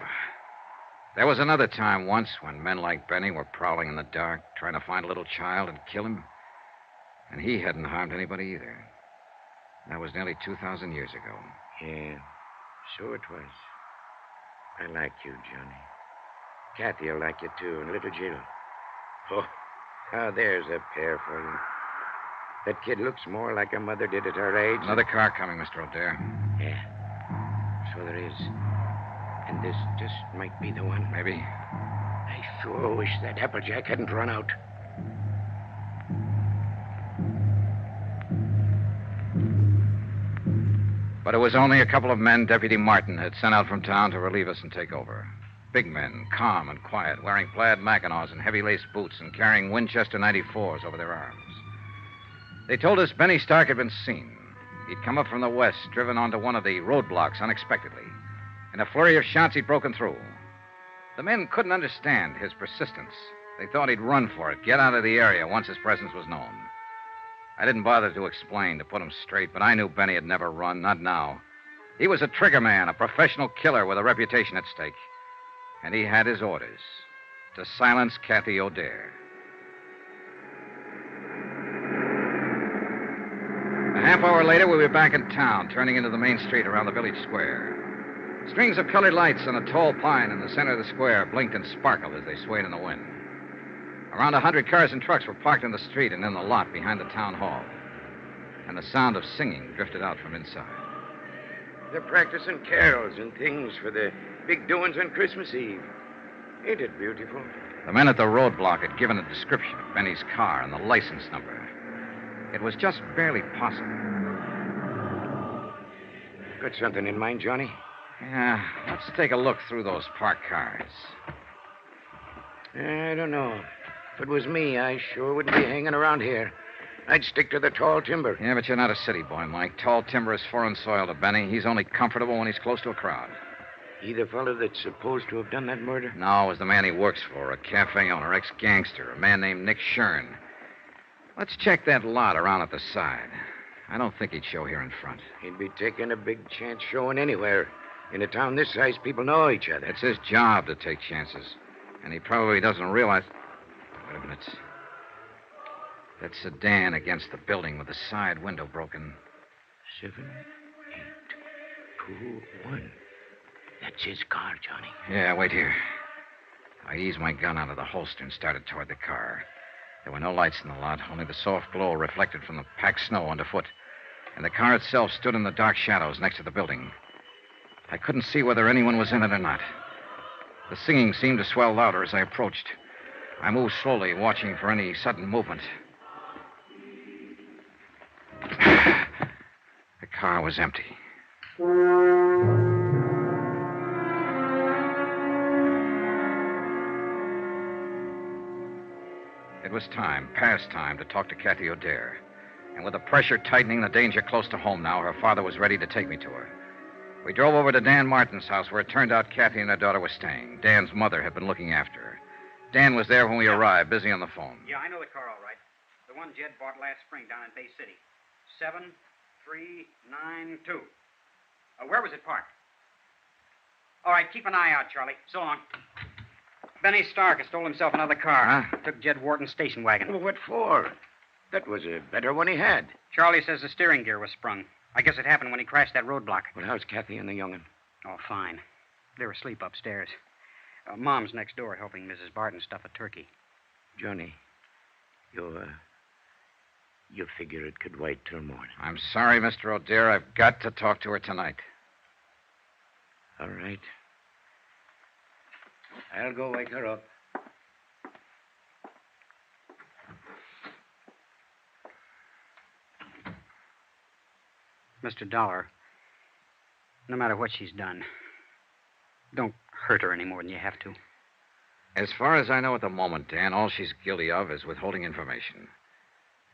There was another time once when men like Benny were prowling in the dark, trying to find a little child and kill him. And he hadn't harmed anybody either. That was nearly 2,000 years ago. Yeah, so it was. I like you, Johnny. Kathy will like you, too, and little Jill. Oh, there's a pair for you. That kid looks more like her mother did at her age. Another car coming, Mr. O'Dare. Yeah, so there is. And this just might be the one. Maybe. I sure wish that Applejack hadn't run out. But it was only a couple of men Deputy Martin had sent out from town to relieve us and take over. Big men, calm and quiet, wearing plaid mackinaws and heavy-laced boots and carrying Winchester 94s over their arms. They told us Benny Stark had been seen. He'd come up from the west, driven onto one of the roadblocks unexpectedly. In a flurry of shots, he'd broken through. The men couldn't understand his persistence. They thought he'd run for it, get out of the area once his presence was known. I didn't bother to explain, to put him straight, but I knew Benny had never run, not now. He was a trigger man, a professional killer with a reputation at stake. And he had his orders to silence Kathy O'Dare. A half hour later, we were back in town, turning into the main street around the village square. Strings of colored lights on a tall pine in the center of the square blinked and sparkled as they swayed in the wind. Around 100 cars and trucks were parked in the street and in the lot behind the town hall. And the sound of singing drifted out from inside. They're practicing carols and things for the big doings on Christmas Eve. Ain't it beautiful? The men at the roadblock had given a description of Benny's car and the license number. It was just barely possible. Got something in mind, Johnny? Yeah, let's take a look through those parked cars. I don't know. If it was me, I sure wouldn't be hanging around here. I'd stick to the tall timber. Yeah, but you're not a city boy, Mike. Tall timber is foreign soil to Benny. He's only comfortable when he's close to a crowd. He the fellow that's supposed to have done that murder? No, it was the man he works for, a cafe owner, ex-gangster, a man named Nick Shern. Let's check that lot around at the side. I don't think he'd show here in front. He'd be taking a big chance showing anywhere. In a town this size, people know each other. It's his job to take chances. And he probably doesn't realize... Wait a minute. That sedan against the building with the side window broken. 7, 8, 2, 1. That's his car, Johnny. Yeah, wait here. I eased my gun out of the holster and started toward the car. There were no lights in the lot, only the soft glow reflected from the packed snow underfoot. And the car itself stood in the dark shadows next to the building. I couldn't see whether anyone was in it or not. The singing seemed to swell louder as I approached. I moved slowly, watching for any sudden movement. The car was empty. It was time, past time, to talk to Kathy O'Dare. And with the pressure tightening, the danger close to home now, her father was ready to take me to her. We drove over to Dan Martin's house, where it turned out Kathy and her daughter were staying. Dan's mother had been looking after her. Dan was there when we arrived, busy on the phone. Yeah, I know the car all right. The one Jed bought last spring down in Bay City. 7392. Where was it parked? All right, keep an eye out, Charlie. So long. Benny Stark has stole himself another car. Huh? Took Jed Wharton's station wagon. Well, what for? That was a better one he had. Charlie says the steering gear was sprung. I guess it happened when he crashed that roadblock. Well, how's Kathy and the young'un? Oh, fine. They're asleep upstairs. Mom's next door helping Mrs. Barton stuff a turkey. Johnny, you figure it could wait till morning. I'm sorry, Mr. O'Dare. I've got to talk to her tonight. All right. I'll go wake her up. Mr. Dollar, no matter what she's done, don't hurt her any more than you have to. As far as I know at the moment, Dan, all she's guilty of is withholding information.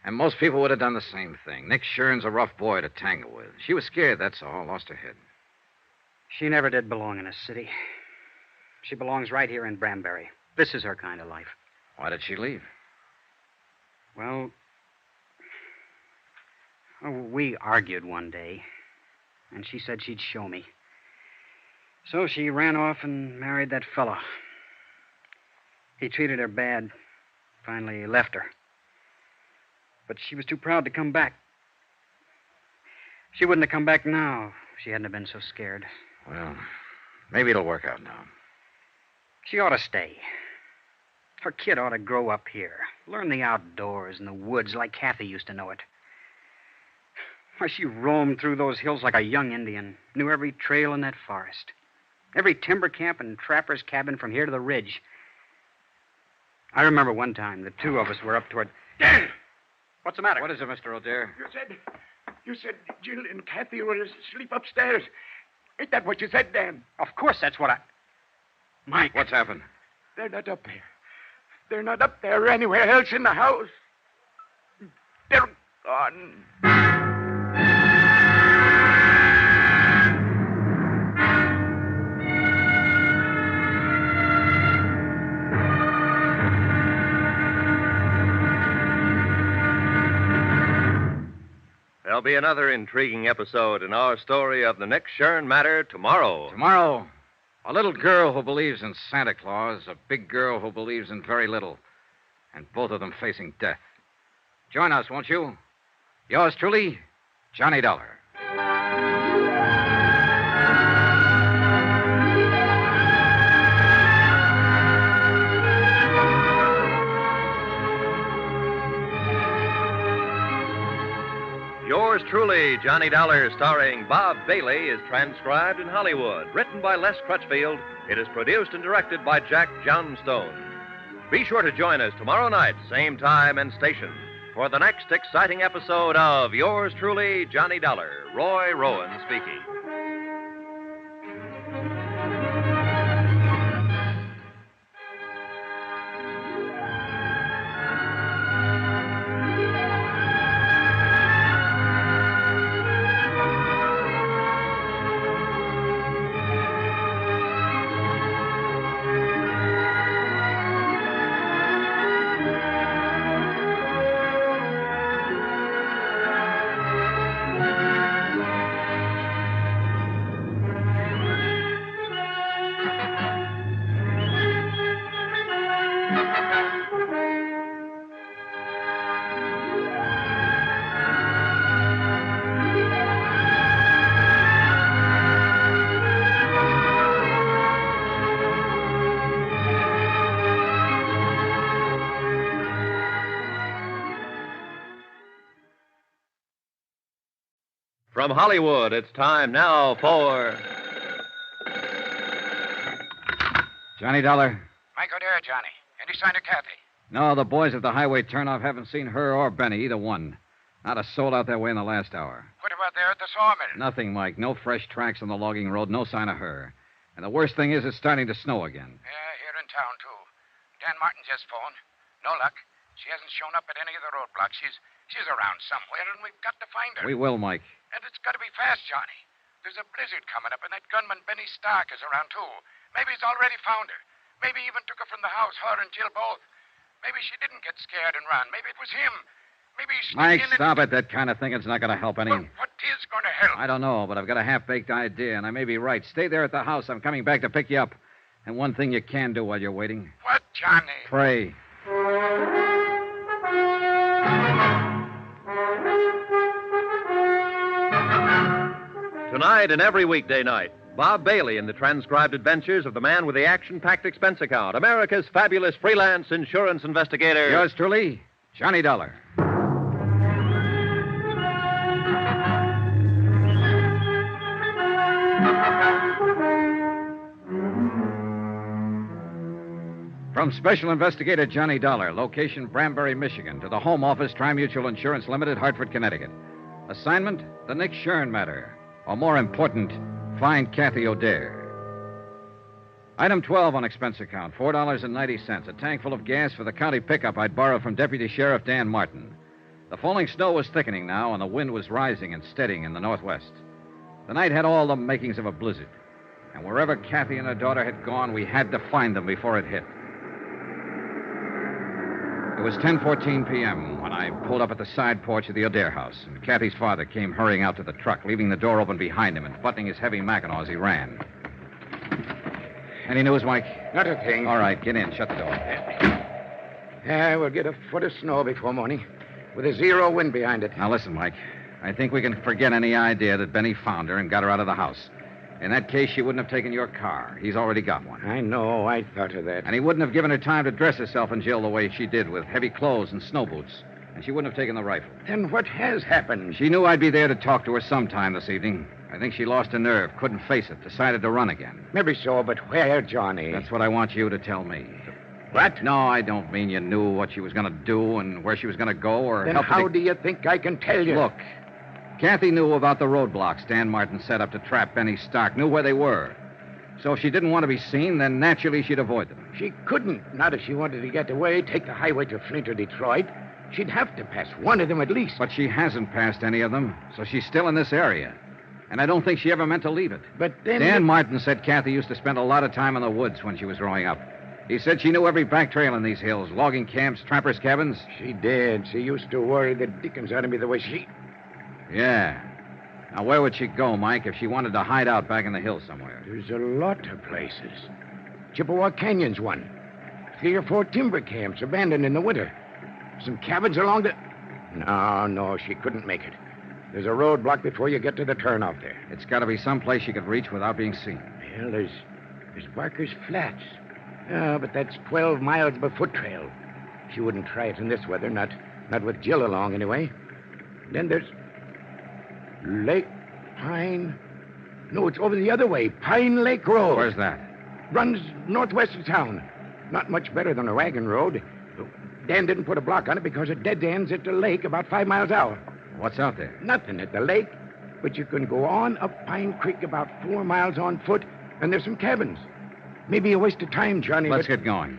And most people would have done the same thing. Nick Shern's a rough boy to tangle with. She was scared, that's all. Lost her head. She never did belong in a city. She belongs right here in Branbury. This is her kind of life. Why did she leave? Well, we argued one day, and she said she'd show me. So she ran off and married that fellow. He treated her bad. Finally left her. But she was too proud to come back. She wouldn't have come back now if she hadn't have been so scared. Well, maybe it'll work out now. She ought to stay. Her kid ought to grow up here. Learn the outdoors and the woods like Kathy used to know it. Why, she roamed through those hills like a young Indian. Knew every trail in that forest. Every timber camp and trapper's cabin from here to the ridge. I remember one time the two of us were up toward... Dan! What's the matter? What is it, Mr. O'Dare? You said Jill and Kathy were asleep upstairs. Ain't that what you said, Dan? Of course, that's what I... Mike. What's happened? They're not up there. They're not up there or anywhere else in the house. They're gone. There'll be another intriguing episode in our story of the Nick Shern matter tomorrow. Tomorrow, A little girl who believes in Santa Claus, a big girl who believes in very little, and both of them facing death. Join us, won't you? Yours truly, Johnny Dollar. Yours truly, Johnny Dollar, starring Bob Bailey, is transcribed in Hollywood. Written by Les Crutchfield, it is produced and directed by Jack Johnstone. Be sure to join us tomorrow night, same time and station, for the next exciting episode of Yours truly, Johnny Dollar. Roy Rowan speaking. From Hollywood, it's time now for... Johnny Dollar? Mike O'Dare, Johnny. Any sign of Kathy? No, the boys at the highway turnoff haven't seen her or Benny, either one. Not a soul out that way in the last hour. What about there at the sawmill? Nothing, Mike. No fresh tracks on the logging road, no sign of her. And the worst thing is it's starting to snow again. Yeah, here in town, too. Dan Martin just phoned. No luck. She hasn't shown up at any of the roadblocks. She's around somewhere, and we've got to find her. We will, Mike. And it's got to be fast, Johnny. There's a blizzard coming up, and that gunman Benny Stark is around, too. Maybe he's already found her. Maybe he even took her from the house, her and Jill both. Maybe she didn't get scared and run. Maybe it was him. Maybe he's Mike, sneaking in stop it. That kind of thinking's not going to help any. Well, what is going to help? I don't know, but I've got a half-baked idea, and I may be right. Stay there at the house. I'm coming back to pick you up. And one thing you can do while you're waiting. What, Johnny? Pray. Tonight and every weekday night, Bob Bailey in the transcribed adventures of the man with the action-packed expense account, America's fabulous freelance insurance investigator. Yours truly, Johnny Dollar. From Special Investigator Johnny Dollar, location Branbury, Michigan, to the Home Office, Tri-Mutual Insurance Limited, Hartford, Connecticut. Assignment, the Nick Shern matter. Or more important, find Kathy O'Dare. Item 12 on expense account, $4.90. A tank full of gas for the county pickup I'd borrowed from Deputy Sheriff Dan Martin. The falling snow was thickening now, and the wind was rising and steadying in the northwest. The night had all the makings of a blizzard. And wherever Kathy and her daughter had gone, we had to find them before it hit. It was 10:14 p.m. when I pulled up at the side porch of the O'Dare house, and Kathy's father came hurrying out to the truck, leaving the door open behind him and buttoning his heavy mackinaw as he ran. Any news, Mike? Not a thing. All right, get in. Shut the door. Yeah, we'll get a foot of snow before morning, with a zero wind behind it. Now, listen, Mike. I think we can forget any idea that Benny found her and got her out of the house. In that case, she wouldn't have taken your car. He's already got one. I know. I thought of that. And he wouldn't have given her time to dress herself and Jill the way she did, with heavy clothes and snow boots. And she wouldn't have taken the rifle. Then what has happened? She knew I'd be there to talk to her sometime this evening. I think she lost her nerve, couldn't face it, decided to run again. Maybe so, but where, Johnny? That's what I want you to tell me. What? No, I don't mean you knew what she was going to do and where she was going to go or then help how do you think I can tell you? Look, Kathy knew about the roadblocks Dan Martin set up to trap Benny Stark, knew where they were. So if she didn't want to be seen, then naturally she'd avoid them. She couldn't. Not if she wanted to get away, take the highway to Flint or Detroit. She'd have to pass one of them at least. But she hasn't passed any of them, so she's still in this area. And I don't think she ever meant to leave it. But then... Dan Martin said Kathy used to spend a lot of time in the woods when she was growing up. He said she knew every back trail in these hills, logging camps, trappers' cabins. She did. She used to worry the dickens out of me the way she... Yeah. Now, where would she go, Mike, if she wanted to hide out back in the hills somewhere? There's a lot of places. Chippewa Canyon's one. 3 or 4 timber camps abandoned in the winter. Some cabins along the... No, she couldn't make it. There's a roadblock before you get to the turnoff there. It's got to be someplace she could reach without being seen. Well, there's Barker's Flats. But that's 12 miles of a foot trail. She wouldn't try it in this weather, not with Jill along, anyway. Then there's Lake Pine. No, it's over the other way. Pine Lake Road. Where's that? Runs northwest of town. Not much better than a wagon road. Dan didn't put a block on it because it dead ends at the lake about 5 miles out. What's out there? Nothing at the lake, but you can go on up Pine Creek about 4 miles on foot, and there's some cabins. Maybe a waste of time, Johnny. Let's get going.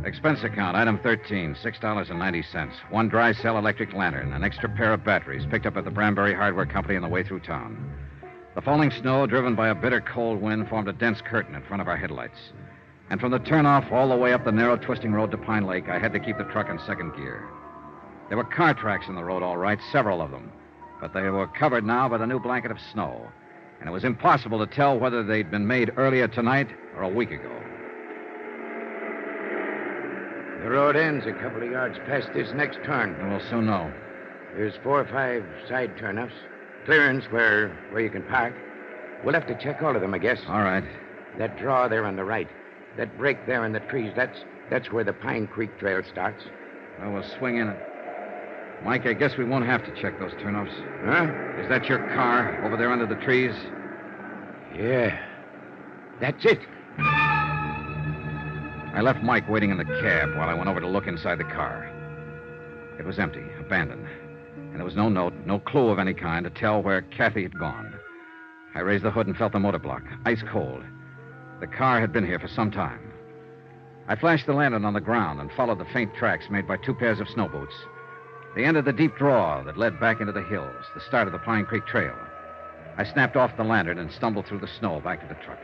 Expense account, item 13, $6.90. 1 dry cell electric lantern, an extra pair of batteries picked up at the Branbury Hardware Company on the way through town. The falling snow, driven by a bitter cold wind, formed a dense curtain in front of our headlights. And from the turnoff all the way up the narrow, twisting road to Pine Lake, I had to keep the truck in second gear. There were car tracks in the road, all right, several of them. But they were covered now by the new blanket of snow. And it was impossible to tell whether they'd been made earlier tonight or a week ago. The road ends a couple of yards past this next turn. And we'll soon know. There's 4 or 5 side turnoffs. Clearance where you can park. We'll have to check all of them, I guess. All right. That draw there on the right. That break there in the trees, that's where the Pine Creek Trail starts. Well, we'll swing in it. Mike, I guess we won't have to check those turnoffs. Huh? Is that your car over there under the trees? Yeah. That's it. I left Mike waiting in the cab while I went over to look inside the car. It was empty, abandoned. And there was no note, no clue of any kind to tell where Kathy had gone. I raised the hood and felt the motor block, ice cold. The car had been here for some time. I flashed the lantern on the ground and followed the faint tracks made by 2 pairs of snow boots. They entered the deep draw that led back into the hills, the start of the Pine Creek Trail. I snapped off the lantern and stumbled through the snow back to the truck.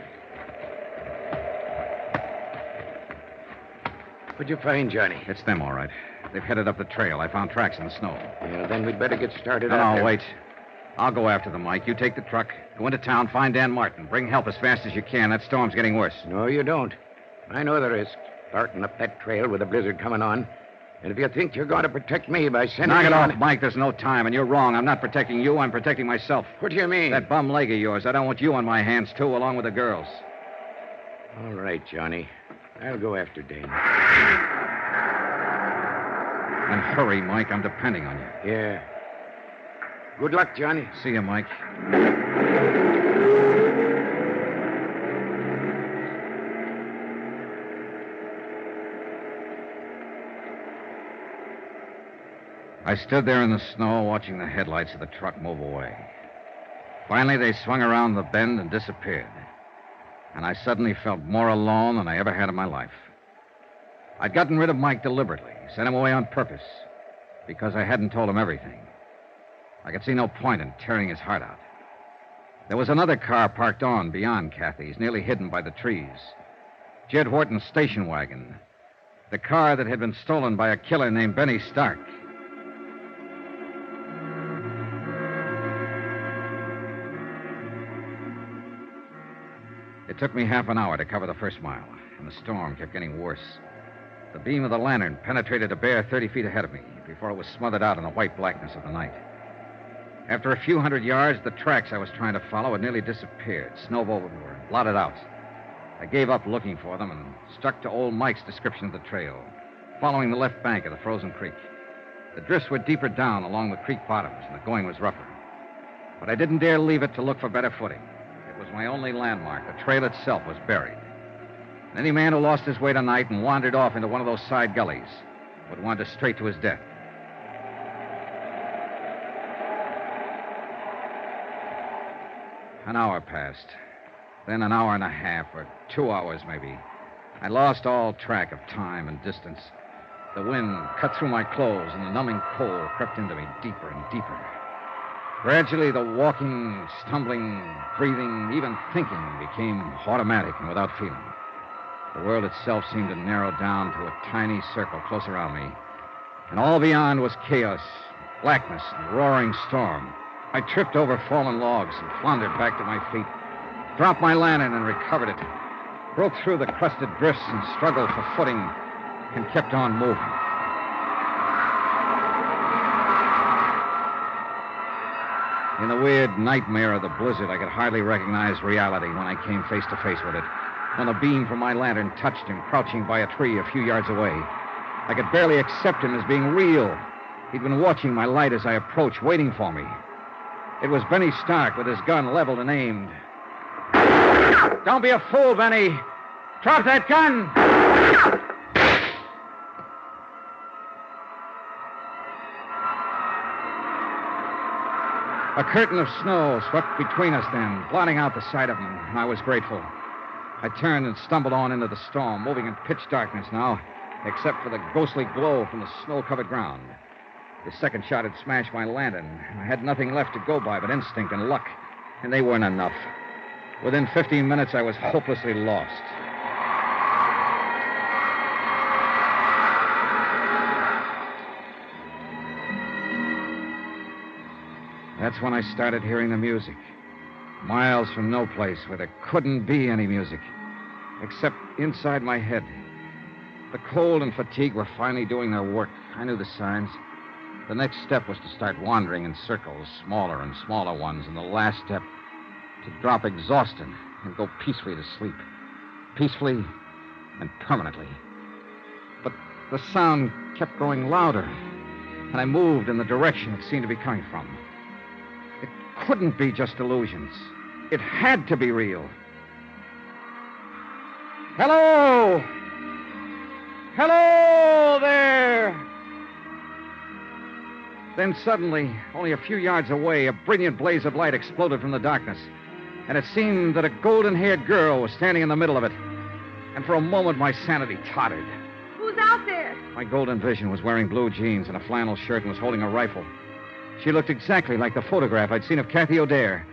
What'd you find, Johnny? It's them, all right. They've headed up the trail. I found tracks in the snow. Yeah, then we'd better get started. No, wait. I'll go after them, Mike. You take the truck, go into town, find Dan Martin. Bring help as fast as you can. That storm's getting worse. No, you don't. I know the risk. Starting up that trail with a blizzard coming on. And if you think you're going to protect me by sending Knock me it on... off, Mike. There's no time, and you're wrong. I'm not protecting you. I'm protecting myself. What do you mean? That bum leg of yours. I don't want you on my hands, too, along with the girls. All right, Johnny. I'll go after Dan. And hurry, Mike. I'm depending on you. Yeah. Good luck, Johnny. See you, Mike. I stood there in the snow watching the headlights of the truck move away. Finally, they swung around the bend and disappeared. And I suddenly felt more alone than I ever had in my life. I'd gotten rid of Mike deliberately, sent him away on purpose, because I hadn't told him everything. I could see no point in tearing his heart out. There was another car parked on beyond Kathy's, nearly hidden by the trees. Jed Horton's station wagon. The car that had been stolen by a killer named Benny Stark. It took me half an hour to cover the first mile, and the storm kept getting worse. The beam of the lantern penetrated a bare 30 feet ahead of me before it was smothered out in the white blackness of the night. After a few hundred yards, the tracks I was trying to follow had nearly disappeared, snowed over and blotted out. I gave up looking for them and stuck to old Mike's description of the trail, following the left bank of the frozen creek. The drifts were deeper down along the creek bottoms, and the going was rougher. But I didn't dare leave it to look for better footing. It was my only landmark. The trail itself was buried. And any man who lost his way tonight and wandered off into one of those side gullies would wander straight to his death. An hour passed. Then an hour and a half, or 2 hours maybe. I lost all track of time and distance. The wind cut through my clothes, and the numbing cold crept into me deeper and deeper. Gradually, the walking, stumbling, breathing, even thinking became automatic and without feeling. The world itself seemed to narrow down to a tiny circle close around me. And all beyond was chaos, blackness, and roaring storm. I tripped over fallen logs and floundered back to my feet, dropped my lantern and recovered it, broke through the crusted drifts and struggled for footing, and kept on moving. In the weird nightmare of the blizzard, I could hardly recognize reality when I came face to face with it. When a beam from my lantern touched him, crouching by a tree a few yards away. I could barely accept him as being real. He'd been watching my light as I approached, waiting for me. It was Benny Stark with his gun leveled and aimed. Don't be a fool, Benny. Drop that gun! A curtain of snow swept between us then, blotting out the sight of him, and I was grateful. I turned and stumbled on into the storm, moving in pitch darkness now, except for the ghostly glow from the snow-covered ground. The second shot had smashed my lantern. I had nothing left to go by but instinct and luck, and they weren't enough. Within 15 minutes, I was hopelessly lost. That's when I started hearing the music. Miles from no place where there couldn't be any music, except inside my head. The cold and fatigue were finally doing their work. I knew the signs. The next step was to start wandering in circles, smaller and smaller ones, and the last step, to drop exhausted and go peacefully to sleep. Peacefully and permanently. But the sound kept growing louder, and I moved in the direction it seemed to be coming from. It couldn't be just illusions. It had to be real. Hello! Hello there! Then suddenly, only a few yards away, a brilliant blaze of light exploded from the darkness. And it seemed that a golden-haired girl was standing in the middle of it. And for a moment, my sanity tottered. Who's out there? My golden vision was wearing blue jeans and a flannel shirt and was holding a rifle. She looked exactly like the photograph I'd seen of Kathy O'Dare.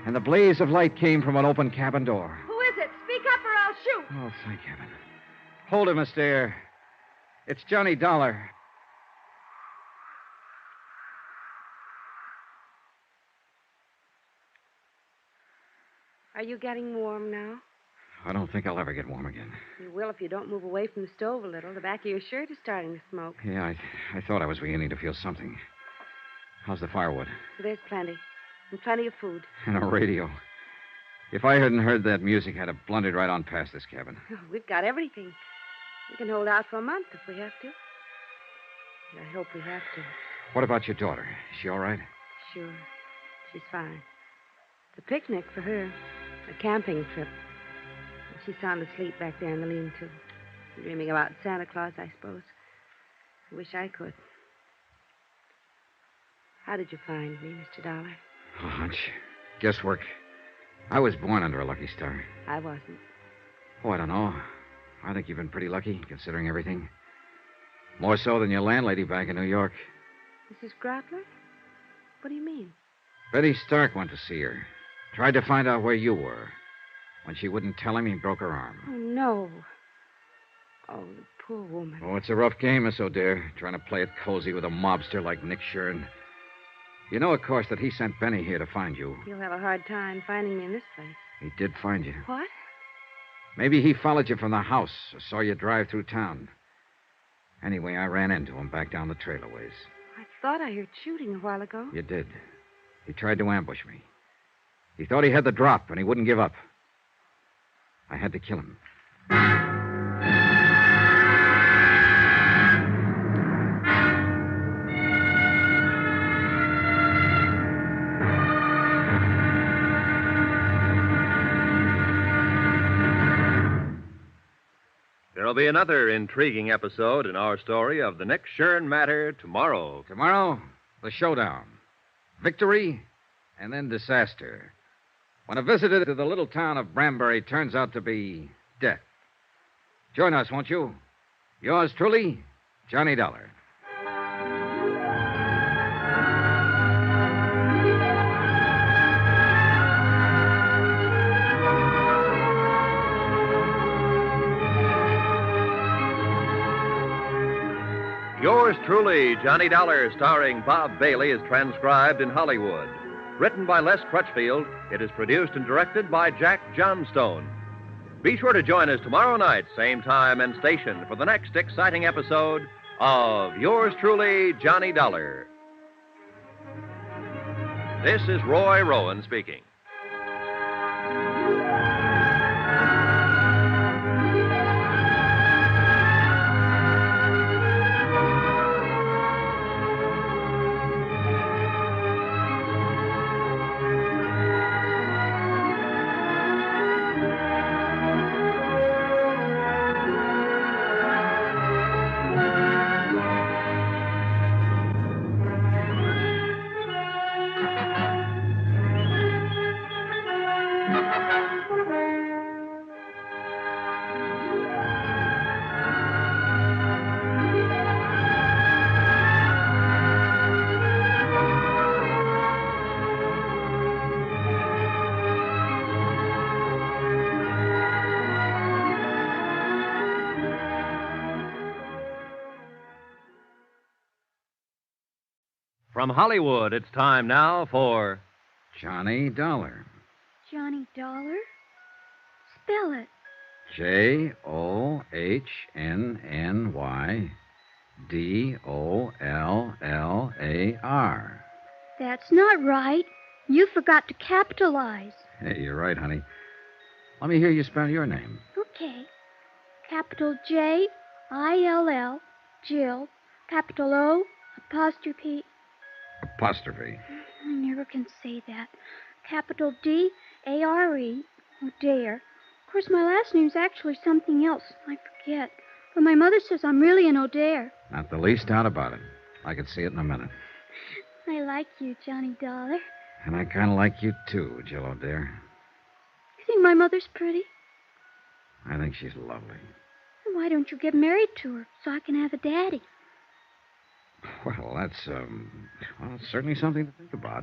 And the blaze of light came from an open cabin door. Who is it? Speak up or I'll shoot. Oh, thank heaven. Hold it, Miss Dare. It's Johnny Dollar. Are you getting warm now? I don't think I'll ever get warm again. You will if you don't move away from the stove a little. The back of your shirt is starting to smoke. Yeah, I thought I was beginning to feel something. How's the firewood? There's plenty. And plenty of food. And a radio. If I hadn't heard that music, I'd have blundered right on past this cabin. Oh, we've got everything. We can hold out for a month if we have to. I hope we have to. What about your daughter? Is she all right? Sure. She's fine. It's a picnic for her. A camping trip. She's sound asleep back there in the lean-to. Dreaming about Santa Claus, I suppose. I wish I could. How did you find me, Mr. Dollar? A hunch. Guesswork. I was born under a lucky star. I wasn't. Oh, I don't know. I think you've been pretty lucky, considering everything. More so than your landlady back in New York. Mrs. Grottler? What do you mean? Betty Stark went to see her. Tried to find out where you were. When she wouldn't tell him, he broke her arm. Oh, no. Oh, the poor woman. Oh, it's a rough game, Miss O'Dare, trying to play it cozy with a mobster like Nick Shern. You know, of course, that he sent Benny here to find you. You'll have a hard time finding me in this place. He did find you. What? Maybe he followed you from the house or saw you drive through town. Anyway, I ran into him back down the trail a ways. I thought I heard shooting a while ago. You did. He tried to ambush me. He thought he had the drop, and he wouldn't give up. I had to kill him. There'll be another intriguing episode in our story of the Nick Shern matter tomorrow. Tomorrow, the showdown. Victory, and then disaster. When a visitor to the little town of Branbury turns out to be death. Join us, won't you? Yours truly, Johnny Dollar. Yours truly, Johnny Dollar, starring Bob Bailey, is transcribed in Hollywood. Written by Les Crutchfield, it is produced and directed by Jack Johnstone. Be sure to join us tomorrow night, same time and station, for the next exciting episode of Yours truly, Johnny Dollar. This is Roy Rowan speaking. From Hollywood, it's time now for Johnny Dollar. Johnny Dollar? Spell it. JOHNNYDOLLAR. That's not right. You forgot to capitalize. Hey, you're right, honey. Let me hear you spell your name. Okay. Capital J-I-L-L, Jill. Capital O, apostrophe. Apostrophe. I never can say that. Capital D-A-R-E, Dare. Of course, my last name's actually something else. I forget. But my mother says I'm really an O'Dare. Not the least doubt about it. I could see it in a minute. I like you, Johnny Dollar. And I kind of like you, too, Jill O'Dare. You think my mother's pretty? I think she's lovely. Then why don't you get married to her so I can have a daddy? Well, that's, certainly something to think about.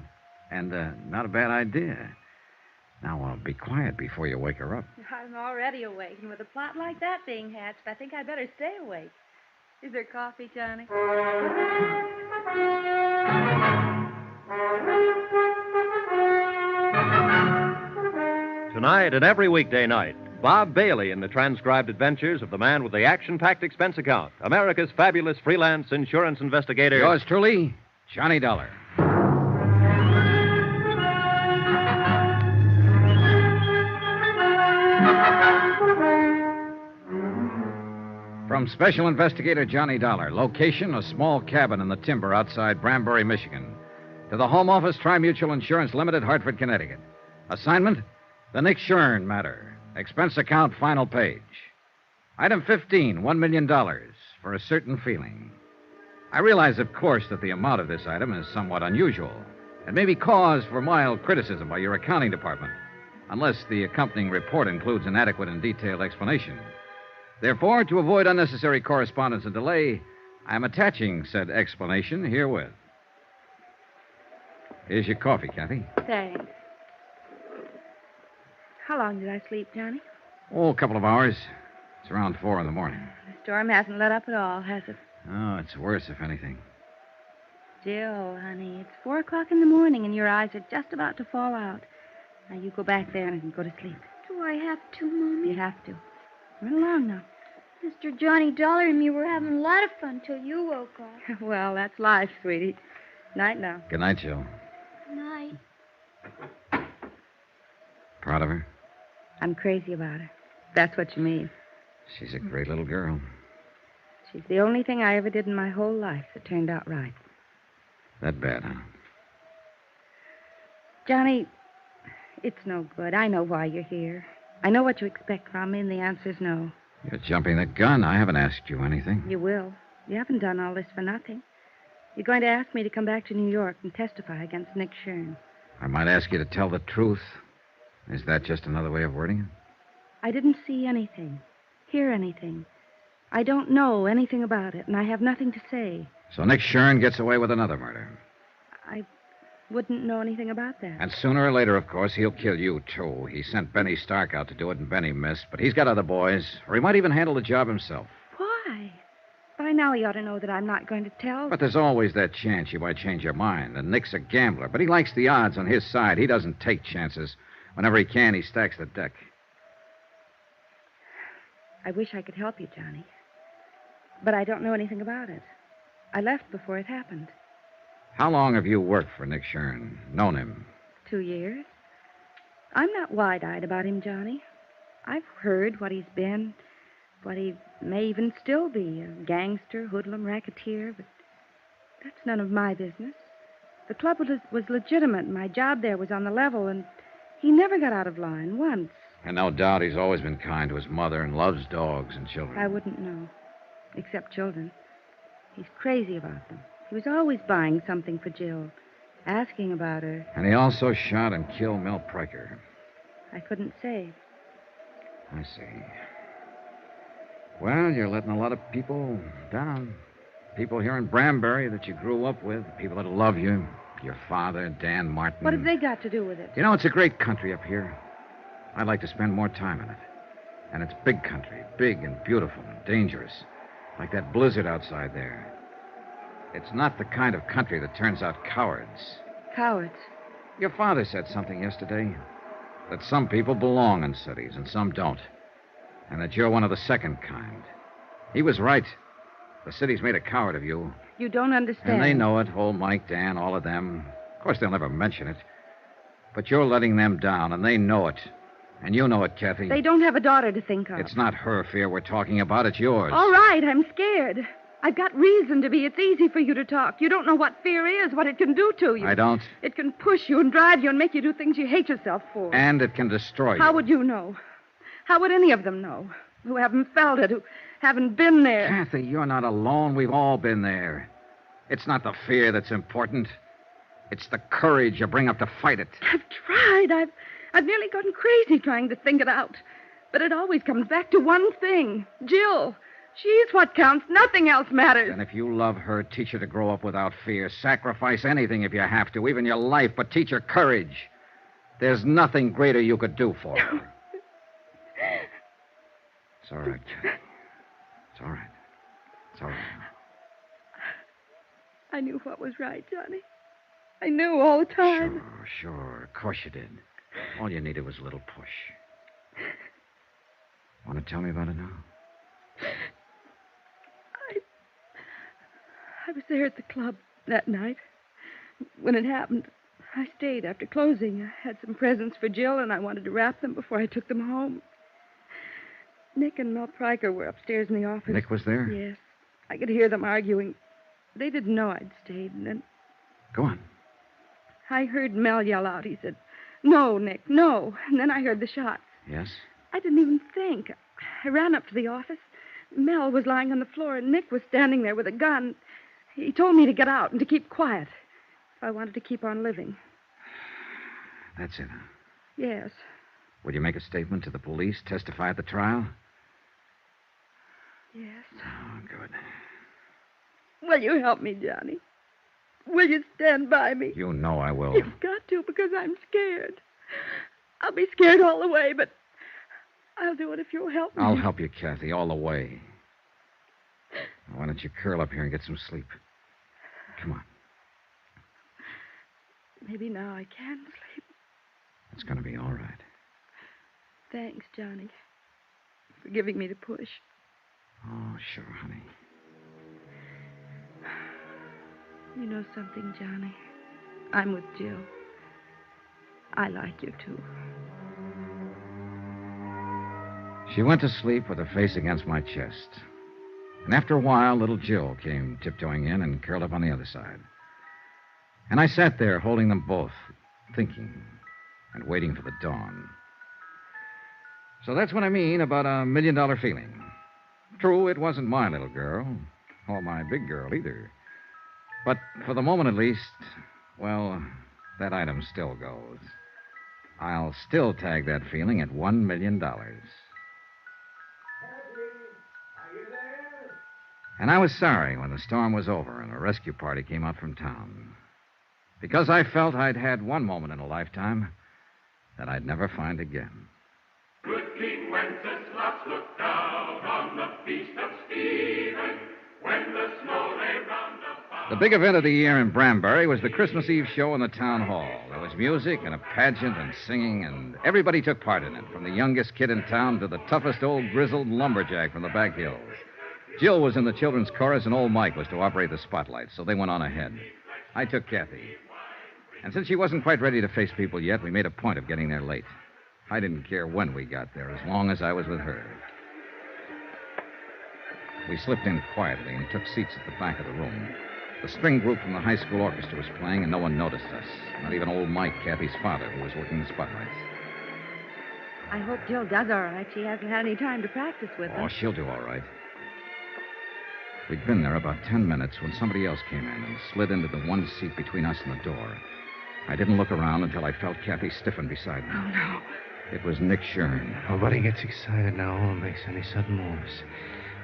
And, not a bad idea. Now, be quiet before you wake her up. I'm already awake, and with a plot like that being hatched, I think I'd better stay awake. Is there coffee, Johnny? Tonight and every weekday night, Bob Bailey in the transcribed adventures of the man with the action-packed expense account, America's fabulous freelance insurance investigator. Yours truly, Johnny Dollar. From Special Investigator Johnny Dollar, location a small cabin in the timber outside Branbury, Michigan, to the Home Office Tri-Mutual Insurance Limited, Hartford, Connecticut. Assignment, the Nick Shern matter. Expense account, final page. Item 15, $1 million for a certain feeling. I realize, of course, that the amount of this item is somewhat unusual. It may be cause for mild criticism by your accounting department, unless the accompanying report includes an adequate and detailed explanation. Therefore, to avoid unnecessary correspondence and delay, I am attaching said explanation herewith. Here's your coffee, Kathy. Thanks. How long did I sleep, Johnny? Oh, a couple of hours. It's around 4 in the morning. The storm hasn't let up at all, has it? Oh, it's worse, if anything. Jill, honey, it's 4 o'clock in the morning and your eyes are just about to fall out. Now, you go back there and go to sleep. Do I have to, Mommy? You have to. Run along now. Mr. Johnny Dollar and me were having a lot of fun till you woke up. Well, that's life, sweetie. Night now. Good night, Jill. Night. Proud of her? I'm crazy about her. That's what you mean. She's a great little girl. She's the only thing I ever did in my whole life that turned out right. That bad, huh? Johnny, it's no good. I know why you're here. I know what you expect from me, and the answer's no. You're jumping the gun. I haven't asked you anything. You will. You haven't done all this for nothing. You're going to ask me to come back to New York and testify against Nick Shern. I might ask you to tell the truth. Is that just another way of wording it? I didn't see anything, hear anything. I don't know anything about it, and I have nothing to say. So Nick Shern gets away with another murder. I wouldn't know anything about that. And sooner or later, of course, he'll kill you, too. He sent Benny Stark out to do it, and Benny missed. But he's got other boys, or he might even handle the job himself. Why? By now he ought to know that I'm not going to tell. But there's always that chance you might change your mind. And Nick's a gambler, but he likes the odds on his side. He doesn't take chances. Whenever he can, he stacks the deck. I wish I could help you, Johnny. But I don't know anything about it. I left before it happened. How long have you worked for Nick Shern? Known him? 2 years. I'm not wide-eyed about him, Johnny. I've heard what he's been, what he may even still be, a gangster, hoodlum, racketeer, but that's none of my business. The club was legitimate, and my job there was on the level, and he never got out of line once. And no doubt he's always been kind to his mother and loves dogs and children. I wouldn't know, except children. He's crazy about them. He was always buying something for Jill, asking about her. And he also shot and killed Mel Pryker. I couldn't say. I see. Well, you're letting a lot of people down. People here in Branbury that you grew up with, people that love you, your father, Dan Martin. What have they got to do with it? You know, it's a great country up here. I'd like to spend more time in it. And it's big country, big and beautiful and dangerous. Like that blizzard outside there. It's not the kind of country that turns out cowards. Cowards? Your father said something yesterday. That some people belong in cities and some don't. And that you're one of the second kind. He was right. The city's made a coward of you. You don't understand. And they know it. Old Mike, Dan, all of them. Of course, they'll never mention it. But you're letting them down, and they know it. And you know it, Kathy. They don't have a daughter to think of. It's not her fear we're talking about. It's yours. All right, I'm scared. I've got reason to be. It's easy for you to talk. You don't know what fear is, what it can do to you. I don't. It can push you and drive you and make you do things you hate yourself for. And it can destroy you. How would you know? How would any of them know? Who haven't felt it, who haven't been there. Kathy, you're not alone. We've all been there. It's not the fear that's important. It's the courage you bring up to fight it. I've tried. I've nearly gone crazy trying to think it out. But it always comes back to one thing. Jill. She's what counts. Nothing else matters. And if you love her, teach her to grow up without fear. Sacrifice anything if you have to, even your life, but teach her courage. There's nothing greater you could do for her. It's all right, Kathy. It's all right. It's all right. I knew what was right, Johnny. I knew all the time. Sure. Of course you did. All you needed was a little push. Want to tell me about it now? I was there at the club that night. When it happened, I stayed after closing. I had some presents for Jill, and I wanted to wrap them before I took them home. Nick and Mel Pryker were upstairs in the office. Nick was there? Yes. I could hear them arguing. They didn't know I'd stayed, and then... Go on. I heard Mel yell out. He said, "No, Nick, no." And then I heard the shots. Yes? I didn't even think. I ran up to the office. Mel was lying on the floor, and Nick was standing there with a gun. He told me to get out and to keep quiet if I wanted to keep on living. That's it, huh? Yes. Will you make a statement to the police, testify at the trial? Yes. Oh, good. Will you help me, Johnny? Will you stand by me? You know I will. You've got to, because I'm scared. I'll be scared all the way, but I'll do it if you'll help me. I'll help you, Kathy, all the way. Why don't you curl up here and get some sleep? Come on. Maybe now I can sleep. It's going to be all right. Thanks, Johnny, for giving me the push. Oh, sure, honey. You know something, Johnny? I'm with Jill. I like you, too. She went to sleep with her face against my chest. And after a while, little Jill came tiptoeing in and curled up on the other side. And I sat there holding them both, thinking and waiting for the dawn. So that's what I mean about a $1 million feeling. True, it wasn't my little girl, or my big girl either. But for the moment at least, well, that item still goes. I'll still tag that feeling at $1 million. And I was sorry when the storm was over and a rescue party came out from town. Because I felt I'd had one moment in a lifetime that I'd never find again. Good King Wenceslas looked down on the feast of Stephen. The big event of the year in Branbury was the Christmas Eve show in the town hall. There was music and a pageant and singing, and everybody took part in it, from the youngest kid in town to the toughest old grizzled lumberjack from the back hills. Jill was in the children's chorus, and old Mike was to operate the spotlight, so they went on ahead. I took Kathy. And since she wasn't quite ready to face people yet, we made a point of getting there late. I didn't care when we got there, as long as I was with her. We slipped in quietly and took seats at the back of the room. The string group from the high school orchestra was playing, and no one noticed us. Not even old Mike, Kathy's father, who was working the spotlights. I hope Jill does all right. She hasn't had any time to practice with Oh, them. she'll do all right. We'd been there about 10 minutes when somebody else came in and slid into the one seat between us and the door. I didn't look around until I felt Kathy stiffen beside me. Oh, no. It was Nick Shern. Nobody gets excited now or makes any sudden moves.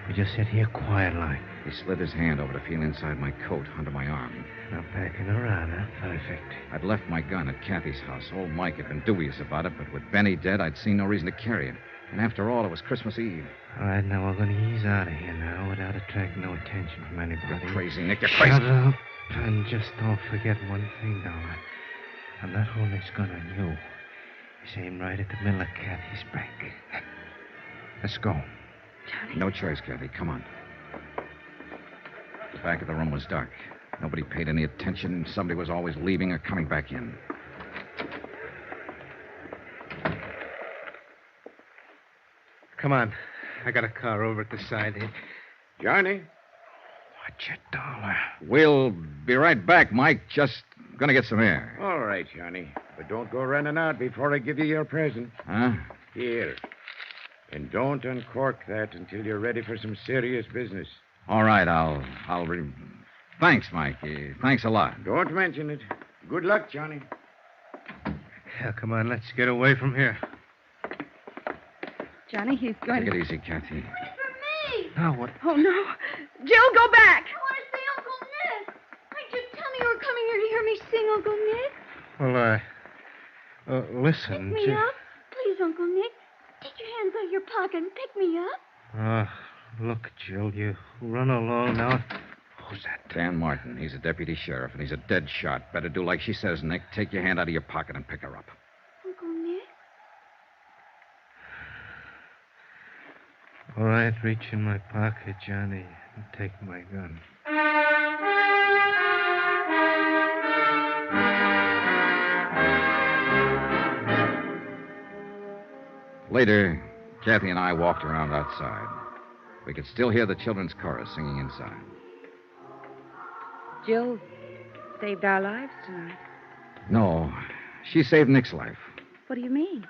We just sit here quiet like. He slid his hand over to feel inside my coat under my arm. Now backing around, huh? Perfect. I'd left my gun at Kathy's house. Old Mike had been dubious about it, but with Benny dead, I'd seen no reason to carry it. And after all, it was Christmas Eve. All right, now we're going to ease out of here now without attracting no attention from anybody. You're crazy, Nick. You're crazy. Shut up. And just don't forget one thing, Dollar. I'm not holding this gun on you. It's aimed right at the middle of Kathy's back. Let's go. Johnny. No choice, Kathy. Come on. The back of the room was dark. Nobody paid any attention. Somebody was always leaving or coming back in. Come on. I got a car over at the side here. Johnny? Watch it, Dollar. We'll be right back, Mike. Just gonna get some air. All right, Johnny. But don't go running out before I give you your present. Huh? Here. And don't uncork that until you're ready for some serious business. All right, Thanks, Mike. Thanks a lot. Don't mention it. Good luck, Johnny. Yeah, come on, let's get away from here. Johnny, he's going Take to... it easy, Kathy. Now what? Oh, no. Jill, go back. I want to see Uncle Nick. Just tell me you were coming here to hear me sing, Uncle Nick. Well, listen. Pick me up. Please, Uncle Nick. Take your hands out of your pocket and pick me up. Look, Jill, you run along now. Who's that? Dan Martin. He's a deputy sheriff, and he's a dead shot. Better do like she says, Nick. Take your hand out of your pocket and pick her up. Uncle Nick? All right, reach in my pocket, Johnny, and take my gun. Later, Kathy and I walked around outside. We could still hear the children's chorus singing inside. Jill saved our lives tonight. No, she saved Nick's life. What do you mean?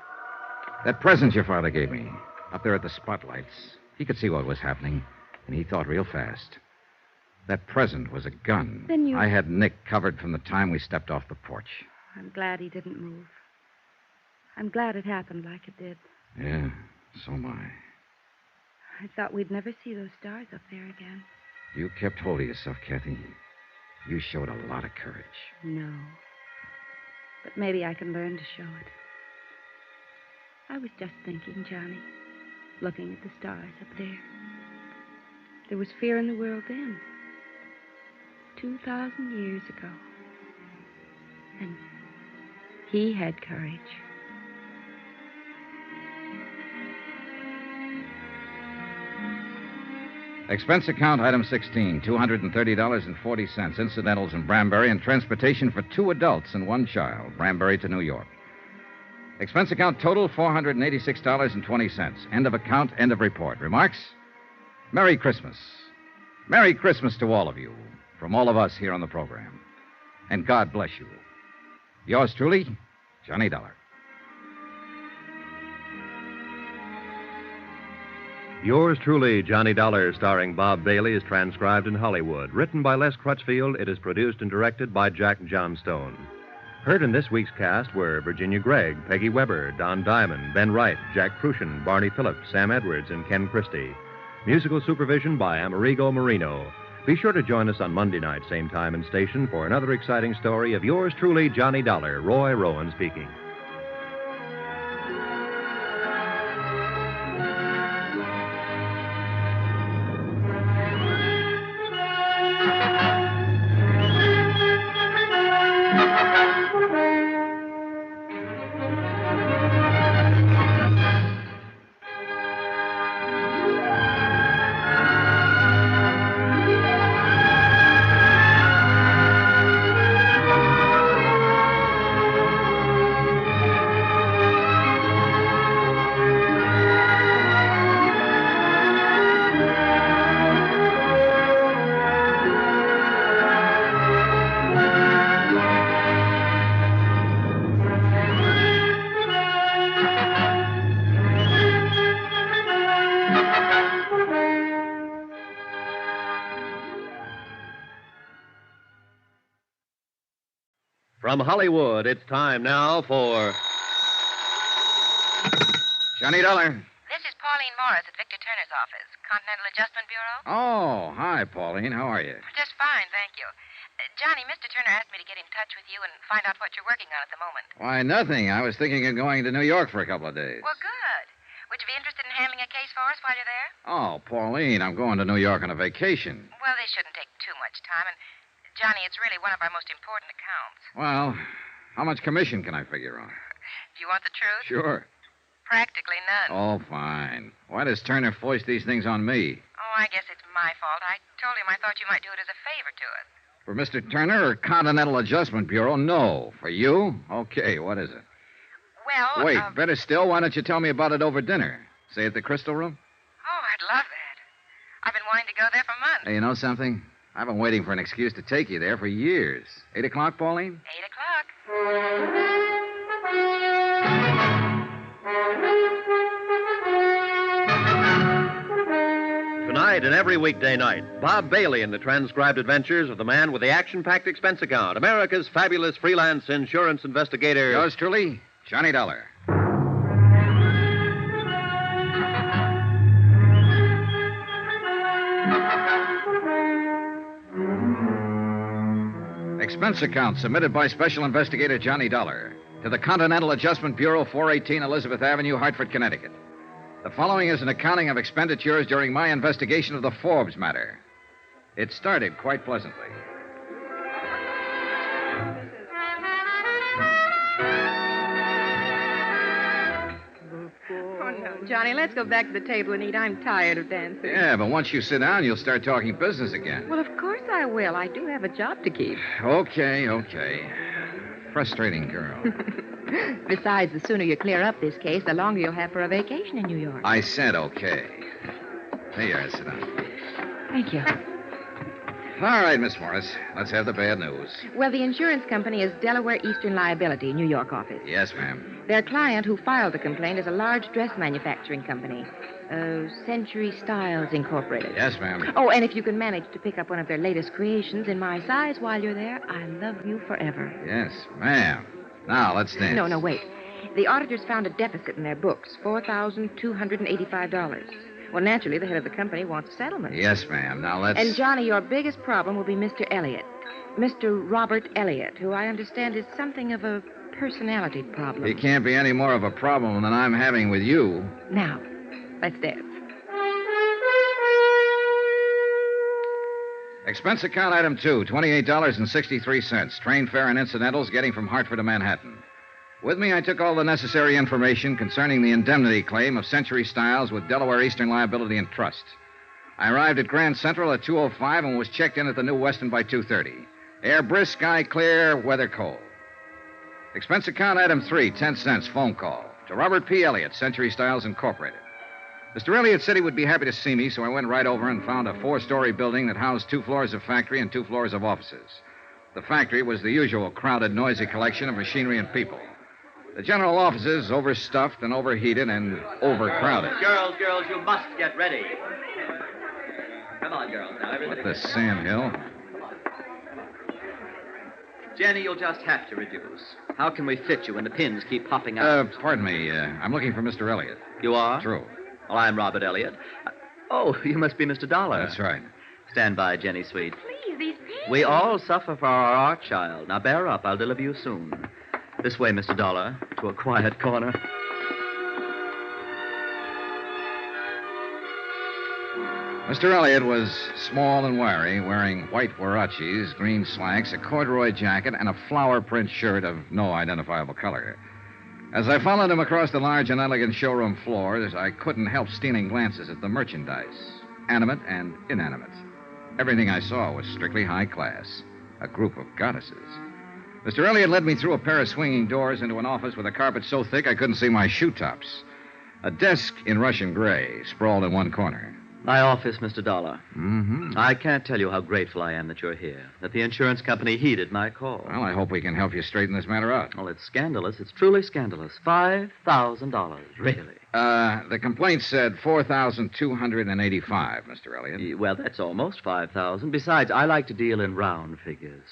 That present your father gave me, up there at the spotlights, he could see what was happening, and he thought real fast. That present was a gun. Then you... I had Nick covered from the time we stepped off the porch. I'm glad he didn't move. I'm glad it happened like it did. Yeah, so am I. I thought we'd never see those stars up there again. You kept hold of yourself, Kathy. You showed a lot of courage. No. But maybe I can learn to show it. I was just thinking, Johnny, looking at the stars up there. There was fear in the world then. 2,000 years ago. And he had courage. Expense account, item 16, $230.40, incidentals in Branbury, and transportation for 2 adults and 1 child, Branbury to New York. Expense account total, $486.20. End of account, end of report. Remarks? Merry Christmas. Merry Christmas to all of you, from all of us here on the program. And God bless you. Yours truly, Johnny Dollar. Yours truly, Johnny Dollar, starring Bob Bailey, is transcribed in Hollywood. Written by Les Crutchfield, it is produced and directed by Jack Johnstone. Heard in this week's cast were Virginia Gregg, Peggy Weber, Don Diamond, Ben Wright, Jack Crucian, Barney Phillips, Sam Edwards, and Ken Christie. Musical supervision by Amerigo Marino. Be sure to join us on Monday night, same time and station, for another exciting story of yours truly, Johnny Dollar. Roy Rowan speaking. From Hollywood, it's time now for Johnny Dollar. This is Pauline Morris at Victor Turner's office, Continental Adjustment Bureau. Oh, hi, Pauline. How are you? Just fine, thank you. Johnny, Mr. Turner asked me to get in touch with you and find out what you're working on at the moment. Why, nothing. I was thinking of going to New York for a couple of days. Well, good. Would you be interested in handling a case for us while you're there? Oh, Pauline, I'm going to New York on a vacation. Well, this shouldn't take too much time, and Johnny, it's really one of our most important accounts. Well, how much commission can I figure on? Do you want the truth? Sure. Practically none. Oh, fine. Why does Turner foist these things on me? Oh, I guess it's my fault. I told him I thought you might do it as a favor to us. For Mr. Turner or Continental Adjustment Bureau? No. For you? Okay, what is it? Well, Wait, better still, why don't you tell me about it over dinner? Say at the Crystal Room? Oh, I'd love that. I've been wanting to go there for months. Hey, you know something? I've been waiting for an excuse to take you there for years. 8 o'clock, Pauline? 8 o'clock. Tonight and every weekday night, Bob Bailey in the transcribed adventures of the man with the action-packed expense account, America's fabulous freelance insurance investigator. Yours truly, Johnny Dollar. Expense account submitted by Special Investigator Johnny Dollar to the Continental Adjustment Bureau, 418 Elizabeth Avenue, Hartford, Connecticut. The following is an accounting of expenditures during my investigation of the Forbes matter. It started quite pleasantly. Oh, no, Johnny, let's go back to the table and eat. I'm tired of dancing. Yeah, but once you sit down, you'll start talking business again. Well, of course I will. I do have a job to keep. Okay. Frustrating girl. Besides, the sooner you clear up this case, the longer you'll have for a vacation in New York. I said okay. Here you are, sit down. Thank you. All right, Miss Morris. Let's have the bad news. Well, the insurance company is Delaware Eastern Liability, New York office. Yes, ma'am. Their client who filed the complaint is a large dress manufacturing company, Century Styles Incorporated. Yes, ma'am. Oh, and if you can manage to pick up one of their latest creations in my size while you're there, I love you forever. Yes, ma'am. Now, let's dance. No, wait. The auditors found a deficit in their books, $4,285. Well, naturally, the head of the company wants a settlement. Yes, ma'am. Now, let's... And, Johnny, your biggest problem will be Mr. Elliott. Mr. Robert Elliott, who I understand is something of a personality problem. He can't be any more of a problem than I'm having with you. Now, let's dance. Expense account item 2, $28.63. Train fare and incidentals getting from Hartford to Manhattan. With me, I took all the necessary information concerning the indemnity claim of Century Styles with Delaware Eastern Liability and Trust. I arrived at Grand Central at 2:05 and was checked in at the New Weston by 2:30. Air brisk, sky clear, weather cold. Expense account item 3, 10 cents, phone call to Robert P. Elliott, Century Styles Incorporated. Mr. Elliott said he would be happy to see me, so I went right over and found a 4-story building that housed 2 floors of factory and 2 floors of offices. The factory was the usual crowded, noisy collection of machinery and people. The general offices, overstuffed and overheated and overcrowded. Girls, you must get ready. Come on, girls. Now, everybody. What the Sam Hill? Jenny, you'll just have to reduce. How can we fit you when the pins keep popping out? Pardon me. I'm looking for Mr. Elliott. You are? True. Well, I'm Robert Elliott. Oh, you must be Mr. Dollar. That's right. Stand by, Jenny, sweet. Please, these pins. We all suffer for our art child. Now, bear up. I'll deliver you soon. This way, Mr. Dollar, to a quiet corner. Mr. Elliott was small and wiry, wearing white huaraches, green slacks, a corduroy jacket, and a flower print shirt of no identifiable color. As I followed him across the large and elegant showroom floors, I couldn't help stealing glances at the merchandise, animate and inanimate. Everything I saw was strictly high class, a group of goddesses. Mr. Elliott led me through a pair of swinging doors into an office with a carpet so thick I couldn't see my shoe tops. A desk in Russian gray sprawled in one corner. My office, Mr. Dollar. Mm-hmm. I can't tell you how grateful I am that you're here, that the insurance company heeded my call. Well, I hope we can help you straighten this matter out. Well, it's scandalous. It's truly scandalous. $5,000, really. The complaint said $4,285, Mr. Elliott. Well, that's almost $5,000. Besides, I like to deal in round figures.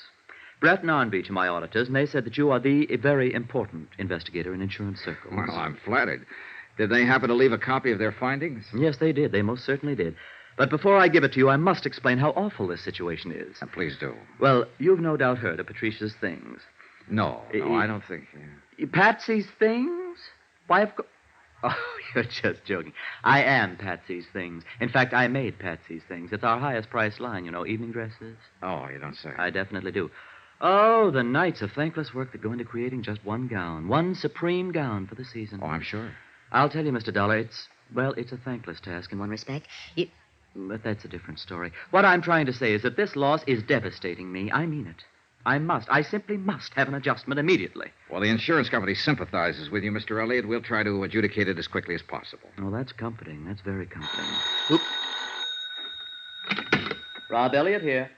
Brett and Arnby to my auditors, and they said that you are the very important investigator in insurance circles. Well, I'm flattered. Did they happen to leave a copy of their findings? Yes, they did. They most certainly did. But before I give it to you, I must explain how awful this situation is. Please do. Well, you've no doubt heard of Patricia's things. No, I don't think. Patsy's things? Why, of course. Oh, you're just joking. I am Patsy's things. In fact, I made Patsy's things. It's our highest priced line, evening dresses. Oh, you don't say. I definitely do. Oh, the nights of thankless work that go into creating just one gown, one supreme gown for the season. Oh, I'm sure. I'll tell you, Mr. Dollar, it's a thankless task in one respect. But that's a different story. What I'm trying to say is that this loss is devastating me. I mean it. I simply must have an adjustment immediately. Well, the insurance company sympathizes with you, Mr. Elliott. We'll try to adjudicate it as quickly as possible. Oh, that's comforting. That's very comforting. Oop. Rob Elliott here.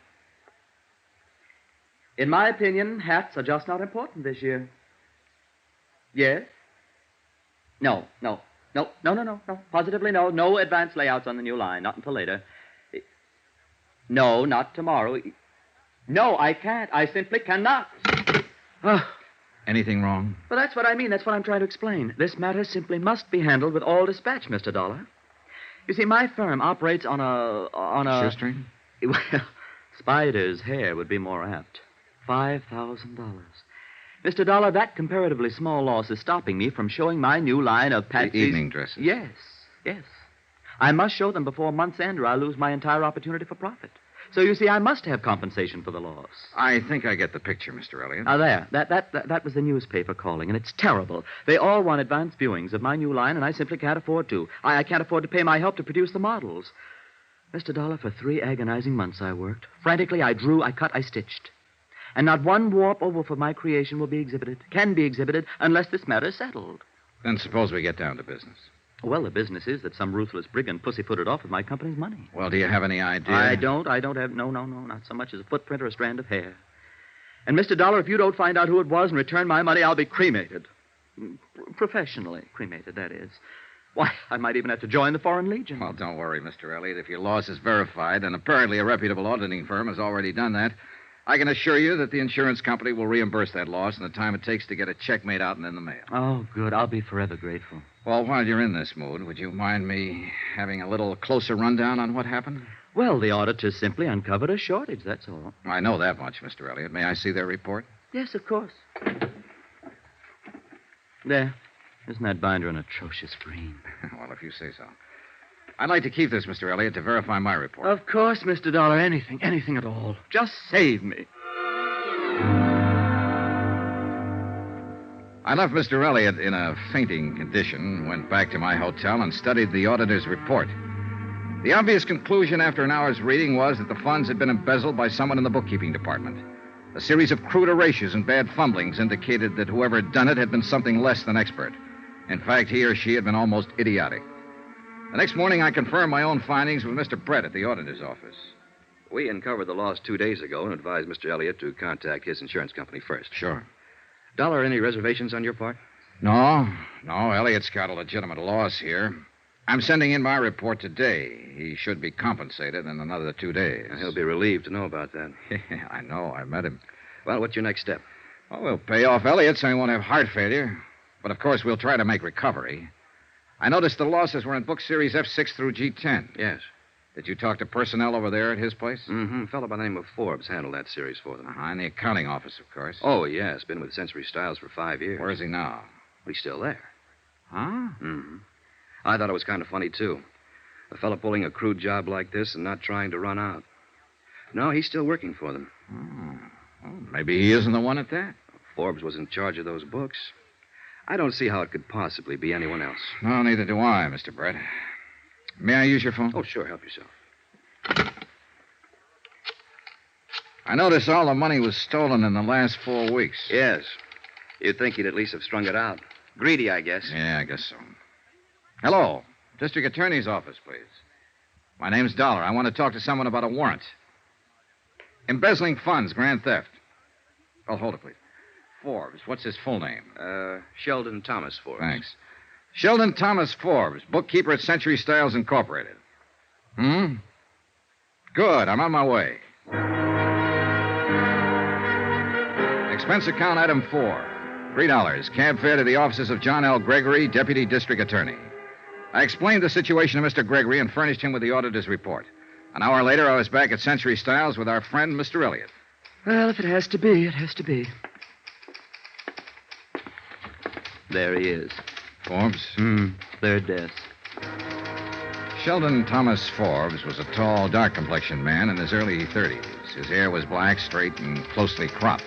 In my opinion, hats are just not important this year. Yes? No. Positively no. No advance layouts on the new line. Not until later. No, not tomorrow. No, I can't. I simply cannot. Anything wrong? Well, that's what I mean. That's what I'm trying to explain. This matter simply must be handled with all dispatch, Mr. Dollar. You see, my firm operates on a... Shoestring? Well, Spider's hair would be more apt. $5,000. Mr. Dollar, that comparatively small loss is stopping me from showing my new line of Patsy's... The evening dresses? Yes. I must show them before month's end or I'll lose my entire opportunity for profit. So, you see, I must have compensation for the loss. I think I get the picture, Mr. Elliott. There. That was the newspaper calling, and it's terrible. They all want advance viewings of my new line, and I simply can't afford to. I can't afford to pay my help to produce the models. Mr. Dollar, for 3 agonizing months I worked. Frantically, I drew, I cut, I stitched. And not one warp oval of my creation can be exhibited, unless this matter is settled. Then suppose we get down to business. Well, the business is that some ruthless brigand pussyfooted off with my company's money. Well, do you have any idea? I don't have... No, not so much as a footprint or a strand of hair. And, Mr. Dollar, if you don't find out who it was and return my money, I'll be cremated. Professionally cremated, that is. Why, I might even have to join the Foreign Legion. Well, don't worry, Mr. Elliott. If your loss is verified, and apparently a reputable auditing firm has already done that, I can assure you that the insurance company will reimburse that loss in the time it takes to get a check made out and in the mail. Oh, good. I'll be forever grateful. Well, while you're in this mood, would you mind me having a little closer rundown on what happened? Well, the auditors simply uncovered a shortage, that's all. I know that much, Mr. Elliott. May I see their report? Yes, of course. There. Isn't that binder an atrocious green? Well, if you say so. I'd like to keep this, Mr. Elliott, to verify my report. Of course, Mr. Dollar. Anything at all. Just save me. I left Mr. Elliott in a fainting condition, went back to my hotel, and studied the auditor's report. The obvious conclusion after an hour's reading was that the funds had been embezzled by someone in the bookkeeping department. A series of crude erasures and bad fumblings indicated that whoever had done it had been something less than expert. In fact, he or she had been almost idiotic. The next morning, I confirmed my own findings with Mr. Brett at the auditor's office. We uncovered the loss 2 days ago and advised Mr. Elliott to contact his insurance company first. Sure. Dollar, any reservations on your part? No. Elliott's got a legitimate loss here. I'm sending in my report today. He should be compensated in another 2 days. He'll be relieved to know about that. I know. I met him. Well, what's your next step? Well, we'll pay off Elliott so he won't have heart failure. But, of course, we'll try to make recovery. I noticed the losses were in book series F6 through G10. Yes. Did you talk to personnel over there at his place? Mm-hmm. A fellow by the name of Forbes handled that series for them. In the accounting office, of course. Oh, yes. Been with Century Styles for 5 years. Where is he now? He's still there. Huh? Mm-hmm. I thought it was kind of funny, too. A fellow pulling a crude job like this and not trying to run out. No, he's still working for them. Well, maybe he isn't the one at that. Forbes was in charge of those books. I don't see how it could possibly be anyone else. No, neither do I, Mr. Brett. May I use your phone? Oh, sure. Help yourself. I noticed all the money was stolen in the last 4 weeks. Yes. You'd think he'd at least have strung it out. Greedy, I guess. Yeah, I guess so. Hello. District Attorney's office, please. My name's Dollar. I want to talk to someone about a warrant. Embezzling funds, grand theft. Oh, hold it, please. Forbes. What's his full name? Sheldon Thomas Forbes. Thanks. Sheldon Thomas Forbes, bookkeeper at Century Styles Incorporated. Good. I'm on my way. Expense account item 4. $3. Cab fare to the offices of John L. Gregory, Deputy District Attorney. I explained the situation to Mr. Gregory and furnished him with the auditor's report. An hour later, I was back at Century Styles with our friend, Mr. Elliott. Well, if it has to be, it has to be. There he is. Forbes? Third desk. Sheldon Thomas Forbes was a tall, dark-complexioned man in his early 30s. His hair was black, straight, and closely cropped.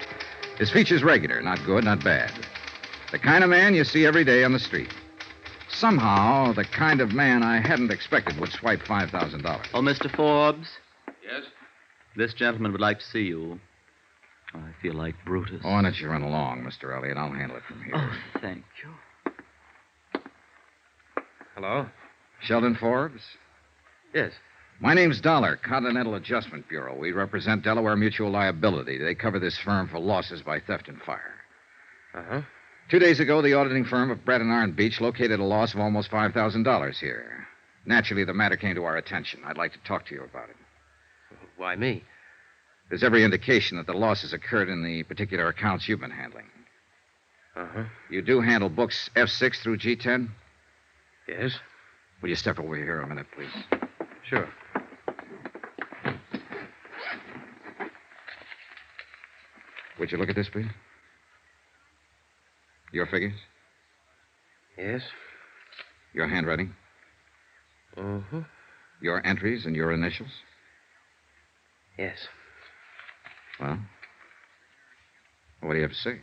His features regular, not good, not bad. The kind of man you see every day on the street. Somehow, the kind of man I hadn't expected would swipe $5,000. Oh, Mr. Forbes? Yes? This gentleman would like to see you. I feel like Brutus. Oh, why don't you run along, Mr. Elliott? I'll handle it from here. Oh, thank you. Hello? Sheldon Forbes? Yes. My name's Dollar, Continental Adjustment Bureau. We represent Delaware Mutual Liability. They cover this firm for losses by theft and fire. Uh-huh. 2 days ago, the auditing firm of Brett and Arn Beach located a loss of almost $5,000 here. Naturally, the matter came to our attention. I'd like to talk to you about it. Why me? There's every indication that the losses occurred in the particular accounts you've been handling. Uh-huh. You do handle books F6 through G10? Yes. Will you step over here a minute, please? Sure. Would you look at this, please? Your figures? Yes. Your handwriting? Uh-huh. Your entries and your initials? Yes. Well, what do you have to say?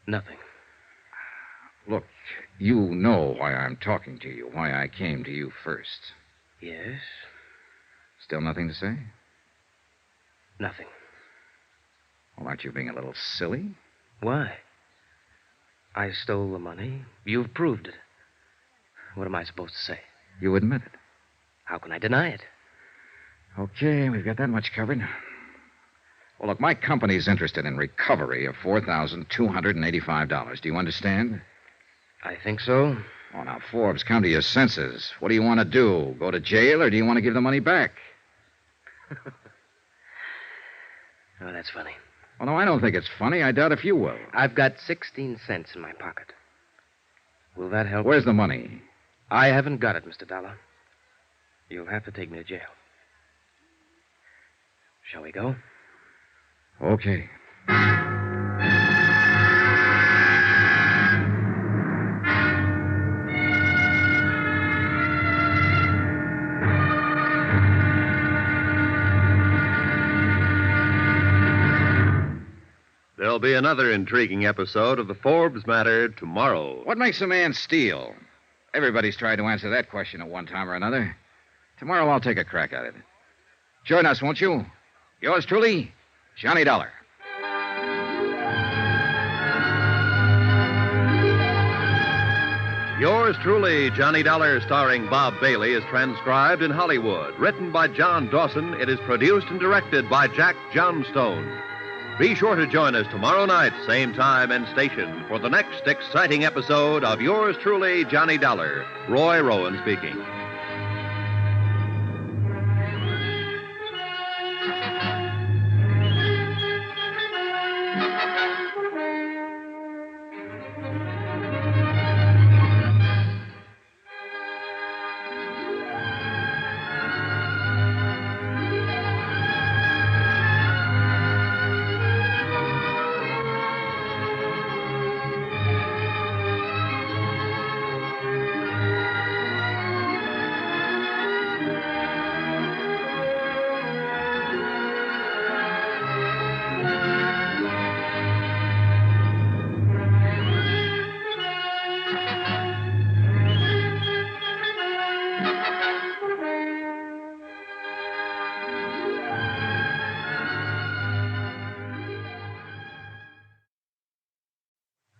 Nothing. Look, you know why I'm talking to you, why I came to you first. Yes. Still nothing to say? Nothing. Well, aren't you being a little silly? Why? I stole the money. You've proved it. What am I supposed to say? You admit it. How can I deny it? Okay, we've got that much covered. Well, look, my company's interested in recovery of $4,285. Do you understand? I think so. Oh, now, Forbes, come to your senses. What do you want to do? Go to jail, or do you want to give the money back? Oh, that's funny. Well, no, I don't think it's funny. I doubt if you will. I've got 16 cents in my pocket. Will that help? Where's the money? I haven't got it, Mr. Dollar. You'll have to take me to jail. Shall we go? Okay. There'll be another intriguing episode of the Forbes matter tomorrow. What makes a man steal? Everybody's tried to answer that question at one time or another. Tomorrow I'll take a crack at it. Join us, won't you? Yours truly, Johnny Dollar. Yours truly, Johnny Dollar, starring Bob Bailey, is transcribed in Hollywood. Written by John Dawson, it is produced and directed by Jack Johnstone. Be sure to join us tomorrow night, same time and station, for the next exciting episode of Yours truly, Johnny Dollar. Roy Rowan speaking.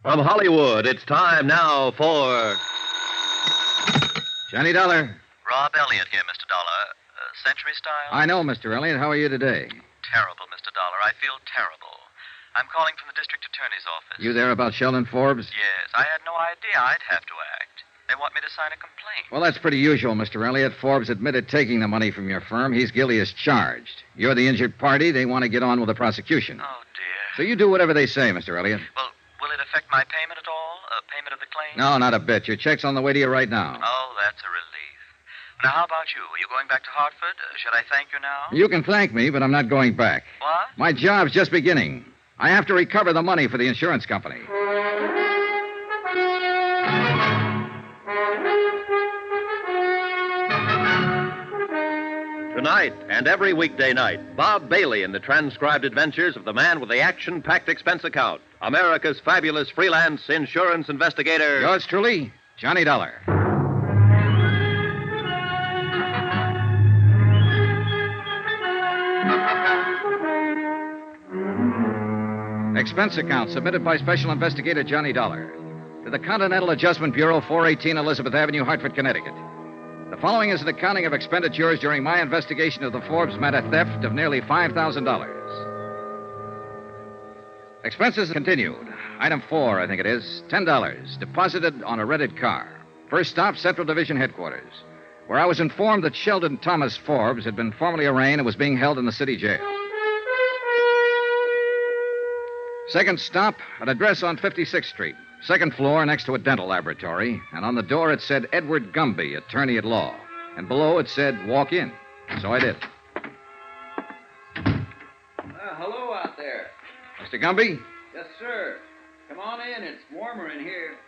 From Hollywood, it's time now for Johnny Dollar. Rob Elliott here, Mr. Dollar. Century Style? I know, Mr. Elliott. How are you today? Terrible, Mr. Dollar. I feel terrible. I'm calling from the district attorney's office. You there about Sheldon Forbes? Yes, I had no idea I'd have to act. They want me to sign a complaint. Well, that's pretty usual, Mr. Elliott. Forbes admitted taking the money from your firm. He's guilty as charged. You're the injured party. They want to get on with the prosecution. Oh, dear. So you do whatever they say, Mr. Elliott. Well, will it affect my payment at all? Payment of the claim? No, not a bit. Your check's on the way to you right now. Oh, that's a relief. Now, how about you? Are you going back to Hartford? Should I thank you now? You can thank me, but I'm not going back. What? My job's just beginning. I have to recover the money for the insurance company. Tonight and every weekday night, Bob Bailey in the transcribed adventures of the man with the action-packed expense account, America's fabulous freelance insurance investigator. Yours truly, Johnny Dollar. Expense account submitted by Special Investigator Johnny Dollar to the Continental Adjustment Bureau, 418 Elizabeth Avenue, Hartford, Connecticut. The following is an accounting of expenditures during my investigation of the Forbes matter theft of nearly $5,000. Expenses continued. Item 4, I think it is, $10, deposited on a rented car. First stop, Central Division Headquarters, where I was informed that Sheldon Thomas Forbes had been formally arraigned and was being held in the city jail. Second stop, an address on 56th Street. Second floor next to a dental laboratory, and on the door it said Edward Gumby, attorney at law. And below it said, walk in. So I did. Hello out there. Mr. Gumby? Yes, sir. Come on in. It's warmer in here.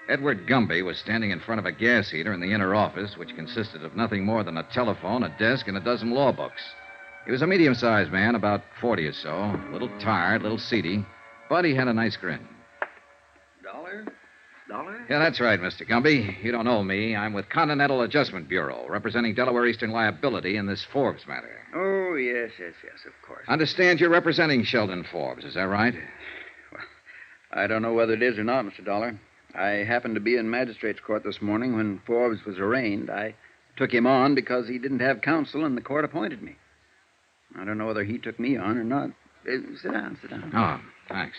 Edward Gumby was standing in front of a gas heater in the inner office, which consisted of nothing more than a telephone, a desk, and a dozen law books. He was a medium-sized man, about 40 or so, a little tired, a little seedy, but he had a nice grin. Dollar? Yeah, that's right, Mr. Gumby. You don't know me. I'm with Continental Adjustment Bureau, representing Delaware Eastern Liability in this Forbes matter. Oh, yes, of course. Understand you're representing Sheldon Forbes, is that right? Well, I don't know whether it is or not, Mr. Dollar. I happened to be in magistrate's court this morning when Forbes was arraigned. I took him on because he didn't have counsel and the court appointed me. I don't know whether he took me on or not. Sit down. Oh, thanks.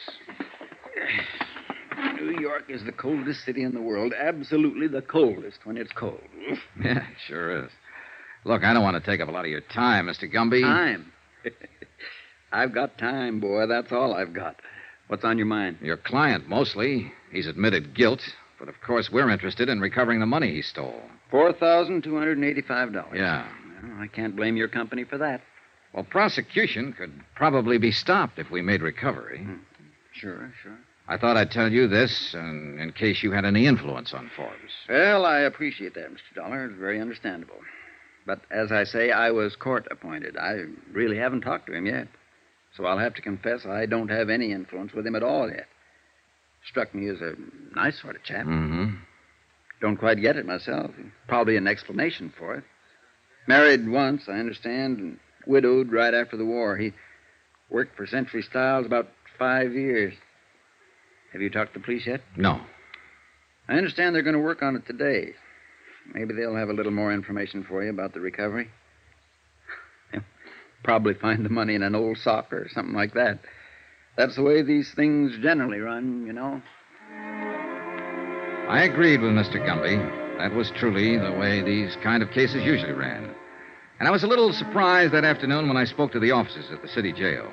New York is the coldest city in the world. Absolutely the coldest when it's cold. Yeah, it sure is. Look, I don't want to take up a lot of your time, Mr. Gumby. Time? I've got time, boy. That's all I've got. What's on your mind? Your client, mostly. He's admitted guilt, but of course we're interested in recovering the money he stole. $4,285. Yeah. Well, I can't blame your company for that. Well, prosecution could probably be stopped if we made recovery. Sure. I thought I'd tell you this in case you had any influence on Forbes. Well, I appreciate that, Mr. Dollar. It's very understandable. But as I say, I was court appointed. I really haven't talked to him yet. So I'll have to confess I don't have any influence with him at all yet. Struck me as a nice sort of chap. Mm-hmm. Don't quite get it myself. Probably an explanation for it. Married once, I understand, and widowed right after the war. He worked for Century Styles about 5 years. Have you talked to the police yet? No. I understand they're going to work on it today. Maybe they'll have a little more information for you about the recovery. They'll probably find the money in an old sock or something like that. That's the way these things generally run, you know. I agreed with Mr. Gumby. That was truly the way these kind of cases usually ran. And I was a little surprised that afternoon when I spoke to the officers at the city jail.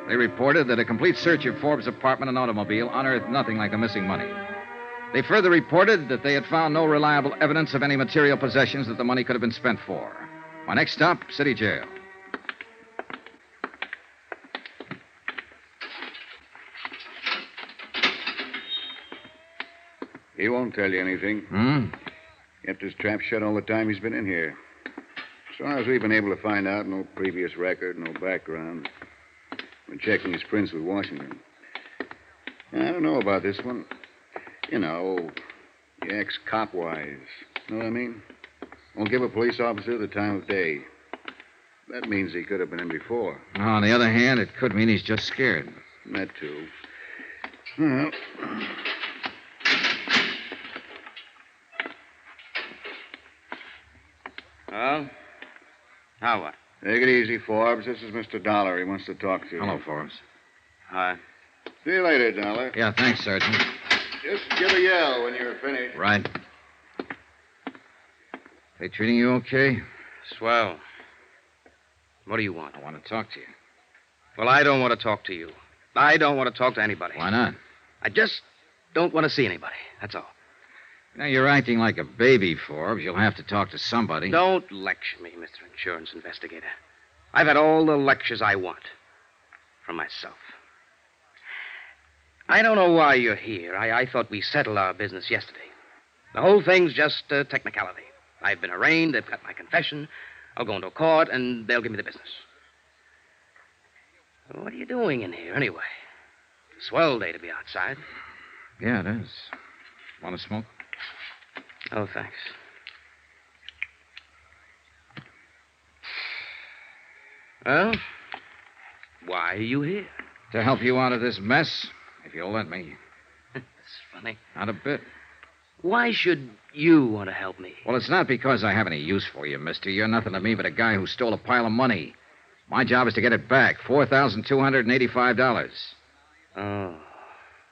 They reported that a complete search of Forbes' apartment and automobile unearthed nothing like the missing money. They further reported that they had found no reliable evidence of any material possessions that the money could have been spent for. My next stop, city jail. He won't tell you anything. Kept his trap shut all the time he's been in here. As far as we've been able to find out, no previous record, no background. We're checking his prints with Washington. I don't know about this one. You know, he acts cop-wise. Know what I mean? Won't give a police officer the time of day. That means he could have been in before. On the other hand, it could mean he's just scared. That, too. Well... Well, now what? Take it easy, Forbes. This is Mr. Dollar. He wants to talk to you. Hello, Forbes. Hi. See you later, Dollar. Yeah, thanks, Sergeant. Just give a yell when you're finished. Right. They treating you okay? Swell. What do you want? I want to talk to you. Well, I don't want to talk to you. I don't want to talk to anybody. Why not? I just don't want to see anybody. That's all. Now, you're acting like a baby, Forbes. You'll have to talk to somebody. Don't lecture me, Mr. Insurance Investigator. I've had all the lectures I want. From myself. I don't know why you're here. I thought we settled our business yesterday. The whole thing's just a technicality. I've been arraigned, they've got my confession. I'll go into court, and they'll give me the business. What are you doing in here, anyway? It's a swell day to be outside. Yeah, it is. Want to smoke? Oh, thanks. Well, why are you here? To help you out of this mess, if you'll let me. It's funny. Not a bit. Why should you want to help me? Well, it's not because I have any use for you, mister. You're nothing to me but a guy who stole a pile of money. My job is to get it back. $4,285. Oh,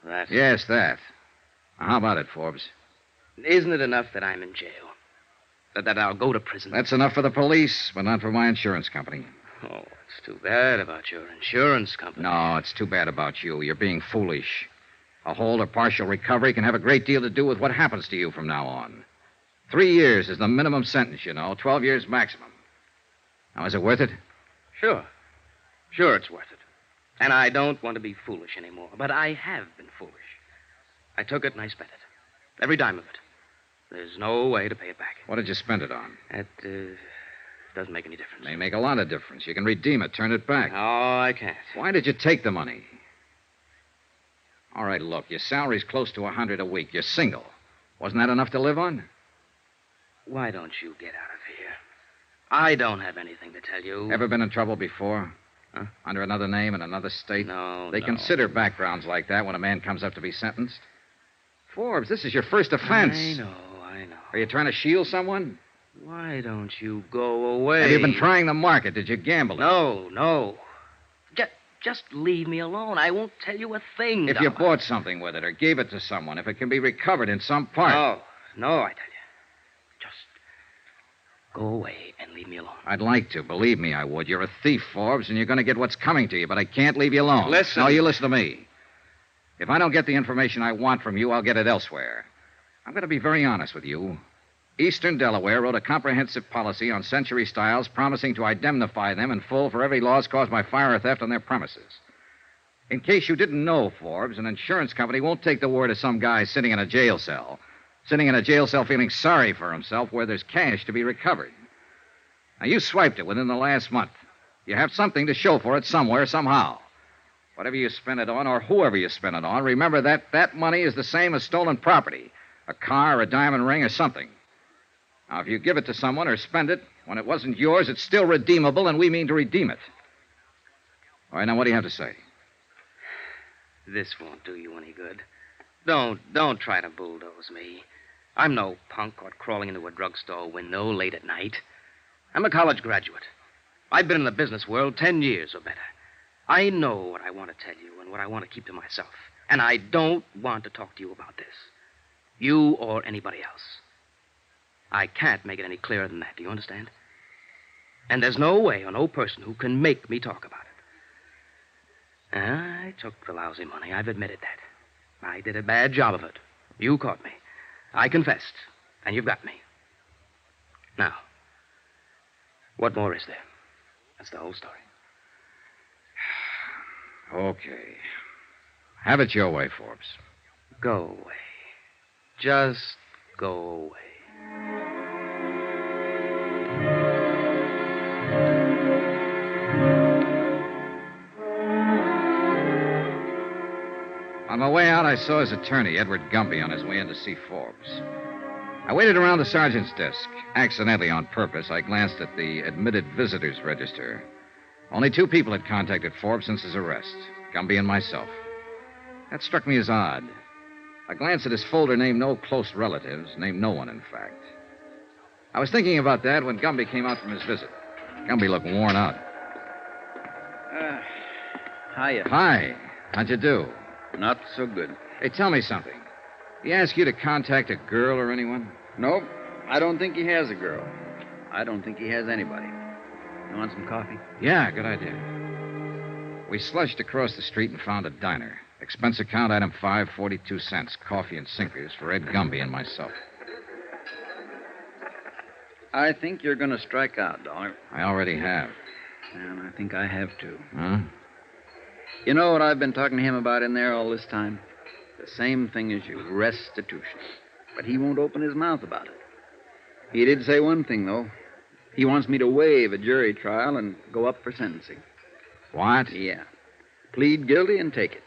that. Yes, that. Now, how about it, Forbes? Isn't it enough that I'm in jail? That I'll go to prison? That's enough for the police, but not for my insurance company. Oh, it's too bad about your insurance company. No, it's too bad about you. You're being foolish. A whole or partial recovery can have a great deal to do with what happens to you from now on. 3 years is the minimum sentence, you know. 12 years maximum. Now, is it worth it? Sure. Sure, it's worth it. And I don't want to be foolish anymore. But I have been foolish. I took it and I spent it. Every dime of it. There's no way to pay it back. What did you spend it on? It doesn't make any difference. May make a lot of difference. You can redeem it, turn it back. No, I can't. Why did you take the money? All right, look, your salary's close to $100 a week. You're single. Wasn't that enough to live on? Why don't you get out of here? I don't have anything to tell you. Ever been in trouble before? Huh? Under another name in another state? No, They consider backgrounds like that when a man comes up to be sentenced. Forbes, this is your first offense. I know. Are you trying to shield someone? Why don't you go away? Have you been trying the market? Did you gamble? No. Just leave me alone. I won't tell you a thing. If you bought something with it or gave it to someone, if it can be recovered in some part. No, I tell you. Just go away and leave me alone. I'd like to. Believe me, I would. You're a thief, Forbes, and you're going to get what's coming to you, but I can't leave you alone. Listen. No, you listen to me. If I don't get the information I want from you, I'll get it elsewhere. I'm going to be very honest with you. Eastern Delaware wrote a comprehensive policy on Century Styles promising to indemnify them in full for every loss caused by fire or theft on their premises. In case you didn't know, Forbes, an insurance company won't take the word of some guy sitting in a jail cell feeling sorry for himself where there's cash to be recovered. Now, you swiped it within the last month. You have something to show for it somewhere, somehow. Whatever you spend it on or whoever you spend it on, remember that money is the same as stolen property. A car, a diamond ring, or something. Now, if you give it to someone or spend it, when it wasn't yours, it's still redeemable, and we mean to redeem it. All right, now, what do you have to say? This won't do you any good. Don't try to bulldoze me. I'm no punk caught crawling into a drugstore window late at night. I'm a college graduate. I've been in the business world 10 years or better. I know what I want to tell you and what I want to keep to myself. And I don't want to talk to you about this. You or anybody else. I can't make it any clearer than that. Do you understand? And there's no way or no person who can make me talk about it. I took the lousy money. I've admitted that. I did a bad job of it. You caught me. I confessed. And you've got me. Now, what more is there? That's the whole story. Okay. Have it your way, Forbes. Go away. Just go away. On my way out, I saw his attorney, Edward Gumby, on his way in to see Forbes. I waited around the sergeant's desk. Accidentally, on purpose, I glanced at the admitted visitors register. Only 2 people had contacted Forbes since his arrest, Gumby and myself. That struck me as odd. I glanced at his folder named no close relatives, named no one, in fact. I was thinking about that when Gumby came out from his visit. Gumby looked worn out. Hiya. Hi. How'd you do? Not so good. Hey, tell me something. He asked you to contact a girl or anyone? Nope. I don't think he has a girl. I don't think he has anybody. You want some coffee? Yeah, good idea. We slushed across the street and found a diner. Expense account item 5, 42 cents. Coffee and sinkers for Ed Gumby and myself. I think you're going to strike out, Dollar. I already have. And I think I have, too. Huh? You know what I've been talking to him about in there all this time? The same thing as you, restitution. But he won't open his mouth about it. He did say one thing, though. He wants me to waive a jury trial and go up for sentencing. What? Yeah. Plead guilty and take it.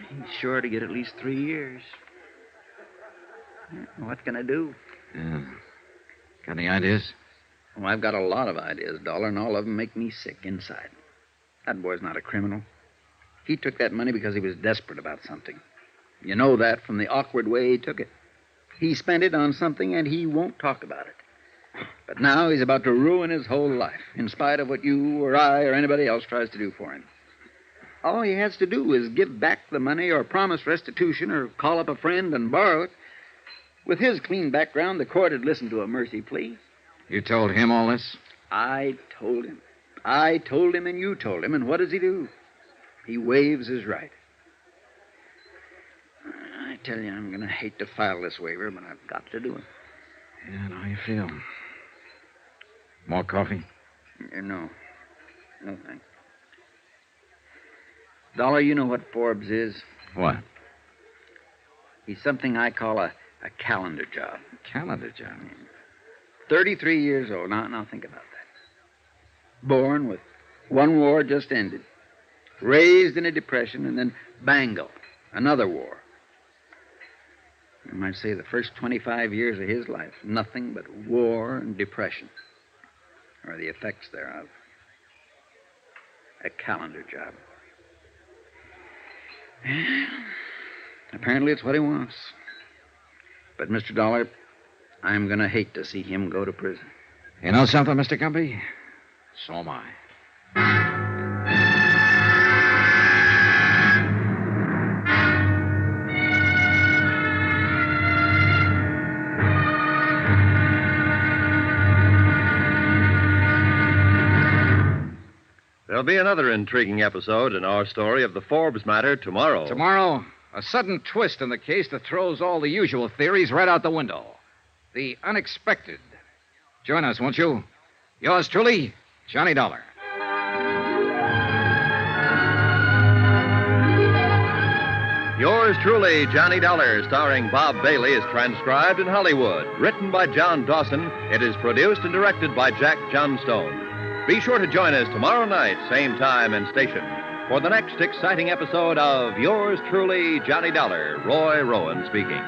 He's sure to get at least 3 years. What can I do? Yeah. Got any ideas? Well, I've got a lot of ideas, Dollar, and all of them make me sick inside. That boy's not a criminal. He took that money because he was desperate about something. You know that from the awkward way he took it. He spent it on something, and he won't talk about it. But now he's about to ruin his whole life, in spite of what you or I or anybody else tries to do for him. All he has to do is give back the money or promise restitution or call up a friend and borrow it. With his clean background, the court would listen to a mercy plea. You told him all this? I told him. I told him and you told him, and what does he do? He waives his right. I tell you, I'm going to hate to file this waiver, but I've got to do it. Yeah, how you feel? More coffee? No. No, thanks. Dollar, you know what Forbes is? What? He's something I call a calendar job. Calendar job? 33 years old. Now think about that. Born with one war just ended. Raised in a depression, and then bango, another war. You might say the first 25 years of his life, nothing but war and depression, or the effects thereof. A calendar job. Apparently it's what he wants. But, Mr. Dollar, I'm going to hate to see him go to prison. You know something, Mr. Gumby? So am I. There'll be another intriguing episode in our story of the Forbes matter tomorrow. Tomorrow, a sudden twist in the case that throws all the usual theories right out the window. The unexpected. Join us, won't you? Yours truly, Johnny Dollar. Yours truly, Johnny Dollar, starring Bob Bailey, is transcribed in Hollywood. Written by John Dawson, it is produced and directed by Jack Johnstone. Be sure to join us tomorrow night, same time and station, for the next exciting episode of Yours truly, Johnny Dollar. Roy Rowan speaking.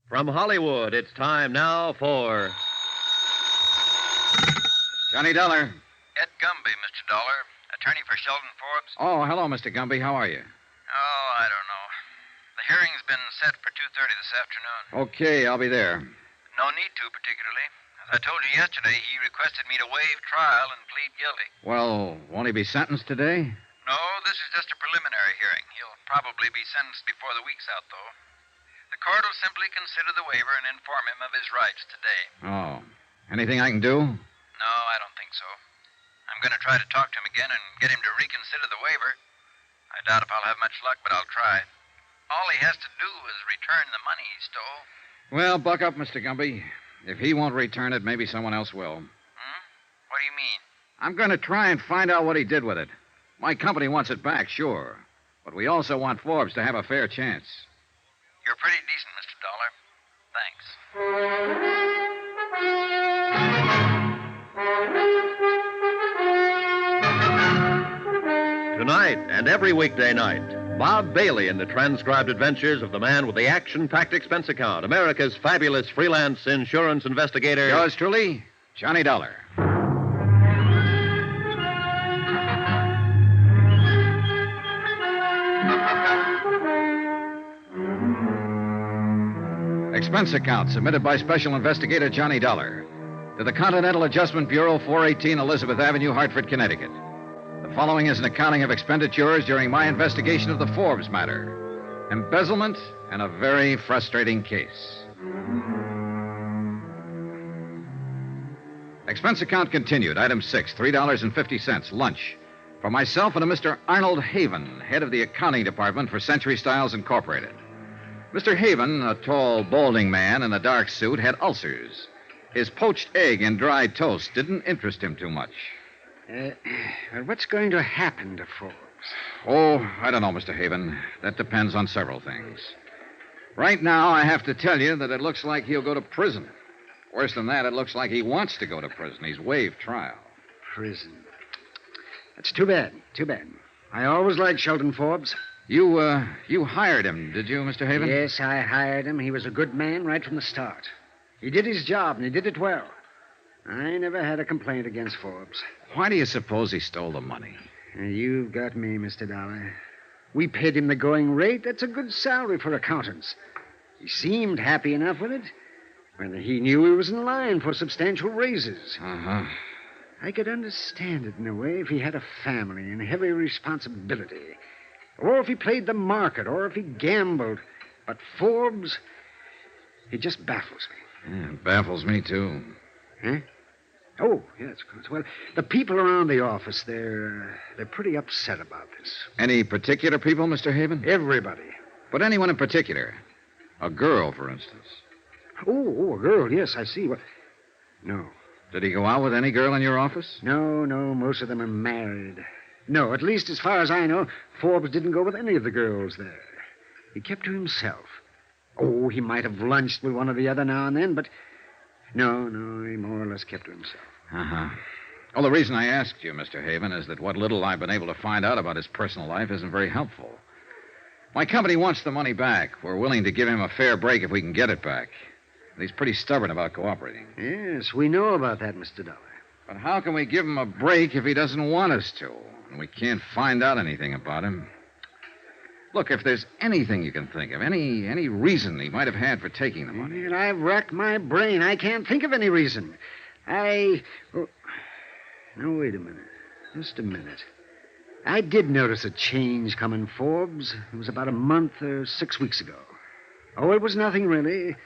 From Hollywood, it's time now for Johnny Dollar. Ed Gumby, Mr. Dollar, attorney for Sheldon Forbes. Oh, hello, Mr. Gumby. How are you? Oh, I don't know. The hearing's been set for 2:30 this afternoon. Okay, I'll be there. No need to, particularly. As I told you yesterday, he requested me to waive trial and plead guilty. Well, won't he be sentenced today? No, this is just a preliminary hearing. He'll probably be sentenced before the week's out, though. The court will simply consider the waiver and inform him of his rights today. Oh. Anything I can do? No, I don't think so. I'm going to try to talk to him again and get him to reconsider the waiver. I doubt if I'll have much luck, but I'll try. All he has to do is return the money he stole. Well, buck up, Mr. Gumby. If he won't return it, maybe someone else will. Hmm? What do you mean? I'm going to try and find out what he did with it. My company wants it back, sure. But we also want Forbes to have a fair chance. You're pretty decent, Mr. Dollar. Thanks. Tonight and every weekday night, Bob Bailey in the transcribed adventures of the man with the action-packed expense account, America's fabulous freelance insurance investigator. Yours truly, Johnny Dollar. Expense account submitted by Special Investigator Johnny Dollar to the Continental Adjustment Bureau, 418 Elizabeth Avenue, Hartford, Connecticut. The following is an accounting of expenditures during my investigation of the Forbes matter. Embezzlement and a very frustrating case. Expense account continued. Item 6, $3.50, lunch. For myself and a Mr. Arnold Haven, head of the accounting department for Century Styles Incorporated. Mr. Haven, a tall, balding man in a dark suit, had ulcers. His poached egg and dried toast didn't interest him too much. Well, what's going to happen to Forbes? Oh, I don't know, Mr. Haven. That depends on several things. Right now, I have to tell you that it looks like he'll go to prison. Worse than that, it looks like he wants to go to prison. He's waived trial. Prison. That's too bad. Too bad. I always liked Sheldon Forbes. You hired him, did you, Mr. Haven? Yes, I hired him. He was a good man right from the start. He did his job, and he did it well. I never had a complaint against Forbes. Why do you suppose he stole the money? You've got me, Mr. Dollar. We paid him the going rate. That's a good salary for accountants. He seemed happy enough with it. Whether he knew he was in line for substantial raises. Uh-huh. I could understand it in a way if he had a family and heavy responsibility. Or if he played the market, or if he gambled. But Forbes, he just baffles me. Yeah, it baffles me, too. Huh? Oh, yes, of course. Well, the people around the office, they're pretty upset about this. Any particular people, Mr. Haven? Everybody. But anyone in particular? A girl, for instance. Oh, a girl, yes, I see. Well, no. Did he go out with any girl in your office? No, most of them are married. No, at least as far as I know, Forbes didn't go with any of the girls there. He kept to himself. Oh, he might have lunched with one or the other now and then, but no, he more or less kept to himself. Uh-huh. Well, the reason I asked you, Mr. Haven, is that what little I've been able to find out about his personal life isn't very helpful. My company wants the money back. We're willing to give him a fair break if we can get it back. But he's pretty stubborn about cooperating. Yes, we know about that, Mr. Dollar. But how can we give him a break if he doesn't want us to? And we can't find out anything about him. Look, if there's anything you can think of, any reason he might have had for taking the money. Well, I've racked my brain. I can't think of any reason. Now, wait a minute. Just a minute. I did notice a change coming, Forbes. It was about a month or 6 weeks ago. Oh, it was nothing, really.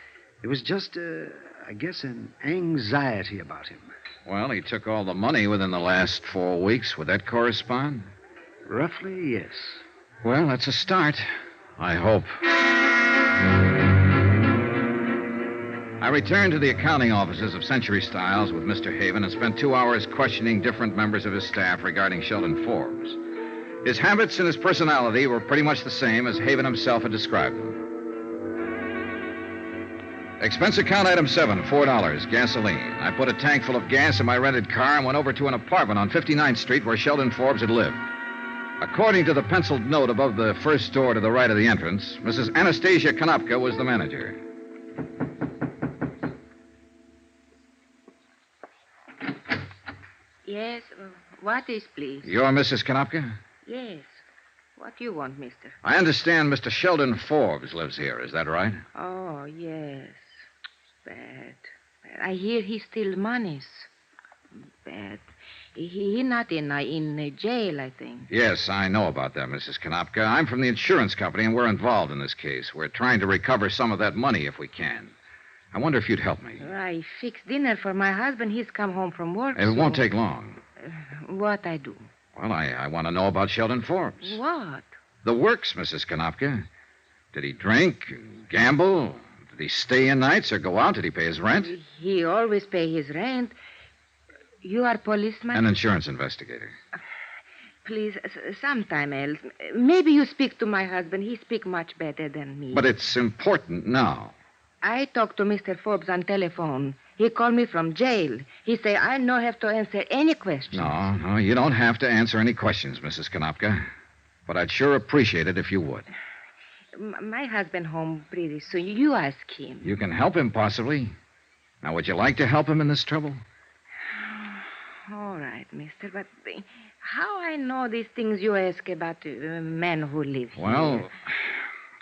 It was just, I guess, an anxiety about him. Well, he took all the money within the last 4 weeks. Would that correspond? Roughly, yes. Well, that's a start. I hope. I returned to the accounting offices of Century Styles with Mr. Haven and spent 2 hours questioning different members of his staff regarding Sheldon Forbes. His habits and his personality were pretty much the same as Haven himself had described them. Expense account item 7, $4, gasoline. I put a tank full of gas in my rented car and went over to an apartment on 59th Street where Sheldon Forbes had lived. According to the penciled note above the first door to the right of the entrance, Mrs. Anastasia Konopka was the manager. Yes, what is, please? You're Mrs. Konopka? Yes. What do you want, mister? I understand Mr. Sheldon Forbes lives here. Is that right? Oh, yes. Bad. I hear he steals monies. Bad. He not in jail, I think. Yes, I know about that, Mrs. Konopka. I'm from the insurance company, and we're involved in this case. We're trying to recover some of that money if we can. I wonder if you'd help me. I fixed dinner for my husband. He's come home from work. It won't take long. What I do? Well, I want to know about Sheldon Forbes. What? The works, Mrs. Konopka. Did he drink, gamble? Did he stay in nights or go out? Did he pay his rent? He always pay his rent. You are policeman? An insurance investigator. Please, sometime else. Maybe you speak to my husband. He speak much better than me. But it's important now. I talked to Mr. Forbes on telephone. He called me from jail. He say I no have to answer any questions. No, you don't have to answer any questions, Mrs. Konopka. But I'd sure appreciate it if you would. My husband home pretty soon. You ask him. You can help him, possibly. Now, would you like to help him in this trouble? All right, mister, but how I know these things you ask about men who live here? Well,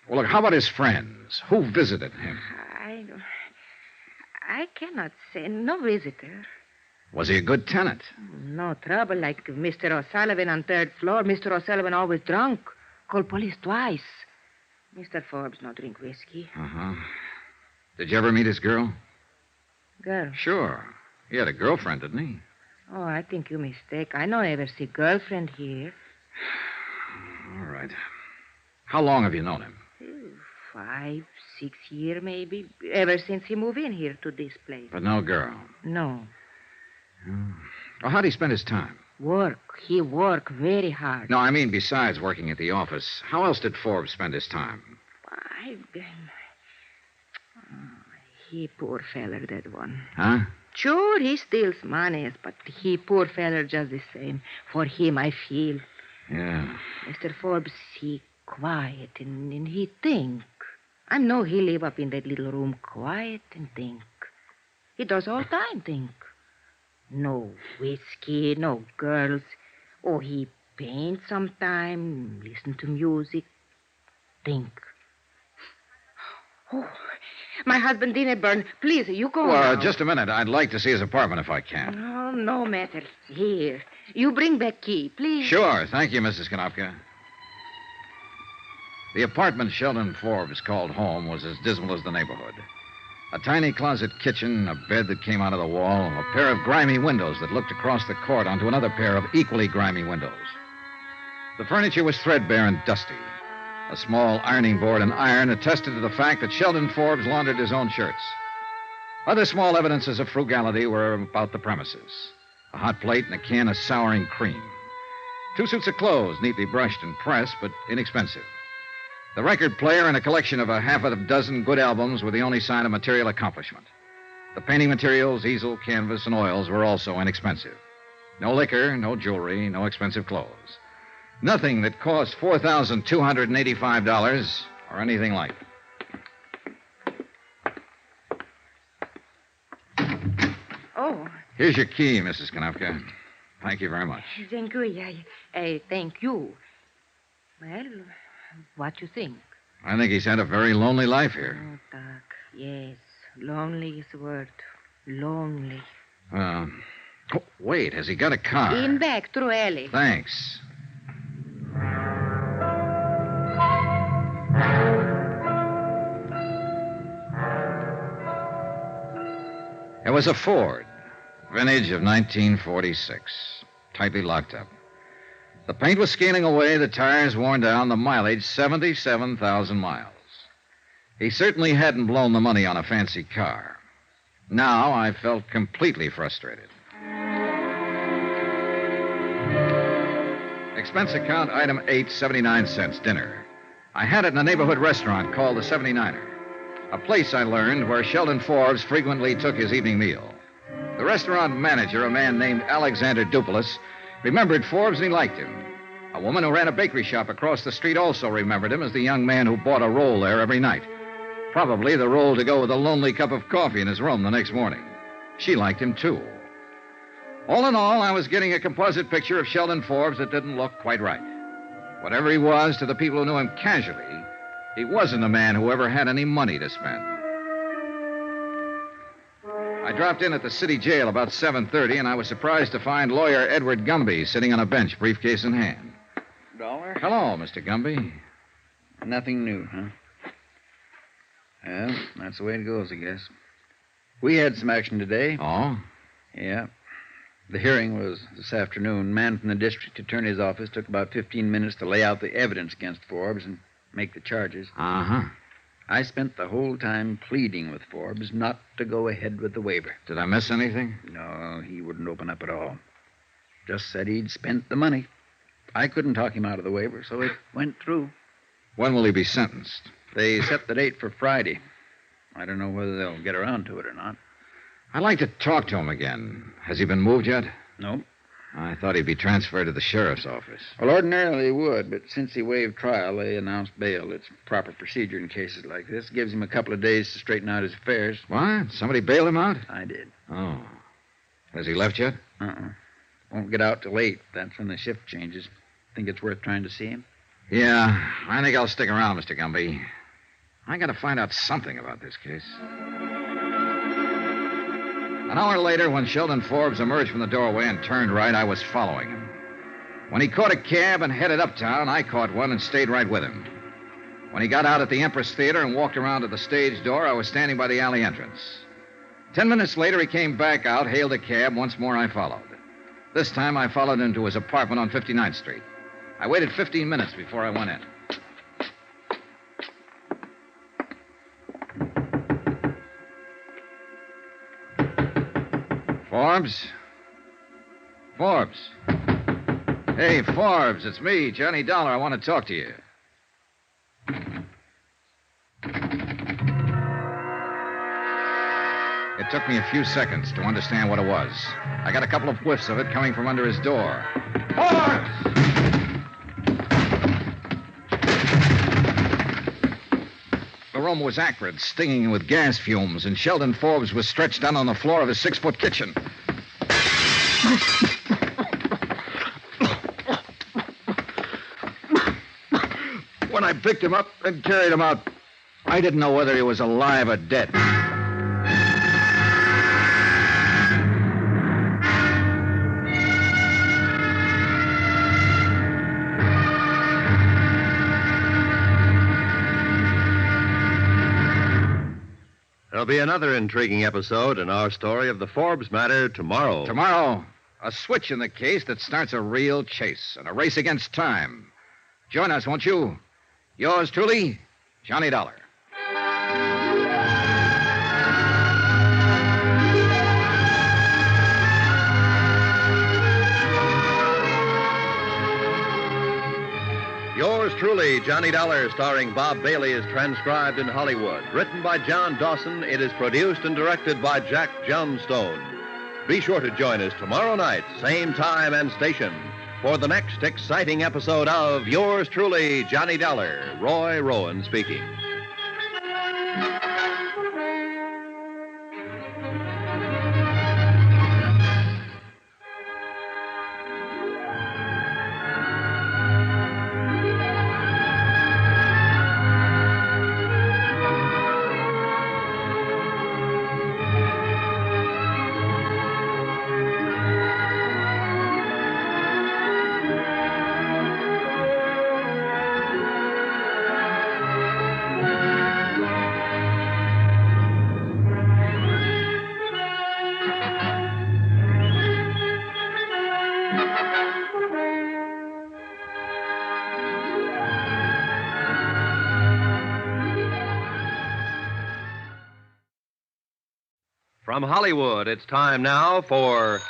look, how about his friends? Who visited him? I cannot say. No visitor. Was he a good tenant? No trouble like Mr. O'Sullivan on third floor. Mr. O'Sullivan always drunk. Called police twice. Mr. Forbes no drink whiskey. Uh-huh. Did you ever meet his girl? Girl? Sure. He had a girlfriend, didn't he? Oh, I think you mistake. I no ever see girlfriend here. All right. How long have you known him? 5, 6 years, maybe. Ever since he moved in here to this place. But no girl? No. Well, how'd he spend his time? Work. He work very hard. No, I mean besides working at the office. How else did Forbes spend his time? He poor feller, that one. Huh? Sure, he steals money, but he poor feller just the same. For him, I feel. Yeah. Mr. Forbes, he quiet and he think. I know he live up in that little room quiet and think. He does all time think. No whiskey, no girls. Oh, he paint sometime, listen to music, think. Oh, my husband didn't burn. Please, you go Well, now. just a minute. I'd like to see his apartment if I can. Oh, no matter. Here. You bring back key, please. Sure. Thank you, Mrs. Konopka. The apartment Sheldon Forbes called home was as dismal as the neighborhood. A tiny closet kitchen, a bed that came out of the wall, a pair of grimy windows that looked across the court onto another pair of equally grimy windows. The furniture was threadbare and dusty. A small ironing board and iron attested to the fact that Sheldon Forbes laundered his own shirts. Other small evidences of frugality were about the premises. A hot plate and a can of souring cream. 2 suits of clothes, neatly brushed and pressed, but inexpensive. The record player and a collection of a half a dozen good albums were the only sign of material accomplishment. The painting materials, easel, canvas, and oils were also inexpensive. No liquor, no jewelry, no expensive clothes. Nothing that cost $4,285 or anything like it. Oh. Here's your key, Mrs. Konopka. Thank you very much. Thank you. Thank you. Well, what you think? I think he's had a very lonely life here. Oh, Doc, yes. Lonely is the word. Lonely. Wait, has he got a car? In back, through alley. Thanks. It was a Ford, vintage of 1946, tightly locked up. The paint was scaling away, the tires worn down, the mileage 77,000 miles. He certainly hadn't blown the money on a fancy car. Now I felt completely frustrated. Expense account item 8, 79 cents, dinner. I had it in a neighborhood restaurant called the 79er, a place I learned where Sheldon Forbes frequently took his evening meal. The restaurant manager, a man named Alexander Dupulis, remembered Forbes and he liked him. A woman who ran a bakery shop across the street also remembered him as the young man who bought a roll there every night. Probably the roll to go with a lonely cup of coffee in his room the next morning. She liked him, too. All in all, I was getting a composite picture of Sheldon Forbes that didn't look quite right. Whatever he was to the people who knew him casually, he wasn't a man who ever had any money to spend. I dropped in at the city jail about 7:30, and I was surprised to find lawyer Edward Gumby sitting on a bench, briefcase in hand. Dollar? Hello, Mr. Gumby. Nothing new, huh? Well, that's the way it goes, I guess. We had some action today. Oh? Yeah. The hearing was this afternoon. Man from the district attorney's office took about 15 minutes to lay out the evidence against Forbes and make the charges. Uh-huh. I spent the whole time pleading with Forbes not to go ahead with the waiver. Did I miss anything? No, he wouldn't open up at all. Just said he'd spent the money. I couldn't talk him out of the waiver, so it went through. When will he be sentenced? They set the date for Friday. I don't know whether they'll get around to it or not. I'd like to talk to him again. Has he been moved yet? No. I thought he'd be transferred to the sheriff's office. Well, ordinarily he would, but since he waived trial, they announced bail. It's proper procedure in cases like this. Gives him a couple of days to straighten out his affairs. What? Somebody bailed him out? I did. Oh. Has he left yet? Won't get out till 8. That's when the shift changes. Think it's worth trying to see him? Yeah, I think I'll stick around, Mr. Gumby. I gotta find out something about this case. An hour later, when Sheldon Forbes emerged from the doorway and turned right, I was following him. When he caught a cab and headed uptown, I caught one and stayed right with him. When he got out at the Empress Theater and walked around to the stage door, I was standing by the alley entrance. 10 minutes later, he came back out, hailed a cab. Once more, I followed. This time, I followed him to his apartment on 59th Street. I waited 15 minutes before I went in. Forbes? Forbes? Hey, Forbes, it's me, Johnny Dollar. I want to talk to you. It took me a few seconds to understand what it was. I got a couple of whiffs of it coming from under his door. Forbes! The room was acrid, stinging with gas fumes, and Sheldon Forbes was stretched down on the floor of his 6-foot kitchen. When I picked him up and carried him out, I didn't know whether he was alive or dead. There'll be another intriguing episode in our story of the Forbes matter tomorrow. Tomorrow, a switch in the case that starts a real chase and a race against time. Join us, won't you? Yours truly, Johnny Dollar. Yours truly, Johnny Dollar, starring Bob Bailey, is transcribed in Hollywood. Written by John Dawson, it is produced and directed by Jack Johnstone. Be sure to join us tomorrow night, same time and station, for the next exciting episode of Yours truly, Johnny Dollar. Roy Rowan speaking. From Hollywood, it's time now for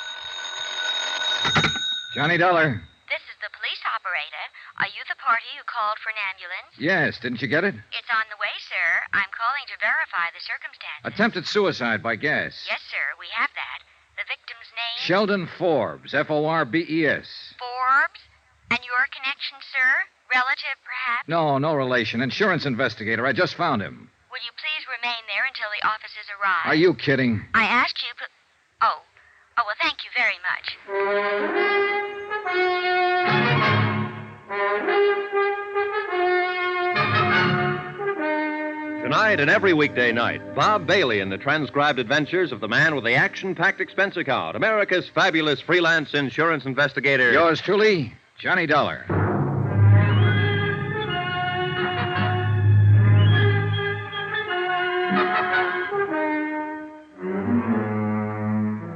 Johnny Dollar. This is the police operator. Are you the party who called for an ambulance? Yes, didn't you get it? It's on the way, sir. I'm calling to verify the circumstances. Attempted suicide by gas. Yes, sir, we have that. The victim's name? Sheldon Forbes, Forbes. Forbes? And your connection, sir? Relative, perhaps? No relation. Insurance investigator. I just found him. Will you please remain there until the officers arrive? Are you kidding? I asked you, but... Oh, well, thank you very much. Tonight and every weekday night, Bob Bailey in the transcribed adventures of the man with the action-packed expense account, America's fabulous freelance insurance investigator. Yours truly, Johnny Dollar.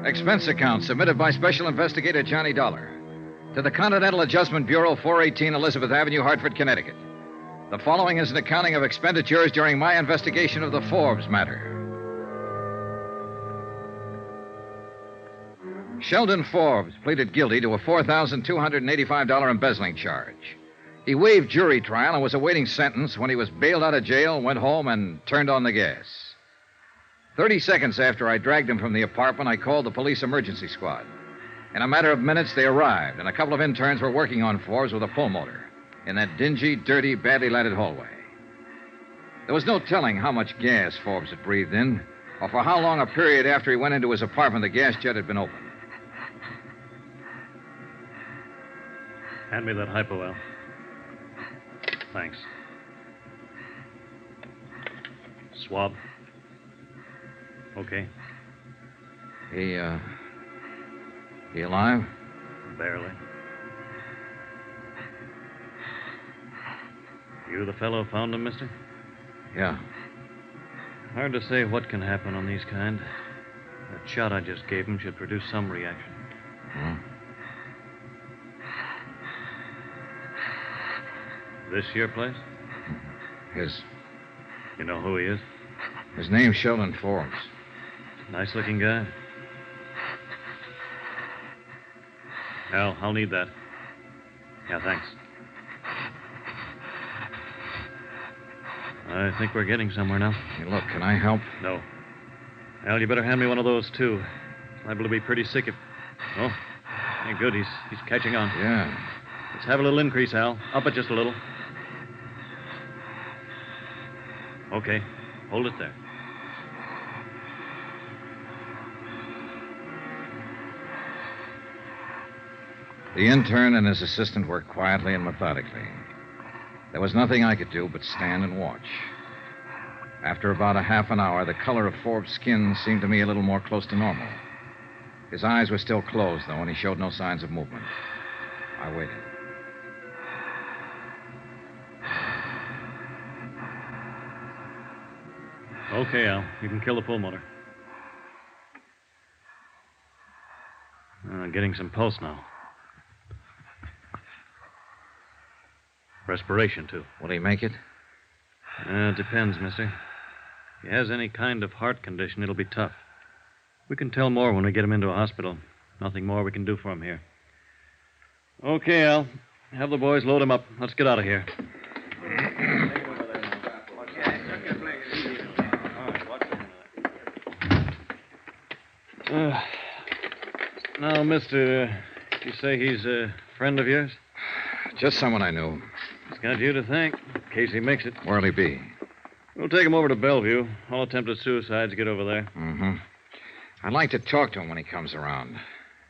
Expense account submitted by Special Investigator Johnny Dollar to the Continental Adjustment Bureau, 418 Elizabeth Avenue, Hartford, Connecticut. The following is an accounting of expenditures during my investigation of the Forbes matter. Sheldon Forbes pleaded guilty to a $4,285 embezzling charge. He waived jury trial and was awaiting sentence when he was bailed out of jail, went home, and turned on the gas. 30 seconds after I dragged him from the apartment, I called the police emergency squad. In a matter of minutes, they arrived, and a couple of interns were working on Forbes with a pulmotor in that dingy, dirty, badly lighted hallway. There was no telling how much gas Forbes had breathed in, or for how long a period after he went into his apartment the gas jet had been open. Hand me that hypo, Al. Thanks. Swab. Okay. He alive? Barely. You the fellow found him, mister? Yeah. Hard to say what can happen on these kind. That shot I just gave him should produce some reaction. Hmm. This your place? His. You know who he is? His name's Sheldon Forbes. Nice-looking guy. Al, I'll need that. Yeah, thanks. I think we're getting somewhere now. Hey, look, can I help? No. Al, you better hand me one of those, too. Liable to be pretty sick if... Oh, hey, good. He's catching on. Yeah. Let's have a little increase, Al. Up it just a little. Okay. Hold it there. The intern and his assistant worked quietly and methodically. There was nothing I could do but stand and watch. After about a half an hour, the color of Forbes' skin seemed to me a little more close to normal. His eyes were still closed, though, and he showed no signs of movement. I waited. Okay, Al. You can kill the pulmotor. Getting some pulse now. Respiration, too. Will he make it? It depends, mister. If he has any kind of heart condition, it'll be tough. We can tell more when we get him into a hospital. Nothing more we can do for him here. Okay, Al. Have the boys load him up. Let's get out of here. Now, mister, you say he's a friend of yours? Just someone I knew. He's got you to thank, in case he makes it. Where'll he be? We'll take him over to Bellevue. All attempted suicides get over there. Mm-hmm. I'd like to talk to him when he comes around.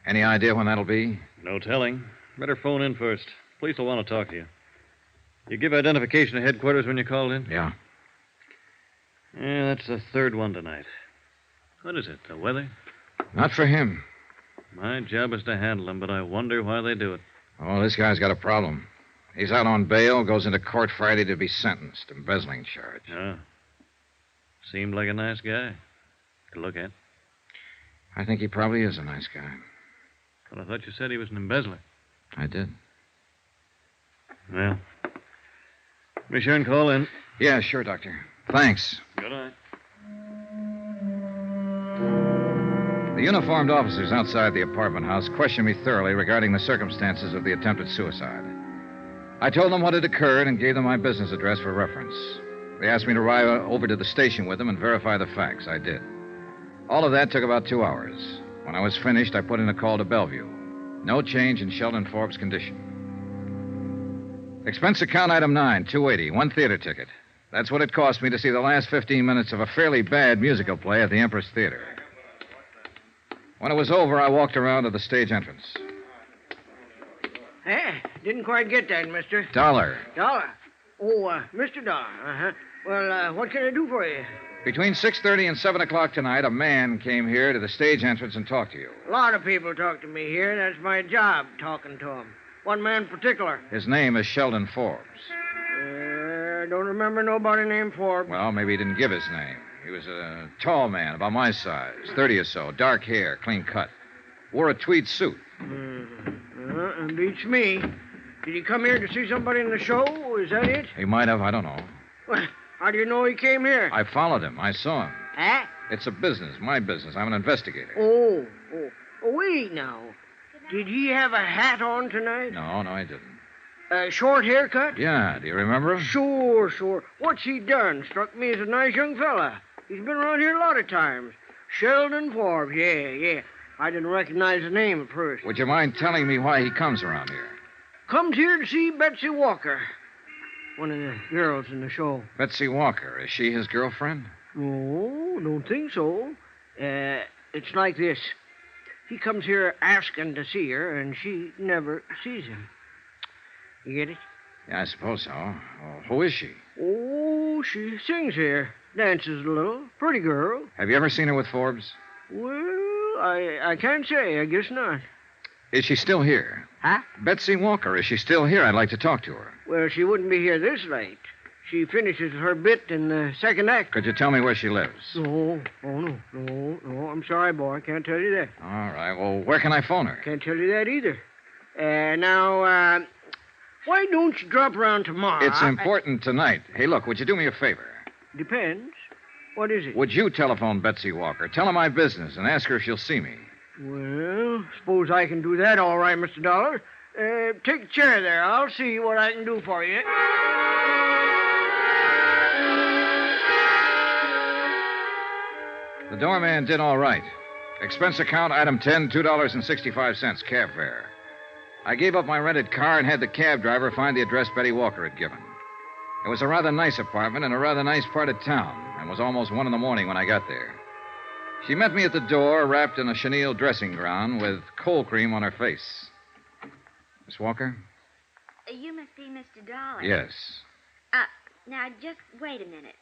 Any idea when that'll be? No telling. Better phone in first. Police will want to talk to you. You give identification to headquarters when you called in? Yeah. Yeah, that's the third one tonight. What is it, the weather? Not for him. My job is to handle them, but I wonder why they do it. Oh, this guy's got a problem. He's out on bail, goes into court Friday to be sentenced. Embezzling charge. Oh. Seemed like a nice guy to look at. I think he probably is a nice guy. But I thought you said he was an embezzler. I did. Well, be sure and call in. Yeah, sure, Doctor. Thanks. Good night. The uniformed officers outside the apartment house questioned me thoroughly regarding the circumstances of the attempted suicide. I told them what had occurred and gave them my business address for reference. They asked me to ride over to the station with them and verify the facts. I did. All of that took about 2 hours. When I was finished, I put in a call to Bellevue. No change in Sheldon Forbes' condition. Expense account item 9, $280, 1 theater ticket. That's what it cost me to see the last 15 minutes of a fairly bad musical play at the Empress Theater. When it was over, I walked around to the stage entrance. Didn't quite get that, mister. $1. Dollar? Oh, Mr. Dollar. Uh-huh. Well, what can I do for you? Between 6:30 and 7 o'clock tonight, a man came here to the stage entrance and talked to you. A lot of people talk to me here. That's my job, talking to them. One man in particular. His name is Sheldon Forbes. I don't remember nobody named Forbes. Well, maybe he didn't give his name. He was a tall man, about my size, 30 or so, dark hair, clean cut. Wore a tweed suit. Beats me. Did he come here to see somebody in the show? Is that it? He might have, I don't know. Well, how do you know he came here? I followed him. I saw him. Huh? It's a business, my business. I'm an investigator. Oh. Oh, wait now. Did he have a hat on tonight? No, I didn't. A short haircut? Yeah, do you remember him? Sure. What's he done? Struck me as a nice young fella. He's been around here a lot of times. Sheldon Forbes, yeah. I didn't recognize the name at first. Would you mind telling me why he comes around here? Comes here to see Betsy Walker, one of the girls in the show. Betsy Walker, is she his girlfriend? No, don't think so. It's like this. He comes here asking to see her, and she never sees him. You get it? Yeah, I suppose so. Well, who is she? Oh, she sings here. Dances a little. Pretty girl. Have you ever seen her with Forbes? Well, I can't say. I guess not. Is she still here? Huh? Betsy Walker, is she still here? I'd like to talk to her. Well, she wouldn't be here this late. She finishes her bit in the second act. Could you tell me where she lives? No. I'm sorry, boy. Can't tell you that. All right. Well, where can I phone her? Can't tell you that either. Now, why don't you drop around tomorrow? It's important tonight. Hey, look, would you do me a favor? Depends. What is it? Would you telephone Betsy Walker? Tell her my business and ask her if she'll see me. Well, suppose I can do that all right, Mr. Dollar. Take a chair there. I'll see what I can do for you. The doorman did all right. Expense account, item 10, $2.65, cab fare. I gave up my rented car and had the cab driver find the address Betty Walker had given. It was a rather nice apartment in a rather nice part of town, and was almost 1 a.m. when I got there. She met me at the door, wrapped in a chenille dressing gown with cold cream on her face. Miss Walker? You must be Mr. Dollar. Yes. Now, just wait a minute.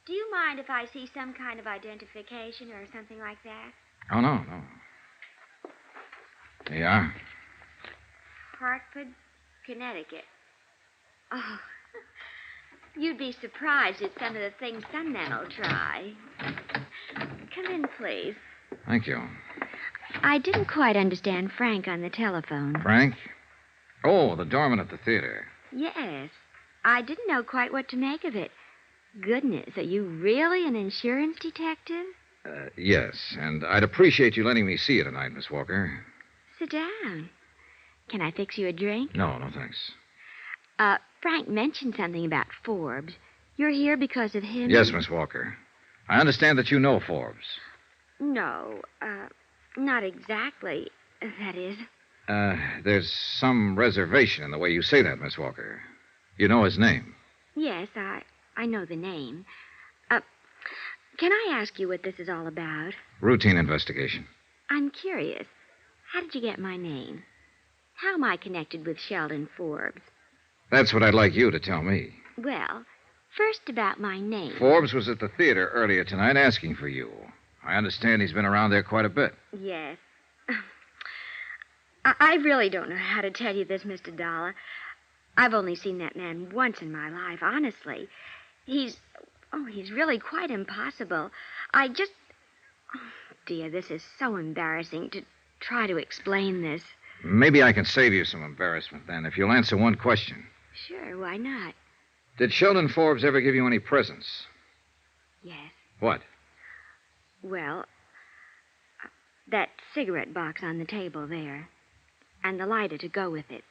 Do you mind if I see some kind of identification or something like that? Oh, no. There you are. Hartford, Connecticut. Oh, you'd be surprised at some of the things some men will try. Come in, please. Thank you. I didn't quite understand Frank on the telephone. Frank? Oh, the doorman at the theater. Yes. I didn't know quite what to make of it. Goodness, are you really an insurance detective? Yes, and I'd appreciate you letting me see you tonight, Miss Walker. Sit down. Can I fix you a drink? No, thanks. Frank mentioned something about Forbes. You're here because of him? Yes, Miss Walker. I understand that you know Forbes. No, not exactly. That is. There's some reservation in the way you say that, Miss Walker. You know his name. Yes, I know the name. Can I ask you what this is all about? Routine investigation. I'm curious. How did you get my name? How am I connected with Sheldon Forbes? That's what I'd like you to tell me. Well, first about my name. Forbes was at the theater earlier tonight asking for you. I understand he's been around there quite a bit. Yes. I really don't know how to tell you this, Mr. Dollar. I've only seen that man once in my life, honestly. He's really quite impossible. Oh, dear, this is so embarrassing to try to explain this. Maybe I can save you some embarrassment then if you'll answer one question. Sure, why not? Did Sheldon Forbes ever give you any presents? Yes. What? Well, that cigarette box on the table there. And the lighter to go with it.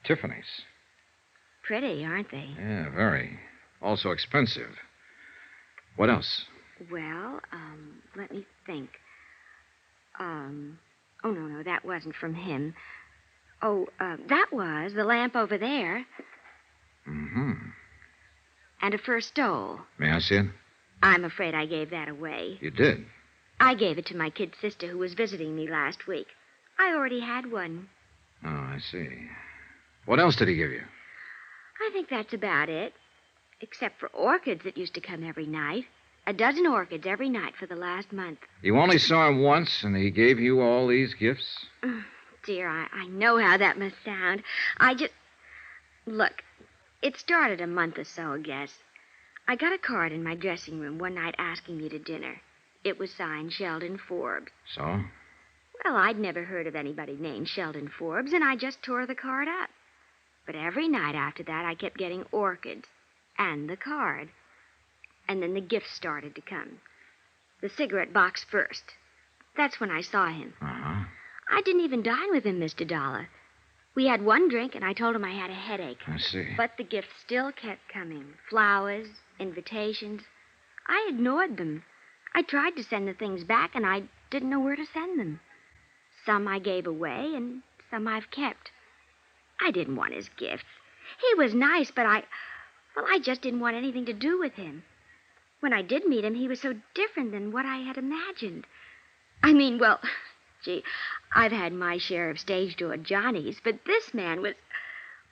Tiffany's. Pretty, aren't they? Yeah, very. Also expensive. What else? Well, let me think. Oh, no, that wasn't from him. Oh, that was the lamp over there. Mm-hmm. And a fur stole. May I see it? I'm afraid I gave that away. You did? I gave it to my kid sister who was visiting me last week. I already had one. Oh, I see. What else did he give you? I think that's about it. Except for orchids that used to come every night. 12 orchids every night for the last month. You only saw him once, and he gave you all these gifts? Dear, I know how that must sound. Look, it started a month or so, I guess. I got a card in my dressing room one night asking me to dinner. It was signed Sheldon Forbes. So? Well, I'd never heard of anybody named Sheldon Forbes, and I just tore the card up. But every night after that, I kept getting orchids and the card. And then the gifts started to come. the cigarette box first. That's when I saw him. Uh-huh. I didn't even dine with him, Mr. Dollar. We had one drink, and I told him I had a headache. I see. But the gifts still kept coming. Flowers, invitations. I ignored them. I tried to send the things back, and I didn't know where to send them. Some I gave away, and some I've kept. I didn't want his gifts. He was nice, but I just didn't want anything to do with him. When I did meet him, he was so different than what I had imagined. I mean, well, gee, I've had my share of stage door Johnnies, but this man was,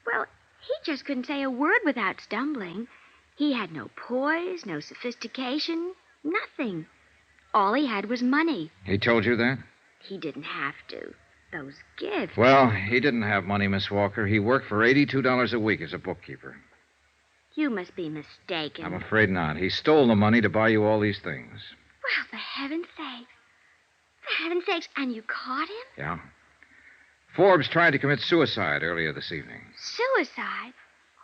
well, he just couldn't say a word without stumbling. He had no poise, no sophistication, nothing. All he had was money. He told you that? He didn't have to. Those gifts. Well, he didn't have money, Miss Walker. He worked for $82 a week as a bookkeeper. You must be mistaken. I'm afraid not. He stole the money to buy you all these things. Well, for heaven's sake. For heaven's sakes, and you caught him? Yeah. Forbes tried to commit suicide earlier this evening. Suicide?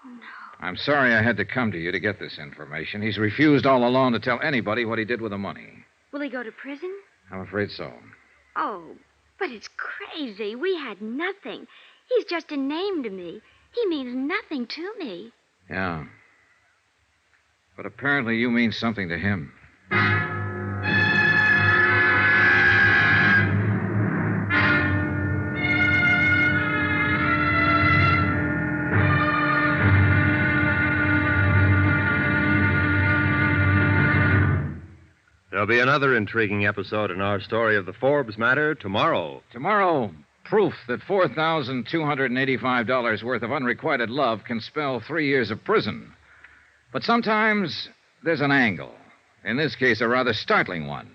Oh, no. I'm sorry I had to come to you to get this information. He's refused all along to tell anybody what he did with the money. Will he go to prison? I'm afraid so. Oh, but it's crazy. We had nothing. He's just a name to me. He means nothing to me. Yeah. But apparently you mean something to him. There'll be another intriguing episode in our story of the Forbes matter tomorrow. Tomorrow, proof that $4,285 worth of unrequited love can spell 3 years of prison. But sometimes there's an angle. In this case, a rather startling one.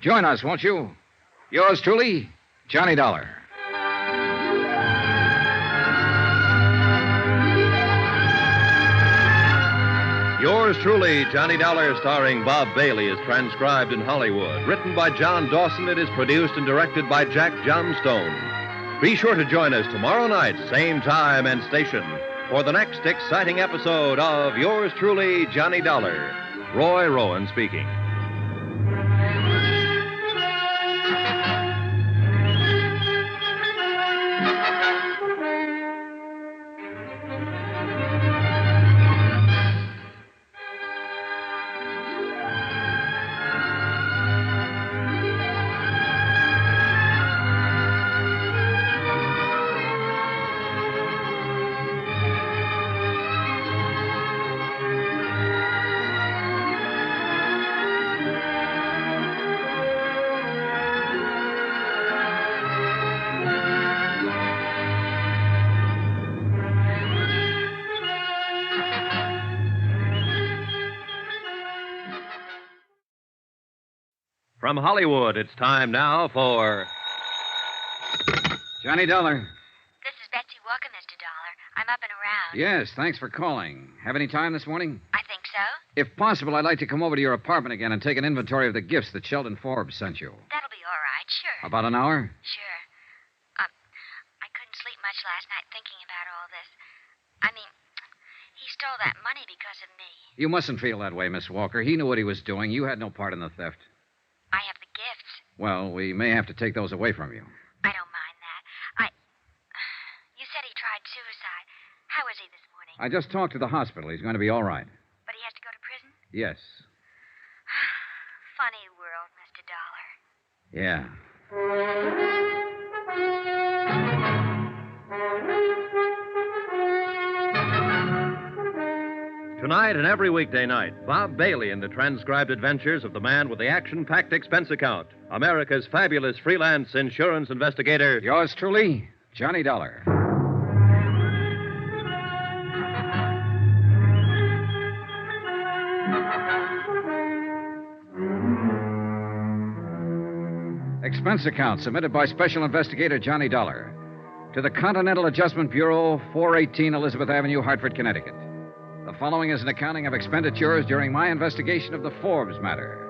Join us, won't you? Yours truly, Johnny Dollar. Yours truly, Johnny Dollar, starring Bob Bailey, is transcribed in Hollywood. Written by John Dawson, it is produced and directed by Jack Johnstone. Be sure to join us tomorrow night, same time and station, for the next exciting episode of Yours truly, Johnny Dollar. Roy Rowan speaking. From Hollywood, it's time now for Johnny Dollar. This is Betsy Walker, Mr. Dollar. I'm up and around. Yes, thanks for calling. Have any time this morning? I think so. If possible, I'd like to come over to your apartment again and take an inventory of the gifts that Sheldon Forbes sent you. That'll be all right, sure. About an hour? Sure. I couldn't sleep much last night thinking about all this. I mean, he stole that money because of me. You mustn't feel that way, Miss Walker. He knew what he was doing. You had no part in the theft. I have the gifts. Well, we may have to take those away from you. I don't mind that. You said he tried suicide. How is he this morning? I just talked to the hospital. He's going to be all right. But he has to go to prison? Yes. Funny world, Mr. Dollar. Yeah. Tonight and every weekday night, Bob Bailey in the transcribed adventures of the man with the action-packed expense account, America's fabulous freelance insurance investigator. Yours truly, Johnny Dollar. Expense account submitted by Special Investigator Johnny Dollar to the Continental Adjustment Bureau, 418 Elizabeth Avenue, Hartford, Connecticut. The following is an accounting of expenditures during my investigation of the Forbes matter.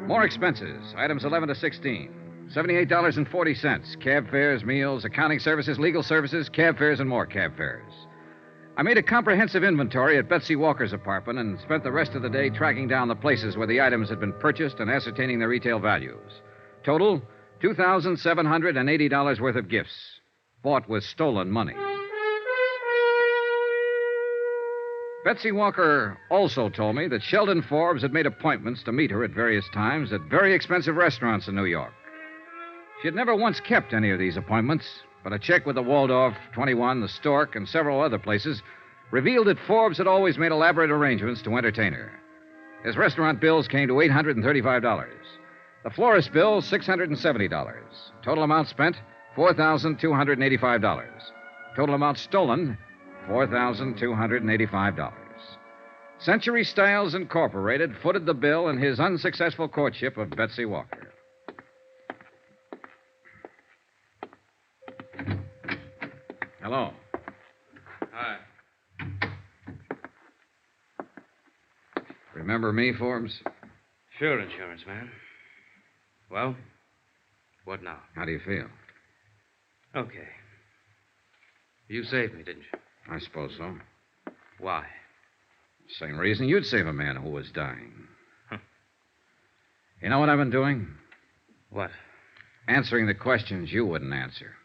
More expenses, items 11 to 16. $78.40. Cab fares, meals, accounting services, legal services, cab fares, and more cab fares. I made a comprehensive inventory at Betsy Walker's apartment and spent the rest of the day tracking down the places where the items had been purchased and ascertaining their retail values. Total, $2,780 worth of gifts, bought with stolen money. Betsy Walker also told me that Sheldon Forbes had made appointments to meet her at various times at very expensive restaurants in New York. She had never once kept any of these appointments, but a check with the Waldorf, 21, the Stork, and several other places revealed that Forbes had always made elaborate arrangements to entertain her. His restaurant bills came to $835. The florist bill, $670. Total amount spent, $4,285. Total amount stolen, $4,285. Century Styles Incorporated footed the bill in his unsuccessful courtship of Betsy Walker. Hello. Hi. Remember me, Forbes? Sure, insurance man. Well, what now? How do you feel? Okay. You saved me, didn't you? I suppose so. Why? Same reason you'd save a man who was dying. You know what I've been doing? What? Answering the questions you wouldn't answer.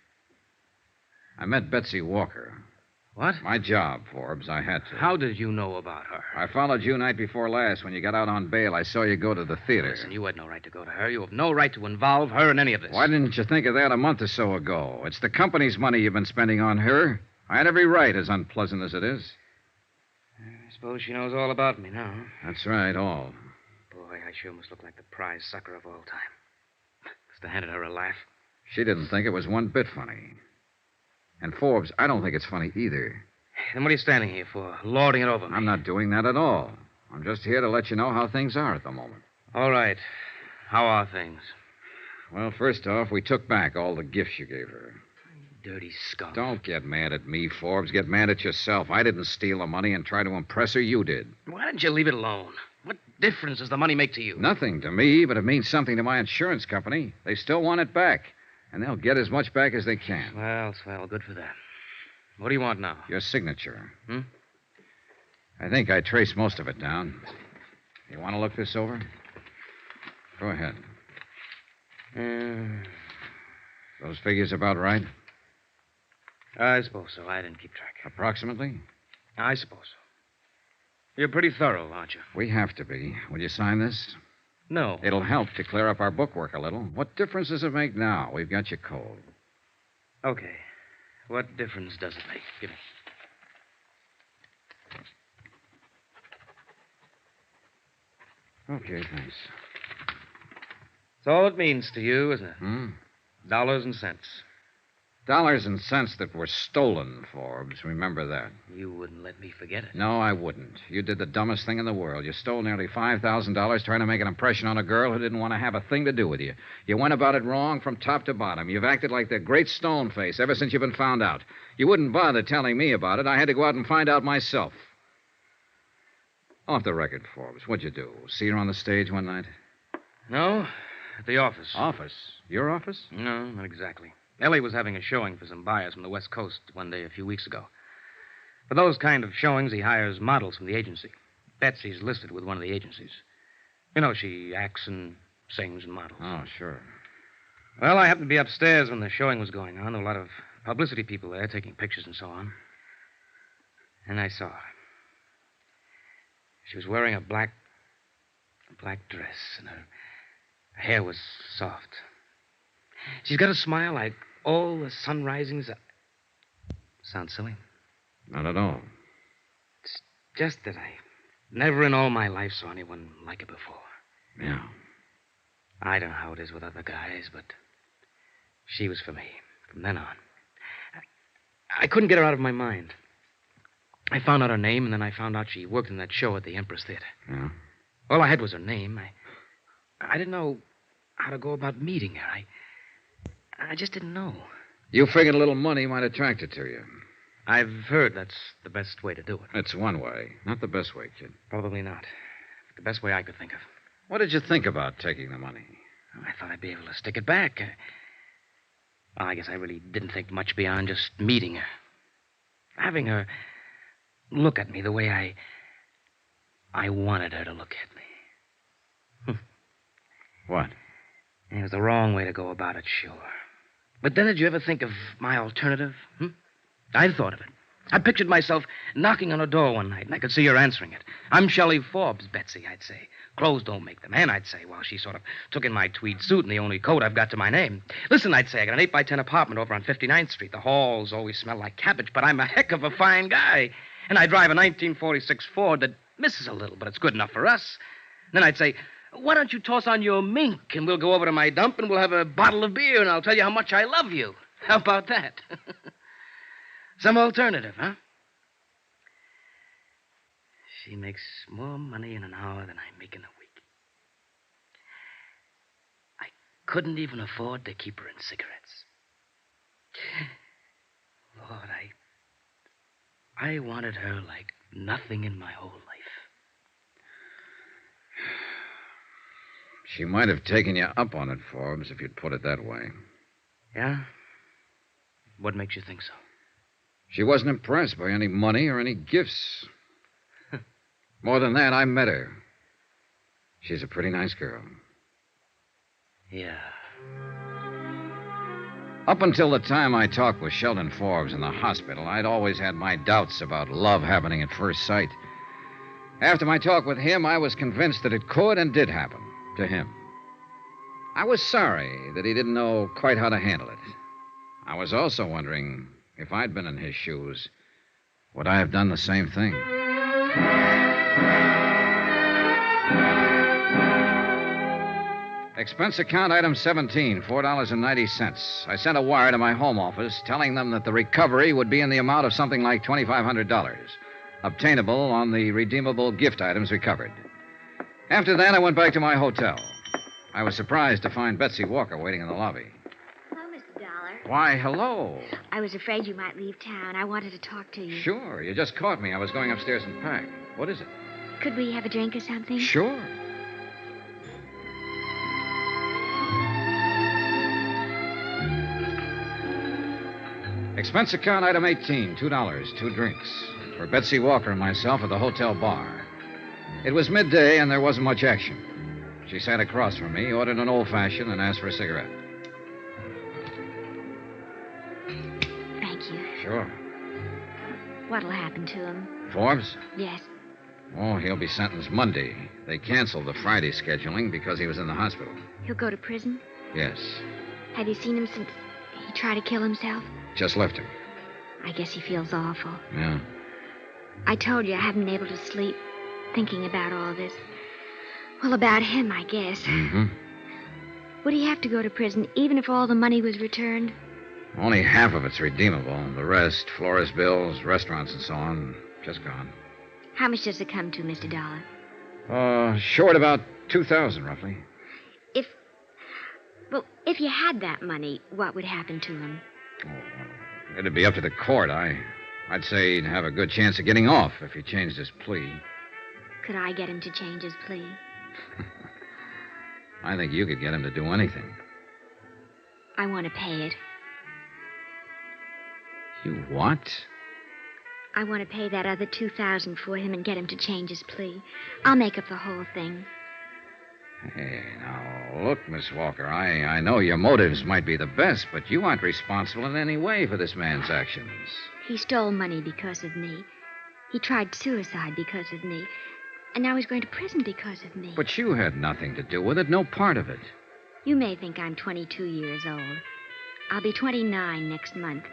I met Betsy Walker. What? My job, Forbes. I had to. How did you know about her? I followed you night before last. When you got out on bail, I saw you go to the theater. Listen, you had no right to go to her. You have no right to involve her in any of this. Why didn't you think of that a month or so ago? It's the company's money you've been spending on her. I had every right, as unpleasant as it is. I suppose she knows all about me now. That's right, all. Boy, I sure must look like the prize sucker of all time. Must have handed her a laugh. She didn't think it was one bit funny. And Forbes, I don't think it's funny either. Then what are you standing here for? Lording it over me? I'm not doing that at all. I'm just here to let you know how things are at the moment. All right. How are things? Well, first off, we took back all the gifts you gave her. Dirty skunk. Don't get mad at me, Forbes. Get mad at yourself. I didn't steal the money and try to impress her. You did. Why didn't you leave it alone? What difference does the money make to you? Nothing to me, but it means something to my insurance company. They still want it back, and they'll get as much back as they can. Well, swell. Good for them. What do you want now? Your signature. Hmm? I think I traced most of it down. You want to look this over? Go ahead. Those figures about right? I suppose so. I didn't keep track. Approximately? I suppose so. You're pretty thorough, aren't you? We have to be. Will you sign this? No. It'll help to clear up our bookwork a little. What difference does it make now? We've got you cold. Okay. What difference does it make? Give me. Okay, thanks. That's all it means to you, isn't it? Hmm? Dollars and cents. Dollars and cents that were stolen, Forbes. Remember that. You wouldn't let me forget it. No, I wouldn't. You did the dumbest thing in the world. You stole nearly $5,000 trying to make an impression on a girl who didn't want to have a thing to do with you. You went about it wrong from top to bottom. You've acted like the great stone face ever since you've been found out. You wouldn't bother telling me about it. I had to go out and find out myself. Off the record, Forbes. What'd you do? See her on the stage one night? No, at the office. Office? Your office? No, not exactly. Ellie was having a showing for some buyers from the West Coast one day a few weeks ago. For those kind of showings, he hires models from the agency. Betsy's listed with one of the agencies. You know, she acts and sings and models. Oh, sure. Well, I happened to be upstairs when the showing was going on. There were a lot of publicity people there taking pictures and so on. And I saw her. She was wearing a black dress, and her hair was soft. She's got a smile like all the sun risings. Sounds silly? Not at all. It's just that I never in all my life saw anyone like her before. Yeah. I don't know how it is with other guys, but she was for me from then on. I couldn't get her out of my mind. I found out her name, and then I found out she worked in that show at the Empress Theater. Yeah? All I had was her name. I didn't know how to go about meeting her. I just didn't know. You figured a little money might attract her to you. I've heard that's the best way to do it. It's one way. Not the best way, kid. Probably not. The best way I could think of. What did you think about taking the money? I thought I'd be able to stick it back. I guess I really didn't think much beyond just meeting her. Having her look at me the way I wanted her to look at me. What? It was the wrong way to go about it, sure. But then did you ever think of my alternative? I'd thought of it. I pictured myself knocking on her door one night, and I could see her answering it. I'm Shelley Forbes, Betsy, I'd say. Clothes don't make the man, I'd say, while she sort of took in my tweed suit and the only coat I've got to my name. Listen, I'd say, I got an 8x10 apartment over on 59th Street. The halls always smell like cabbage, but I'm a heck of a fine guy. And I drive a 1946 Ford that misses a little, but it's good enough for us. And then I'd say, why don't you toss on your mink, and we'll go over to my dump, and we'll have a bottle of beer, and I'll tell you how much I love you. How about that? Some alternative, huh? She makes more money in an hour than I make in a week. I couldn't even afford to keep her in cigarettes. Lord, I wanted her like nothing in my whole life. She might have taken you up on it, Forbes, if you'd put it that way. Yeah? What makes you think so? She wasn't impressed by any money or any gifts. More than that, I met her. She's a pretty nice girl. Yeah. Up until the time I talked with Sheldon Forbes in the hospital, I'd always had my doubts about love happening at first sight. After my talk with him, I was convinced that it could and did happen to him. I was sorry that he didn't know quite how to handle it. I was also wondering, if I'd been in his shoes, would I have done the same thing? Expense account item 17, $4.90. I sent a wire to my home office telling them that the recovery would be in the amount of something like $2,500, obtainable on the redeemable gift items recovered. After that, I went back to my hotel. I was surprised to find Betsy Walker waiting in the lobby. Hello, Mr. Dollar. Why, hello. I was afraid you might leave town. I wanted to talk to you. Sure, you just caught me. I was going upstairs and pack. What is it? Could we have a drink or something? Sure. Expense account item 18, $2, 2 drinks. For Betsy Walker and myself at the hotel bar. It was midday and there wasn't much action. She sat across from me, ordered an old-fashioned, and asked for a cigarette. Thank you. Sure. What'll happen to him? Forbes? Yes. Oh, he'll be sentenced Monday. They canceled the Friday scheduling because he was in the hospital. He'll go to prison? Yes. Have you seen him since he tried to kill himself? Just left him. I guess he feels awful. Yeah. I told you I haven't been able to sleep thinking about all this. Well, about him, I guess. Mm-hmm. Would he have to go to prison even if all the money was returned? Only half of it's redeemable. The rest, florist bills, restaurants, and so on, just gone. How much does it come to, Mr. Dollar? Short about $2,000, roughly. If you had that money, what would happen to him? It'd be up to the court. I'd say he'd have a good chance of getting off if he changed his plea. Could I get him to change his plea? I think you could get him to do anything. I want to pay it. You what? I want to pay that other $2,000 for him and get him to change his plea. I'll make up the whole thing. Hey, now, look, Miss Walker, I know your motives might be the best, but you aren't responsible in any way for this man's actions. He stole money because of me. He tried suicide because of me. And now he's going to prison because of me. But you had nothing to do with it, no part of it. You may think I'm 22 years old. I'll be 29 next month.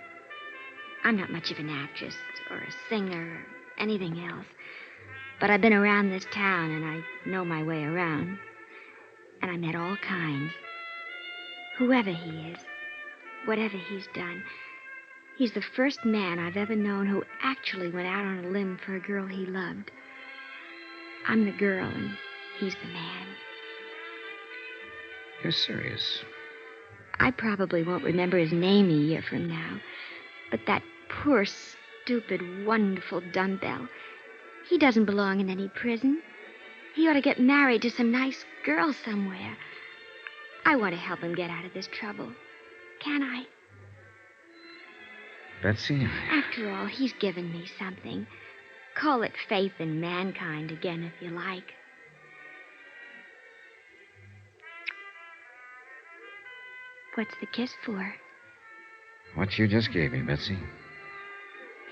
I'm not much of an actress or a singer or anything else. But I've been around this town and I know my way around. And I met all kinds. Whoever he is, whatever he's done, he's the first man I've ever known who actually went out on a limb for a girl he loved. I'm the girl and he's the man. You're serious? I probably won't remember his name a year from now. But that poor, stupid, wonderful dumbbell, he doesn't belong in any prison. He ought to get married to some nice girl somewhere. I want to help him get out of this trouble. Can I? Betsy? After all, he's given me something. Call it faith in mankind again, if you like. What's the kiss for? What you just gave me, Betsy.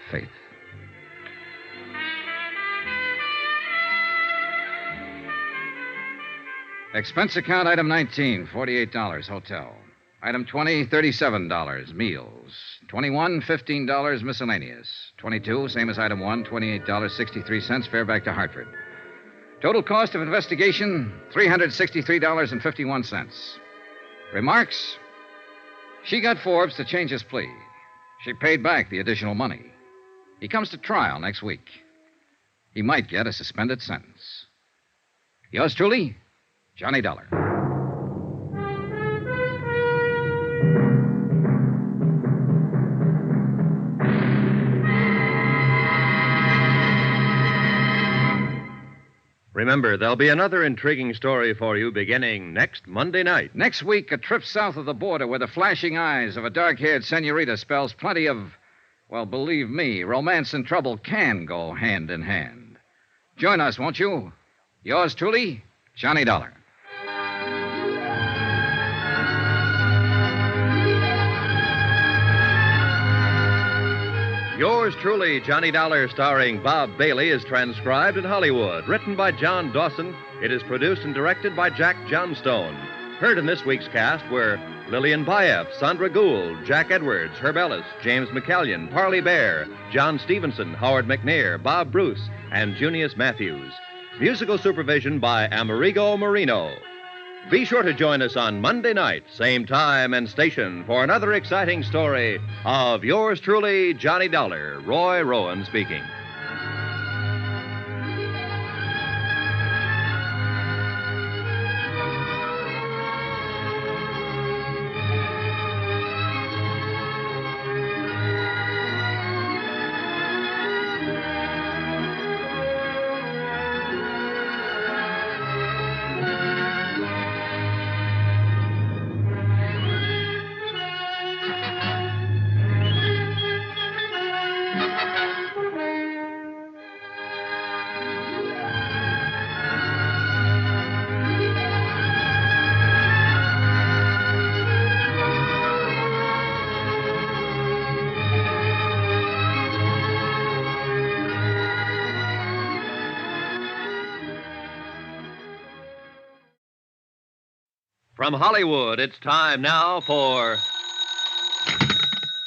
Faith. Expense account item 19, $48, hotel. Item 20, $37, meals. 21, $15, miscellaneous. 22, same as item 1, $28.63, fare back to Hartford. Total cost of investigation, $363.51. Remarks? She got Forbes to change his plea. She paid back the additional money. He comes to trial next week. He might get a suspended sentence. Yours truly, Johnny Dollar. Remember, there'll be another intriguing story for you beginning next Monday night. Next week, a trip south of the border where the flashing eyes of a dark-haired senorita spells plenty of, well, believe me, romance and trouble can go hand in hand. Join us, won't you? Yours truly, Johnny Dollar. Yours truly, Johnny Dollar, starring Bob Bailey, is transcribed in Hollywood. Written by John Dawson, it is produced and directed by Jack Johnstone. Heard in this week's cast were Lillian Baeff, Sandra Gould, Jack Edwards, Herb Ellis, James McCallion, Parley Bear, John Stevenson, Howard McNair, Bob Bruce, and Junius Matthews. Musical supervision by Amerigo Marino. Be sure to join us on Monday night, same time and station, for another exciting story of yours truly, Johnny Dollar. Roy Rowan speaking. From Hollywood, it's time now for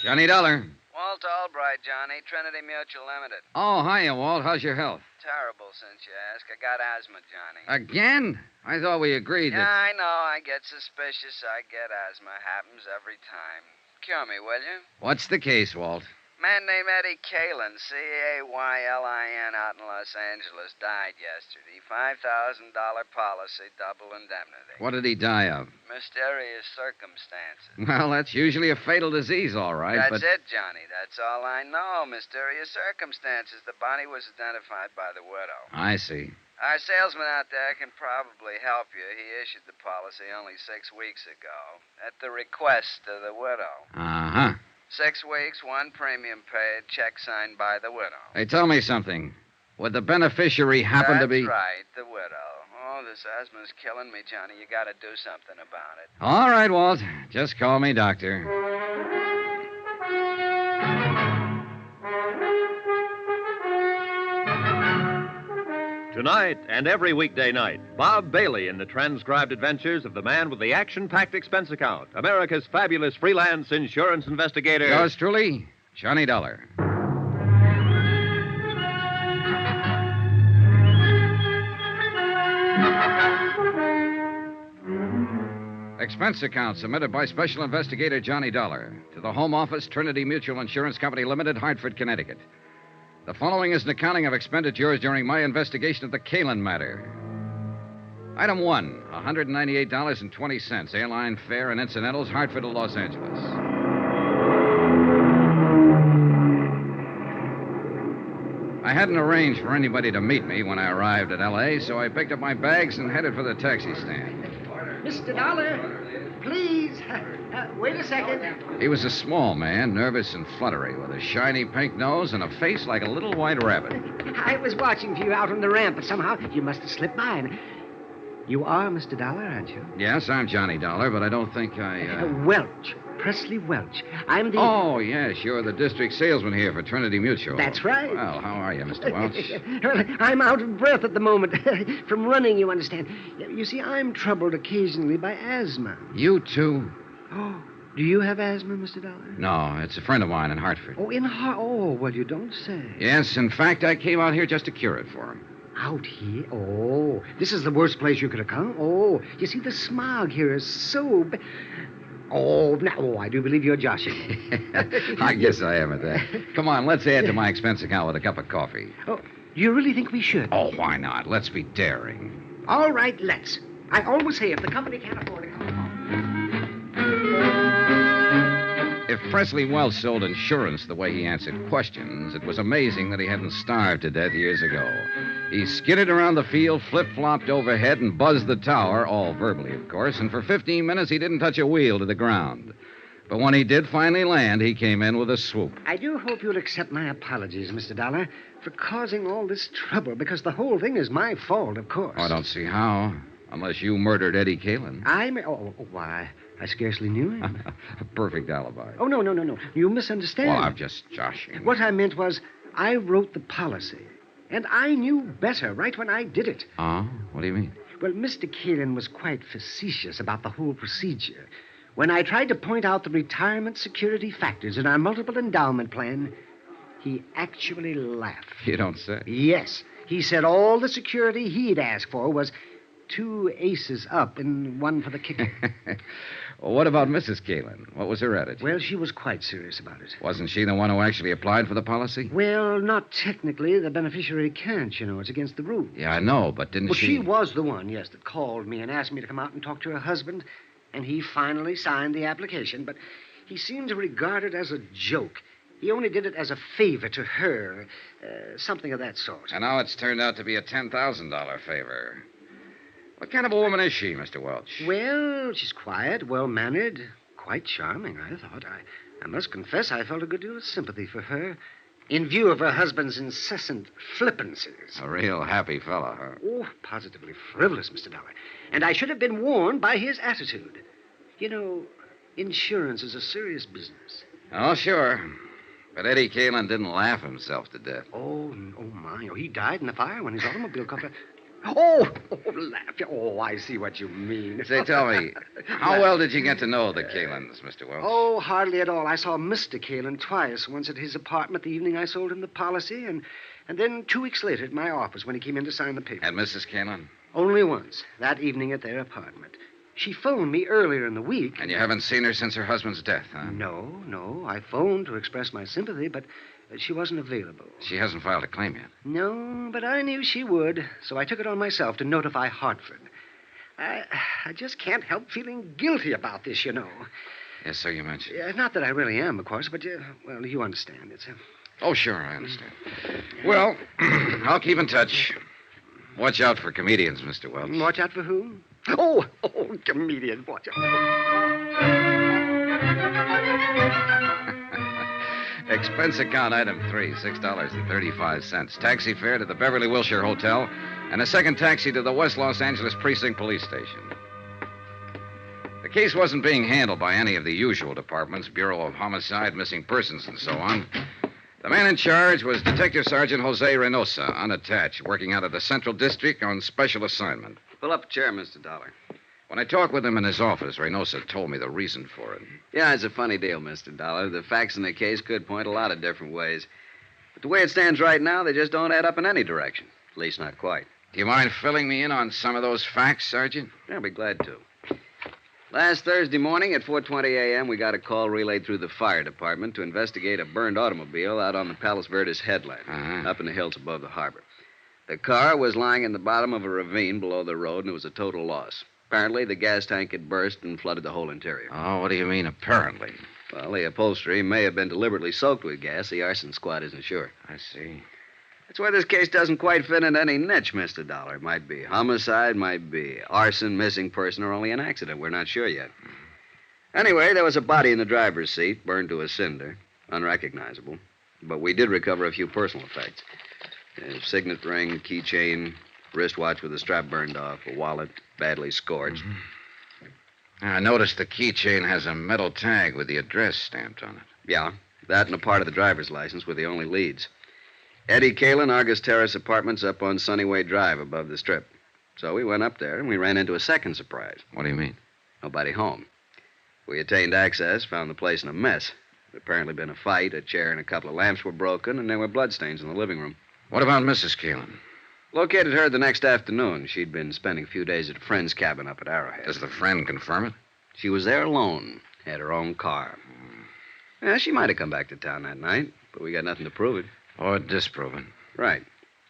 Johnny Dollar. Walt Albright, Johnny, Trinity Mutual Limited. Oh, hiya, Walt. How's your health? Terrible, since you ask. I got asthma, Johnny. Again? I thought we agreed Yeah, that... I know. I get suspicious. I get asthma. Happens every time. Cure me, will you? What's the case, Walt? Man named Eddie Kalin, Caylin, out in Los Angeles, died yesterday. $5,000 policy, double indemnity. What did he die of? Mysterious circumstances. Well, that's usually a fatal disease, all right, That's but... it, Johnny. That's all I know. Mysterious circumstances. The body was identified by the widow. I see. Our salesman out there can probably help you. He issued the policy only 6 weeks ago at the request of the widow. Uh-huh. 6 weeks, 1 premium paid, check signed by the widow. Hey, tell me something. Would the beneficiary happen to be... That's right, the widow. Oh, this asthma's killing me, Johnny. You gotta do something about it. All right, Walt. Just call me doctor. Tonight and every weekday night, Bob Bailey in the transcribed adventures of the man with the action-packed expense account, America's fabulous freelance insurance investigator. Yours truly, Johnny Dollar. Expense account submitted by Special Investigator Johnny Dollar to the Home Office, Trinity Mutual Insurance Company Limited, Hartford, Connecticut. The following is an accounting of expenditures during my investigation of the Kalin matter. Item 1, $198.20, airline fare and incidentals, Hartford to Los Angeles. I hadn't arranged for anybody to meet me when I arrived at L.A., so I picked up my bags and headed for the taxi stand. Mr. Dollar, please. Wait a second. He was a small man, nervous and fluttery, with a shiny pink nose and a face like a little white rabbit. I was watching for you out on the ramp, but somehow you must have slipped by. And you are Mr. Dollar, aren't you? Yes, I'm Johnny Dollar, but I don't think I... Welch. Presley Welch. I'm the... Oh, yes, you're the district salesman here for Trinity Mutual. That's right. Well, how are you, Mr. Welch? Well, I'm out of breath at the moment. From running, you understand. You see, I'm troubled occasionally by asthma. You too? Oh, do you have asthma, Mr. Dollar? No, it's a friend of mine in Hartford. Oh, Oh, well, you don't say. Yes, in fact, I came out here just to cure it for him. Out here? Oh, this is the worst place you could have come. Oh, you see, the smog here is so bad. I do believe you're joshing. I guess I am at that. Come on, let's add to my expense account with a cup of coffee. Oh, do you really think we should? Oh, why not? Let's be daring. All right, let's. I always say if the company can't afford it, come on. If Presley Welch sold insurance the way he answered questions, it was amazing that he hadn't starved to death years ago. He skidded around the field, flip-flopped overhead, and buzzed the tower, all verbally, of course, and for 15 minutes he didn't touch a wheel to the ground. But when he did finally land, he came in with a swoop. I do hope you'll accept my apologies, Mr. Dollar, for causing all this trouble, because the whole thing is my fault, of course. Oh, I don't see how, unless you murdered Eddie Kalin. Why? I scarcely knew him. A perfect alibi. Oh, no. You misunderstand. Well, I'm just joshing. What I meant was, I wrote the policy, and I knew better right when I did it. Oh? What do you mean? Well, Mr. Kalin was quite facetious about the whole procedure. When I tried to point out the retirement security factors in our multiple endowment plan, he actually laughed. You don't say. Yes. He said all the security he'd asked for was 2 aces up and 1 for the kicker. Well, what about Mrs. Kalin? What was her attitude? Well, she was quite serious about it. Wasn't she the one who actually applied for the policy? Well, not technically. The beneficiary can't, you know. It's against the rules. Yeah, I know, but didn't she... Well, she was the one, yes, that called me and asked me to come out and talk to her husband, and he finally signed the application, but he seemed to regard it as a joke. He only did it as a favor to her, something of that sort. And now it's turned out to be a $10,000 favor. What kind of a woman is she, Mr. Welch? Well, she's quiet, well-mannered, quite charming, I thought. I must confess I felt a good deal of sympathy for her, in view of her husband's incessant flippancies. A real happy fellow, huh? Oh, positively frivolous, Mr. Dollar. And I should have been warned by his attitude. You know, insurance is a serious business. Oh, sure. But Eddie Kalin didn't laugh himself to death. Oh, my. Oh, he died in the fire when his automobile caught fire. Oh, laugh. Oh, I see what you mean. Say, tell me, how well did you get to know the Kalins, Mr. Welch? Oh, hardly at all. I saw Mr. Kalin twice, once at his apartment the evening I sold him the policy, and then 2 weeks later at my office when he came in to sign the paper. And Mrs. Kalin? Only once, that evening at their apartment. She phoned me earlier in the week. And you haven't seen her since her husband's death, huh? No. I phoned to express my sympathy, but she wasn't available. She hasn't filed a claim yet. No, but I knew she would, so I took it on myself to notify Hartford. I just can't help feeling guilty about this, you know. Yes, so you mentioned. Not that I really am, of course, but, well, you understand. It's a... Oh, sure, I understand. Well, I'll keep in touch. Watch out for comedians, Mr. Welch. Watch out for whom? Oh, comedian, watch out. Expense account item 3, $6.35. Taxi fare to the Beverly Wilshire Hotel, and a second taxi to the West Los Angeles Precinct Police Station. The case wasn't being handled by any of the usual departments, Bureau of Homicide, Missing Persons, and so on. The man in charge was Detective Sergeant Jose Reynosa, unattached, working out of the Central District on special assignment. Pull up a chair, Mr. Dollar. When I talked with him in his office, Reynosa told me the reason for it. Yeah, it's a funny deal, Mr. Dollar. The facts in the case could point a lot of different ways. But the way it stands right now, they just don't add up in any direction. At least not quite. Do you mind filling me in on some of those facts, Sergeant? I'll be glad to. Last Thursday morning at 4:20 a.m., we got a call relayed through the fire department to investigate a burned automobile out on the Palos Verdes headland, up in the hills above the harbor. The car was lying in the bottom of a ravine below the road, and it was a total loss. Apparently, the gas tank had burst and flooded the whole interior. Oh, what do you mean, apparently? Well, the upholstery may have been deliberately soaked with gas. The arson squad isn't sure. I see. That's why this case doesn't quite fit in any niche, Mr. Dollar. It might be homicide, might be arson, missing person, or only an accident. We're not sure yet. Anyway, there was a body in the driver's seat, burned to a cinder, unrecognizable. But we did recover a few personal effects. A signet ring, keychain, wristwatch with the strap burned off, a wallet badly scorched. I noticed the keychain has a metal tag with the address stamped on it. Yeah, that and a part of the driver's license were the only leads. Eddie Kalin, Argus Terrace Apartments up on Sunnyway Drive above the Strip. So we went up there and we ran into a second surprise. What do you mean? Nobody home. We attained access, found the place in a mess. There'd apparently been a fight, a chair and a couple of lamps were broken, and there were bloodstains in the living room. What about Mrs. Kalin? Located her the next afternoon. She'd been spending a few days at a friend's cabin up at Arrowhead. Does the friend confirm it? She was there alone, had her own car. Yeah, she might have come back to town that night, but we got nothing to prove it. Or disprove it. Right.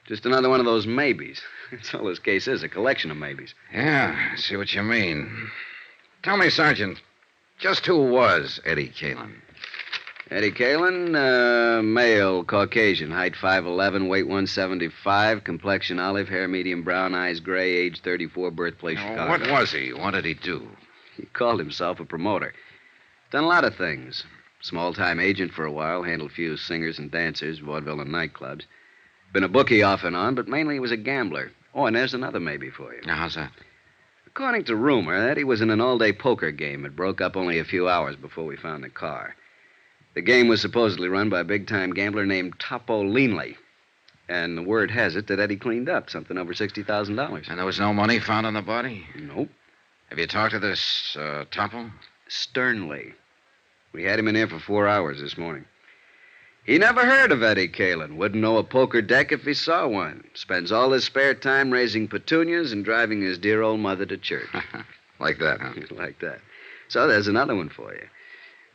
Just another one of those maybes. That's all this case is, a collection of maybes. Yeah, I see what you mean. Tell me, Sergeant, just who was Eddie Kalin? Eddie Kalin, male, Caucasian, height 5'11", weight 175, complexion olive, hair medium brown, eyes gray, age 34, birthplace Chicago. What was he? What did he do? He called himself a promoter. Done a lot of things. Small-time agent for a while, handled a few singers and dancers, vaudeville and nightclubs. Been a bookie off and on, but mainly he was a gambler. Oh, and there's another maybe for you. Now, how's that? According to rumor, Eddie was in an all-day poker game. It broke up only a few hours before we found the car. The game was supposedly run by a big-time gambler named Topo Leanley. And the word has it that Eddie cleaned up something over $60,000. And there was no money found on the body? Nope. Have you talked to this Topo? Sternly. We had him in here for 4 hours this morning. He never heard of Eddie Kalin. Wouldn't know a poker deck if he saw one. Spends all his spare time raising petunias and driving his dear old mother to church. Like that, huh? Like that. So there's another one for you.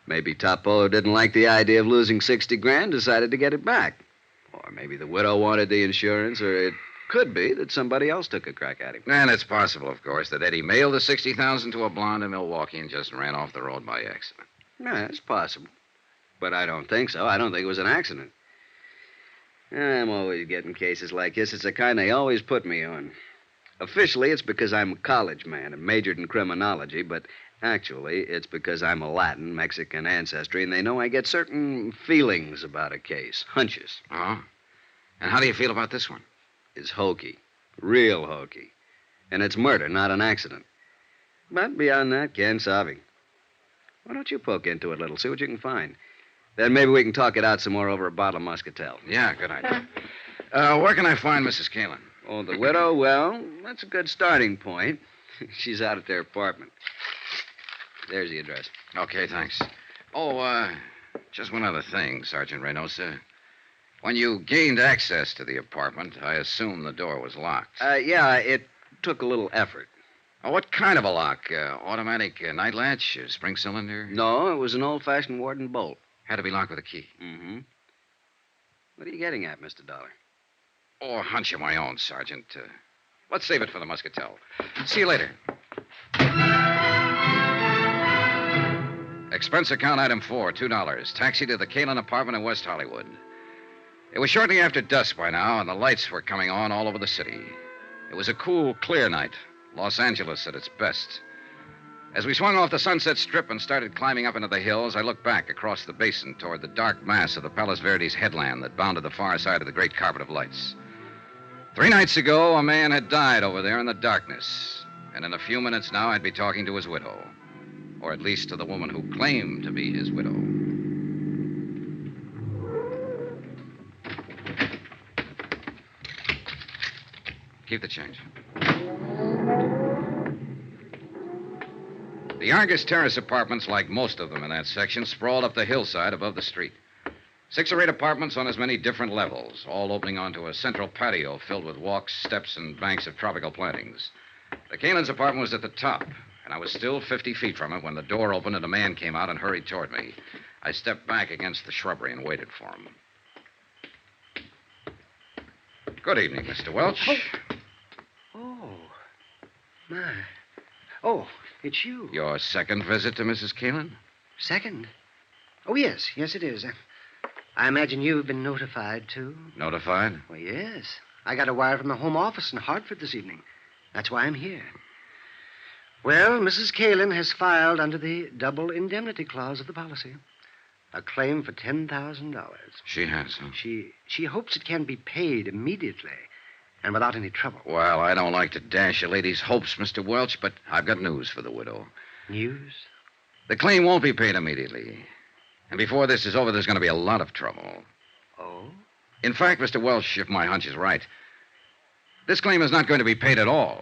Maybe Topo didn't like the idea of losing 60 grand, decided to get it back. Or maybe the widow wanted the insurance, or it could be that somebody else took a crack at him. And it's possible, of course, that Eddie mailed the $60,000 to a blonde in Milwaukee and just ran off the road by accident. Yeah, it's possible. But I don't think so. I don't think it was an accident. I'm always getting cases like this. It's the kind they always put me on. Officially, it's because I'm a college man and majored in criminology, but actually, it's because I'm a Latin, Mexican ancestry, and they know I get certain feelings about a case, hunches. Oh? And how do you feel about this one? It's hokey. Real hokey. And it's murder, not an accident. But beyond that, can't savvy. Why don't you poke into it a little, see what you can find? Then maybe we can talk it out some more over a bottle of Muscatel. Yeah, good idea. Where can I find Mrs. Kalin? Oh, the widow? Well, that's a good starting point. She's out at their apartment. There's the address. Okay, thanks. Oh, just one other thing, Sergeant Reynosa. When you gained access to the apartment, I assume the door was locked. Yeah, it took a little effort. Oh, what kind of a lock? Automatic night latch? Spring cylinder? No, it was an old-fashioned Warden bolt. Had to be locked with a key. Mm-hmm. What are you getting at, Mr. Dollar? Oh, a hunch of my own, Sergeant. Let's save it for the Muscatel. See you later. Expense account item 4, $2. Taxi to the Kalin apartment in West Hollywood. It was shortly after dusk by now, and the lights were coming on all over the city. It was a cool, clear night. Los Angeles at its best. As we swung off the Sunset Strip and started climbing up into the hills, I looked back across the basin toward the dark mass of the Palos Verdes headland that bounded the far side of the great carpet of lights. 3 nights ago, a man had died over there in the darkness. And in a few minutes now, I'd be talking to his widow. Or at least to the woman who claimed to be his widow. Keep the change. The Argus Terrace apartments, like most of them in that section, sprawled up the hillside above the street. 6 or 8 apartments on as many different levels, all opening onto a central patio filled with walks, steps, and banks of tropical plantings. The Kalin's apartment was at the top, and I was still 50 feet from it when the door opened and a man came out and hurried toward me. I stepped back against the shrubbery and waited for him. Good evening, Mr. Welch. Oh, my. Oh, it's you. Your second visit to Mrs. Kalin? Second? Oh, yes. Yes, it is. I imagine you've been notified, too. Notified? Well, yes. I got a wire from the Home Office in Hartford this evening. That's why I'm here. Well, Mrs. Kalin has filed under the double indemnity clause of the policy a claim for $10,000. She has, huh? She hopes it can be paid immediately and without any trouble. Well, I don't like to dash a lady's hopes, Mr. Welch, but I've got news for the widow. News? The claim won't be paid immediately. And before this is over, there's going to be a lot of trouble. Oh? In fact, Mr. Welch, if my hunch is right, this claim is not going to be paid at all.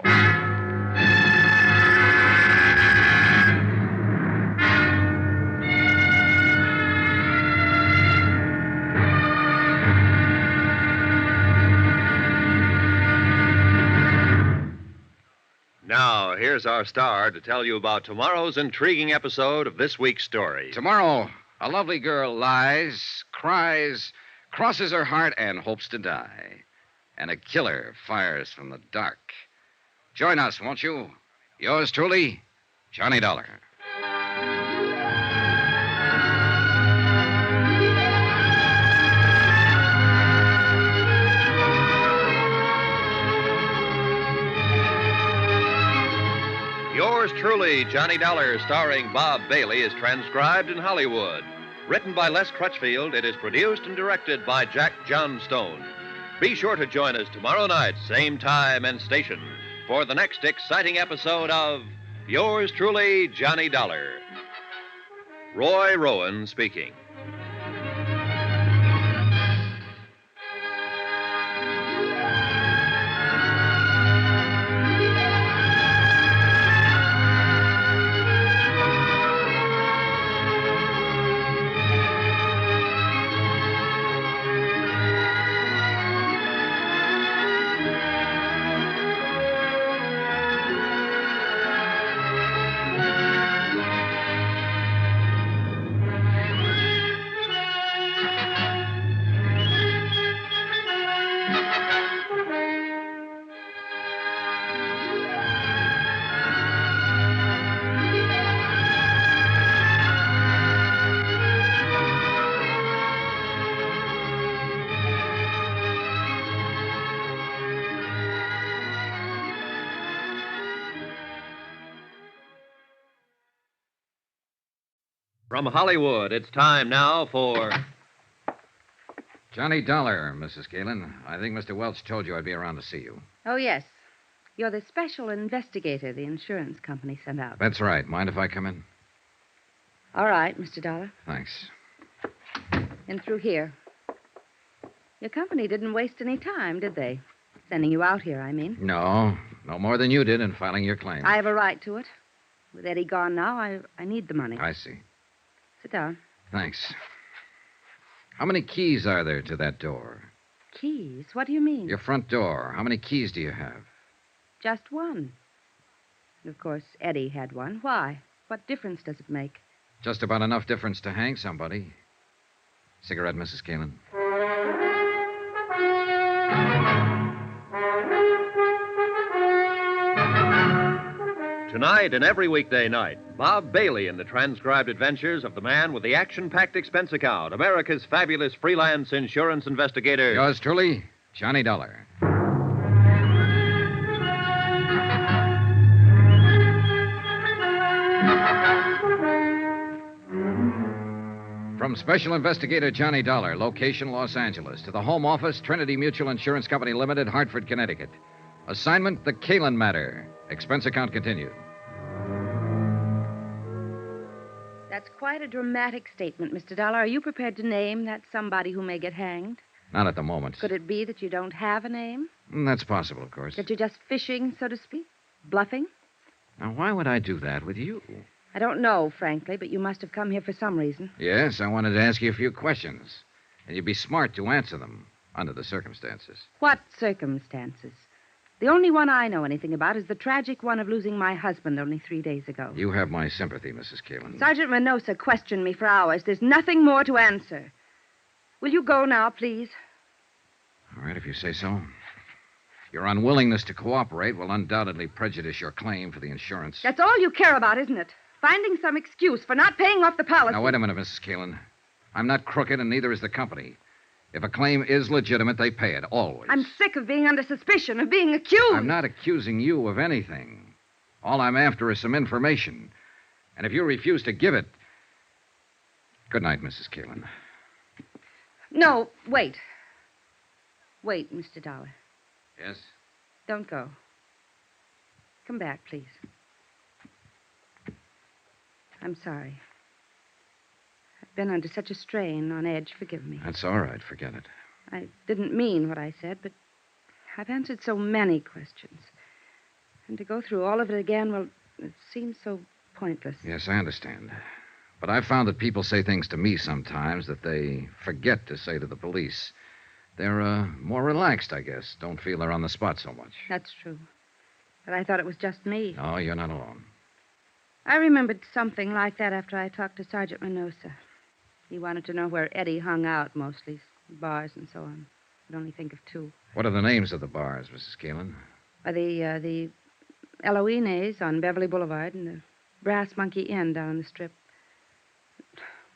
Now, here's our star to tell you about tomorrow's intriguing episode of this week's story. Tomorrow, a lovely girl lies, cries, crosses her heart, and hopes to die. And a killer fires from the dark. Join us, won't you? Yours truly, Johnny Dollar. Yours truly, Johnny Dollar, starring Bob Bailey, is transcribed in Hollywood. Written by Les Crutchfield, it is produced and directed by Jack Johnstone. Be sure to join us tomorrow night, same time and station, for the next exciting episode of Yours truly, Johnny Dollar. Roy Rowan speaking. From Hollywood, it's time now for... Johnny Dollar, Mrs. Kalin. I think Mr. Welch told you I'd be around to see you. Oh, yes. You're the special investigator the insurance company sent out. That's right. Mind if I come in? All right, Mr. Dollar. Thanks. In through here. Your company didn't waste any time, did they? Sending you out here, I mean. No more than you did in filing your claim. I have a right to it. With Eddie gone now, I need the money. I see. Sit down. Thanks. How many keys are there to that door? Keys? What do you mean? Your front door. How many keys do you have? Just one. And of course, Eddie had one. Why? What difference does it make? Just about enough difference to hang somebody. Cigarette, Mrs. Kalin? Tonight and every weekday night, Bob Bailey in the transcribed adventures of the man with the action-packed expense account, America's fabulous freelance insurance investigator. Yours truly, Johnny Dollar. From Special Investigator Johnny Dollar, location Los Angeles, to the Home Office, Trinity Mutual Insurance Company Limited, Hartford, Connecticut. Assignment, the Kalin matter. Expense account continued. That's quite a dramatic statement, Mr. Dollar. Are you prepared to name that somebody who may get hanged? Not at the moment. Could it be that you don't have a name? That's possible, of course. That you're just fishing, so to speak? Bluffing? Now, why would I do that with you? I don't know, frankly, but you must have come here for some reason. Yes, I wanted to ask you a few questions. And you'd be smart to answer them, under the circumstances. What circumstances? The only one I know anything about is the tragic one of losing my husband only 3 days ago. You have my sympathy, Mrs. Kalin. Sergeant Menosa questioned me for hours. There's nothing more to answer. Will you go now, please? All right, if you say so. Your unwillingness to cooperate will undoubtedly prejudice your claim for the insurance. That's all you care about, isn't it? Finding some excuse for not paying off the policy. Now, wait a minute, Mrs. Kalin. I'm not crooked, and neither is the company. If a claim is legitimate, they pay it, always. I'm sick of being under suspicion, of being accused. I'm not accusing you of anything. All I'm after is some information. And if you refuse to give it... Good night, Mrs. Keelan. No, wait. Wait, Mr. Dollar. Yes? Don't go. Come back, please. I'm sorry. I've been under such a strain, on edge. Forgive me. That's all right. Forget it. I didn't mean what I said, but I've answered so many questions. And to go through all of it again, well, it seems so pointless. Yes, I understand. But I've found that people say things to me sometimes that they forget to say to the police. They're more relaxed, I guess. Don't feel they're on the spot so much. That's true. But I thought it was just me. No, you're not alone. I remembered something like that after I talked to Sergeant Minosa. He wanted to know where Eddie hung out mostly, bars and so on. I'd only think of two. What are the names of the bars, Mrs. Keelan? The Eloines on Beverly Boulevard and the Brass Monkey Inn down on the Strip.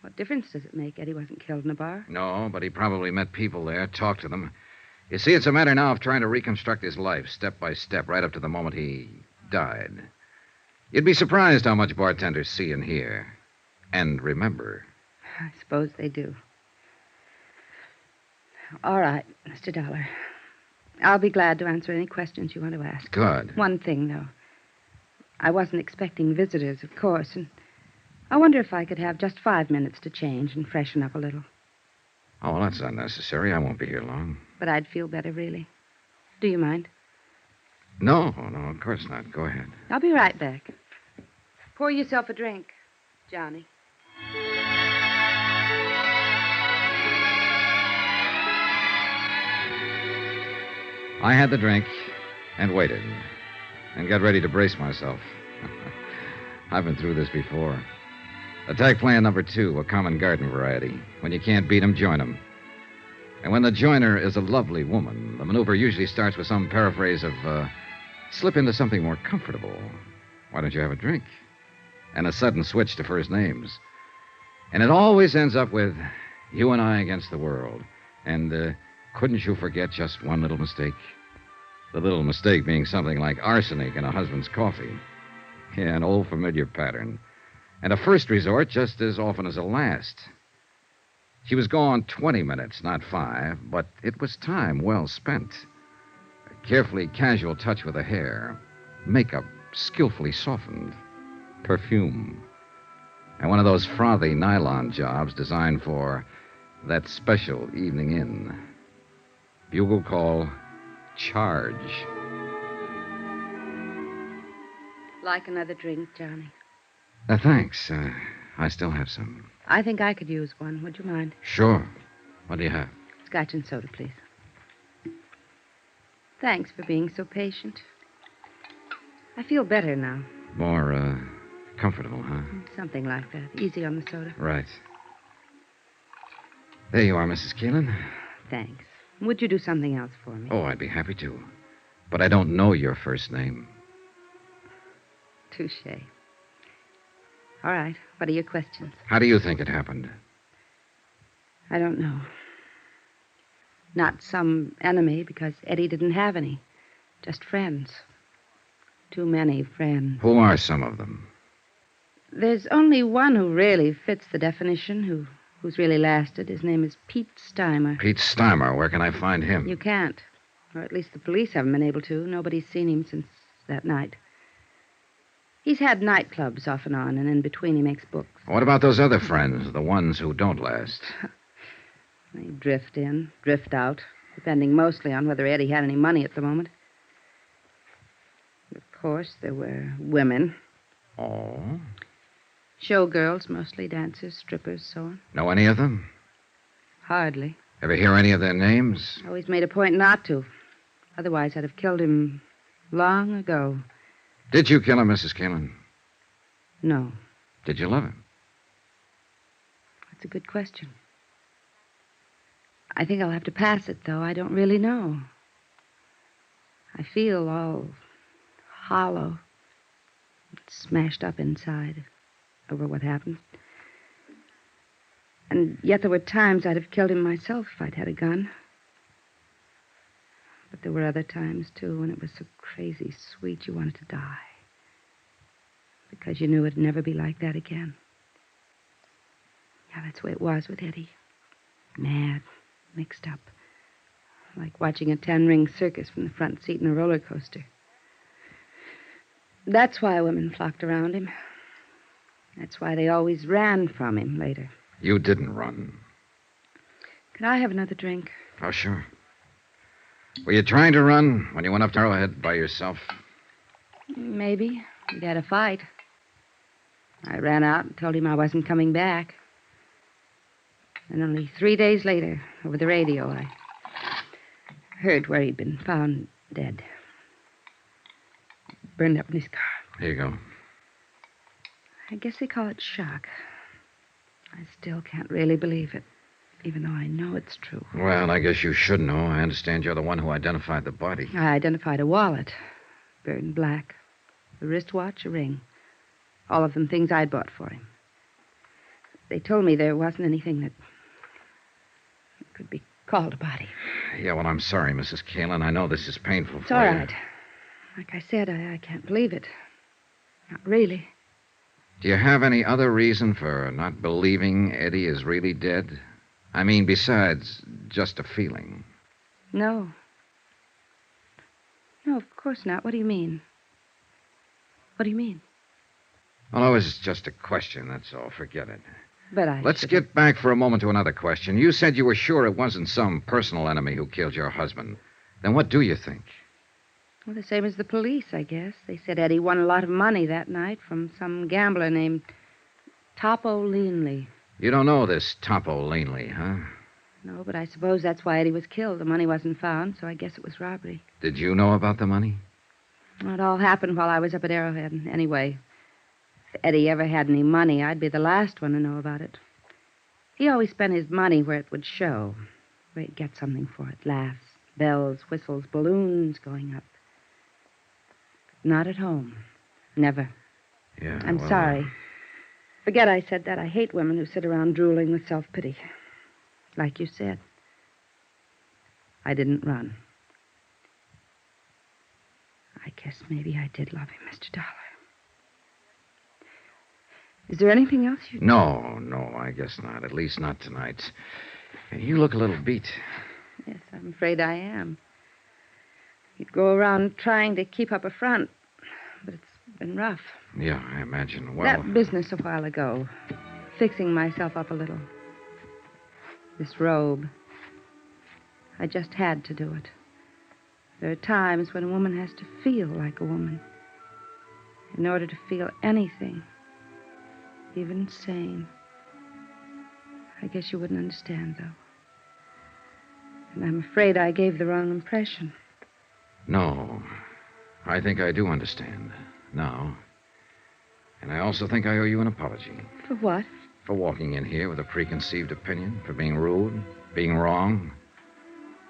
What difference does it make? Eddie wasn't killed in a bar. No, but he probably met people there, talked to them. You see, it's a matter now of trying to reconstruct his life, step by step, right up to the moment he died. You'd be surprised how much bartenders see and hear. And remember. I suppose they do. All right, Mr. Dollar. I'll be glad to answer any questions you want to ask. Good. One thing, though. I wasn't expecting visitors, of course, and I wonder if I could have just 5 minutes to change and freshen up a little. Oh, well, that's unnecessary. I won't be here long. But I'd feel better, really. Do you mind? No, of course not. Go ahead. I'll be right back. Pour yourself a drink, Johnny. I had the drink and waited and got ready to brace myself. I've been through this before. Attack plan number 2, a common garden variety. When you can't beat 'em, join 'em. And when the joiner is a lovely woman, the maneuver usually starts with some paraphrase of, slip into something more comfortable. Why don't you have a drink? And a sudden switch to first names. And it always ends up with, you and I against the world. And, couldn't you forget just one little mistake? The little mistake being something like arsenic in a husband's coffee. Yeah, an old familiar pattern. And a first resort just as often as a last. She was gone 20 minutes, not 5, but it was time well spent. A carefully casual touch with the hair. Makeup skillfully softened. Perfume. And one of those frothy nylon jobs designed for that special evening in. Bugle call, charge. Like another drink, Johnny? Thanks. I still have some. I think I could use one. Would you mind? Sure. What do you have? Scotch and soda, please. Thanks for being so patient. I feel better now. More, comfortable, huh? Something like that. Easy on the soda. Right. There you are, Mrs. Keelan. Thanks. Would you do something else for me? Oh, I'd be happy to. But I don't know your first name. Touché. All right. What are your questions? How do you think it happened? I don't know. Not some enemy, because Eddie didn't have any. Just friends. Too many friends. Who are some of them? There's only one who really fits the definition, who's really lasted. His name is Pete Steimer. Pete Steimer. Where can I find him? You can't. Or at least the police haven't been able to. Nobody's seen him since that night. He's had nightclubs off and on, and in between he makes books. What about those other friends, the ones who don't last? They drift in, drift out, depending mostly on whether Eddie had any money at the moment. Of course, there were women. Oh? Showgirls, mostly dancers, strippers, so on. Know any of them? Hardly. Ever hear any of their names? Always made a point not to. Otherwise, I'd have killed him long ago. Did you kill him, Mrs. Keelan? No. Did you love him? That's a good question. I think I'll have to pass it, though. I don't really know. I feel all hollow, smashed up inside over what happened. And yet there were times I'd have killed him myself if I'd had a gun. But there were other times, too, when it was so crazy sweet you wanted to die. Because you knew it'd never be like that again. Yeah, that's the way it was with Eddie. Mad, mixed up. Like watching a 10-ring circus from the front seat in a roller coaster. That's why women flocked around him. That's why they always ran from him later. You didn't run. Could I have another drink? Oh, sure. Were you trying to run when you went up to Arrowhead by yourself? Maybe. We'd had a fight. I ran out and told him I wasn't coming back. And only 3 days later, over the radio, I heard where he'd been found dead. Burned up in his car. Here you go. I guess they call it shock. I still can't really believe it, even though I know it's true. Well, I guess you should know. I understand you're the one who identified the body. I identified a wallet, burned black, a wristwatch, a ring. All of them things I'd bought for him. They told me there wasn't anything that could be called a body. Yeah, well, I'm sorry, Mrs. Kalin. I know this is painful It's for all you. right. Like I said, I can't believe it. Not really. Do you have any other reason for not believing Eddie is really dead? I mean, besides just a feeling. No. No, of course not. What do you mean? What do you mean? Well, it was just a question, that's all. Forget it. But Let's get back for a moment to another question. You said you were sure it wasn't some personal enemy who killed your husband. Then what do you think? Well, the same as the police, I guess. They said Eddie won a lot of money that night from some gambler named Topo Leanley. You don't know this Topo Leanley, huh? No, but I suppose that's why Eddie was killed. The money wasn't found, so I guess it was robbery. Did you know about the money? Well, it all happened while I was up at Arrowhead. Anyway, if Eddie ever had any money, I'd be the last one to know about it. He always spent his money where it would show, where he'd get something for it. Laughs, bells, whistles, balloons going up. Not at home. Never. Yeah, I'm sorry. Forget I said that. I hate women who sit around drooling with self-pity. Like you said. I didn't run. I guess maybe I did love him, Mr. Dollar. Is there anything else you... No, I guess not. At least not tonight. And you look a little beat. Yes, I'm afraid I am. You'd go around trying to keep up a front, but it's been rough. Yeah, I imagine. Well, That business a while ago, fixing myself up a little. This robe. I just had to do it. There are times when a woman has to feel like a woman. In order to feel anything, even sane. I guess you wouldn't understand, though. And I'm afraid I gave the wrong impression. no. I think I do understand now. And I also think I owe you an apology. For what? For walking in here with a preconceived opinion, for being rude, being wrong.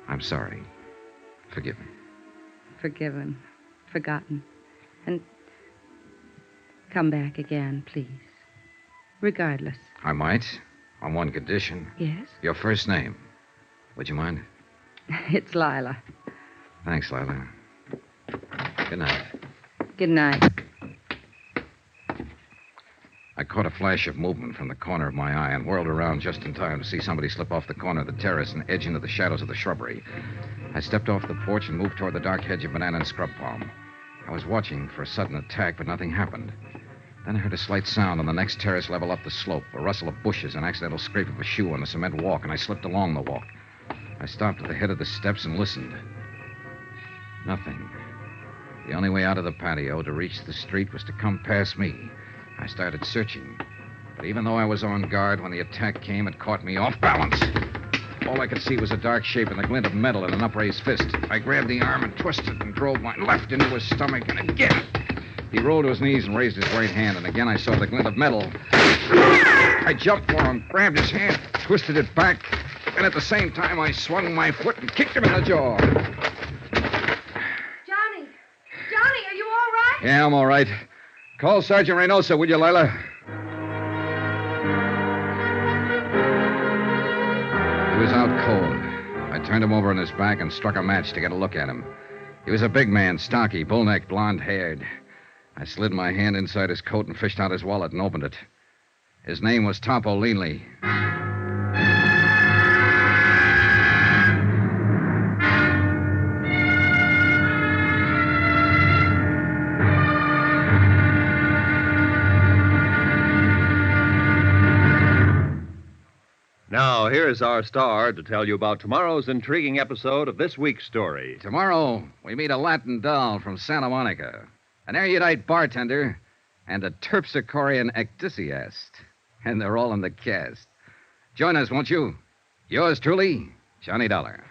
I'm sorry. Forgive me. Forgiven. Forgotten. And come back again, please. Regardless. I might, on one condition. Yes? Your first name. Would you mind? It's Lila. Thanks, Lila. Good night. Good night. I caught a flash of movement from the corner of my eye and whirled around just in time to see somebody slip off the corner of the terrace and edge into the shadows of the shrubbery. I stepped off the porch and moved toward the dark hedge of banana and scrub palm. I was watching for a sudden attack, but nothing happened. Then I heard a slight sound on the next terrace level up the slope, a rustle of bushes, an accidental scrape of a shoe on the cement walk, and I slipped along the walk. I stopped at the head of the steps and listened. Nothing. The only way out of the patio to reach the street was to come past me. I started searching. But even though I was on guard, when the attack came, it caught me off balance. All I could see was a dark shape and the glint of metal in an upraised fist. I grabbed the arm and twisted and drove my left into his stomach, and again. He rolled to his knees and raised his right hand, and again I saw the glint of metal. I jumped for him, grabbed his hand, twisted it back, and at the same time I swung my foot and kicked him in the jaw. Johnny! Johnny, are you all right? Yeah, I'm all right. Call Sergeant Reynosa, would you, Lila? He was out cold. I turned him over on his back and struck a match to get a look at him. He was a big man, stocky, bull-necked, blonde-haired. I slid my hand inside his coat and fished out his wallet and opened it. His name was Topo Leanley. Now, here's our star to tell you about tomorrow's intriguing episode of this week's story. Tomorrow, we meet a Latin doll from Santa Monica, an erudite bartender, and a terpsichorean ecdysiast. And they're all in the cast. Join us, won't you? Yours truly, Johnny Dollar.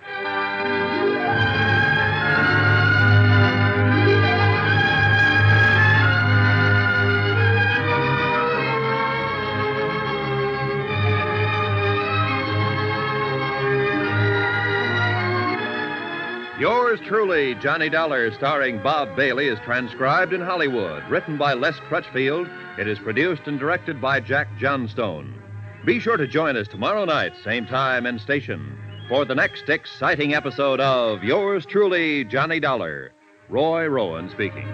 Yours truly, Johnny Dollar, starring Bob Bailey, is transcribed in Hollywood. Written by Les Crutchfield, it is produced and directed by Jack Johnstone. Be sure to join us tomorrow night, same time and station, for the next exciting episode of Yours truly, Johnny Dollar. Roy Rowan speaking.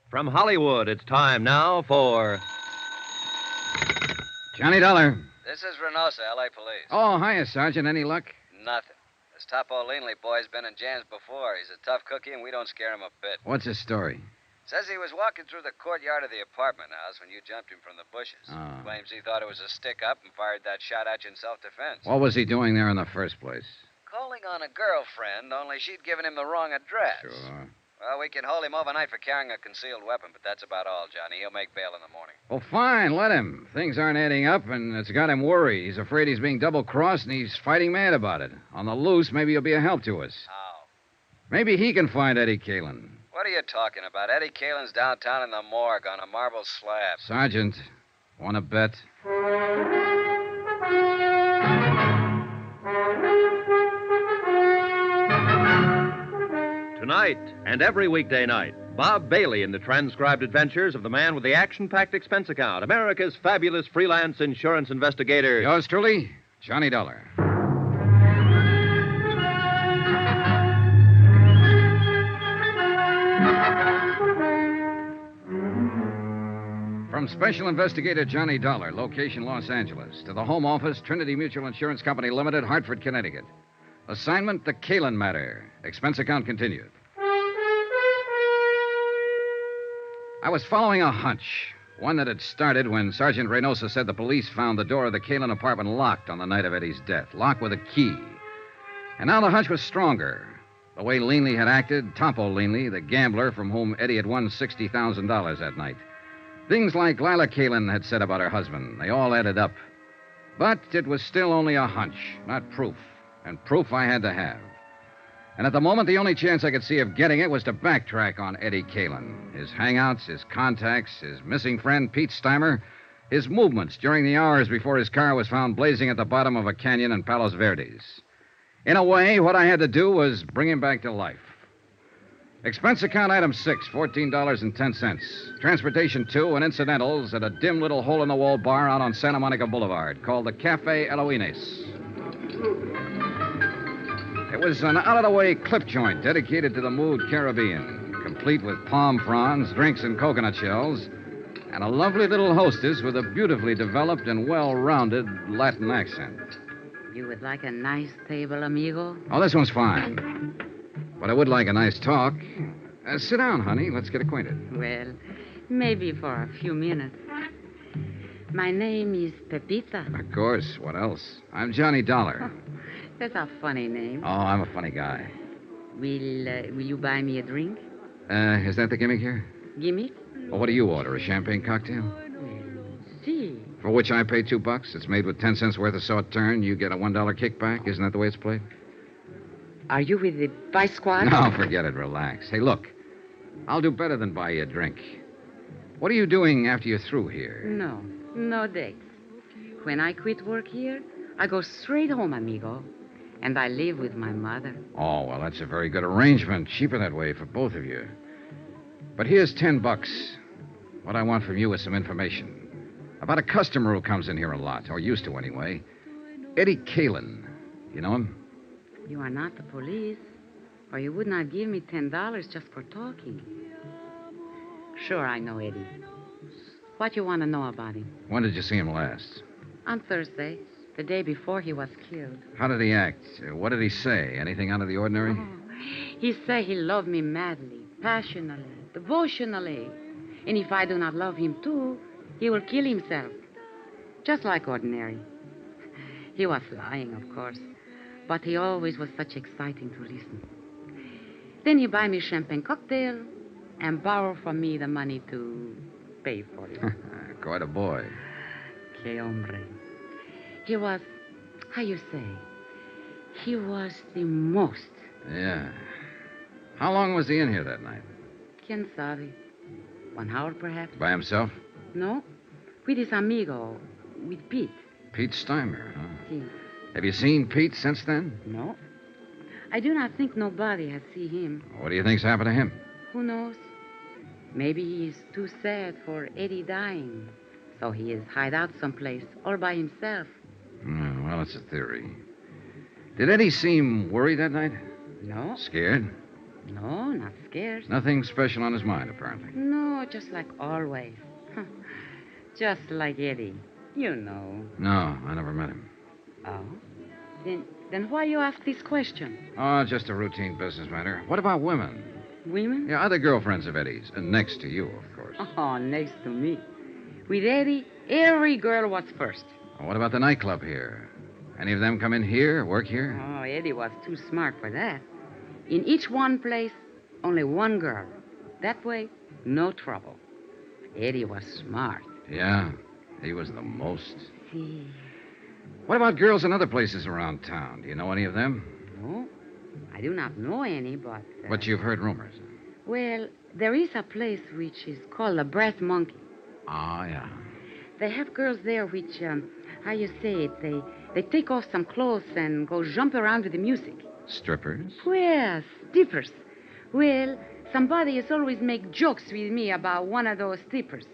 From Hollywood, it's time now for Johnny Dollar. This is Reynosa, L.A. Police. Oh, hiya, Sergeant. Any luck? Nothing. This Topo Leanley boy's been in jams before. He's a tough cookie, and we don't scare him a bit. What's his story? Says he was walking through the courtyard of the apartment house when you jumped him from the bushes. Oh. Claims he thought it was a stick-up and fired that shot at you in self-defense. What was he doing there in the first place? Calling on a girlfriend, only she'd given him the wrong address. Sure. Well, we can hold him overnight for carrying a concealed weapon, but that's about all, Johnny. He'll make bail in the morning. Well, fine. Let him. Things aren't adding up, and it's got him worried. He's afraid he's being double-crossed, and he's fighting mad about it. On the loose, maybe he'll be a help to us. How? Maybe he can find Eddie Kalin. What are you talking about? Eddie Kalin's downtown in the morgue on a marble slab. Sergeant, want to bet? Tonight and every weekday night, Bob Bailey in the transcribed adventures of the man with the action-packed expense account, America's fabulous freelance insurance investigator. Yours truly, Johnny Dollar. From Special Investigator Johnny Dollar, location Los Angeles, to the Home Office, Trinity Mutual Insurance Company Limited, Hartford, Connecticut. Assignment, the Kalin matter. Expense account continued. I was following a hunch, one that had started when Sergeant Reynosa said the police found the door of the Kalin apartment locked on the night of Eddie's death, locked with a key. And now the hunch was stronger. The way Leanley had acted, Topo Leanley, the gambler from whom Eddie had won $60,000 that night. Things like Lila Kalin had said about her husband, they all added up. But it was still only a hunch, not proof. And proof I had to have. And at the moment, the only chance I could see of getting it was to backtrack on Eddie Kalin. His hangouts, his contacts, his missing friend, Pete Steimer, his movements during the hours before his car was found blazing at the bottom of a canyon in Palos Verdes. In a way, what I had to do was bring him back to life. Expense account item 6, $14.10. Transportation 2 and incidentals at a dim little hole-in-the-wall bar out on Santa Monica Boulevard called the Cafe Eloines. It was an out-of-the-way clip joint dedicated to the mood Caribbean, complete with palm fronds, drinks, and coconut shells, and a lovely little hostess with a beautifully developed and well-rounded Latin accent. You would like a nice table, amigo? Oh, this one's fine. But I would like a nice talk. Sit down, honey. Let's get acquainted. Well, Maybe for a few minutes. My name is Pepita. Of course. What else? I'm Johnny Dollar. That's a funny name. Oh, I'm a funny guy. Will you buy me a drink? Is that the gimmick here? Gimmick? Well, what do you order? A champagne cocktail? See. For which I pay $2. It's made with 10 cents worth of sauterne. You get a $1 kickback. Isn't that the way it's played? Are you with the Vice Squad? No, forget it. Relax. Hey, look. I'll do better than buy you a drink. What are you doing after you're through here? No dates. When I quit work here, I go straight home, amigo. And I live with my mother. Oh, well, that's a very good arrangement. Cheaper that way for both of you. But here's $10. What I want from you is some information. About a customer who comes in here a lot, or used to anyway. Eddie Kalin. You know him? You are not the police, or you would not give me $10 just for talking. Sure, I know Eddie. What you want to know about him? When did you see him last? On Thursday, the day before he was killed. How did he act? What did he say? Anything out of the ordinary? He said he loved me madly, passionately, devotionally. And if I do not love him too, he will kill himself. Just like ordinary. He was lying, of course. But he always was such exciting to listen. Then he buy me champagne cocktail and borrow from me the money to pay for it. Quite a boy. Que hombre. He was, how you say, he was the most. Yeah. How long was he in here that night? Quien sabe? 1 hour, perhaps? By himself? No. With his amigo, with Pete. Pete Steimer, huh? Si. Have you seen Pete since then? No. I do not think nobody has seen him. What do you think's happened to him? Who knows? Maybe he is too sad for Eddie dying. So he is hide out someplace, all by himself. Well, it's a theory. Did Eddie seem worried that night? No. Scared? No, not scared. Nothing special on his mind, apparently. No, just like always. Just like Eddie. You know. No, I never met him. Oh? Then why you ask this question? Oh, just a routine business matter. What about women? Women? Yeah, other girlfriends of Eddie's. Next to you, of course. Oh, next to me. With Eddie, every girl was first. Well, what about the nightclub here? Any of them come in here, work here? Oh, Eddie was too smart for that. In each one place, only one girl. That way, no trouble. Eddie was smart. Yeah, he was the most. See. What about girls in other places around town? Do you know any of them? No, I do not know any, but... But you've heard rumors. Well, there is a place which is called the Brass Monkey. Ah, yeah. They have girls there which, how you say it, they take off some clothes and go jump around with the music. Strippers? Yes, strippers. Well, somebody has always make jokes with me about one of those strippers.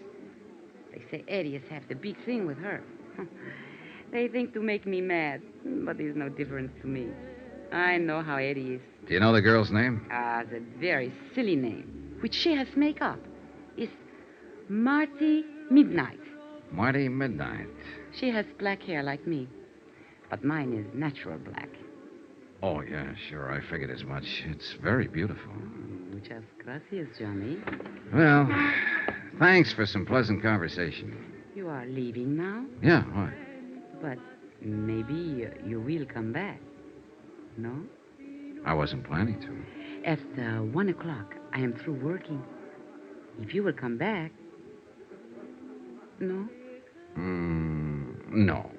They say Eddie has had the big thing with her. They think to make me mad, but there's no difference to me. I know how Eddie is. Do you know the girl's name? The very silly name, which she has make up, is Marty Midnight. Marty Midnight. She has black hair like me, but mine is natural black. Oh, yeah, sure. I figured as much. It's very beautiful. Muchas gracias, Johnny. Well, thanks for some pleasant conversation. You are leaving now? Yeah, why? But maybe you will come back. No? I wasn't planning to. At 1 o'clock, I am through working. If you will come back... No? No.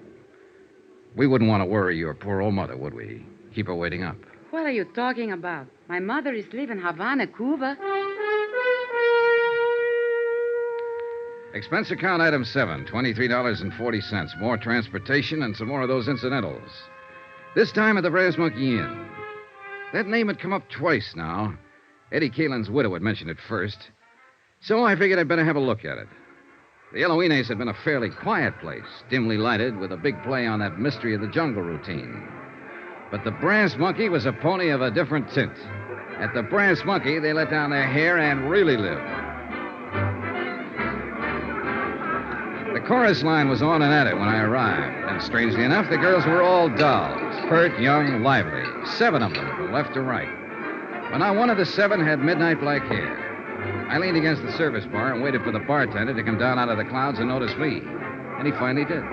We wouldn't want to worry your poor old mother, would we? Keep her waiting up. What are you talking about? My mother is living in Havana, Cuba. Expense account item 7, $23.40. More transportation and some more of those incidentals. This time at the Brass Monkey Inn. That name had come up twice now. Eddie Kalin's widow had mentioned it first. So I figured I'd better have a look at it. The Eloines had been a fairly quiet place, dimly lighted, with a big play on that mystery of the jungle routine. But the Brass Monkey was a pony of a different tint. At the Brass Monkey, they let down their hair and really lived. The chorus line was on and at it when I arrived, and strangely enough, the girls were all dolls, pert, young, lively, 7 of them from left to right. But not one of the 7 had midnight black hair. I leaned against the service bar and waited for the bartender to come down out of the clouds and notice me. And he finally did.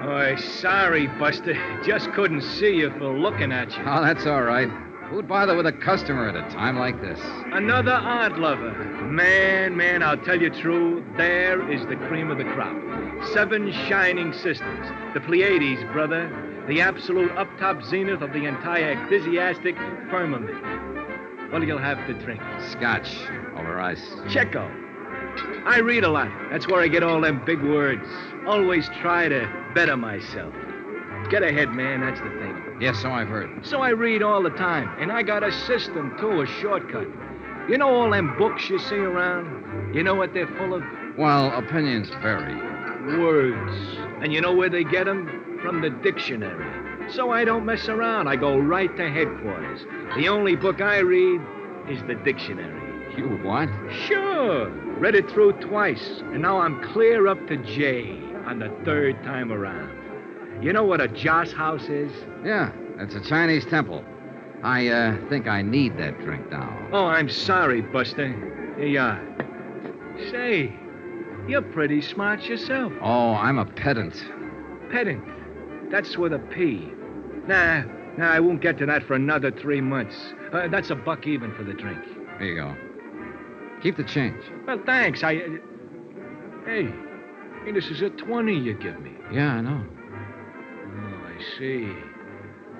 Oh, sorry, Buster. Just couldn't see you for looking at you. Oh, that's all right. Who'd bother with a customer at a time like this? Another art lover. Man, I'll tell you true, there is the cream of the crop. 7 shining sisters. The Pleiades, brother. The absolute up-top zenith of the entire ecclesiastic firmament. What'll you have to drink? Scotch over ice. Checo. I read a lot. That's where I get all them big words. Always try to better myself. Get ahead, man, that's the thing. Yes, so I've heard. So I read all the time, and I got a system, too, a shortcut. You know all them books you see around? You know what they're full of? Well, opinions vary. Words. And you know where they get them? From the dictionary. So I don't mess around. I go right to headquarters. The only book I read is the dictionary. You what? Sure. Read it through twice, and now I'm clear up to J on the 3rd time around. You know what a joss house is? Yeah, it's a Chinese temple. I think I need that drink now. Oh, I'm sorry, Buster. Here you are. Say, you're pretty smart yourself. Oh, I'm a pedant. Pedant? That's with a P. Nah, I won't get to that for another 3 months. That's $1 even for the drink. Here you go. Keep the change. Well, thanks. Hey, this is a 20 you give me. Yeah, I know. Oh, I see.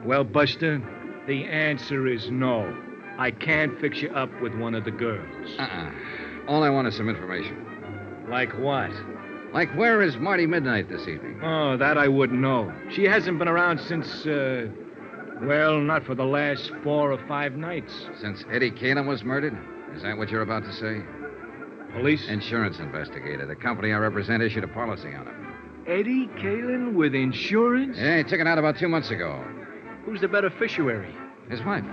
Well, Buster, the answer is no. I can't fix you up with one of the girls. All I want is some information. Like what? Like, where is Marty Midnight this evening? Oh, that I wouldn't know. She hasn't been around since, well, not for the last 4 or 5 nights. Since Eddie Calin was murdered? Is that what you're about to say? Police? Insurance investigator. The company I represent issued a policy on him. Eddie Calin with insurance? Yeah, he took it out about 2 months ago. Who's the beneficiary? His wife.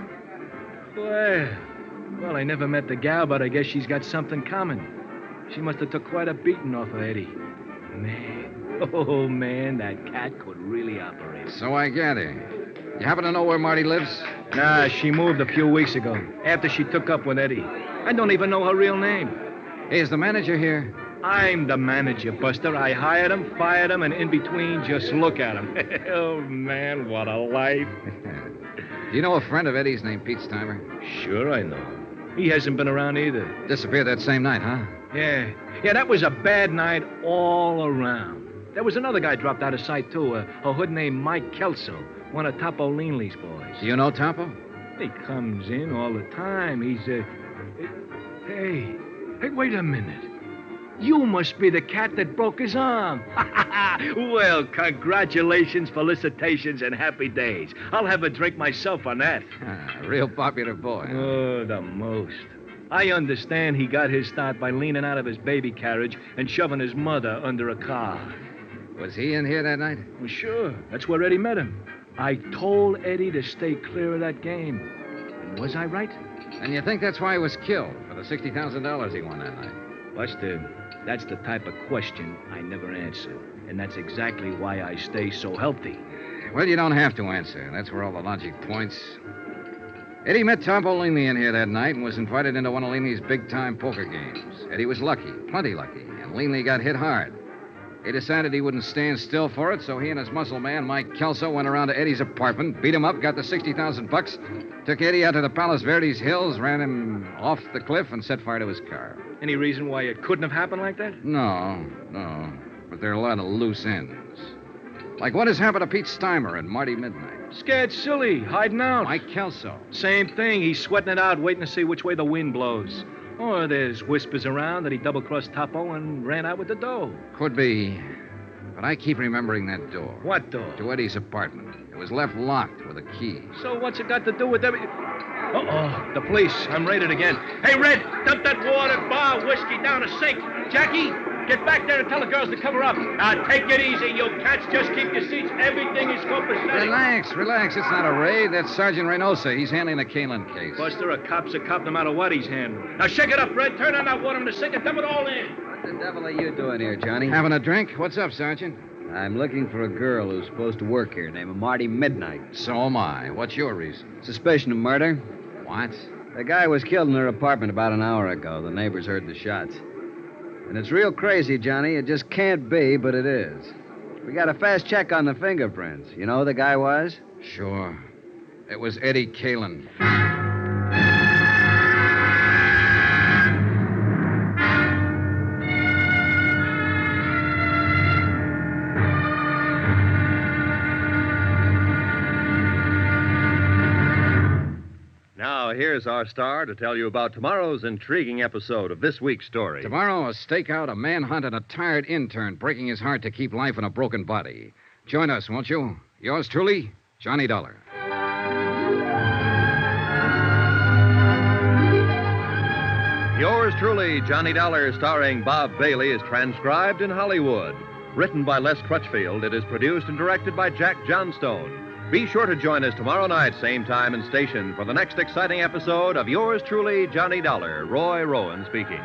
Well, I never met the gal, but I guess she's got something common. She must have took quite a beating off of Eddie. Man, that cat could really operate. So I gather. You happen to know where Marty lives? Nah, she moved a few weeks ago, after she took up with Eddie. I don't even know her real name. Hey, is the manager here? I'm the manager, Buster. I hired him, fired him, and in between, just look at him. Oh, man, what a life. Do you know a friend of Eddie's named Pete Steimer? Sure I know. He hasn't been around either. Disappeared that same night, huh? Yeah, that was a bad night all around. There was another guy dropped out of sight, too, a hood named Mike Kelso, one of Topo Leanley's boys. Do you know Topo? He comes in all the time. He's, Hey, wait a minute. You must be the cat that broke his arm. Well, congratulations, felicitations, and happy days. I'll have a drink myself on that. A real popular boy. Huh? Oh, the most. I understand he got his start by leaning out of his baby carriage and shoving his mother under a car. Was he in here that night? Well, sure. That's where Eddie met him. I told Eddie to stay clear of that game. And was I right? And you think that's why he was killed, for the $60,000 he won that night? Buster, that's the type of question I never answer. And that's exactly why I stay so healthy. Well, you don't have to answer. That's where all the logic points. Eddie met Topo Leanley in here that night and was invited into one of Leanley's big-time poker games. Eddie was lucky, plenty lucky, and Leanley got hit hard. He decided he wouldn't stand still for it, so he and his muscle man, Mike Kelso, went around to Eddie's apartment, beat him up, got the $60,000, took Eddie out to the Palos Verdes hills, ran him off the cliff, and set fire to his car. Any reason why it couldn't have happened like that? No. But there are a lot of loose ends. Like what has happened to Pete Steimer and Marty Midnight? Scared silly, hiding out. Mike Kelso. Same thing. He's sweating it out, waiting to see which way the wind blows. Or there's whispers around that he double-crossed Topo and ran out with the dough. Could be. But I keep remembering that door. What door? To Eddie's apartment. It was left locked with a key. So what's it got to do with everything? Uh-oh, the police. I'm raided again. Hey, Red, dump that water, bar, whiskey down a sink. Jackie, get back there and tell the girls to cover up. Take it easy, you cats. Just keep your seats. Everything is copacetic. Relax. It's not a raid. That's Sergeant Reynosa. He's handling the Calin case. Buster, a cop's a cop no matter what he's handling. Now shake it up, Red. Turn on that water in the sink and dump it all in. What the devil are you doing here, Johnny? Having a drink? What's up, Sergeant? I'm looking for a girl who's supposed to work here named Marty Midnight. So am I. What's your reason? Suspicion of murder. What? The guy was killed in their apartment about an hour ago. The neighbors heard the shots. And it's real crazy, Johnny. It just can't be, but it is. We got a fast check on the fingerprints. You know who the guy was? Sure. It was Eddie Kalin. Now, here's our star to tell you about tomorrow's intriguing episode of this week's story. Tomorrow, a stakeout, a manhunt, and a tired intern breaking his heart to keep life in a broken body. Join us, won't you? Yours truly, Johnny Dollar. Yours truly, Johnny Dollar, starring Bob Bailey, is transcribed in Hollywood. Written by Les Crutchfield, it is produced and directed by Jack Johnstone. Be sure to join us tomorrow night, same time and station, for the next exciting episode of Yours truly, Johnny Dollar. Roy Rowan speaking.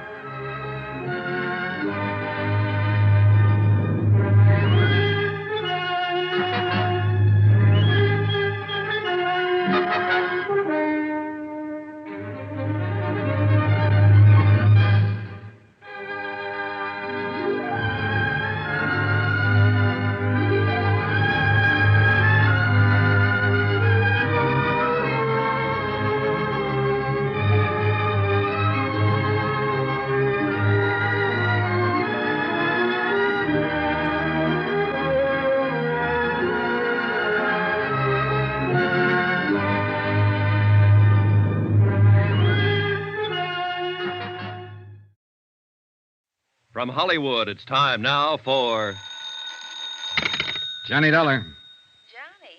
From Hollywood, it's time now for... Johnny Dollar. Johnny?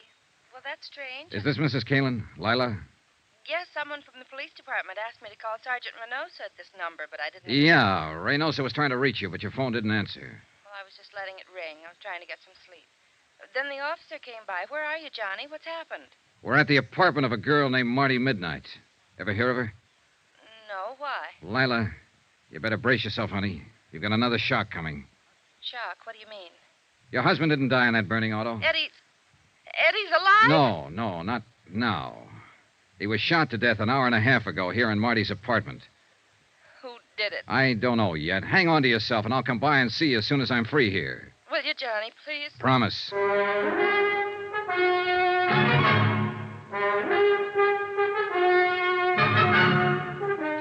Well, that's strange. Is this Mrs. Kalin? Lila? Yes, someone from the police department asked me to call Sergeant Reynosa at this number, but I didn't... Yeah, Reynosa was trying to reach you, but your phone didn't answer. Well, I was just letting it ring. I was trying to get some sleep. Then the officer came by. Where are you, Johnny? What's happened? We're at the apartment of a girl named Marty Midnight. Ever hear of her? No, why? Lila, you better brace yourself, honey. You've got another shock coming. Shock? What do you mean? Your husband didn't die in that burning auto? Eddie's alive? No, not now. He was shot to death an hour and a half ago here in Marty's apartment. Who did it? I don't know yet. Hang on to yourself, and I'll come by and see you as soon as I'm free here. Will you, Johnny, please? Promise.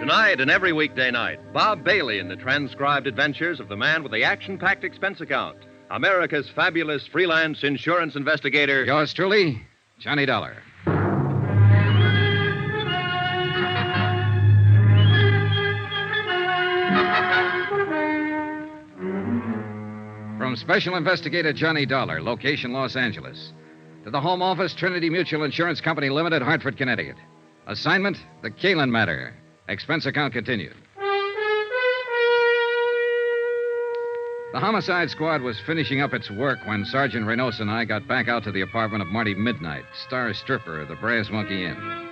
Tonight and every weekday night, Bob Bailey in the transcribed adventures of the man with the action-packed expense account, America's fabulous freelance insurance investigator. Yours truly, Johnny Dollar. From Special Investigator Johnny Dollar, location Los Angeles, to the Home Office, Trinity Mutual Insurance Company Limited, Hartford, Connecticut. Assignment, the Kalin matter. Expense account continued. The homicide squad was finishing up its work when Sergeant Reynosa and I got back out to the apartment of Marty Midnight, star stripper of the Brass Monkey Inn.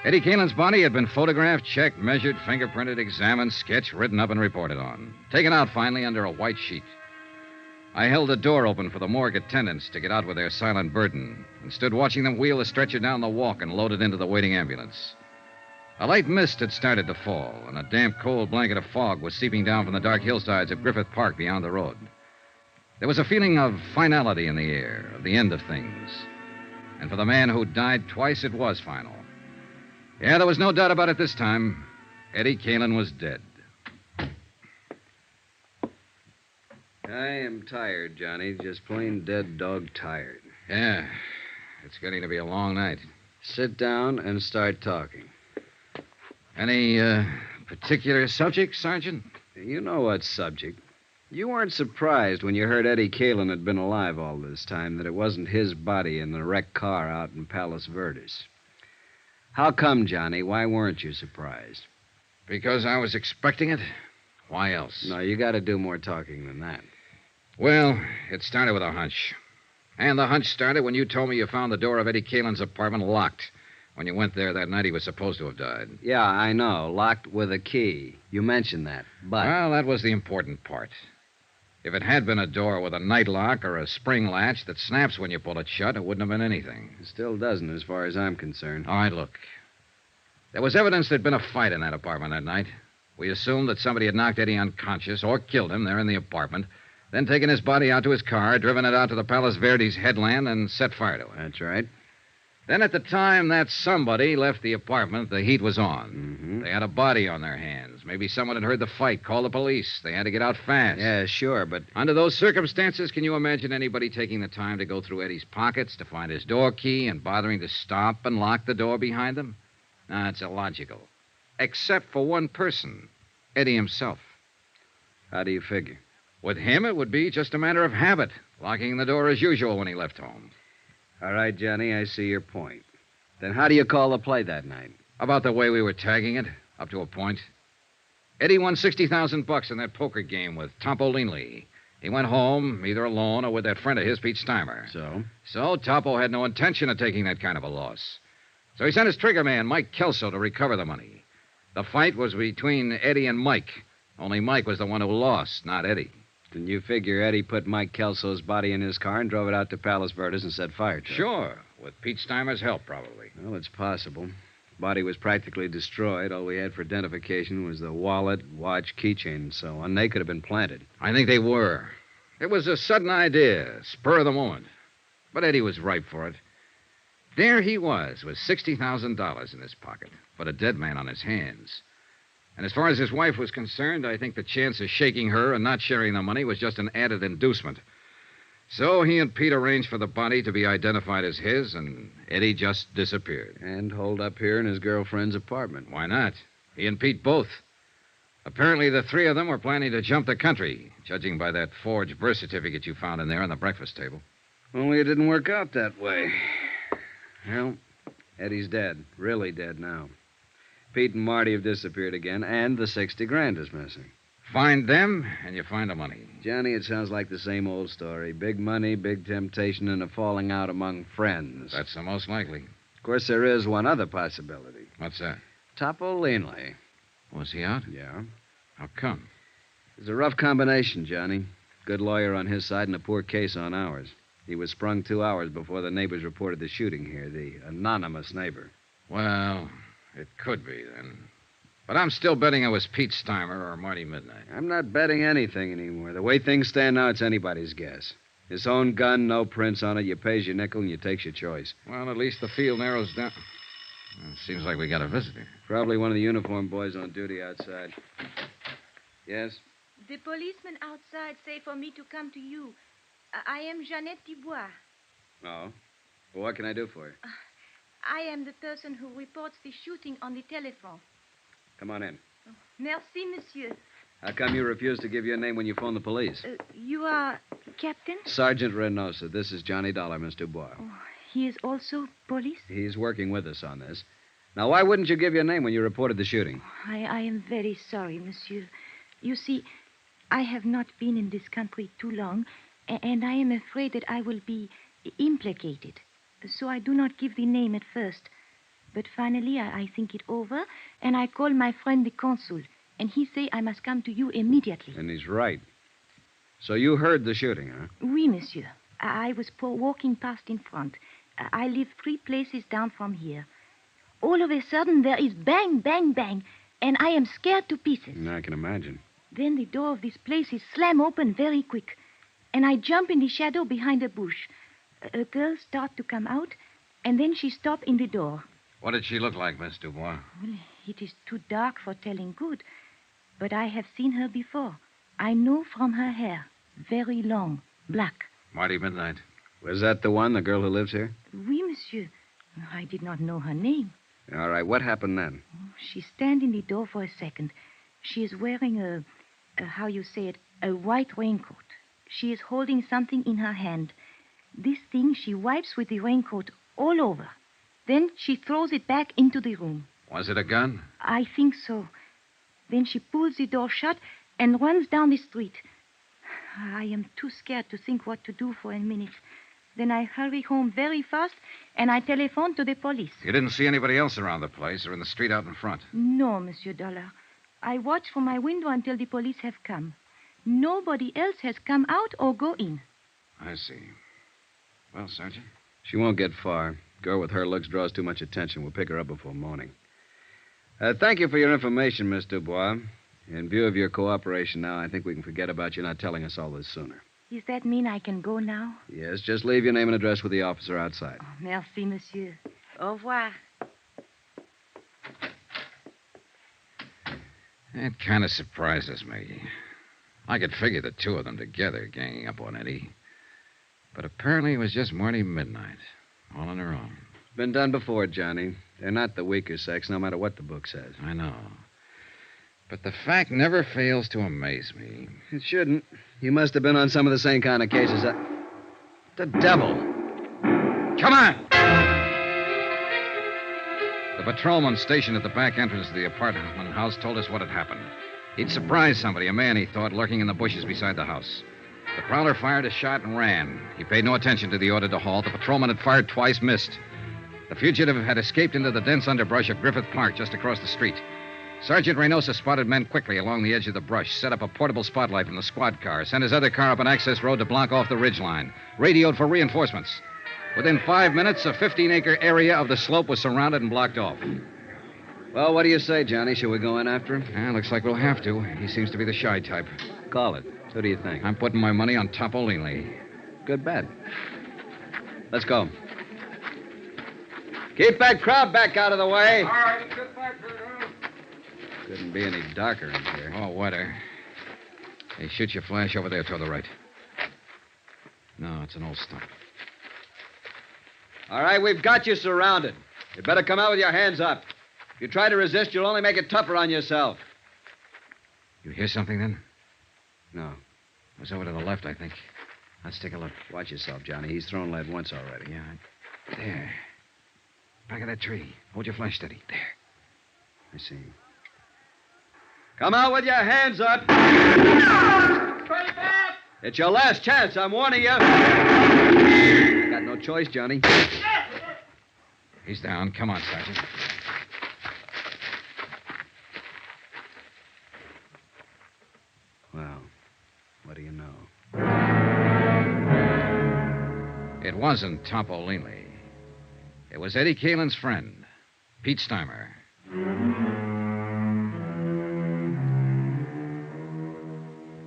Eddie Kalin's body had been photographed, checked, measured, fingerprinted, examined, sketched, written up, and reported on. Taken out finally under a white sheet. I held the door open for the morgue attendants to get out with their silent burden and stood watching them wheel the stretcher down the walk and load it into the waiting ambulance. A light mist had started to fall, and a damp, cold blanket of fog was seeping down from the dark hillsides of Griffith Park beyond the road. There was a feeling of finality in the air, of the end of things. And for the man who died twice, it was final. Yeah, there was no doubt about it this time. Eddie Kalin was dead. I am tired, Johnny. Just plain dead dog tired. Yeah, it's getting to be a long night. Sit down and start talking. Any particular subject, Sergeant? You know what subject. You weren't surprised when you heard Eddie Kalin had been alive all this time, that it wasn't his body in the wrecked car out in Palos Verdes. How come, Johnny? Why weren't you surprised? Because I was expecting it. Why else? No, you got to do more talking than that. Well, it started with a hunch. And the hunch started when you told me you found the door of Eddie Kalin's apartment locked. When you went there that night, he was supposed to have died. Yeah, I know. Locked with a key. You mentioned that, but... Well, that was the important part. If it had been a door with a night lock or a spring latch that snaps when you pull it shut, it wouldn't have been anything. It still doesn't, as far as I'm concerned. All right, look. There was evidence there'd been a fight in that apartment that night. We assumed that somebody had knocked Eddie unconscious or killed him there in the apartment, then taken his body out to his car, driven it out to the Palos Verdes headland, and set fire to it. That's right. Then at the time that somebody left the apartment, the heat was on. Mm-hmm. They had a body on their hands. Maybe someone had heard the fight, called the police. They had to get out fast. Yeah, sure, but... Under those circumstances, can you imagine anybody taking the time to go through Eddie's pockets to find his door key and bothering to stop and lock the door behind them? Nah, it's illogical. Except for one person, Eddie himself. How do you figure? With him, it would be just a matter of habit, locking the door as usual when he left home. All right, Johnny, I see your point. Then how do you call the play that night? About the way we were tagging it, up to a point. Eddie won $60,000 in that poker game with Topo Leanley. He went home, either alone or with that friend of his, Pete Steimer. So Topo had no intention of taking that kind of a loss. So he sent his trigger man, Mike Kelso, to recover the money. The fight was between Eddie and Mike. Only Mike was the one who lost, not Eddie. Then you figure Eddie put Mike Kelso's body in his car and drove it out to Palos Verdes and set fire to it? Sure, with Pete Steimer's help, probably. Well, it's possible. Body was practically destroyed. All we had for identification was the wallet, watch, keychain, and so on. They could have been planted. I think they were. It was a sudden idea, spur of the moment. But Eddie was ripe for it. There he was, with $60,000 in his pocket, but a dead man on his hands. And as far as his wife was concerned, I think the chance of shaking her and not sharing the money was just an added inducement. So he and Pete arranged for the body to be identified as his, and Eddie just disappeared. And holed up here in his girlfriend's apartment. Why not? He and Pete both. Apparently, the three of them were planning to jump the country, judging by that forged birth certificate you found in there on the breakfast table. Only it didn't work out that way. Well, Eddie's dead. Really dead now. Pete and Marty have disappeared again, and the $60,000 is missing. Find them, and you find the money. Johnny, it sounds like the same old story. Big money, big temptation, and a falling out among friends. That's the most likely. Of course, there is one other possibility. What's that? Topo Leanley. Was he out? Yeah. How come? It's a rough combination, Johnny. Good lawyer on his side and a poor case on ours. He was sprung 2 hours before the neighbors reported the shooting here, the anonymous neighbor. Well, it could be, then. But I'm still betting it was Pete Steimer or Marty Midnight. I'm not betting anything anymore. The way things stand now, it's anybody's guess. His own gun, no prints on it. You pays your nickel and you takes your choice. Well, at least the field narrows down. Well, it seems like we got a visitor. Probably one of the uniformed boys on duty outside. Yes? The policeman outside say for me to come to you. I am Jeannette Dubois. Oh? Well, what can I do for you? I am the person who reports the shooting on the telephone. Come on in. Merci, monsieur. How come you refused to give your name when you phoned the police? You are Captain? Sergeant Reynosa. This is Johnny Dollar, Miss Dubois. Oh, he is also police? He's working with us on this. Now, why wouldn't you give your name when you reported the shooting? I am very sorry, monsieur. You see, I have not been in this country too long, and I am afraid that I will be implicated. So I do not give the name at first. But finally, I think it over, and I call my friend the consul, and he say I must come to you immediately. And he's right. So you heard the shooting, huh? Oui, monsieur. I was walking past in front. I live 3 places down from here. All of a sudden, there is bang, bang, bang, and I am scared to pieces. I can imagine. Then the door of this place is slam open very quick, and I jump in the shadow behind a bush. A girl start to come out, and then she stop in the door. What did she look like, Miss Dubois? Well, it is too dark for telling good, but I have seen her before. I know from her hair. Very long, black. Marty Midnight. Was that the one, the girl who lives here? Oui, monsieur. I did not know her name. All right, what happened then? She stand in the door for a second. She is wearing a how you say it, a white raincoat. She is holding something in her hand. This thing she wipes with the raincoat all over. Then she throws it back into the room. Was it a gun? I think so. Then she pulls the door shut and runs down the street. I am too scared to think what to do for a minute. Then I hurry home very fast, and I telephone to the police. You didn't see anybody else around the place or in the street out in front? No, Monsieur Dollar. I watch from my window until the police have come. Nobody else has come out or go in. I see. Well, Sergeant? She won't get far. Girl with her looks draws too much attention. We'll pick her up before morning. Thank you for your information, Miss Dubois. In view of your cooperation now, I think we can forget about you not telling us all this sooner. Does that mean I can go now? Yes, just leave your name and address with the officer outside. Oh, merci, monsieur. Au revoir. That kind of surprises me. I could figure the two of them together ganging up on Eddie. But apparently it was just Marty Midnight, all on her own. Been done before, Johnny. They're not the weaker sex, no matter what the book says. I know. But the fact never fails to amaze me. It shouldn't. You must have been on some of the same kind of cases. The devil. Come on! The patrolman stationed at the back entrance of the apartment house told us what had happened. He'd surprised somebody, a man, he thought, lurking in the bushes beside the house. The prowler fired a shot and ran. He paid no attention to the order to halt. The patrolman had fired twice, missed. The fugitive had escaped into the dense underbrush of Griffith Park just across the street. Sergeant Reynosa spotted men quickly along the edge of the brush, set up a portable spotlight from the squad car, sent his other car up an access road to block off the ridgeline, radioed for reinforcements. Within 5 minutes, a 15-acre area of the slope was surrounded and blocked off. Well, what do you say, Johnny? Shall we go in after him? Looks like we'll have to. He seems to be the shy type. Call it. Who do you think? I'm putting my money on Topolini. Good bet. Let's go. Keep that crowd back out of the way. All right, let's get back here. Couldn't be any darker in here. Oh, wetter. Hey, shoot your flash over there toward the right. No, it's an old stump. All right, we've got you surrounded. You better come out with your hands up. If you try to resist, you'll only make it tougher on yourself. You hear something, then? No. It was over to the left, I think. Let's take a look. Watch yourself, Johnny. He's thrown lead once already. Yeah. There. Back of that tree. Hold your flash steady. There. I see. Come out with your hands up. It's your last chance. I'm warning you. You got no choice, Johnny. He's down. Come on, Sergeant. Well, what do you know? It wasn't Topolini. It was Eddie Kalin's friend, Pete Steimer.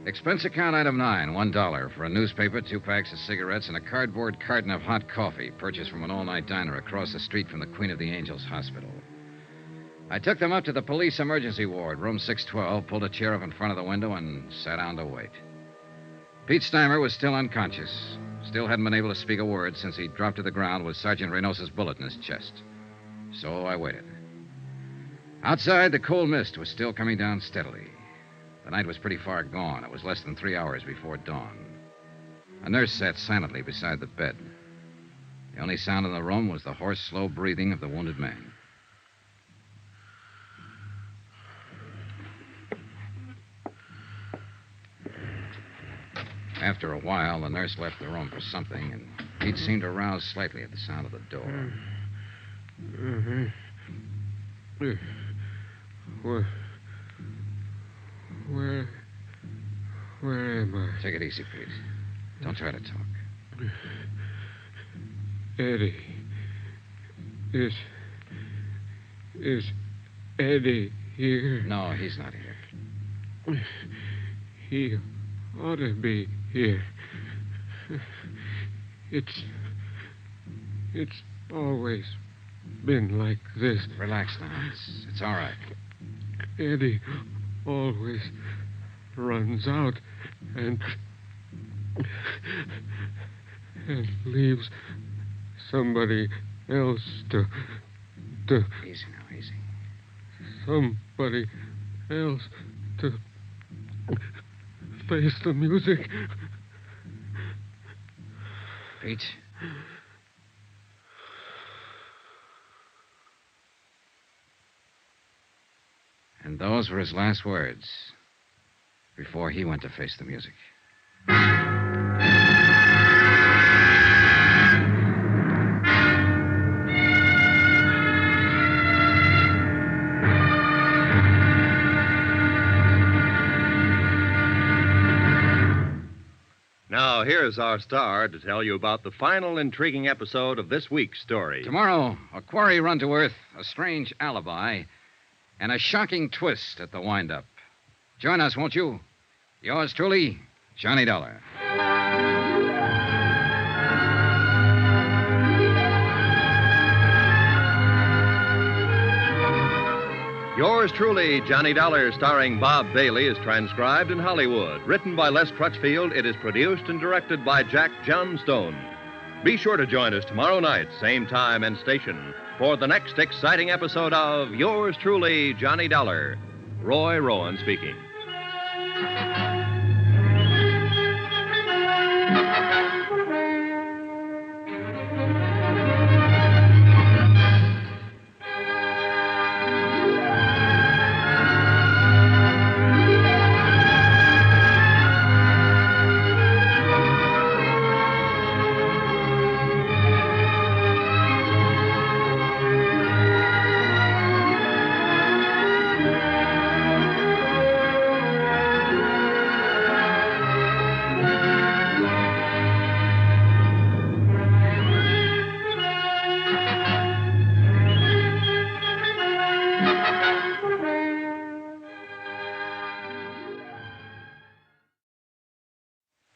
Expense account item 9, $1 for a newspaper, 2 packs of cigarettes, and a cardboard carton of hot coffee purchased from an all-night diner across the street from the Queen of the Angels Hospital. I took them up to the police emergency ward, room 612, pulled a chair up in front of the window, and sat down to wait. Pete Steimer was still unconscious. Still hadn't been able to speak a word since he dropped to the ground with Sergeant Reynosa's bullet in his chest. So I waited. Outside, the cold mist was still coming down steadily. The night was pretty far gone. It was less than 3 hours before dawn. A nurse sat silently beside the bed. The only sound in the room was the hoarse, slow breathing of the wounded man. After a while, the nurse left the room for something, and Pete seemed to rouse slightly at the sound of the door. Where am I? Take it easy, Pete. Don't try to talk. Eddie. Is Eddie here? No, he's not here. He ought to be here. It's always been like this. Relax now. It's all right. Eddie always runs out and leaves somebody else to Easy now, easy. Somebody else to face the music. Pete? And those were his last words before he went to face the music. Now, here's our star to tell you about the final intriguing episode of this week's story. Tomorrow, a quarry run to earth, a strange alibi, and a shocking twist at the wind-up. Join us, won't you? Yours truly, Johnny Dollar. Yours truly, Johnny Dollar, starring Bob Bailey, is transcribed in Hollywood. Written by Les Crutchfield, it is produced and directed by Jack Johnstone. Be sure to join us tomorrow night, same time and station, for the next exciting episode of Yours truly, Johnny Dollar. Roy Rowan speaking.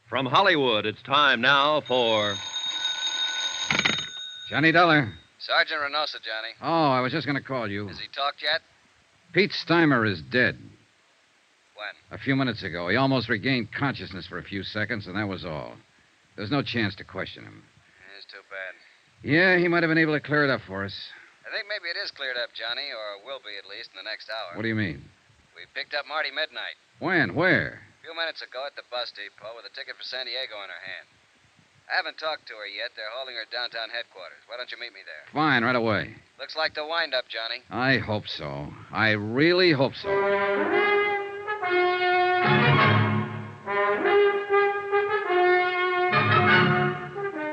From Hollywood, it's time now for Johnny Dollar. Sergeant Reynosa, Johnny. Oh, I was just going to call you. Has he talked yet? Pete Steimer is dead. When? A few minutes ago. He almost regained consciousness for a few seconds, and that was all. There's no chance to question him. It's too bad. Yeah, he might have been able to clear it up for us. I think maybe it is cleared up, Johnny, or will be at least in the next hour. What do you mean? We picked up Marty Midnight. When? Where? A few minutes ago at the bus depot with a ticket for San Diego in her hand. I haven't talked to her yet. They're holding her downtown headquarters. Why don't you meet me there? Fine, right away. Looks like the wind-up, Johnny. I hope so. I really hope so.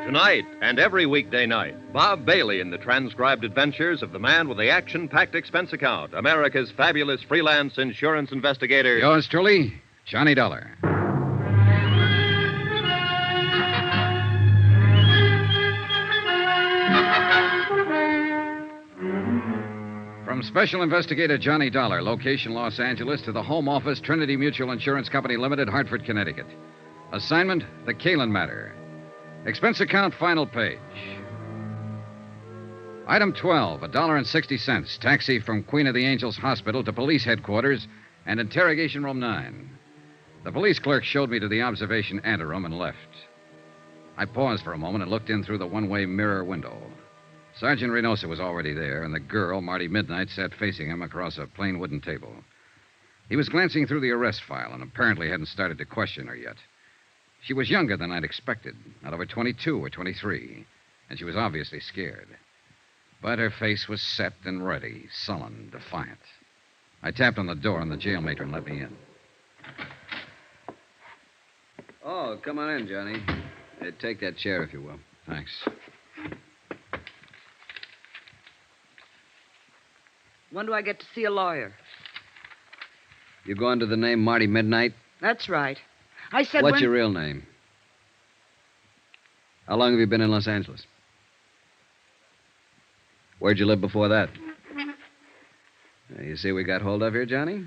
Tonight and every weekday night, Bob Bailey in the transcribed adventures of the man with the action-packed expense account, America's fabulous freelance insurance investigator. Yours truly, Johnny Dollar. From Special Investigator Johnny Dollar, location Los Angeles, to the Home Office, Trinity Mutual Insurance Company Limited, Hartford, Connecticut. Assignment, the Kalen matter. Expense account, final page. Item 12, $1.60. Taxi from Queen of the Angels Hospital to police headquarters and interrogation room 9. The police clerk showed me to the observation anteroom and left. I paused for a moment and looked in through the one-way mirror window. Sergeant Reynosa was already there, and the girl, Marty Midnight, sat facing him across a plain wooden table. He was glancing through the arrest file and apparently hadn't started to question her yet. She was younger than I'd expected, not over 22 or 23, and she was obviously scared. But her face was set and ready, sullen, defiant. I tapped on the door, and the jail matron let me in. Oh, come on in, Johnny. Take that chair, if you will. Thanks. When do I get to see a lawyer? You go under the name Marty Midnight? That's right. I said What's your real name? How long have you been in Los Angeles? Where'd you live before that? You see we got hold of here, Johnny?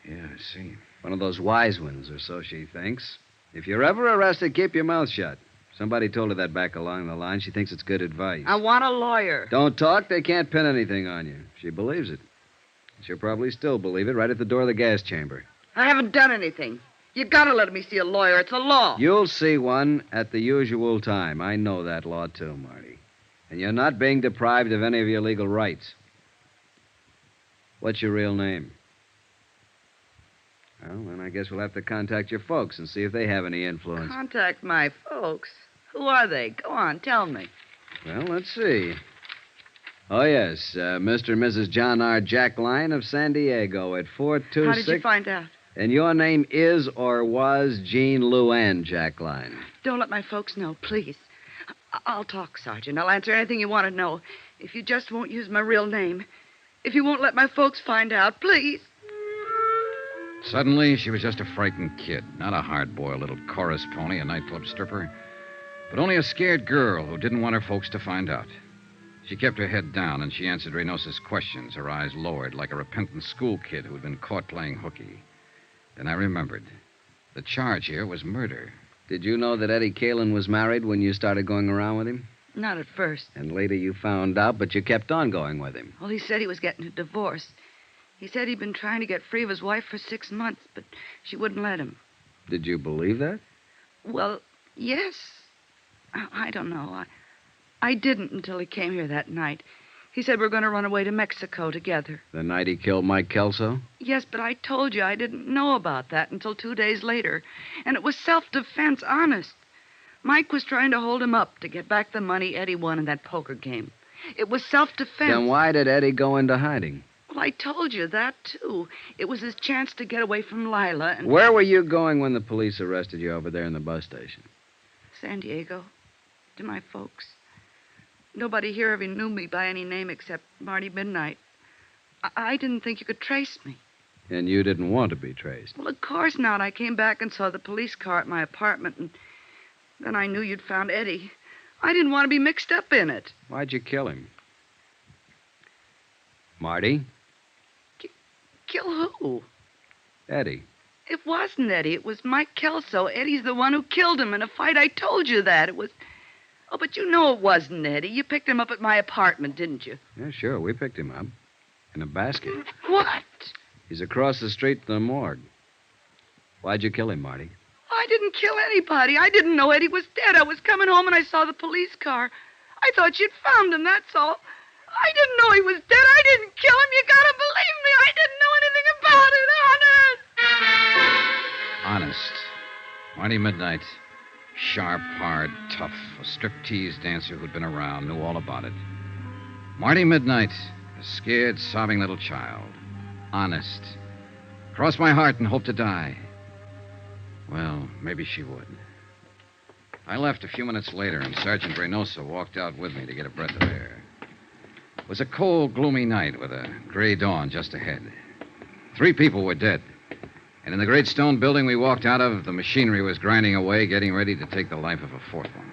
Yeah, I see. One of those wise ones, or so she thinks. If you're ever arrested, keep your mouth shut. Somebody told her that back along the line. She thinks it's good advice. I want a lawyer. Don't talk. They can't pin anything on you. She believes it. She'll probably still believe it right at the door of the gas chamber. I haven't done anything. You gotta let me see a lawyer. It's a law. You'll see one at the usual time. I know that law, too, Marty. And you're not being deprived of any of your legal rights. What's your real name? Well, then I guess we'll have to contact your folks and see if they have any influence. Contact my folks? Who are they? Go on, tell me. Well, let's see. Oh, yes, Mr. and Mrs. John R. Jackline of San Diego at 426... How did you find out? And your name is or was Jean Luann Jackline. Don't let my folks know, please. I'll talk, Sergeant. I'll answer anything you want to know. If you just won't use my real name. If you won't let my folks find out, please. Suddenly, she was just a frightened kid, not a hard-boiled little chorus pony, a nightclub stripper, but only a scared girl who didn't want her folks to find out. She kept her head down, and she answered Reynosa's questions, her eyes lowered, like a repentant school kid who had been caught playing hooky. Then I remembered. The charge here was murder. Did you know that Eddie Kalin was married when you started going around with him? Not at first. And later you found out, but you kept on going with him. Well, he said he was getting a divorce. He said he'd been trying to get free of his wife for 6 months, but she wouldn't let him. Did you believe that? Well, yes. I don't know. I didn't until he came here that night. He said we're going to run away to Mexico together. The night he killed Mike Kelso? Yes, but I told you I didn't know about that until 2 days later. And it was self-defense, honest. Mike was trying to hold him up to get back the money Eddie won in that poker game. It was self-defense. Then why did Eddie go into hiding? Well, I told you that, too. It was his chance to get away from Lila and... Where were you going when the police arrested you over there in the bus station? San Diego. To my folks. Nobody here ever knew me by any name except Marty Midnight. I didn't think you could trace me. And you didn't want to be traced? Well, of course not. I came back and saw the police car at my apartment, and then I knew you'd found Eddie. I didn't want to be mixed up in it. Why'd you kill him? Marty? Kill who? Eddie. It wasn't Eddie. It was Mike Kelso. Eddie's the one who killed him in a fight. I told you that. It was... Oh, but you know it wasn't Eddie. You picked him up at my apartment, didn't you? Yeah, sure. We picked him up. In a basket. What? He's across the street from the morgue. Why'd you kill him, Marty? I didn't kill anybody. I didn't know Eddie was dead. I was coming home and I saw the police car. I thought you'd found him, that's all. I didn't know he was dead. I didn't kill him. You gotta believe me. I didn't know anything about it, honest. Honest. Marty Midnight. Sharp, hard, tough. A striptease dancer who'd been around, knew all about it. Marty Midnight. A scared, sobbing little child. Honest. Cross my heart and hope to die. Well, maybe she would. I left a few minutes later, and Sergeant Reynosa walked out with me to get a breath of air. It was a cold, gloomy night with a gray dawn just ahead. 3 people were dead. And in the great stone building we walked out of, the machinery was grinding away, getting ready to take the life of a 4th one.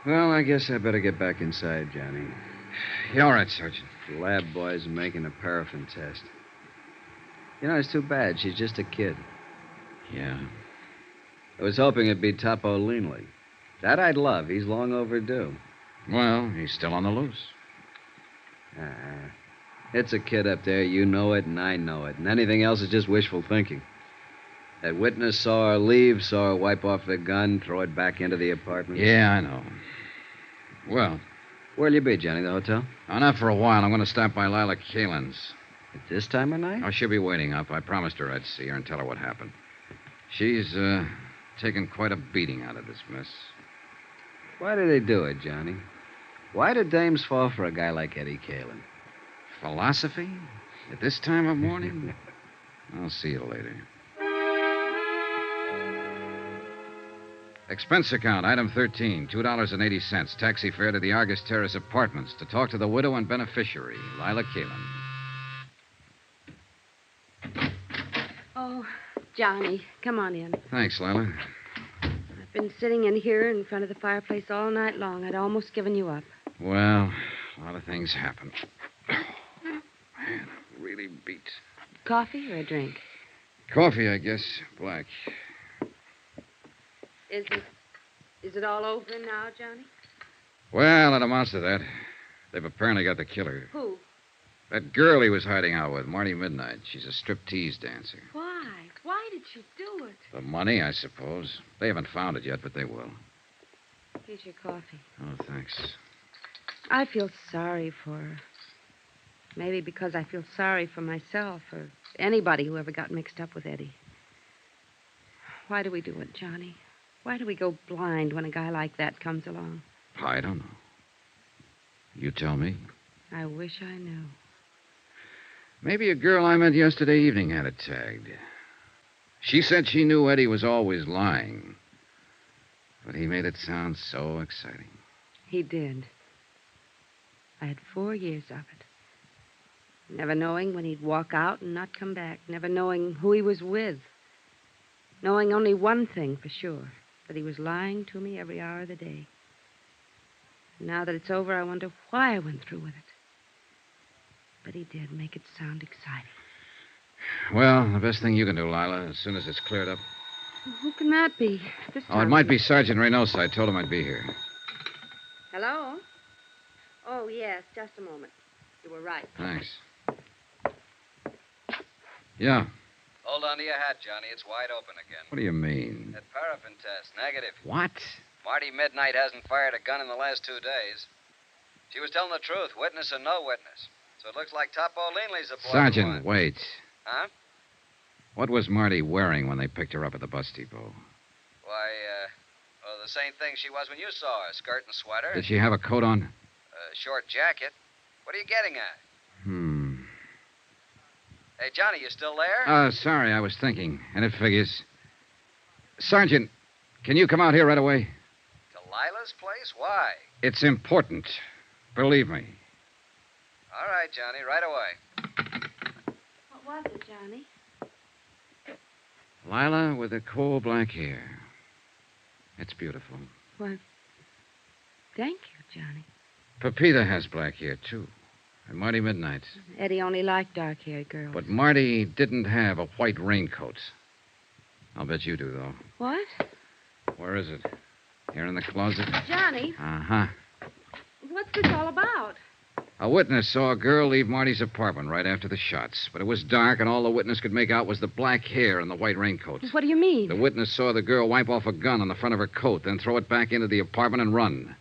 Well, I guess I better get back inside, Johnny. Yeah, all right, Sergeant. The lab boys are making a paraffin test. You know, it's too bad. She's just a kid. Yeah. I was hoping it'd be Topo Leanley. That I'd love. He's long overdue. Well, he's still on the loose. It's a kid up there. You know it, and I know it. And anything else is just wishful thinking. That witness saw her leave, saw her wipe off the gun, throw it back into the apartment. Yeah, I know. Well... Where'll you be, Johnny? The hotel? Oh, not for a while. I'm going to stop by Lila Kalin's. At this time of night? Oh, she'll be waiting up. I promised her I'd see her and tell her what happened. She's, taken quite a beating out of this mess. Why do they do it, Johnny? Why do dames fall for a guy like Eddie Kalin? Philosophy? At this time of morning? I'll see you later. Expense account, item 13, $2.80. Taxi fare to the Argus Terrace Apartments to talk to the widow and beneficiary, Lila Kalin. Oh, Johnny, come on in. Thanks, Lila. I've been sitting in here in front of the fireplace all night long. I'd almost given you up. Well, a lot of things happen. Oh, man, I'm really beat. Coffee or a drink? Coffee, I guess. Black. Is it all over now, Johnny? Well, it amounts to that. They've apparently got the killer. Who? That girl he was hiding out with, Marty Midnight. She's a striptease dancer. Why? Why did she do it? The money, I suppose. They haven't found it yet, but they will. Here's your coffee. Oh, thanks. I feel sorry for her. Maybe because I feel sorry for myself or anybody who ever got mixed up with Eddie. Why do we do it, Johnny? Why do we go blind when a guy like that comes along? I don't know. You tell me. I wish I knew. Maybe a girl I met yesterday evening had it tagged. She said she knew Eddie was always lying. But he made it sound so exciting. He did. I had 4 years of it. Never knowing when he'd walk out and not come back. Never knowing who he was with. Knowing only one thing for sure. That he was lying to me every hour of the day. Now that it's over, I wonder why I went through with it. But he did make it sound exciting. Well, the best thing you can do, Lila, as soon as it's cleared up. Well, who can that be? This Oh, it time? might be Sergeant Reynosa. I told him I'd be here. Hello? Oh, yes, just a moment. You were right. Thanks. Yeah. Hold on to your hat, Johnny. It's wide open again. What do you mean? That paraffin test, negative. What? Marty Midnight hasn't fired a gun in the last 2 days. She was telling the truth, witness or no witness. So it looks like Topo Leanley's aboard. Sergeant, wait. Huh? What was Marty wearing when they picked her up at the bus depot? Why, well, the same thing she was when you saw her. Skirt and sweater. Did she have a coat on? Short jacket. What are you getting at? Hey, Johnny, you still there? Sorry, I was thinking. And it figures. Sergeant, can you come out here right away? Delilah's place? Why? It's important. Believe me. All right, Johnny, right away. What was it, Johnny? Lila with the coal black hair. It's beautiful. Well, thank you, Johnny. Pepita has black hair, too. And Marty Midnight. Eddie only liked dark-haired girls. But Marty didn't have a white raincoat. I'll bet you do, though. What? Where is it? Here in the closet? Johnny, Uh-huh. what's this all about? A witness saw a girl leave Marty's apartment right after the shots. But it was dark, and all the witness could make out was the black hair and the white raincoat. What do you mean? The witness saw the girl wipe off a gun on the front of her coat, then throw it back into the apartment and run.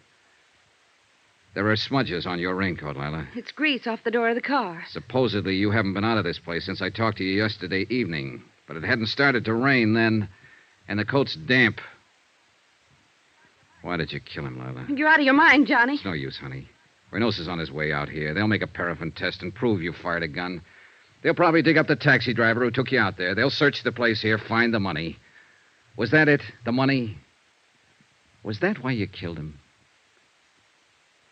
There are smudges on your raincoat, Lila. It's grease off the door of the car. Supposedly, you haven't been out of this place since I talked to you yesterday evening. But it hadn't started to rain then, and the coat's damp. Why did you kill him, Lila? You're out of your mind, Johnny. It's no use, honey. Reynosa's on his way out here. They'll make a paraffin test and prove you fired a gun. They'll probably dig up the taxi driver who took you out there. They'll search the place here, find the money. Was that it? The money? Was that why you killed him?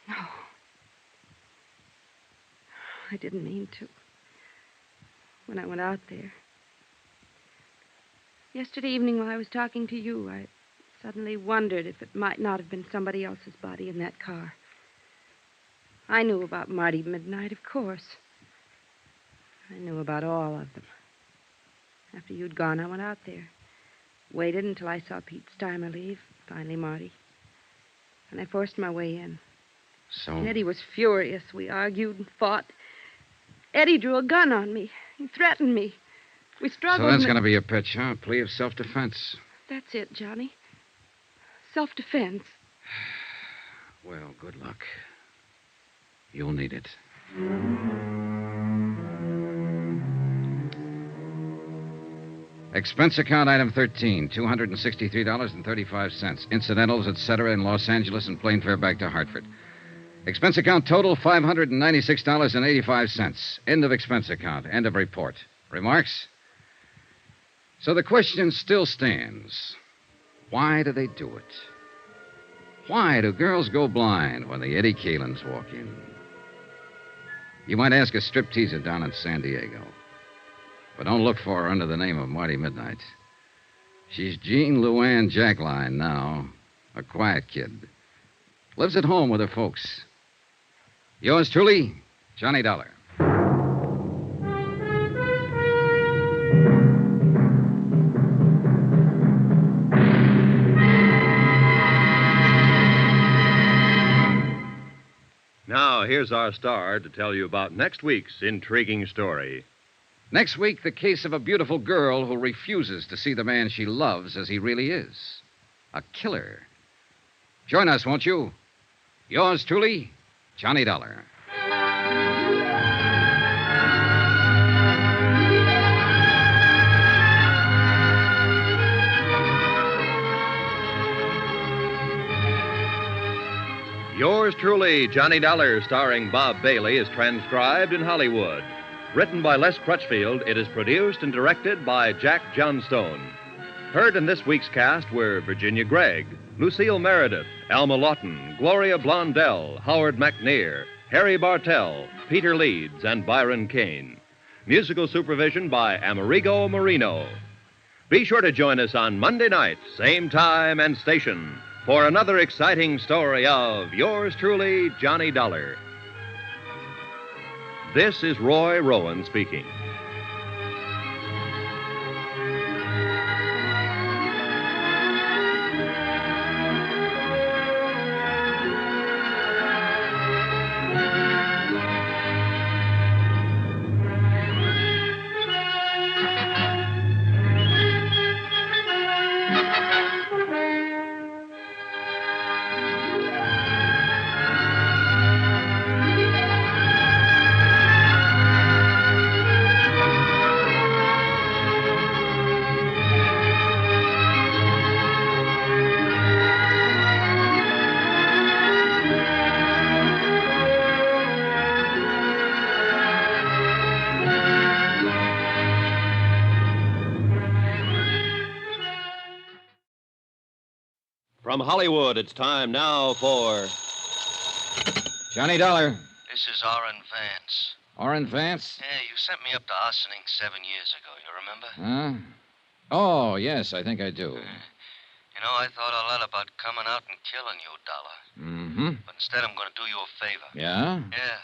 No. I didn't mean to. When I went out there. Yesterday evening while I was talking to you, I suddenly wondered if it might not have been somebody else's body in that car. I knew about Marty Midnight, of course. I knew about all of them. After you'd gone, I went out there. Waited until I saw Pete Steimer leave, finally Marty. And I forced my way in. So? Eddie was furious. We argued and fought. Eddie drew a gun on me. He threatened me. We struggled. So that's going to be your pitch, huh? A plea of self-defense. That's it, Johnny. Self-defense. Well, good luck. You'll need it. Expense account item 13, $263.35. Incidentals, etc., in Los Angeles and plane fare back to Hartford. Expense account total, $596.85. End of expense account. End of report. Remarks? So the question still stands. Why do they do it? Why do girls go blind when the Eddie Kalins walk in? You might ask a stripteaser down in San Diego. But don't look for her under the name of Marty Midnight. She's Jean Luann Jackline now. A quiet kid. Lives at home with her folks. Yours truly, Johnny Dollar. Now, here's our star to tell you about next week's intriguing story. Next week, the case of a beautiful girl who refuses to see the man she loves as he really is. A killer. Join us, won't you? Yours truly, Johnny Dollar. Yours truly, Johnny Dollar, starring Bob Bailey, is transcribed in Hollywood. Written by Les Crutchfield, it is produced and directed by Jack Johnstone. Heard in this week's cast were Virginia Gregg, Lucille Meredith, Alma Lawton, Gloria Blondell, Howard McNear, Harry Bartell, Peter Leeds, and Byron Kane. Musical supervision by Amerigo Marino. Be sure to join us on Monday night, same time and station, for another exciting story of yours truly, Johnny Dollar. This is Roy Rowan speaking. From Hollywood, it's time now for Johnny Dollar. This is Orrin Vance. Orrin Vance? Yeah, you sent me up to Ossining 7 years ago, you remember? Huh? Oh, yes, I think I do. You know, I thought a lot about coming out and killing you, Dollar. Mm-hmm. But instead, I'm going to do you a favor. Yeah? Yeah.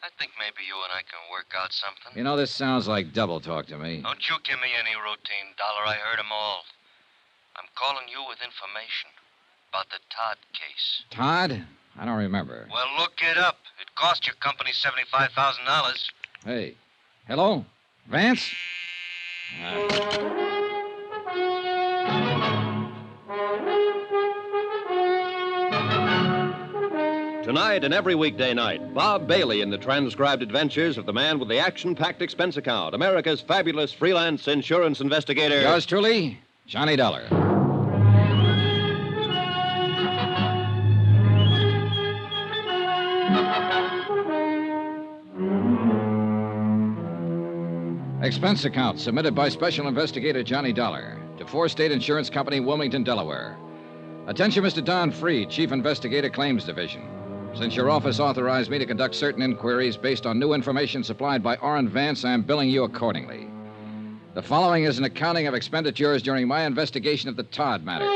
I think maybe you and I can work out something. You know, this sounds like double talk to me. Don't you give me any routine, Dollar. I heard 'em all. I'm calling you with information about the Todd case. Todd? I don't remember. Well, look it up. It cost your company $75,000. Hey. Hello? Vance? Tonight and every weekday night, Bob Bailey in the transcribed adventures of the man with the action-packed expense account, America's fabulous freelance insurance investigator. Yours truly, Johnny Dollar. Expense account submitted by Special Investigator Johnny Dollar to Four State Insurance Company, Wilmington, Delaware. Attention, Mr. Don Freed, Chief Investigator, Claims Division. Since your office authorized me to conduct certain inquiries based on new information supplied by Orrin Vance, I'm billing you accordingly. The following is an accounting of expenditures during my investigation of the Todd matter.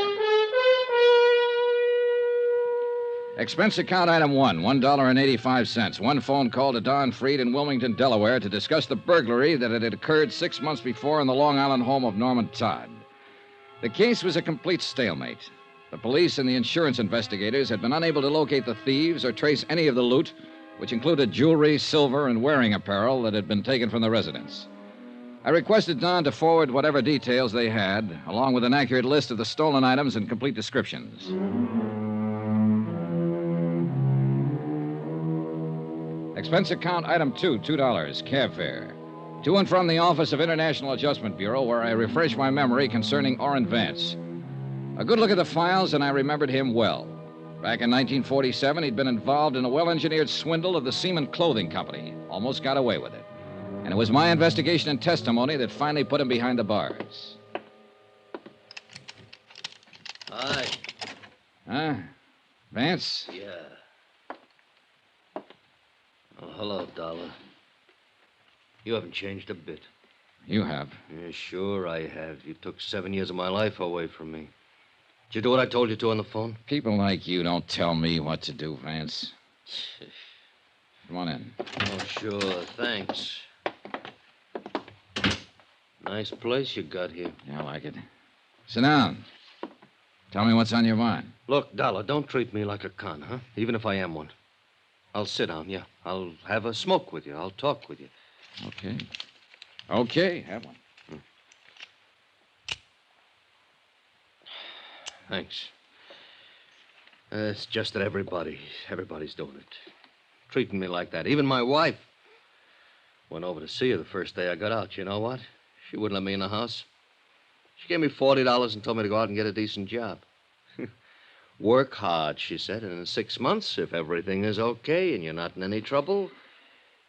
Expense account item 1, $1.85. One phone call to Don Freed in Wilmington, Delaware to discuss the burglary that had occurred 6 months before in the Long Island home of Norman Todd. The case was a complete stalemate. The police and the insurance investigators had been unable to locate the thieves or trace any of the loot, which included jewelry, silver, and wearing apparel that had been taken from the residence. I requested Don to forward whatever details they had, along with an accurate list of the stolen items and complete descriptions. Expense account item 2, $2, cab fare. To and from the Office of International Adjustment Bureau, where I refresh my memory concerning Orrin Vance. A good look at the files, and I remembered him well. Back in 1947, he'd been involved in a well-engineered swindle of the Seaman Clothing Company. Almost got away with it. And it was my investigation and testimony that finally put him behind the bars. Hi. Huh? Vance? Yeah. Oh, hello, Dollar. You haven't changed a bit. You have. Yeah, sure I have. You took 7 years of my life away from me. Did you do what I told you to on the phone? People like you don't tell me what to do, Vance. Come on in. Oh, sure. Thanks. Nice place you got here. Yeah, I like it. Sit down. Tell me what's on your mind. Look, Dollar, don't treat me like a con, huh? Even if I am one. I'll sit down, yeah. I'll have a smoke with you. I'll talk with you. Okay. Okay, have one. Thanks. It's just that everybody's doing it. Treating me like that. Even my wife. Went over to see her the first day I got out. You know what? She wouldn't let me in the house. She gave me $40 and told me to go out and get a decent job. Work hard, she said, and in 6 months, if everything is okay and you're not in any trouble,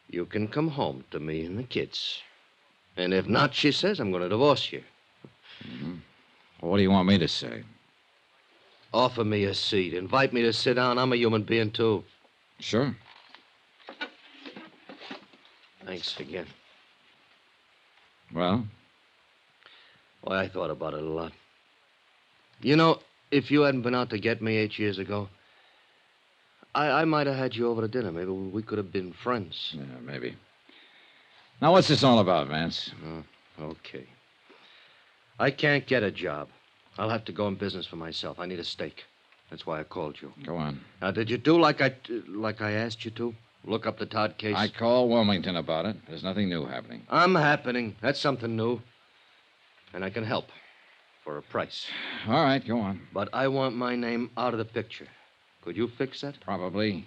you can come home to me and the kids. And if not, she says, I'm going to divorce you. Mm-hmm. What do you want me to say? Offer me a seat. Invite me to sit down. I'm a human being, too. Sure. Thanks again. Well? Why, I thought about it a lot. You know, if you hadn't been out to get me 8 years ago, I might have had you over to dinner. Maybe we could have been friends. Yeah, maybe. Now, what's this all about, Vance? Okay. I can't get a job. I'll have to go in business for myself. I need a stake. That's why I called you. Go on. Now, did you do like I asked you to? Look up the Todd case? I called Wilmington about it. There's nothing new happening. I'm happening. That's something new. And I can help. For a price. All right, go on. But I want my name out of the picture. Could you fix that? Probably.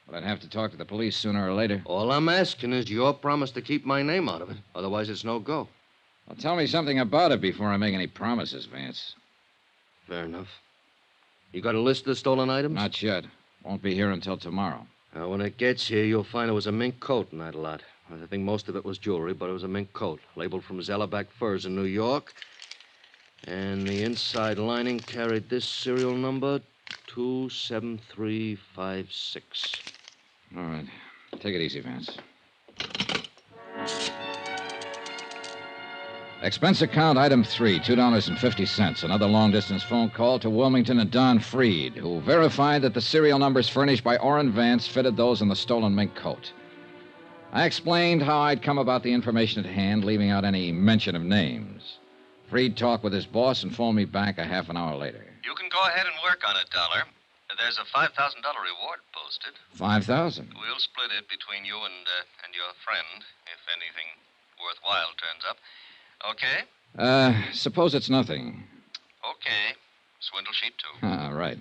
But I'd have to talk to the police sooner or later. All I'm asking is your promise to keep my name out of it. Otherwise, it's no go. Well, tell me something about it before I make any promises, Vance. Fair enough. You got a list of the stolen items? Not yet. Won't be here until tomorrow. Now, when it gets here, you'll find there was a mink coat in that lot. I think most of it was jewelry, but it was a mink coat, labeled from Zellerback Furs in New York. And the inside lining carried this serial number, 27356. All right. Take it easy, Vance. Expense account item 3, $2.50. Another long-distance phone call to Wilmington and Don Freed, who verified that the serial numbers furnished by Orrin Vance fitted those on the stolen mink coat. I explained how I'd come about the information at hand, leaving out any mention of names. Freed talked with his boss and phoned me back a half an hour later. You can go ahead and work on it, Dollar. There's a $5,000 reward posted. $5,000? We'll split it between you and your friend, if anything worthwhile turns up. Okay? Suppose it's nothing. Okay. Swindle sheet 2. Right.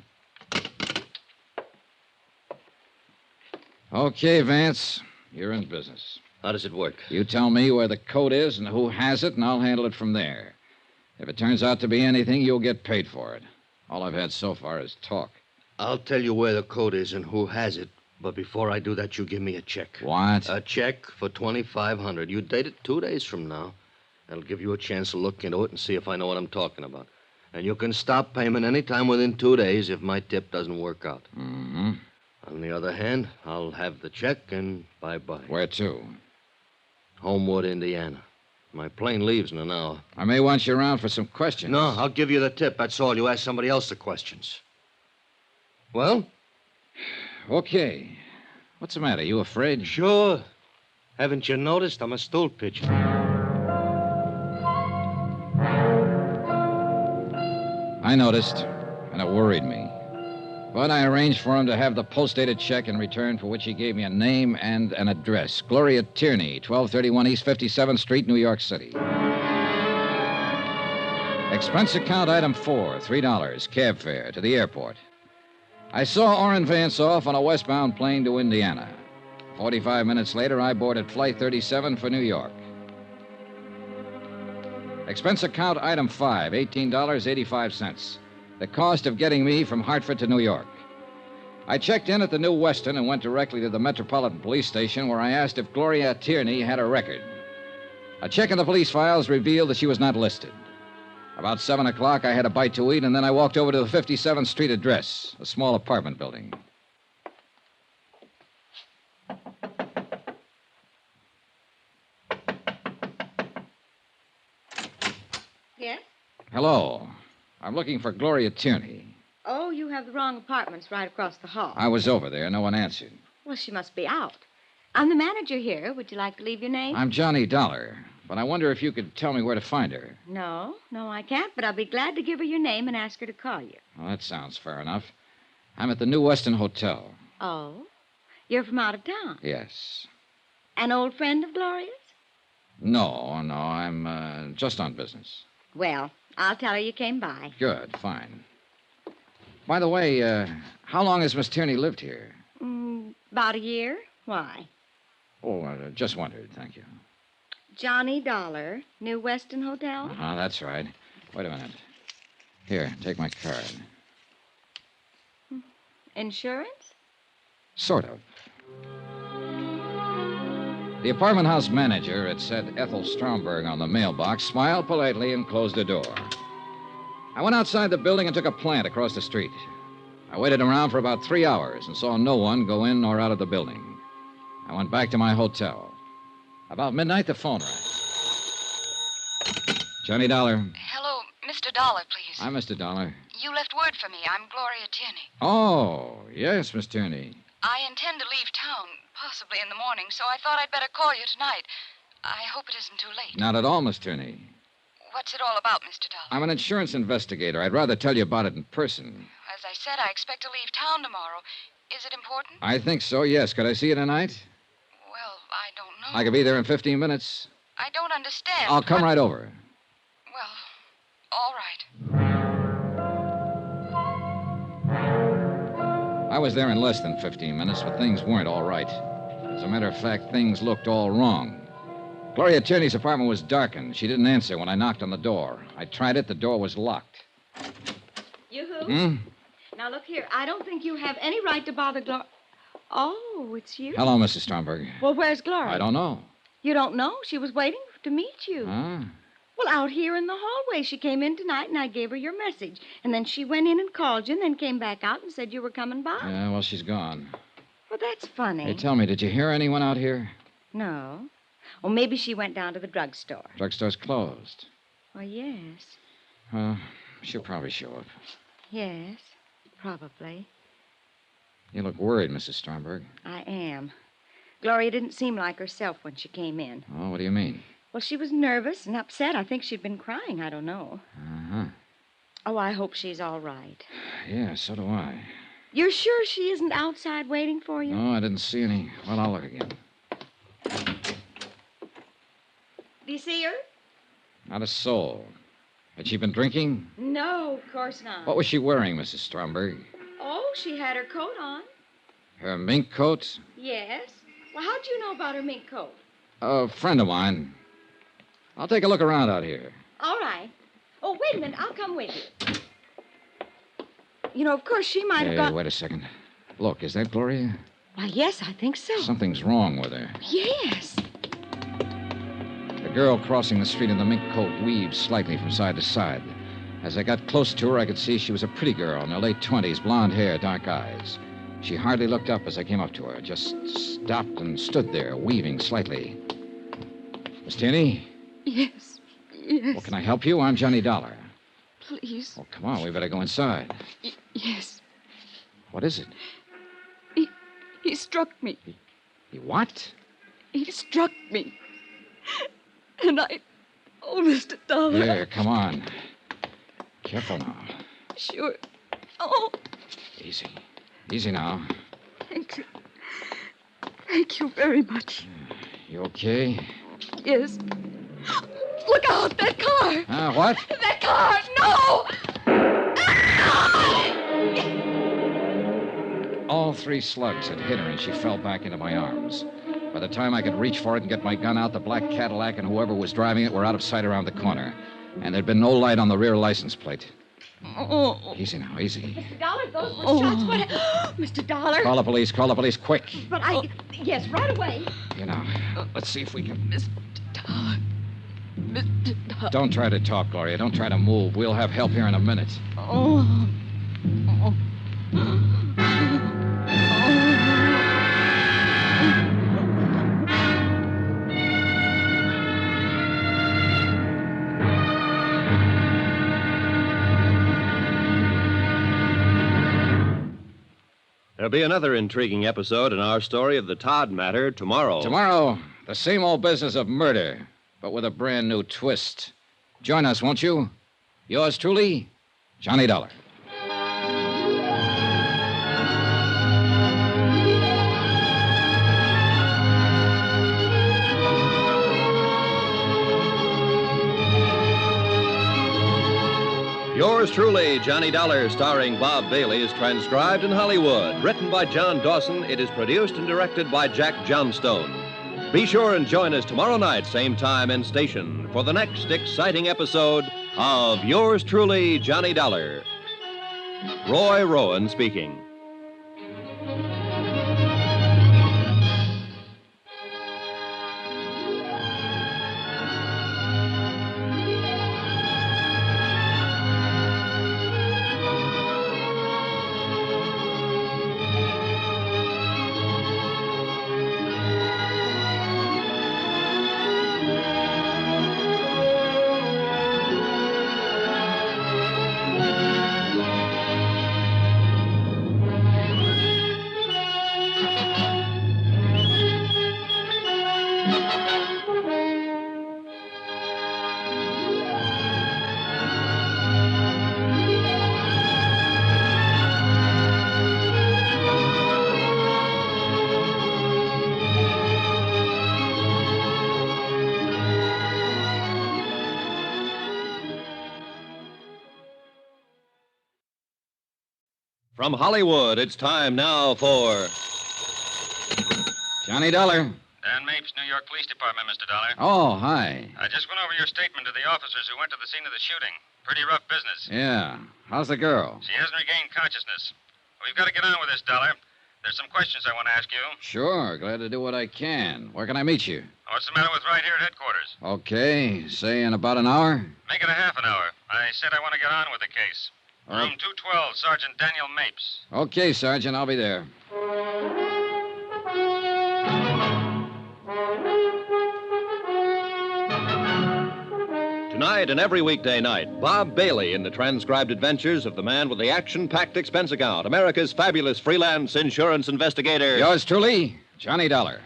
Okay, Vance. You're in business. How does it work? You tell me where the coat is and who has it, and I'll handle it from there. If it turns out to be anything, you'll get paid for it. All I've had so far is talk. I'll tell you where the coat is and who has it. But before I do that, you give me a check. What? A check for $2,500. You date it 2 days from now. That'll give you a chance to look into it and see if I know what I'm talking about. And you can stop payment any time within 2 days if my tip doesn't work out. Mm-hmm. On the other hand, I'll have the check and bye-bye. Where to? Homewood, Indiana. My plane leaves in an hour. I may want you around for some questions. No, I'll give you the tip. That's all. You ask somebody else the questions. Well? Okay. What's the matter? You afraid? Sure. Haven't you noticed? I'm a stool pigeon. I noticed, and it worried me. But I arranged for him to have the post-dated check in return, for which he gave me a name and an address. Gloria Tierney, 1231 East 57th Street, New York City. Expense account item 4, $3, cab fare to the airport. I saw Orrin Vance off on a westbound plane to Indiana. 45 minutes later, I boarded Flight 37 for New York. Expense account item 5, $18.85. The cost of getting me from Hartford to New York. I checked in at the New Weston and went directly to the Metropolitan Police Station, where I asked if Gloria Tierney had a record. A check in the police files revealed that she was not listed. About 7 o'clock, I had a bite to eat, and then I walked over to the 57th Street address, a small apartment building. Yes? Hello. I'm looking for Gloria Tierney. Oh, you have the wrong apartments right across the hall. I was over there. No one answered. Well, she must be out. I'm the manager here. Would you like to leave your name? I'm Johnny Dollar, but I wonder if you could tell me where to find her. No, I can't, but I'll be glad to give her your name and ask her to call you. Well, that sounds fair enough. I'm at the New Weston Hotel. Oh? You're from out of town? Yes. An old friend of Gloria's? No, I'm just on business. Well, I'll tell her you came by. Good, fine. By the way, how long has Miss Tierney lived here? About a year. Why? Oh, just wondered, thank you. Johnny Dollar, New Weston Hotel? Oh, that's right. Wait a minute. Here, take my card. Insurance? Sort of. The apartment house manager, it said Ethel Stromberg on the mailbox, smiled politely and closed the door. I went outside the building and took a plant across the street. I waited around for about 3 hours and saw no one go in or out of the building. I went back to my hotel. About midnight, the phone rang. Johnny Dollar. Hello, Mr. Mr. Dollar, please. Hi, Mr. Dollar. You left word for me. I'm Gloria Tierney. Oh, yes, Miss Tierney. I intend to leave town, possibly in the morning, so I thought I'd better call you tonight. I hope it isn't too late. Not at all, Miss Tierney. What's it all about, Mr. Dollar? I'm an insurance investigator. I'd rather tell you about it in person. As I said, I expect to leave town tomorrow. Is it important? I think so, yes. Could I see you tonight? Well, I don't know. I could be there in 15 minutes. I don't understand. I'll come right over. Well, all right. I was there in less than 15 minutes, but things weren't all right. As a matter of fact, things looked all wrong. Gloria Tierney's apartment was darkened. She didn't answer when I knocked on the door. I tried it. The door was locked. Yoo-hoo. Now, look here. I don't think you have any right to bother Gloria. Oh, it's you. Hello, Mrs. Stromberg. Well, where's Gloria? I don't know. You don't know? She was waiting to meet you. Huh? Well, out here in the hallway. She came in tonight, and I gave her your message. And then she went in and called you, and then came back out and said you were coming by. Yeah, well, she's gone. Well, that's funny. Hey, tell me, did you hear anyone out here? No. Well, maybe she went down to the drugstore. Drugstore's closed. Well, yes. She'll probably show up. Yes, probably. You look worried, Mrs. Stromberg. I am. Gloria didn't seem like herself when she came in. Oh, what do you mean? Well, she was nervous and upset. I think she'd been crying. I don't know. Uh-huh. Oh, I hope she's all right. Yeah, so do I. You're sure she isn't outside waiting for you? No, I didn't see any. Well, I'll look again. Do you see her? Not a soul. Had she been drinking? No, of course not. What was she wearing, Mrs. Stromberg? Oh, she had her coat on. Her mink coat? Yes. Well, how'd you know about her mink coat? A friend of mine. I'll take a look around out here. All right. Oh, wait a minute. I'll come with you. You know, of course, she might have Hey, got... wait a second. Look, is that Gloria? Why, yes, I think so. Something's wrong with her. Yes. The girl crossing the street in the mink coat weaved slightly from side to side. As I got close to her, I could see she was a pretty girl in her late 20s, blonde hair, dark eyes. She hardly looked up as I came up to her, just stopped and stood there, weaving slightly. Miss Tierney? Yes. Yes. Well, can I help you? I'm Johnny Dollar. Please. Well, come on, we better go inside. Yes. What is it? He struck me. He what? He struck me. And I... Oh, Mr. Dollar. Here, come on. Careful now. Sure. Oh. Easy. Easy now. Thank you. Thank you very much. You okay? Yes. Look out, that car! What? That car! No! All 3 slugs had hit her, and she fell back into my arms. By the time I could reach for it and get my gun out, the black Cadillac and whoever was driving it were out of sight around the corner. And there'd been no light on the rear license plate. Oh. Easy now, easy. Mr. Dollar, those were shots. What? Mr. Dollar. Call the police, quick. But yes, right away. You know, let's see if we can... Mr. Dollar. Mr. Dollar. Don't try to talk, Gloria. Don't try to move. We'll have help here in a minute. Oh. There'll be another intriguing episode in our story of the Todd matter tomorrow. Tomorrow, the same old business of murder, but with a brand new twist. Join us, won't you? Yours truly, Johnny Dollar. Yours truly, Johnny Dollar, starring Bob Bailey, is transcribed in Hollywood. Written by John Dawson, it is produced and directed by Jack Johnstone. Be sure and join us tomorrow night, same time and station, for the next exciting episode of Yours truly, Johnny Dollar. Roy Rowan speaking. From Hollywood, it's time now for Johnny Dollar. Dan Mapes, New York Police Department, Mr. Dollar. Oh, hi. I just went over your statement to the officers who went to the scene of the shooting. Pretty rough business. Yeah. How's the girl? She hasn't regained consciousness. We've got to get on with this, Dollar. There's some questions I want to ask you. Sure. Glad to do what I can. Where can I meet you? What's the matter with right here at headquarters? Okay. Say in about an hour? Make it a half an hour. I said I want to get on with the case. Room 212, Sergeant Daniel Mapes. Okay, Sergeant. I'll be there. Tonight and every weekday night, Bob Bailey in the transcribed adventures of the man with the action-packed expense account, America's fabulous freelance insurance investigator. Yours truly, Johnny Dollar.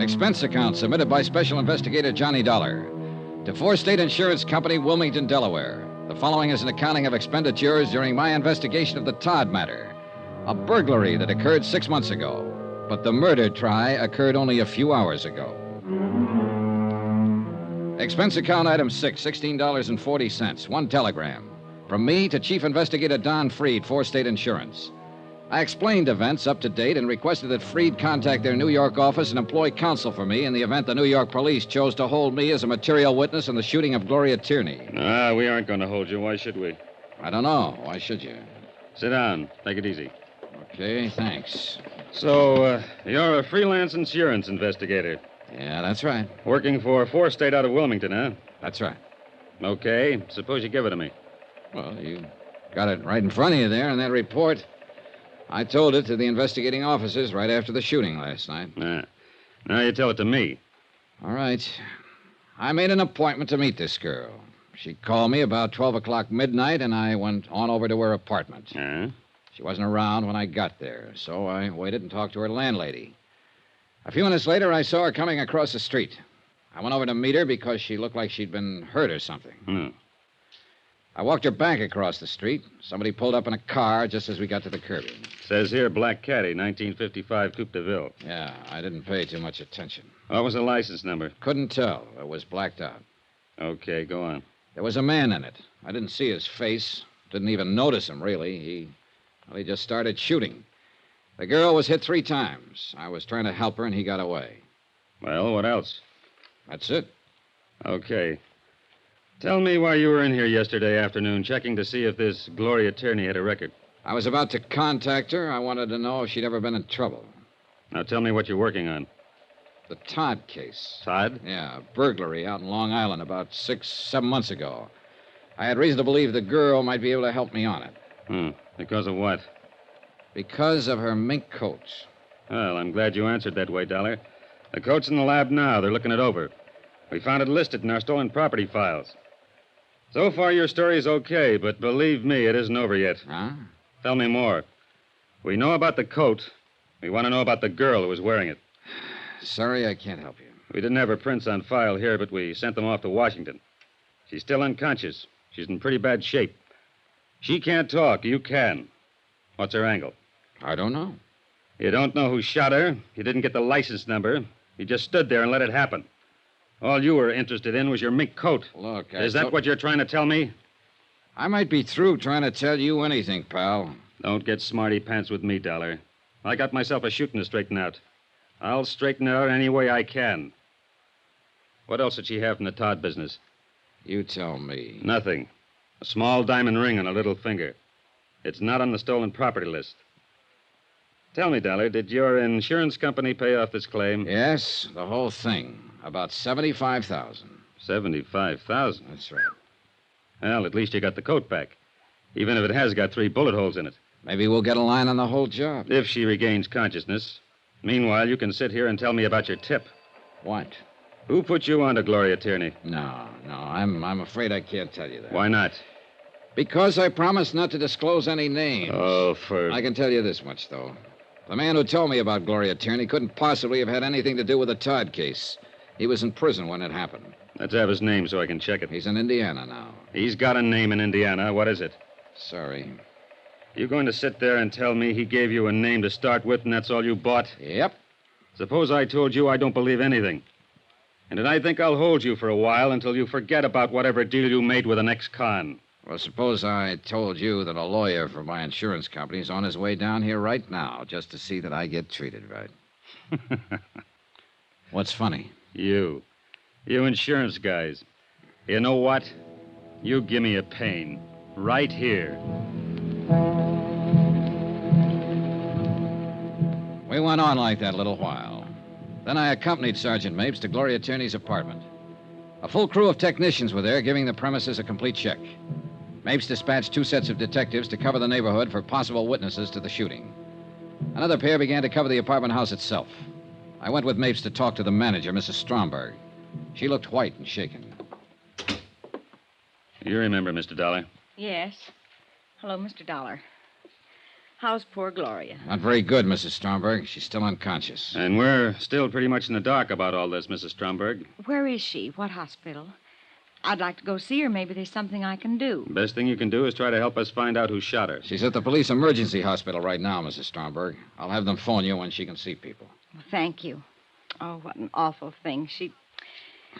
Expense account submitted by Special Investigator Johnny Dollar to Four State Insurance Company, Wilmington, Delaware. The following is an accounting of expenditures during my investigation of the Todd matter, a burglary that occurred 6 months ago, but the murder try occurred only a few hours ago. Expense account item 6, $16.40, one telegram. From me to Chief Investigator Don Freed, Four State Insurance. I explained events up to date and requested that Freed contact their New York office and employ counsel for me in the event the New York police chose to hold me as a material witness in the shooting of Gloria Tierney. We aren't going to hold you. Why should we? I don't know. Why should you? Sit down. Take it easy. Okay, thanks. So, you're a freelance insurance investigator. Yeah, that's right. Working for Four State out of Wilmington, huh? That's right. Okay. Suppose you give it to me. Well, you got it right in front of you there in that report. I told it to the investigating officers right after the shooting last night. Now you tell it to me. All right. I made an appointment to meet this girl. She called me about 12 o'clock midnight, and I went on over to her apartment. She wasn't around when I got there, so I waited and talked to her landlady. A few minutes later, I saw her coming across the street. I went over to meet her because she looked like she'd been hurt or something. I walked her back across the street. Somebody pulled up in a car just as we got to the curbing. Says here, Black Caddy, 1955 Coupe de Ville. Yeah, I didn't pay too much attention. What was the license number? Couldn't tell. It was blacked out. Okay, go on. There was a man in it. I didn't see his face. Didn't even notice him, really. He just started shooting. The girl was hit 3 times. I was trying to help her, and he got away. Well, what else? That's it. Okay. Tell me why you were in here yesterday afternoon checking to see if this Gloria Tierney had a record. I was about to contact her. I wanted to know if she'd ever been in trouble. Now tell me what you're working on. The Todd case. Todd? Yeah, a burglary out in Long Island about 6-7 months ago. I had reason to believe the girl might be able to help me on it. Because of what? Because of her mink coat. Well, I'm glad you answered that way, Dollar. The coat's in the lab now. They're looking it over. We found it listed in our stolen property files. So far, your story's okay, but believe me, it isn't over yet. Huh? Tell me more. We know about the coat. We want to know about the girl who was wearing it. Sorry, I can't help you. We didn't have her prints on file here, but we sent them off to Washington. She's still unconscious. She's in pretty bad shape. She can't talk. You can. What's her angle? I don't know. You don't know who shot her. You didn't get the license number. You just stood there and let it happen. All you were interested in was your mink coat. Look, Is that what you're trying to tell me? I might be through trying to tell you anything, pal. Don't get smarty pants with me, Dollar. I got myself a shooting to straighten out. I'll straighten it out any way I can. What else did she have from the Todd business? You tell me. Nothing. A small diamond ring on a little finger. It's not on the stolen property list. Tell me, Dollar, did your insurance company pay off this claim? Yes, the whole thing. About $75,000. $75,000? That's right. Well, at least you got the coat back. Even if it has got 3 bullet holes in it. Maybe we'll get a line on the whole job. If she regains consciousness. Meanwhile, you can sit here and tell me about your tip. What? Who put you on to Gloria Tierney? No. I'm afraid I can't tell you that. Why not? Because I promised not to disclose any names. Oh, I can tell you this much, though. The man who told me about Gloria Tierney couldn't possibly have had anything to do with the Todd case. He was in prison when it happened. Let's have his name so I can check it. He's in Indiana now. He's got a name in Indiana. What is it? Sorry. You going to sit there and tell me he gave you a name to start with and that's all you bought? Yep. Suppose I told you I don't believe anything. And I think I'll hold you for a while until you forget about whatever deal you made with an ex-con. Well, suppose I told you that a lawyer for my insurance company is on his way down here right now just to see that I get treated right. What's funny? You insurance guys. You know what? You give me a pain. Right here. We went on like that a little while. Then I accompanied Sergeant Mapes to Gloria Tierney's apartment. A full crew of technicians were there, giving the premises a complete check. Mapes dispatched 2 sets of detectives to cover the neighborhood for possible witnesses to the shooting. Another pair began to cover the apartment house itself. I went with Mapes to talk to the manager, Mrs. Stromberg. She looked white and shaken. You remember, Mr. Dollar? Yes. Hello, Mr. Dollar. How's poor Gloria? Not very good, Mrs. Stromberg. She's still unconscious. And we're still pretty much in the dark about all this, Mrs. Stromberg. Where is she? What hospital? I'd like to go see her. Maybe there's something I can do. Best thing you can do is try to help us find out who shot her. She's at the police emergency hospital right now, Mrs. Stromberg. I'll have them phone you when she can see people. Well, thank you. Oh, what an awful thing.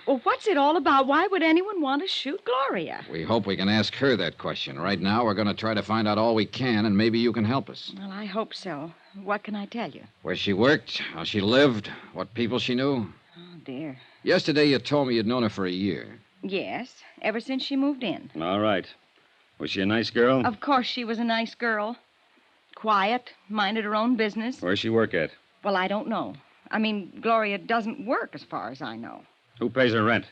Well, what's it all about? Why would anyone want to shoot Gloria? We hope we can ask her that question. Right now, we're going to try to find out all we can, and maybe you can help us. Well, I hope so. What can I tell you? Where she worked, how she lived, what people she knew. Oh, dear. Yesterday, you told me you'd known her for a year. Yes, ever since she moved in. All right. Was she a nice girl? Of course she was a nice girl. Quiet, minded her own business. Where's she work at? Well, I don't know. I mean, Gloria doesn't work as far as I know. Who pays her rent?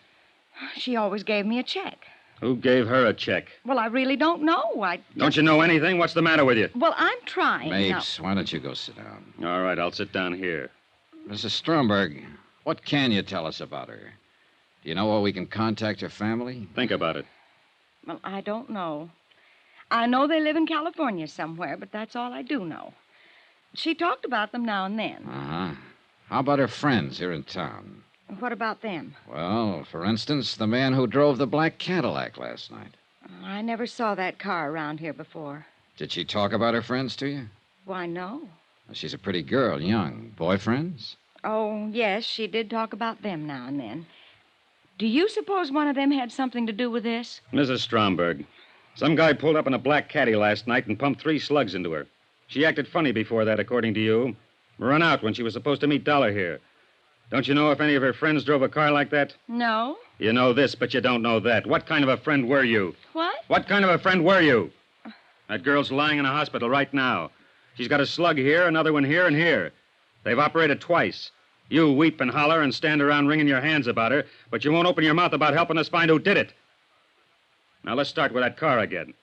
She always gave me a check. Who gave her a check? Well, I really don't know. Don't you know anything? What's the matter with you? Well, I'm trying. Mapes, why don't you go sit down? All right, I'll sit down here. Mrs. Stromberg, what can you tell us about her? Do you know where we can contact her family? Think about it. Well, I don't know. I know they live in California somewhere, but that's all I do know. She talked about them now and then. Uh-huh. How about her friends here in town? What about them? Well, for instance, the man who drove the black Cadillac last night. I never saw that car around here before. Did she talk about her friends to you? Why, no. Well, she's a pretty girl, young. Boyfriends? Oh, yes, she did talk about them now and then. Do you suppose one of them had something to do with this? Mrs. Stromberg, some guy pulled up in a black caddy last night and pumped 3 slugs into her. She acted funny before that, according to you. Run out when she was supposed to meet Dollar here. Don't you know if any of her friends drove a car like that? No. You know this, but you don't know that. What kind of a friend were you? What? What kind of a friend were you? That girl's lying in a hospital right now. She's got a slug here, another one here, and here. They've operated twice. You weep and holler and stand around wringing your hands about her, but you won't open your mouth about helping us find who did it. Now, let's start with that car again.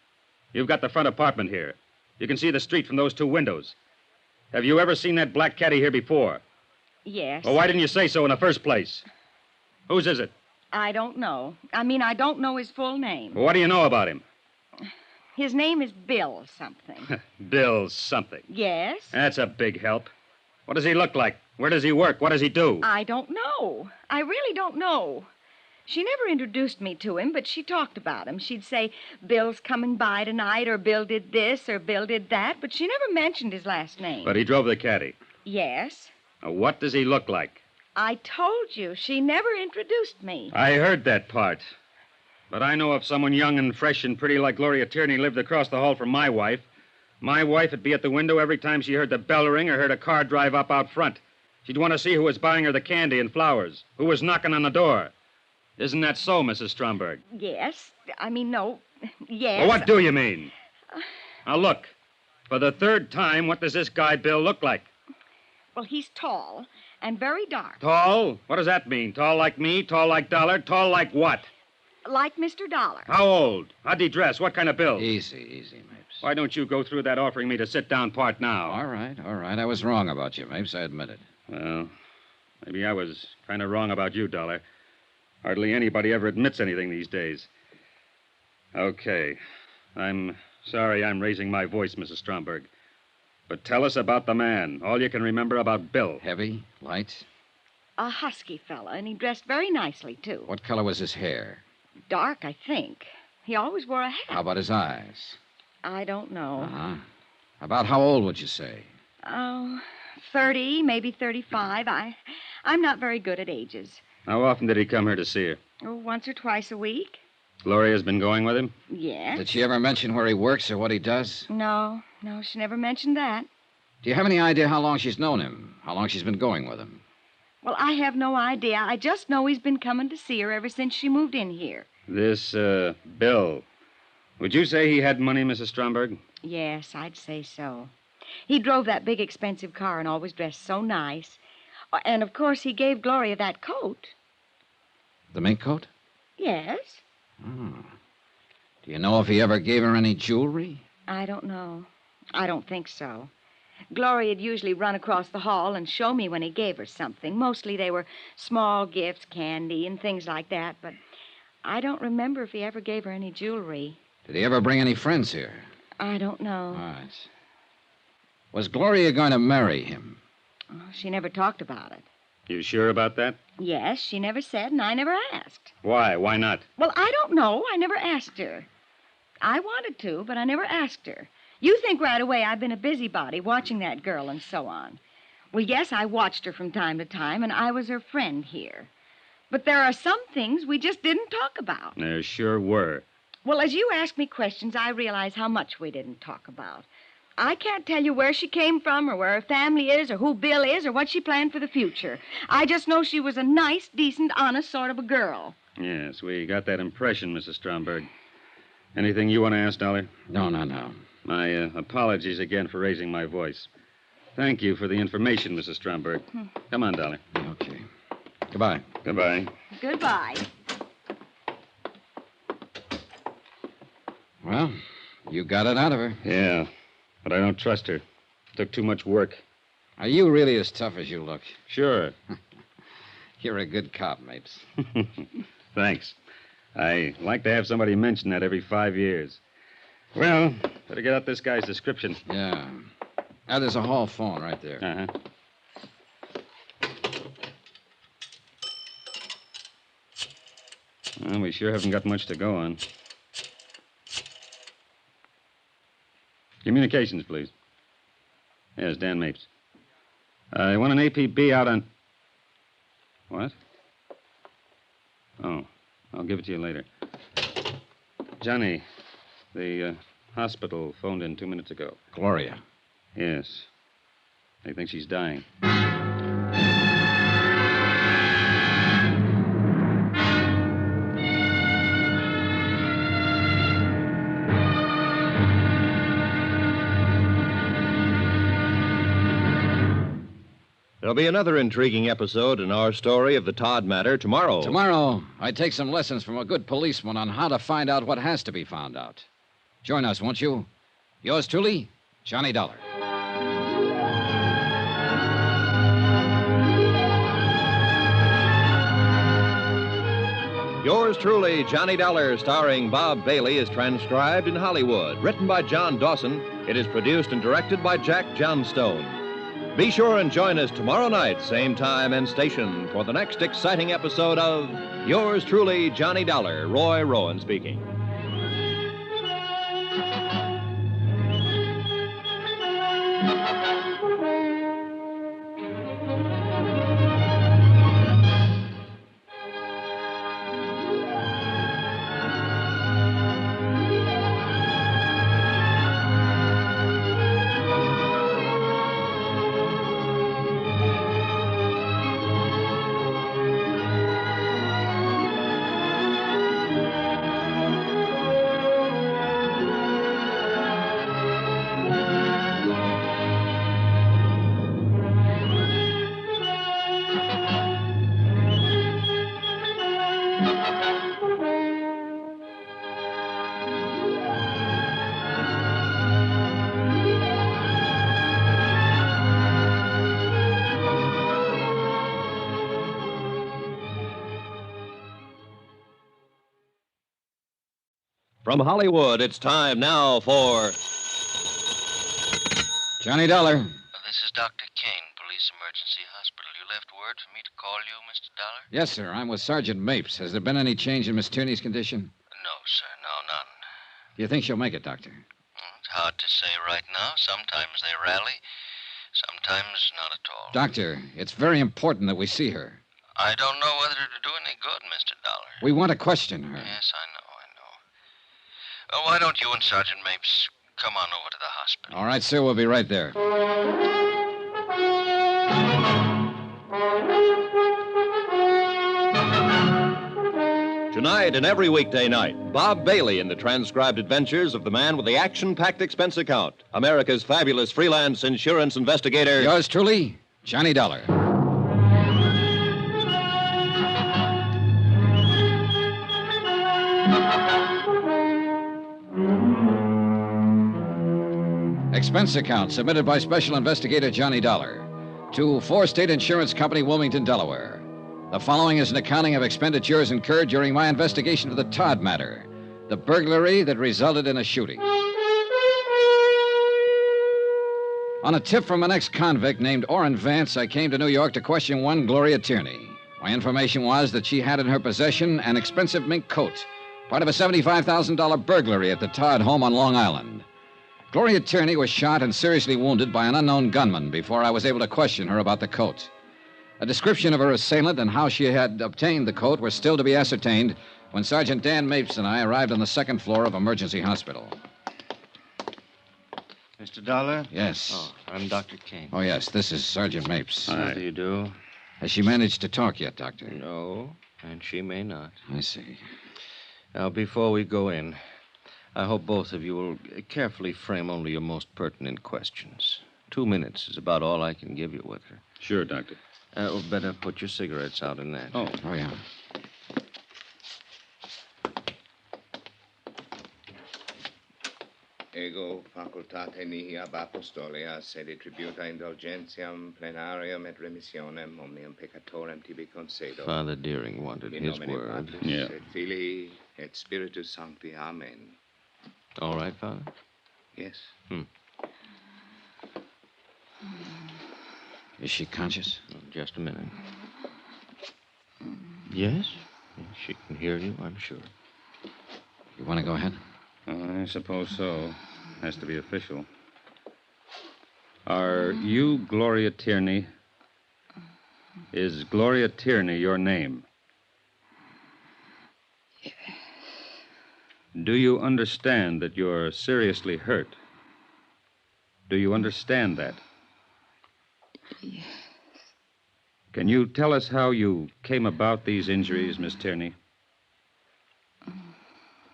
You've got the front apartment here. You can see the street from those 2 windows. Have you ever seen that black caddy here before? Yes. Well, why didn't you say so in the first place? Whose is it? I don't know. I mean, I don't know his full name. Well, what do you know about him? His name is Bill something. Bill something. Yes? That's a big help. What does he look like? Where does he work? What does he do? I don't know. I really don't know. She never introduced me to him, but she talked about him. She'd say, Bill's coming by tonight, or Bill did this, or Bill did that, but she never mentioned his last name. But he drove the caddy. Yes. Now, what does he look like? I told you, she never introduced me. I heard that part. But I know if someone young and fresh and pretty like Gloria Tierney lived across the hall from my wife would be at the window every time she heard the bell ring or heard a car drive up out front. She'd want to see who was buying her the candy and flowers, who was knocking on the door. Isn't that so, Mrs. Stromberg? Yes. I mean, no. Yes. Well, what do you mean? Now, look. For the 3rd time, what does this guy Bill look like? Well, he's tall and very dark. Tall? What does that mean? Tall like me? Tall like Dollar? Tall like what? Like Mr. Dollar. How old? How'd he dress? What kind of build? Easy, Mapes. Why don't you go through that offering me to sit down part now? All right. I was wrong about you, Mapes. I admit it. Well, maybe I was kind of wrong about you, Dollar. Hardly anybody ever admits anything these days. Okay. I'm sorry I'm raising my voice, Mrs. Stromberg. But tell us about the man. All you can remember about Bill. Heavy? Light? A husky fella, and he dressed very nicely, too. What color was his hair? Dark, I think. He always wore a hat. How about his eyes? I don't know. Uh-huh. About how old would you say? Oh, 30, maybe 35. I'm not very good at ages. How often did he come here to see her? Oh, once or twice a week. Gloria's been going with him? Yes. Did she ever mention where he works or what he does? No, she never mentioned that. Do you have any idea how long she's known him? How long she's been going with him? Well, I have no idea. I just know he's been coming to see her ever since she moved in here. This, Bill. Would you say he had money, Mrs. Stromberg? Yes, I'd say so. He drove that big, expensive car and always dressed so nice. And, of course, he gave Gloria that coat. The mink coat? Yes. Oh. Do you know if he ever gave her any jewelry? I don't know. I don't think so. Gloria'd usually run across the hall and show me when he gave her something. Mostly they were small gifts, candy, and things like that, but I don't remember if he ever gave her any jewelry. Did he ever bring any friends here? I don't know. All right. Was Gloria going to marry him? Oh, she never talked about it. You sure about that? Yes, she never said, and I never asked. Why? Why not? Well, I don't know. I never asked her. I wanted to, but I never asked her. You think right away I've been a busybody watching that girl and so on. Well, yes, I watched her from time to time, and I was her friend here. But there are some things we just didn't talk about. There sure were. Well, as you ask me questions, I realize how much we didn't talk about. I can't tell you where she came from or where her family is or who Bill is or what she planned for the future. I just know she was a nice, decent, honest sort of a girl. Yes, we got that impression, Mrs. Stromberg. Anything you want to ask, Dollar? No. My apologies again for raising my voice. Thank you for the information, Mrs. Stromberg. Come on, Dollar. Okay. Goodbye. Goodbye. Goodbye. Well, you got it out of her. Yeah, but I don't trust her. Took too much work. Are you really as tough as you look? Sure. You're a good cop, Mapes. Thanks. I like to have somebody mention that every 5 years. Well, better get out this guy's description. Yeah. There's a hall phone right there. Uh-huh. Well, we sure haven't got much to go on. Communications, please. Yes, Dan Mapes. I want an APB out on... What? Oh, I'll give it to you later. Johnny, the hospital phoned in 2 minutes ago. Gloria. Yes. They think she's dying. There'll be another intriguing episode in our story of the Todd matter tomorrow. Tomorrow, I take some lessons from a good policeman on how to find out what has to be found out. Join us, won't you? Yours truly, Johnny Dollar. Yours truly, Johnny Dollar, starring Bob Bailey, is transcribed in Hollywood. Written by John Dawson, it is produced and directed by Jack Johnstone. Be sure and join us tomorrow night, same time and station, for the next exciting episode of Yours truly, Johnny Dollar. Roy Rowan speaking. From Hollywood, it's time now for... Johnny Dollar. This is Dr. Kane, Police Emergency Hospital. You left word for me to call you, Mr. Dollar? Yes, sir. I'm with Sergeant Mapes. Has there been any change in Miss Tierney's condition? No, sir. No, none. Do you think she'll make it, Doctor? It's hard to say right now. Sometimes they rally, sometimes not at all. Doctor, it's very important that we see her. I don't know whether it'll do any good, Mr. Dollar. We want to question her. Yes, I know. Well, why don't you and Sergeant Mapes come on over to the hospital? All right, sir. We'll be right there. Tonight and every weekday night, Bob Bailey in the transcribed adventures of the man with the action-packed expense account, America's fabulous freelance insurance investigator. Yours truly, Johnny Dollar. Expense account submitted by Special Investigator Johnny Dollar to 4 State Insurance Company, Wilmington, Delaware. The following is an accounting of expenditures incurred during my investigation of the Todd matter, the burglary that resulted in a shooting. On a tip from an ex-convict named Orrin Vance, I came to New York to question one Gloria Tierney. My information was that she had in her possession an expensive mink coat, part of a $75,000 burglary at the Todd home on Long Island. Gloria Tierney was shot and seriously wounded by an unknown gunman before I was able to question her about the coat. A description of her assailant and how she had obtained the coat were still to be ascertained when Sergeant Dan Mapes and I arrived on the second floor of Emergency Hospital. Mr. Dollar? Yes. Oh, I'm Dr. Kane. Oh, yes, this is Sergeant Mapes. How do you do? Has she managed to talk yet, Doctor? No, and she may not. I see. Now, before we go in, I hope both of you will carefully frame only your most pertinent questions. 2 minutes is about all I can give you with her. Sure, Doctor. Better put your cigarettes out in that. Oh, yeah. Ego facultate mihi ab apostolia sede tributa indulgentiam plenarium et remissionem omnium peccatorem tibi concedo. Father Deering wanted In his nomine word. Patris et Filii et Spiritus Sancti. Amen. All right, Father? Yes. Is she conscious? Just a minute. Yes? She can hear you, I'm sure. You want to go ahead? I suppose so. Has to be official. Are you Gloria Tierney? Is Gloria Tierney your name? Yes. Do you understand that you're seriously hurt? Do you understand that? Yes. Can you tell us how you came about these injuries, Miss Tierney?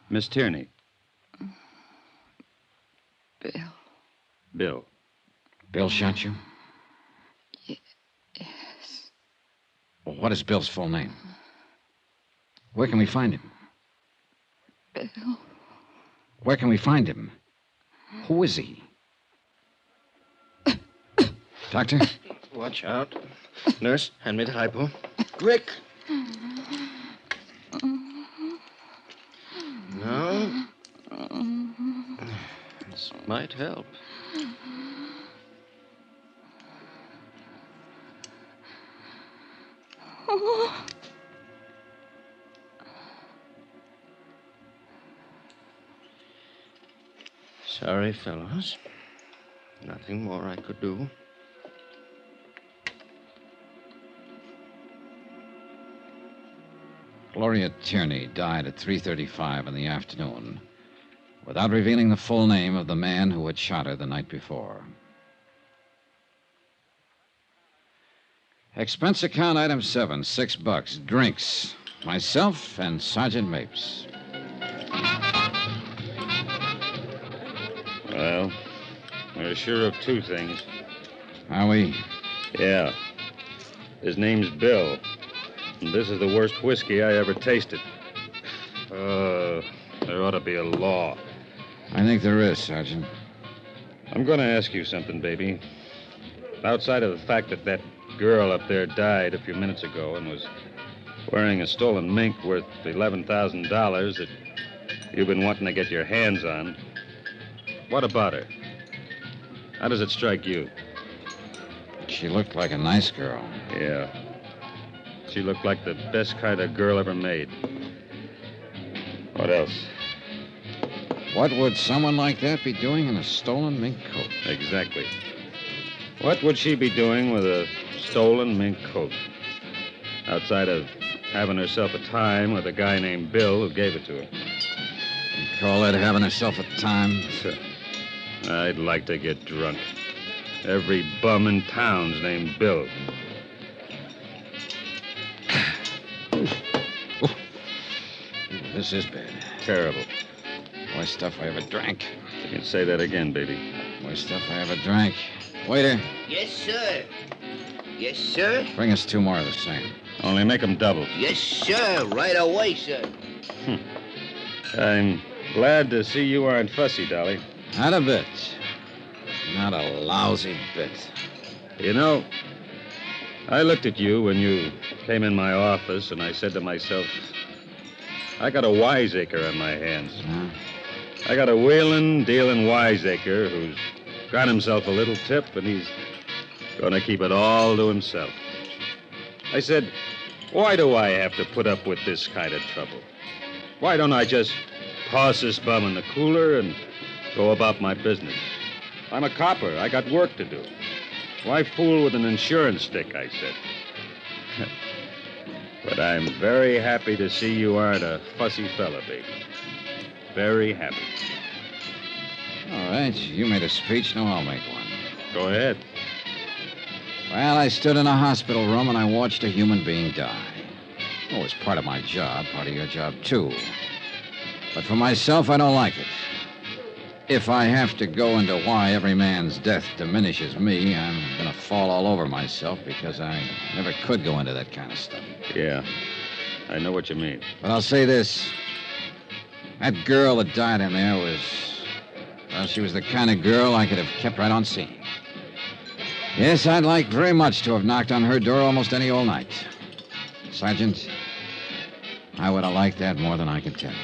Miss Tierney. Bill. Bill. Bill shot you? Yes. Well, what is Bill's full name? Where can we find him? Bill. Where can we find him? Who is he? Doctor? Watch out. Nurse, hand me the hypo. Quick. No. This might help. Sorry, fellows. Nothing more I could do. Gloria Tierney died at 3:35 in the afternoon without revealing the full name of the man who had shot her the night before. Expense account item 7, $6. Drinks. Myself and Sergeant Mapes. Well, we're sure of 2 things. Are we? Yeah. His name's Bill. And this is the worst whiskey I ever tasted. There ought to be a law. I think there is, Sergeant. I'm going to ask you something, baby. Outside of the fact that that girl up there died a few minutes ago and was wearing a stolen mink worth $11,000 that you've been wanting to get your hands on, what about her? How does it strike you? She looked like a nice girl. Yeah. She looked like the best kind of girl ever made. What else? What would someone like that be doing in a stolen mink coat? Exactly. What would she be doing with a stolen mink coat? Outside of having herself a time with a guy named Bill who gave it to her. You call that having herself a time? I'd like to get drunk. Every bum in town's named Bill. This is bad. Terrible. Worst stuff I ever drank. You can say that again, baby. Worst stuff I ever drank. Waiter, Yes, sir. Yes, sir. bring us 2 more of the same. Only make 'em double. Yes, sir. Right away, sir. I'm glad to see you aren't fussy, Dolly. Not a bit. Not a lousy bit. You know, I looked at you when you came in my office, and I said to myself, I got a wiseacre on my hands. I got a wheeling, dealing wiseacre who's got himself a little tip, and he's going to keep it all to himself. I said, why do I have to put up with this kind of trouble? Why don't I just toss this bum in the cooler and go about my business? I'm a copper. I got work to do. Why fool with an insurance stick, I said. But I'm very happy to see you aren't a fussy fella, baby. Very happy. All right, you made a speech, now I'll make one. Go ahead. Well, I stood in a hospital room and I watched a human being die. Oh, it was part of my job, part of your job, too. But for myself, I don't like it. If I have to go into why every man's death diminishes me, I'm going to fall all over myself because I never could go into that kind of stuff. Yeah, I know what you mean. But I'll say this. That girl that died in there was... Well, she was the kind of girl I could have kept right on seeing. Yes, I'd like very much to have knocked on her door almost any old night. Sergeant, I would have liked that more than I can tell you.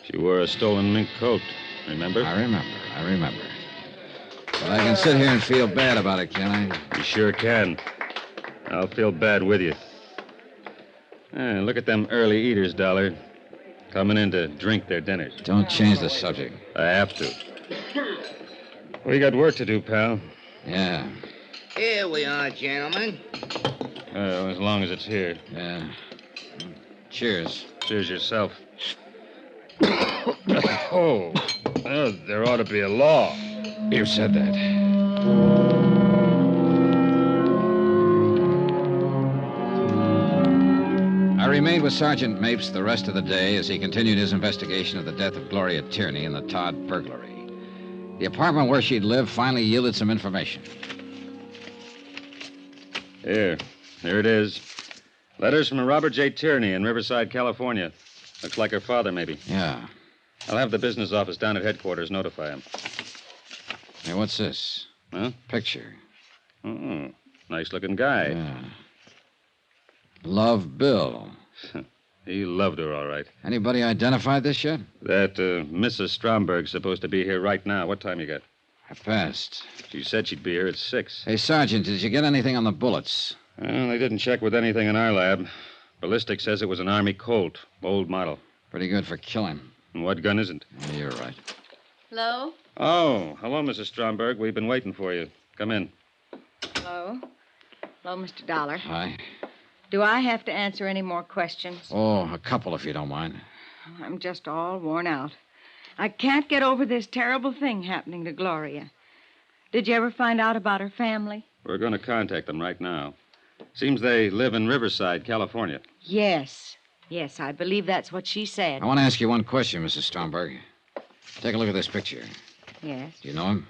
She wore a stolen mink coat, remember? I remember. But I can sit here and feel bad about it, can I? You sure can. I'll feel bad with you. Look at them early eaters, Dollar. Coming in to drink their dinners. Don't change the subject. I have to. We got work to do, pal. Yeah. Here we are, gentlemen. As long as it's here. Yeah. Cheers. Cheers yourself. Oh, there ought to be a law. You said that. I remained with Sergeant Mapes the rest of the day as he continued his investigation of the death of Gloria Tierney and the Todd burglary. The apartment where she'd lived finally yielded some information. Here it is. Letters from a Robert J. Tierney in Riverside, California. Looks like her father, maybe. Yeah. I'll have the business office down at headquarters notify him. Hey, what's this? Huh? Picture. Oh, nice-looking guy. Yeah. Love Bill. He loved her, all right. Anybody identified this yet? That Mrs. Stromberg's supposed to be here right now. What time you got? 1:30. She said she'd be here at 6. Hey, Sergeant, did you get anything on the bullets? Well, they didn't check with anything in our lab. Ballistic says it was an Army Colt, old model. Pretty good for killing. And what gun isn't? Yeah, you're right. Hello? Oh, hello, Mrs. Stromberg. We've been waiting for you. Come in. Hello? Hello, Mr. Dollar. Hi. Do I have to answer any more questions? Oh, a couple, if you don't mind. I'm just all worn out. I can't get over this terrible thing happening to Gloria. Did you ever find out about her family? We're going to contact them right now. Seems they live in Riverside, California. Yes. Yes, I believe that's what she said. I want to ask you one question, Mrs. Stromberg. Take a look at this picture. Yes. Do you know him?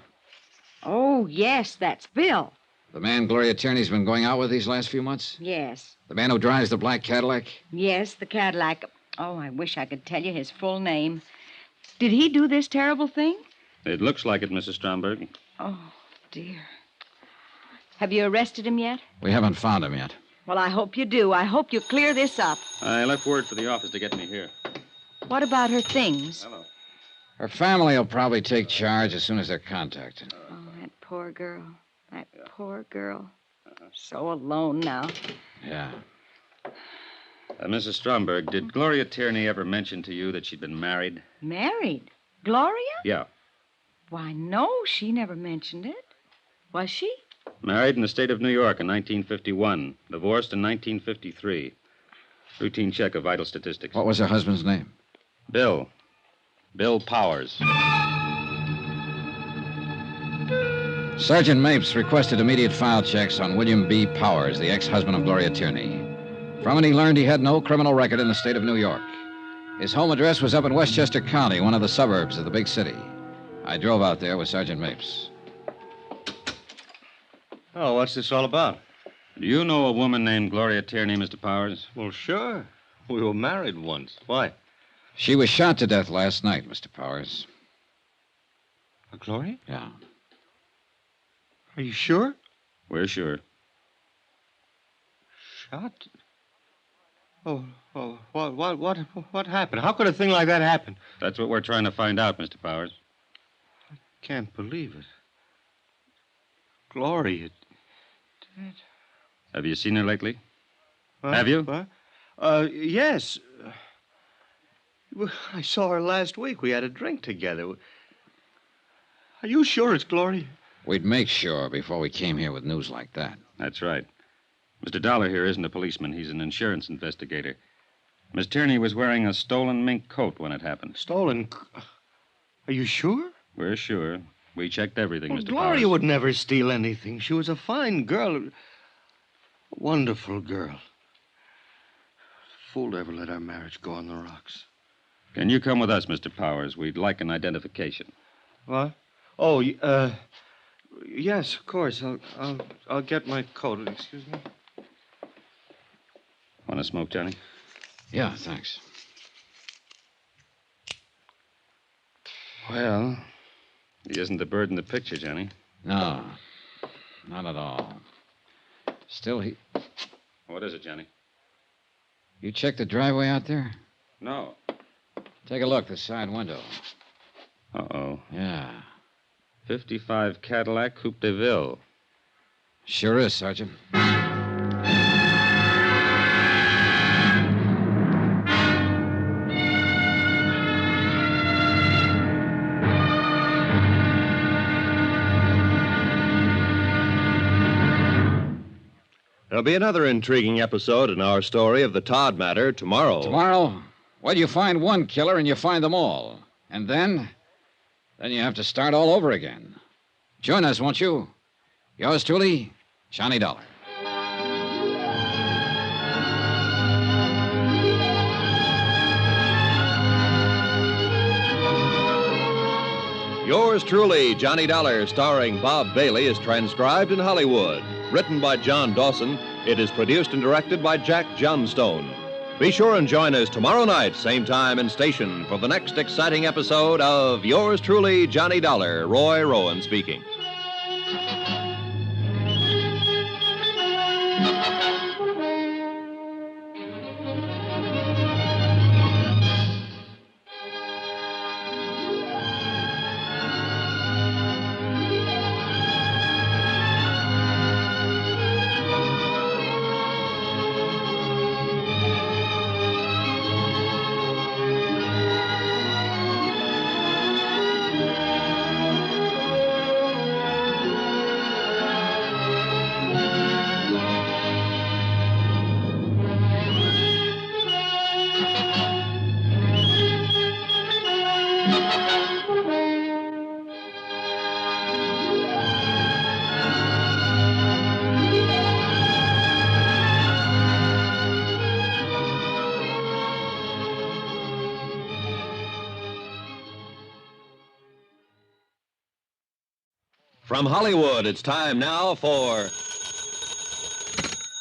Oh, yes, that's Bill. The man Gloria Tierney's been going out with these last few months? Yes. The man who drives the black Cadillac? Yes, the Cadillac. Oh, I wish I could tell you his full name. Did he do this terrible thing? It looks like it, Mrs. Stromberg. Oh, dear. Have you arrested him yet? We haven't found him yet. Well, I hope you do. I hope you clear this up. I left word for the office to get me here. What about her things? Hello. Her family will probably take charge as soon as they're contacted. Oh, that poor girl. That poor girl. So alone now. Yeah. Mrs. Stromberg, did Gloria Tierney ever mention to you that she'd been married? Married? Gloria? Yeah. Why, no, she never mentioned it. Was she? Married in the state of New York in 1951. Divorced in 1953. Routine check of vital statistics. What was her husband's name? Bill. Bill Powers. Sergeant Mapes requested immediate file checks on William B. Powers, the ex-husband of Gloria Tierney. From it, he learned he had no criminal record in the state of New York. His home address was up in Westchester County, one of the suburbs of the big city. I drove out there with Sergeant Mapes. Oh, what's this all about? Do you know a woman named Gloria Tierney, Mr. Powers? Well, sure. We were married once. Why? She was shot to death last night, Mr. Powers. Gloria? Yeah. Are you sure? We're sure. Shot? Oh, what happened? How could a thing like that happen? That's what we're trying to find out, Mr. Powers. Can't believe it. Gloria dead. Have you seen her lately? What? Have you? What? Yes. I saw her last week. We had a drink together. Are you sure it's Gloria? We'd make sure before we came here with news like that. That's right. Mr. Dollar here isn't a policeman. He's an insurance investigator. Miss Tierney was wearing a stolen mink coat when it happened. Stolen? Are you sure? We're sure. We checked everything, Well, Mr. Gloria Powers. would never steal anything. She was a fine girl. A wonderful girl. Fool to ever let our marriage go on the rocks. Can you come with us, Mr. Powers? We'd like an identification. What? Oh, yes, of course. I'll get my coat. Excuse me. Want to smoke, Johnny? Yeah, thanks. Well, he isn't the bird in the picture, Johnny. No, not at all. Still, he... What is it, Johnny? You checked the driveway out there? No. Take a look, the side window. Uh-oh. Yeah. 55 Cadillac Coupe de Ville. Sure is, Sergeant. There'll be another intriguing episode in our story of the Todd matter tomorrow. Tomorrow? Well, you find one killer and you find them all. And then you have to start all over again. Join us, won't you? Yours truly, Johnny Dollar. Yours truly, Johnny Dollar, starring Bob Bailey, is transcribed in Hollywood. Written by John Dawson, it is produced and directed by Jack Johnstone. Be sure and join us tomorrow night, same time and station, for the next exciting episode of Yours truly, Johnny Dollar. Roy Rowan speaking. From Hollywood, it's time now for...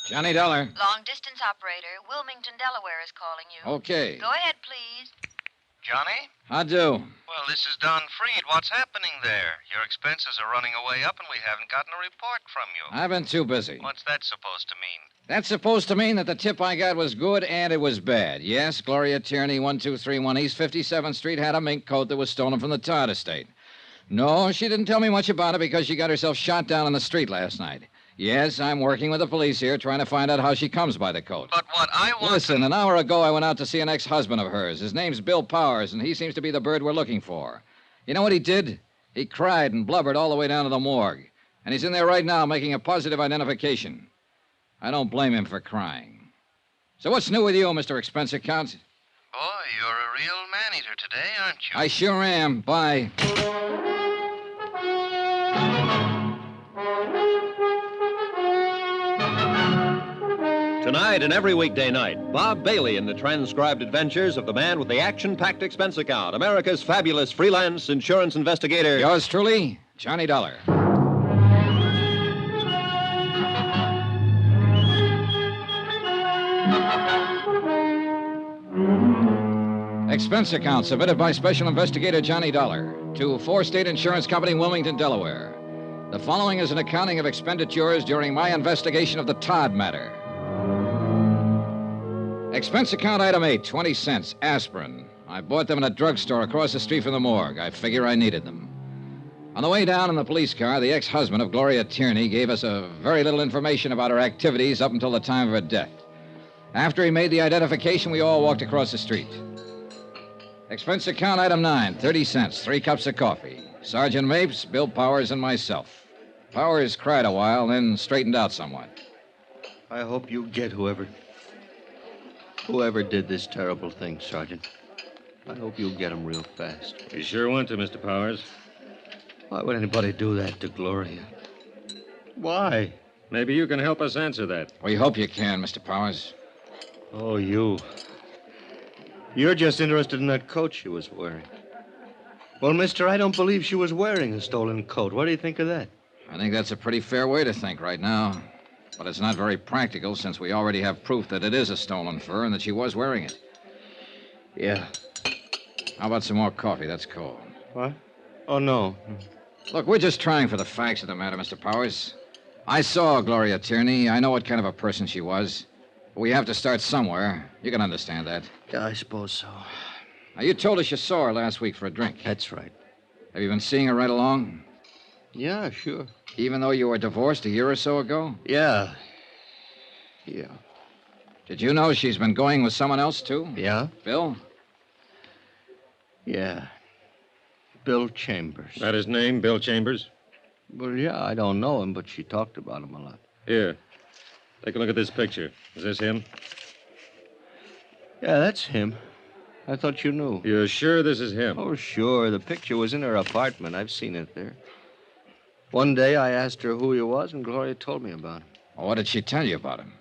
Johnny Dollar. Long distance operator, Wilmington, Delaware is calling you. Okay. Go ahead, please. Johnny? I do. Well, this is Don Freed. What's happening there? Your expenses are running away up, and we haven't gotten a report from you. I've been too busy. What's that supposed to mean? That's supposed to mean that the tip I got was good and it was bad. Yes, Gloria Tierney, 1231 East 57th Street, had a mink coat that was stolen from the Todd estate. No, she didn't tell me much about it because she got herself shot down on the street last night. Yes, I'm working with the police here trying to find out how she comes by the coat. But what I want... Listen, an hour ago I went out to see an ex-husband of hers. His name's Bill Powers, and he seems to be the bird we're looking for. You know what he did? He cried and blubbered all the way down to the morgue. And he's in there right now making a positive identification. I don't blame him for crying. So what's new with you, Mr. Expense Account? Boy, you're a real man-eater today, aren't you? I sure am. Bye. Tonight and every weekday night, Bob Bailey in the transcribed adventures of the man with the action-packed expense account, America's fabulous freelance insurance investigator. Yours truly, Johnny Dollar. Expense account submitted by Special Investigator Johnny Dollar to 4-State Insurance Company, Wilmington, Delaware. The following is an accounting of expenditures during my investigation of the Todd matter. Expense account item 8, 20 cents, aspirin. I bought them in a drugstore across the street from the morgue. I figure I needed them. On the way down in the police car, the ex-husband of Gloria Tierney gave us very little information about her activities up until the time of her death. After he made the identification, we all walked across the street. Expense account item 9, 30 cents, 3 cups of coffee. Sergeant Mapes, Bill Powers, and myself. Powers cried a while, then straightened out somewhat. I hope you get whoever did this terrible thing, Sergeant. I hope you'll get him real fast. You sure want to, Mr. Powers. Why would anybody do that to Gloria? Why? Maybe you can help us answer that. We hope you can, Mr. Powers. Oh, you. You're just interested in that coat she was wearing. Well, mister, I don't believe she was wearing a stolen coat. What do you think of that? I think that's a pretty fair way to think right now. But it's not very practical since we already have proof that it is a stolen fur and that she was wearing it. Yeah. How about some more coffee? That's cold. What? Oh, no. Look, we're just trying for the facts of the matter, Mr. Powers. I saw Gloria Tierney. I know what kind of a person she was. But we have to start somewhere. You can understand that. Yeah, I suppose so. Now, you told us you saw her last week for a drink. That's right. Have you been seeing her right along? Yeah, sure. Even though you were divorced a year or so ago? Yeah. Did you know she's been going with someone else, too? Yeah? Bill? Yeah. Bill Chambers. That his name, Bill Chambers? Well, yeah, I don't know him, but she talked about him a lot. Here. Take a look at this picture. Is this him? Yeah, that's him. I thought you knew. You're sure this is him? Oh, sure. The picture was in her apartment. I've seen it there. One day I asked her who he was, and Gloria told me about him. Well, what did she tell you about him?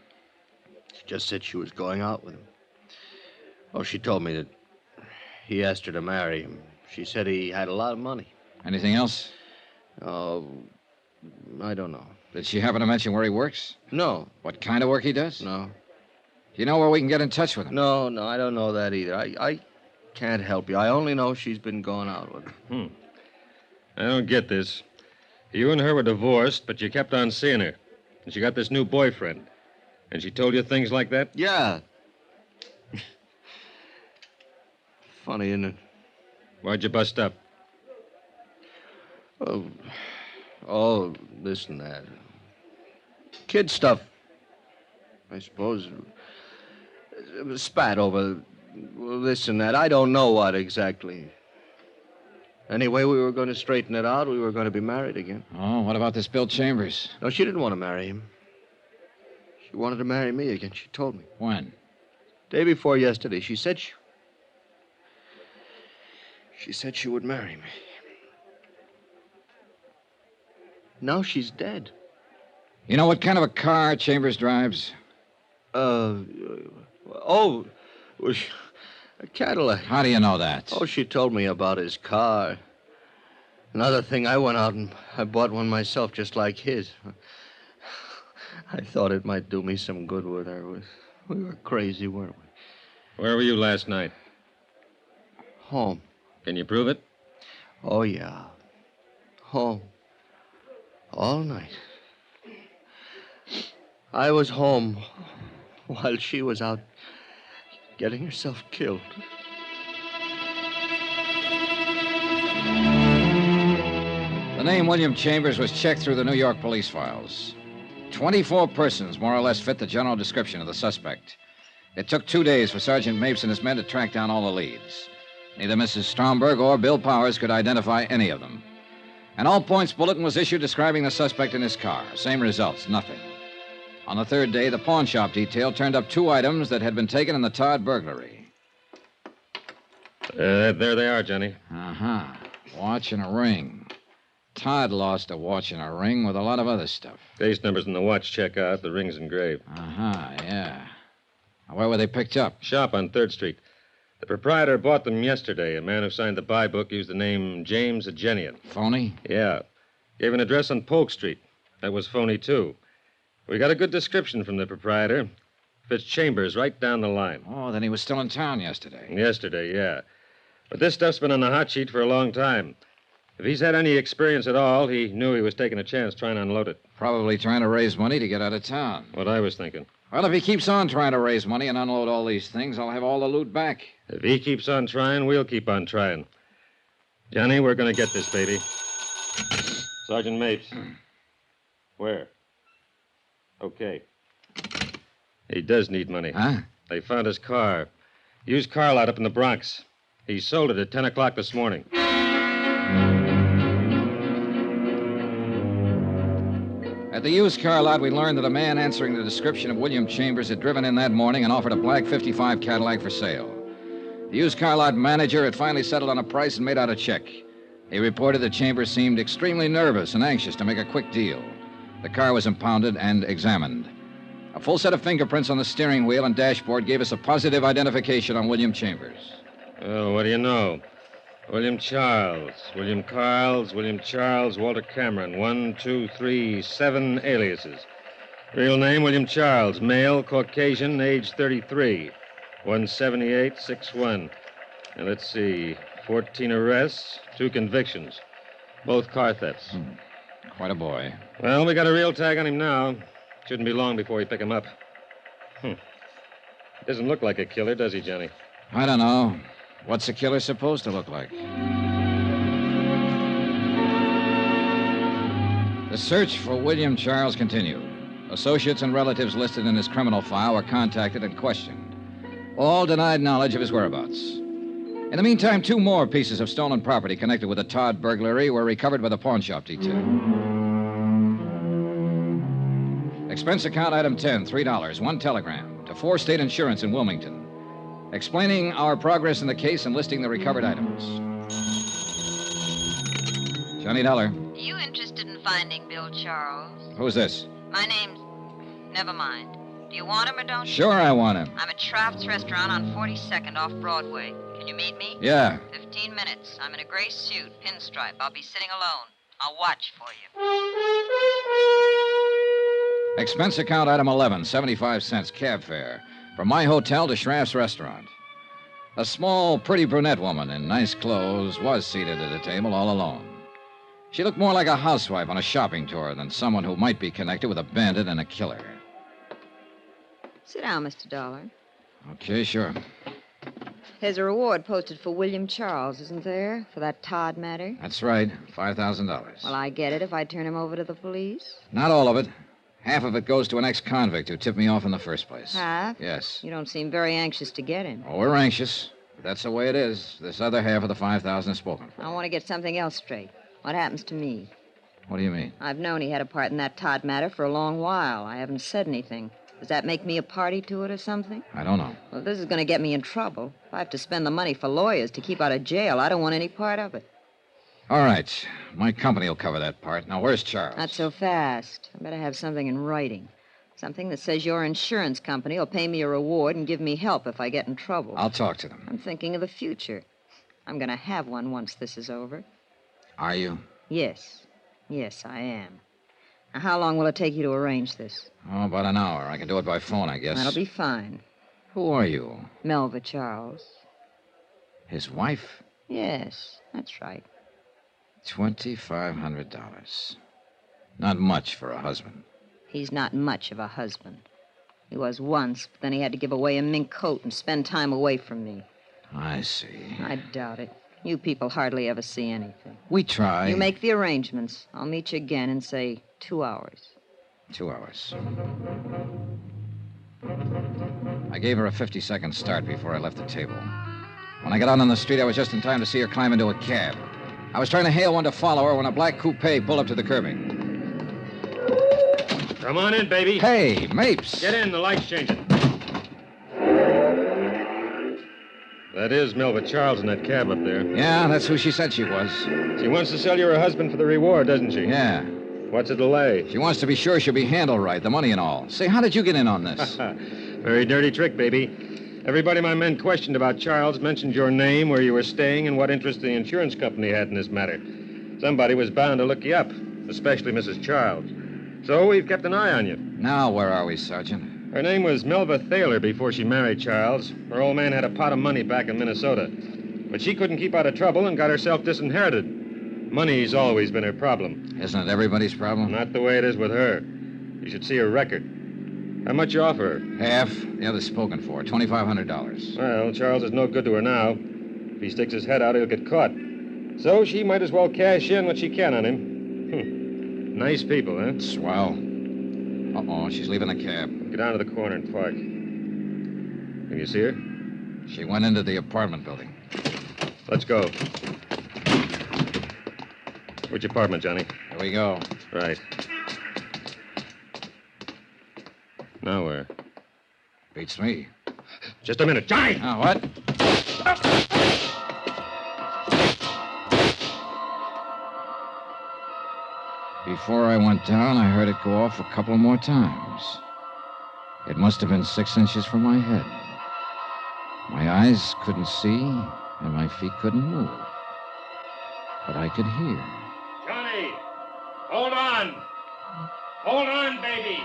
She just said she was going out with him. Oh, she told me that he asked her to marry him. She said he had a lot of money. Anything else? Oh, I don't know. Did she happen to mention where he works? No. What kind of work he does? No. Do you know where we can get in touch with him? No, I don't know that either. I can't help you. I only know she's been going out with him. I don't get this. You and her were divorced, but you kept on seeing her. And she got this new boyfriend. And she told you things like that? Yeah. Funny, isn't it? Why'd you bust up? Oh, this and that. Kid stuff. I suppose. It was spat over this and that. I don't know what exactly. Anyway, we were going to straighten it out. We were going to be married again. Oh, what about this Bill Chambers? No, she didn't want to marry him. She wanted to marry me again. She told me. When? Day before yesterday. She said she would marry me. Now she's dead. You know what kind of a car Chambers drives? A Cadillac. How do you know that? Oh, she told me about his car. Another thing, I went out and I bought one myself just like his. I thought it might do me some good with her. We were crazy, weren't we? Where were you last night? Home. Can you prove it? Oh, yeah. Home. All night. I was home while she was out getting herself killed. The name William Chambers was checked through the New York police files. 24 persons more or less fit the general description of the suspect. It took 2 days for Sergeant Mapes and his men to track down all the leads. Neither Mrs. Stromberg or Bill Powers could identify any of them. An all-points bulletin was issued describing the suspect in his car. Same results, nothing. On the third day, the pawn shop detail turned up 2 items that had been taken in the Todd burglary. There they are, Johnny. Uh-huh. Watch and a ring. Todd lost a watch and a ring with a lot of other stuff. Case numbers in the watch check out. The ring's engraved. Uh-huh, yeah. Where were they picked up? Shop on 3rd Street. The proprietor bought them yesterday. A man who signed the buy book used the name James Agenian. Phony? Yeah. Gave an address on Polk Street. That was phony, too. We got a good description from the proprietor. Fits Chambers right down the line. Oh, then he was still in town yesterday. Yesterday, yeah. But this stuff's been on the hot sheet for a long time. If he's had any experience at all, he knew he was taking a chance trying to unload it. Probably trying to raise money to get out of town. What I was thinking. Well, if he keeps on trying to raise money and unload all these things, I'll have all the loot back. If he keeps on trying, we'll keep on trying. Johnny, we're going to get this, baby. Sergeant Mapes. Where? Okay. He does need money. Huh? They found his car. Used car lot up in the Bronx. He sold it at 10 o'clock this morning. At the used car lot, we learned that a man answering the description of William Chambers had driven in that morning and offered a black 55 Cadillac for sale. The used car lot manager had finally settled on a price and made out a check. He reported that Chambers seemed extremely nervous and anxious to make a quick deal. The car was impounded and examined. A full set of fingerprints on the steering wheel and dashboard gave us a positive identification on William Chambers. Oh, what do you know? William Charles, William Carls, William Charles, Walter Cameron. 1, 2, 3, 7 aliases. Real name, William Charles. Male, Caucasian, age 33. 178, 6'1". And let's see, 14 arrests, 2 convictions. Both car thefts. Quite a boy. Well, we got a real tag on him now. Shouldn't be long before we pick him up. Doesn't look like a killer, does he, Johnny? I don't know. What's a killer supposed to look like? The search for William Charles continued. Associates and relatives listed in his criminal file were contacted and questioned. All denied knowledge of his whereabouts. In the meantime, 2 more pieces of stolen property connected with the Todd burglary were recovered by the pawn shop detail. Expense account item 10, $3, 1 telegram to 4 State Insurance in Wilmington, explaining our progress in the case and listing the recovered items. Johnny Dollar. You interested in finding Bill Charles? Who's this? My name's... Never mind. Do you want him or don't you? Sure I want him. I'm at Shroud's Restaurant on 42nd off Broadway. Can you meet me? Yeah. 15 minutes. I'm in a gray suit, pinstripe. I'll be sitting alone. I'll watch for you. Expense account item 11, 75 cents cab fare from my hotel to Schraff's restaurant. A small, pretty brunette woman in nice clothes was seated at a table all alone. She looked more like a housewife on a shopping tour than someone who might be connected with a bandit and a killer. Sit down, Mr. Dollar. Okay, sure. There's a reward posted for William Charles, isn't there? For that Todd matter? That's right, $5,000. Well, I get it if I turn him over to the police. Not all of it. Half of it goes to an ex-convict who tipped me off in the first place. Half? Yes. You don't seem very anxious to get him. Oh, we're anxious. But that's the way it is. This other half of the $5,000 is spoken for. I want to get something else straight. What happens to me? What do you mean? I've known he had a part in that Todd matter for a long while. I haven't said anything. Does that make me a party to it or something? I don't know. Well, this is going to get me in trouble. If I have to spend the money for lawyers to keep out of jail, I don't want any part of it. All right. My company will cover that part. Now, where's Charles? Not so fast. I better have something in writing. Something that says your insurance company will pay me a reward and give me help if I get in trouble. I'll talk to them. I'm thinking of the future. I'm going to have one once this is over. Are you? Yes. Yes, I am. Now, how long will it take you to arrange this? Oh, about an hour. I can do it by phone, I guess. That'll be fine. Who are you? Melva Charles. His wife? Yes, that's right. $2,500. Not much for a husband. He's not much of a husband. He was once, but then he had to give away a mink coat and spend time away from me. I see. I doubt it. You people hardly ever see anything. We try. You make the arrangements. I'll meet you again in, say, 2 hours. 2 hours. I gave her a 50-second start before I left the table. When I got out on the street, I was just in time to see her climb into a cab. I was trying to hail one to follow her when a black coupe pulled up to the curbing. Come on in, baby. Hey, Mapes. Get in. The light's changing. That is Melva Charles in that cab up there. Yeah, that's who she said she was. She wants to sell you her husband for the reward, doesn't she? Yeah. What's the delay? She wants to be sure she'll be handled right, the money and all. Say, how did you get in on this? Very dirty trick, baby. Everybody my men questioned about Charles mentioned your name, where you were staying, and what interest the insurance company had in this matter. Somebody was bound to look you up, especially Mrs. Charles. So we've kept an eye on you. Now, where are we, Sergeant? Her name was Melva Thaler before she married Charles. Her old man had a pot of money back in Minnesota. But she couldn't keep out of trouble and got herself disinherited. Money's always been her problem. Isn't it everybody's problem? Not the way it is with her. You should see her record. How much you offer her? Half. The other's spoken for. $2,500. Well, Charles is no good to her now. If he sticks his head out, he'll get caught. So she might as well cash in what she can on him. Nice people, huh? Swell. Uh-oh, she's leaving the cab. Get down to the corner and park. Can you see her? She went into the apartment building. Let's go. Which apartment, Johnny? Here we go. Right. Now where? Beats me. Just a minute. Johnny! Oh, what? Before I went down, I heard it go off a couple more times. It must have been 6 inches from my head. My eyes couldn't see, and my feet couldn't move. But I could hear. Johnny! Hold on! Hold on, baby!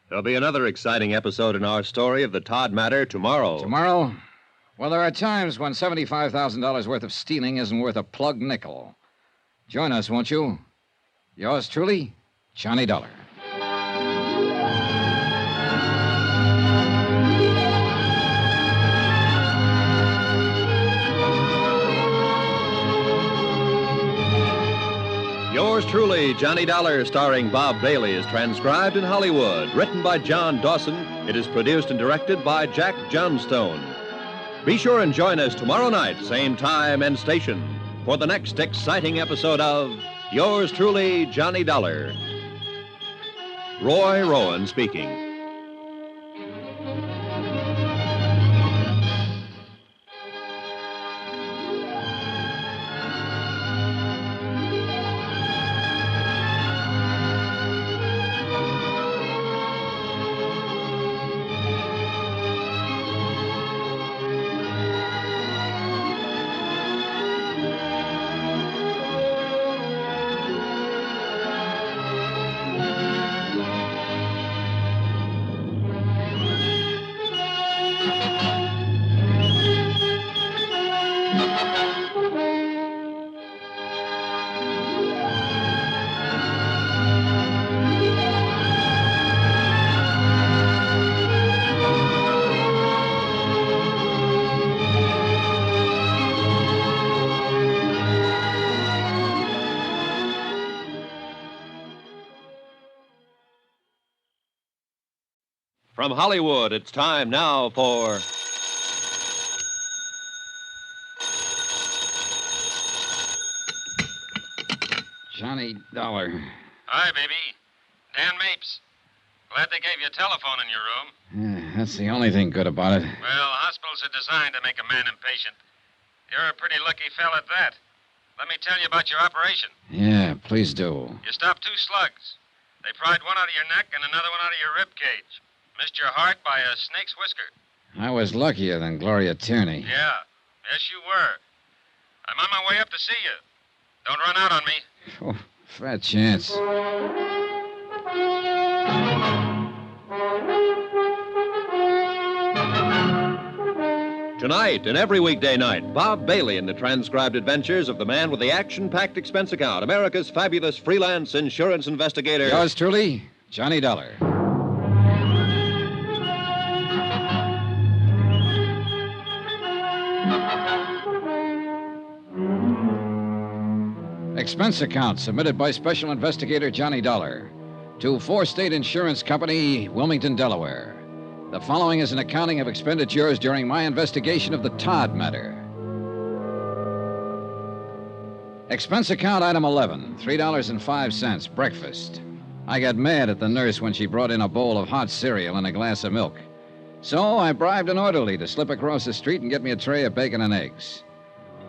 There'll be another exciting episode in our story of the Todd matter tomorrow. Tomorrow? Well, there are times when $75,000 worth of stealing isn't worth a plug nickel. Join us, won't you? Yours truly, Johnny Dollar. Yours truly, Johnny Dollar, starring Bob Bailey, is transcribed in Hollywood. Written by John Dawson, it is produced and directed by Jack Johnstone. Be sure and join us tomorrow night, same time and station, for the next exciting episode of Yours truly, Johnny Dollar. Roy Rowan speaking. From Hollywood, it's time now for... Johnny Dollar. Hi, baby. Dan Mapes. Glad they gave you a telephone in your room. Yeah, that's the only thing good about it. Well, hospitals are designed to make a man impatient. You're a pretty lucky fella at that. Let me tell you about your operation. Yeah, please do. You stopped 2 slugs. They pried one out of your neck and another one out of your rib cage. Missed your heart by a snake's whisker. I was luckier than Gloria Tierney. Yeah, yes, you were. I'm on my way up to see you. Don't run out on me. Oh, fat chance. Tonight and every weekday night, Bob Bailey in the transcribed adventures of the man with the action-packed expense account, America's fabulous freelance insurance investigator. Yours truly, Johnny Dollar. Expense account submitted by Special Investigator Johnny Dollar to Four State Insurance Company, Wilmington, Delaware. The following is an accounting of expenditures during my investigation of the Todd matter. Expense account item 11, $3.05, breakfast. I got mad at the nurse when she brought in a bowl of hot cereal and a glass of milk. So I bribed an orderly to slip across the street and get me a tray of bacon and eggs.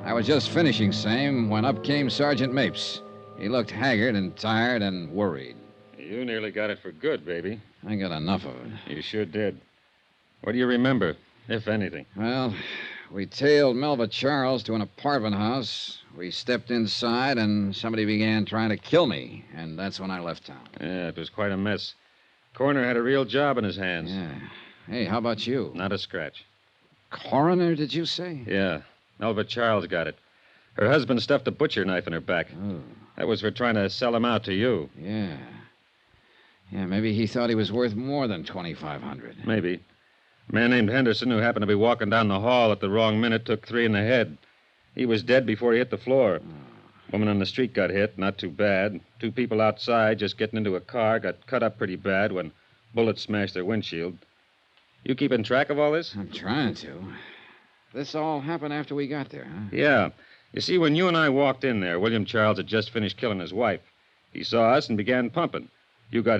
I was just finishing same when up came Sergeant Mapes. He looked haggard and tired and worried. You nearly got it for good, baby. I got enough of it. You sure did. What do you remember, if anything? Well, we tailed Melva Charles to an apartment house. We stepped inside, and somebody began trying to kill me, and that's when I left town. Yeah, it was quite a mess. Coroner had a real job in his hands. Yeah. Hey, how about you? Not a scratch. Coroner, did you say? Yeah. Melva Charles got it. Her husband stuffed a butcher knife in her back. Oh. That was for trying to sell him out to you. Yeah. Yeah, maybe he thought he was worth more than $2,500. Maybe. A man named Henderson, who happened to be walking down the hall at the wrong minute, took 3 in the head. He was dead before he hit the floor. Woman on the street got hit, not too bad. 2 people outside, just getting into a car, got cut up pretty bad when bullets smashed their windshield. You keeping track of all this? I'm trying to. This all happened after we got there, huh? Yeah. You see, when you and I walked in there, William Charles had just finished killing his wife. He saw us and began pumping. You got hit.